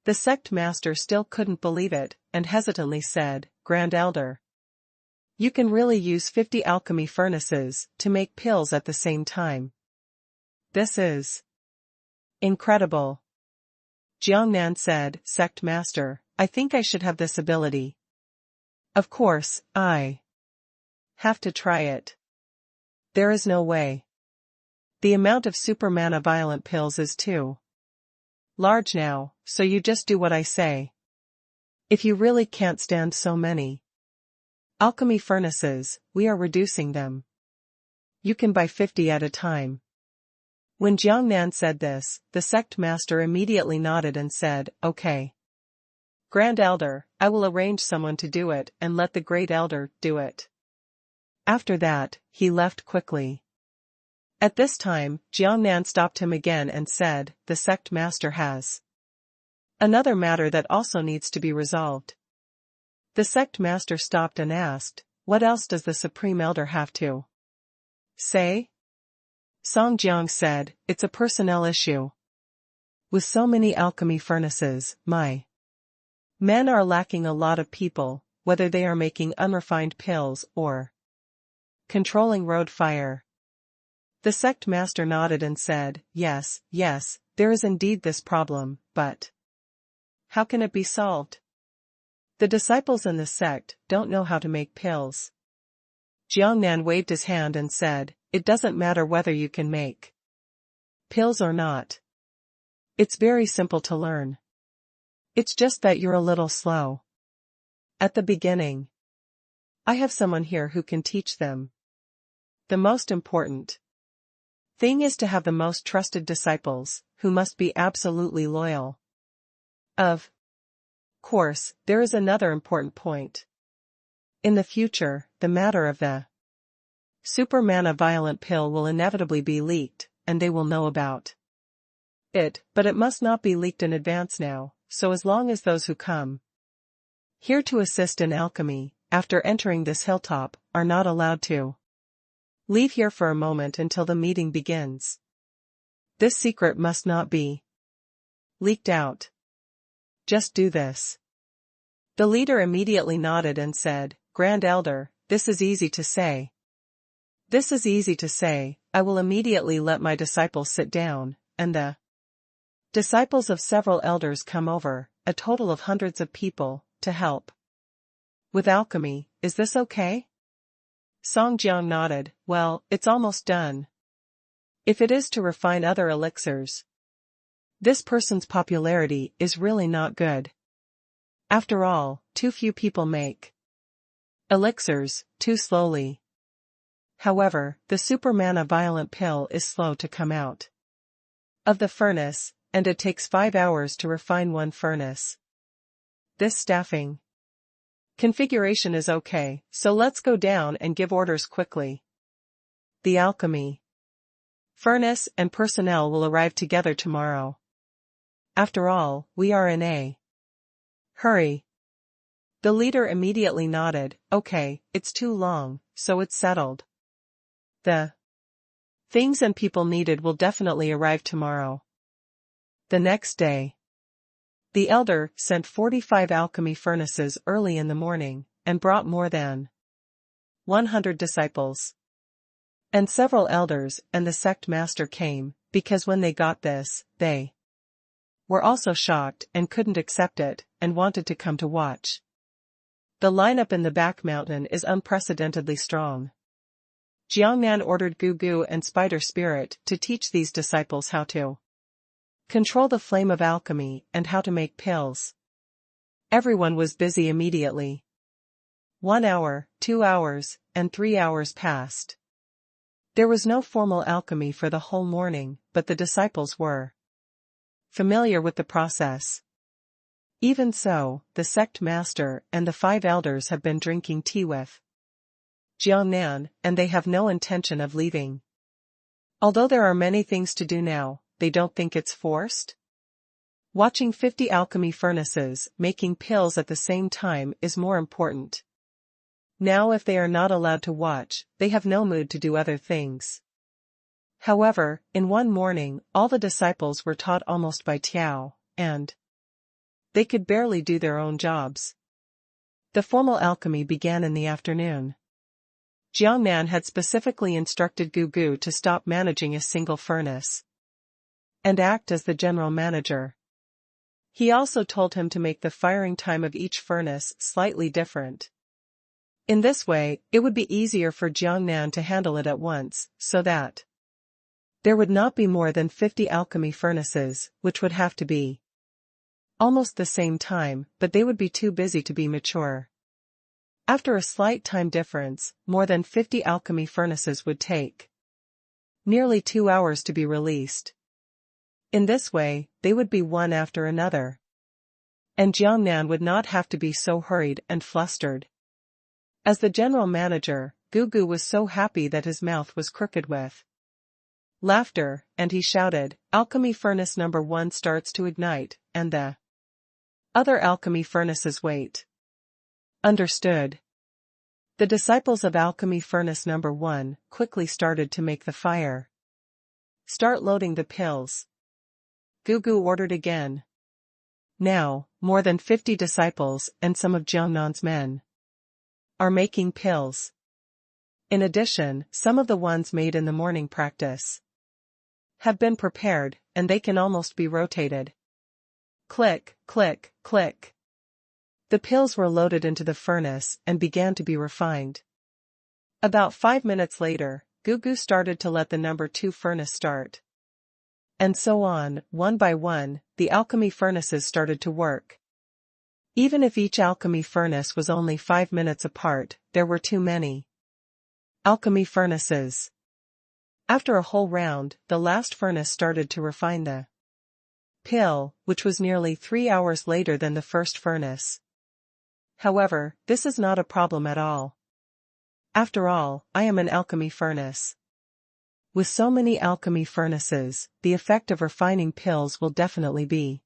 The sect master still couldn't believe it, and hesitantly said, Grand Elder, you can really use 50 alchemy furnaces to make pills at the same time. This is incredible. Jiangnan said, Sect master, I think I should have this ability. Of course, I have to try it. There is no way. The amount of super mana violent pills is too large now, so you just do what I say. If you really can't stand so many alchemy furnaces, we are reducing them. You can buy 50 at a time. When Jiangnan said this, the sect master immediately nodded and said, okay. Grand Elder, I will arrange someone to do it and let the Great Elder do it. After that, he left quickly. At this time, Jiangnan stopped him again and said, the sect master has another matter that also needs to be resolved. The sect master stopped and asked, what else does the Supreme Elder have to say? Song Jiang said, it's a personnel issue. With so many alchemy furnaces, my men are lacking a lot of people, whether they are making unrefined pills or controlling road fire. The sect master nodded and said, yes, there is indeed this problem, but how can it be solved? The disciples in the sect don't know how to make pills. Jiangnan waved his hand and said, it doesn't matter whether you can make pills or not. It's very simple to learn. It's just that you're a little slow at the beginning. I have someone here who can teach them. The most important thing is to have the most trusted disciples, who must be absolutely loyal. Of course, there is another important point. In the future, the matter of the super mana violent pill will inevitably be leaked, and they will know about it, but it must not be leaked in advance now, so as long as those who come here to assist in alchemy, after entering this hilltop, are not allowed to leave here for a moment until the meeting begins. This secret must not be leaked out. Just do this. The leader immediately nodded and said, Grand Elder, this is easy to say. This is easy to say. I will immediately let my disciples sit down, and the disciples of several elders come over, a total of hundreds of people, to help with alchemy. Is this okay? Song Jiang nodded, well, it's almost done. If it is to refine other elixirs, this person's popularity is really not good. After all, too few people make elixirs, too slowly. However, the Supermana violent pill is slow to come out of the furnace, and it takes 5 hours to refine one furnace. This staffing configuration is okay, so let's go down and give orders quickly. The alchemy furnace and personnel will arrive together tomorrow. After all, we are in a hurry. The leader immediately nodded. Okay, it's too long, so it's settled. The things and people needed will definitely arrive tomorrow. The next day, the elder sent 45 alchemy furnaces early in the morning, and brought more than 100 disciples. And several elders and the sect master came, because when they got this, they were also shocked and couldn't accept it, and wanted to come to watch. The lineup in the back mountain is unprecedentedly strong. Jiangnan ordered Gugu and Spider Spirit to teach these disciples how to control the flame of alchemy and how to make pills. Everyone was busy immediately. 1 hour, 2 hours, and 3 hours passed. There was no formal alchemy for the whole morning, but the disciples were familiar with the process. Even so, the sect master and the 5 elders have been drinking tea with Jiangnan, and they have no intention of leaving. Although there are many things to do now, they don't think it's forced. Watching 50 alchemy furnaces making pills at the same time is more important. Now if they are not allowed to watch, they have no mood to do other things. However, in one morning, all the disciples were taught almost by Tiao, and they could barely do their own jobs. The formal alchemy began in the afternoon. Jiangnan had specifically instructed Gugu to stop managing a single furnace and act as the general manager. He also told him to make the firing time of each furnace slightly different. In this way, it would be easier for Jiangnan to handle it at once, so that there would not be more than 50 alchemy furnaces, which would have to be almost the same time, but they would be too busy to be mature. After a slight time difference, more than 50 alchemy furnaces would take nearly 2 hours to be released. In this way, they would be one after another. And Jiangnan would not have to be so hurried and flustered. As the general manager, Gugu was so happy that his mouth was crooked with laughter, and he shouted, "Alchemy furnace number 1 starts to ignite, and the other alchemy furnaces wait." Understood. The disciples of alchemy furnace number 1 quickly started to make the fire. Start loading the pills. Gugu ordered again. Now, more than 50 disciples and some of Jiangnan's men are making pills. In addition, some of the ones made in the morning practice have been prepared, and they can almost be rotated. Click, click, click. The pills were loaded into the furnace and began to be refined. About 5 minutes later, Gugu started to let the number 2 furnace start. And so on, one by one, the alchemy furnaces started to work. Even if each alchemy furnace was only 5 minutes apart, there were too many alchemy furnaces. After a whole round, the last furnace started to refine the pill, which was nearly 3 hours later than the first furnace. However, this is not a problem at all. After all, I am an alchemy furnace. With so many alchemy furnaces, the effect of refining pills will definitely be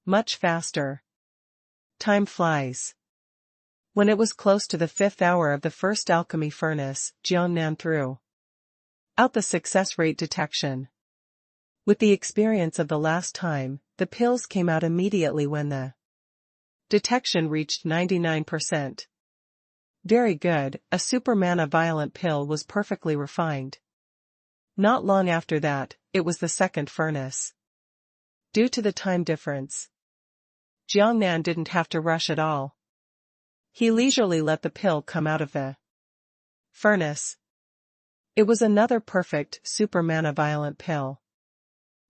much faster. Time flies. When it was close to the 5th hour of the first alchemy furnace, Jiangnan threw out the success rate detection. With the experience of the last time, the pills came out immediately when the detection reached 99%. Very good, a Supermana violent pill was perfectly refined. Not long after that, it was the second furnace. Due to the time difference, Jiangnan didn't have to rush at all. He leisurely let the pill come out of the furnace. It was another perfect Supermana violent pill.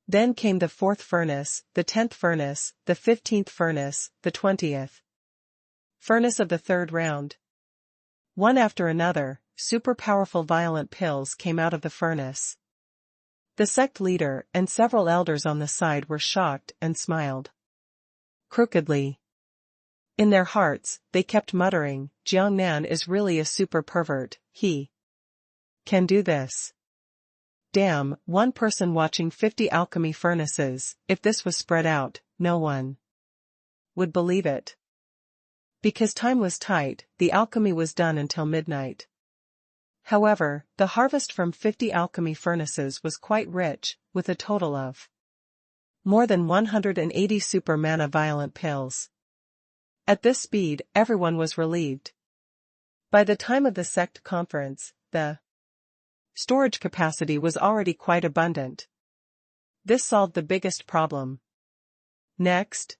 Then came the 4th furnace, the 10th furnace, the 15th furnace, the 20th furnace of the 3rd round. One after another, super powerful violent pills came out of the furnace. The sect leader and several elders on the side were shocked and smiled crookedly. In their hearts, they kept muttering, Jiangnan is really a super pervert, he can do this. Damn, one person watching 50 alchemy furnaces, if this was spread out, no one would believe it. Because time was tight, the alchemy was done until midnight. However, the harvest from 50 alchemy furnaces was quite rich, with a total of more than 180 super mana violent pills. At this speed, everyone was relieved. By the time of the sect conference, the storage capacity was already quite abundant. This solved the biggest problem. Next,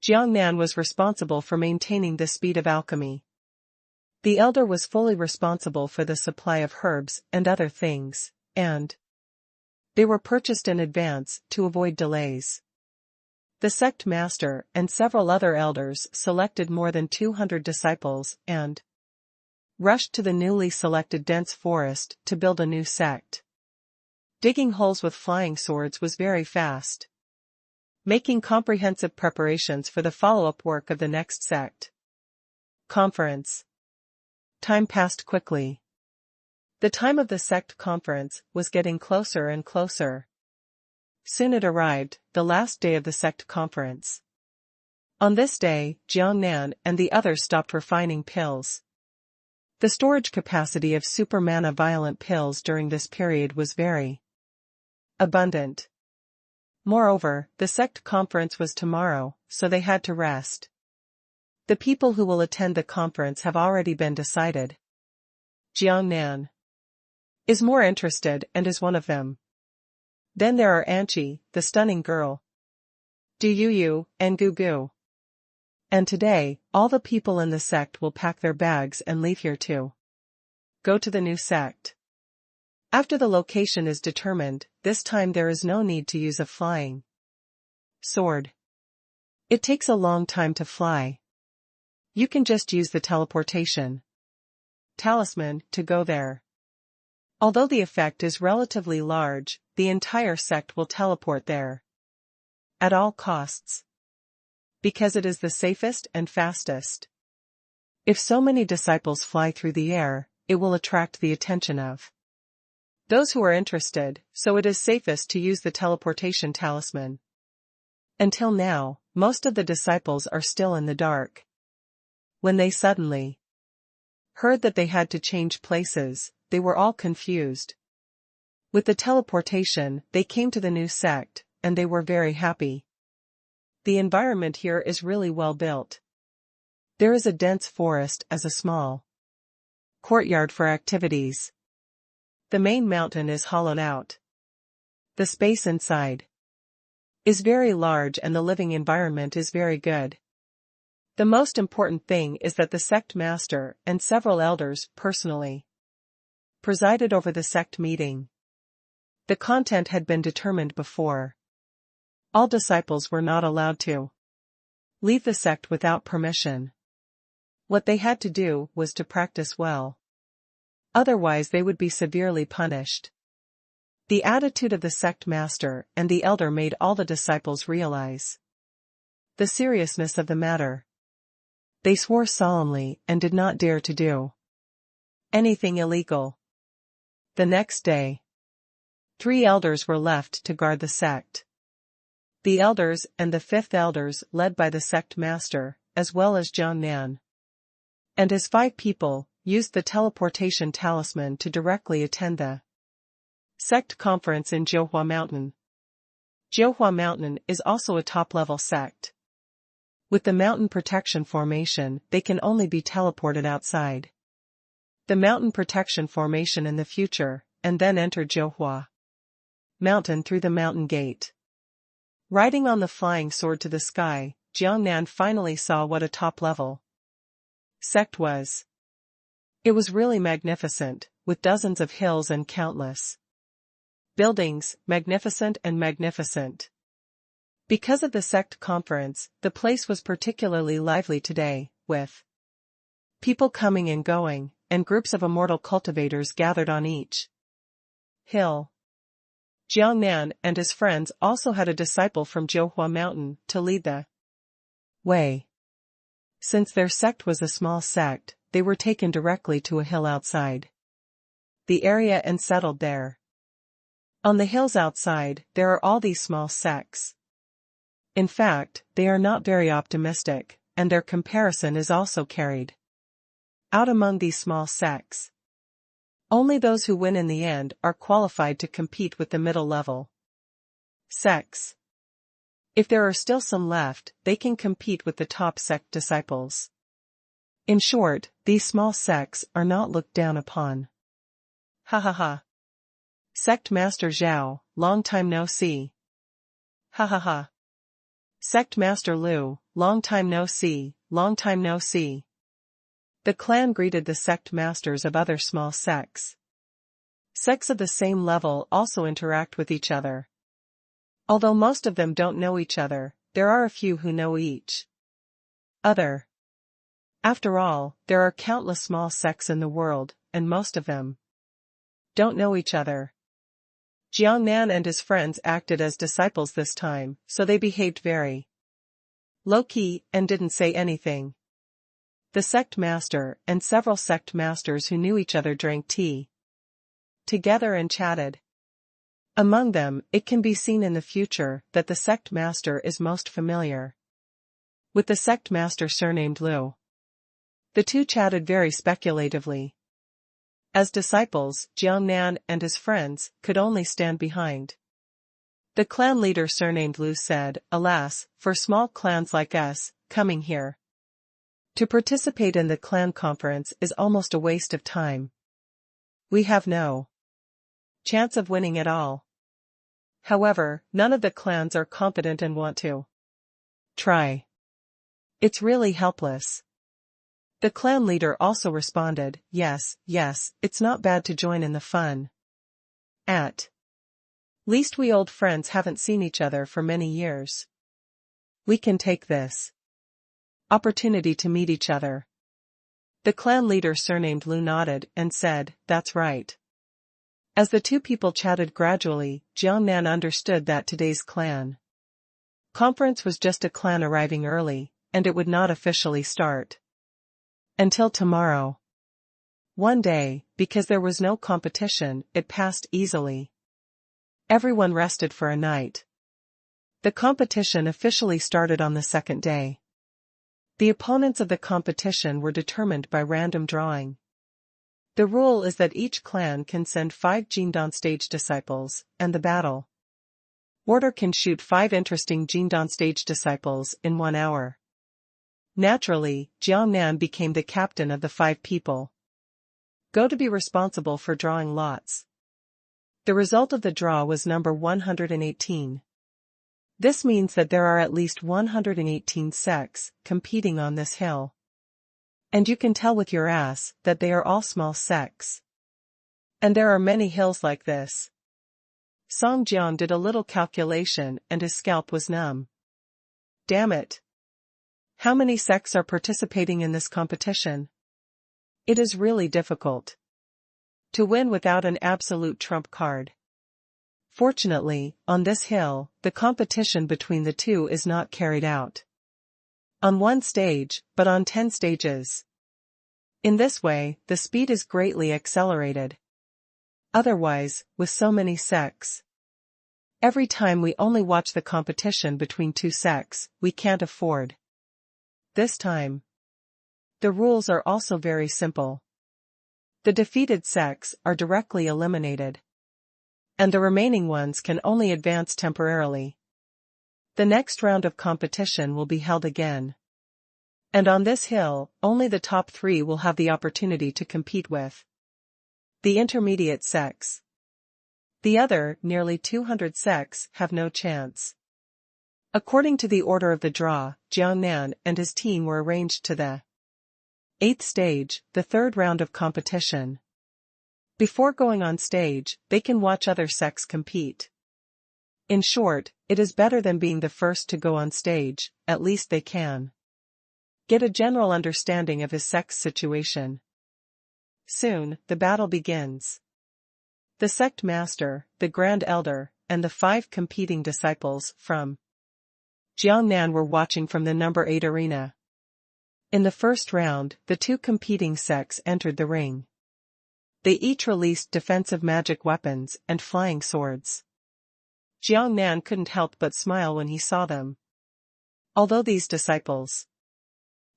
Jiangnan was responsible for maintaining the speed of alchemy. The elder was fully responsible for the supply of herbs and other things, and they were purchased in advance to avoid delays. The sect master and several other elders selected more than 200 disciples and rushed to the newly selected dense forest to build a new sect. Digging holes with flying swords was very fast, making comprehensive preparations for the follow-up work of the next sect conference. Time passed quickly. The time of the sect conference was getting closer and closer. Soon it arrived, the last day of the sect conference. On this day, Jiangnan and the others stopped refining pills. The storage capacity of super mana violent pills during this period was very abundant. Moreover, the sect conference was tomorrow, so they had to rest. The people who will attend the conference have already been decided. Jiangnan is more interested and is one of them. Then there are Anqi, the stunning girl, Du Yuyu, and Gugu. And today, all the people in the sect will pack their bags and leave here to go to the new sect. After the location is determined, this time there is no need to use a flying sword. It takes a long time to fly. You can just use the teleportation talisman to go there. Although the effect is relatively large, the entire sect will teleport there at all costs, because it is the safest and fastest. If so many disciples fly through the air, it will attract the attention of those who are interested, so it is safest to use the teleportation talisman. Until now, most of the disciples are still in the dark. When they suddenly heard that they had to change places, they were all confused. With the teleportation, they came to the new sect, and they were very happy. The environment here is really well built. There is a dense forest as a small courtyard for activities. The main mountain is hollowed out. The space inside is very large and the living environment is very good. The most important thing is that the sect master and several elders personally presided over the sect meeting. The content had been determined before. All disciples were not allowed to leave the sect without permission. What they had to do was to practice well. Otherwise they would be severely punished. The attitude of the sect master and the elder made all the disciples realize the seriousness of the matter. They swore solemnly and did not dare to do anything illegal. The next day, 3 elders were left to guard the sect. The elders and the 5th elders led by the sect master, as well as Jiangnan and his 5 people, used the teleportation talisman to directly attend the sect conference in Jiuhua Mountain. Jiuhua Mountain is also a top-level sect. With the mountain protection formation, they can only be teleported outside the mountain protection formation in the future, and then enter Jiuhua Mountain through the mountain gate. Riding on the flying sword to the sky, Jiangnan finally saw what a top-level sect was. It was really magnificent, with dozens of hills and countless buildings, magnificent and magnificent. Because of the sect conference, the place was particularly lively today, with people coming and going, and groups of immortal cultivators gathered on each hill. Jiangnan and his friends also had a disciple from Jiuhua Mountain to lead the way. Since their sect was a small sect, they were taken directly to a hill outside the area and settled there. On the hills outside, there are all these small sects. In fact, they are not very optimistic, and their comparison is also carried out among these small sects. Only those who win in the end are qualified to compete with the middle level sects. If there are still some left, they can compete with the top sect disciples. In short, these small sects are not looked down upon. Ha ha ha. Sect Master Zhao, long time no see. Ha ha ha. Sect Master Liu, long time no see, long time no see. The clan greeted the sect masters of other small sects. Sects of the same level also interact with each other. Although most of them don't know each other, there are a few who know each other. After all, there are countless small sects in the world, and most of them don't know each other. Jiangnan and his friends acted as disciples this time, so they behaved very low-key and didn't say anything. The sect master and several sect masters who knew each other drank tea together and chatted. Among them, it can be seen in the future that the sect master is most familiar with the sect master surnamed Liu. The two chatted very speculatively. As disciples, Jiangnan and his friends could only stand behind. The clan leader surnamed Liu said, "Alas, for small clans like us, coming here to participate in the clan conference is almost a waste of time. We have no chance of winning at all. However, none of the clans are competent and want to try. It's really helpless." The clan leader also responded, yes, it's not bad to join in the fun. At least we old friends haven't seen each other for many years. We can take this opportunity to meet each other. The clan leader surnamed Liu nodded and said, "That's right." As the two people chatted gradually, Jiangnan understood that today's clan conference was just a clan arriving early, and it would not officially start until tomorrow. One day, because there was no competition, it passed easily. Everyone rested for a night. The competition officially started on the second day. The opponents of the competition were determined by random drawing. The rule is that each clan can send 5 Jindan stage disciples, and the battle order can shoot 5 interesting Jindan stage disciples in 1 hour. Naturally, Jiangnan became the captain of the 5 people go to be responsible for drawing lots. The result of the draw was number 118. This means that there are at least 118 sects competing on this hill. And you can tell with your ass that they are all small sects. And there are many hills like this. Song Jiang did a little calculation and his scalp was numb. Damn it. How many sects are participating in this competition? It is really difficult to win without an absolute trump card. Fortunately, on this hill, the competition between the two is not carried out on 1 stage, but on 10 stages. In this way, the speed is greatly accelerated. Otherwise, with so many sects, every time we only watch the competition between 2 sects, we can't afford this time. The rules are also very simple. The defeated sects are directly eliminated, and the remaining ones can only advance temporarily. The next round of competition will be held again. And on this hill, only the top 3 will have the opportunity to compete with the intermediate sects. The other, nearly 200 sects, have no chance. According to the order of the draw, Jiangnan and his team were arranged to the 8th stage, the 3rd round of competition. Before going on stage, they can watch other sects compete. In short, it is better than being the first to go on stage, at least they can get a general understanding of his sect's situation. Soon, the battle begins. The sect master, the grand elder, and the 5 competing disciples from Jiangnan were watching from the number 8 arena. In the first round, the 2 competing sects entered the ring. They each released defensive magic weapons and flying swords. Jiangnan couldn't help but smile when he saw them. Although these disciples,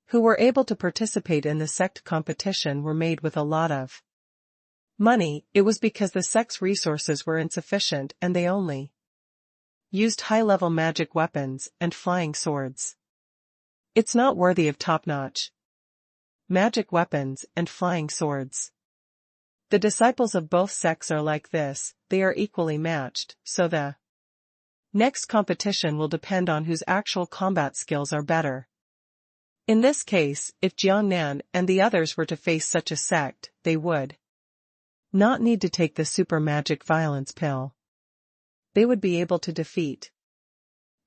who were able to participate in the sect competition, were made with a lot of money, it was because the sect's resources were insufficient and they only used high-level magic weapons and flying swords. It's not worthy of top-notch magic weapons and flying swords. The disciples of both sects are like this, they are equally matched, so the next competition will depend on whose actual combat skills are better. In this case, if Jiangnan and the others were to face such a sect, they would not need to take the super magic violence pill. They would be able to defeat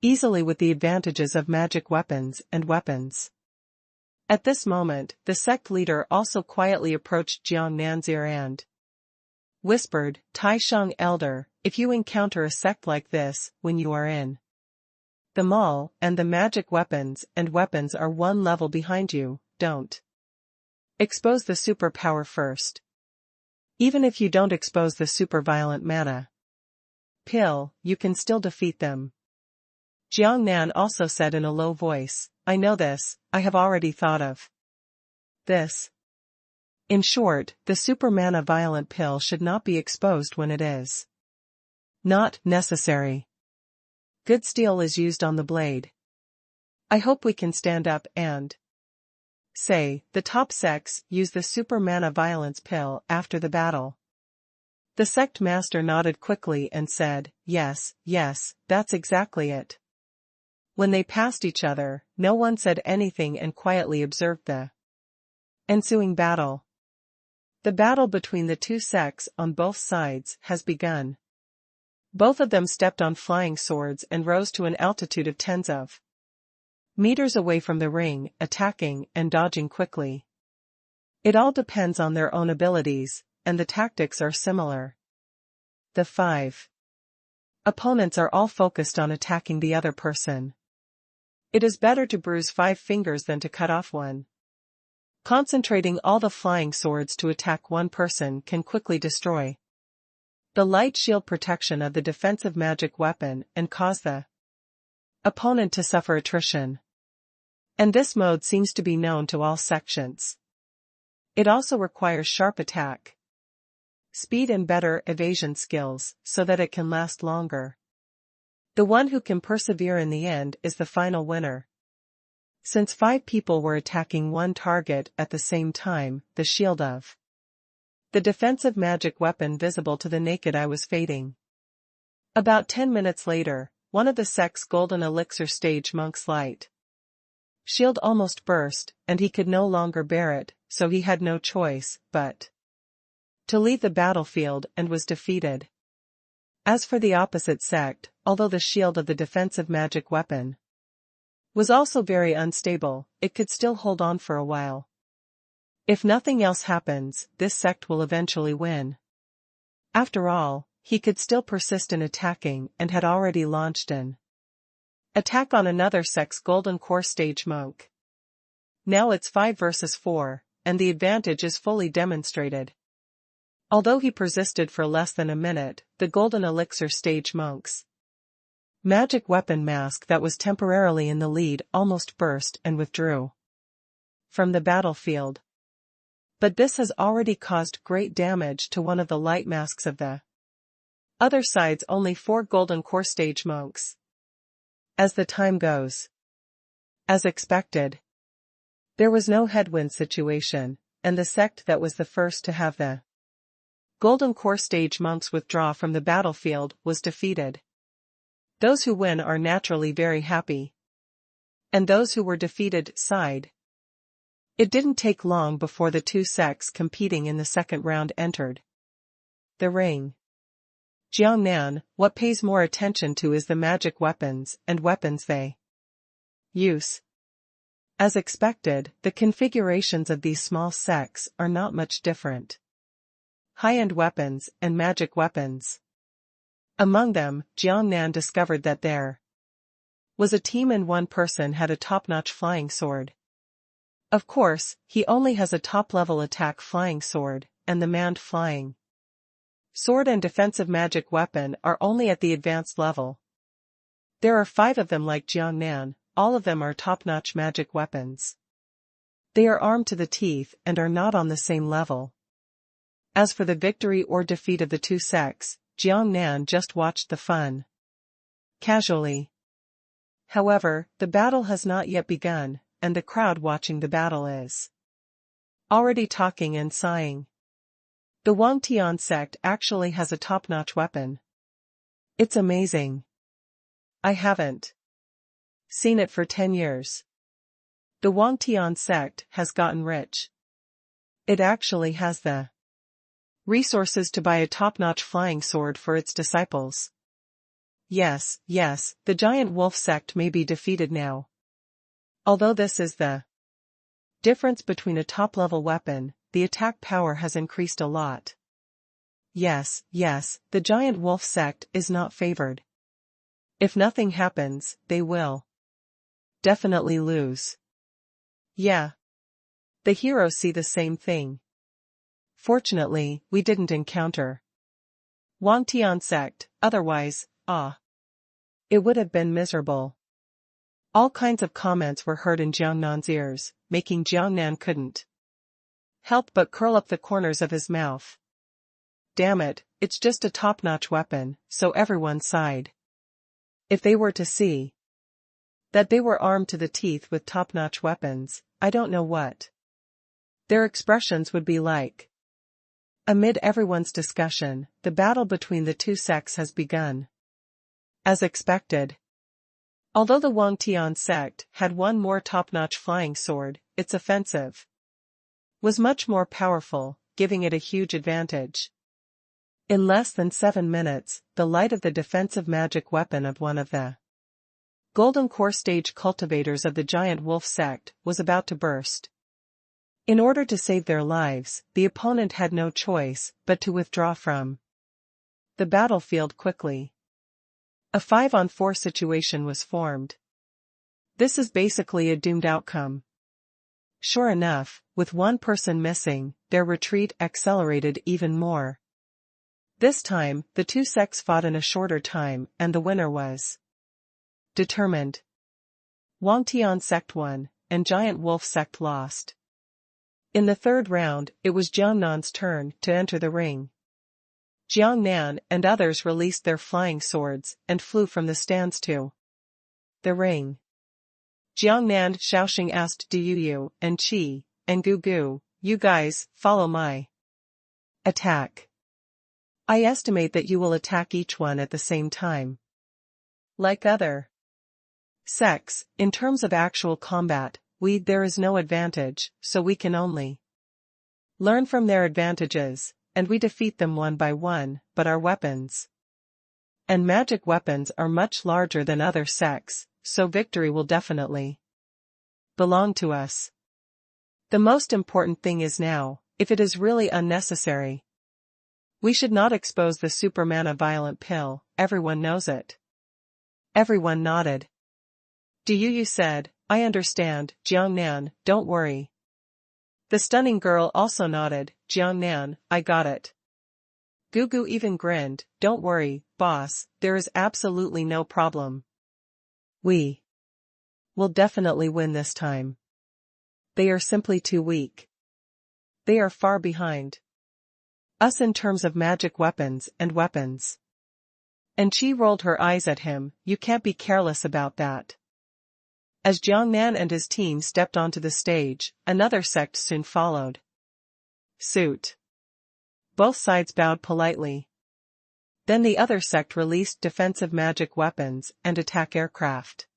easily with the advantages of magic weapons and weapons. At this moment, the sect leader also quietly approached Jiangnan's ear and whispered, "Taisheng Elder, if you encounter a sect like this, when you are in the mall, and the magic weapons and weapons are 1 level behind you, don't expose the superpower first. Even if you don't expose the super violent mana pill, you can still defeat them." Jiangnan also said in a low voice, "I know this, I have already thought of this." In short, the super mana violent pill should not be exposed when it is not necessary. Good steel is used on the blade. I hope we can stand up and say, the top sects use the super mana violence pill after the battle. The sect master nodded quickly and said, yes, that's exactly it. When they passed each other, no one said anything and quietly observed the ensuing battle. The battle between the 2 sects on both sides has begun. Both of them stepped on flying swords and rose to an altitude of tens of meters away from the ring, attacking and dodging quickly. It all depends on their own abilities, and the tactics are similar. The 5 opponents are all focused on attacking the other person. It is better to bruise 5 fingers than to cut off one. Concentrating all the flying swords to attack one person can quickly destroy the light shield protection of the defensive magic weapon and cause the opponent to suffer attrition. And this mode seems to be known to all sections. It also requires sharp attack speed and better evasion skills so that it can last longer. The one who can persevere in the end is the final winner. Since 5 people were attacking one target at the same time, the shield of the defensive magic weapon visible to the naked eye was fading. About 10 minutes later, one of the sect's golden elixir stage monk's light shield almost burst, and he could no longer bear it, so he had no choice but to leave the battlefield and was defeated. As for the opposite sect, although the shield of the defensive magic weapon was also very unstable, it could still hold on for a while. If nothing else happens, this sect will eventually win. After all, he could still persist in attacking and had already launched an attack on another sect's golden core stage monk. Now it's 5 versus 4, and the advantage is fully demonstrated. Although he persisted for less than a minute, the golden elixir stage monk's magic weapon mask that was temporarily in the lead almost burst and withdrew from the battlefield. But this has already caused great damage to one of the light masks of the other side's only 4 golden core stage monks. As the time goes, as expected, there was no headwind situation, and the sect that was the first to have the golden core stage monks withdraw from the battlefield was defeated. Those who win are naturally very happy. And those who were defeated sighed. It didn't take long before the 2 sects competing in the second round entered the ring. Jiangnan, what pays more attention to is the magic weapons and weapons they use. As expected, the configurations of these small sects are not much different. High-end weapons and magic weapons. Among them, Jiangnan discovered that there was a team and one person had a top-notch flying sword. Of course, he only has a top-level attack flying sword, and the manned flying sword and defensive magic weapon are only at the advanced level. There are 5 of them like Jiangnan, all of them are top-notch magic weapons. They are armed to the teeth and are not on the same level. As for the victory or defeat of the 2 sects, Jiangnan just watched the fun casually. However, the battle has not yet begun, and the crowd watching the battle is already talking and sighing. The Shenlong Sect actually has a top-notch weapon. It's amazing. I haven't seen it for 10 years. The Shenlong Sect has gotten rich. It actually has the resources to buy a top-notch flying sword for its disciples. Yes, the giant wolf sect may be defeated now. Although this is the difference between a top-level weapon, the attack power has increased a lot. Yes, the giant wolf sect is not favored. If nothing happens, they will definitely lose. Yeah. The heroes see the same thing. Fortunately, we didn't encounter Shenlong Sect, otherwise, it would have been miserable. All kinds of comments were heard in Jiangnan's ears, making Jiangnan couldn't help but curl up the corners of his mouth. Damn it, it's just a top-notch weapon, so everyone sighed. If they were to see that they were armed to the teeth with top-notch weapons, I don't know what their expressions would be like. Amid everyone's discussion, the battle between the 2 sects has begun. As expected. Although the Shenlong Sect had one more top-notch flying sword, its offensive was much more powerful, giving it a huge advantage. In less than 7 minutes, the light of the defensive magic weapon of one of the golden core stage cultivators of the giant wolf sect was about to burst. In order to save their lives, the opponent had no choice but to withdraw from the battlefield quickly. A 5-on-4 situation was formed. This is basically a doomed outcome. Sure enough, with one person missing, their retreat accelerated even more. This time, the 2 sects fought in a shorter time, and the winner was determined. Shenlong Sect won, and Giant Wolf Sect lost. In the 3rd round, it was Jiangnan's turn to enter the ring. Jiangnan and others released their flying swords and flew from the stands to the ring. Jiangnan Shaoxing asked Diyu and Qi and Gugu, "You guys, follow my attack. I estimate that you will attack each one at the same time. Like other sects, in terms of actual combat, there is no advantage, so we can only learn from their advantages, and we defeat them one by one, but our weapons and magic weapons are much larger than other sects, so victory will definitely belong to us. The most important thing is now, if it is really unnecessary, we should not expose the Supermana violent pill, everyone knows it." Everyone nodded. Diyu said, "I understand, Jiangnan, don't worry." The stunning girl also nodded, "Jiangnan, I got it." Gugu even grinned, "Don't worry, boss, there is absolutely no problem. We will definitely win this time. They are simply too weak. They are far behind us in terms of magic weapons and weapons." And she rolled her eyes at him, "You can't be careless about that." As Jiangnan and his team stepped onto the stage, another sect soon followed suit. Both sides bowed politely. Then the other sect released defensive magic weapons and attack aircraft.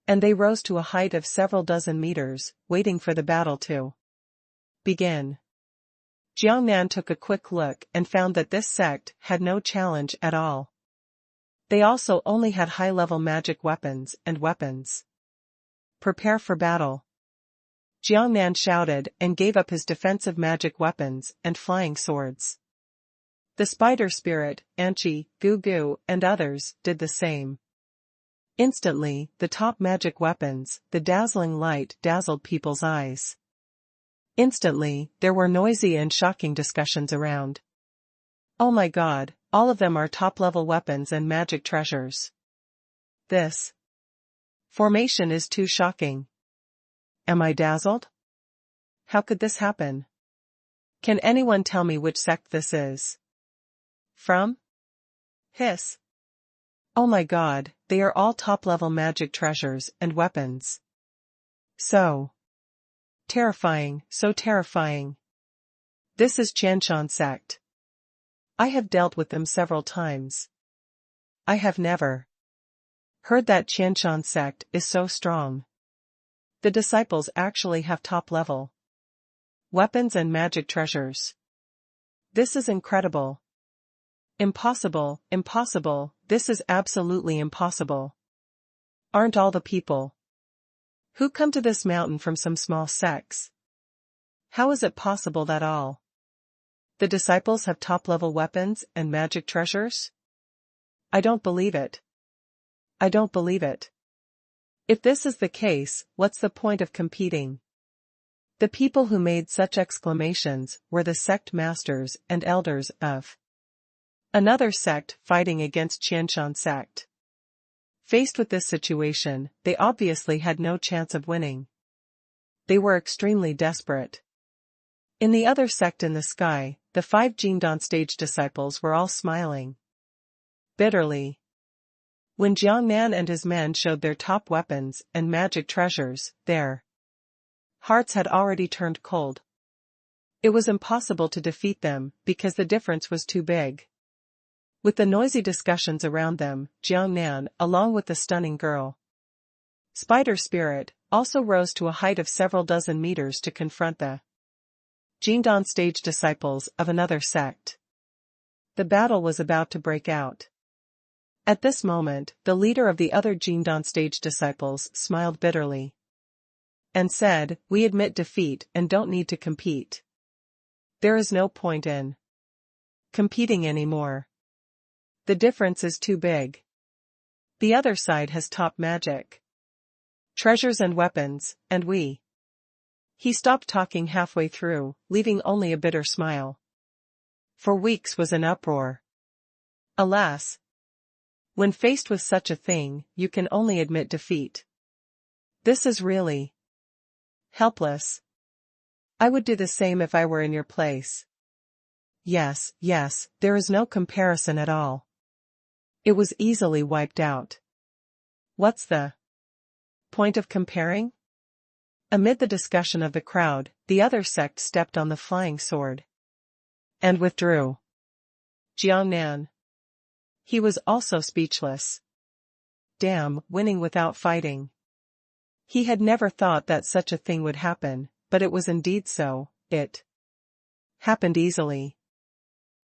And they rose to a height of several dozen meters, waiting for the battle to begin. Jiangnan took a quick look and found that this sect had no challenge at all. They also only had high-level magic weapons and weapons. Prepare for battle. Jiangnan shouted and gave up his defensive magic weapons and flying swords. The spider spirit, Chen Xi, Gu Gu, and others did the same. Instantly, the top magic weapons, the dazzling light dazzled people's eyes. Instantly, there were noisy and shocking discussions around. Oh my god, all of them are top-level weapons and magic treasures. This formation is too shocking. Am I dazzled? How could this happen? Can anyone tell me which sect this is from? Hiss. Oh my god, they are all top-level magic treasures and weapons. So terrifying, so terrifying. This is Shenlong Sect. I have dealt with them several times. I have never heard that Shenlong Sect is so strong. The disciples actually have top-level weapons and magic treasures. This is incredible. Impossible, impossible, this is absolutely impossible. Aren't all the people who come to this mountain from some small sects? How is it possible that all the disciples have top-level weapons and magic treasures? I don't believe it. I don't believe it. If this is the case, what's the point of competing? The people who made such exclamations were the sect masters and elders of another sect fighting against Shenlong Sect. Faced with this situation, they obviously had no chance of winning. They were extremely desperate. In the other sect in the sky, the 5 Jingdan stage disciples were all smiling bitterly. When Jiangnan and his men showed their top weapons and magic treasures, their hearts had already turned cold. It was impossible to defeat them because the difference was too big. With the noisy discussions around them, Jiangnan, along with the stunning girl spider spirit, also rose to a height of several dozen meters to confront the Jingdan stage disciples of another sect. The battle was about to break out. At this moment, the leader of the other Jingdan stage disciples smiled bitterly and said, "We admit defeat and don't need to compete. There is no point in competing anymore. The difference is too big. The other side has top magic treasures and weapons, and we." He stopped talking halfway through, leaving only a bitter smile. For weeks was an uproar. Alas! When faced with such a thing, you can only admit defeat. This is really helpless. I would do the same if I were in your place. Yes, yes, there is no comparison at all. It was easily wiped out. What's the point of comparing? Amid the discussion of the crowd, the other sect stepped on the flying sword and withdrew. Jiangnan. He was also speechless. Damn, winning without fighting. He had never thought that such a thing would happen, but it was indeed so. It happened easily.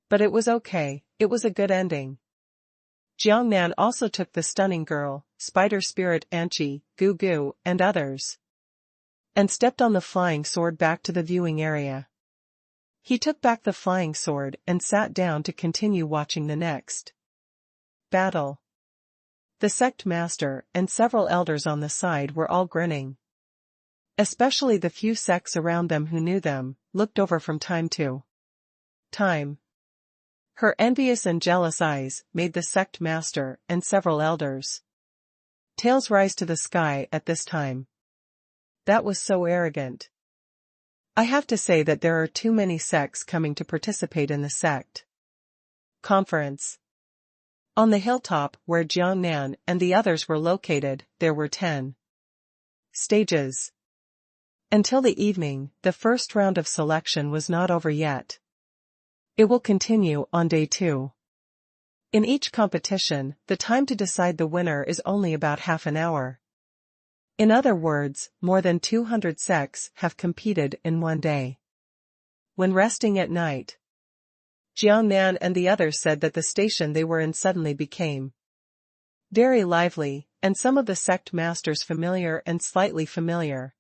But it was okay, it was a good ending. Jiangnan also took the stunning girl, spider spirit Chen Xi, Gu Gu, and others, and stepped on the flying sword back to the viewing area. He took back the flying sword and sat down to continue watching the next battle. The sect master and several elders on the side were all grinning. Especially the few sects around them who knew them, looked over from time to time. Her envious and jealous eyes made the sect master and several elders' tails rise to the sky at this time. That was so arrogant. I have to say that there are too many sects coming to participate in the sect conference. On the hilltop where Jiangnan and the others were located, there were 10 stages. Until the evening, the first round of selection was not over yet. It will continue on day 2. In each competition, the time to decide the winner is only about half an hour. In other words, more than 200 sects have competed in one day. When resting at night, Jiangnan and the others said that the station they were in suddenly became very lively, and some of the sect masters familiar and slightly familiar.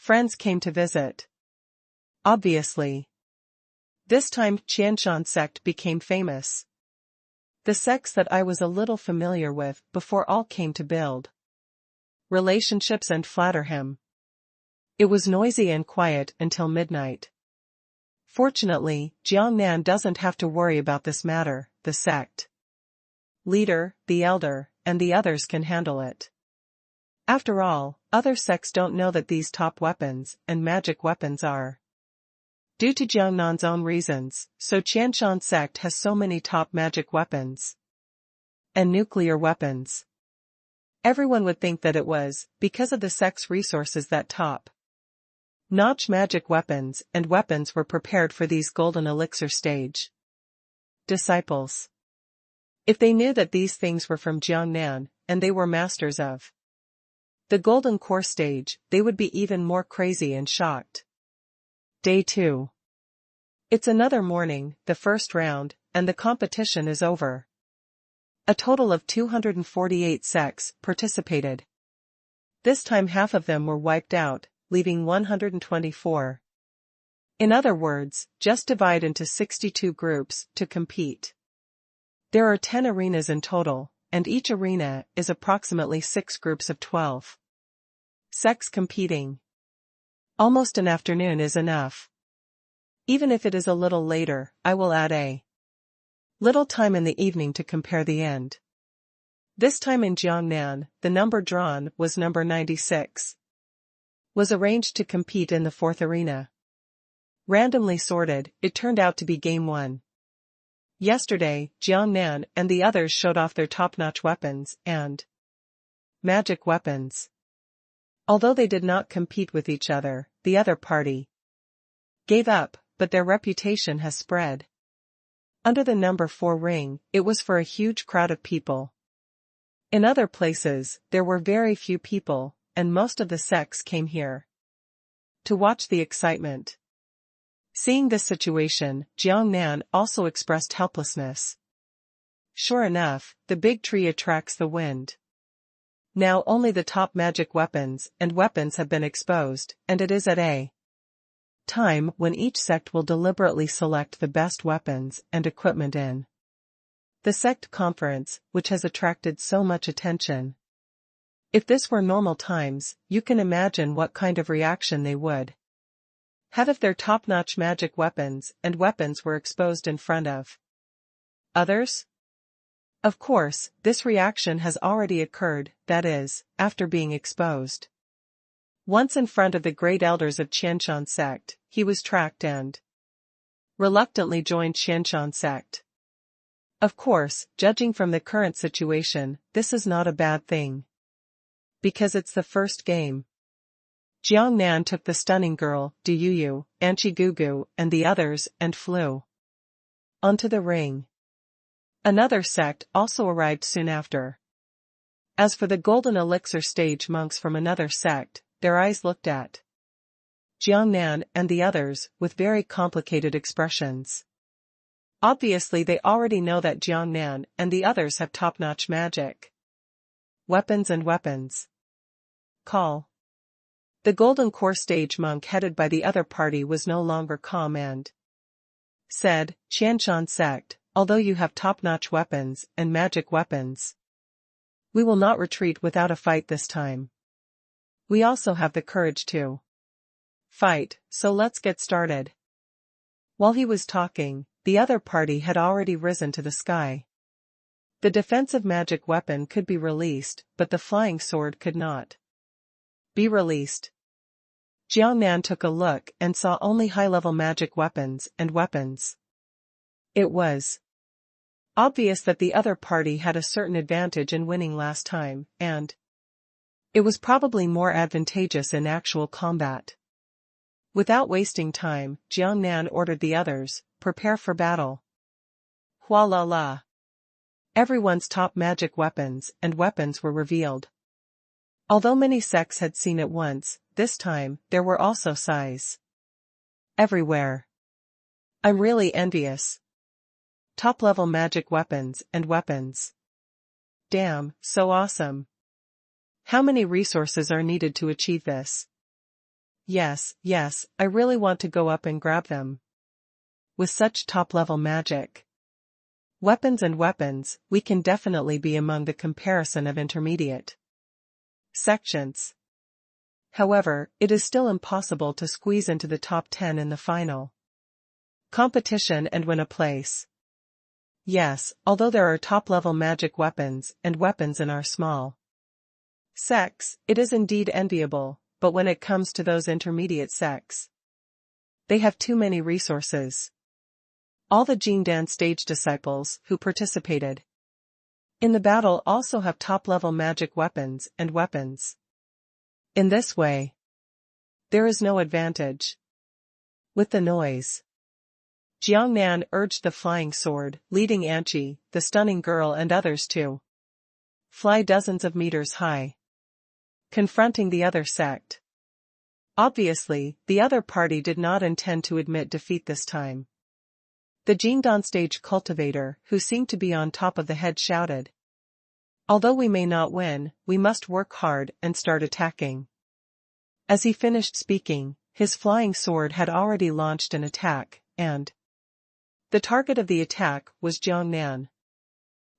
Friends came to visit. Obviously. This time Shenlong Sect became famous. The sects that I was a little familiar with before all came to build relationships and flatter him. It was noisy and quiet until midnight. Fortunately, Jiangnan doesn't have to worry about this matter. The sect leader, the elder, and the others can handle it. After all, other sects don't know that these top weapons and magic weapons are due to Jiangnan's own reasons, so Shenlong Sect has so many top magic weapons and nuclear weapons. Everyone would think that it was because of the sect's resources that top-notch magic weapons and weapons were prepared for these golden elixir stage disciples. If they knew that these things were from Jiangnan, and they were masters of the golden core stage, they would be even more crazy and shocked. Day 2. It's another morning, the first round, and the competition is over. A total of 248 sects participated. This time half of them were wiped out, leaving 124. In other words, just divide into 62 groups to compete. There are 10 arenas in total, and each arena is approximately 6 groups of 12 sects competing. Almost an afternoon is enough. Even if it is a little later, I will add a little time in the evening to compare the end. This time in Jiangnan, the number drawn was number 96. Was arranged to compete in the 4th arena. Randomly sorted, it turned out to be Game 1. Yesterday, Jiangnan and the others showed off their top-notch weapons and magic weapons. Although they did not compete with each other, the other party gave up, but their reputation has spread. Under the number 4 ring, it was for a huge crowd of people. In other places, there were very few people, and most of the sects came here to watch the excitement. Seeing this situation, Jiangnan also expressed helplessness. Sure enough, the big tree attracts the wind. Now only the top magic weapons and weapons have been exposed, and it is at a time when each sect will deliberately select the best weapons and equipment in the sect conference, which has attracted so much attention. If this were normal times, you can imagine what kind of reaction they would have if their top-notch magic weapons and weapons were exposed in front of others. Of course, this reaction has already occurred, that is, after being exposed. Once in front of the great elders of Shenlong Sect, he was tracked and reluctantly joined Shenlong Sect. Of course, judging from the current situation, this is not a bad thing. Because it's the first game. Jiangnan took the stunning girl, Duyuyu, Anchi-Gugu, and the others, and flew onto the ring. Another sect also arrived soon after. As for the golden elixir stage monks from another sect, their eyes looked at Jiangnan and the others with very complicated expressions. Obviously they already know that Jiangnan and the others have top-notch magic weapons and weapons. Call. The golden core stage monk headed by the other party was no longer calm and said, Shenlong Sect, although you have top-notch weapons and magic weapons, we will not retreat without a fight this time. We also have the courage to fight, so let's get started. While he was talking, the other party had already risen to the sky. The defensive magic weapon could be released, but the flying sword could not be released. Jiangnan took a look and saw only high-level magic weapons and weapons. It was obvious that the other party had a certain advantage in winning last time, and it was probably more advantageous in actual combat. Without wasting time, Jiangnan ordered the others, prepare for battle. Hua la la. Everyone's top magic weapons and weapons were revealed. Although many sects had seen it once, this time, there were also sighs everywhere. I'm really envious. Top-level magic weapons and weapons. Damn, so awesome. How many resources are needed to achieve this? Yes, yes, I really want to go up and grab them. With such top-level magic. Weapons, we can definitely be among the comparison of intermediate sections. However, it is still impossible to squeeze into the top 10 in the final competition and win a place. Yes, although there are top-level magic weapons and weapons in our small sects, it is indeed enviable, but when it comes to those intermediate sects, they have too many resources. All the Jingdan stage disciples who participated in the battle also have top-level magic weapons and weapons. In this way, there is no advantage. With the noise, Jiangnan urged the flying sword, leading Anqi, the stunning girl and others to fly dozens of meters high, confronting the other sect. Obviously, the other party did not intend to admit defeat this time. The Jingdan stage cultivator, who seemed to be on top of the head, shouted, "Although we may not win, we must work hard and start attacking." As he finished speaking, his flying sword had already launched an attack, and the target of the attack was Jiangnan.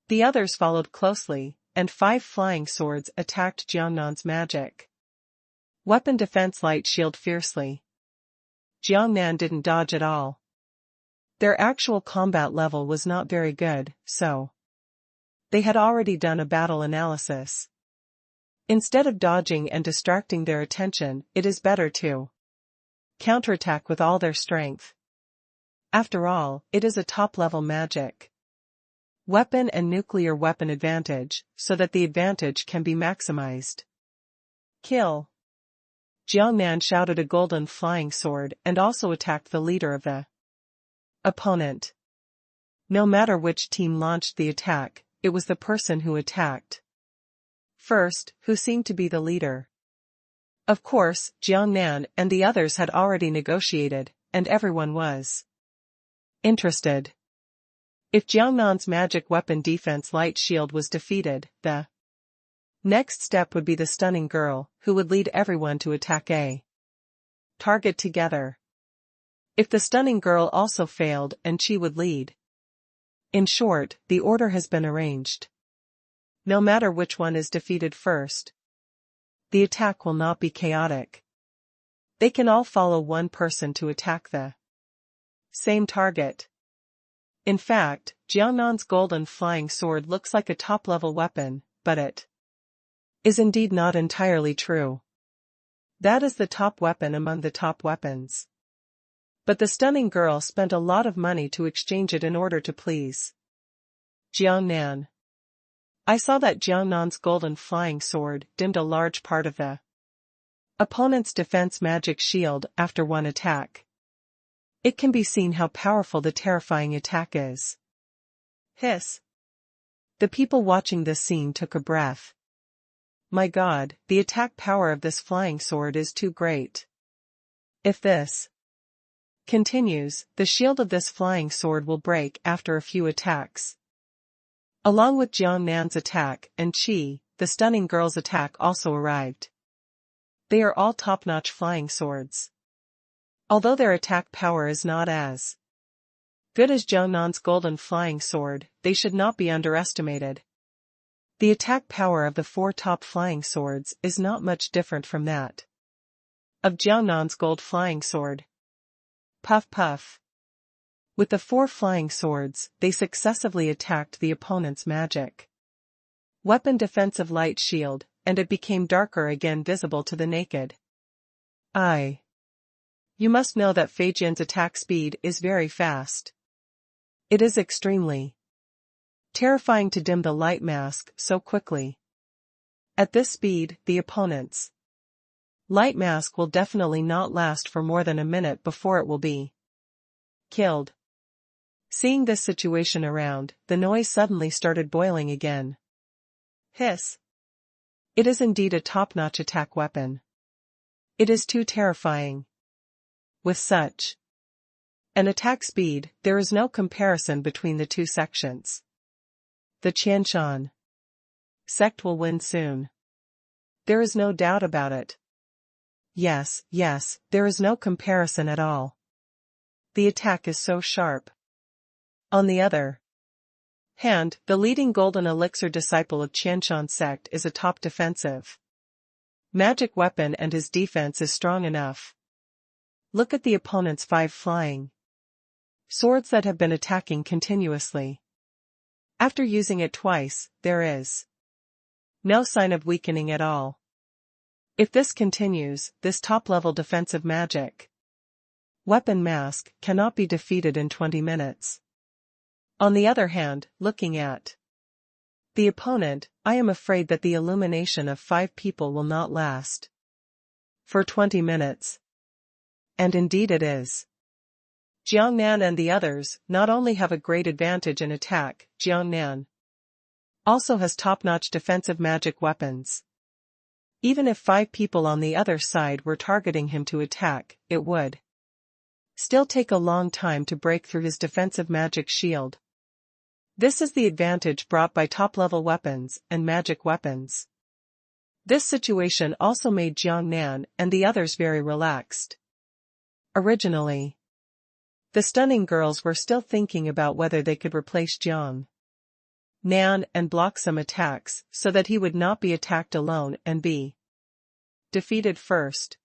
The others followed closely, and 5 flying swords attacked Jiangnan's magic weapon defense light shield fiercely. Jiangnan didn't dodge at all. Their actual combat level was not very good, so they had already done a battle analysis. Instead of dodging and distracting their attention, it is better to counterattack with all their strength. After all, it is a top-level magic weapon and nuclear weapon advantage, so that the advantage can be maximized. Kill! Jiangnan shouted a golden flying sword and also attacked the leader of the opponent. No matter which team launched the attack, it was the person who attacked first who seemed to be the leader. Of course, Jiangnan and the others had already negotiated, and everyone was interested. If Jiangnan's magic weapon defense light shield was defeated, the next step would be the stunning girl, who would lead everyone to attack a target together. If the stunning girl also failed, and she would lead. In short, the order has been arranged. No matter which one is defeated first, the attack will not be chaotic. They can all follow one person to attack the same target. In fact, Jiangnan's golden flying sword looks like a top-level weapon, but it is indeed not entirely true. That is the top weapon among the top weapons. But the stunning girl spent a lot of money to exchange it in order to please Jiangnan. I saw that Jiangnan's golden flying sword dimmed a large part of the opponent's defense magic shield after one attack. It can be seen how powerful the terrifying attack is. Hiss. The people watching this scene took a breath. My God, the attack power of this flying sword is too great. If this continues, the shield of this flying sword will break after a few attacks. Along with Jiangnan's attack, and Qi, the stunning girl's attack also arrived. They are all top-notch flying swords. Although their attack power is not as good as Jiangnan's golden flying sword, they should not be underestimated. The attack power of the 4 top flying swords is not much different from that of Jiangnan's gold flying sword. Puff puff. With the 4 flying swords, they successively attacked the opponent's magic weapon defensive light shield, and it became darker again, visible to the naked eye. You must know that Fei Jin's attack speed is very fast. It is extremely terrifying to dim the light mask so quickly. At this speed, the opponent's light mask will definitely not last for more than a minute before it will be killed. Seeing this situation around, the noise suddenly started boiling again. Hiss. It is indeed a top-notch attack weapon. It is too terrifying. With such an attack speed, there is no comparison between the two sections. The Shenlong Sect will win soon. There is no doubt about it. yes, there is no comparison at all. The attack is so sharp. On the other hand, the leading golden elixir disciple of Shenlong Sect is a top defensive magic weapon and his defense is strong enough. Look at the opponent's 5 flying swords that have been attacking continuously. After using it twice, there is no sign of weakening at all. If this continues, this top-level defensive magic weapon mask cannot be defeated in 20 minutes. On the other hand, looking at the opponent, I am afraid that the illumination of 5 people will not last for 20 minutes. And indeed it is. Jiangnan and the others not only have a great advantage in attack, Jiangnan also has top-notch defensive magic weapons. Even if 5 people on the other side were targeting him to attack, it would still take a long time to break through his defensive magic shield. This is the advantage brought by top-level weapons and magic weapons. This situation also made Jiangnan and the others very relaxed. Originally, the stunning girls were still thinking about whether they could replace Jiang Nan and block some attacks so that he would not be attacked alone and be defeated first.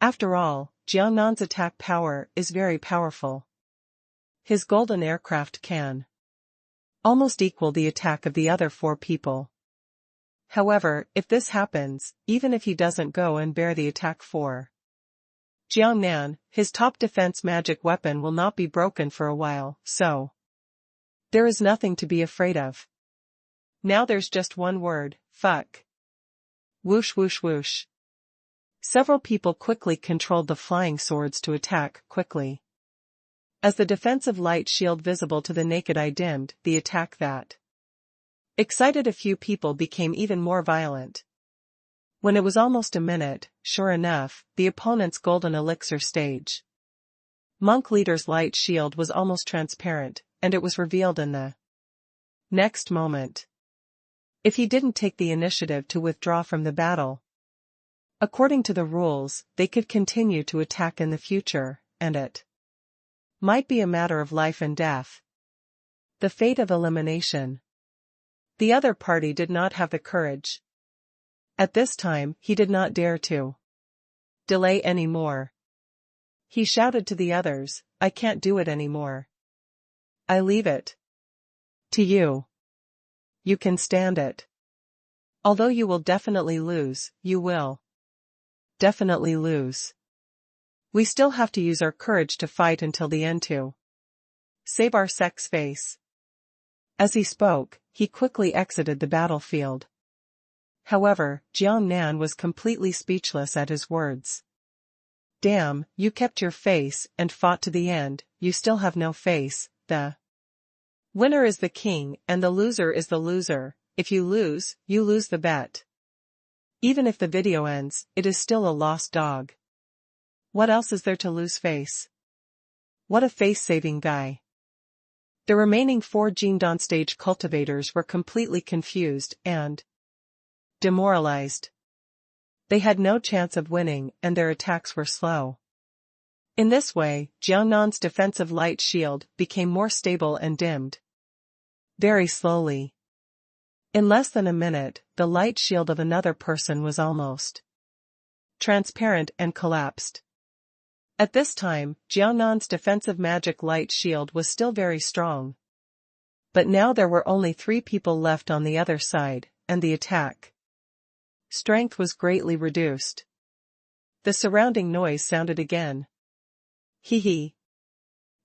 After all, Jiang Nan's attack power is very powerful. His golden aircraft can almost equal the attack of the other 4 people. However, if this happens, even if he doesn't go and bear the attack for Jiangnan, his top defense magic weapon will not be broken for a while, so there is nothing to be afraid of. Now there's just one word, fuck. Whoosh whoosh whoosh. Several people quickly controlled the flying swords to attack quickly. As the defensive light shield visible to the naked eye dimmed, the attack that excited a few people became even more violent. When it was almost a minute, sure enough, the opponent's golden elixir stage monk leader's light shield was almost transparent, and it was revealed in the next moment. If he didn't take the initiative to withdraw from the battle, according to the rules, they could continue to attack in the future, and it might be a matter of life and death. The fate of elimination. The other party did not have the courage. At this time, he did not dare to delay any more. He shouted to the others, I can't do it anymore. I leave it to you. You can stand it. Although you will definitely lose, you will definitely lose. We still have to use our courage to fight until the end to save our sect's face. As he spoke, he quickly exited the battlefield. However, Jiang Nan was completely speechless at his words. Damn, you kept your face and fought to the end, you still have no face, the winner is the king and the loser is the loser, if you lose the bet. Even if the video ends, it is still a lost dog. What else is there to lose face? What a face-saving guy. The remaining 4 Jingdan stage cultivators were completely confused and demoralized. They had no chance of winning and their attacks were slow. In this way, Jiangnan's defensive light shield became more stable and dimmed very slowly. In less than a minute, the light shield of another person was almost transparent and collapsed. At this time, Jiangnan's defensive magic light shield was still very strong. But now there were only 3 people left on the other side, and the attack strength was greatly reduced. The surrounding noise sounded again. Hee hee.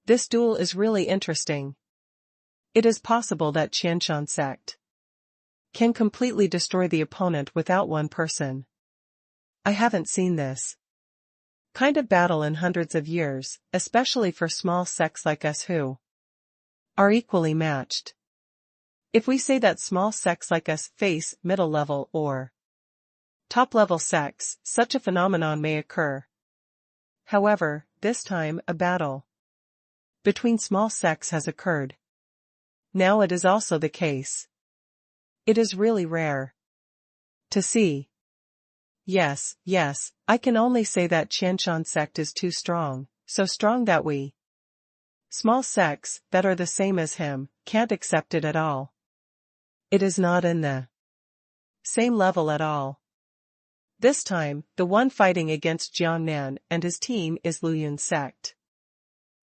This duel is really interesting. It is possible that Shenlong Sect can completely destroy the opponent without one person. I haven't seen this kind of battle in hundreds of years, especially for small sects like us who are equally matched. If we say that small sects like us face middle-level or top-level sects, such a phenomenon may occur. However, this time a battle between small sects has occurred. Now it is also the case. It is really rare to see. Yes, yes, I can only say that Shenlong Sect is too strong, so strong that we small sects that are the same as him can't accept it at all. It is not in the same level at all. This time, the one fighting against Jiangnan and his team is Luyun Sect.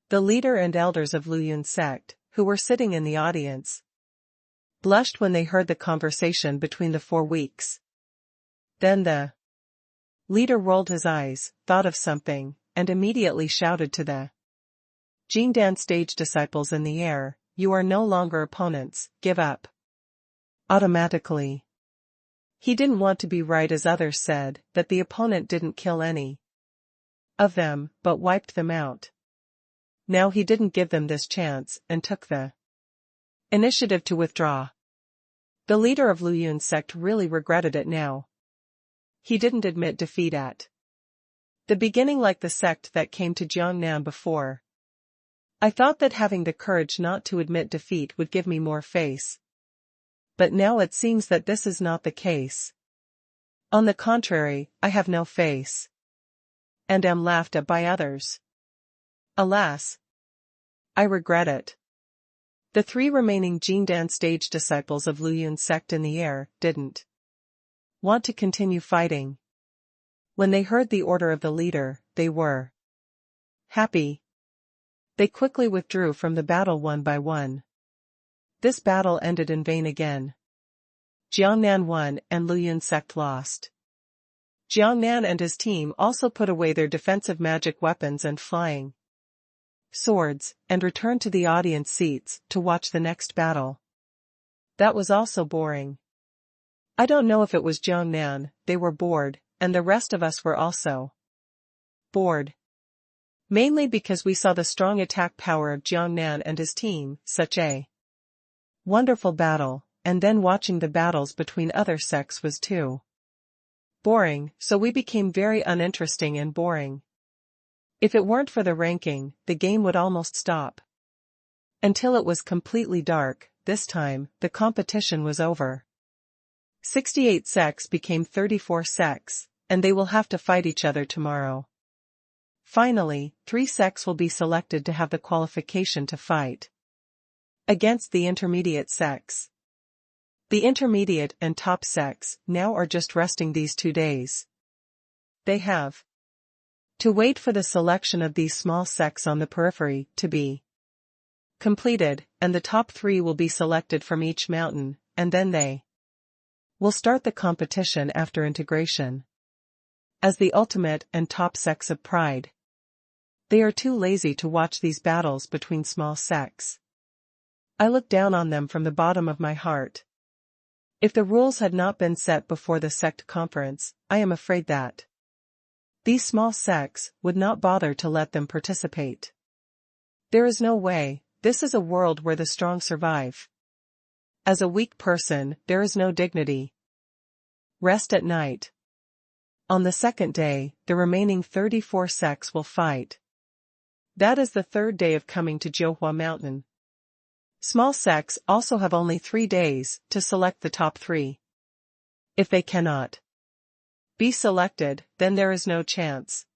The leader and elders of Luyun Sect, who were sitting in the audience, blushed when they heard the conversation between the 4 weeks. Then the leader rolled his eyes, thought of something, and immediately shouted to the Jingdan stage disciples in the air, "You are no longer opponents, give up." Automatically. He didn't want to be right as others said, that the opponent didn't kill any of them, but wiped them out. Now he didn't give them this chance, and took the initiative to withdraw. The leader of Luyun Sect really regretted it now. He didn't admit defeat at the beginning like the sect that came to Jiangnan before. I thought that having the courage not to admit defeat would give me more face. But now it seems that this is not the case. On the contrary, I have no face. And am laughed at by others. Alas! I regret it. The 3 remaining Jingdan stage disciples of Luyun Sect in the air didn't want to continue fighting. When they heard the order of the leader, they were happy. They quickly withdrew from the battle one by one. This battle ended in vain again. Jiangnan won and Luyun Sect lost. Jiangnan and his team also put away their defensive magic weapons and flying swords, and returned to the audience seats to watch the next battle. That was also boring. I don't know if it was Jiangnan, they were bored, and the rest of us were also bored. Mainly because we saw the strong attack power of Jiangnan and his team, such a wonderful battle, and then watching the battles between other sects was too boring, so we became very uninteresting and boring. If it weren't for the ranking, the game would almost stop. Until it was completely dark, this time, the competition was over. 68 sects became 34 sects, and they will have to fight each other tomorrow. Finally, 3 sects will be selected to have the qualification to fight against the intermediate sects. The intermediate and top sects now are just resting these 2 days. They have to wait for the selection of these small sects on the periphery to be completed, and the top 3 will be selected from each mountain, and then they will start the competition after integration. As the ultimate and top sects of pride, they are too lazy to watch these battles between small sects. I look down on them from the bottom of my heart. If the rules had not been set before the sect conference, I am afraid that these small sects would not bother to let them participate. There is no way. This is a world where the strong survive. As a weak person, there is no dignity. Rest at night. On the second day, the remaining 34 sects will fight. That is the 3rd day of coming to Jiuhua Mountain. Small sects also have only 3 days to select the top 3. If they cannot be selected, then there is no chance.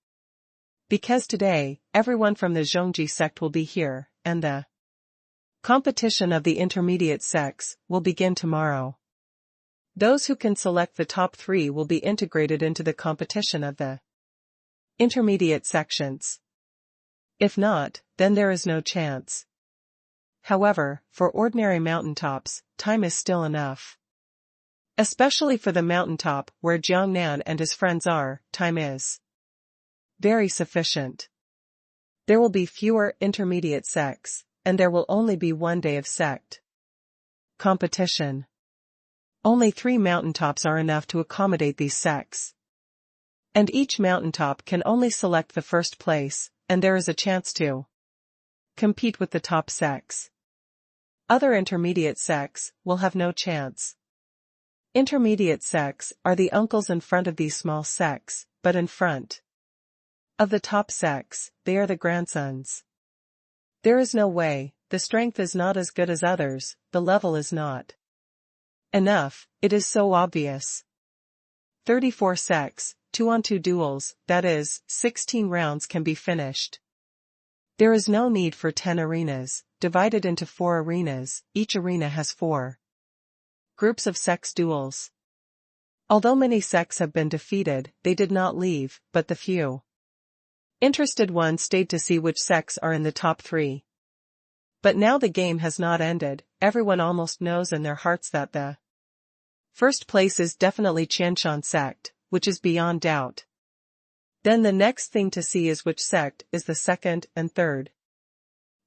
Because today, everyone from the Zhongji sect will be here, and the competition of the intermediate sects will begin tomorrow. Those who can select the top 3 will be integrated into the competition of the intermediate sections. If not, then there is no chance. However, for ordinary mountaintops, time is still enough. Especially for the mountaintop where Jiangnan and his friends are, time is very sufficient. There will be fewer intermediate sects, and there will only be 1 day of sect competition. Only 3 mountaintops are enough to accommodate these sects. And each mountaintop can only select the first place, and there is a chance to compete with the top sects. Other intermediate sects will have no chance. Intermediate sects are the uncles in front of these small sects, but in front of the top sects, they are the grandsons. There is no way, the strength is not as good as others, the level is not enough, it is so obvious. 34 sects, 2-on-2 duels, that is, 16 rounds can be finished. There is no need for 10 arenas, divided into 4 arenas, each arena has 4 groups of sects duels. Although many sects have been defeated, they did not leave, but the few interested ones stayed to see which sects are in the top 3. But now the game has not ended, everyone almost knows in their hearts that the first place is definitely Shenlong Sect, which is beyond doubt. Then the next thing to see is which sect is the second and third.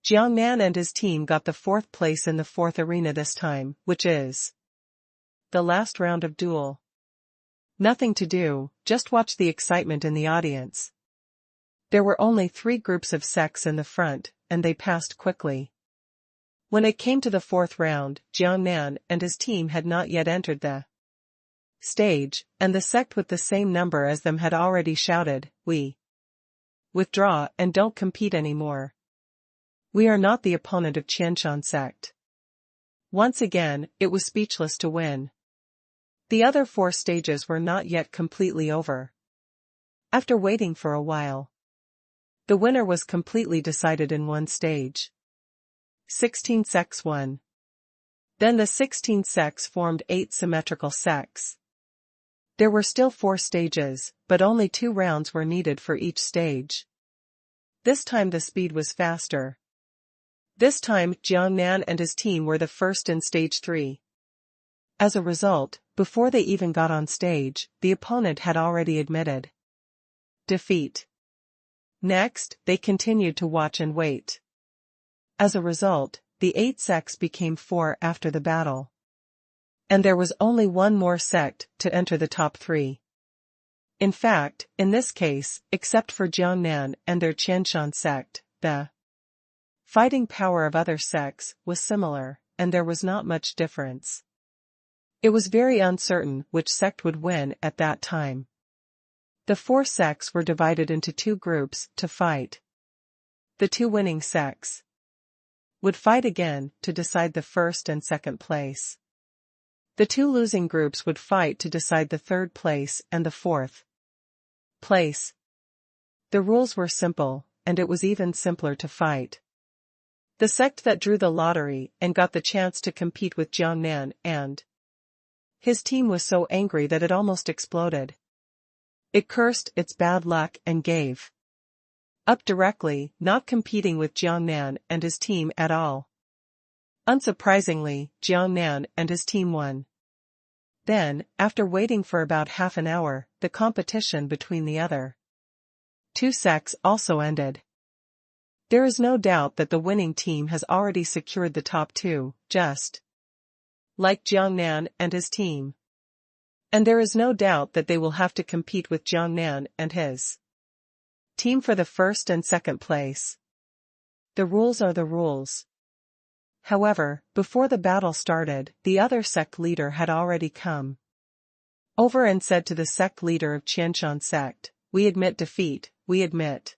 Jiang Nan and his team got the 4th place in the 4th arena this time, which is the last round of duel. Nothing to do, just watch the excitement in the audience. There were only 3 groups of sects in the front, and they passed quickly. When it came to the 4th round, Jiang Nan and his team had not yet entered the stage, and the sect with the same number as them had already shouted, "We withdraw and don't compete anymore. We are not the opponent of Shenlong Sect." Once again, it was speechless to win. The other 4 stages were not yet completely over. After waiting for a while, the winner was completely decided in one stage. 16 sects won. Then the 16 sects formed 8 symmetrical sects. There were still 4 stages, but only 2 rounds were needed for each stage. This time the speed was faster. This time Jiang Nan and his team were the first in stage 3. As a result, before they even got on stage, the opponent had already admitted defeat. Next, they continued to watch and wait. As a result, the 8 sects became 4 after the battle. And there was only one more sect to enter the top 3. In fact, in this case, except for Jiang Nan and their Shenlong Sect, the fighting power of other sects was similar, and there was not much difference. It was very uncertain which sect would win at that time. The 4 sects were divided into 2 groups to fight. The 2 winning sects would fight again to decide the 1st and 2nd place. The 2 losing groups would fight to decide the 3rd place and the 4th place. The rules were simple, and it was even simpler to fight. The sect that drew the lottery and got the chance to compete with Jiang Nan and his team was so angry that it almost exploded. It cursed its bad luck and gave up directly, not competing with Jiang Nan and his team at all. Unsurprisingly, Jiang Nan and his team won. Then, after waiting for about half an hour, the competition between the other 2 sects also ended. There is no doubt that the winning team has already secured the top 2, just like Jiang Nan and his team. And there is no doubt that they will have to compete with Jiang Nan and his team for the 1st and 2nd place. The rules are the rules. However, before the battle started, the other sect leader had already come over and said to the sect leader of Shenlong Sect, "We admit defeat, we admit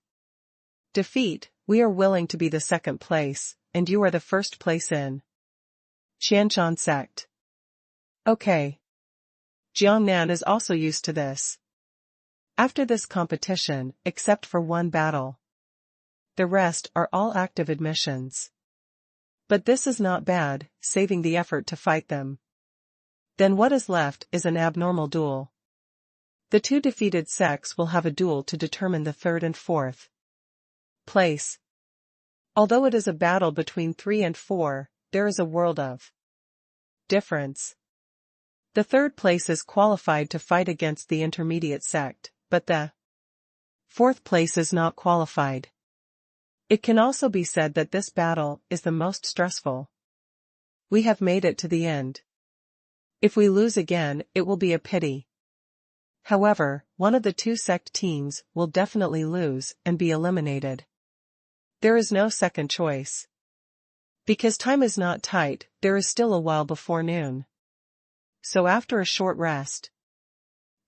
defeat, we are willing to be the 2nd place, and you are the 1st place in Shenlong Sect." Okay. Jiang Nan is also used to this. After this competition, except for one battle, the rest are all active admissions. But this is not bad, saving the effort to fight them. Then what is left is an abnormal duel. The 2 defeated sects will have a duel to determine the 3rd and 4th place. Although it is a battle between 3 and 4, there is a world of difference. The 3rd place is qualified to fight against the intermediate sect, but the 4th place is not qualified. It can also be said that this battle is the most stressful. We have made it to the end. If we lose again, it will be a pity. However, one of the 2 sect teams will definitely lose and be eliminated. There is no second choice. Because time is not tight, there is still a while before noon. So after a short rest,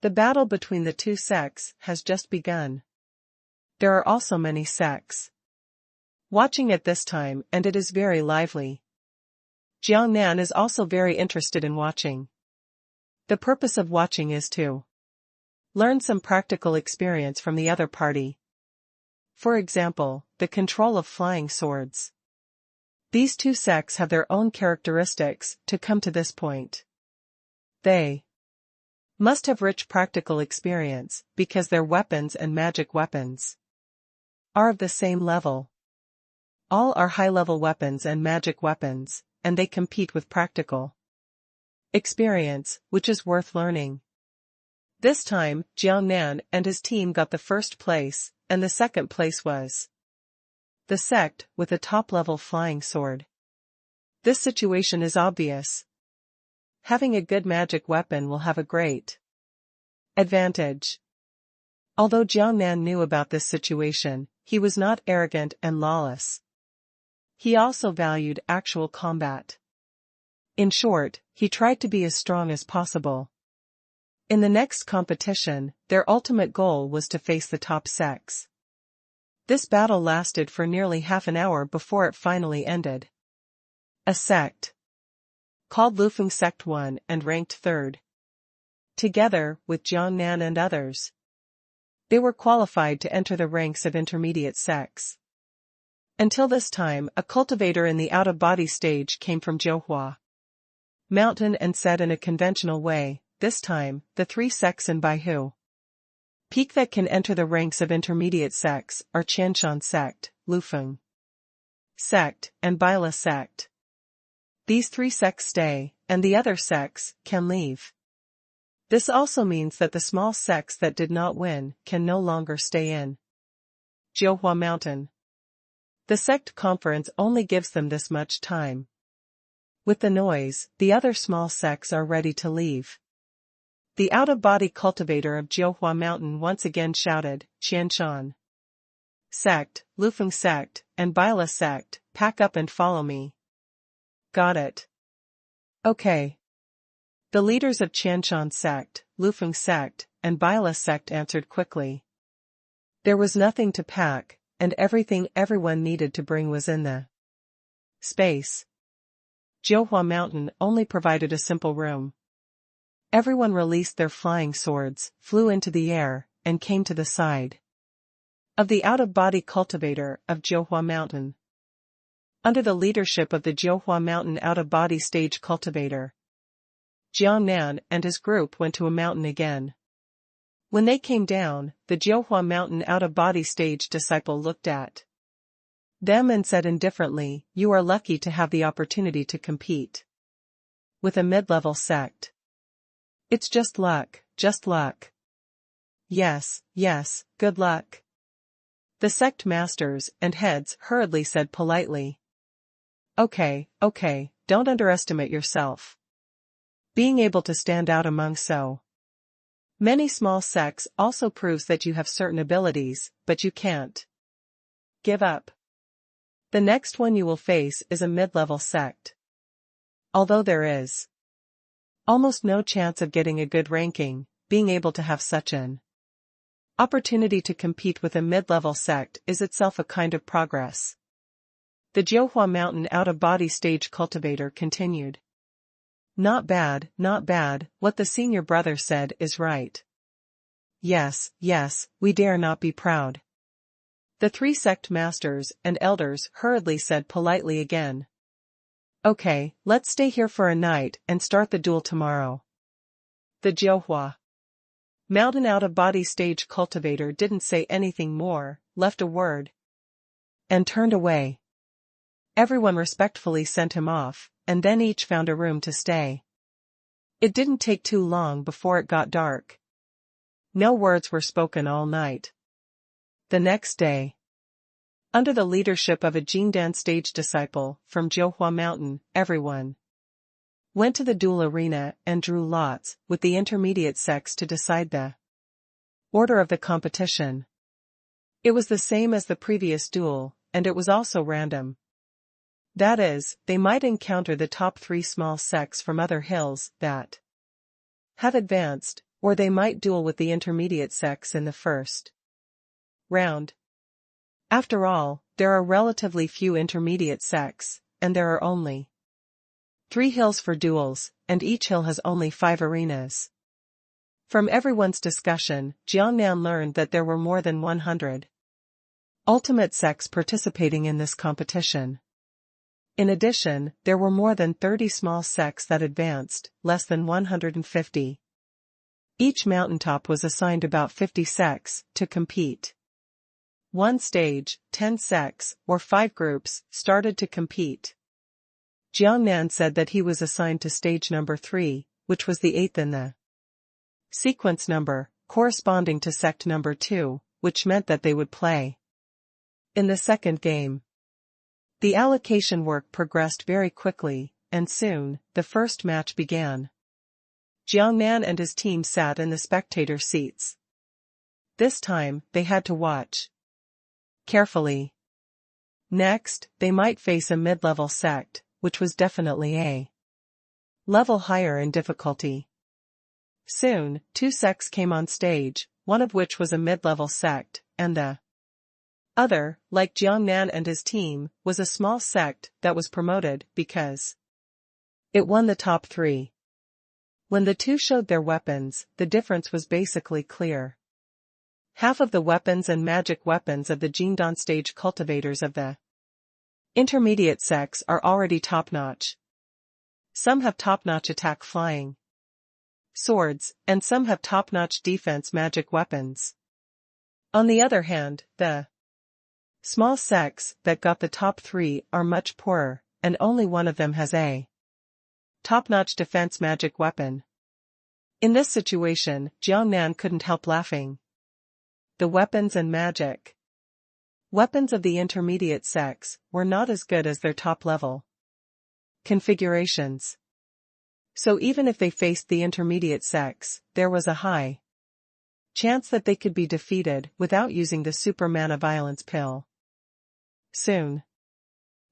the battle between the 2 sects has just begun. There are also many sects watching at this time, and it is very lively. Jiang Nan is also very interested in watching. The purpose of watching is to Learn some practical experience from the other party. For example, the control of flying swords. These two sects have their own characteristics to come to this point. They must have rich practical experience because their weapons and magic weapons are of the same level. All are high-level weapons and magic weapons, and they compete with practical experience, which is worth learning. This time, Jiang Nan and his team got the first place, and the second place was the sect with a top-level flying sword. This situation is obvious. Having a good magic weapon will have a great advantage. Although Jiang Nan knew about this situation, he was not arrogant and lawless. He also valued actual combat. In short, he tried to be as strong as possible. In the next competition, their ultimate goal was to face the top sects. This battle lasted for nearly half an hour before it finally ended. A sect called Lufeng Sect won and ranked third. Together with Jiang Nan and others, they were qualified to enter the ranks of intermediate sects. Until this time, a cultivator in the out-of-body stage came from Zhouhua Mountain and said in a conventional way, this time, the three sects in Baihu Peak that can enter the ranks of intermediate sects are Shenlong Sect, Lufeng Sect, and Bila Sect. These three sects stay, and the other sects can leave. This also means that the small sects that did not win can no longer stay in Zhouhua Mountain. The sect conference only gives them this much time. With the noise, the other small sects are ready to leave. The out-of-body cultivator of Zhouhua Mountain once again shouted, Shenlong Sect, Lufeng Sect, and Bila Sect, pack up and follow me. Got it. Okay. The leaders of Shenlong Sect, Lufeng Sect, and Bila Sect answered quickly. There was nothing to pack, and everything everyone needed to bring was in the space. Zhouhua Mountain only provided a simple room. Everyone released their flying swords, flew into the air, and came to the side of the out-of-body cultivator of Zhouhua Mountain. Under the leadership of the Zhouhua Mountain out-of-body stage cultivator, Jiang Nan and his group went to a mountain again. When they came down, the Zhouhua Mountain out-of-body stage disciple looked at them and said indifferently, you are lucky to have the opportunity to compete with a mid-level sect. It's just luck, just luck. Yes, yes, good luck. The sect masters and heads hurriedly said politely. Okay, don't underestimate yourself. Being able to stand out among so many small sects also proves that you have certain abilities, but you can't give up. The next one you will face is a mid-level sect. Although there is almost no chance of getting a good ranking, being able to have such an opportunity to compete with a mid-level sect is itself a kind of progress. The Zhouhua Mountain out-of-body stage cultivator continued. Not bad, what the senior brother said is right. Yes, we dare not be proud. The three sect masters and elders hurriedly said politely again. Okay, let's stay here for a night and start the duel tomorrow. The Zhouhua Mountain out-of-body stage cultivator didn't say anything more, left a word, and turned away. Everyone respectfully sent him off, and then each found a room to stay. It didn't take too long before it got dark. No words were spoken all night. The next day, under the leadership of a Jingdan stage disciple from Zhouhua Mountain, everyone went to the duel arena and drew lots with the intermediate sects to decide the order of the competition. It was the same as the previous duel, and it was also random. That is, they might encounter the top three small sects from other hills that have advanced, or they might duel with the intermediate sects in the first round. After all, there are relatively few intermediate sects, and there are only 3 hills for duels, and each hill has only 5 arenas. From everyone's discussion, Jiangnan learned that there were more than 100 ultimate sects participating in this competition. In addition, there were more than 30 small sects that advanced, less than 150. Each mountaintop was assigned about 50 sects to compete. One stage, 10 sects, or 5 groups, started to compete. Jiangnan said that he was assigned to stage number 3, which was the 8th in the sequence number, corresponding to sect number 2, which meant that they would play in the second game. The allocation work progressed very quickly, and soon, the first match began. Jiangnan and his team sat in the spectator seats. This time, they had to watch carefully. Next, they might face a mid-level sect, which was definitely a level higher in difficulty. Soon, 2 sects came on stage, one of which was a mid-level sect, and the other, like Jiangnan and his team, was a small sect that was promoted because it won the top 3. When the two showed their weapons, the difference was basically clear. Half of the weapons and magic weapons of the Jingdan stage cultivators of the intermediate sects are already top-notch. Some have top-notch attack flying swords, and some have top-notch defense magic weapons. On the other hand, the small sects that got the top 3 are much poorer, and only one of them has a top-notch defense magic weapon. In this situation, Jiangnan couldn't help laughing. The weapons and magic weapons of the intermediate sects were not as good as their top-level configurations. So even if they faced the intermediate sects, there was a high chance that they could be defeated without using the super mana violence pill. Soon,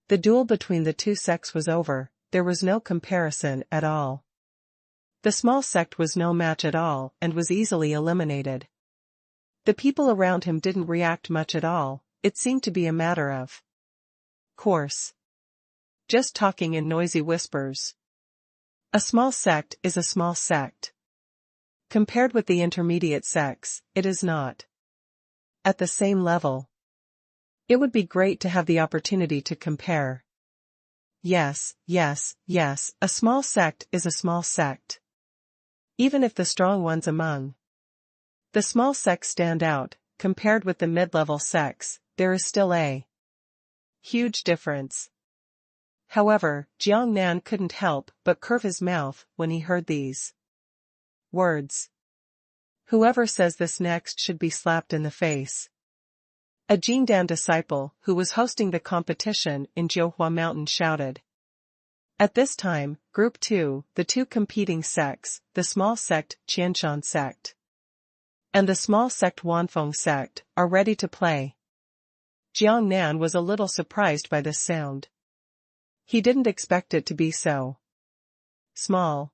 the duel between the 2 sects was over. There was no comparison at all. The small sect was no match at all and was easily eliminated. The people around him didn't react much at all. It seemed to be a matter of course. Just talking in noisy whispers. A small sect is a small sect. Compared with the intermediate sects, it is not at the same level. It would be great to have the opportunity to compare. Yes, yes, yes, a small sect is a small sect. Even if the strong ones among the small sects stand out, compared with the mid-level sects, there is still a huge difference. However, Jiangnan couldn't help but curve his mouth when he heard these words. Whoever says this next should be slapped in the face. A Jingdan disciple who was hosting the competition in Jiuhua Mountain shouted. At this time, Group 2, the 2 competing sects, the small sect Shenlong Sect and the small sect Wanfeng Sect, are ready to play. Jiangnan was a little surprised by this sound. He didn't expect it to be so small.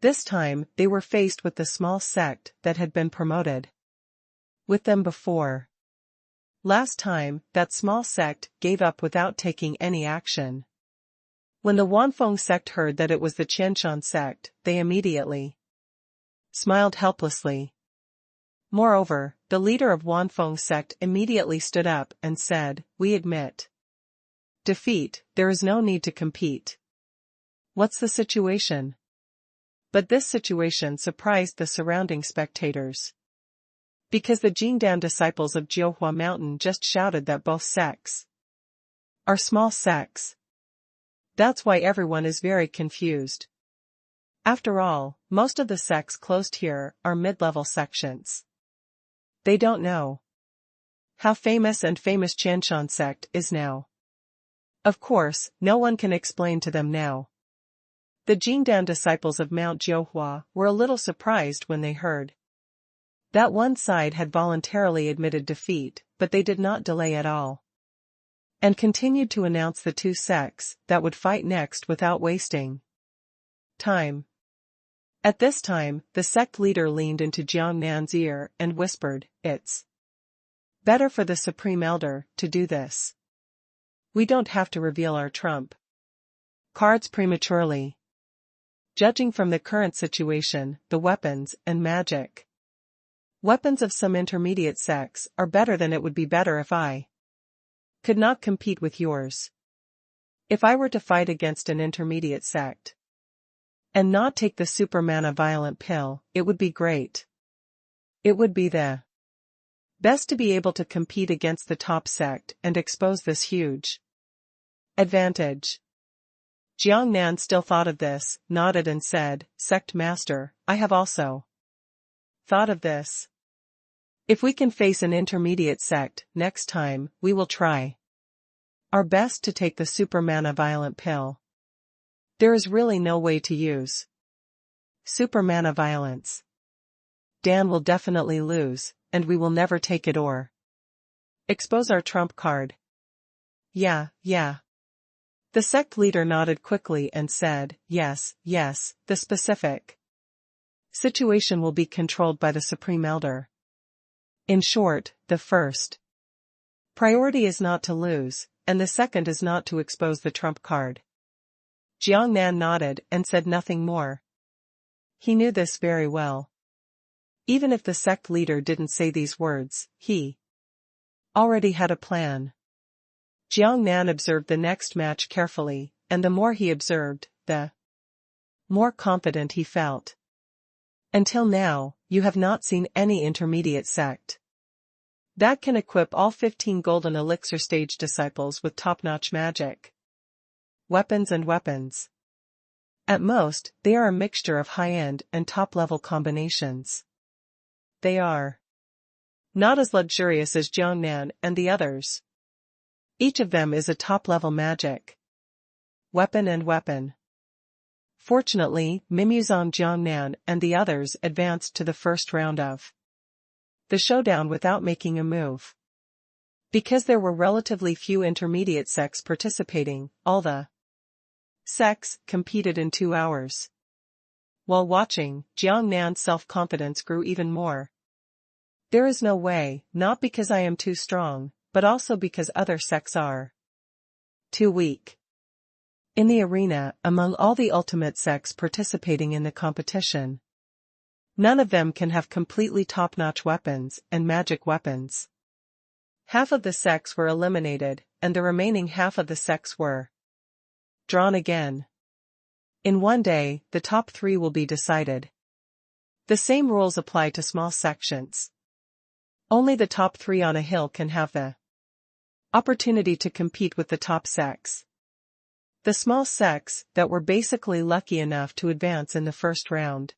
This time, they were faced with the small sect that had been promoted with them before. Last time, that small sect gave up without taking any action. When the Wanfeng Sect heard that it was the Shenlong Sect, they immediately smiled helplessly. Moreover, the leader of Wanfeng Sect immediately stood up and said, "We admit defeat, there is no need to compete." What's the situation? But this situation surprised the surrounding spectators. Because the Jingdan disciples of Jiuhua Mountain just shouted that both sects are small sects. That's why everyone is very confused. After all, most of the sects closed here are mid-level sections. They don't know how famous Shenlong Sect is now. Of course, no one can explain to them now. The Jingdan disciples of Mount Jiuhua were a little surprised when they heard that one side had voluntarily admitted defeat, but they did not delay at all, and continued to announce the 2 sects that would fight next without wasting time. At this time, the sect leader leaned into Jiangnan's ear and whispered, "It's better for the Supreme Elder to do this. We don't have to reveal our trump cards prematurely." Judging from the current situation, the weapons and magic. Weapons of some intermediate sects are better than it would be better if I could not compete with yours. If I were to fight against an intermediate sect and not take the supermana violent pill, it would be great. It would be the best to be able to compete against the top sect and expose this huge advantage. Jiang Nan still thought of this, nodded and said, Sect Master, I have also thought of this. If we can face an intermediate sect next time, we will try our best to take the supermana violent pill. There is really no way to use supermana violence. Dan will definitely lose, and we will never take it or expose our trump card. Yeah. The sect leader nodded quickly and said, yes, the specific situation will be controlled by the Supreme Elder. In short, the first priority is not to lose, and the second is not to expose the trump card. Jiang Nan nodded and said nothing more. He knew this very well. Even if the sect leader didn't say these words, he already had a plan. Jiang Nan observed the next match carefully, and the more he observed, the more confident he felt. Until now, you have not seen any intermediate sect that can equip all 15 golden elixir stage disciples with top-notch magic weapons and weapons. At most, they are a mixture of high-end and top-level combinations. They are not as luxurious as Jiang Nan and the others. Each of them is a top-level magic weapon and weapon. Fortunately, Mimuzan, Jiang Nan and the others advanced to the first round of the showdown without making a move. Because there were relatively few intermediate sects participating, all the sects competed in 2 hours. While watching, Jiang Nan's self-confidence grew even more. There is no way, not because I am too strong, but also because other sects are too weak. In the arena, among all the ultimate sects participating in the competition, none of them can have completely top-notch weapons and magic weapons. Half of the sects were eliminated, and the remaining half of the sects were drawn again. In one day, the top 3 will be decided. The same rules apply to small sections. Only the top 3 on a hill can have the opportunity to compete with the top sects. The small sects that were basically lucky enough to advance in the first round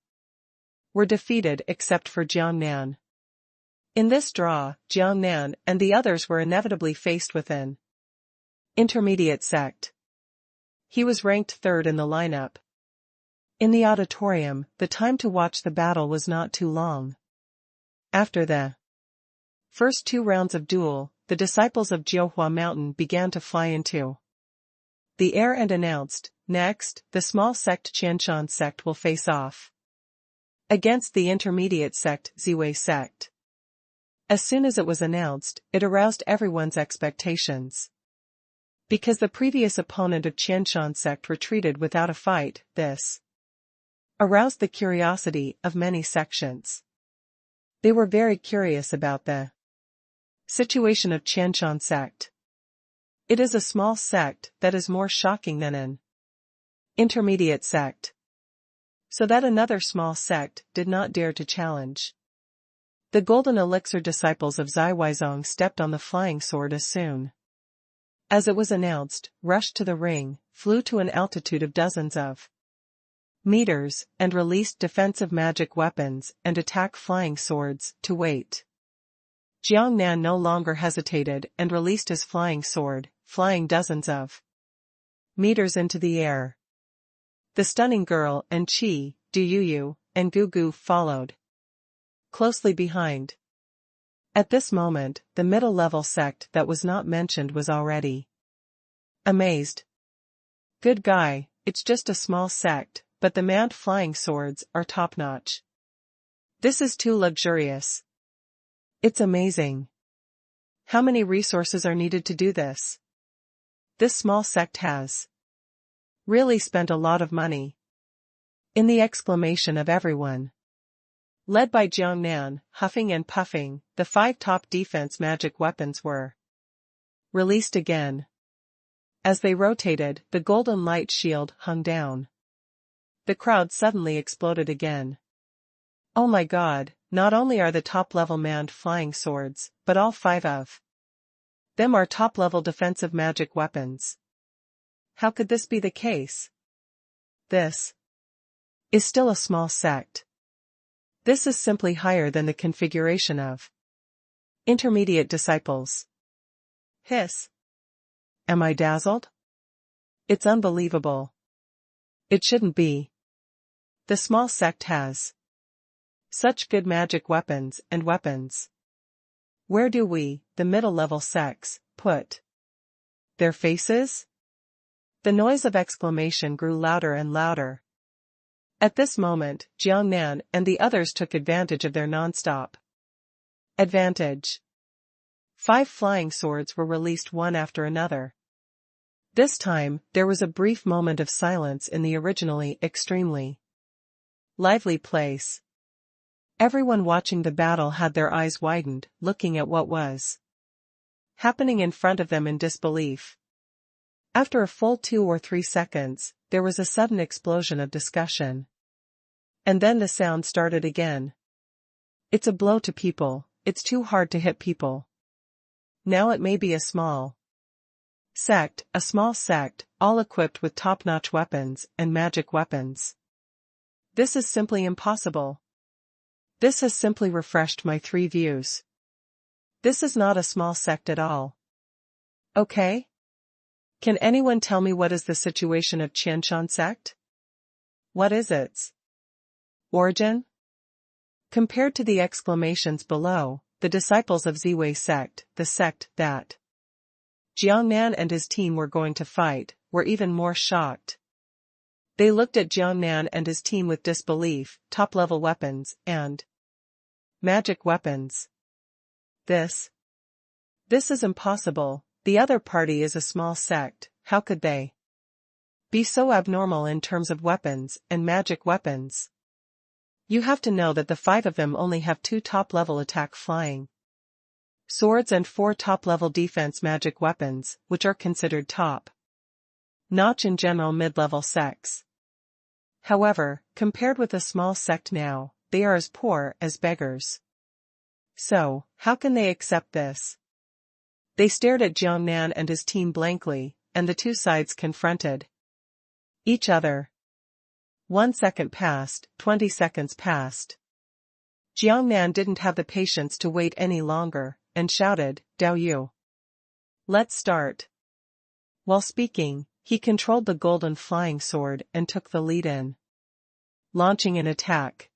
were defeated except for Jiang Nan. In this draw, Jiang Nan and the others were inevitably faced with an intermediate sect. He was ranked 3rd in the lineup. In the auditorium, the time to watch the battle was not too long. After the first 2 rounds of duel, the disciples of Jiuhua Mountain began to fly into the air and announced, next, the small sect Shenlong Sect will face off against the intermediate sect Ziwei Sect. As soon as it was announced, it aroused everyone's expectations. Because the previous opponent of Shenlong Sect retreated without a fight, this aroused the curiosity of many sections. They were very curious about the situation of Shenlong Sect. It is a small sect that is more shocking than an intermediate sect. So that another small sect did not dare to challenge. The golden elixir disciples of Zai Weizong stepped on the flying sword as soon as it was announced, rushed to the ring, flew to an altitude of dozens of meters, and released defensive magic weapons and attack flying swords to wait. Jiang Nan no longer hesitated and released his flying sword, flying dozens of meters into the air. The stunning girl and Qi, Duyuyu, and Gugu followed closely behind. At this moment, the middle-level sect that was not mentioned was already amazed. Good guy, it's just a small sect, but the manned flying swords are top-notch. This is too luxurious. It's amazing. How many resources are needed to do this? This small sect has really spent a lot of money. In the exclamation of everyone. Led by Jiangnan, huffing and puffing, the 5 top defense magic weapons were released again. As they rotated, the golden light shield hung down. The crowd suddenly exploded again. Oh my god, not only are the top-level manned flying swords, but all 5 of them are top-level defensive magic weapons. How could this be the case? This is still a small sect. This is simply higher than the configuration of intermediate disciples. Hiss. Am I dazzled? It's unbelievable. It shouldn't be. The small sect has such good magic weapons and weapons. Where do we, the middle-level sects, put their faces? The noise of exclamation grew louder and louder. At this moment, Jiangnan and the others took advantage of their non-stop advantage. 5 flying swords were released one after another. This time, there was a brief moment of silence in the originally extremely lively place. Everyone watching the battle had their eyes widened, looking at what was happening in front of them in disbelief. After a full 2 or 3 seconds, there was a sudden explosion of discussion. And then the sound started again. It's a blow to people, it's too hard to hit people. Now it may be a small sect, all equipped with top-notch weapons and magic weapons. This is simply impossible. This has simply refreshed my 3 views. This is not a small sect at all. Okay? Can anyone tell me what is the situation of Shenlong Sect? What is its origin? Compared to the exclamations below, the disciples of Ziwei Sect, the sect that Jiangnan and his team were going to fight, were even more shocked. They looked at Jiangnan and his team with disbelief, top-level weapons, and magic weapons. This is impossible. The other party is a small sect, how could they be so abnormal in terms of weapons and magic weapons? You have to know that the 5 of them only have 2 top-level attack flying swords and 4 top-level defense magic weapons, which are considered top-notch in general mid-level sects. However, compared with a small sect now, they are as poor as beggars. So, how can they accept this? They stared at Jiangnan and his team blankly, and the 2 sides confronted each other. 1 second passed, 20 seconds passed. Jiangnan didn't have the patience to wait any longer, and shouted, "Dao Yu. Let's start." While speaking, he controlled the golden flying sword and took the lead in launching an attack.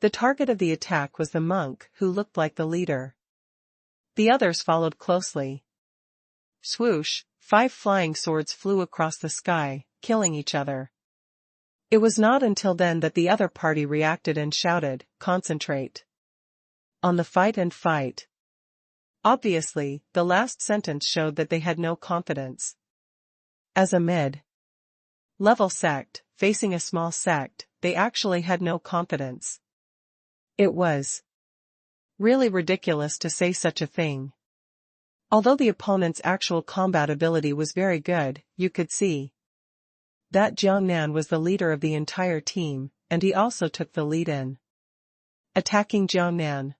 The target of the attack was the monk who looked like the leader. The others followed closely. Swoosh, 5 flying swords flew across the sky, killing each other. It was not until then that the other party reacted and shouted, "Concentrate on the fight and fight." Obviously, the last sentence showed that they had no confidence. As a mid-level sect, facing a small sect, they actually had no confidence. It was really ridiculous to say such a thing. Although the opponent's actual combat ability was very good, you could see that Jiangnan was the leader of the entire team, and he also took the lead in attacking Jiangnan.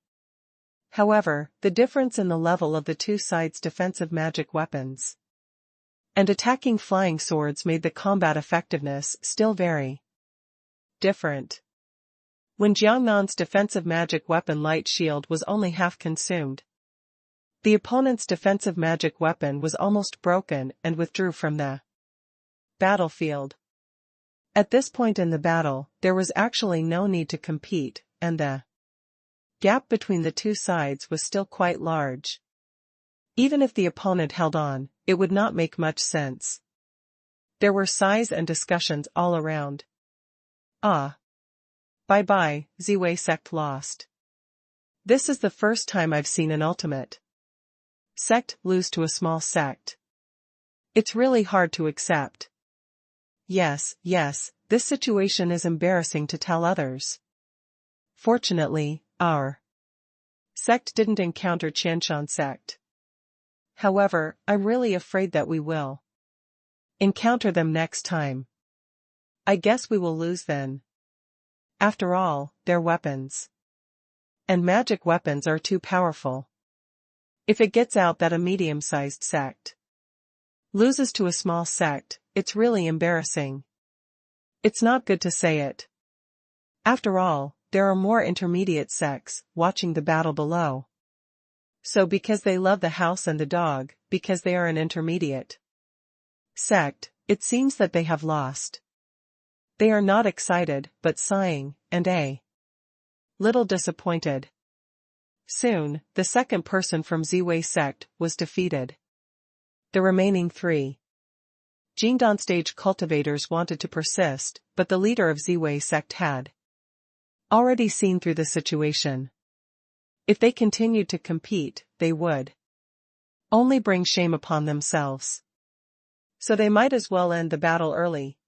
However, the difference in the level of the 2 sides' defensive magic weapons and attacking flying swords made the combat effectiveness still very different. When Jiangnan's defensive magic weapon light shield was only half consumed, the opponent's defensive magic weapon was almost broken and withdrew from the battlefield. At this point in the battle, there was actually no need to compete, and the gap between the 2 sides was still quite large. Even if the opponent held on, it would not make much sense. There were sighs and discussions all around. Ah. Bye-bye, Ziwei Sect lost. This is the first time I've seen an ultimate sect lose to a small sect. It's really hard to accept. Yes, this situation is embarrassing to tell others. Fortunately, our sect didn't encounter Shenlong Sect. However, I'm really afraid that we will encounter them next time. I guess we will lose then. After all, they're weapons. And magic weapons are too powerful. If it gets out that a medium-sized sect loses to a small sect, it's really embarrassing. It's not good to say it. After all, there are more intermediate sects watching the battle below. So because they love the house and the dog, because they are an intermediate sect, it seems that they have lost. They are not excited, but sighing, and a little disappointed. Soon, the second person from Ziwei sect was defeated. The remaining three Jingdan stage cultivators wanted to persist, but the leader of Ziwei sect had already seen through the situation. If they continued to compete, they would only bring shame upon themselves. So they might as well end the battle early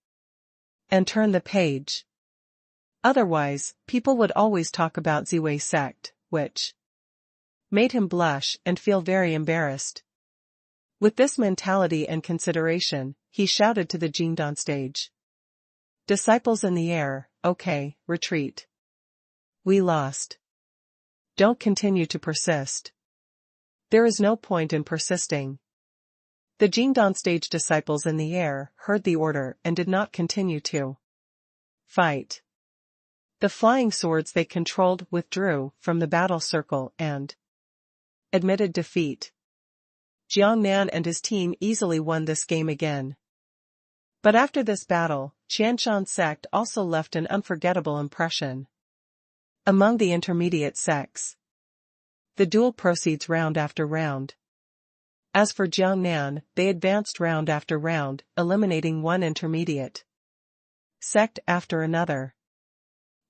and turn the page. Otherwise, people would always talk about Ziwei sect, which made him blush and feel very embarrassed. With this mentality and consideration, he shouted to the Jingdan stage. Disciples in the air, okay, retreat. We lost. Don't continue to persist. There is no point in persisting. The Jingdan stage disciples in the air heard the order and did not continue to fight. The flying swords they controlled withdrew from the battle circle and admitted defeat. Jiang Nan and his team easily won this game again. But after this battle, Shenlong Sect also left an unforgettable impression among the intermediate sects. The duel proceeds round after round. As for Jiang Nan, they advanced round after round, eliminating one intermediate sect after another.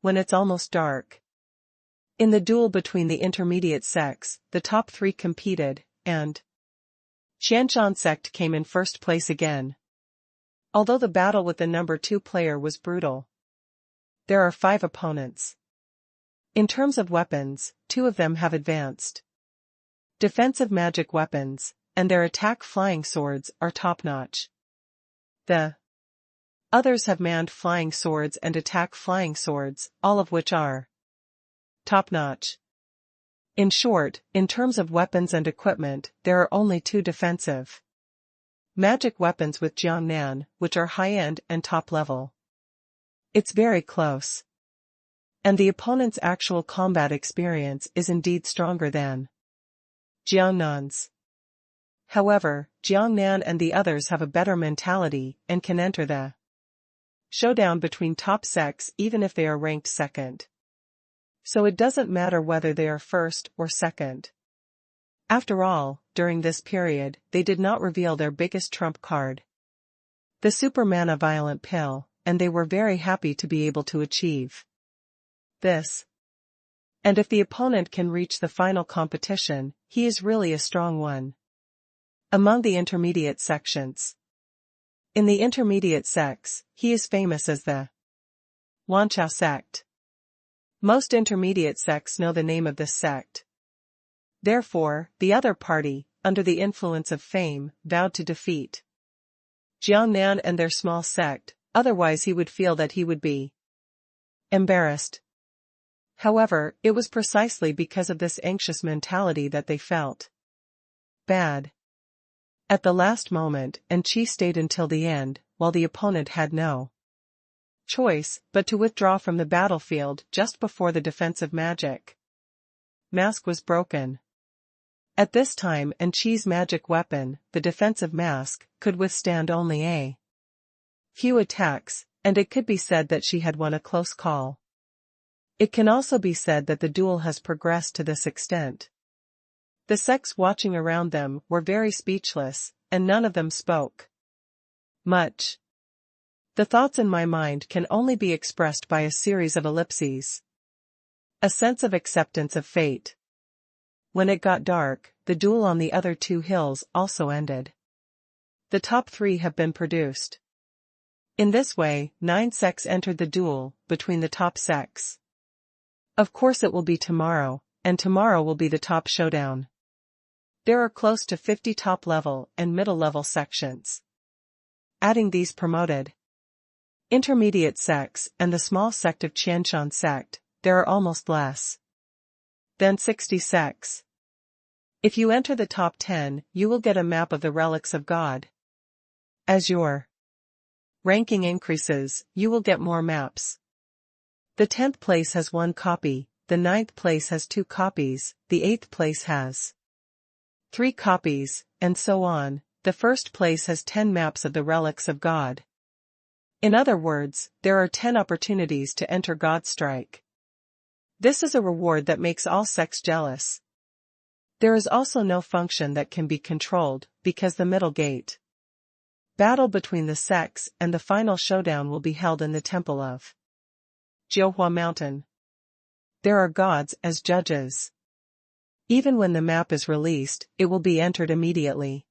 When it's almost dark, in the duel between the intermediate sects, the top three competed, and Shenlong Sect came in first place again. Although the battle with the number 2 player was brutal, there are 5 opponents. In terms of weapons, 2 of them have advanced defensive magic weapons, and their attack flying swords are top-notch. The others have manned flying swords and attack flying swords, all of which are top-notch. In short, in terms of weapons and equipment, there are only 2 defensive magic weapons with Jiang Nan, which are high-end and top-level. It's very close. And the opponent's actual combat experience is indeed stronger than Jiang Nan's. However, Jiang Nan and the others have a better mentality and can enter the showdown between top sects even if they are ranked second. So it doesn't matter whether they are first or second. After all, during this period, they did not reveal their biggest trump card, the Super Mana Violent Pill, and they were very happy to be able to achieve this. And if the opponent can reach the final competition, he is really a strong one. Among the intermediate sections. In the intermediate sects, he is famous as the Wanchao sect. Most intermediate sects know the name of this sect. Therefore, the other party, under the influence of fame, vowed to defeat Jiang Nan and their small sect, otherwise he would feel that he would be embarrassed. However, it was precisely because of this anxious mentality that they felt bad at the last moment, and Qi stayed until the end, while the opponent had no choice but to withdraw from the battlefield just before the defensive magic mask was broken. At this time, and Qi's magic weapon, the defensive mask, could withstand only a few attacks, and it could be said that she had won a close call. It can also be said that the duel has progressed to this extent. The sects watching around them were very speechless, and none of them spoke much. The thoughts in my mind can only be expressed by a series of ellipses. A sense of acceptance of fate. When it got dark, the duel on the other 2 hills also ended. The top 3 have been produced. In this way, 9 sects entered the duel between the top sects. Of course it will be tomorrow, and tomorrow will be the top showdown. There are close to 50 top-level and middle-level sections. Adding these promoted intermediate sects and the small sect of Shenlong Sect, there are almost less than 60 sects. If you enter the top 10, you will get a map of the relics of God. As your ranking increases, you will get more maps. The 10th place has 1 copy, the 9th place has 2 copies, the 8th place has 3 copies, and so on. The 1st place has 10 maps of the relics of God. In other words, there are 10 opportunities to enter God's strike. This is a reward that makes all sects jealous. There is also no function that can be controlled, because the middle gate battle between the sects and the final showdown will be held in the temple of Jiuhua Mountain. There are gods as judges. Even when the map is released, it will be entered immediately.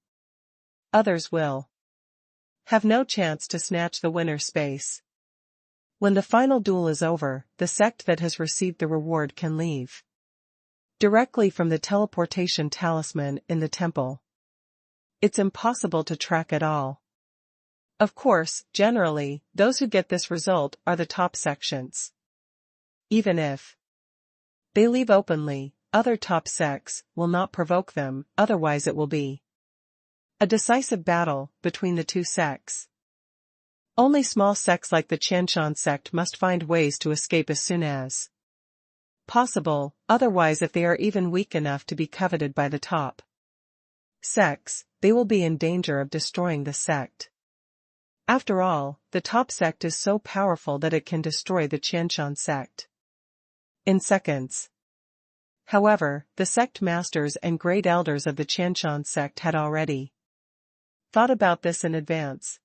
Others will have no chance to snatch the winner's space. When the final duel is over, the sect that has received the reward can leave directly from the teleportation talisman in the temple. It's impossible to track at all. Of course, generally, those who get this result are the top sections. Even if they leave openly, other top sects will not provoke them, otherwise it will be a decisive battle between the two sects. Only small sects like the Shenlong Sect must find ways to escape as soon as possible, otherwise if they are even weak enough to be coveted by the top sects, they will be in danger of destroying the sect. After all, the top sect is so powerful that it can destroy the Shenlong Sect in seconds. However, the sect masters and great elders of the Shenlong Sect had already thought about this in advance.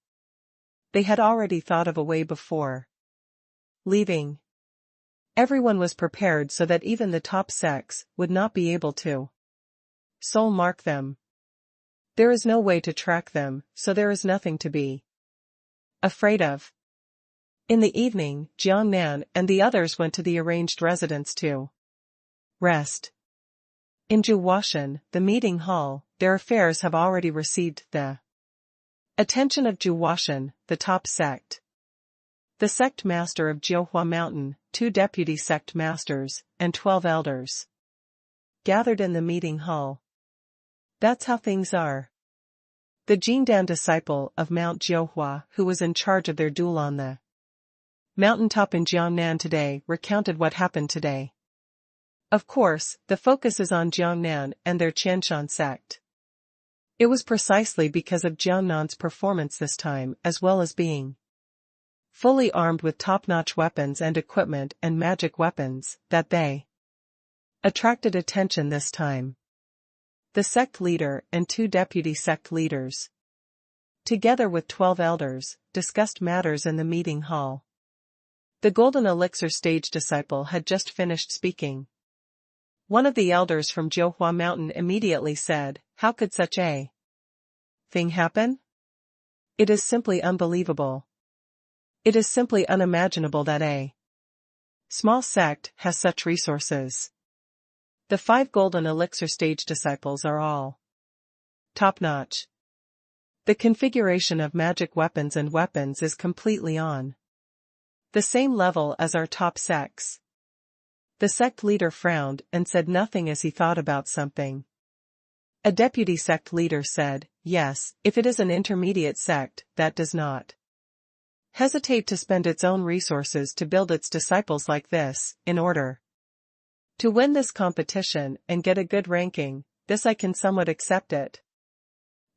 They had already thought of a way before leaving. Everyone was prepared so that even the top sects would not be able to soul mark them. There is no way to track them, so there is nothing to be afraid of. In the evening, Jiang Nan and the others went to the arranged residence to rest. In Zhuwashan, the meeting hall, their affairs have already received the attention of Zhuwashan, the top sect. The sect master of Jiuhua Mountain, 2 deputy sect masters, and 12 elders gathered in the meeting hall. That's how things are. The Jindan disciple of Mount Jiuhua, who was in charge of their duel on the mountaintop in Jiangnan today, recounted what happened today. Of course, the focus is on Jiangnan and their Shenlong Sect. It was precisely because of Jiangnan's performance this time, as well as being fully armed with top-notch weapons and equipment and magic weapons, that they attracted attention this time. The sect leader and 2 deputy sect leaders, together with 12 elders, discussed matters in the meeting hall. The Golden Elixir stage disciple had just finished speaking. One of the elders from Jiuhua Mountain immediately said, "How could such a thing happen? It is simply unbelievable. It is simply unimaginable that a small sect has such resources." The 5 Golden Elixir stage disciples are all top-notch. The configuration of magic weapons and weapons is completely on the same level as our top sects. The sect leader frowned and said nothing as he thought about something. A deputy sect leader said, "Yes, if it is an intermediate sect, that does not hesitate to spend its own resources to build its disciples like this, in order to win this competition and get a good ranking, this I can somewhat accept it.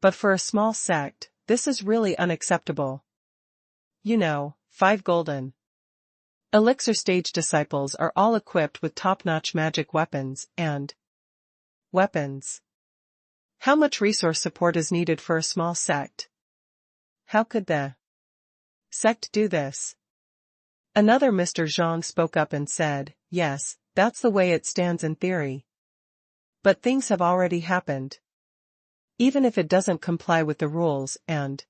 But for a small sect, this is really unacceptable. You know, 5 Golden Elixir stage disciples are all equipped with top-notch magic weapons and weapons. How much resource support is needed for a small sect? How could the sect do this?" Another Mr. Zhang spoke up and said, "Yes, that's the way it stands in theory. But things have already happened. Even if it doesn't comply with the rules and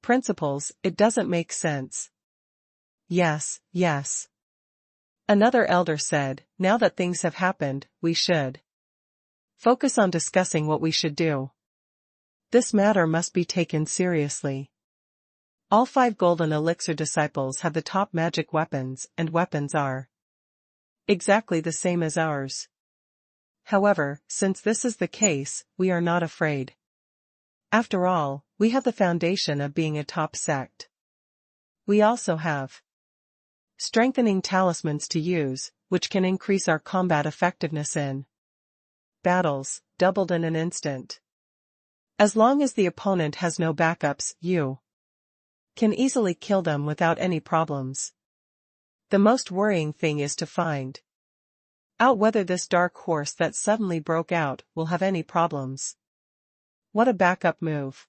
principles, it doesn't make sense. Yes, yes. Another elder said, now that things have happened, we should focus on discussing what we should do. This matter must be taken seriously. All 5 golden elixir disciples have the top magic weapons, and weapons are exactly the same as ours. However, since this is the case, we are not afraid. After all, we have the foundation of being a top sect. We also have strengthening talismans to use, which can increase our combat effectiveness in battles, doubled in an instant. As long as the opponent has no backups, you can easily kill them without any problems. The most worrying thing is to find out whether this dark horse that suddenly broke out will have any problems. What a backup move.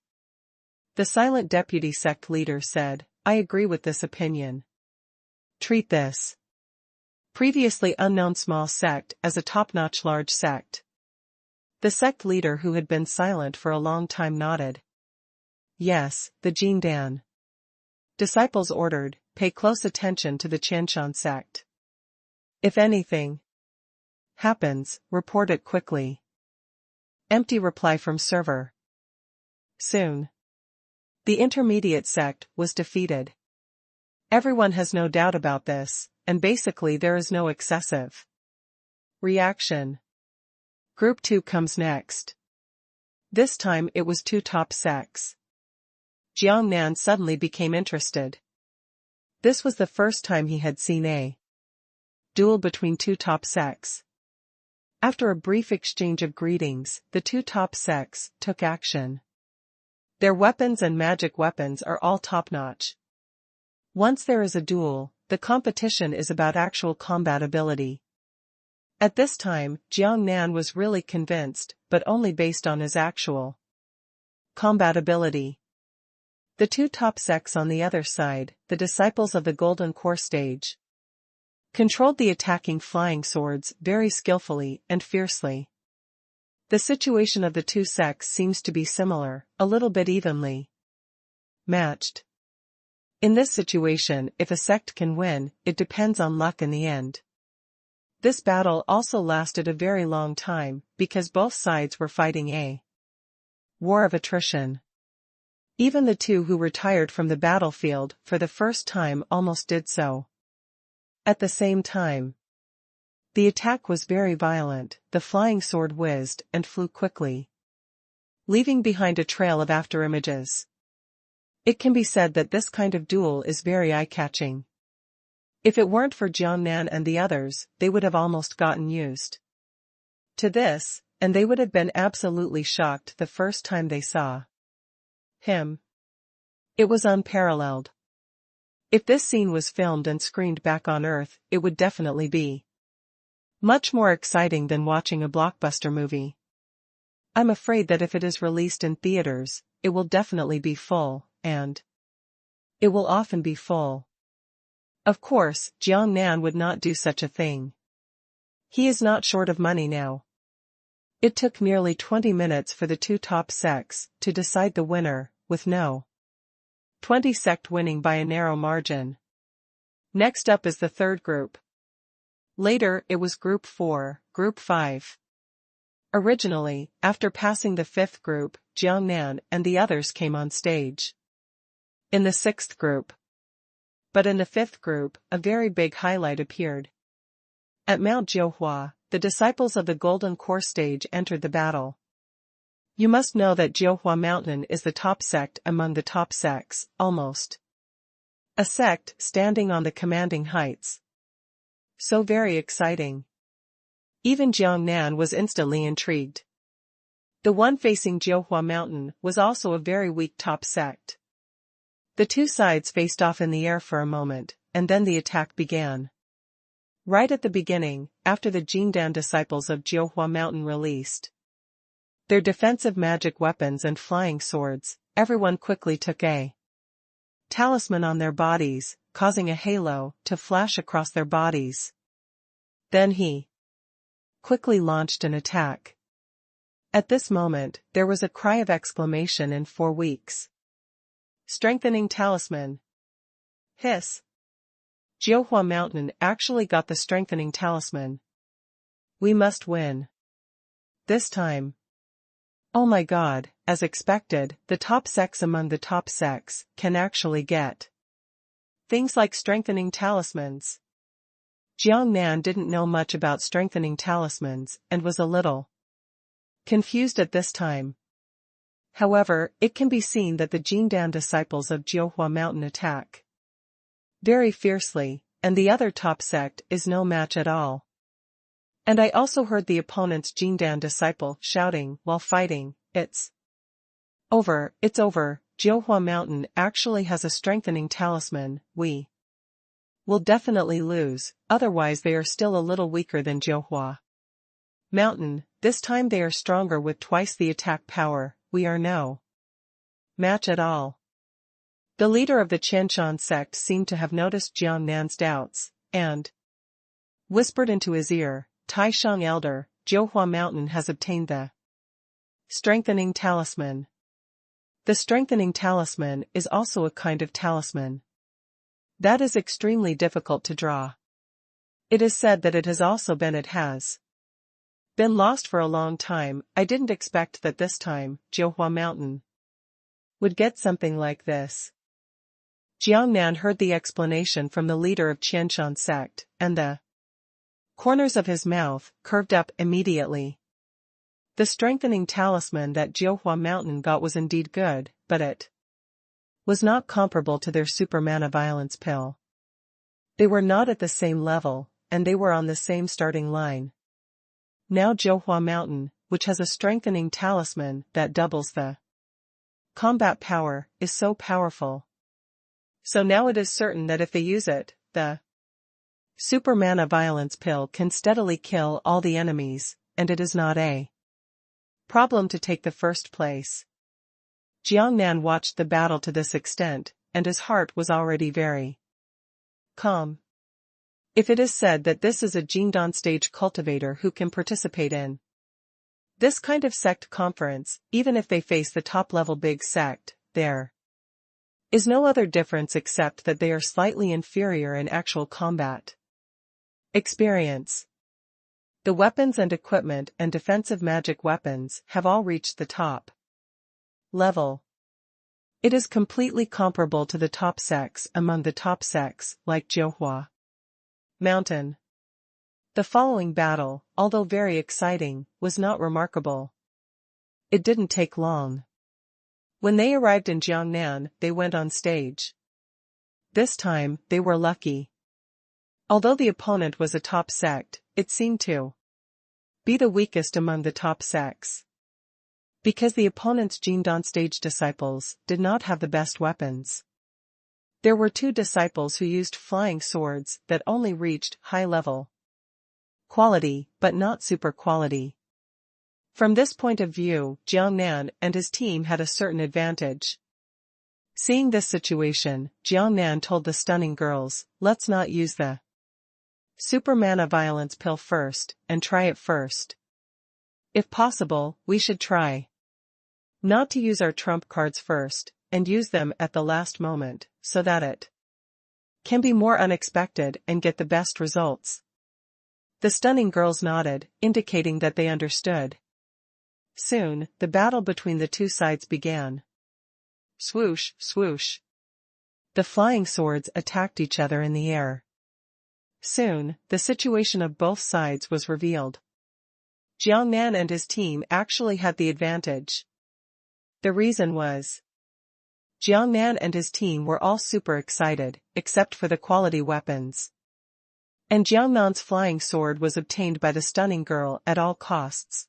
The silent deputy sect leader said, I agree with this opinion. Treat this previously unknown small sect as a top-notch large sect. The sect leader, who had been silent for a long time, nodded. Yes, the Jindan disciples ordered, pay close attention to the Shenlong Sect. If anything happens, report it quickly. Empty reply from server. Soon. The intermediate sect was defeated. Everyone has no doubt about this, and basically there is no excessive reaction. Group 2 comes next. This time it was 2 top sects. Jiangnan suddenly became interested. This was the first time he had seen a duel between 2 top sects. After a brief exchange of greetings, the 2 top sects took action. Their weapons and magic weapons are all top-notch. Once there is a duel, the competition is about actual combat ability. At this time, Jiangnan was really convinced, but only based on his actual combat ability. The 2 top sects on the other side, the disciples of the Golden Core stage, controlled the attacking flying swords very skillfully and fiercely. The situation of the 2 sects seems to be similar, a little bit evenly matched. In this situation, if a sect can win, it depends on luck in the end. This battle also lasted a very long time, because both sides were fighting a war of attrition. Even the 2 who retired from the battlefield for the first time almost did so at the same time. The attack was very violent, the flying sword whizzed and flew quickly, leaving behind a trail of afterimages. It can be said that this kind of duel is very eye-catching. If it weren't for Jiangnan and the others, they would have almost gotten used to this, and they would have been absolutely shocked the first time they saw him. It was unparalleled. If this scene was filmed and screened back on Earth, it would definitely be much more exciting than watching a blockbuster movie. I'm afraid that if it is released in theaters, it will definitely be full, and it will often be full. Of course, Jiangnan would not do such a thing. He is not short of money now. It took nearly 20 minutes for the 2 top sects to decide the winner, with no 20 sect winning by a narrow margin. Next up is the third group. Later, it was Group 4, Group 5. Originally, after passing the 5th group, Jiangnan and the others came on stage in the 6th group. But in the 5th group, a very big highlight appeared. At Mount Jiuhua, the disciples of the Golden Core stage entered the battle. You must know that Jiuhua Mountain is the top sect among the top sects, almost a sect standing on the commanding heights. So very exciting. Even Jiangnan was instantly intrigued. The one facing Jiuhua Mountain was also a very weak top sect. The 2 sides faced off in the air for a moment, and then the attack began. Right at the beginning, after the Jindan disciples of Jiuhua Mountain released their defensive magic weapons and flying swords, everyone quickly took a talisman on their bodies, causing a halo to flash across their bodies. Then he quickly launched an attack. At this moment, there was a cry of exclamation in 4 weeks. Strengthening talisman. Hiss. Jiuhua Mountain actually got the strengthening talisman. We must win. This time. Oh my god, as expected, the top sects among the top sects can actually get things like strengthening talismans. Jiangnan didn't know much about strengthening talismans and was a little confused at this time. However, it can be seen that the Jingdan disciples of Jiuhua Mountain attack very fiercely, and the other top sect is no match at all. And I also heard the opponent's Jingdan disciple shouting while fighting, "It's over, it's over, Jiuhua Mountain actually has a strengthening talisman, we will definitely lose, otherwise they are still a little weaker than Jiuhua Mountain, this time they are stronger with twice the attack power, we are no match at all." The leader of the Shenlong Sect seemed to have noticed Jiangnan's doubts, and whispered into his ear, "Taishang Elder, Jiuhua Mountain has obtained the strengthening talisman." The strengthening talisman is also a kind of talisman that is extremely difficult to draw. It is said that it has been lost for a long time. I didn't expect that this time, Jiuhua Mountain would get something like this. Jiangnan heard the explanation from the leader of Shenlong Sect, and the corners of his mouth curved up immediately. The strengthening talisman that Jiuhua Mountain got was indeed good, but it was not comparable to their super mana violence pill. They were not at the same level, and they were on the same starting line. Now Jiuhua Mountain, which has a strengthening talisman that doubles the combat power, is so powerful. So now it is certain that if they use it, the super mana violence pill can steadily kill all the enemies, and it is not a problem to take the first place. Jiangnan watched the battle to this extent, and his heart was already very calm. If it is said that this is a Jingdan stage cultivator who can participate in this kind of sect conference, even if they face the top-level big sect, there is no other difference except that they are slightly inferior in actual combat experience. The weapons and equipment and defensive magic weapons have all reached the top level. It is completely comparable to the top sects among the top sects, like Jiuhua Mountain. The following battle, although very exciting, was not remarkable. It didn't take long. When they arrived in Jiangnan, they went on stage. This time, they were lucky. Although the opponent was a top sect, it seemed to be the weakest among the top sects. Because the opponent's Jingdan stage disciples did not have the best weapons. There were two disciples who used flying swords that only reached high level quality, but not super quality. From this point of view, Jiangnan and his team had a certain advantage. Seeing this situation, Jiangnan told the stunning girls, "Let's not use the super mana violence pill first, and try it first. If possible, we should try not to use our trump cards first, and use them at the last moment, so that it can be more unexpected and get the best results." The stunning girls nodded, indicating that they understood. Soon, the battle between the two sides began. Swoosh, swoosh. The flying swords attacked each other in the air. Soon, the situation of both sides was revealed. Jiangnan and his team actually had the advantage. The reason was Jiangnan and his team were all super excited, except for the quality weapons. And Jiangnan's flying sword was obtained by the stunning girl at all costs.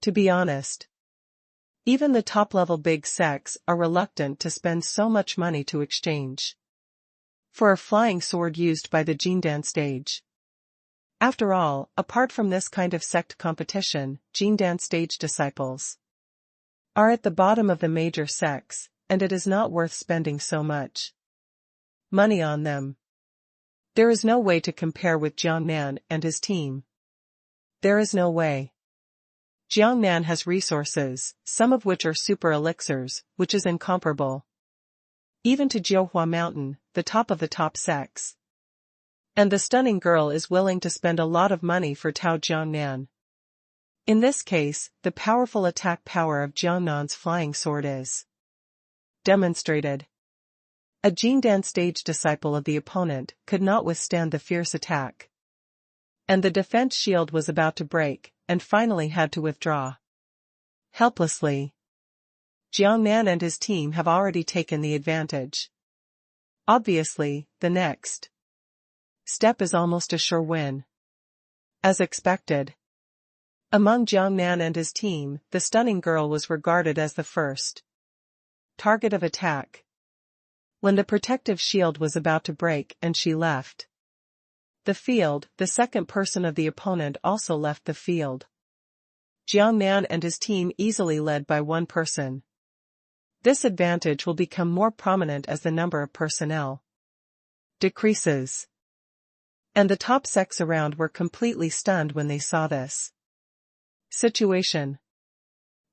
To be honest, even the top-level big sects are reluctant to spend so much money to exchange for a flying sword used by the Jingdan stage. After all, apart from this kind of sect competition, Jingdan stage disciples are at the bottom of the major sects, and it is not worth spending so much money on them. There is no way to compare with Jiangnan and his team. There is no way. Jiangnan has resources, some of which are super elixirs, which is incomparable. Even to Jiuhua Mountain, the top of the top sects. And the stunning girl is willing to spend a lot of money for Tao Jiangnan. In this case, the powerful attack power of Jiangnan's flying sword is demonstrated. A Jingdan stage disciple of the opponent could not withstand the fierce attack. And the defense shield was about to break, and finally had to withdraw. Helplessly. Jiangnan and his team have already taken the advantage. Obviously, the next step is almost a sure win. As expected. Among Jiangnan and his team, the stunning girl was regarded as the first target of attack. When the protective shield was about to break and she left the field, the second person of the opponent also left the field. Jiangnan and his team easily led by one person. This advantage will become more prominent as the number of personnel decreases. And the top sects around were completely stunned when they saw this situation.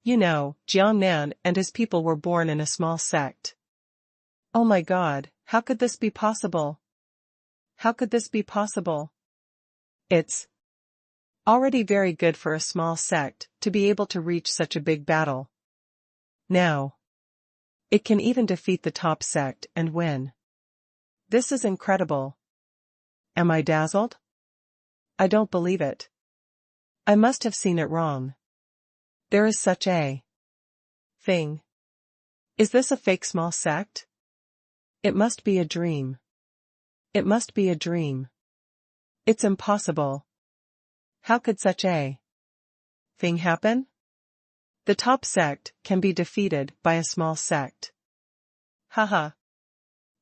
You know, Jiangnan and his people were born in a small sect. Oh my God, how could this be possible? How could this be possible? It's already very good for a small sect to be able to reach such a big battle. Now, it can even defeat the top sect and win. This is incredible. Am I dazzled? I don't believe it. I must have seen it wrong. There is such a thing. Is this a fake small sect? It must be a dream. It must be a dream. It's impossible. How could such a thing happen? The top sect can be defeated by a small sect. Haha.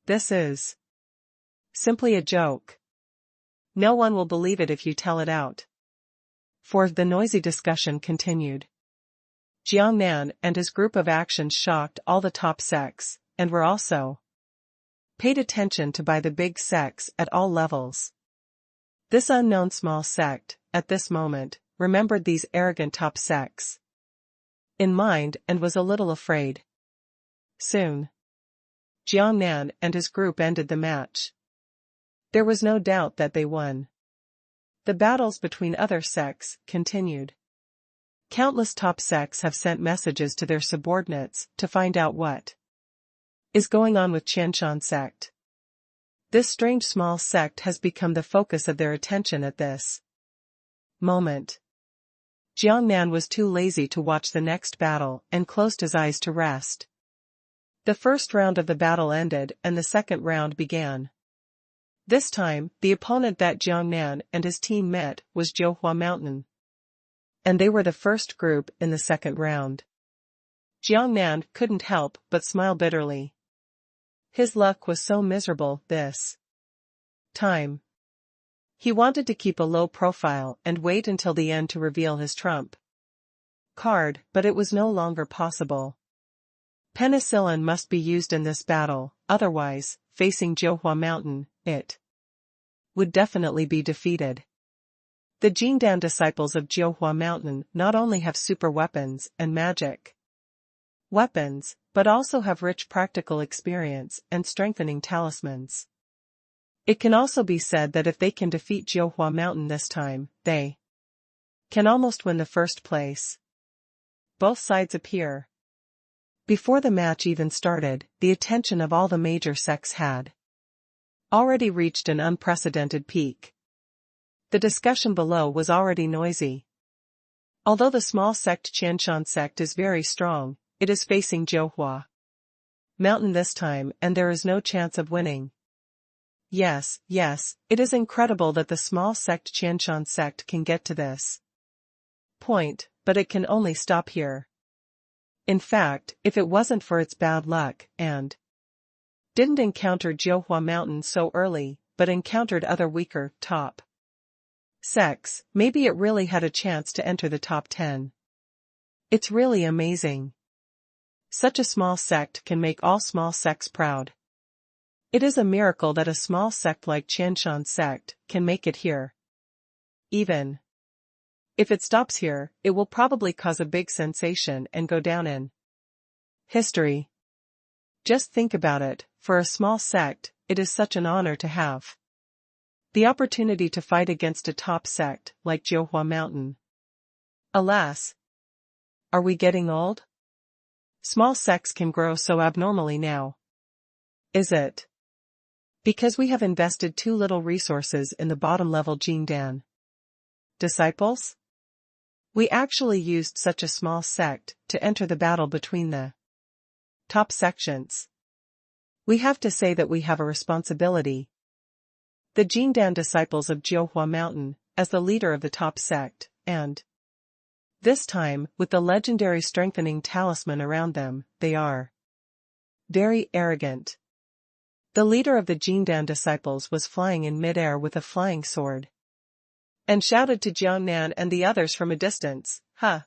This is simply a joke. No one will believe it if you tell it out. For the noisy discussion continued. Jiangnan and his group of actions shocked all the top sects, and were also paid attention to by the big sects at all levels. This unknown small sect, at this moment, remembered these arrogant top sects in mind and was a little afraid. Soon, Jiangnan and his group ended the match. There was no doubt that they won. The battles between other sects continued. Countless top sects have sent messages to their subordinates to find out what is going on with Shenlong Sect. This strange small sect has become the focus of their attention at this moment. Jiangnan was too lazy to watch the next battle and closed his eyes to rest. The first round of the battle ended and the second round began. This time, the opponent that Jiangnan and his team met was Jiuhua Mountain. And they were the first group in the second round. Jiangnan couldn't help but smile bitterly. His luck was so miserable this time. He wanted to keep a low profile and wait until the end to reveal his trump card, but it was no longer possible. Penicillin must be used in this battle, otherwise, facing Jiuhua Mountain, it would definitely be defeated. The Jingdan disciples of Jiuhua Mountain not only have super weapons and magic weapons, but also have rich practical experience and strengthening talismans. It can also be said that if they can defeat Jiuhua Mountain this time, they can almost win the first place. Both sides appear. Before the match even started, the attention of all the major sects had already reached an unprecedented peak. The discussion below was already noisy. Although the small sect Shenlong Sect is very strong, it is facing Jiuhua Mountain this time and there is no chance of winning. Yes, it is incredible that the small sect Shenlong Sect can get to this point, but it can only stop here. In fact, if it wasn't for its bad luck and didn't encounter Jiuhua Mountain so early, but encountered other weaker, top sects, maybe it really had a chance to enter the top 10. It's really amazing. Such a small sect can make all small sects proud. It is a miracle that a small sect like Shenlong Sect can make it here. Even if it stops here, it will probably cause a big sensation and go down in history. Just think about it, for a small sect, it is such an honor to have the opportunity to fight against a top sect like Jiuhua Mountain. Alas! Are we getting old? Small sects can grow so abnormally now. Is it because we have invested too little resources in the bottom-level Jingdan disciples? We actually used such a small sect to enter the battle between the top sections. We have to say that we have a responsibility. The Jingdan disciples of Jiuhua Mountain, as the leader of the top sect, and this time, with the legendary strengthening talisman around them, they are very arrogant. The leader of the Jingdan disciples was flying in midair with a flying sword, and shouted to Jiangnan and the others from a distance, "Huh!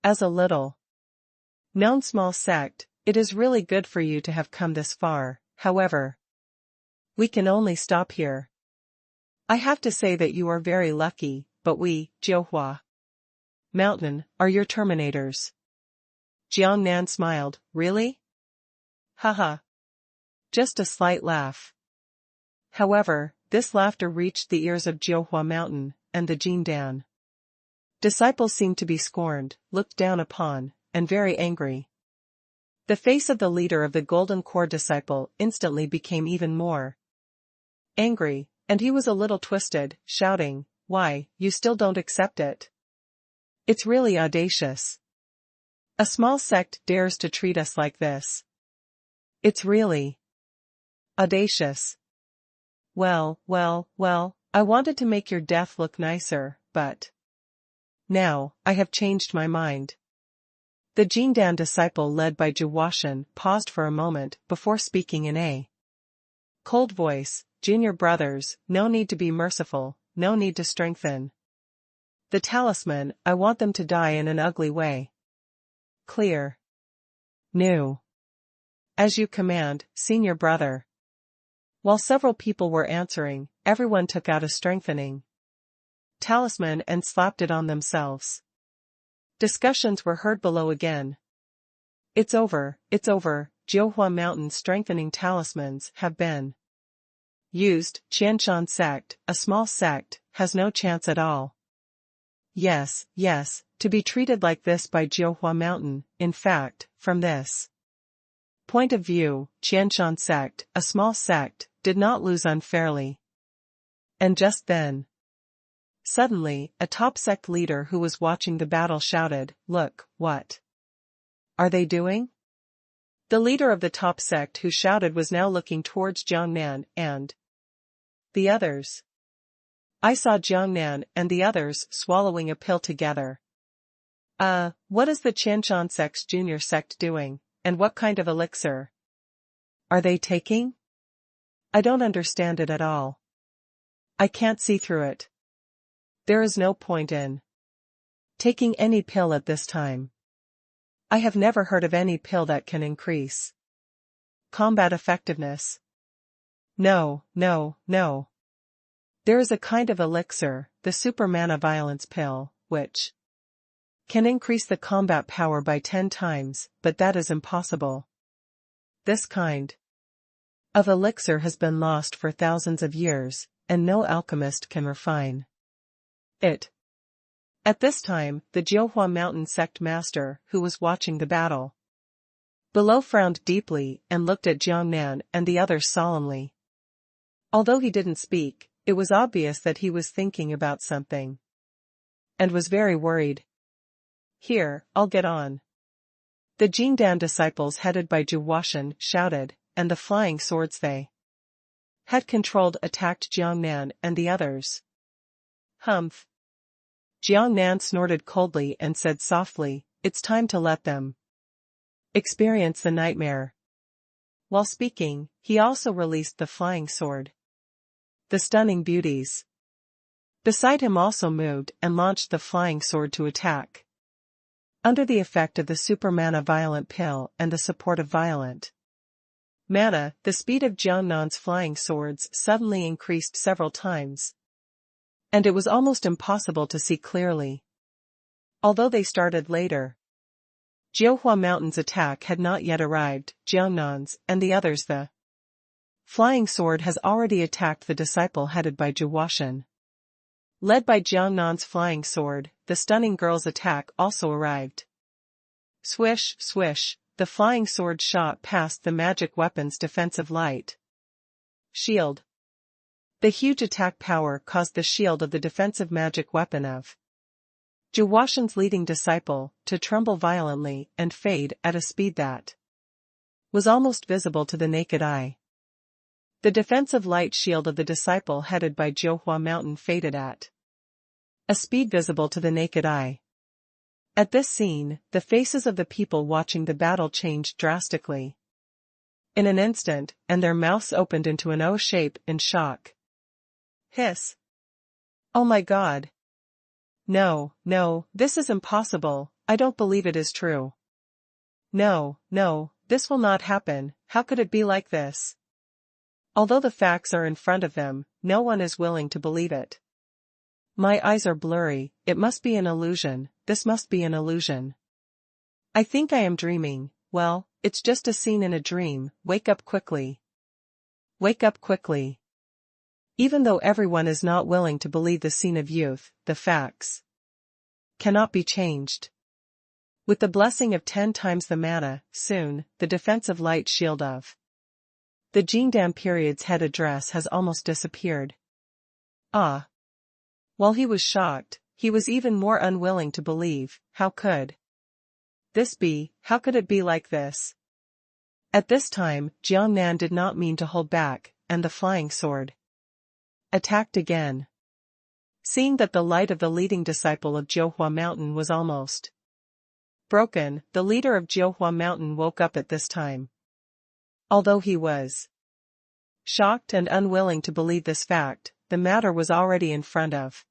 As a little known small sect, it is really good for you to have come this far, however, we can only stop here. I have to say that you are very lucky, but we, Jiuhua Mountain, are your terminators." Jiangnan smiled, "Really? Haha. Just a slight laugh." However, this laughter reached the ears of Jiuhua Mountain, and the Jingdan disciples seemed to be scorned, looked down upon, and very angry. The face of the leader of the Golden Core disciple instantly became even more angry, and he was a little twisted, shouting, "Why, you still don't accept it? It's really audacious. A small sect dares to treat us like this. It's really audacious. Well, I wanted to make your death look nicer, but now, I have changed my mind." The Jingdan disciple led by Jiuhua paused for a moment before speaking in a cold voice, "Junior brothers, no need to be merciful, no need to strengthen the talisman, I want them to die in an ugly way. Clear? No. As you command, senior brother." While several people were answering, everyone took out a strengthening talisman and slapped it on themselves. Discussions were heard below again. It's over. Jiuhua Mountain strengthening talismans have been used. Shenlong Sect, a small sect, has no chance at all. Yes, to be treated like this by Jiuhua Mountain. In fact, from this point of view, Shenlong Sect, a small sect, did not lose unfairly. And just then, suddenly, a top sect leader who was watching the battle shouted, "Look, what are they doing?" The leader of the top sect who shouted was now looking towards Jiangnan and the others. I saw Jiangnan and the others swallowing a pill together. What is the Shenlong Sect's junior sect doing, and what kind of elixir are they taking? I don't understand it at all. I can't see through it. There is no point in taking any pill at this time. I have never heard of any pill that can increase combat effectiveness. No. There is a kind of elixir, the super mana violence pill, which can increase the combat power by 10 times, but that is impossible. This kind of elixir has been lost for thousands of years, and no alchemist can refine it. At this time, the Jiuhua Mountain sect master, who was watching the battle below, frowned deeply and looked at Jiangnan and the others solemnly. Although he didn't speak, it was obvious that he was thinking about something and was very worried. "Here, I'll get on." The Jingdan disciples headed by Jiuhua shouted, and the flying swords they had controlled attacked Jiangnan and the others. "Humph." Jiangnan snorted coldly and said softly, "It's time to let them experience the nightmare." While speaking, he also released the flying sword. The stunning beauties beside him also moved and launched the flying sword to attack. Under the effect of the super mana violent pill and the support of violent mana, the speed of Jiangnan's flying swords suddenly increased several times, and it was almost impossible to see clearly. Although they started later, Jiuhua Mountain's attack had not yet arrived. Jiangnan's and the others, the flying sword has already attacked the disciple headed by Zhuwashan. Led by Jiangnan's flying sword, the stunning girl's attack also arrived. Swish, swish, the flying sword shot past the magic weapon's defensive light shield. The huge attack power caused the shield of the defensive magic weapon of Zhuwashan's leading disciple to tremble violently and fade at a speed that was almost visible to the naked eye. The defensive light shield of the disciple headed by Zhuohua Mountain faded at a speed visible to the naked eye. At this scene, the faces of the people watching the battle changed drastically. In an instant, and their mouths opened into an O shape in shock. Hiss. Oh my God. No, no, this is impossible, I don't believe it is true. No, no, this will not happen, how could it be like this? Although the facts are in front of them, no one is willing to believe it. My eyes are blurry, it must be an illusion, this must be an illusion. I think I am dreaming, well, it's just a scene in a dream, wake up quickly. Wake up quickly. Even though everyone is not willing to believe the scene of youth, the facts cannot be changed. With the blessing of 10 times the mana, soon, the defensive light shield of the Jingdan period's head address has almost disappeared. Ah! While he was shocked, he was even more unwilling to believe, how could this be, how could it be like this? At this time, Jiangnan did not mean to hold back, and the flying sword attacked again. Seeing that the light of the leading disciple of Zhuohua Mountain was almost broken, the leader of Zhuohua Mountain woke up at this time. Although he was shocked and unwilling to believe this fact, the matter was already in front of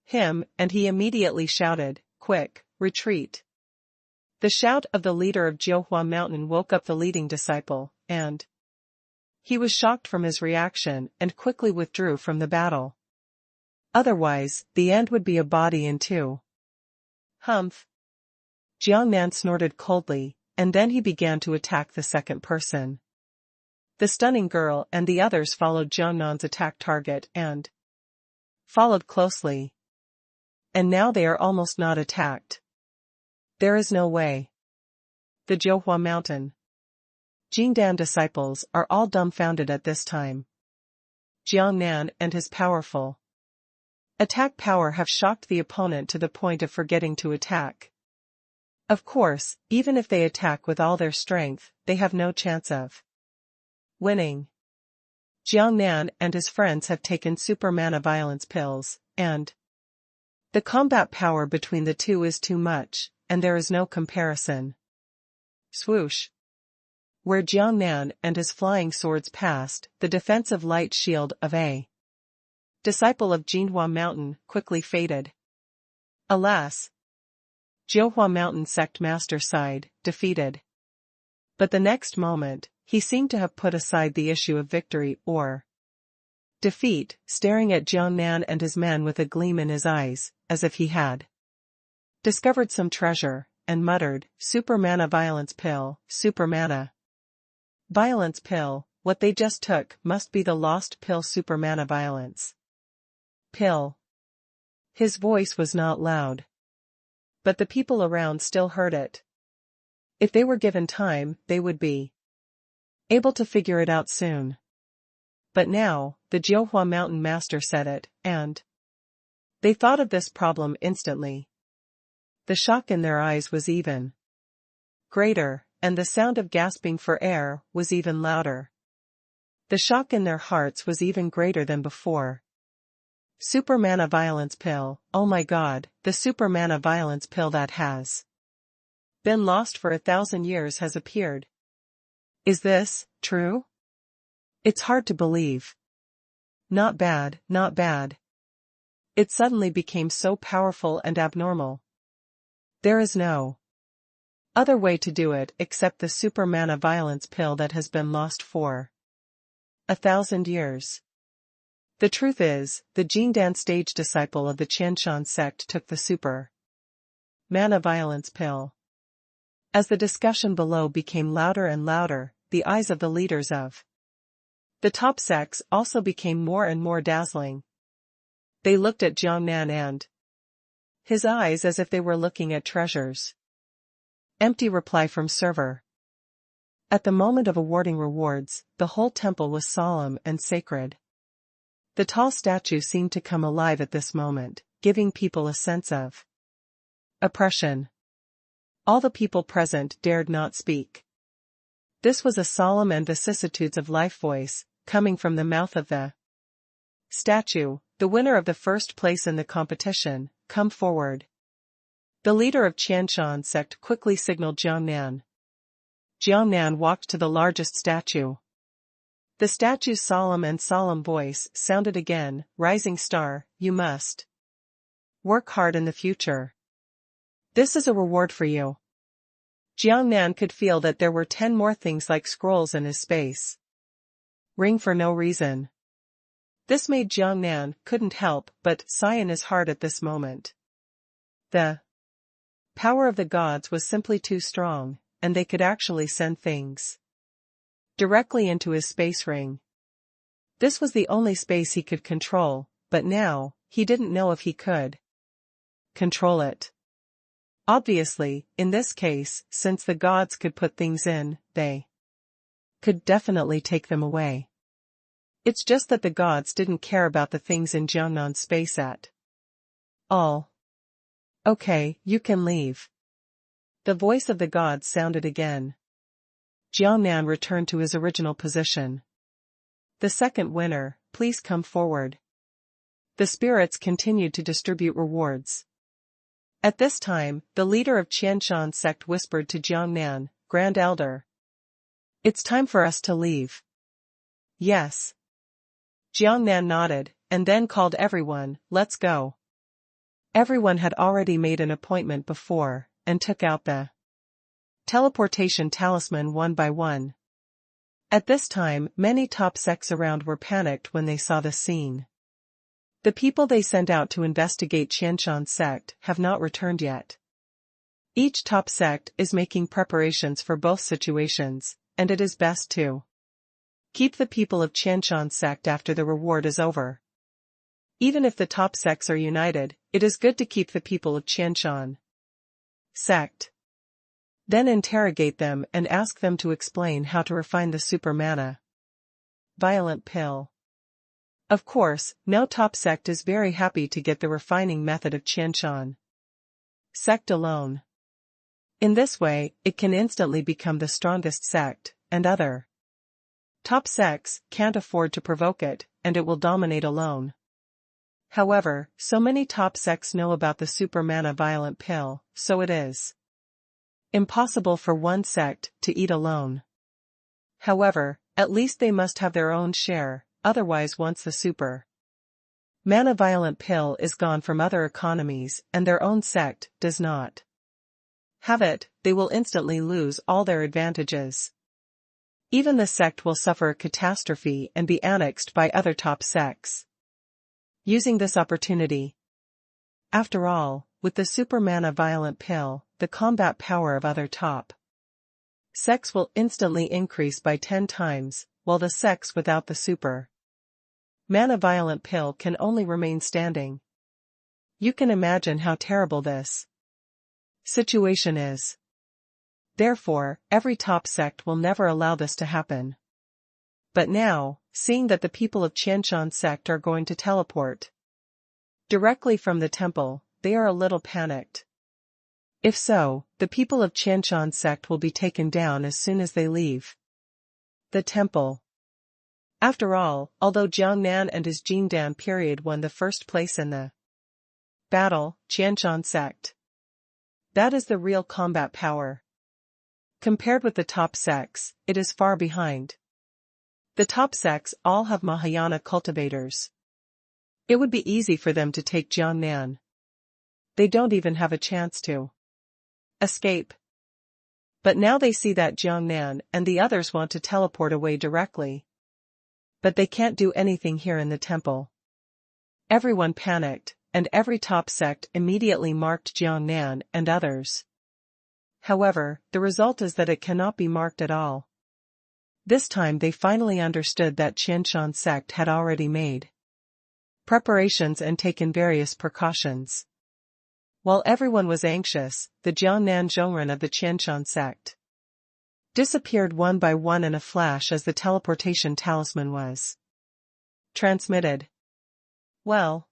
him, and he immediately shouted, "Quick, retreat!" The shout of the leader of Zhuohua Mountain woke up the leading disciple, and he was shocked from his reaction and quickly withdrew from the battle. Otherwise, the end would be a body in two. Humph! Jiangnan snorted coldly, and then he began to attack the second person. The stunning girl and the others followed Jiangnan's attack target and followed closely. And now they are almost not attacked. There is no way. The Zhuohua Mountain Jingdan disciples are all dumbfounded at this time. Jiangnan and his powerful attack power have shocked the opponent to the point of forgetting to attack. Of course, even if they attack with all their strength, they have no chance of winning. Jiangnan and his friends have taken super mana violence pills, and the combat power between the two is too much, and there is no comparison. Swoosh! Where Jiangnan and his flying swords passed, the defensive light shield of a disciple of Jinhua Mountain quickly faded. Alas! Zhuohua Mountain Sect Master sighed, defeated. But the next moment, he seemed to have put aside the issue of victory or defeat, staring at Jiangnan and his men with a gleam in his eyes, as if he had discovered some treasure, and muttered, "Super mana violence pill, super mana violence pill, what they just took must be the lost pill super mana violence pill." His voice was not loud, but the people around still heard it. If they were given time, they would be able to figure it out soon. But now, the Zhuohua Mountain Master said it, and they thought of this problem instantly. The shock in their eyes was even greater, and the sound of gasping for air was even louder. The shock in their hearts was even greater than before. Super mana violence pill, oh my God, the super mana violence pill that has been lost for 1,000 years has appeared. Is this true? It's hard to believe. Not bad, not bad. It suddenly became so powerful and abnormal. There is no other way to do it except the super mana violence pill that has been lost for 1,000 years. The truth is, the Jingdan stage disciple of the Shenlong Sect took the super mana violence pill. As the discussion below became louder and louder, the eyes of the leaders of The top sects also became more and more dazzling. They looked at Jiangnan and his eyes as if they were looking at treasures. Empty reply from server. At the moment of awarding rewards, the whole temple was solemn and sacred. The tall statue seemed to come alive at this moment, giving people a sense of oppression. All the people present dared not speak. This was a solemn and vicissitudes of life voice, coming from the mouth of the statue, the winner of the first place in the competition. Come forward. The leader of Shenlong Sect quickly signaled Jiangnan. Jiangnan walked to the largest statue. The statue's solemn voice sounded again, "Rising star, you must work hard in the future. This is a reward for you." Jiangnan could feel that there were 10 more things like scrolls in his space. Ring for no reason. This made Jiangnan couldn't help but sigh in his heart at this moment. The power of the gods was simply too strong, and they could actually send things directly into his space ring. This was the only space he could control, but now, he didn't know if he could control it. Obviously, in this case, since the gods could put things in, they could definitely take them away. It's just that the gods didn't care about the things in Jiangnan's space at all. Okay, you can leave. The voice of the gods sounded again. Jiangnan returned to his original position. The second winner, please come forward. The spirits continued to distribute rewards. At this time, the leader of Shenlong Sect whispered to Jiangnan, Grand Elder. It's time for us to leave. Yes. Jiangnan nodded, and then called everyone, let's go. Everyone had already made an appointment before, and took out the teleportation talisman one by one. At this time, many top sects around were panicked when they saw the scene. The people they sent out to investigate Shenlong Sect have not returned yet. Each top sect is making preparations for both situations, and it is best to keep the people of Shenlong Sect after the reward is over. Even if the top sects are united, it is good to keep the people of Shenlong Sect. Then interrogate them and ask them to explain how to refine the super mana violent pill. Of course, no top sect is very happy to get the refining method of Shenlong Sect alone. In this way, it can instantly become the strongest sect, and other top sects can't afford to provoke it, and it will dominate alone. However, so many top sects know about the super mana violent pill, so it is impossible for one sect to eat alone. However, at least they must have their own share, otherwise once the super mana violent pill is gone from other economies and their own sect does not have it, they will instantly lose all their advantages. Even the sect will suffer a catastrophe and be annexed by other top sects. Using this opportunity. After all, with the super mana violent pill, the combat power of other top sects will instantly increase by 10 times, while the sects without the super mana violent pill can only remain standing. You can imagine how terrible this situation is. Therefore, every top sect will never allow this to happen. But now, seeing that the people of Shenlong Sect are going to teleport directly from the temple, they are a little panicked. If so, the people of Shenlong Sect will be taken down as soon as they leave the temple. After all, although Jiangnan and his Jingdan period won the first place in the battle, Shenlong Sect, that is the real combat power. Compared with the top sects, it is far behind. The top sects all have Mahayana cultivators. It would be easy for them to take Jiangnan. They don't even have a chance to escape. But now they see that Jiangnan and the others want to teleport away directly. But they can't do anything here in the temple. Everyone panicked, and every top sect immediately marked Jiangnan and others. However, the result is that it cannot be marked at all. This time they finally understood that Shenlong Sect had already made preparations and taken various precautions. While everyone was anxious, the Jiangnan Zhongren of the Shenlong Sect disappeared one by one in a flash as the teleportation talisman was transmitted. Well.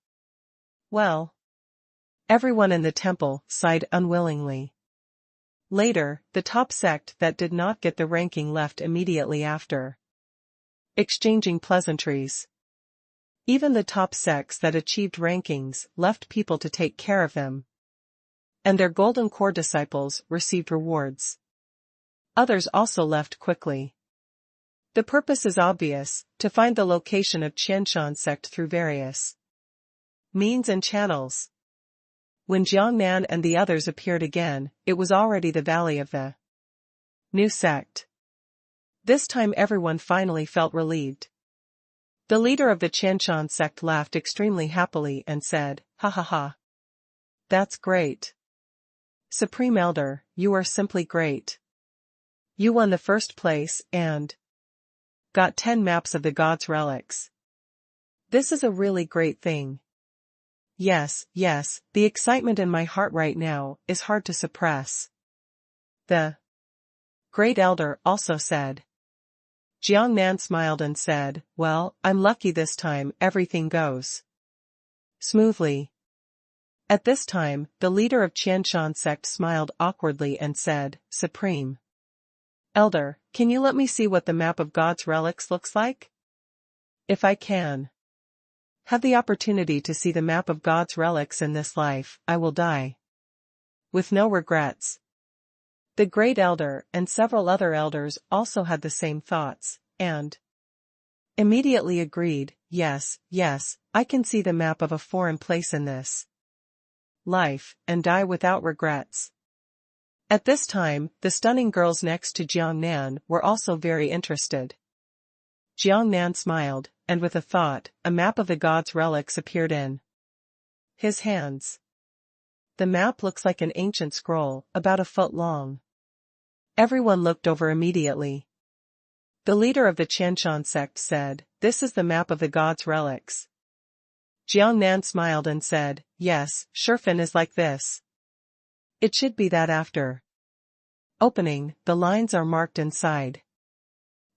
Everyone in the temple sighed unwillingly. Later, the top sect that did not get the ranking left immediately after, exchanging pleasantries. Even the top sects that achieved rankings left people to take care of them, and their golden core disciples received rewards. Others also left quickly. The purpose is obvious: to find the location of Shenlong Sect through various means and channels. When Jiangnan and the others appeared again, it was already the valley of the new sect. This time everyone finally felt relieved. The leader of the Shenlong Sect laughed extremely happily and said, "Ha ha ha. That's great. Supreme Elder, you are simply great. You won the first place and got 10 maps of the gods' relics. This is a really great thing. Yes, the excitement in my heart right now is hard to suppress." The Great Elder also said. Jiangnan smiled and said, "Well, I'm lucky this time everything goes smoothly." At this time, the leader of Shenlong Sect smiled awkwardly and said, "Supreme Elder, can you let me see what the map of God's relics looks like? If I can have the opportunity to see the map of God's relics in this life, I will die with no regrets." The Great Elder and several other elders also had the same thoughts, and immediately agreed, yes, I can see the map of a foreign place in this life, and die without regrets. At this time, the stunning girls next to Jiangnan were also very interested. Jiangnan smiled, and with a thought, a map of the gods' relics appeared in his hands. The map looks like an ancient scroll, about a foot long. Everyone looked over immediately. The leader of the Shenlong Sect said, "This is the map of the gods' relics." Jiangnan smiled and said, "Yes, Shurfin is like this. It should be that after opening, the lines are marked inside."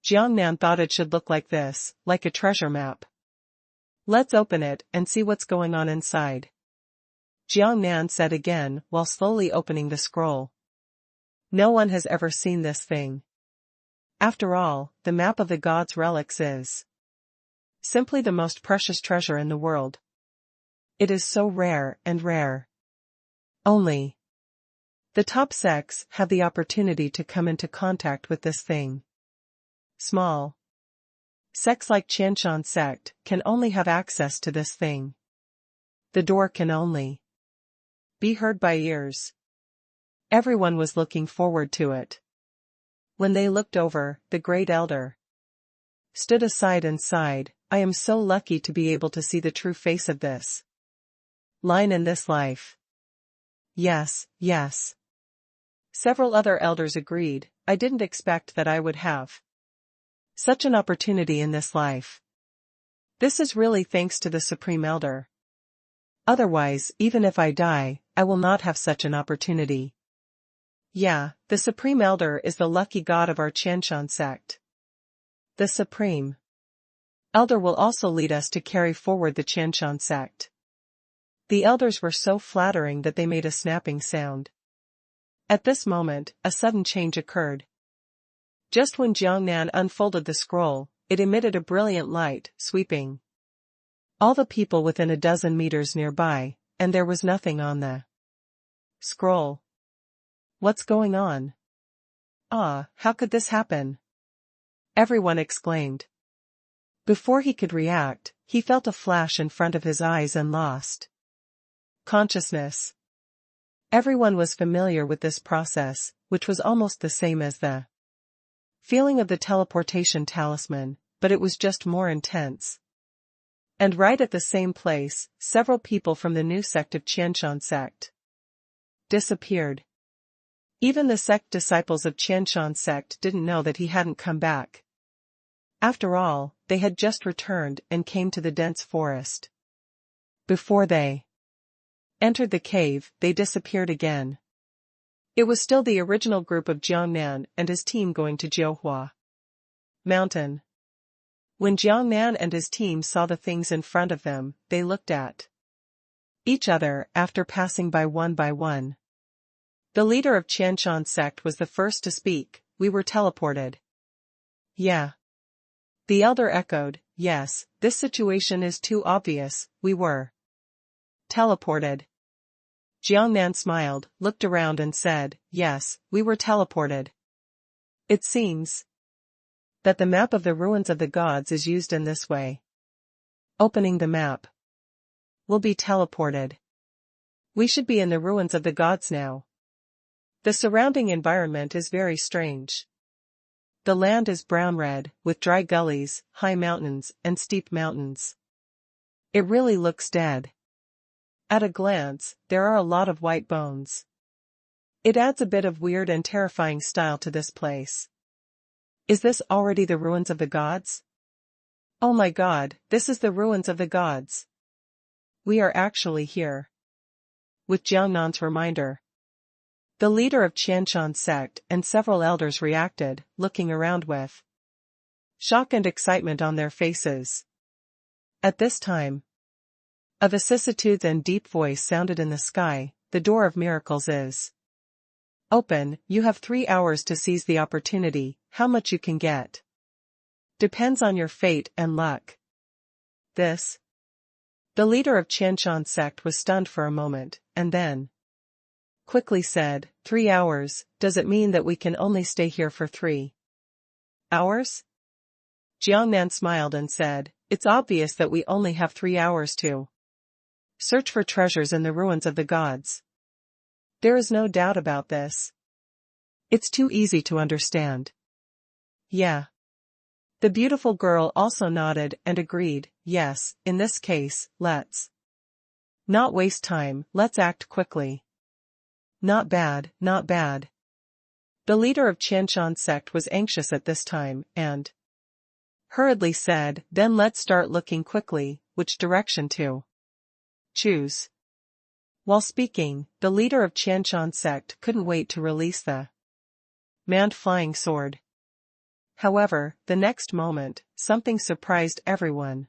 Jiangnan thought it should look like this, like a treasure map. "Let's open it and see what's going on inside," Jiangnan said again while slowly opening the scroll. "No one has ever seen this thing. After all, the map of the gods' relics is simply the most precious treasure in the world. It is so rare and rare. Only the top sects have the opportunity to come into contact with this thing. Small sects like Shenlong Sect can only have access to this thing. The door can only be heard by ears." Everyone was looking forward to it. When they looked over, the Great Elder stood aside and sighed, "I am so lucky to be able to see the true face of this line in this life." Yes. Several other elders agreed, "I didn't expect that I would have such an opportunity in this life. This is really thanks to the Supreme Elder. Otherwise, even if I die, I will not have such an opportunity. Yeah, the Supreme Elder is the lucky god of our Shenlong Sect. The Supreme Elder will also lead us to carry forward the Shenlong Sect." The elders were so flattering that they made a snapping sound. At this moment, a sudden change occurred. Just when Jiangnan unfolded the scroll, it emitted a brilliant light, sweeping all the people within a dozen meters nearby, and there was nothing on the scroll. "What's going on? Ah, how could this happen?" everyone exclaimed. Before he could react, he felt a flash in front of his eyes and lost consciousness. Everyone was familiar with this process, which was almost the same as the feeling of the teleportation talisman, but it was just more intense. And right at the same place, several people from the new sect of Shenlong Sect disappeared. Even the sect disciples of Shenlong Sect didn't know that he hadn't come back. After all, they had just returned and came to the dense forest. Before they entered the cave, they disappeared again. It was still the original group of Jiangnan and his team going to Jiuhua Mountain. When Jiangnan and his team saw the things in front of them, they looked at each other after passing by one. The leader of Shenlong Sect was the first to speak. We were teleported. Yeah. The elder echoed, yes, this situation is too obvious, we were teleported. Jiangnan smiled, looked around and said, yes, we were teleported. It seems that the map of the ruins of the gods is used in this way. Opening the map. We'll be teleported. We should be in the ruins of the gods now. The surrounding environment is very strange. The land is brown-red, with dry gullies, high mountains, and steep mountains. It really looks dead. At a glance, there are a lot of white bones. It adds a bit of weird and terrifying style to this place. Is this already the ruins of the gods? Oh my god, this is the ruins of the gods. We are actually here. With Jiangnan's reminder. The leader of Shenlong Sect and several elders reacted, looking around with shock and excitement on their faces. At this time, a vicissitudes and deep voice sounded in the sky, the door of miracles is open, you have 3 hours to seize the opportunity, how much you can get depends on your fate and luck. The leader of Shenlong Sect was stunned for a moment, and then quickly said, 3 hours, does it mean that we can only stay here for 3 hours? Jiangnan smiled and said, it's obvious that we only have 3 hours to search for treasures in the ruins of the gods. There is no doubt about this. It's too easy to understand. Yeah. The beautiful girl also nodded and agreed, yes, in this case, let's not waste time, let's act quickly. Not bad, not bad. The leader of Shenlong Sect was anxious at this time, and hurriedly said, then let's start looking quickly, which direction to choose. While speaking, the leader of Shenlong Sect couldn't wait to release the manned flying sword. However, the next moment, something surprised everyone.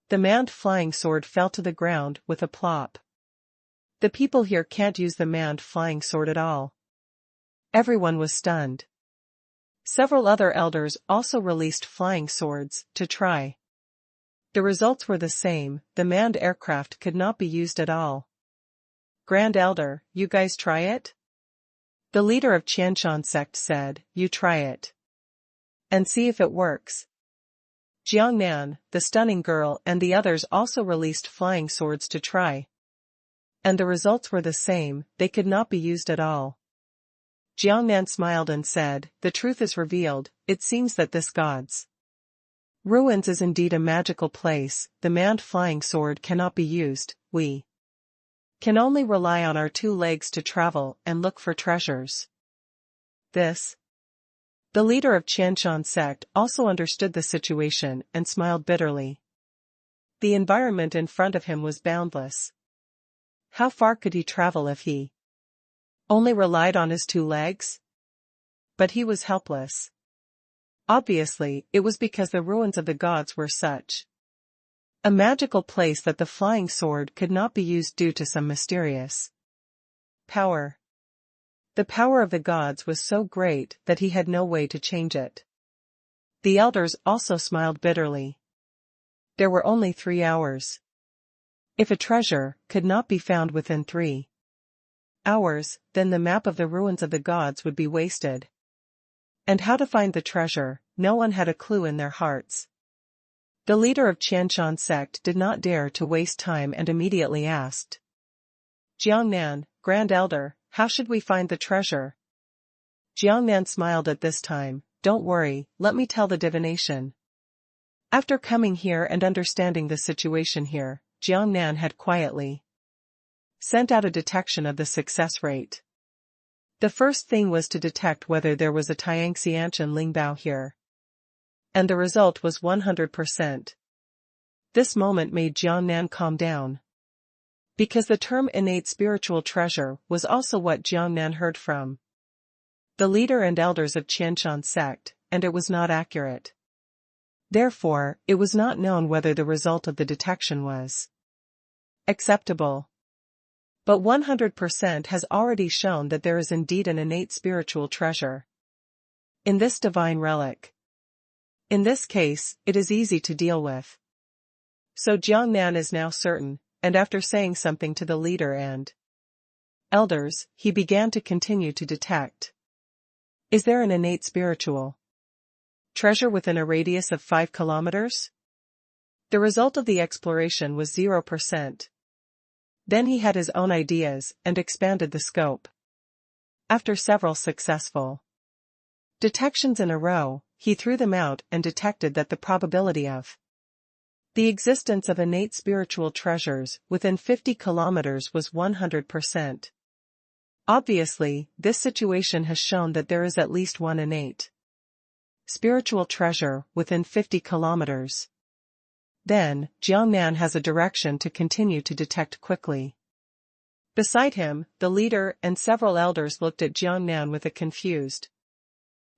The manned flying sword fell to the ground with a plop. The people here can't use the manned flying sword at all. Everyone was stunned. Several other elders also released flying swords to try. The results were the same, the manned aircraft could not be used at all. Grand Elder, you guys try it? The leader of Shenlong Sect said, you try it. And see if it works. Jiangnan, the stunning girl and the others also released flying swords to try. And the results were the same, they could not be used at all. Jiangnan smiled and said, the truth is revealed, it seems that this god's ruins is indeed a magical place, the manned flying sword cannot be used, we can only rely on our 2 legs to travel and look for treasures. The leader of Shenlong Sect also understood the situation and smiled bitterly. The environment in front of him was boundless. How far could he travel if he only relied on his 2 legs? But he was helpless. Obviously, it was because the ruins of the gods were such a magical place that the flying sword could not be used due to some mysterious power. The power of the gods was so great that he had no way to change it. The elders also smiled bitterly. There were only 3 hours. If a treasure could not be found within 3 hours, then the map of the ruins of the gods would be wasted. And how to find the treasure, no one had a clue in their hearts. The leader of Shenlong Sect did not dare to waste time and immediately asked, Jiangnan, Grand Elder, how should we find the treasure? Jiangnan smiled at this time, don't worry, let me tell the divination. After coming here and understanding the situation here, Jiangnan had quietly sent out a detection of the success rate. The first thing was to detect whether there was a Tiangxianshan Lingbao here. And the result was 100%. This moment made Jiangnan calm down. Because the term innate spiritual treasure was also what Jiangnan heard from the leader and elders of Shenlong Sect, and it was not accurate. Therefore, it was not known whether the result of the detection was acceptable. But 100% has already shown that there is indeed an innate spiritual treasure in this divine relic. In this case, it is easy to deal with. So Jiangnan is now certain, and after saying something to the leader and elders, he began to continue to detect. Is there an innate spiritual treasure within a radius of 5 kilometers? The result of the exploration was 0%. Then he had his own ideas and expanded the scope. After several successful detections in a row, he threw them out and detected that the probability of the existence of innate spiritual treasures within 50 kilometers was 100%. Obviously, this situation has shown that there is at least one innate spiritual treasure within 50 kilometers. Then, Jiangnan has a direction to continue to detect quickly. Beside him, the leader and several elders looked at Jiangnan with a confused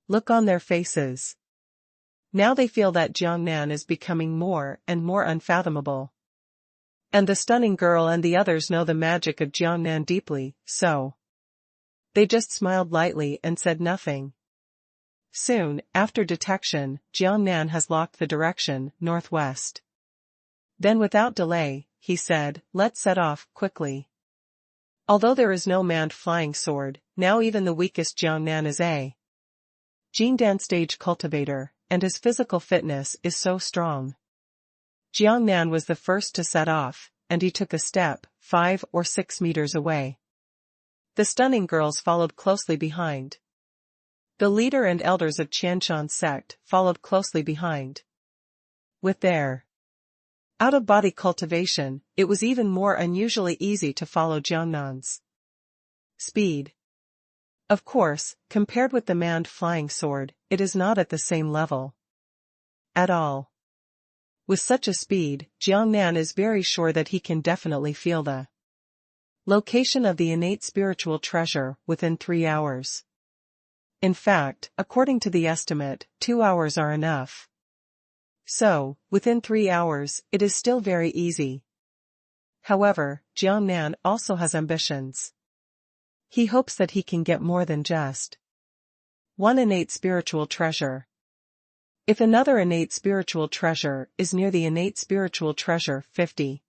look on their faces. Now they feel that Jiangnan is becoming more and more unfathomable. And the stunning girl and the others know the magic of Jiangnan deeply, so they just smiled lightly and said nothing. Soon, after detection, Jiangnan has locked the direction, northwest. Then without delay, he said, let's set off, quickly. Although there is no manned flying sword, now even the weakest Jiangnan is a Jingdan stage cultivator, and his physical fitness is so strong. Jiangnan was the first to set off, and he took a step, 5 or 6 meters away. The stunning girls followed closely behind. The leader and elders of Shenlong Sect followed closely behind. With their out-of-body cultivation, it was even more unusually easy to follow Jiangnan's speed. Of course, compared with the manned flying sword, it is not at the same level at all. With such a speed, Jiangnan is very sure that he can definitely feel the location of the innate spiritual treasure within 3 hours. In fact, according to the estimate, 2 hours are enough. So, within 3 hours, it is still very easy. However, Jiangnan also has ambitions. He hopes that he can get more than just one innate spiritual treasure. If another innate spiritual treasure is near the innate spiritual treasure 50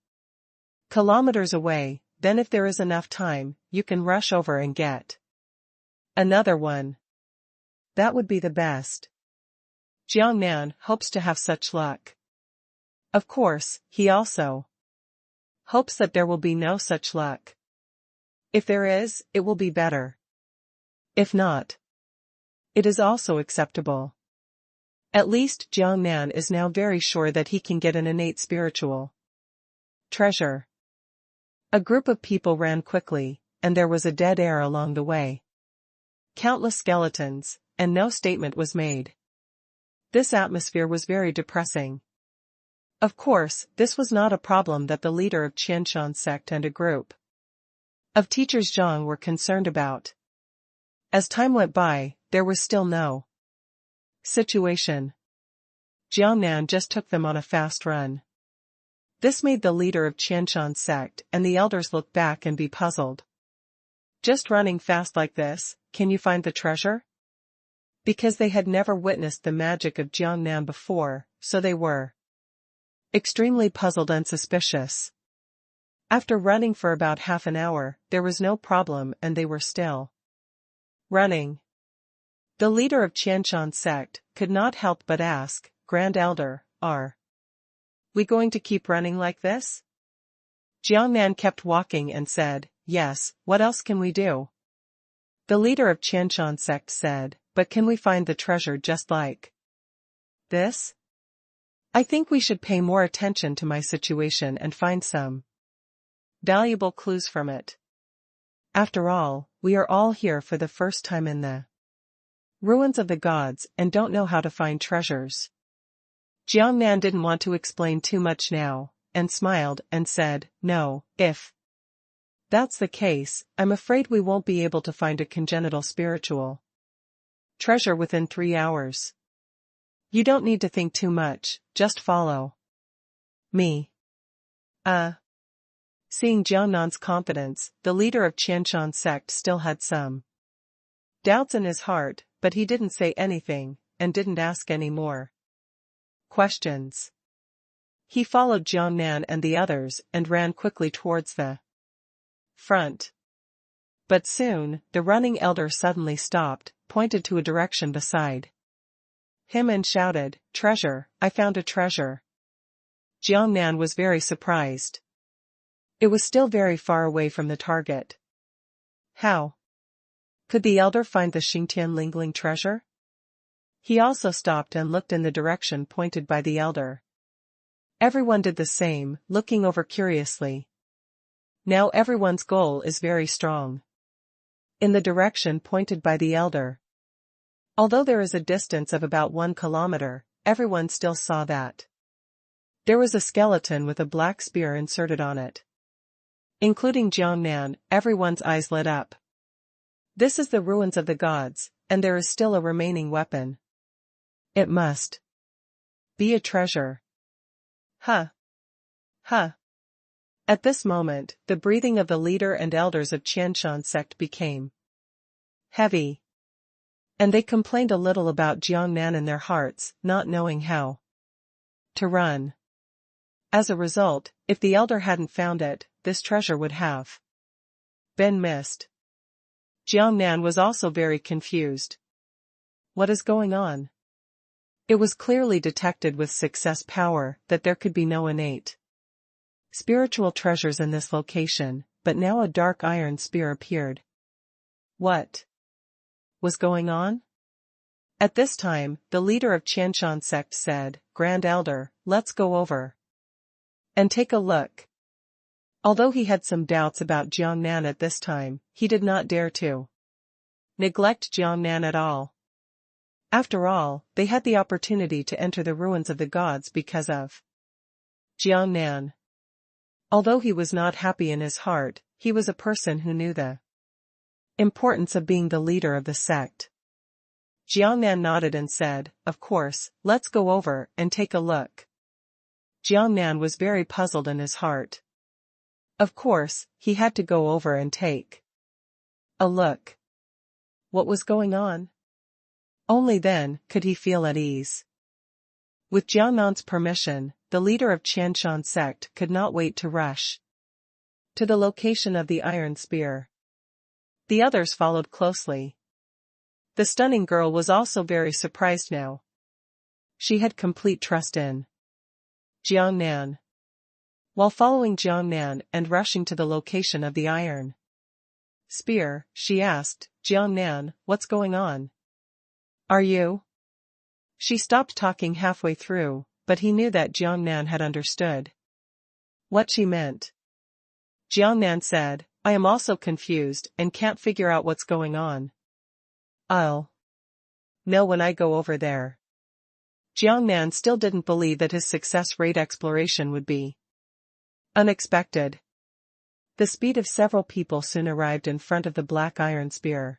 kilometers away, then if there is enough time, you can rush over and get another one. That would be the best. Jiangnan hopes to have such luck. Of course, he also hopes that there will be no such luck. If there is, it will be better. If not, it is also acceptable. At least Jiangnan is now very sure that he can get an innate spiritual treasure. A group of people ran quickly, and there was a dead air along the way. Countless skeletons, and no statement was made. This atmosphere was very depressing. Of course, this was not a problem that the leader of Shenlong Sect and a group of teachers Zhang were concerned about. As time went by, there was still no situation. Jiangnan just took them on a fast run. This made the leader of Shenlong Sect and the elders look back and be puzzled. Just running fast like this, can you find the treasure? Because they had never witnessed the magic of Jiangnan before, so they were extremely puzzled and suspicious. After running for about half an hour, there was no problem and they were still running. The leader of Shenlong Sect could not help but ask, Grand Elder, are we going to keep running like this? Jiangnan kept walking and said, yes, what else can we do? The leader of Shenlong Sect said, but can we find the treasure just like this? I think we should pay more attention to my situation and find some valuable clues from it. After all, we are all here for the first time in the ruins of the gods and don't know how to find treasures. Jiangnan didn't want to explain too much now, and smiled and said, "No, if that's the case, I'm afraid we won't be able to find a congenital spiritual treasure within 3 hours. You don't need to think too much, just follow me." Seeing Jiangnan's confidence, the leader of Shenlong Sect still had some doubts in his heart, but he didn't say anything, and didn't ask any more questions. He followed Jiangnan and the others and ran quickly towards the front. But soon, the running elder suddenly stopped, pointed to a direction beside him and shouted, "Treasure, I found a treasure." Jiangnan was very surprised. It was still very far away from the target. How could the elder find the Xingtian Lingling treasure? He also stopped and looked in the direction pointed by the elder. Everyone did the same, looking over curiously. Now everyone's goal is very strong. In the direction pointed by the elder. Although there is a distance of about 1 kilometer, everyone still saw that there was a skeleton with a black spear inserted on it. Including Jiangnan, everyone's eyes lit up. This is the ruins of the gods, and there is still a remaining weapon. It must be a treasure. Huh. At this moment, the breathing of the leader and elders of Shenlong Sect became heavy. And they complained a little about Jiangnan in their hearts, not knowing how to run. As a result, if the elder hadn't found it, this treasure would have been missed. Jiangnan was also very confused. What is going on? It was clearly detected with success power that there could be no innate spiritual treasures in this location, but now a dark iron spear appeared. What was going on? At this time, the leader of Shenlong Sect said, "Grand Elder, let's go over and take a look." Although he had some doubts about Jiangnan at this time, he did not dare to neglect Jiangnan at all. After all, they had the opportunity to enter the ruins of the gods because of Jiangnan. Although he was not happy in his heart, he was a person who knew the importance of being the leader of the sect. Jiangnan nodded and said, "Of course, let's go over and take a look." Jiangnan was very puzzled in his heart. Of course, he had to go over and take a look. What was going on? Only then could he feel at ease. With Jiangnan's permission, the leader of Shenlong Sect could not wait to rush to the location of the iron spear. The others followed closely. The stunning girl was also very surprised now. She had complete trust in Jiangnan. While following Jiangnan and rushing to the location of the iron spear, she asked, "Jiangnan, what's going on? Are you?" She stopped talking halfway through, but he knew that Jiangnan had understood what she meant. Jiangnan said, "I am also confused and can't figure out what's going on. I'll know when I go over there." Jiangnan still didn't believe that his success rate exploration would be unexpected. The speed of several people soon arrived in front of the black iron spear.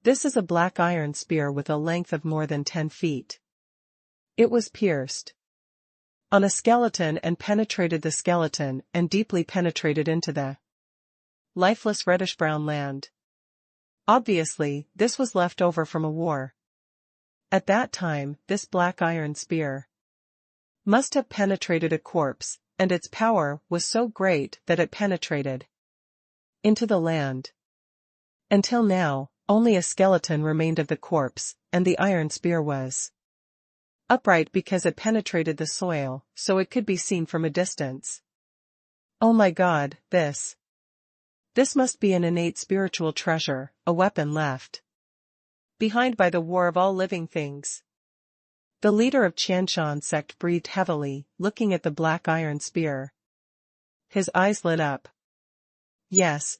This is a black iron spear with a length of more than 10 feet. It was pierced on a skeleton and penetrated the skeleton and deeply penetrated into the lifeless reddish-brown land. Obviously, this was left over from a war. At that time, this black iron spear must have penetrated a corpse, and its power was so great that it penetrated into the land. Until now, only a skeleton remained of the corpse, and the iron spear was upright because it penetrated the soil, so it could be seen from a distance. Oh my God, this must be an innate spiritual treasure, a weapon left behind by the war of all living things. The leader of Shenlong Sect breathed heavily, looking at the black iron spear. His eyes lit up. Yes,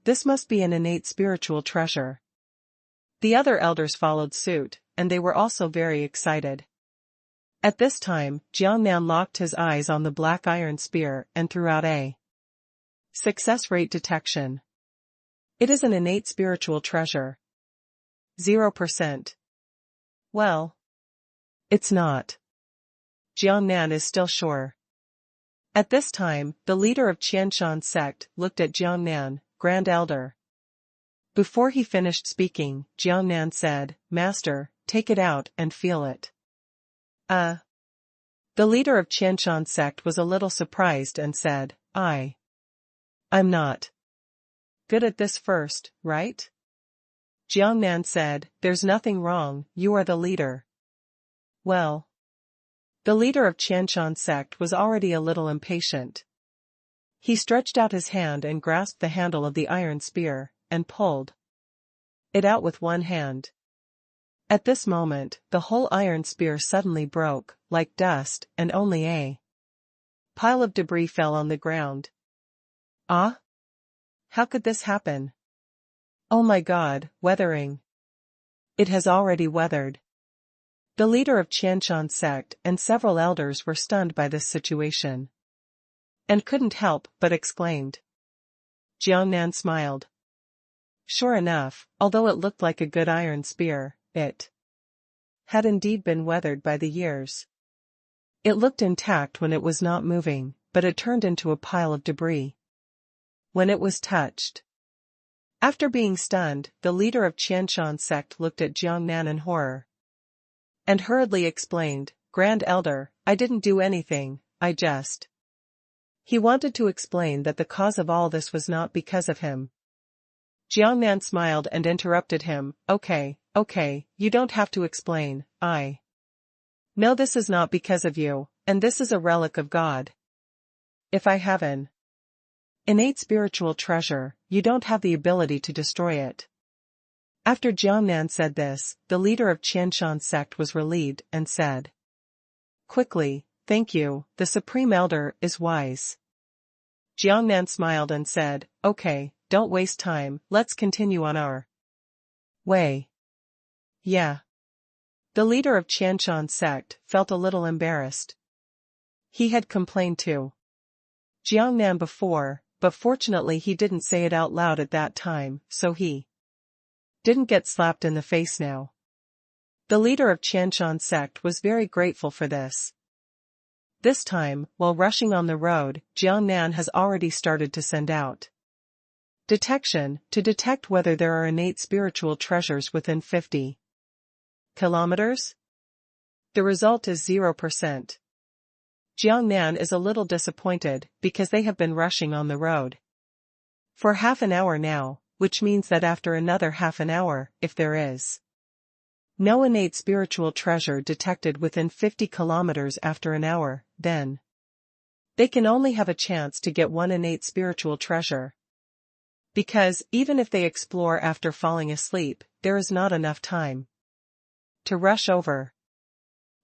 this must be an innate spiritual treasure. The other elders followed suit, and they were also very excited. At this time, Jiangnan locked his eyes on the black iron spear and threw out a success rate detection. It is an innate spiritual treasure. 0%. Well, it's not. Jiangnan is still sure. At this time, the leader of Shenlong Sect looked at Jiangnan, Grand Elder. Before he finished speaking, Jiangnan said, "Master, take it out and feel it." The leader of Shenlong Sect was a little surprised and said, I'm not good at this first, right? Jiangnan said, "There's nothing wrong, you are the leader." Well, the leader of Shenlong Sect was already a little impatient. He stretched out his hand and grasped the handle of the iron spear, and pulled it out with one hand. At this moment, the whole iron spear suddenly broke, like dust, and only a pile of debris fell on the ground. Ah? How could this happen? Oh my God, weathering. It has already weathered. The leader of Shenlong Sect and several elders were stunned by this situation, and couldn't help but exclaimed. Jiangnan smiled. Sure enough, although it looked like a good iron spear, it had indeed been weathered by the years. It looked intact when it was not moving, but it turned into a pile of debris when it was touched. After being stunned, the leader of Shenlong Sect looked at Jiangnan in horror and hurriedly explained, "Grand Elder, I didn't do anything, I just..." He wanted to explain that the cause of all this was not because of him. Jiangnan smiled and interrupted him, Okay, you don't have to explain, I know this is not because of you, and this is a relic of God. If I have an innate spiritual treasure, you don't have the ability to destroy it." After Jiangnan said this, the leader of Shenlong Sect was relieved and said quickly, "Thank you, the Supreme Elder is wise." Jiangnan smiled and said, "Okay, don't waste time, let's continue on our way." Yeah. The leader of Shenlong Sect felt a little embarrassed. He had complained to Jiangnan before, but fortunately he didn't say it out loud at that time, so he didn't get slapped in the face now. The leader of Shenlong Sect was very grateful for this. This time, while rushing on the road, Jiangnan has already started to send out detection to detect whether there are innate spiritual treasures within 50 kilometers. The result is 0%. Jiangnan is a little disappointed because they have been rushing on the road for half an hour now, which means that after another half an hour, if there is no innate spiritual treasure detected within 50 kilometers after an hour, then they can only have a chance to get one innate spiritual treasure. Because, even if they explore after falling asleep, there is not enough time to rush over.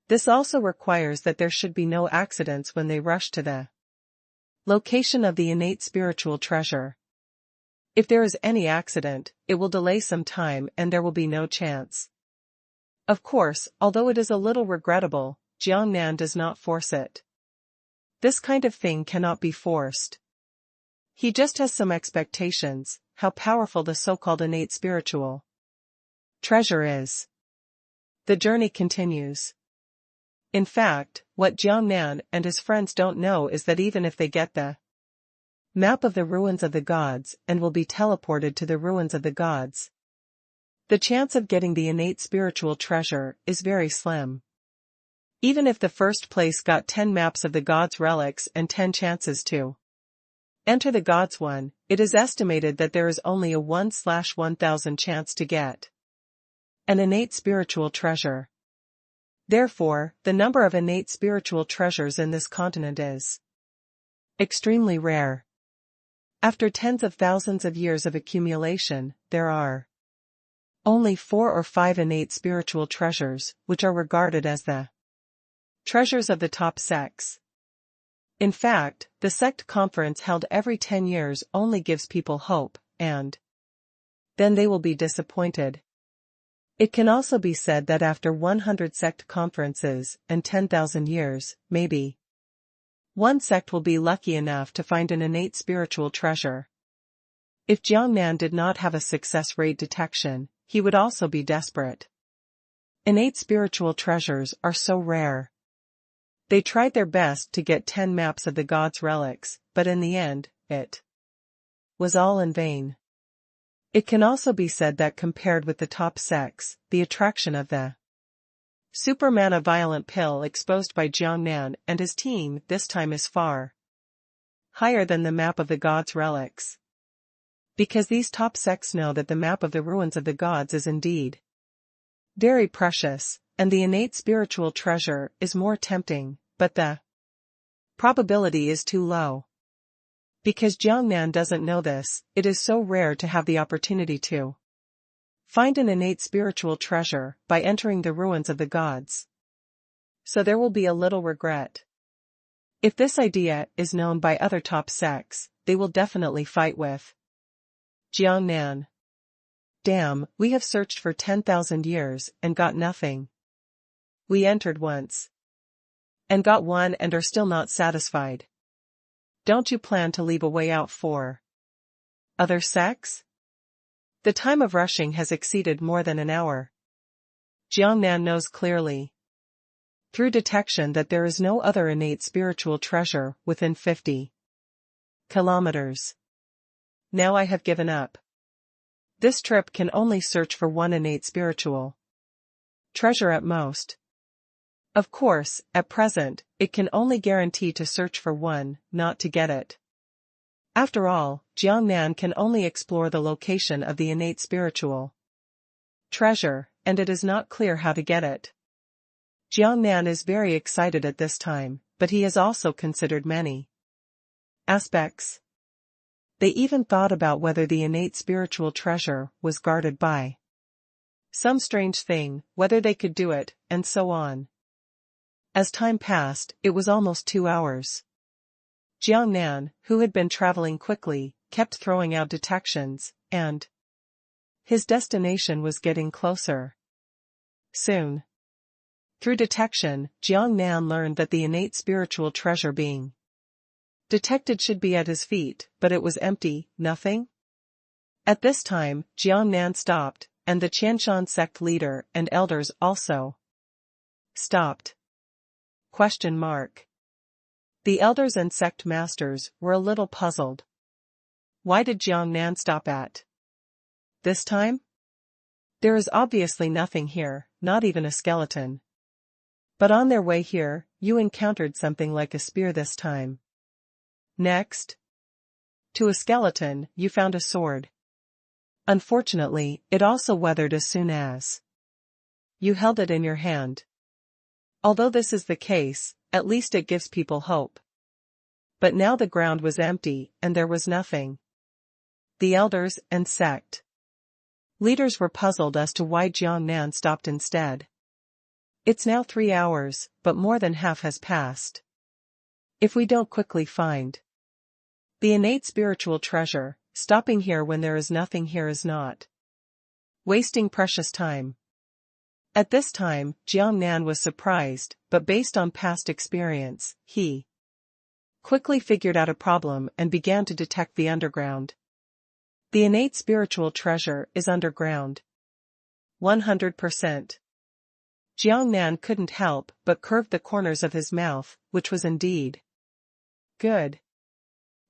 This also requires that there should be no accidents when they rush to the location of the innate spiritual treasure. If there is any accident, it will delay some time and there will be no chance. Of course, although it is a little regrettable, Jiangnan does not force it. This kind of thing cannot be forced. He just has some expectations, how powerful the so-called innate spiritual treasure is. The journey continues. In fact, what Jiangnan and his friends don't know is that even if they get the map of the ruins of the gods and will be teleported to the ruins of the gods, the chance of getting the innate spiritual treasure is very slim. Even if the first place got 10 maps of the gods' relics and 10 chances to enter the gods one, it is estimated that there is only a 1/1000 chance to get an innate spiritual treasure. Therefore, the number of innate spiritual treasures in this continent is extremely rare. After tens of thousands of years of accumulation, there are only 4 or 5 innate spiritual treasures, which are regarded as the treasures of the top sects. In fact, the sect conference held every 10 years only gives people hope, and then they will be disappointed. It can also be said that after 100 sect conferences and 10,000 years, maybe, one sect will be lucky enough to find an innate spiritual treasure. If Jiangnan did not have a success rate detection, he would also be desperate. Innate spiritual treasures are so rare. They tried their best to get 10 maps of the gods' relics, but in the end, it was all in vain. It can also be said that compared with the top sects, the attraction of the Superman a violent pill exposed by Jiangnan and his team this time is far higher than the map of the gods' relics. Because these top sects know that the map of the ruins of the gods is indeed very precious, and the innate spiritual treasure is more tempting, but the probability is too low. Because Jiangnan doesn't know this, it is so rare to have the opportunity to find an innate spiritual treasure by entering the ruins of the gods. So there will be a little regret. If this idea is known by other top sects, they will definitely fight with Jiangnan. Damn, we have searched for 10,000 years and got nothing. We entered once and got one and are still not satisfied. Don't you plan to leave a way out for other sects? The time of rushing has exceeded more than an hour. Jiangnan knows clearly through detection that there is no other innate spiritual treasure within 50 kilometers. Now I have given up. This trip can only search for one innate spiritual treasure at most. Of course, at present, it can only guarantee to search for one, not to get it. After all, Jiangnan can only explore the location of the innate spiritual treasure, and it is not clear how to get it. Jiangnan is very excited at this time, but he has also considered many aspects. They even thought about whether the innate spiritual treasure was guarded by some strange thing, whether they could do it, and so on. As time passed, it was almost 2 hours. Jiangnan, who had been traveling quickly, kept throwing out detections, and his destination was getting closer. Soon, through detection, Jiangnan learned that the innate spiritual treasure being detected should be at his feet, but it was empty, nothing. At this time, Jiangnan stopped, and the Shenlong Sect leader and elders also stopped. ? The elders and sect masters were a little puzzled. Why did Jiangnan stop at this time? There is obviously nothing here, not even a skeleton. But on their way here, you encountered something like a spear this time. Next to a skeleton, you found a sword. Unfortunately, it also weathered as soon as you held it in your hand. Although this is the case, at least it gives people hope. But now the ground was empty, and there was nothing. The elders and sect leaders were puzzled as to why Jiangnan stopped instead. It's now 3 hours, but more than half has passed. If we don't quickly find the innate spiritual treasure, stopping here when there is nothing here is not wasting precious time. At this time, Jiangnan was surprised, but based on past experience, he quickly figured out a problem and began to detect the underground. The innate spiritual treasure is underground. 100%. Jiangnan couldn't help but curve the corners of his mouth, which was indeed good.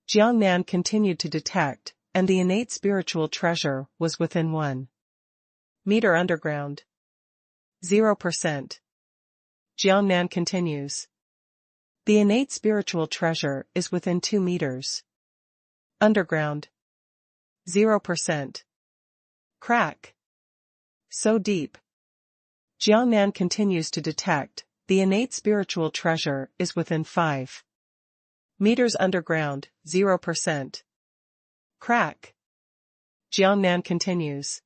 Jiangnan continued to detect, and the innate spiritual treasure was within 1 meter underground. 0%. Jiangnan continues. The innate spiritual treasure is within 2 meters. Underground. 0%. Crack. So deep. Jiangnan continues to detect, the innate spiritual treasure is within 5 meters underground. 0%. Crack. Jiangnan continues.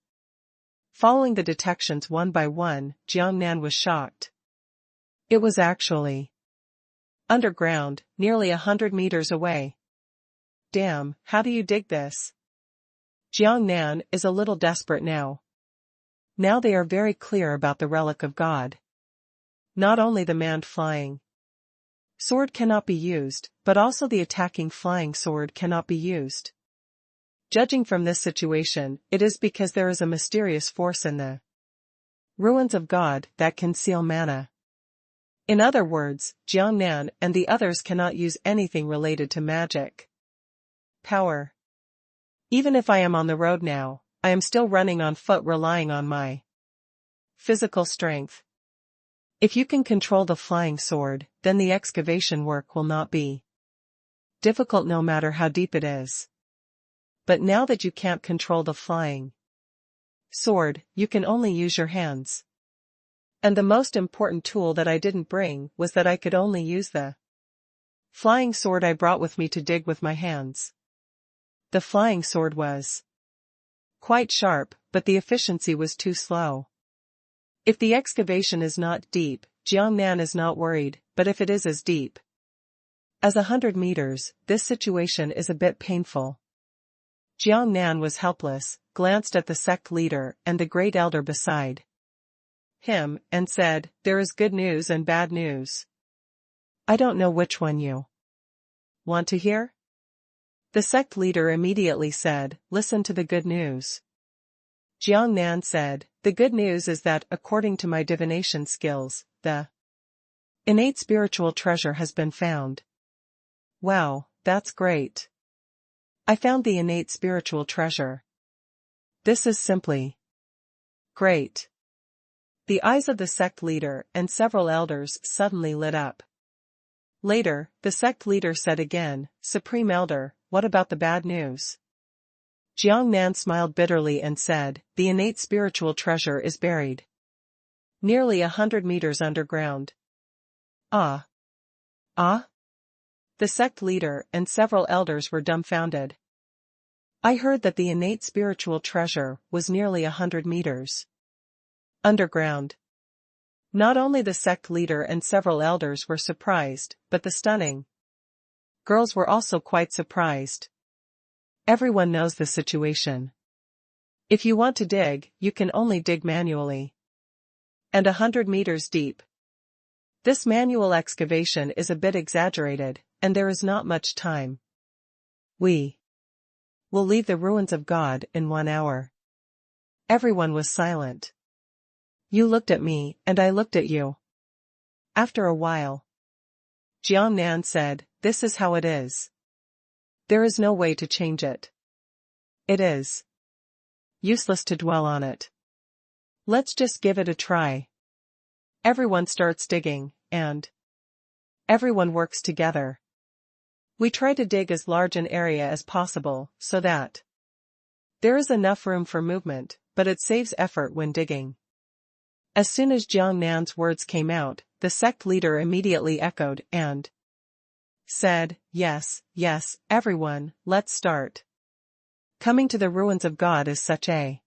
Following the detections one by one, Jiangnan was shocked. It was actually underground, nearly 100 meters away. Damn, how do you dig this? Jiangnan is a little desperate now. Now they are very clear about the relic of God. Not only the manned flying sword cannot be used, but also the attacking flying sword cannot be used. Judging from this situation, it is because there is a mysterious force in the ruins of God that can seal mana. In other words, Jiangnan and the others cannot use anything related to magic power. Even if I am on the road now, I am still running on foot relying on my physical strength. If you can control the flying sword, then the excavation work will not be difficult no matter how deep it is. But now that you can't control the flying sword, you can only use your hands. And the most important tool that I didn't bring was that I could only use the flying sword I brought with me to dig with my hands. The flying sword was quite sharp, but the efficiency was too slow. If the excavation is not deep, Jiangnan is not worried, but if it is as deep as 100 meters, this situation is a bit painful. Jiangnan was helpless, glanced at the sect leader and the great elder beside him, and said, "There is good news and bad news. I don't know which one you want to hear?" The sect leader immediately said, "Listen to the good news." Jiangnan said, "The good news is that, according to my divination skills, the innate spiritual treasure has been found." "Wow, that's great. I found the innate spiritual treasure. This is simply great." The eyes of the sect leader and several elders suddenly lit up. Later, the sect leader said again, "Supreme Elder, what about the bad news?" Jiangnan smiled bitterly and said, "The innate spiritual treasure is buried nearly 100 meters underground." Ah. Ah? The sect leader and several elders were dumbfounded. I heard that the innate spiritual treasure was nearly 100 meters underground. Not only the sect leader and several elders were surprised, but the stunning girls were also quite surprised. Everyone knows the situation. If you want to dig, you can only dig manually. And 100 meters deep. This manual excavation is a bit exaggerated, and there is not much time. We will leave the ruins of God in 1 hour. Everyone was silent. You looked at me, and I looked at you. After a while, Jiangnan said, "This is how it is. There is no way to change it. It is useless to dwell on it. Let's just give it a try." Everyone starts digging, and everyone works together. We try to dig as large an area as possible, so that there is enough room for movement, but it saves effort when digging. As soon as Jiangnan's words came out, the sect leader immediately echoed and said, "Yes, yes, everyone, let's start." Coming to the ruins of God is such a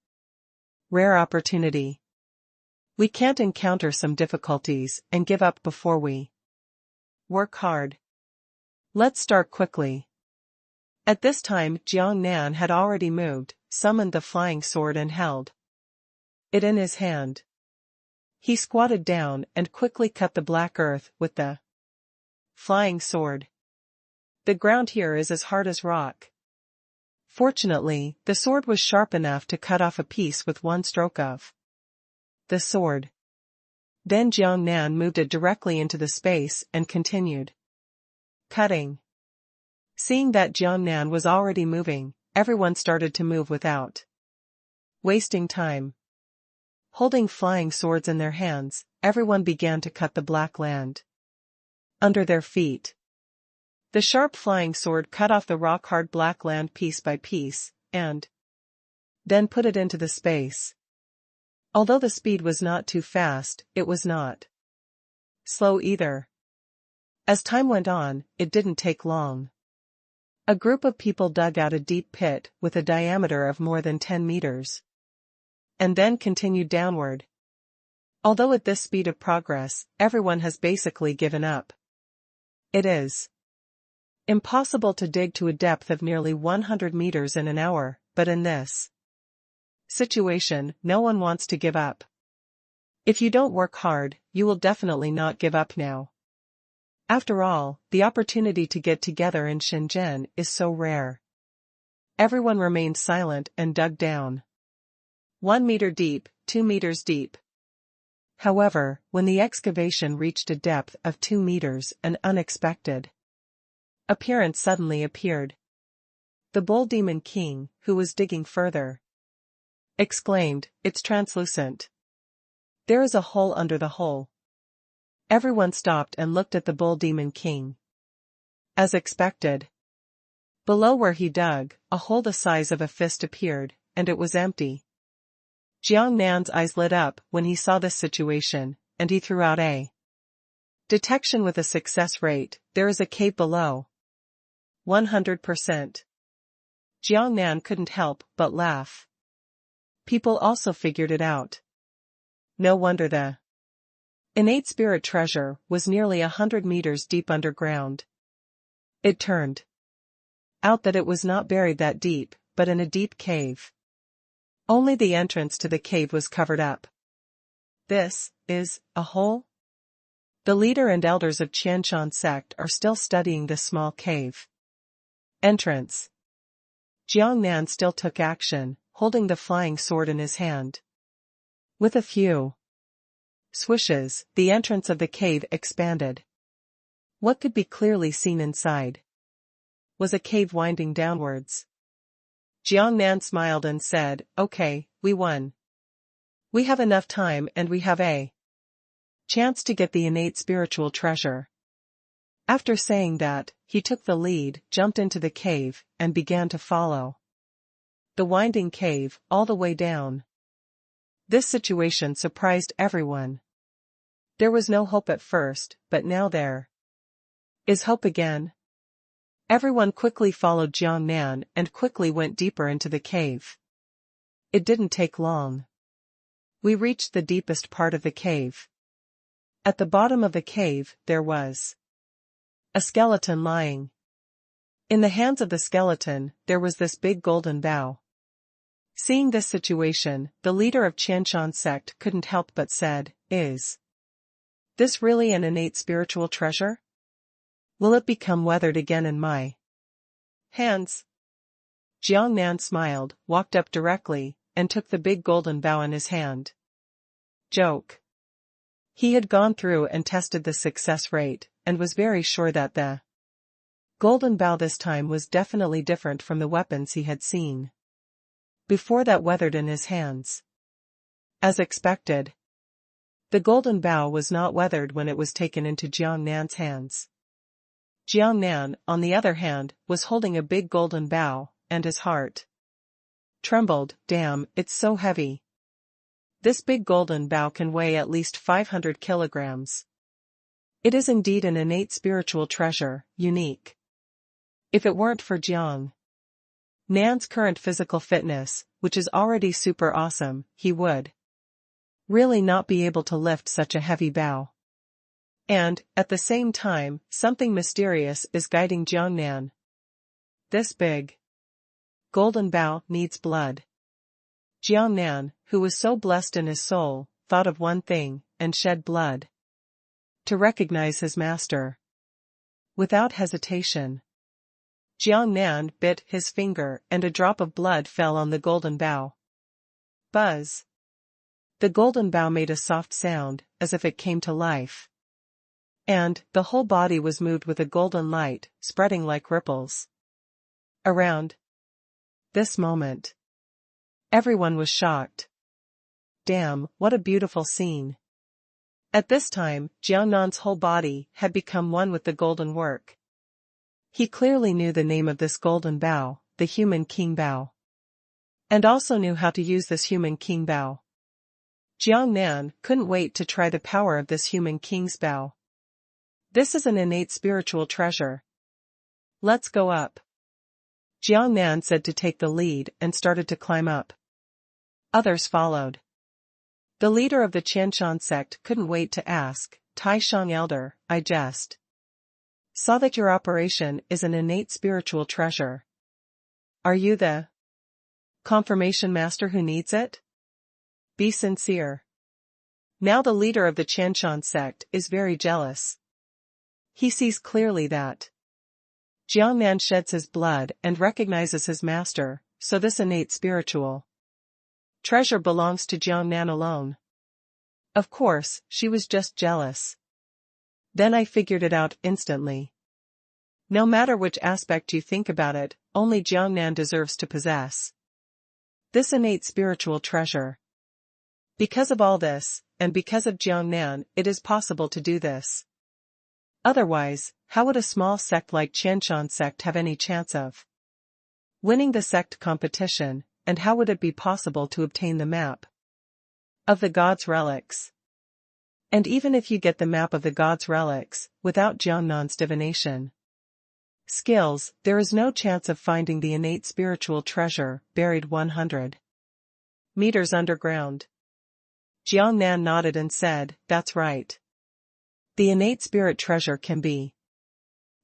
rare opportunity. We can't encounter some difficulties and give up before we work hard. Let's start quickly. At this time, Jiangnan had already moved, summoned the flying sword and held it in his hand. He squatted down and quickly cut the black earth with the flying sword. The ground here is as hard as rock. Fortunately, the sword was sharp enough to cut off a piece with one stroke of the sword. Then Jiangnan moved it directly into the space and continued cutting. Seeing that Jiangnan was already moving, everyone started to move without wasting time. Holding flying swords in their hands, everyone began to cut the black land under their feet. The sharp flying sword cut off the rock-hard black land piece by piece, and then put it into the space. Although the speed was not too fast, it was not slow either. As time went on, it didn't take long. A group of people dug out a deep pit with a diameter of more than 10 meters. And then continued downward. Although at this speed of progress, everyone has basically given up. It is impossible to dig to a depth of nearly 100 meters in an hour, but in this situation no one wants to give up. If you don't work hard, you will definitely not give up now. After all, the opportunity to get together in Shenzhen is so rare. Everyone remained silent and dug down. 1 meter deep, 2 meters deep. However, when the excavation reached a depth of 2 meters, an unexpected appearance suddenly appeared. The bull demon king, who was digging further, exclaimed, "It's translucent. There is a hole under the hole." Everyone stopped and looked at the bull demon king. As expected, below where he dug, a hole the size of a fist appeared, and it was empty. Jiang Nan's eyes lit up when he saw this situation, and he threw out a detection with a success rate. "There is a cave below." 100%. Jiang Nan couldn't help but laugh. People also figured it out. No wonder the innate spirit treasure was nearly 100 meters deep underground. It turned out that it was not buried that deep, but in a deep cave. Only the entrance to the cave was covered up. This is a hole? The leader and elders of Shenlong Sect are still studying this small cave entrance. Jiang Nan still took action, holding the flying sword in his hand. With a few swishes, the entrance of the cave expanded. What could be clearly seen inside was a cave winding downwards. Jiang Nan smiled and said, "Okay, we won. We have enough time and we have a chance to get the innate spiritual treasure." After saying that, he took the lead, jumped into the cave, and began to follow the winding cave all the way down. This situation surprised everyone. There was no hope at first, but now there is hope again. Everyone quickly followed Jiang Nan and quickly went deeper into the cave. It didn't take long. We reached the deepest part of the cave. At the bottom of the cave, there was a skeleton lying. In the hands of the skeleton, there was this big golden bow. Seeing this situation, the leader of Shenlong Sect couldn't help but said, "Is this really an innate spiritual treasure? Will it become weathered again in my hands?" Jiang Nan smiled, walked up directly, and took the big golden bow in his hand. Joke. He had gone through and tested the success rate, and was very sure that the golden bow this time was definitely different from the weapons he had seen before that weathered in his hands. As expected, the golden bow was not weathered when it was taken into Jiang Nan's hands. Jiang Nan, on the other hand, was holding a big golden bow, and his heart trembled. "Damn, it's so heavy. This big golden bow can weigh at least 500 kilograms. It is indeed an innate spiritual treasure, unique. If it weren't for Jiang Nan's current physical fitness, which is already super awesome, he would really not be able to lift such a heavy bow. And, at the same time, something mysterious is guiding Jiang Nan. This big golden bow needs blood." Jiang Nan, who was so blessed in his soul, thought of one thing, and shed blood to recognize his master. Without hesitation, Jiang Nan bit his finger and a drop of blood fell on the golden bow. Buzz! The golden bow made a soft sound, as if it came to life. And, the whole body was moved with a golden light, spreading like ripples around. This moment, everyone was shocked. Damn, what a beautiful scene. At this time, Jiang Nan's whole body had become one with the golden work. He clearly knew the name of this golden bow, the human king bow. And also knew how to use this human king bow. Jiang Nan couldn't wait to try the power of this human king's bow. This is an innate spiritual treasure. Let's go up. Jiang Nan said to take the lead and started to climb up. Others followed. The leader of the Shenlong Sect couldn't wait to ask, "Tai Shang Elder, I just saw that your operation is an innate spiritual treasure. Are you the Confirmation master who needs it? Be sincere. Now the leader of the Shenlong Sect is very jealous. He sees clearly that Jiangnan sheds his blood and recognizes his master, so this innate spiritual treasure belongs to Jiangnan alone. Of course, she was just jealous. Then I figured it out instantly. No matter which aspect you think about it, only Jiangnan deserves to possess this innate spiritual treasure. Because of all this, and because of Jiangnan, it is possible to do this. Otherwise, how would a small sect like Shenlong Sect have any chance of winning the sect competition, and how would it be possible to obtain the map of the gods' relics? And even if you get the map of the gods' relics, without Jiangnan's divination skills, there is no chance of finding the innate spiritual treasure buried 100 meters underground. Jiangnan nodded and said, "That's right. The innate spirit treasure can be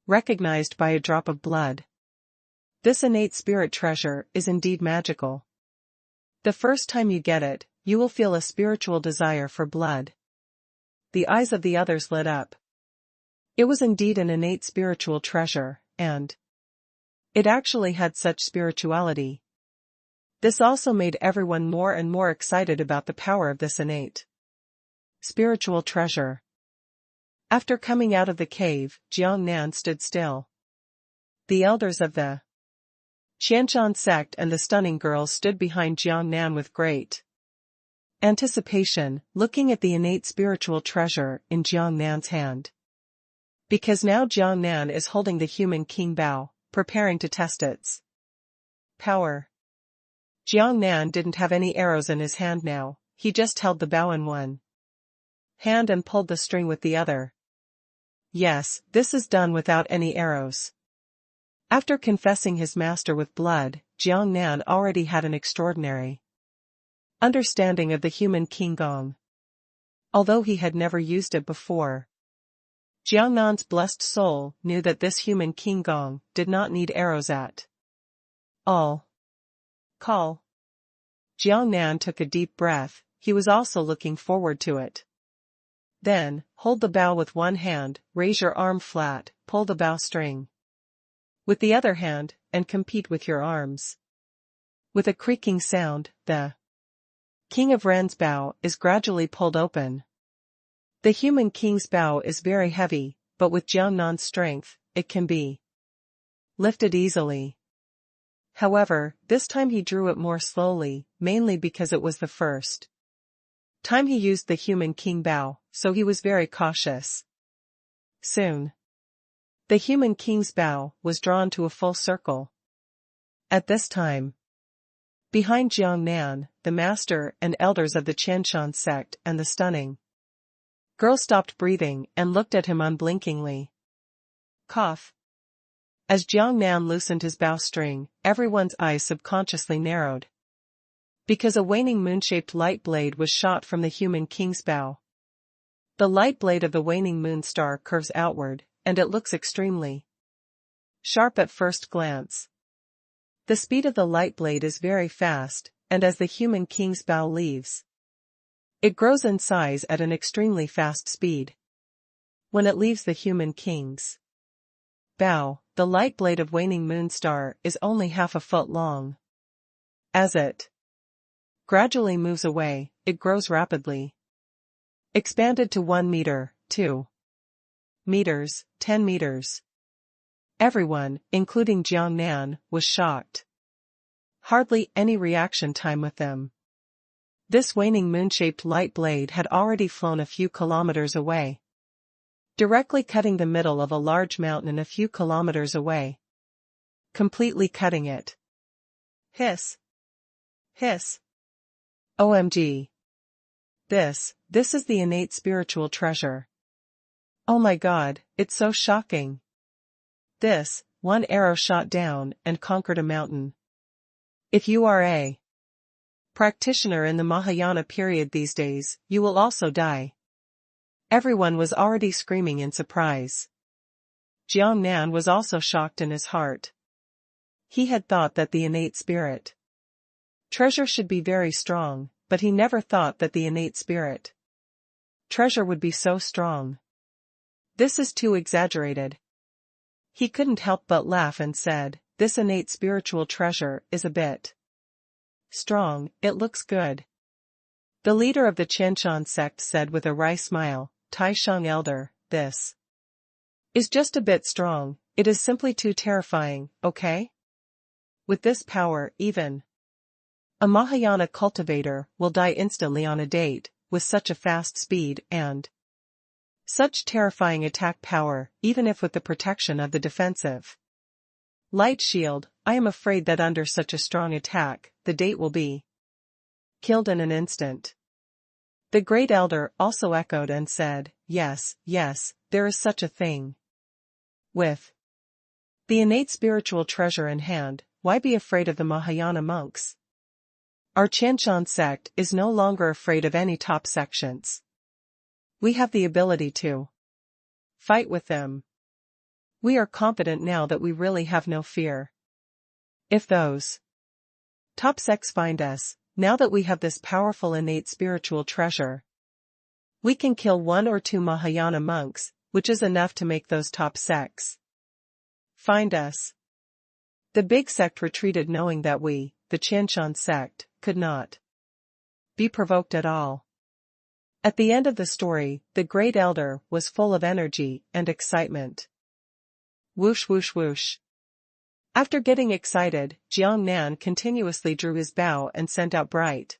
recognized by a drop of blood. This innate spirit treasure is indeed magical. The first time you get it, you will feel a spiritual desire for blood." The eyes of the others lit up. It was indeed an innate spiritual treasure, and it actually had such spirituality. This also made everyone more and more excited about the power of this innate spiritual treasure. After coming out of the cave, Jiangnan stood still. The elders of the Shenlong Sect and the stunning girls stood behind Jiangnan with great anticipation, looking at the innate spiritual treasure in Jiangnan's hand. Because now Jiangnan is holding the human king bow, preparing to test its power. Jiangnan didn't have any arrows in his hand now, he just held the bow in one hand and pulled the string with the other. Yes, this is done without any arrows. After confessing his master with blood, Jiangnan already had an extraordinary understanding of the human king gong. Although he had never used it before, Jiangnan's blessed soul knew that this human king gong did not need arrows at all. Call. Jiangnan took a deep breath, he was also looking forward to it. Then, hold the bow with one hand, raise your arm flat, pull the bow string with the other hand, and compete with your arms. With a creaking sound, the King of Ren's bow is gradually pulled open. The human king's bow is very heavy, but with Jiangnan's strength, it can be lifted easily. However, this time he drew it more slowly, mainly because it was the first time he used the human king bow, so he was very cautious. Soon, the human king's bow was drawn to a full circle. At this time, behind Jiangnan, the master and elders of the Shenlong Sect and the stunning girl stopped breathing and looked at him unblinkingly. Cough. As Jiangnan loosened his bow string, everyone's eyes subconsciously narrowed. Because a waning moon-shaped light blade was shot from the human king's bow. The light blade of the waning moon star curves outward, and it looks extremely sharp at first glance. The speed of the light blade is very fast, and as the human king's bow leaves, it grows in size at an extremely fast speed. When it leaves the human king's bow, the light blade of waning moon star is only half a foot long. As it gradually moves away, it grows rapidly. Expanded to 1 meter, 2 meters, 10 meters. Everyone, including Jiangnan, was shocked. Hardly any reaction time with them. This waning moon-shaped light blade had already flown a few kilometers away, directly cutting the middle of a large mountain a few kilometers away. Completely cutting it. Hiss. Hiss. OMG. This is the innate spiritual treasure. Oh my God, it's so shocking. This, one arrow shot down and conquered a mountain. If you are a practitioner in the Mahayana period these days, you will also die. Everyone was already screaming in surprise. Jiangnan was also shocked in his heart. He had thought that the innate spirit Treasure should be very strong, but he never thought that the innate spirit treasure would be so strong. This is too exaggerated. He couldn't help but laugh and said, this innate spiritual treasure is a bit strong, it looks good. The leader of the Shenlong Sect said with a wry smile, Tai Shang elder, this is just a bit strong, it is simply too terrifying, okay? With this power, even a Mahayana cultivator will die instantly on a date, with such a fast speed and such terrifying attack power, even if with the protection of the defensive light shield. I am afraid that under such a strong attack, the date will be killed in an instant. The great elder also echoed and said, yes, there is such a thing. With the innate spiritual treasure in hand, why be afraid of the Mahayana monks? Our Shenlong Sect is no longer afraid of any top sections. We have the ability to fight with them. We are confident now that we really have no fear. If those top sects find us, now that we have this powerful innate spiritual treasure, we can kill 1 or 2 Mahayana monks, which is enough to make those top sects find us. The big sect retreated knowing that we, the Shenlong Sect, could not be provoked at all. At the end of the story, the great elder was full of energy and excitement. Whoosh whoosh whoosh. After getting excited, Jiang Nan continuously drew his bow and sent out bright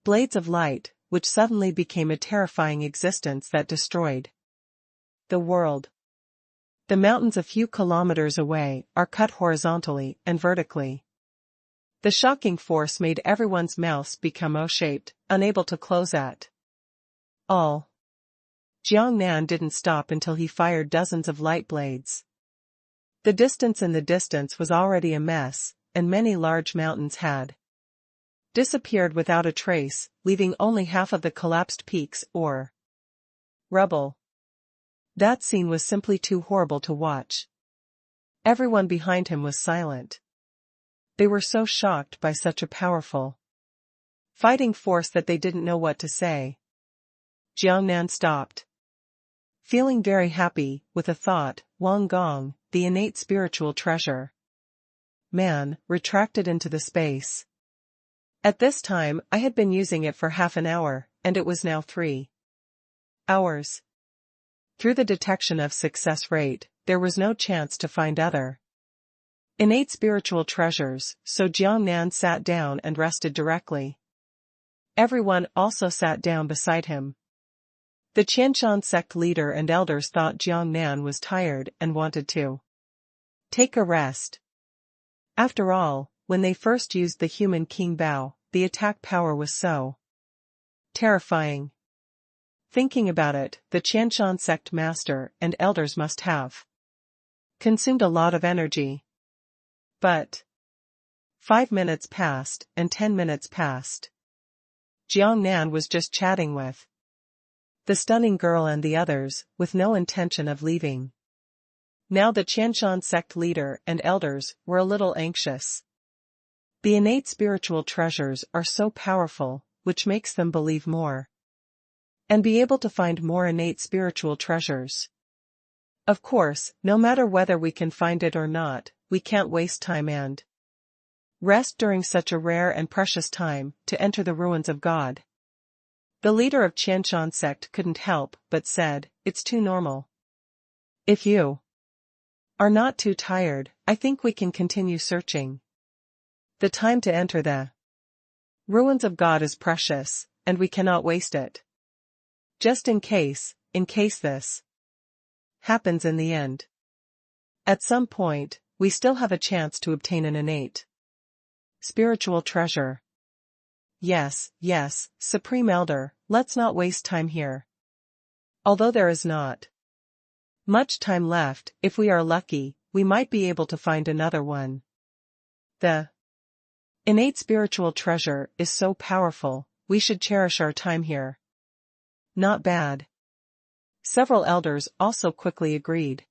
blades of light, which suddenly became a terrifying existence that destroyed the world. The mountains a few kilometers away are cut horizontally and vertically. The shocking force made everyone's mouths become O-shaped, unable to close at all. Jiang Nan didn't stop until he fired dozens of light blades. The distance in the distance was already a mess, and many large mountains had disappeared without a trace, leaving only half of the collapsed peaks or rubble. That scene was simply too horrible to watch. Everyone behind him was silent. They were so shocked by such a powerful fighting force that they didn't know what to say. Jiang Nan stopped. Feeling very happy, with a thought, Wang Gong, the innate spiritual treasure man, retracted into the space. At this time, I had been using it for half an hour, and it was now 3 hours. Through the detection of success rate, there was no chance to find other innate spiritual treasures, so Jiang Nan sat down and rested directly. Everyone also sat down beside him. The Shenlong Sect leader and elders thought Jiang Nan was tired and wanted to take a rest. After all, when they first used the human king bao, the attack power was so terrifying. Thinking about it, the Shenlong Sect master and elders must have consumed a lot of energy. But 5 minutes passed, and 10 minutes passed. Jiang Nan was just chatting with the stunning girl and the others, with no intention of leaving. Now the Shenlong Sect leader and elders were a little anxious. The innate spiritual treasures are so powerful, which makes them believe more and be able to find more innate spiritual treasures. Of course, no matter whether we can find it or not, we can't waste time and rest during such a rare and precious time to enter the ruins of God. The leader of Shenlong Sect couldn't help but said, it's too normal. If you are not too tired, I think we can continue searching. The time to enter the ruins of God is precious, and we cannot waste it. Just in case this happens in the end. At some point, we still have a chance to obtain an innate spiritual treasure. Yes, Supreme Elder, let's not waste time here. Although there is not much time left, if we are lucky, we might be able to find another one. The innate spiritual treasure is so powerful, we should cherish our time here. Not bad. Several elders also quickly agreed.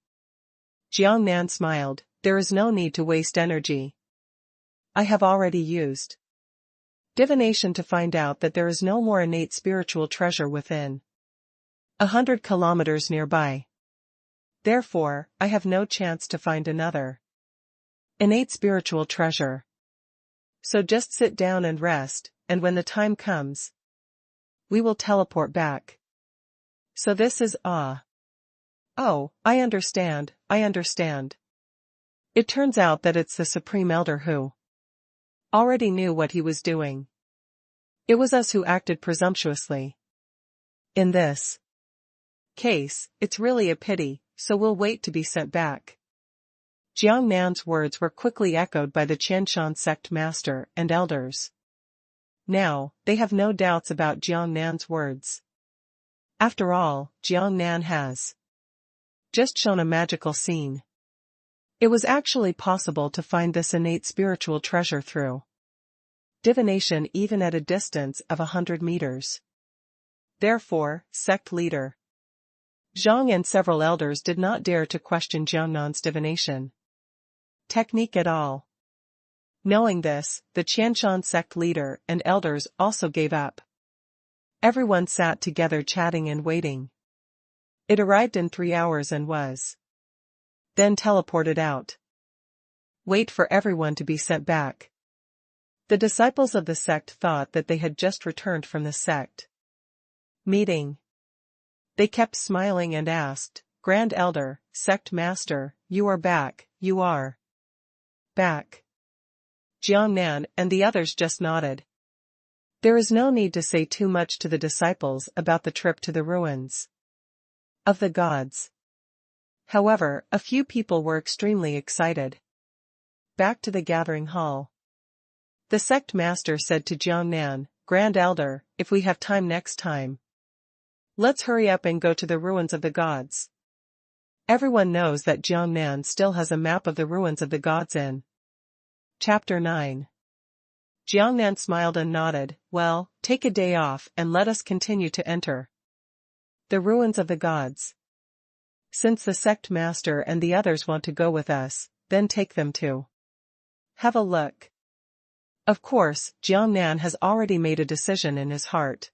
Jiang Nan smiled, there is no need to waste energy. I have already used Divination to find out that there is no more innate spiritual treasure within 100 kilometers nearby. Therefore, I have no chance to find another innate spiritual treasure. So just sit down and rest, and when the time comes, we will teleport back. So this is Oh, I understand. It turns out that it's the Supreme Elder who already knew what he was doing. It was us who acted presumptuously. In this case, it's really a pity, so we'll wait to be sent back. Jiang Nan's words were quickly echoed by the Shenlong Sect master and elders. Now, they have no doubts about Jiang Nan's words. After all, Jiang Nan has just shown a magical scene. It was actually possible to find this innate spiritual treasure through divination even at a distance of 100 meters. Therefore, sect leader Zhang and several elders did not dare to question Jiang Nan's divination technique at all. Knowing this, the Shenlong Sect leader and elders also gave up. Everyone sat together chatting and waiting. It arrived in 3 hours and was then teleported out. Wait for everyone to be sent back. The disciples of the sect thought that they had just returned from the sect meeting. They kept smiling and asked, Grand Elder, Sect Master, you are back, you are back. Jiang Nan and the others just nodded. There is no need to say too much to the disciples about the trip to the ruins of the gods. However, a few people were extremely excited. Back to the gathering hall. The sect master said to Jiang Nan, Grand Elder, if we have time next time, let's hurry up and go to the ruins of the gods. Everyone knows that Jiang Nan still has a map of the ruins of the gods in Chapter 9. Jiang Nan smiled and nodded, well, take a day off and let us continue to enter the ruins of the gods. Since the sect master and the others want to go with us, then take them to have a look. Of course, Jiang Nan has already made a decision in his heart.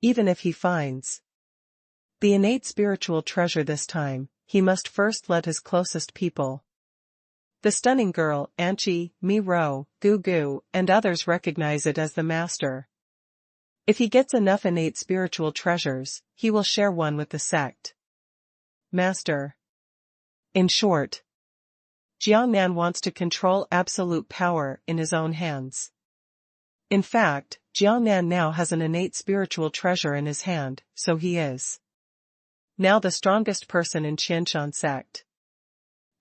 Even if he finds the innate spiritual treasure this time, he must first let his closest people, the stunning girl, Anchi, Mi Ro, Gu Gu, and others recognize it as the master. If he gets enough innate spiritual treasures, he will share one with the sect master. In short, Jiang Nan wants to control absolute power in his own hands. In fact, Jiang Nan now has an innate spiritual treasure in his hand, so he is now the strongest person in Shenlong Sect.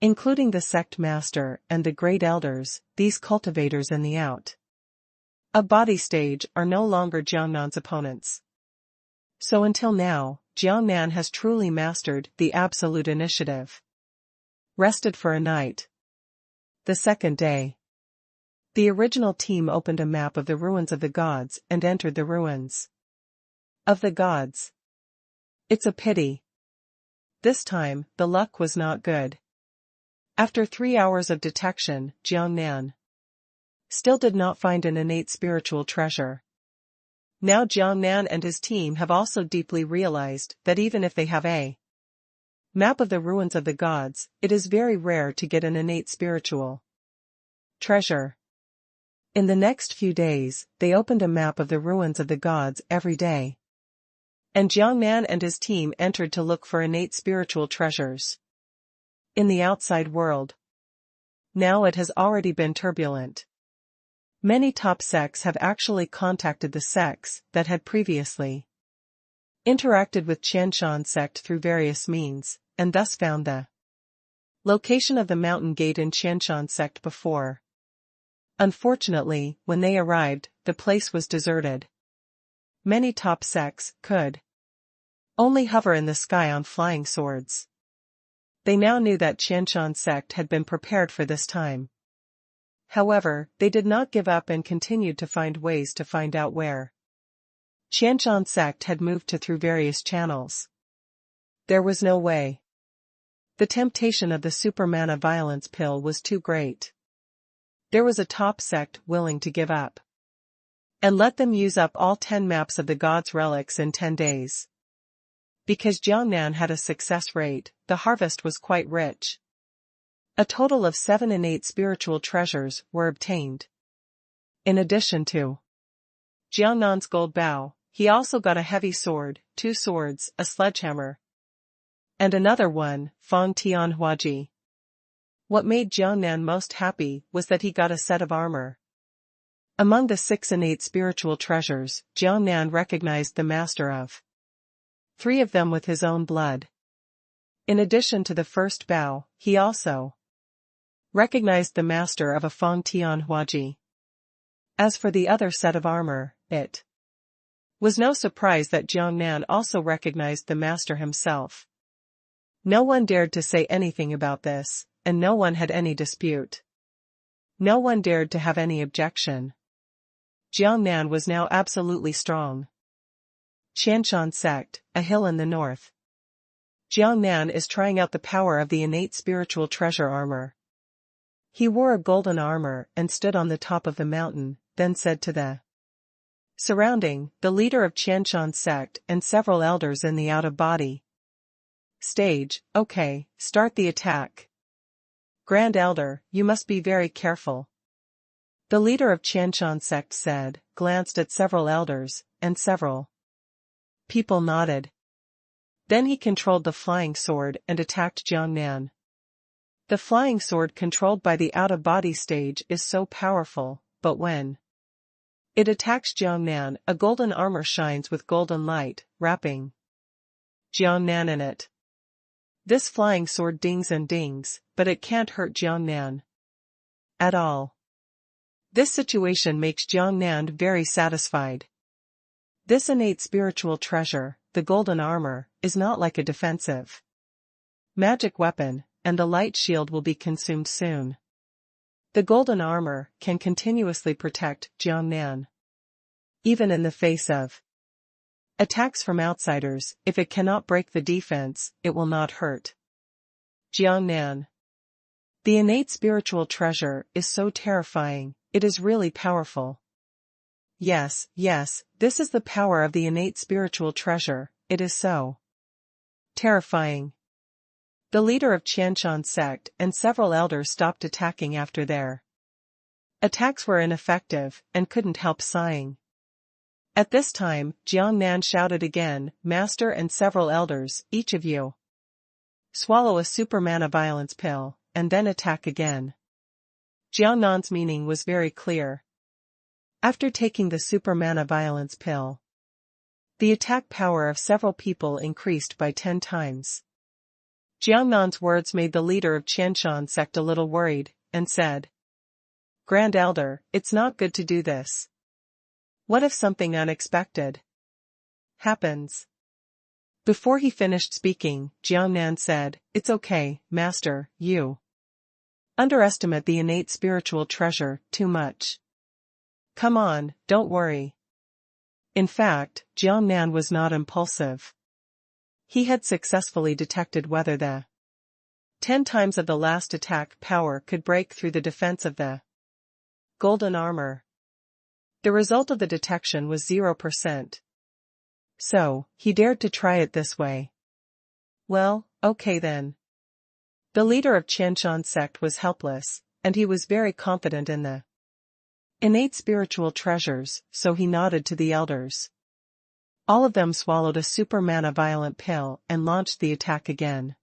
Including the sect master and the great elders, these cultivators in the a body stage are no longer Jiang Nan's opponents. So until now, Jiang Nan has truly mastered the absolute initiative. Rested for a night. The second day. The original team opened a map of the ruins of the gods and entered the ruins of the gods. It's a pity. This time, the luck was not good. After 3 hours of detection, Jiang Nan still did not find an innate spiritual treasure. Now Jiang Nan and his team have also deeply realized that even if they have a map of the ruins of the gods, it is very rare to get an innate spiritual treasure. In the next few days, they opened a map of the ruins of the gods every day. And Jiang Nan and his team entered to look for innate spiritual treasures in the outside world. Now it has already been turbulent. Many top sects have actually contacted the sects that had previously interacted with Shenlong Sect through various means, and thus found the location of the mountain gate in Shenlong Sect before. Unfortunately, when they arrived, the place was deserted. Many top sects could only hover in the sky on flying swords. They now knew that Shenlong Sect had been prepared for this time. However, they did not give up and continued to find ways to find out where Shenlong Sect had moved to through various channels. There was no way. The temptation of the Supermana violence pill was too great. There was a top sect willing to give up. And let them use up all 10 maps of the gods' relics in 10 days. Because Jiangnan had a success rate, the harvest was quite rich. A total of 7 innate spiritual treasures were obtained. In addition to Jiangnan's gold bow, he also got a heavy sword, 2 swords, a sledgehammer, and another one, Fang Tian Huaji. What made Jiangnan most happy was that he got a set of armor. Among the 6 innate spiritual treasures, Jiangnan recognized the master of 3 of them with his own blood. In addition to the first bow, he also recognized the master of a Fang Tian Huaji. As for the other set of armor, it was no surprise that Jiangnan also recognized the master himself. No one dared to say anything about this, and no one had any dispute. No one dared to have any objection. Jiangnan was now absolutely strong. Shenlong Sect, a hill in the north. Jiangnan is trying out the power of the innate spiritual treasure armor. He wore a golden armor and stood on the top of the mountain, then said to the surrounding, the leader of Shenlong Sect and several elders in the out-of-body stage, "Okay, start the attack. Grand Elder, you must be very careful." The leader of Shenlong Sect said, glanced at several elders, and several people nodded. Then he controlled the flying sword and attacked Jiangnan. The flying sword controlled by the out-of-body stage is so powerful, but when it attacks Jiangnan, a golden armor shines with golden light, wrapping Jiangnan in it. This flying sword dings and dings, but it can't hurt Jiangnan at all. This situation makes Jiangnan very satisfied. This innate spiritual treasure, the golden armor, is not like a defensive magic weapon, and the light shield will be consumed soon. The golden armor can continuously protect Jiangnan. Even in the face of attacks from outsiders, if it cannot break the defense, it will not hurt Jiangnan. The innate spiritual treasure is so terrifying, it is really powerful. Yes, this is the power of the innate spiritual treasure, it is so terrifying. The leader of Shenlong Sect and several elders stopped attacking after their attacks were ineffective, and couldn't help sighing. At this time, Jiangnan shouted again, "Master and several elders, each of you swallow a super mana violence pill, and then attack again." Jiangnan's meaning was very clear. After taking the super mana violence pill, the attack power of several people increased by 10 times. Jiangnan's words made the leader of Shenlong Sect a little worried, and said, "Grand Elder, it's not good to do this. What if something unexpected happens?" Before he finished speaking, Jiangnan said, "It's okay, Master, you underestimate the innate spiritual treasure too much. Come on, don't worry." In fact, Jiangnan was not impulsive. He had successfully detected whether the 10 times of the last attack power could break through the defense of the golden armor. The result of the detection was 0%. So, he dared to try it this way. Well, okay then. The leader of Shenlong Sect was helpless, and he was very confident in the innate spiritual treasures, so he nodded to the elders. All of them swallowed a super mana violent pill and launched the attack again.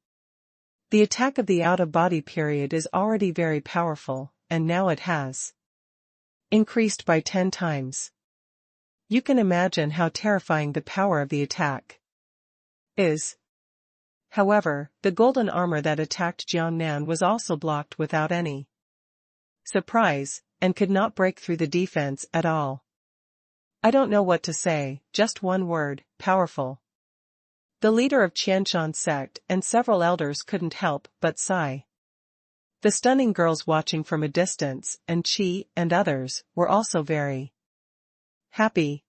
The attack of the out-of-body period is already very powerful, and now it has increased by 10 times. You can imagine how terrifying the power of the attack is. However, the golden armor that attacked Jiangnan was also blocked without any surprise, and could not break through the defense at all. I don't know what to say, just one word, powerful. The leader of Shenlong Sect and several elders couldn't help but sigh. The stunning girls watching from a distance, and Qi and others, were also very happy.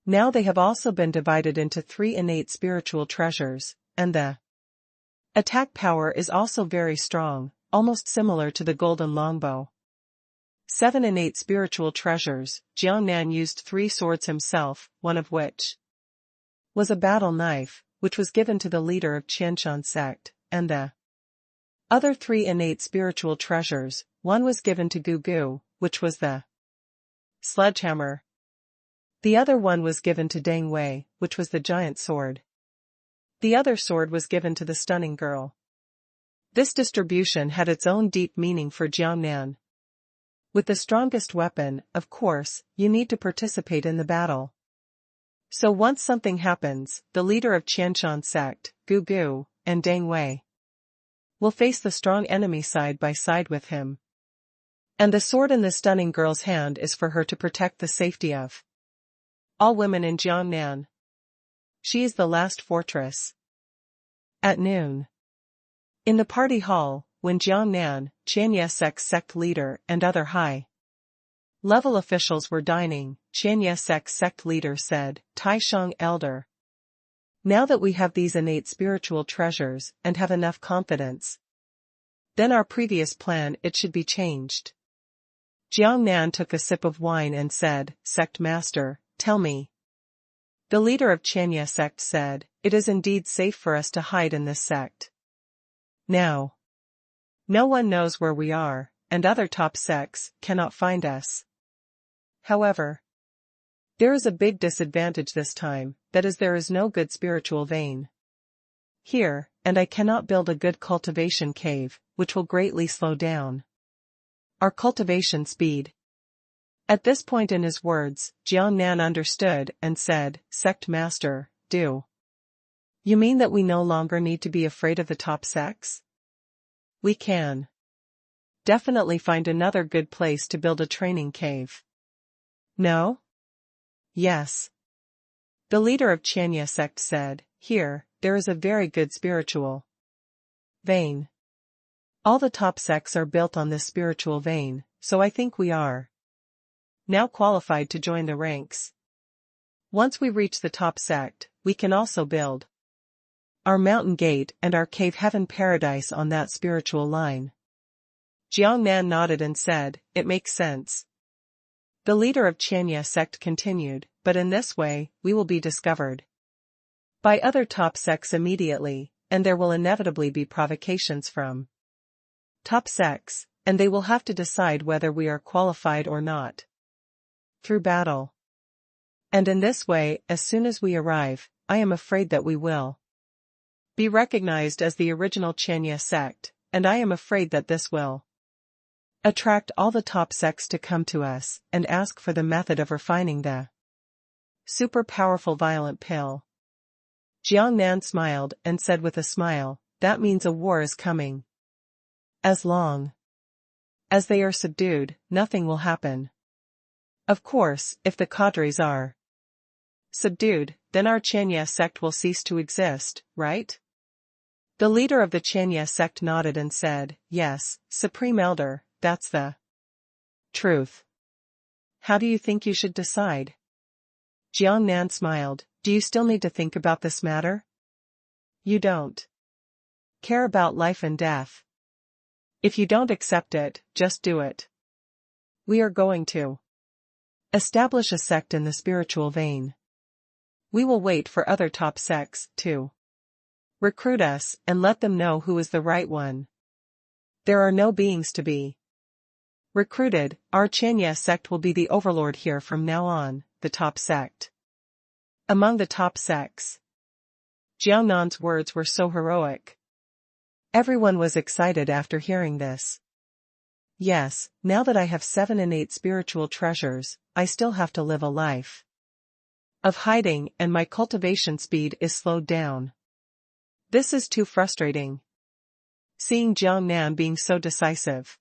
Now they have also been divided into 3 innate spiritual treasures, and the attack power is also very strong, almost similar to the golden longbow. 7 innate spiritual treasures. Jiangnan used 3 swords himself, one of which was a battle knife, which was given to the leader of Shenlong Sect, and the other 3 innate spiritual treasures. One was given to Gugu, which was the sledgehammer. The other one was given to Deng Wei, which was the giant sword. The other sword was given to the stunning girl. This distribution had its own deep meaning for Jiangnan. With the strongest weapon, of course, you need to participate in the battle. So once something happens, the leader of Shenlong Sect, Gugu, and Deng Wei will face the strong enemy side by side with him. And the sword in the stunning girl's hand is for her to protect the safety of all women in Jiangnan. She is the last fortress. At noon, in the party hall, when Jiangnan, Chen Xi's sect leader, and other high-level officials were dining, Chen Xi's sect leader said, "Taishang elder, now that we have these innate spiritual treasures and have enough confidence, then our previous plan it should be changed." Jiangnan took a sip of wine and said, "Sect master, tell me." The leader of Chen Xi sect said, "It is indeed safe for us to hide in this sect. Now, no one knows where we are, and other top sects cannot find us. However, there is a big disadvantage this time, that is there is no good spiritual vein here, and I cannot build a good cultivation cave, which will greatly slow down our cultivation speed." At this point in his words, Jiangnan understood and said, "Sect master, do you mean that we no longer need to be afraid of the top sects? We can definitely find another good place to build a training cave. No? Yes." The leader of Chen Xi sect said, "Here, there is a very good spiritual vein. All the top sects are built on this spiritual vein, so I think we are now qualified to join the ranks. Once we reach the top sect, we can also build our mountain gate and our cave heaven paradise on that spiritual line." Jiangnan nodded and said, "It makes sense." The leader of Chen Xi sect continued, "But in this way, we will be discovered by other top sects immediately, and there will inevitably be provocations from top sects, and they will have to decide whether we are qualified or not through battle. And in this way, as soon as we arrive, I am afraid that we will be recognized as the original Chen Xi sect, and I am afraid that this will attract all the top sects to come to us and ask for the method of refining the super powerful violent pill." Jiangnan smiled and said with a smile, "That means a war is coming. As long as they are subdued, nothing will happen. Of course, if the cadres are subdued, then our Chen Xi sect will cease to exist, right?" The leader of the Chen Xi sect nodded and said, "Yes, Supreme Elder, that's the truth. How do you think you should decide?" Jiangnan smiled, "Do you still need to think about this matter? You don't care about life and death. If you don't accept it, just do it. We are going to establish a sect in the spiritual vein. We will wait for other top sects to recruit us and let them know who is the right one. There are no beings to be recruited. Our Chen Xi sect will be the overlord here from now on, the top sect among the top sects." Jiangnan's words were so heroic. Everyone was excited after hearing this. "Yes, now that I have 7 innate spiritual treasures, I still have to live a life of hiding and my cultivation speed is slowed down. This is too frustrating." Seeing Jiangnan being so decisive,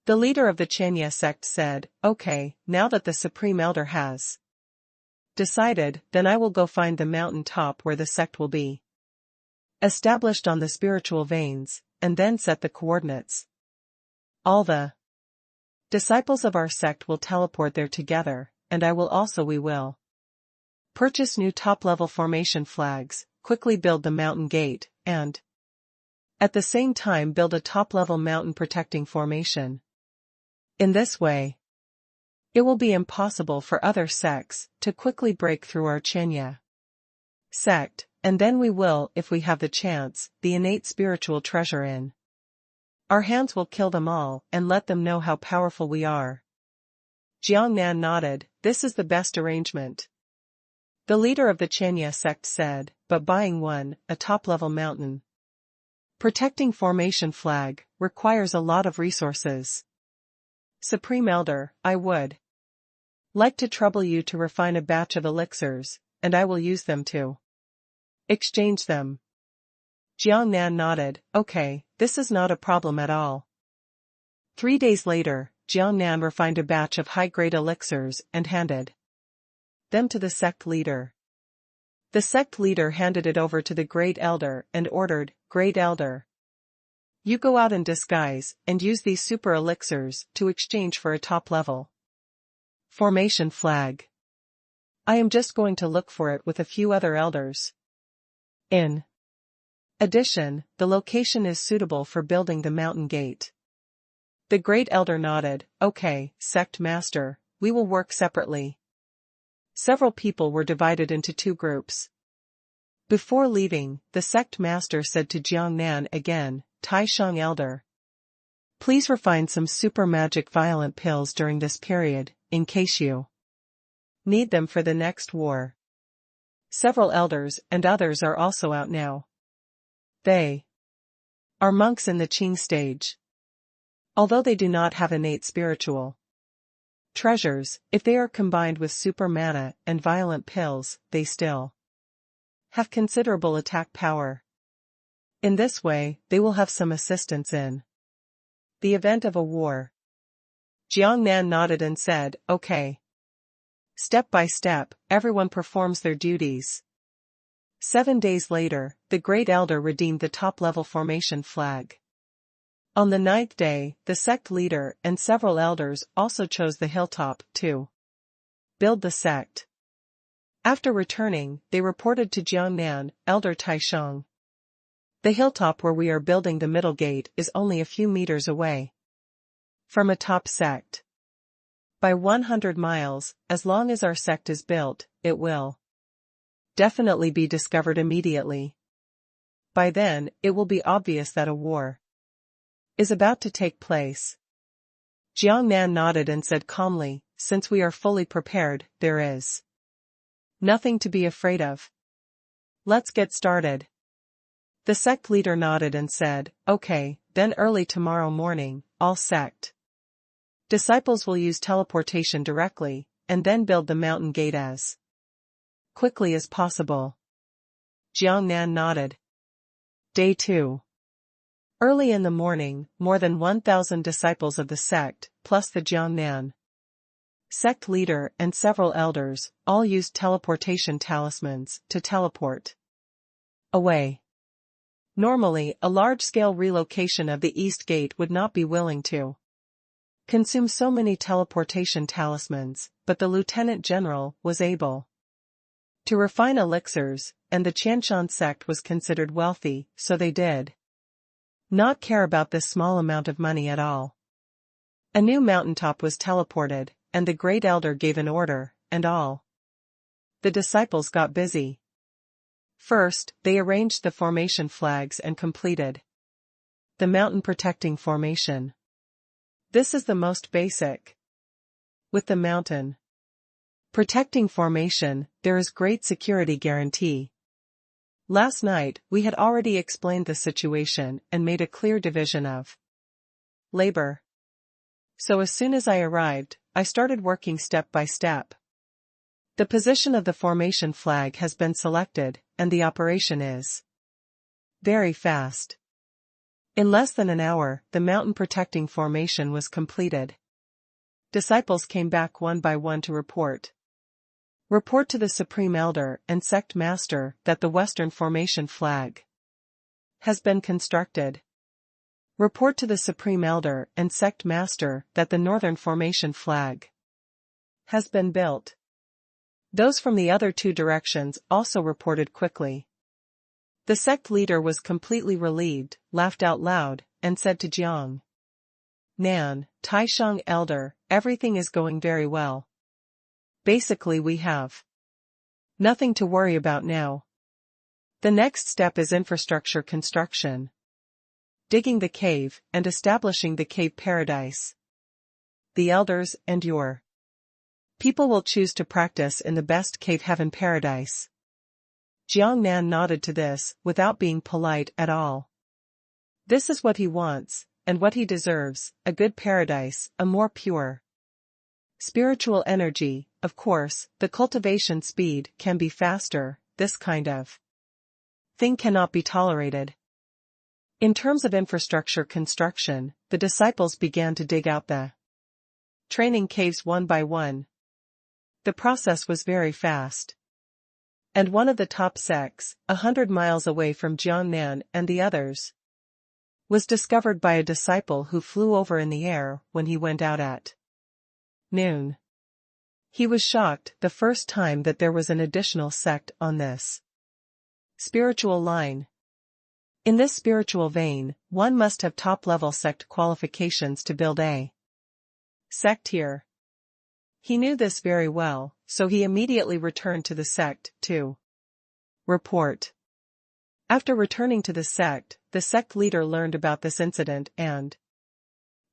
the leader of the Chen Xi sect said, "Okay, now that the Supreme Elder has decided, then I will go find the mountain top where the sect will be established on the spiritual veins, and then set the coordinates. All the disciples of our sect will teleport there together, and we will purchase new top-level formation flags, quickly build the mountain gate, and at the same time build a top-level mountain protecting formation. In this way, it will be impossible for other sects to quickly break through our Chen sect, and then we will, if we have the chance, the innate spiritual treasure in our hands will kill them all and let them know how powerful we are. Jiang Nan nodded, this is the best arrangement. The leader of the Chen sect said, but buying a top-level mountain protecting formation flag requires a lot of resources. Supreme Elder, I would like to trouble you to refine a batch of elixirs, and I will use them to exchange them. Jiang Nan nodded, okay, this is not a problem at all. 3 days later, Jiang Nan refined a batch of high-grade elixirs and handed them to the sect leader. The sect leader handed it over to the Great Elder and ordered, Great Elder, you go out in disguise and use these super elixirs to exchange for a top-level formation flag. I am just going to look for it with a few other elders. In addition, the location is suitable for building the mountain gate. The Great Elder nodded, okay, Sect Master, we will work separately. Several people were divided into 2 groups. Before leaving, the Sect Master said to Jiang Nan again, Tai Shang Elder, please refine some super magic violent pills during this period, in case you need them for the next war. Several elders and others are also out now. They are monks in the Qing stage. Although they do not have innate spiritual treasures, if they are combined with super mana and violent pills, they still have considerable attack power. In this way, they will have some assistance in the event of a war. Jiang Nan nodded and said, okay. Step by step, everyone performs their duties. 7 days later, the Great Elder redeemed the top-level formation flag. On the 9th day, the sect leader and several elders also chose the hilltop to build the sect. After returning, they reported to Jiang Nan, Elder Taisheng. The hilltop where we are building the middle gate is only a few meters away from a top sect. By 100 miles, as long as our sect is built, it will definitely be discovered immediately. By then, it will be obvious that a war is about to take place. Jiang Nan nodded and said calmly, since we are fully prepared, there is nothing to be afraid of. Let's get started. The sect leader nodded and said, okay, then early tomorrow morning, all sect disciples will use teleportation directly, and then build the mountain gate as quickly as possible. Jiang Nan nodded. Day 2. Early in the morning, more than 1,000 disciples of the sect, plus the Jiang Nan sect leader and several elders, all used teleportation talismans to teleport away. Normally, a large-scale relocation of the East Gate would not be willing to consume so many teleportation talismans, but the Lieutenant General was able to refine elixirs, and the Shenlong Sect was considered wealthy, so they did not care about this small amount of money at all. A new mountaintop was teleported, and the Great Elder gave an order, and all the disciples got busy. First, they arranged the formation flags and completed the mountain protecting formation. This is the most basic. With the mountain protecting formation, there is great security guarantee. Last night, we had already explained the situation and made a clear division of labor. So as soon as I arrived, I started working step by step. The position of the formation flag has been selected, and the operation is very fast. In less than an hour, the mountain protecting formation was completed. Disciples came back one by one to report. Report to the Supreme Elder and Sect Master that the Western formation flag has been constructed. Report to the Supreme Elder and Sect Master that the Northern formation flag has been built. Those from the other 2 directions also reported quickly. The sect leader was completely relieved, laughed out loud, and said to Jiang Nan, Taishang Elder, everything is going very well. Basically we have nothing to worry about now. The next step is infrastructure construction. Digging the cave and establishing the cave paradise. The elders and your people will choose to practice in the best cave heaven paradise. Jiang Nan nodded to this without being polite at all. This is what he wants, and what he deserves, a good paradise, a more pure spiritual energy. Of course, the cultivation speed can be faster. This kind of thing cannot be tolerated. In terms of infrastructure construction, the disciples began to dig out the training caves one by one. The process was very fast. And one of the top sects, 100 miles away from Jiangnan and the others, was discovered by a disciple who flew over in the air when he went out at noon. He was shocked the first time that there was an additional sect on this spiritual line. In this spiritual vein, one must have top-level sect qualifications to build a sect here. He knew this very well, so he immediately returned to the sect to report. After returning to the sect leader learned about this incident and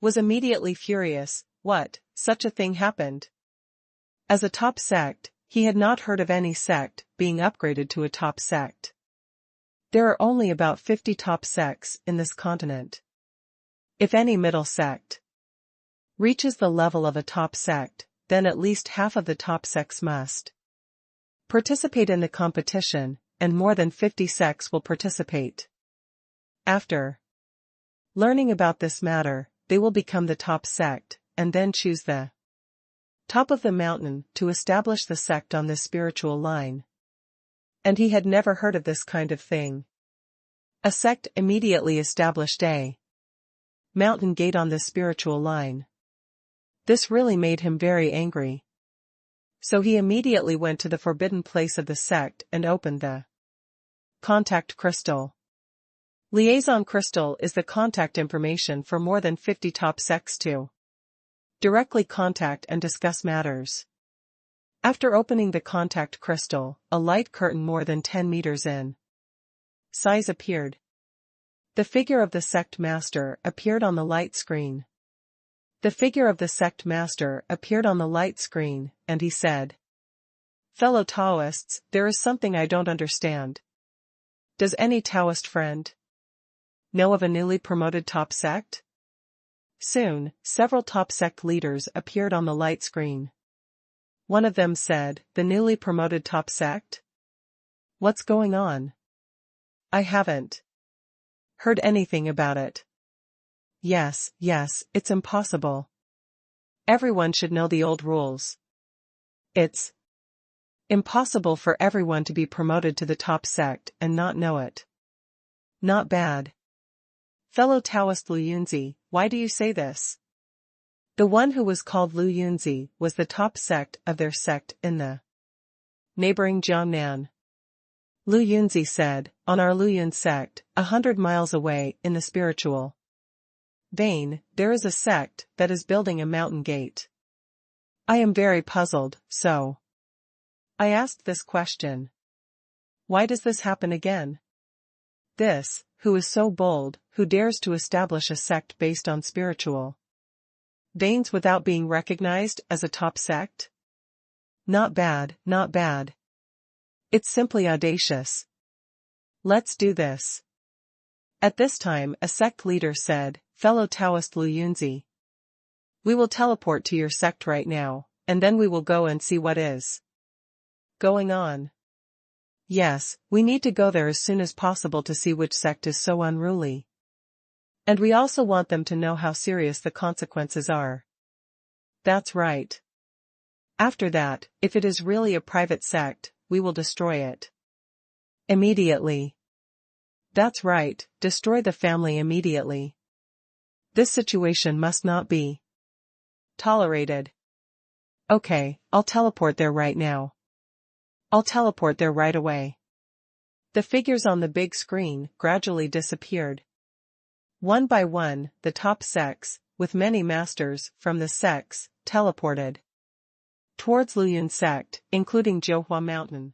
was immediately furious. What, such a thing happened? As a top sect, he had not heard of any sect being upgraded to a top sect. There are only about 50 top sects in this continent. If any middle sect reaches the level of a top sect, then at least half of the top sects must participate in the competition, and more than 50 sects will participate. After learning about this matter, they will become the top sect, and then choose the top of the mountain to establish the sect on this spiritual line. And he had never heard of this kind of thing. A sect immediately established a mountain gate on this spiritual line. This really made him very angry. So he immediately went to the forbidden place of the sect and opened the contact crystal. Liaison crystal is the contact information for more than 50 top sects to directly contact and discuss matters. After opening the contact crystal, a light curtain more than 10 meters in size appeared. The figure of the sect master appeared on the light screen. The figure of the sect master appeared on the light screen, and he said, "Fellow Taoists, there is something I don't understand. Does any Taoist friend know of a newly promoted top sect?" Soon, several top sect leaders appeared on the light screen. One of them said, "The newly promoted top sect? What's going on? I haven't heard anything about it." Yes, it's impossible. Everyone should know the old rules. It's impossible for everyone to be promoted to the top sect and not know it. Not bad. Fellow Taoist Lu Yunzi, why do you say this? The one who was called Lu Yunzi was the top sect of their sect in the neighboring Jiangnan. Lu Yunzi said, "On our Luyun sect, 100 miles away in the spiritual vein, there is a sect that is building a mountain gate. I am very puzzled, so I asked this question. Why does this happen again? This, who is so bold, who dares to establish a sect based on spiritual veins without being recognized as a top sect? Not bad. It's simply audacious. Let's do this." At this time a sect leader said, "Fellow Taoist Lu Yunzi, we will teleport to your sect right now, and then we will go and see what is going on. Yes, we need to go there as soon as possible to see which sect is so unruly. And we also want them to know how serious the consequences are." That's right. After that, if it is really a private sect, we will destroy it immediately. That's right, destroy the family immediately. This situation must not be tolerated. Okay, I'll teleport there right now. I'll teleport there right away. The figures on the big screen gradually disappeared. One by one, the top sects, with many masters from the sects, teleported towards Luoyuan sect, including Jiuhua Mountain.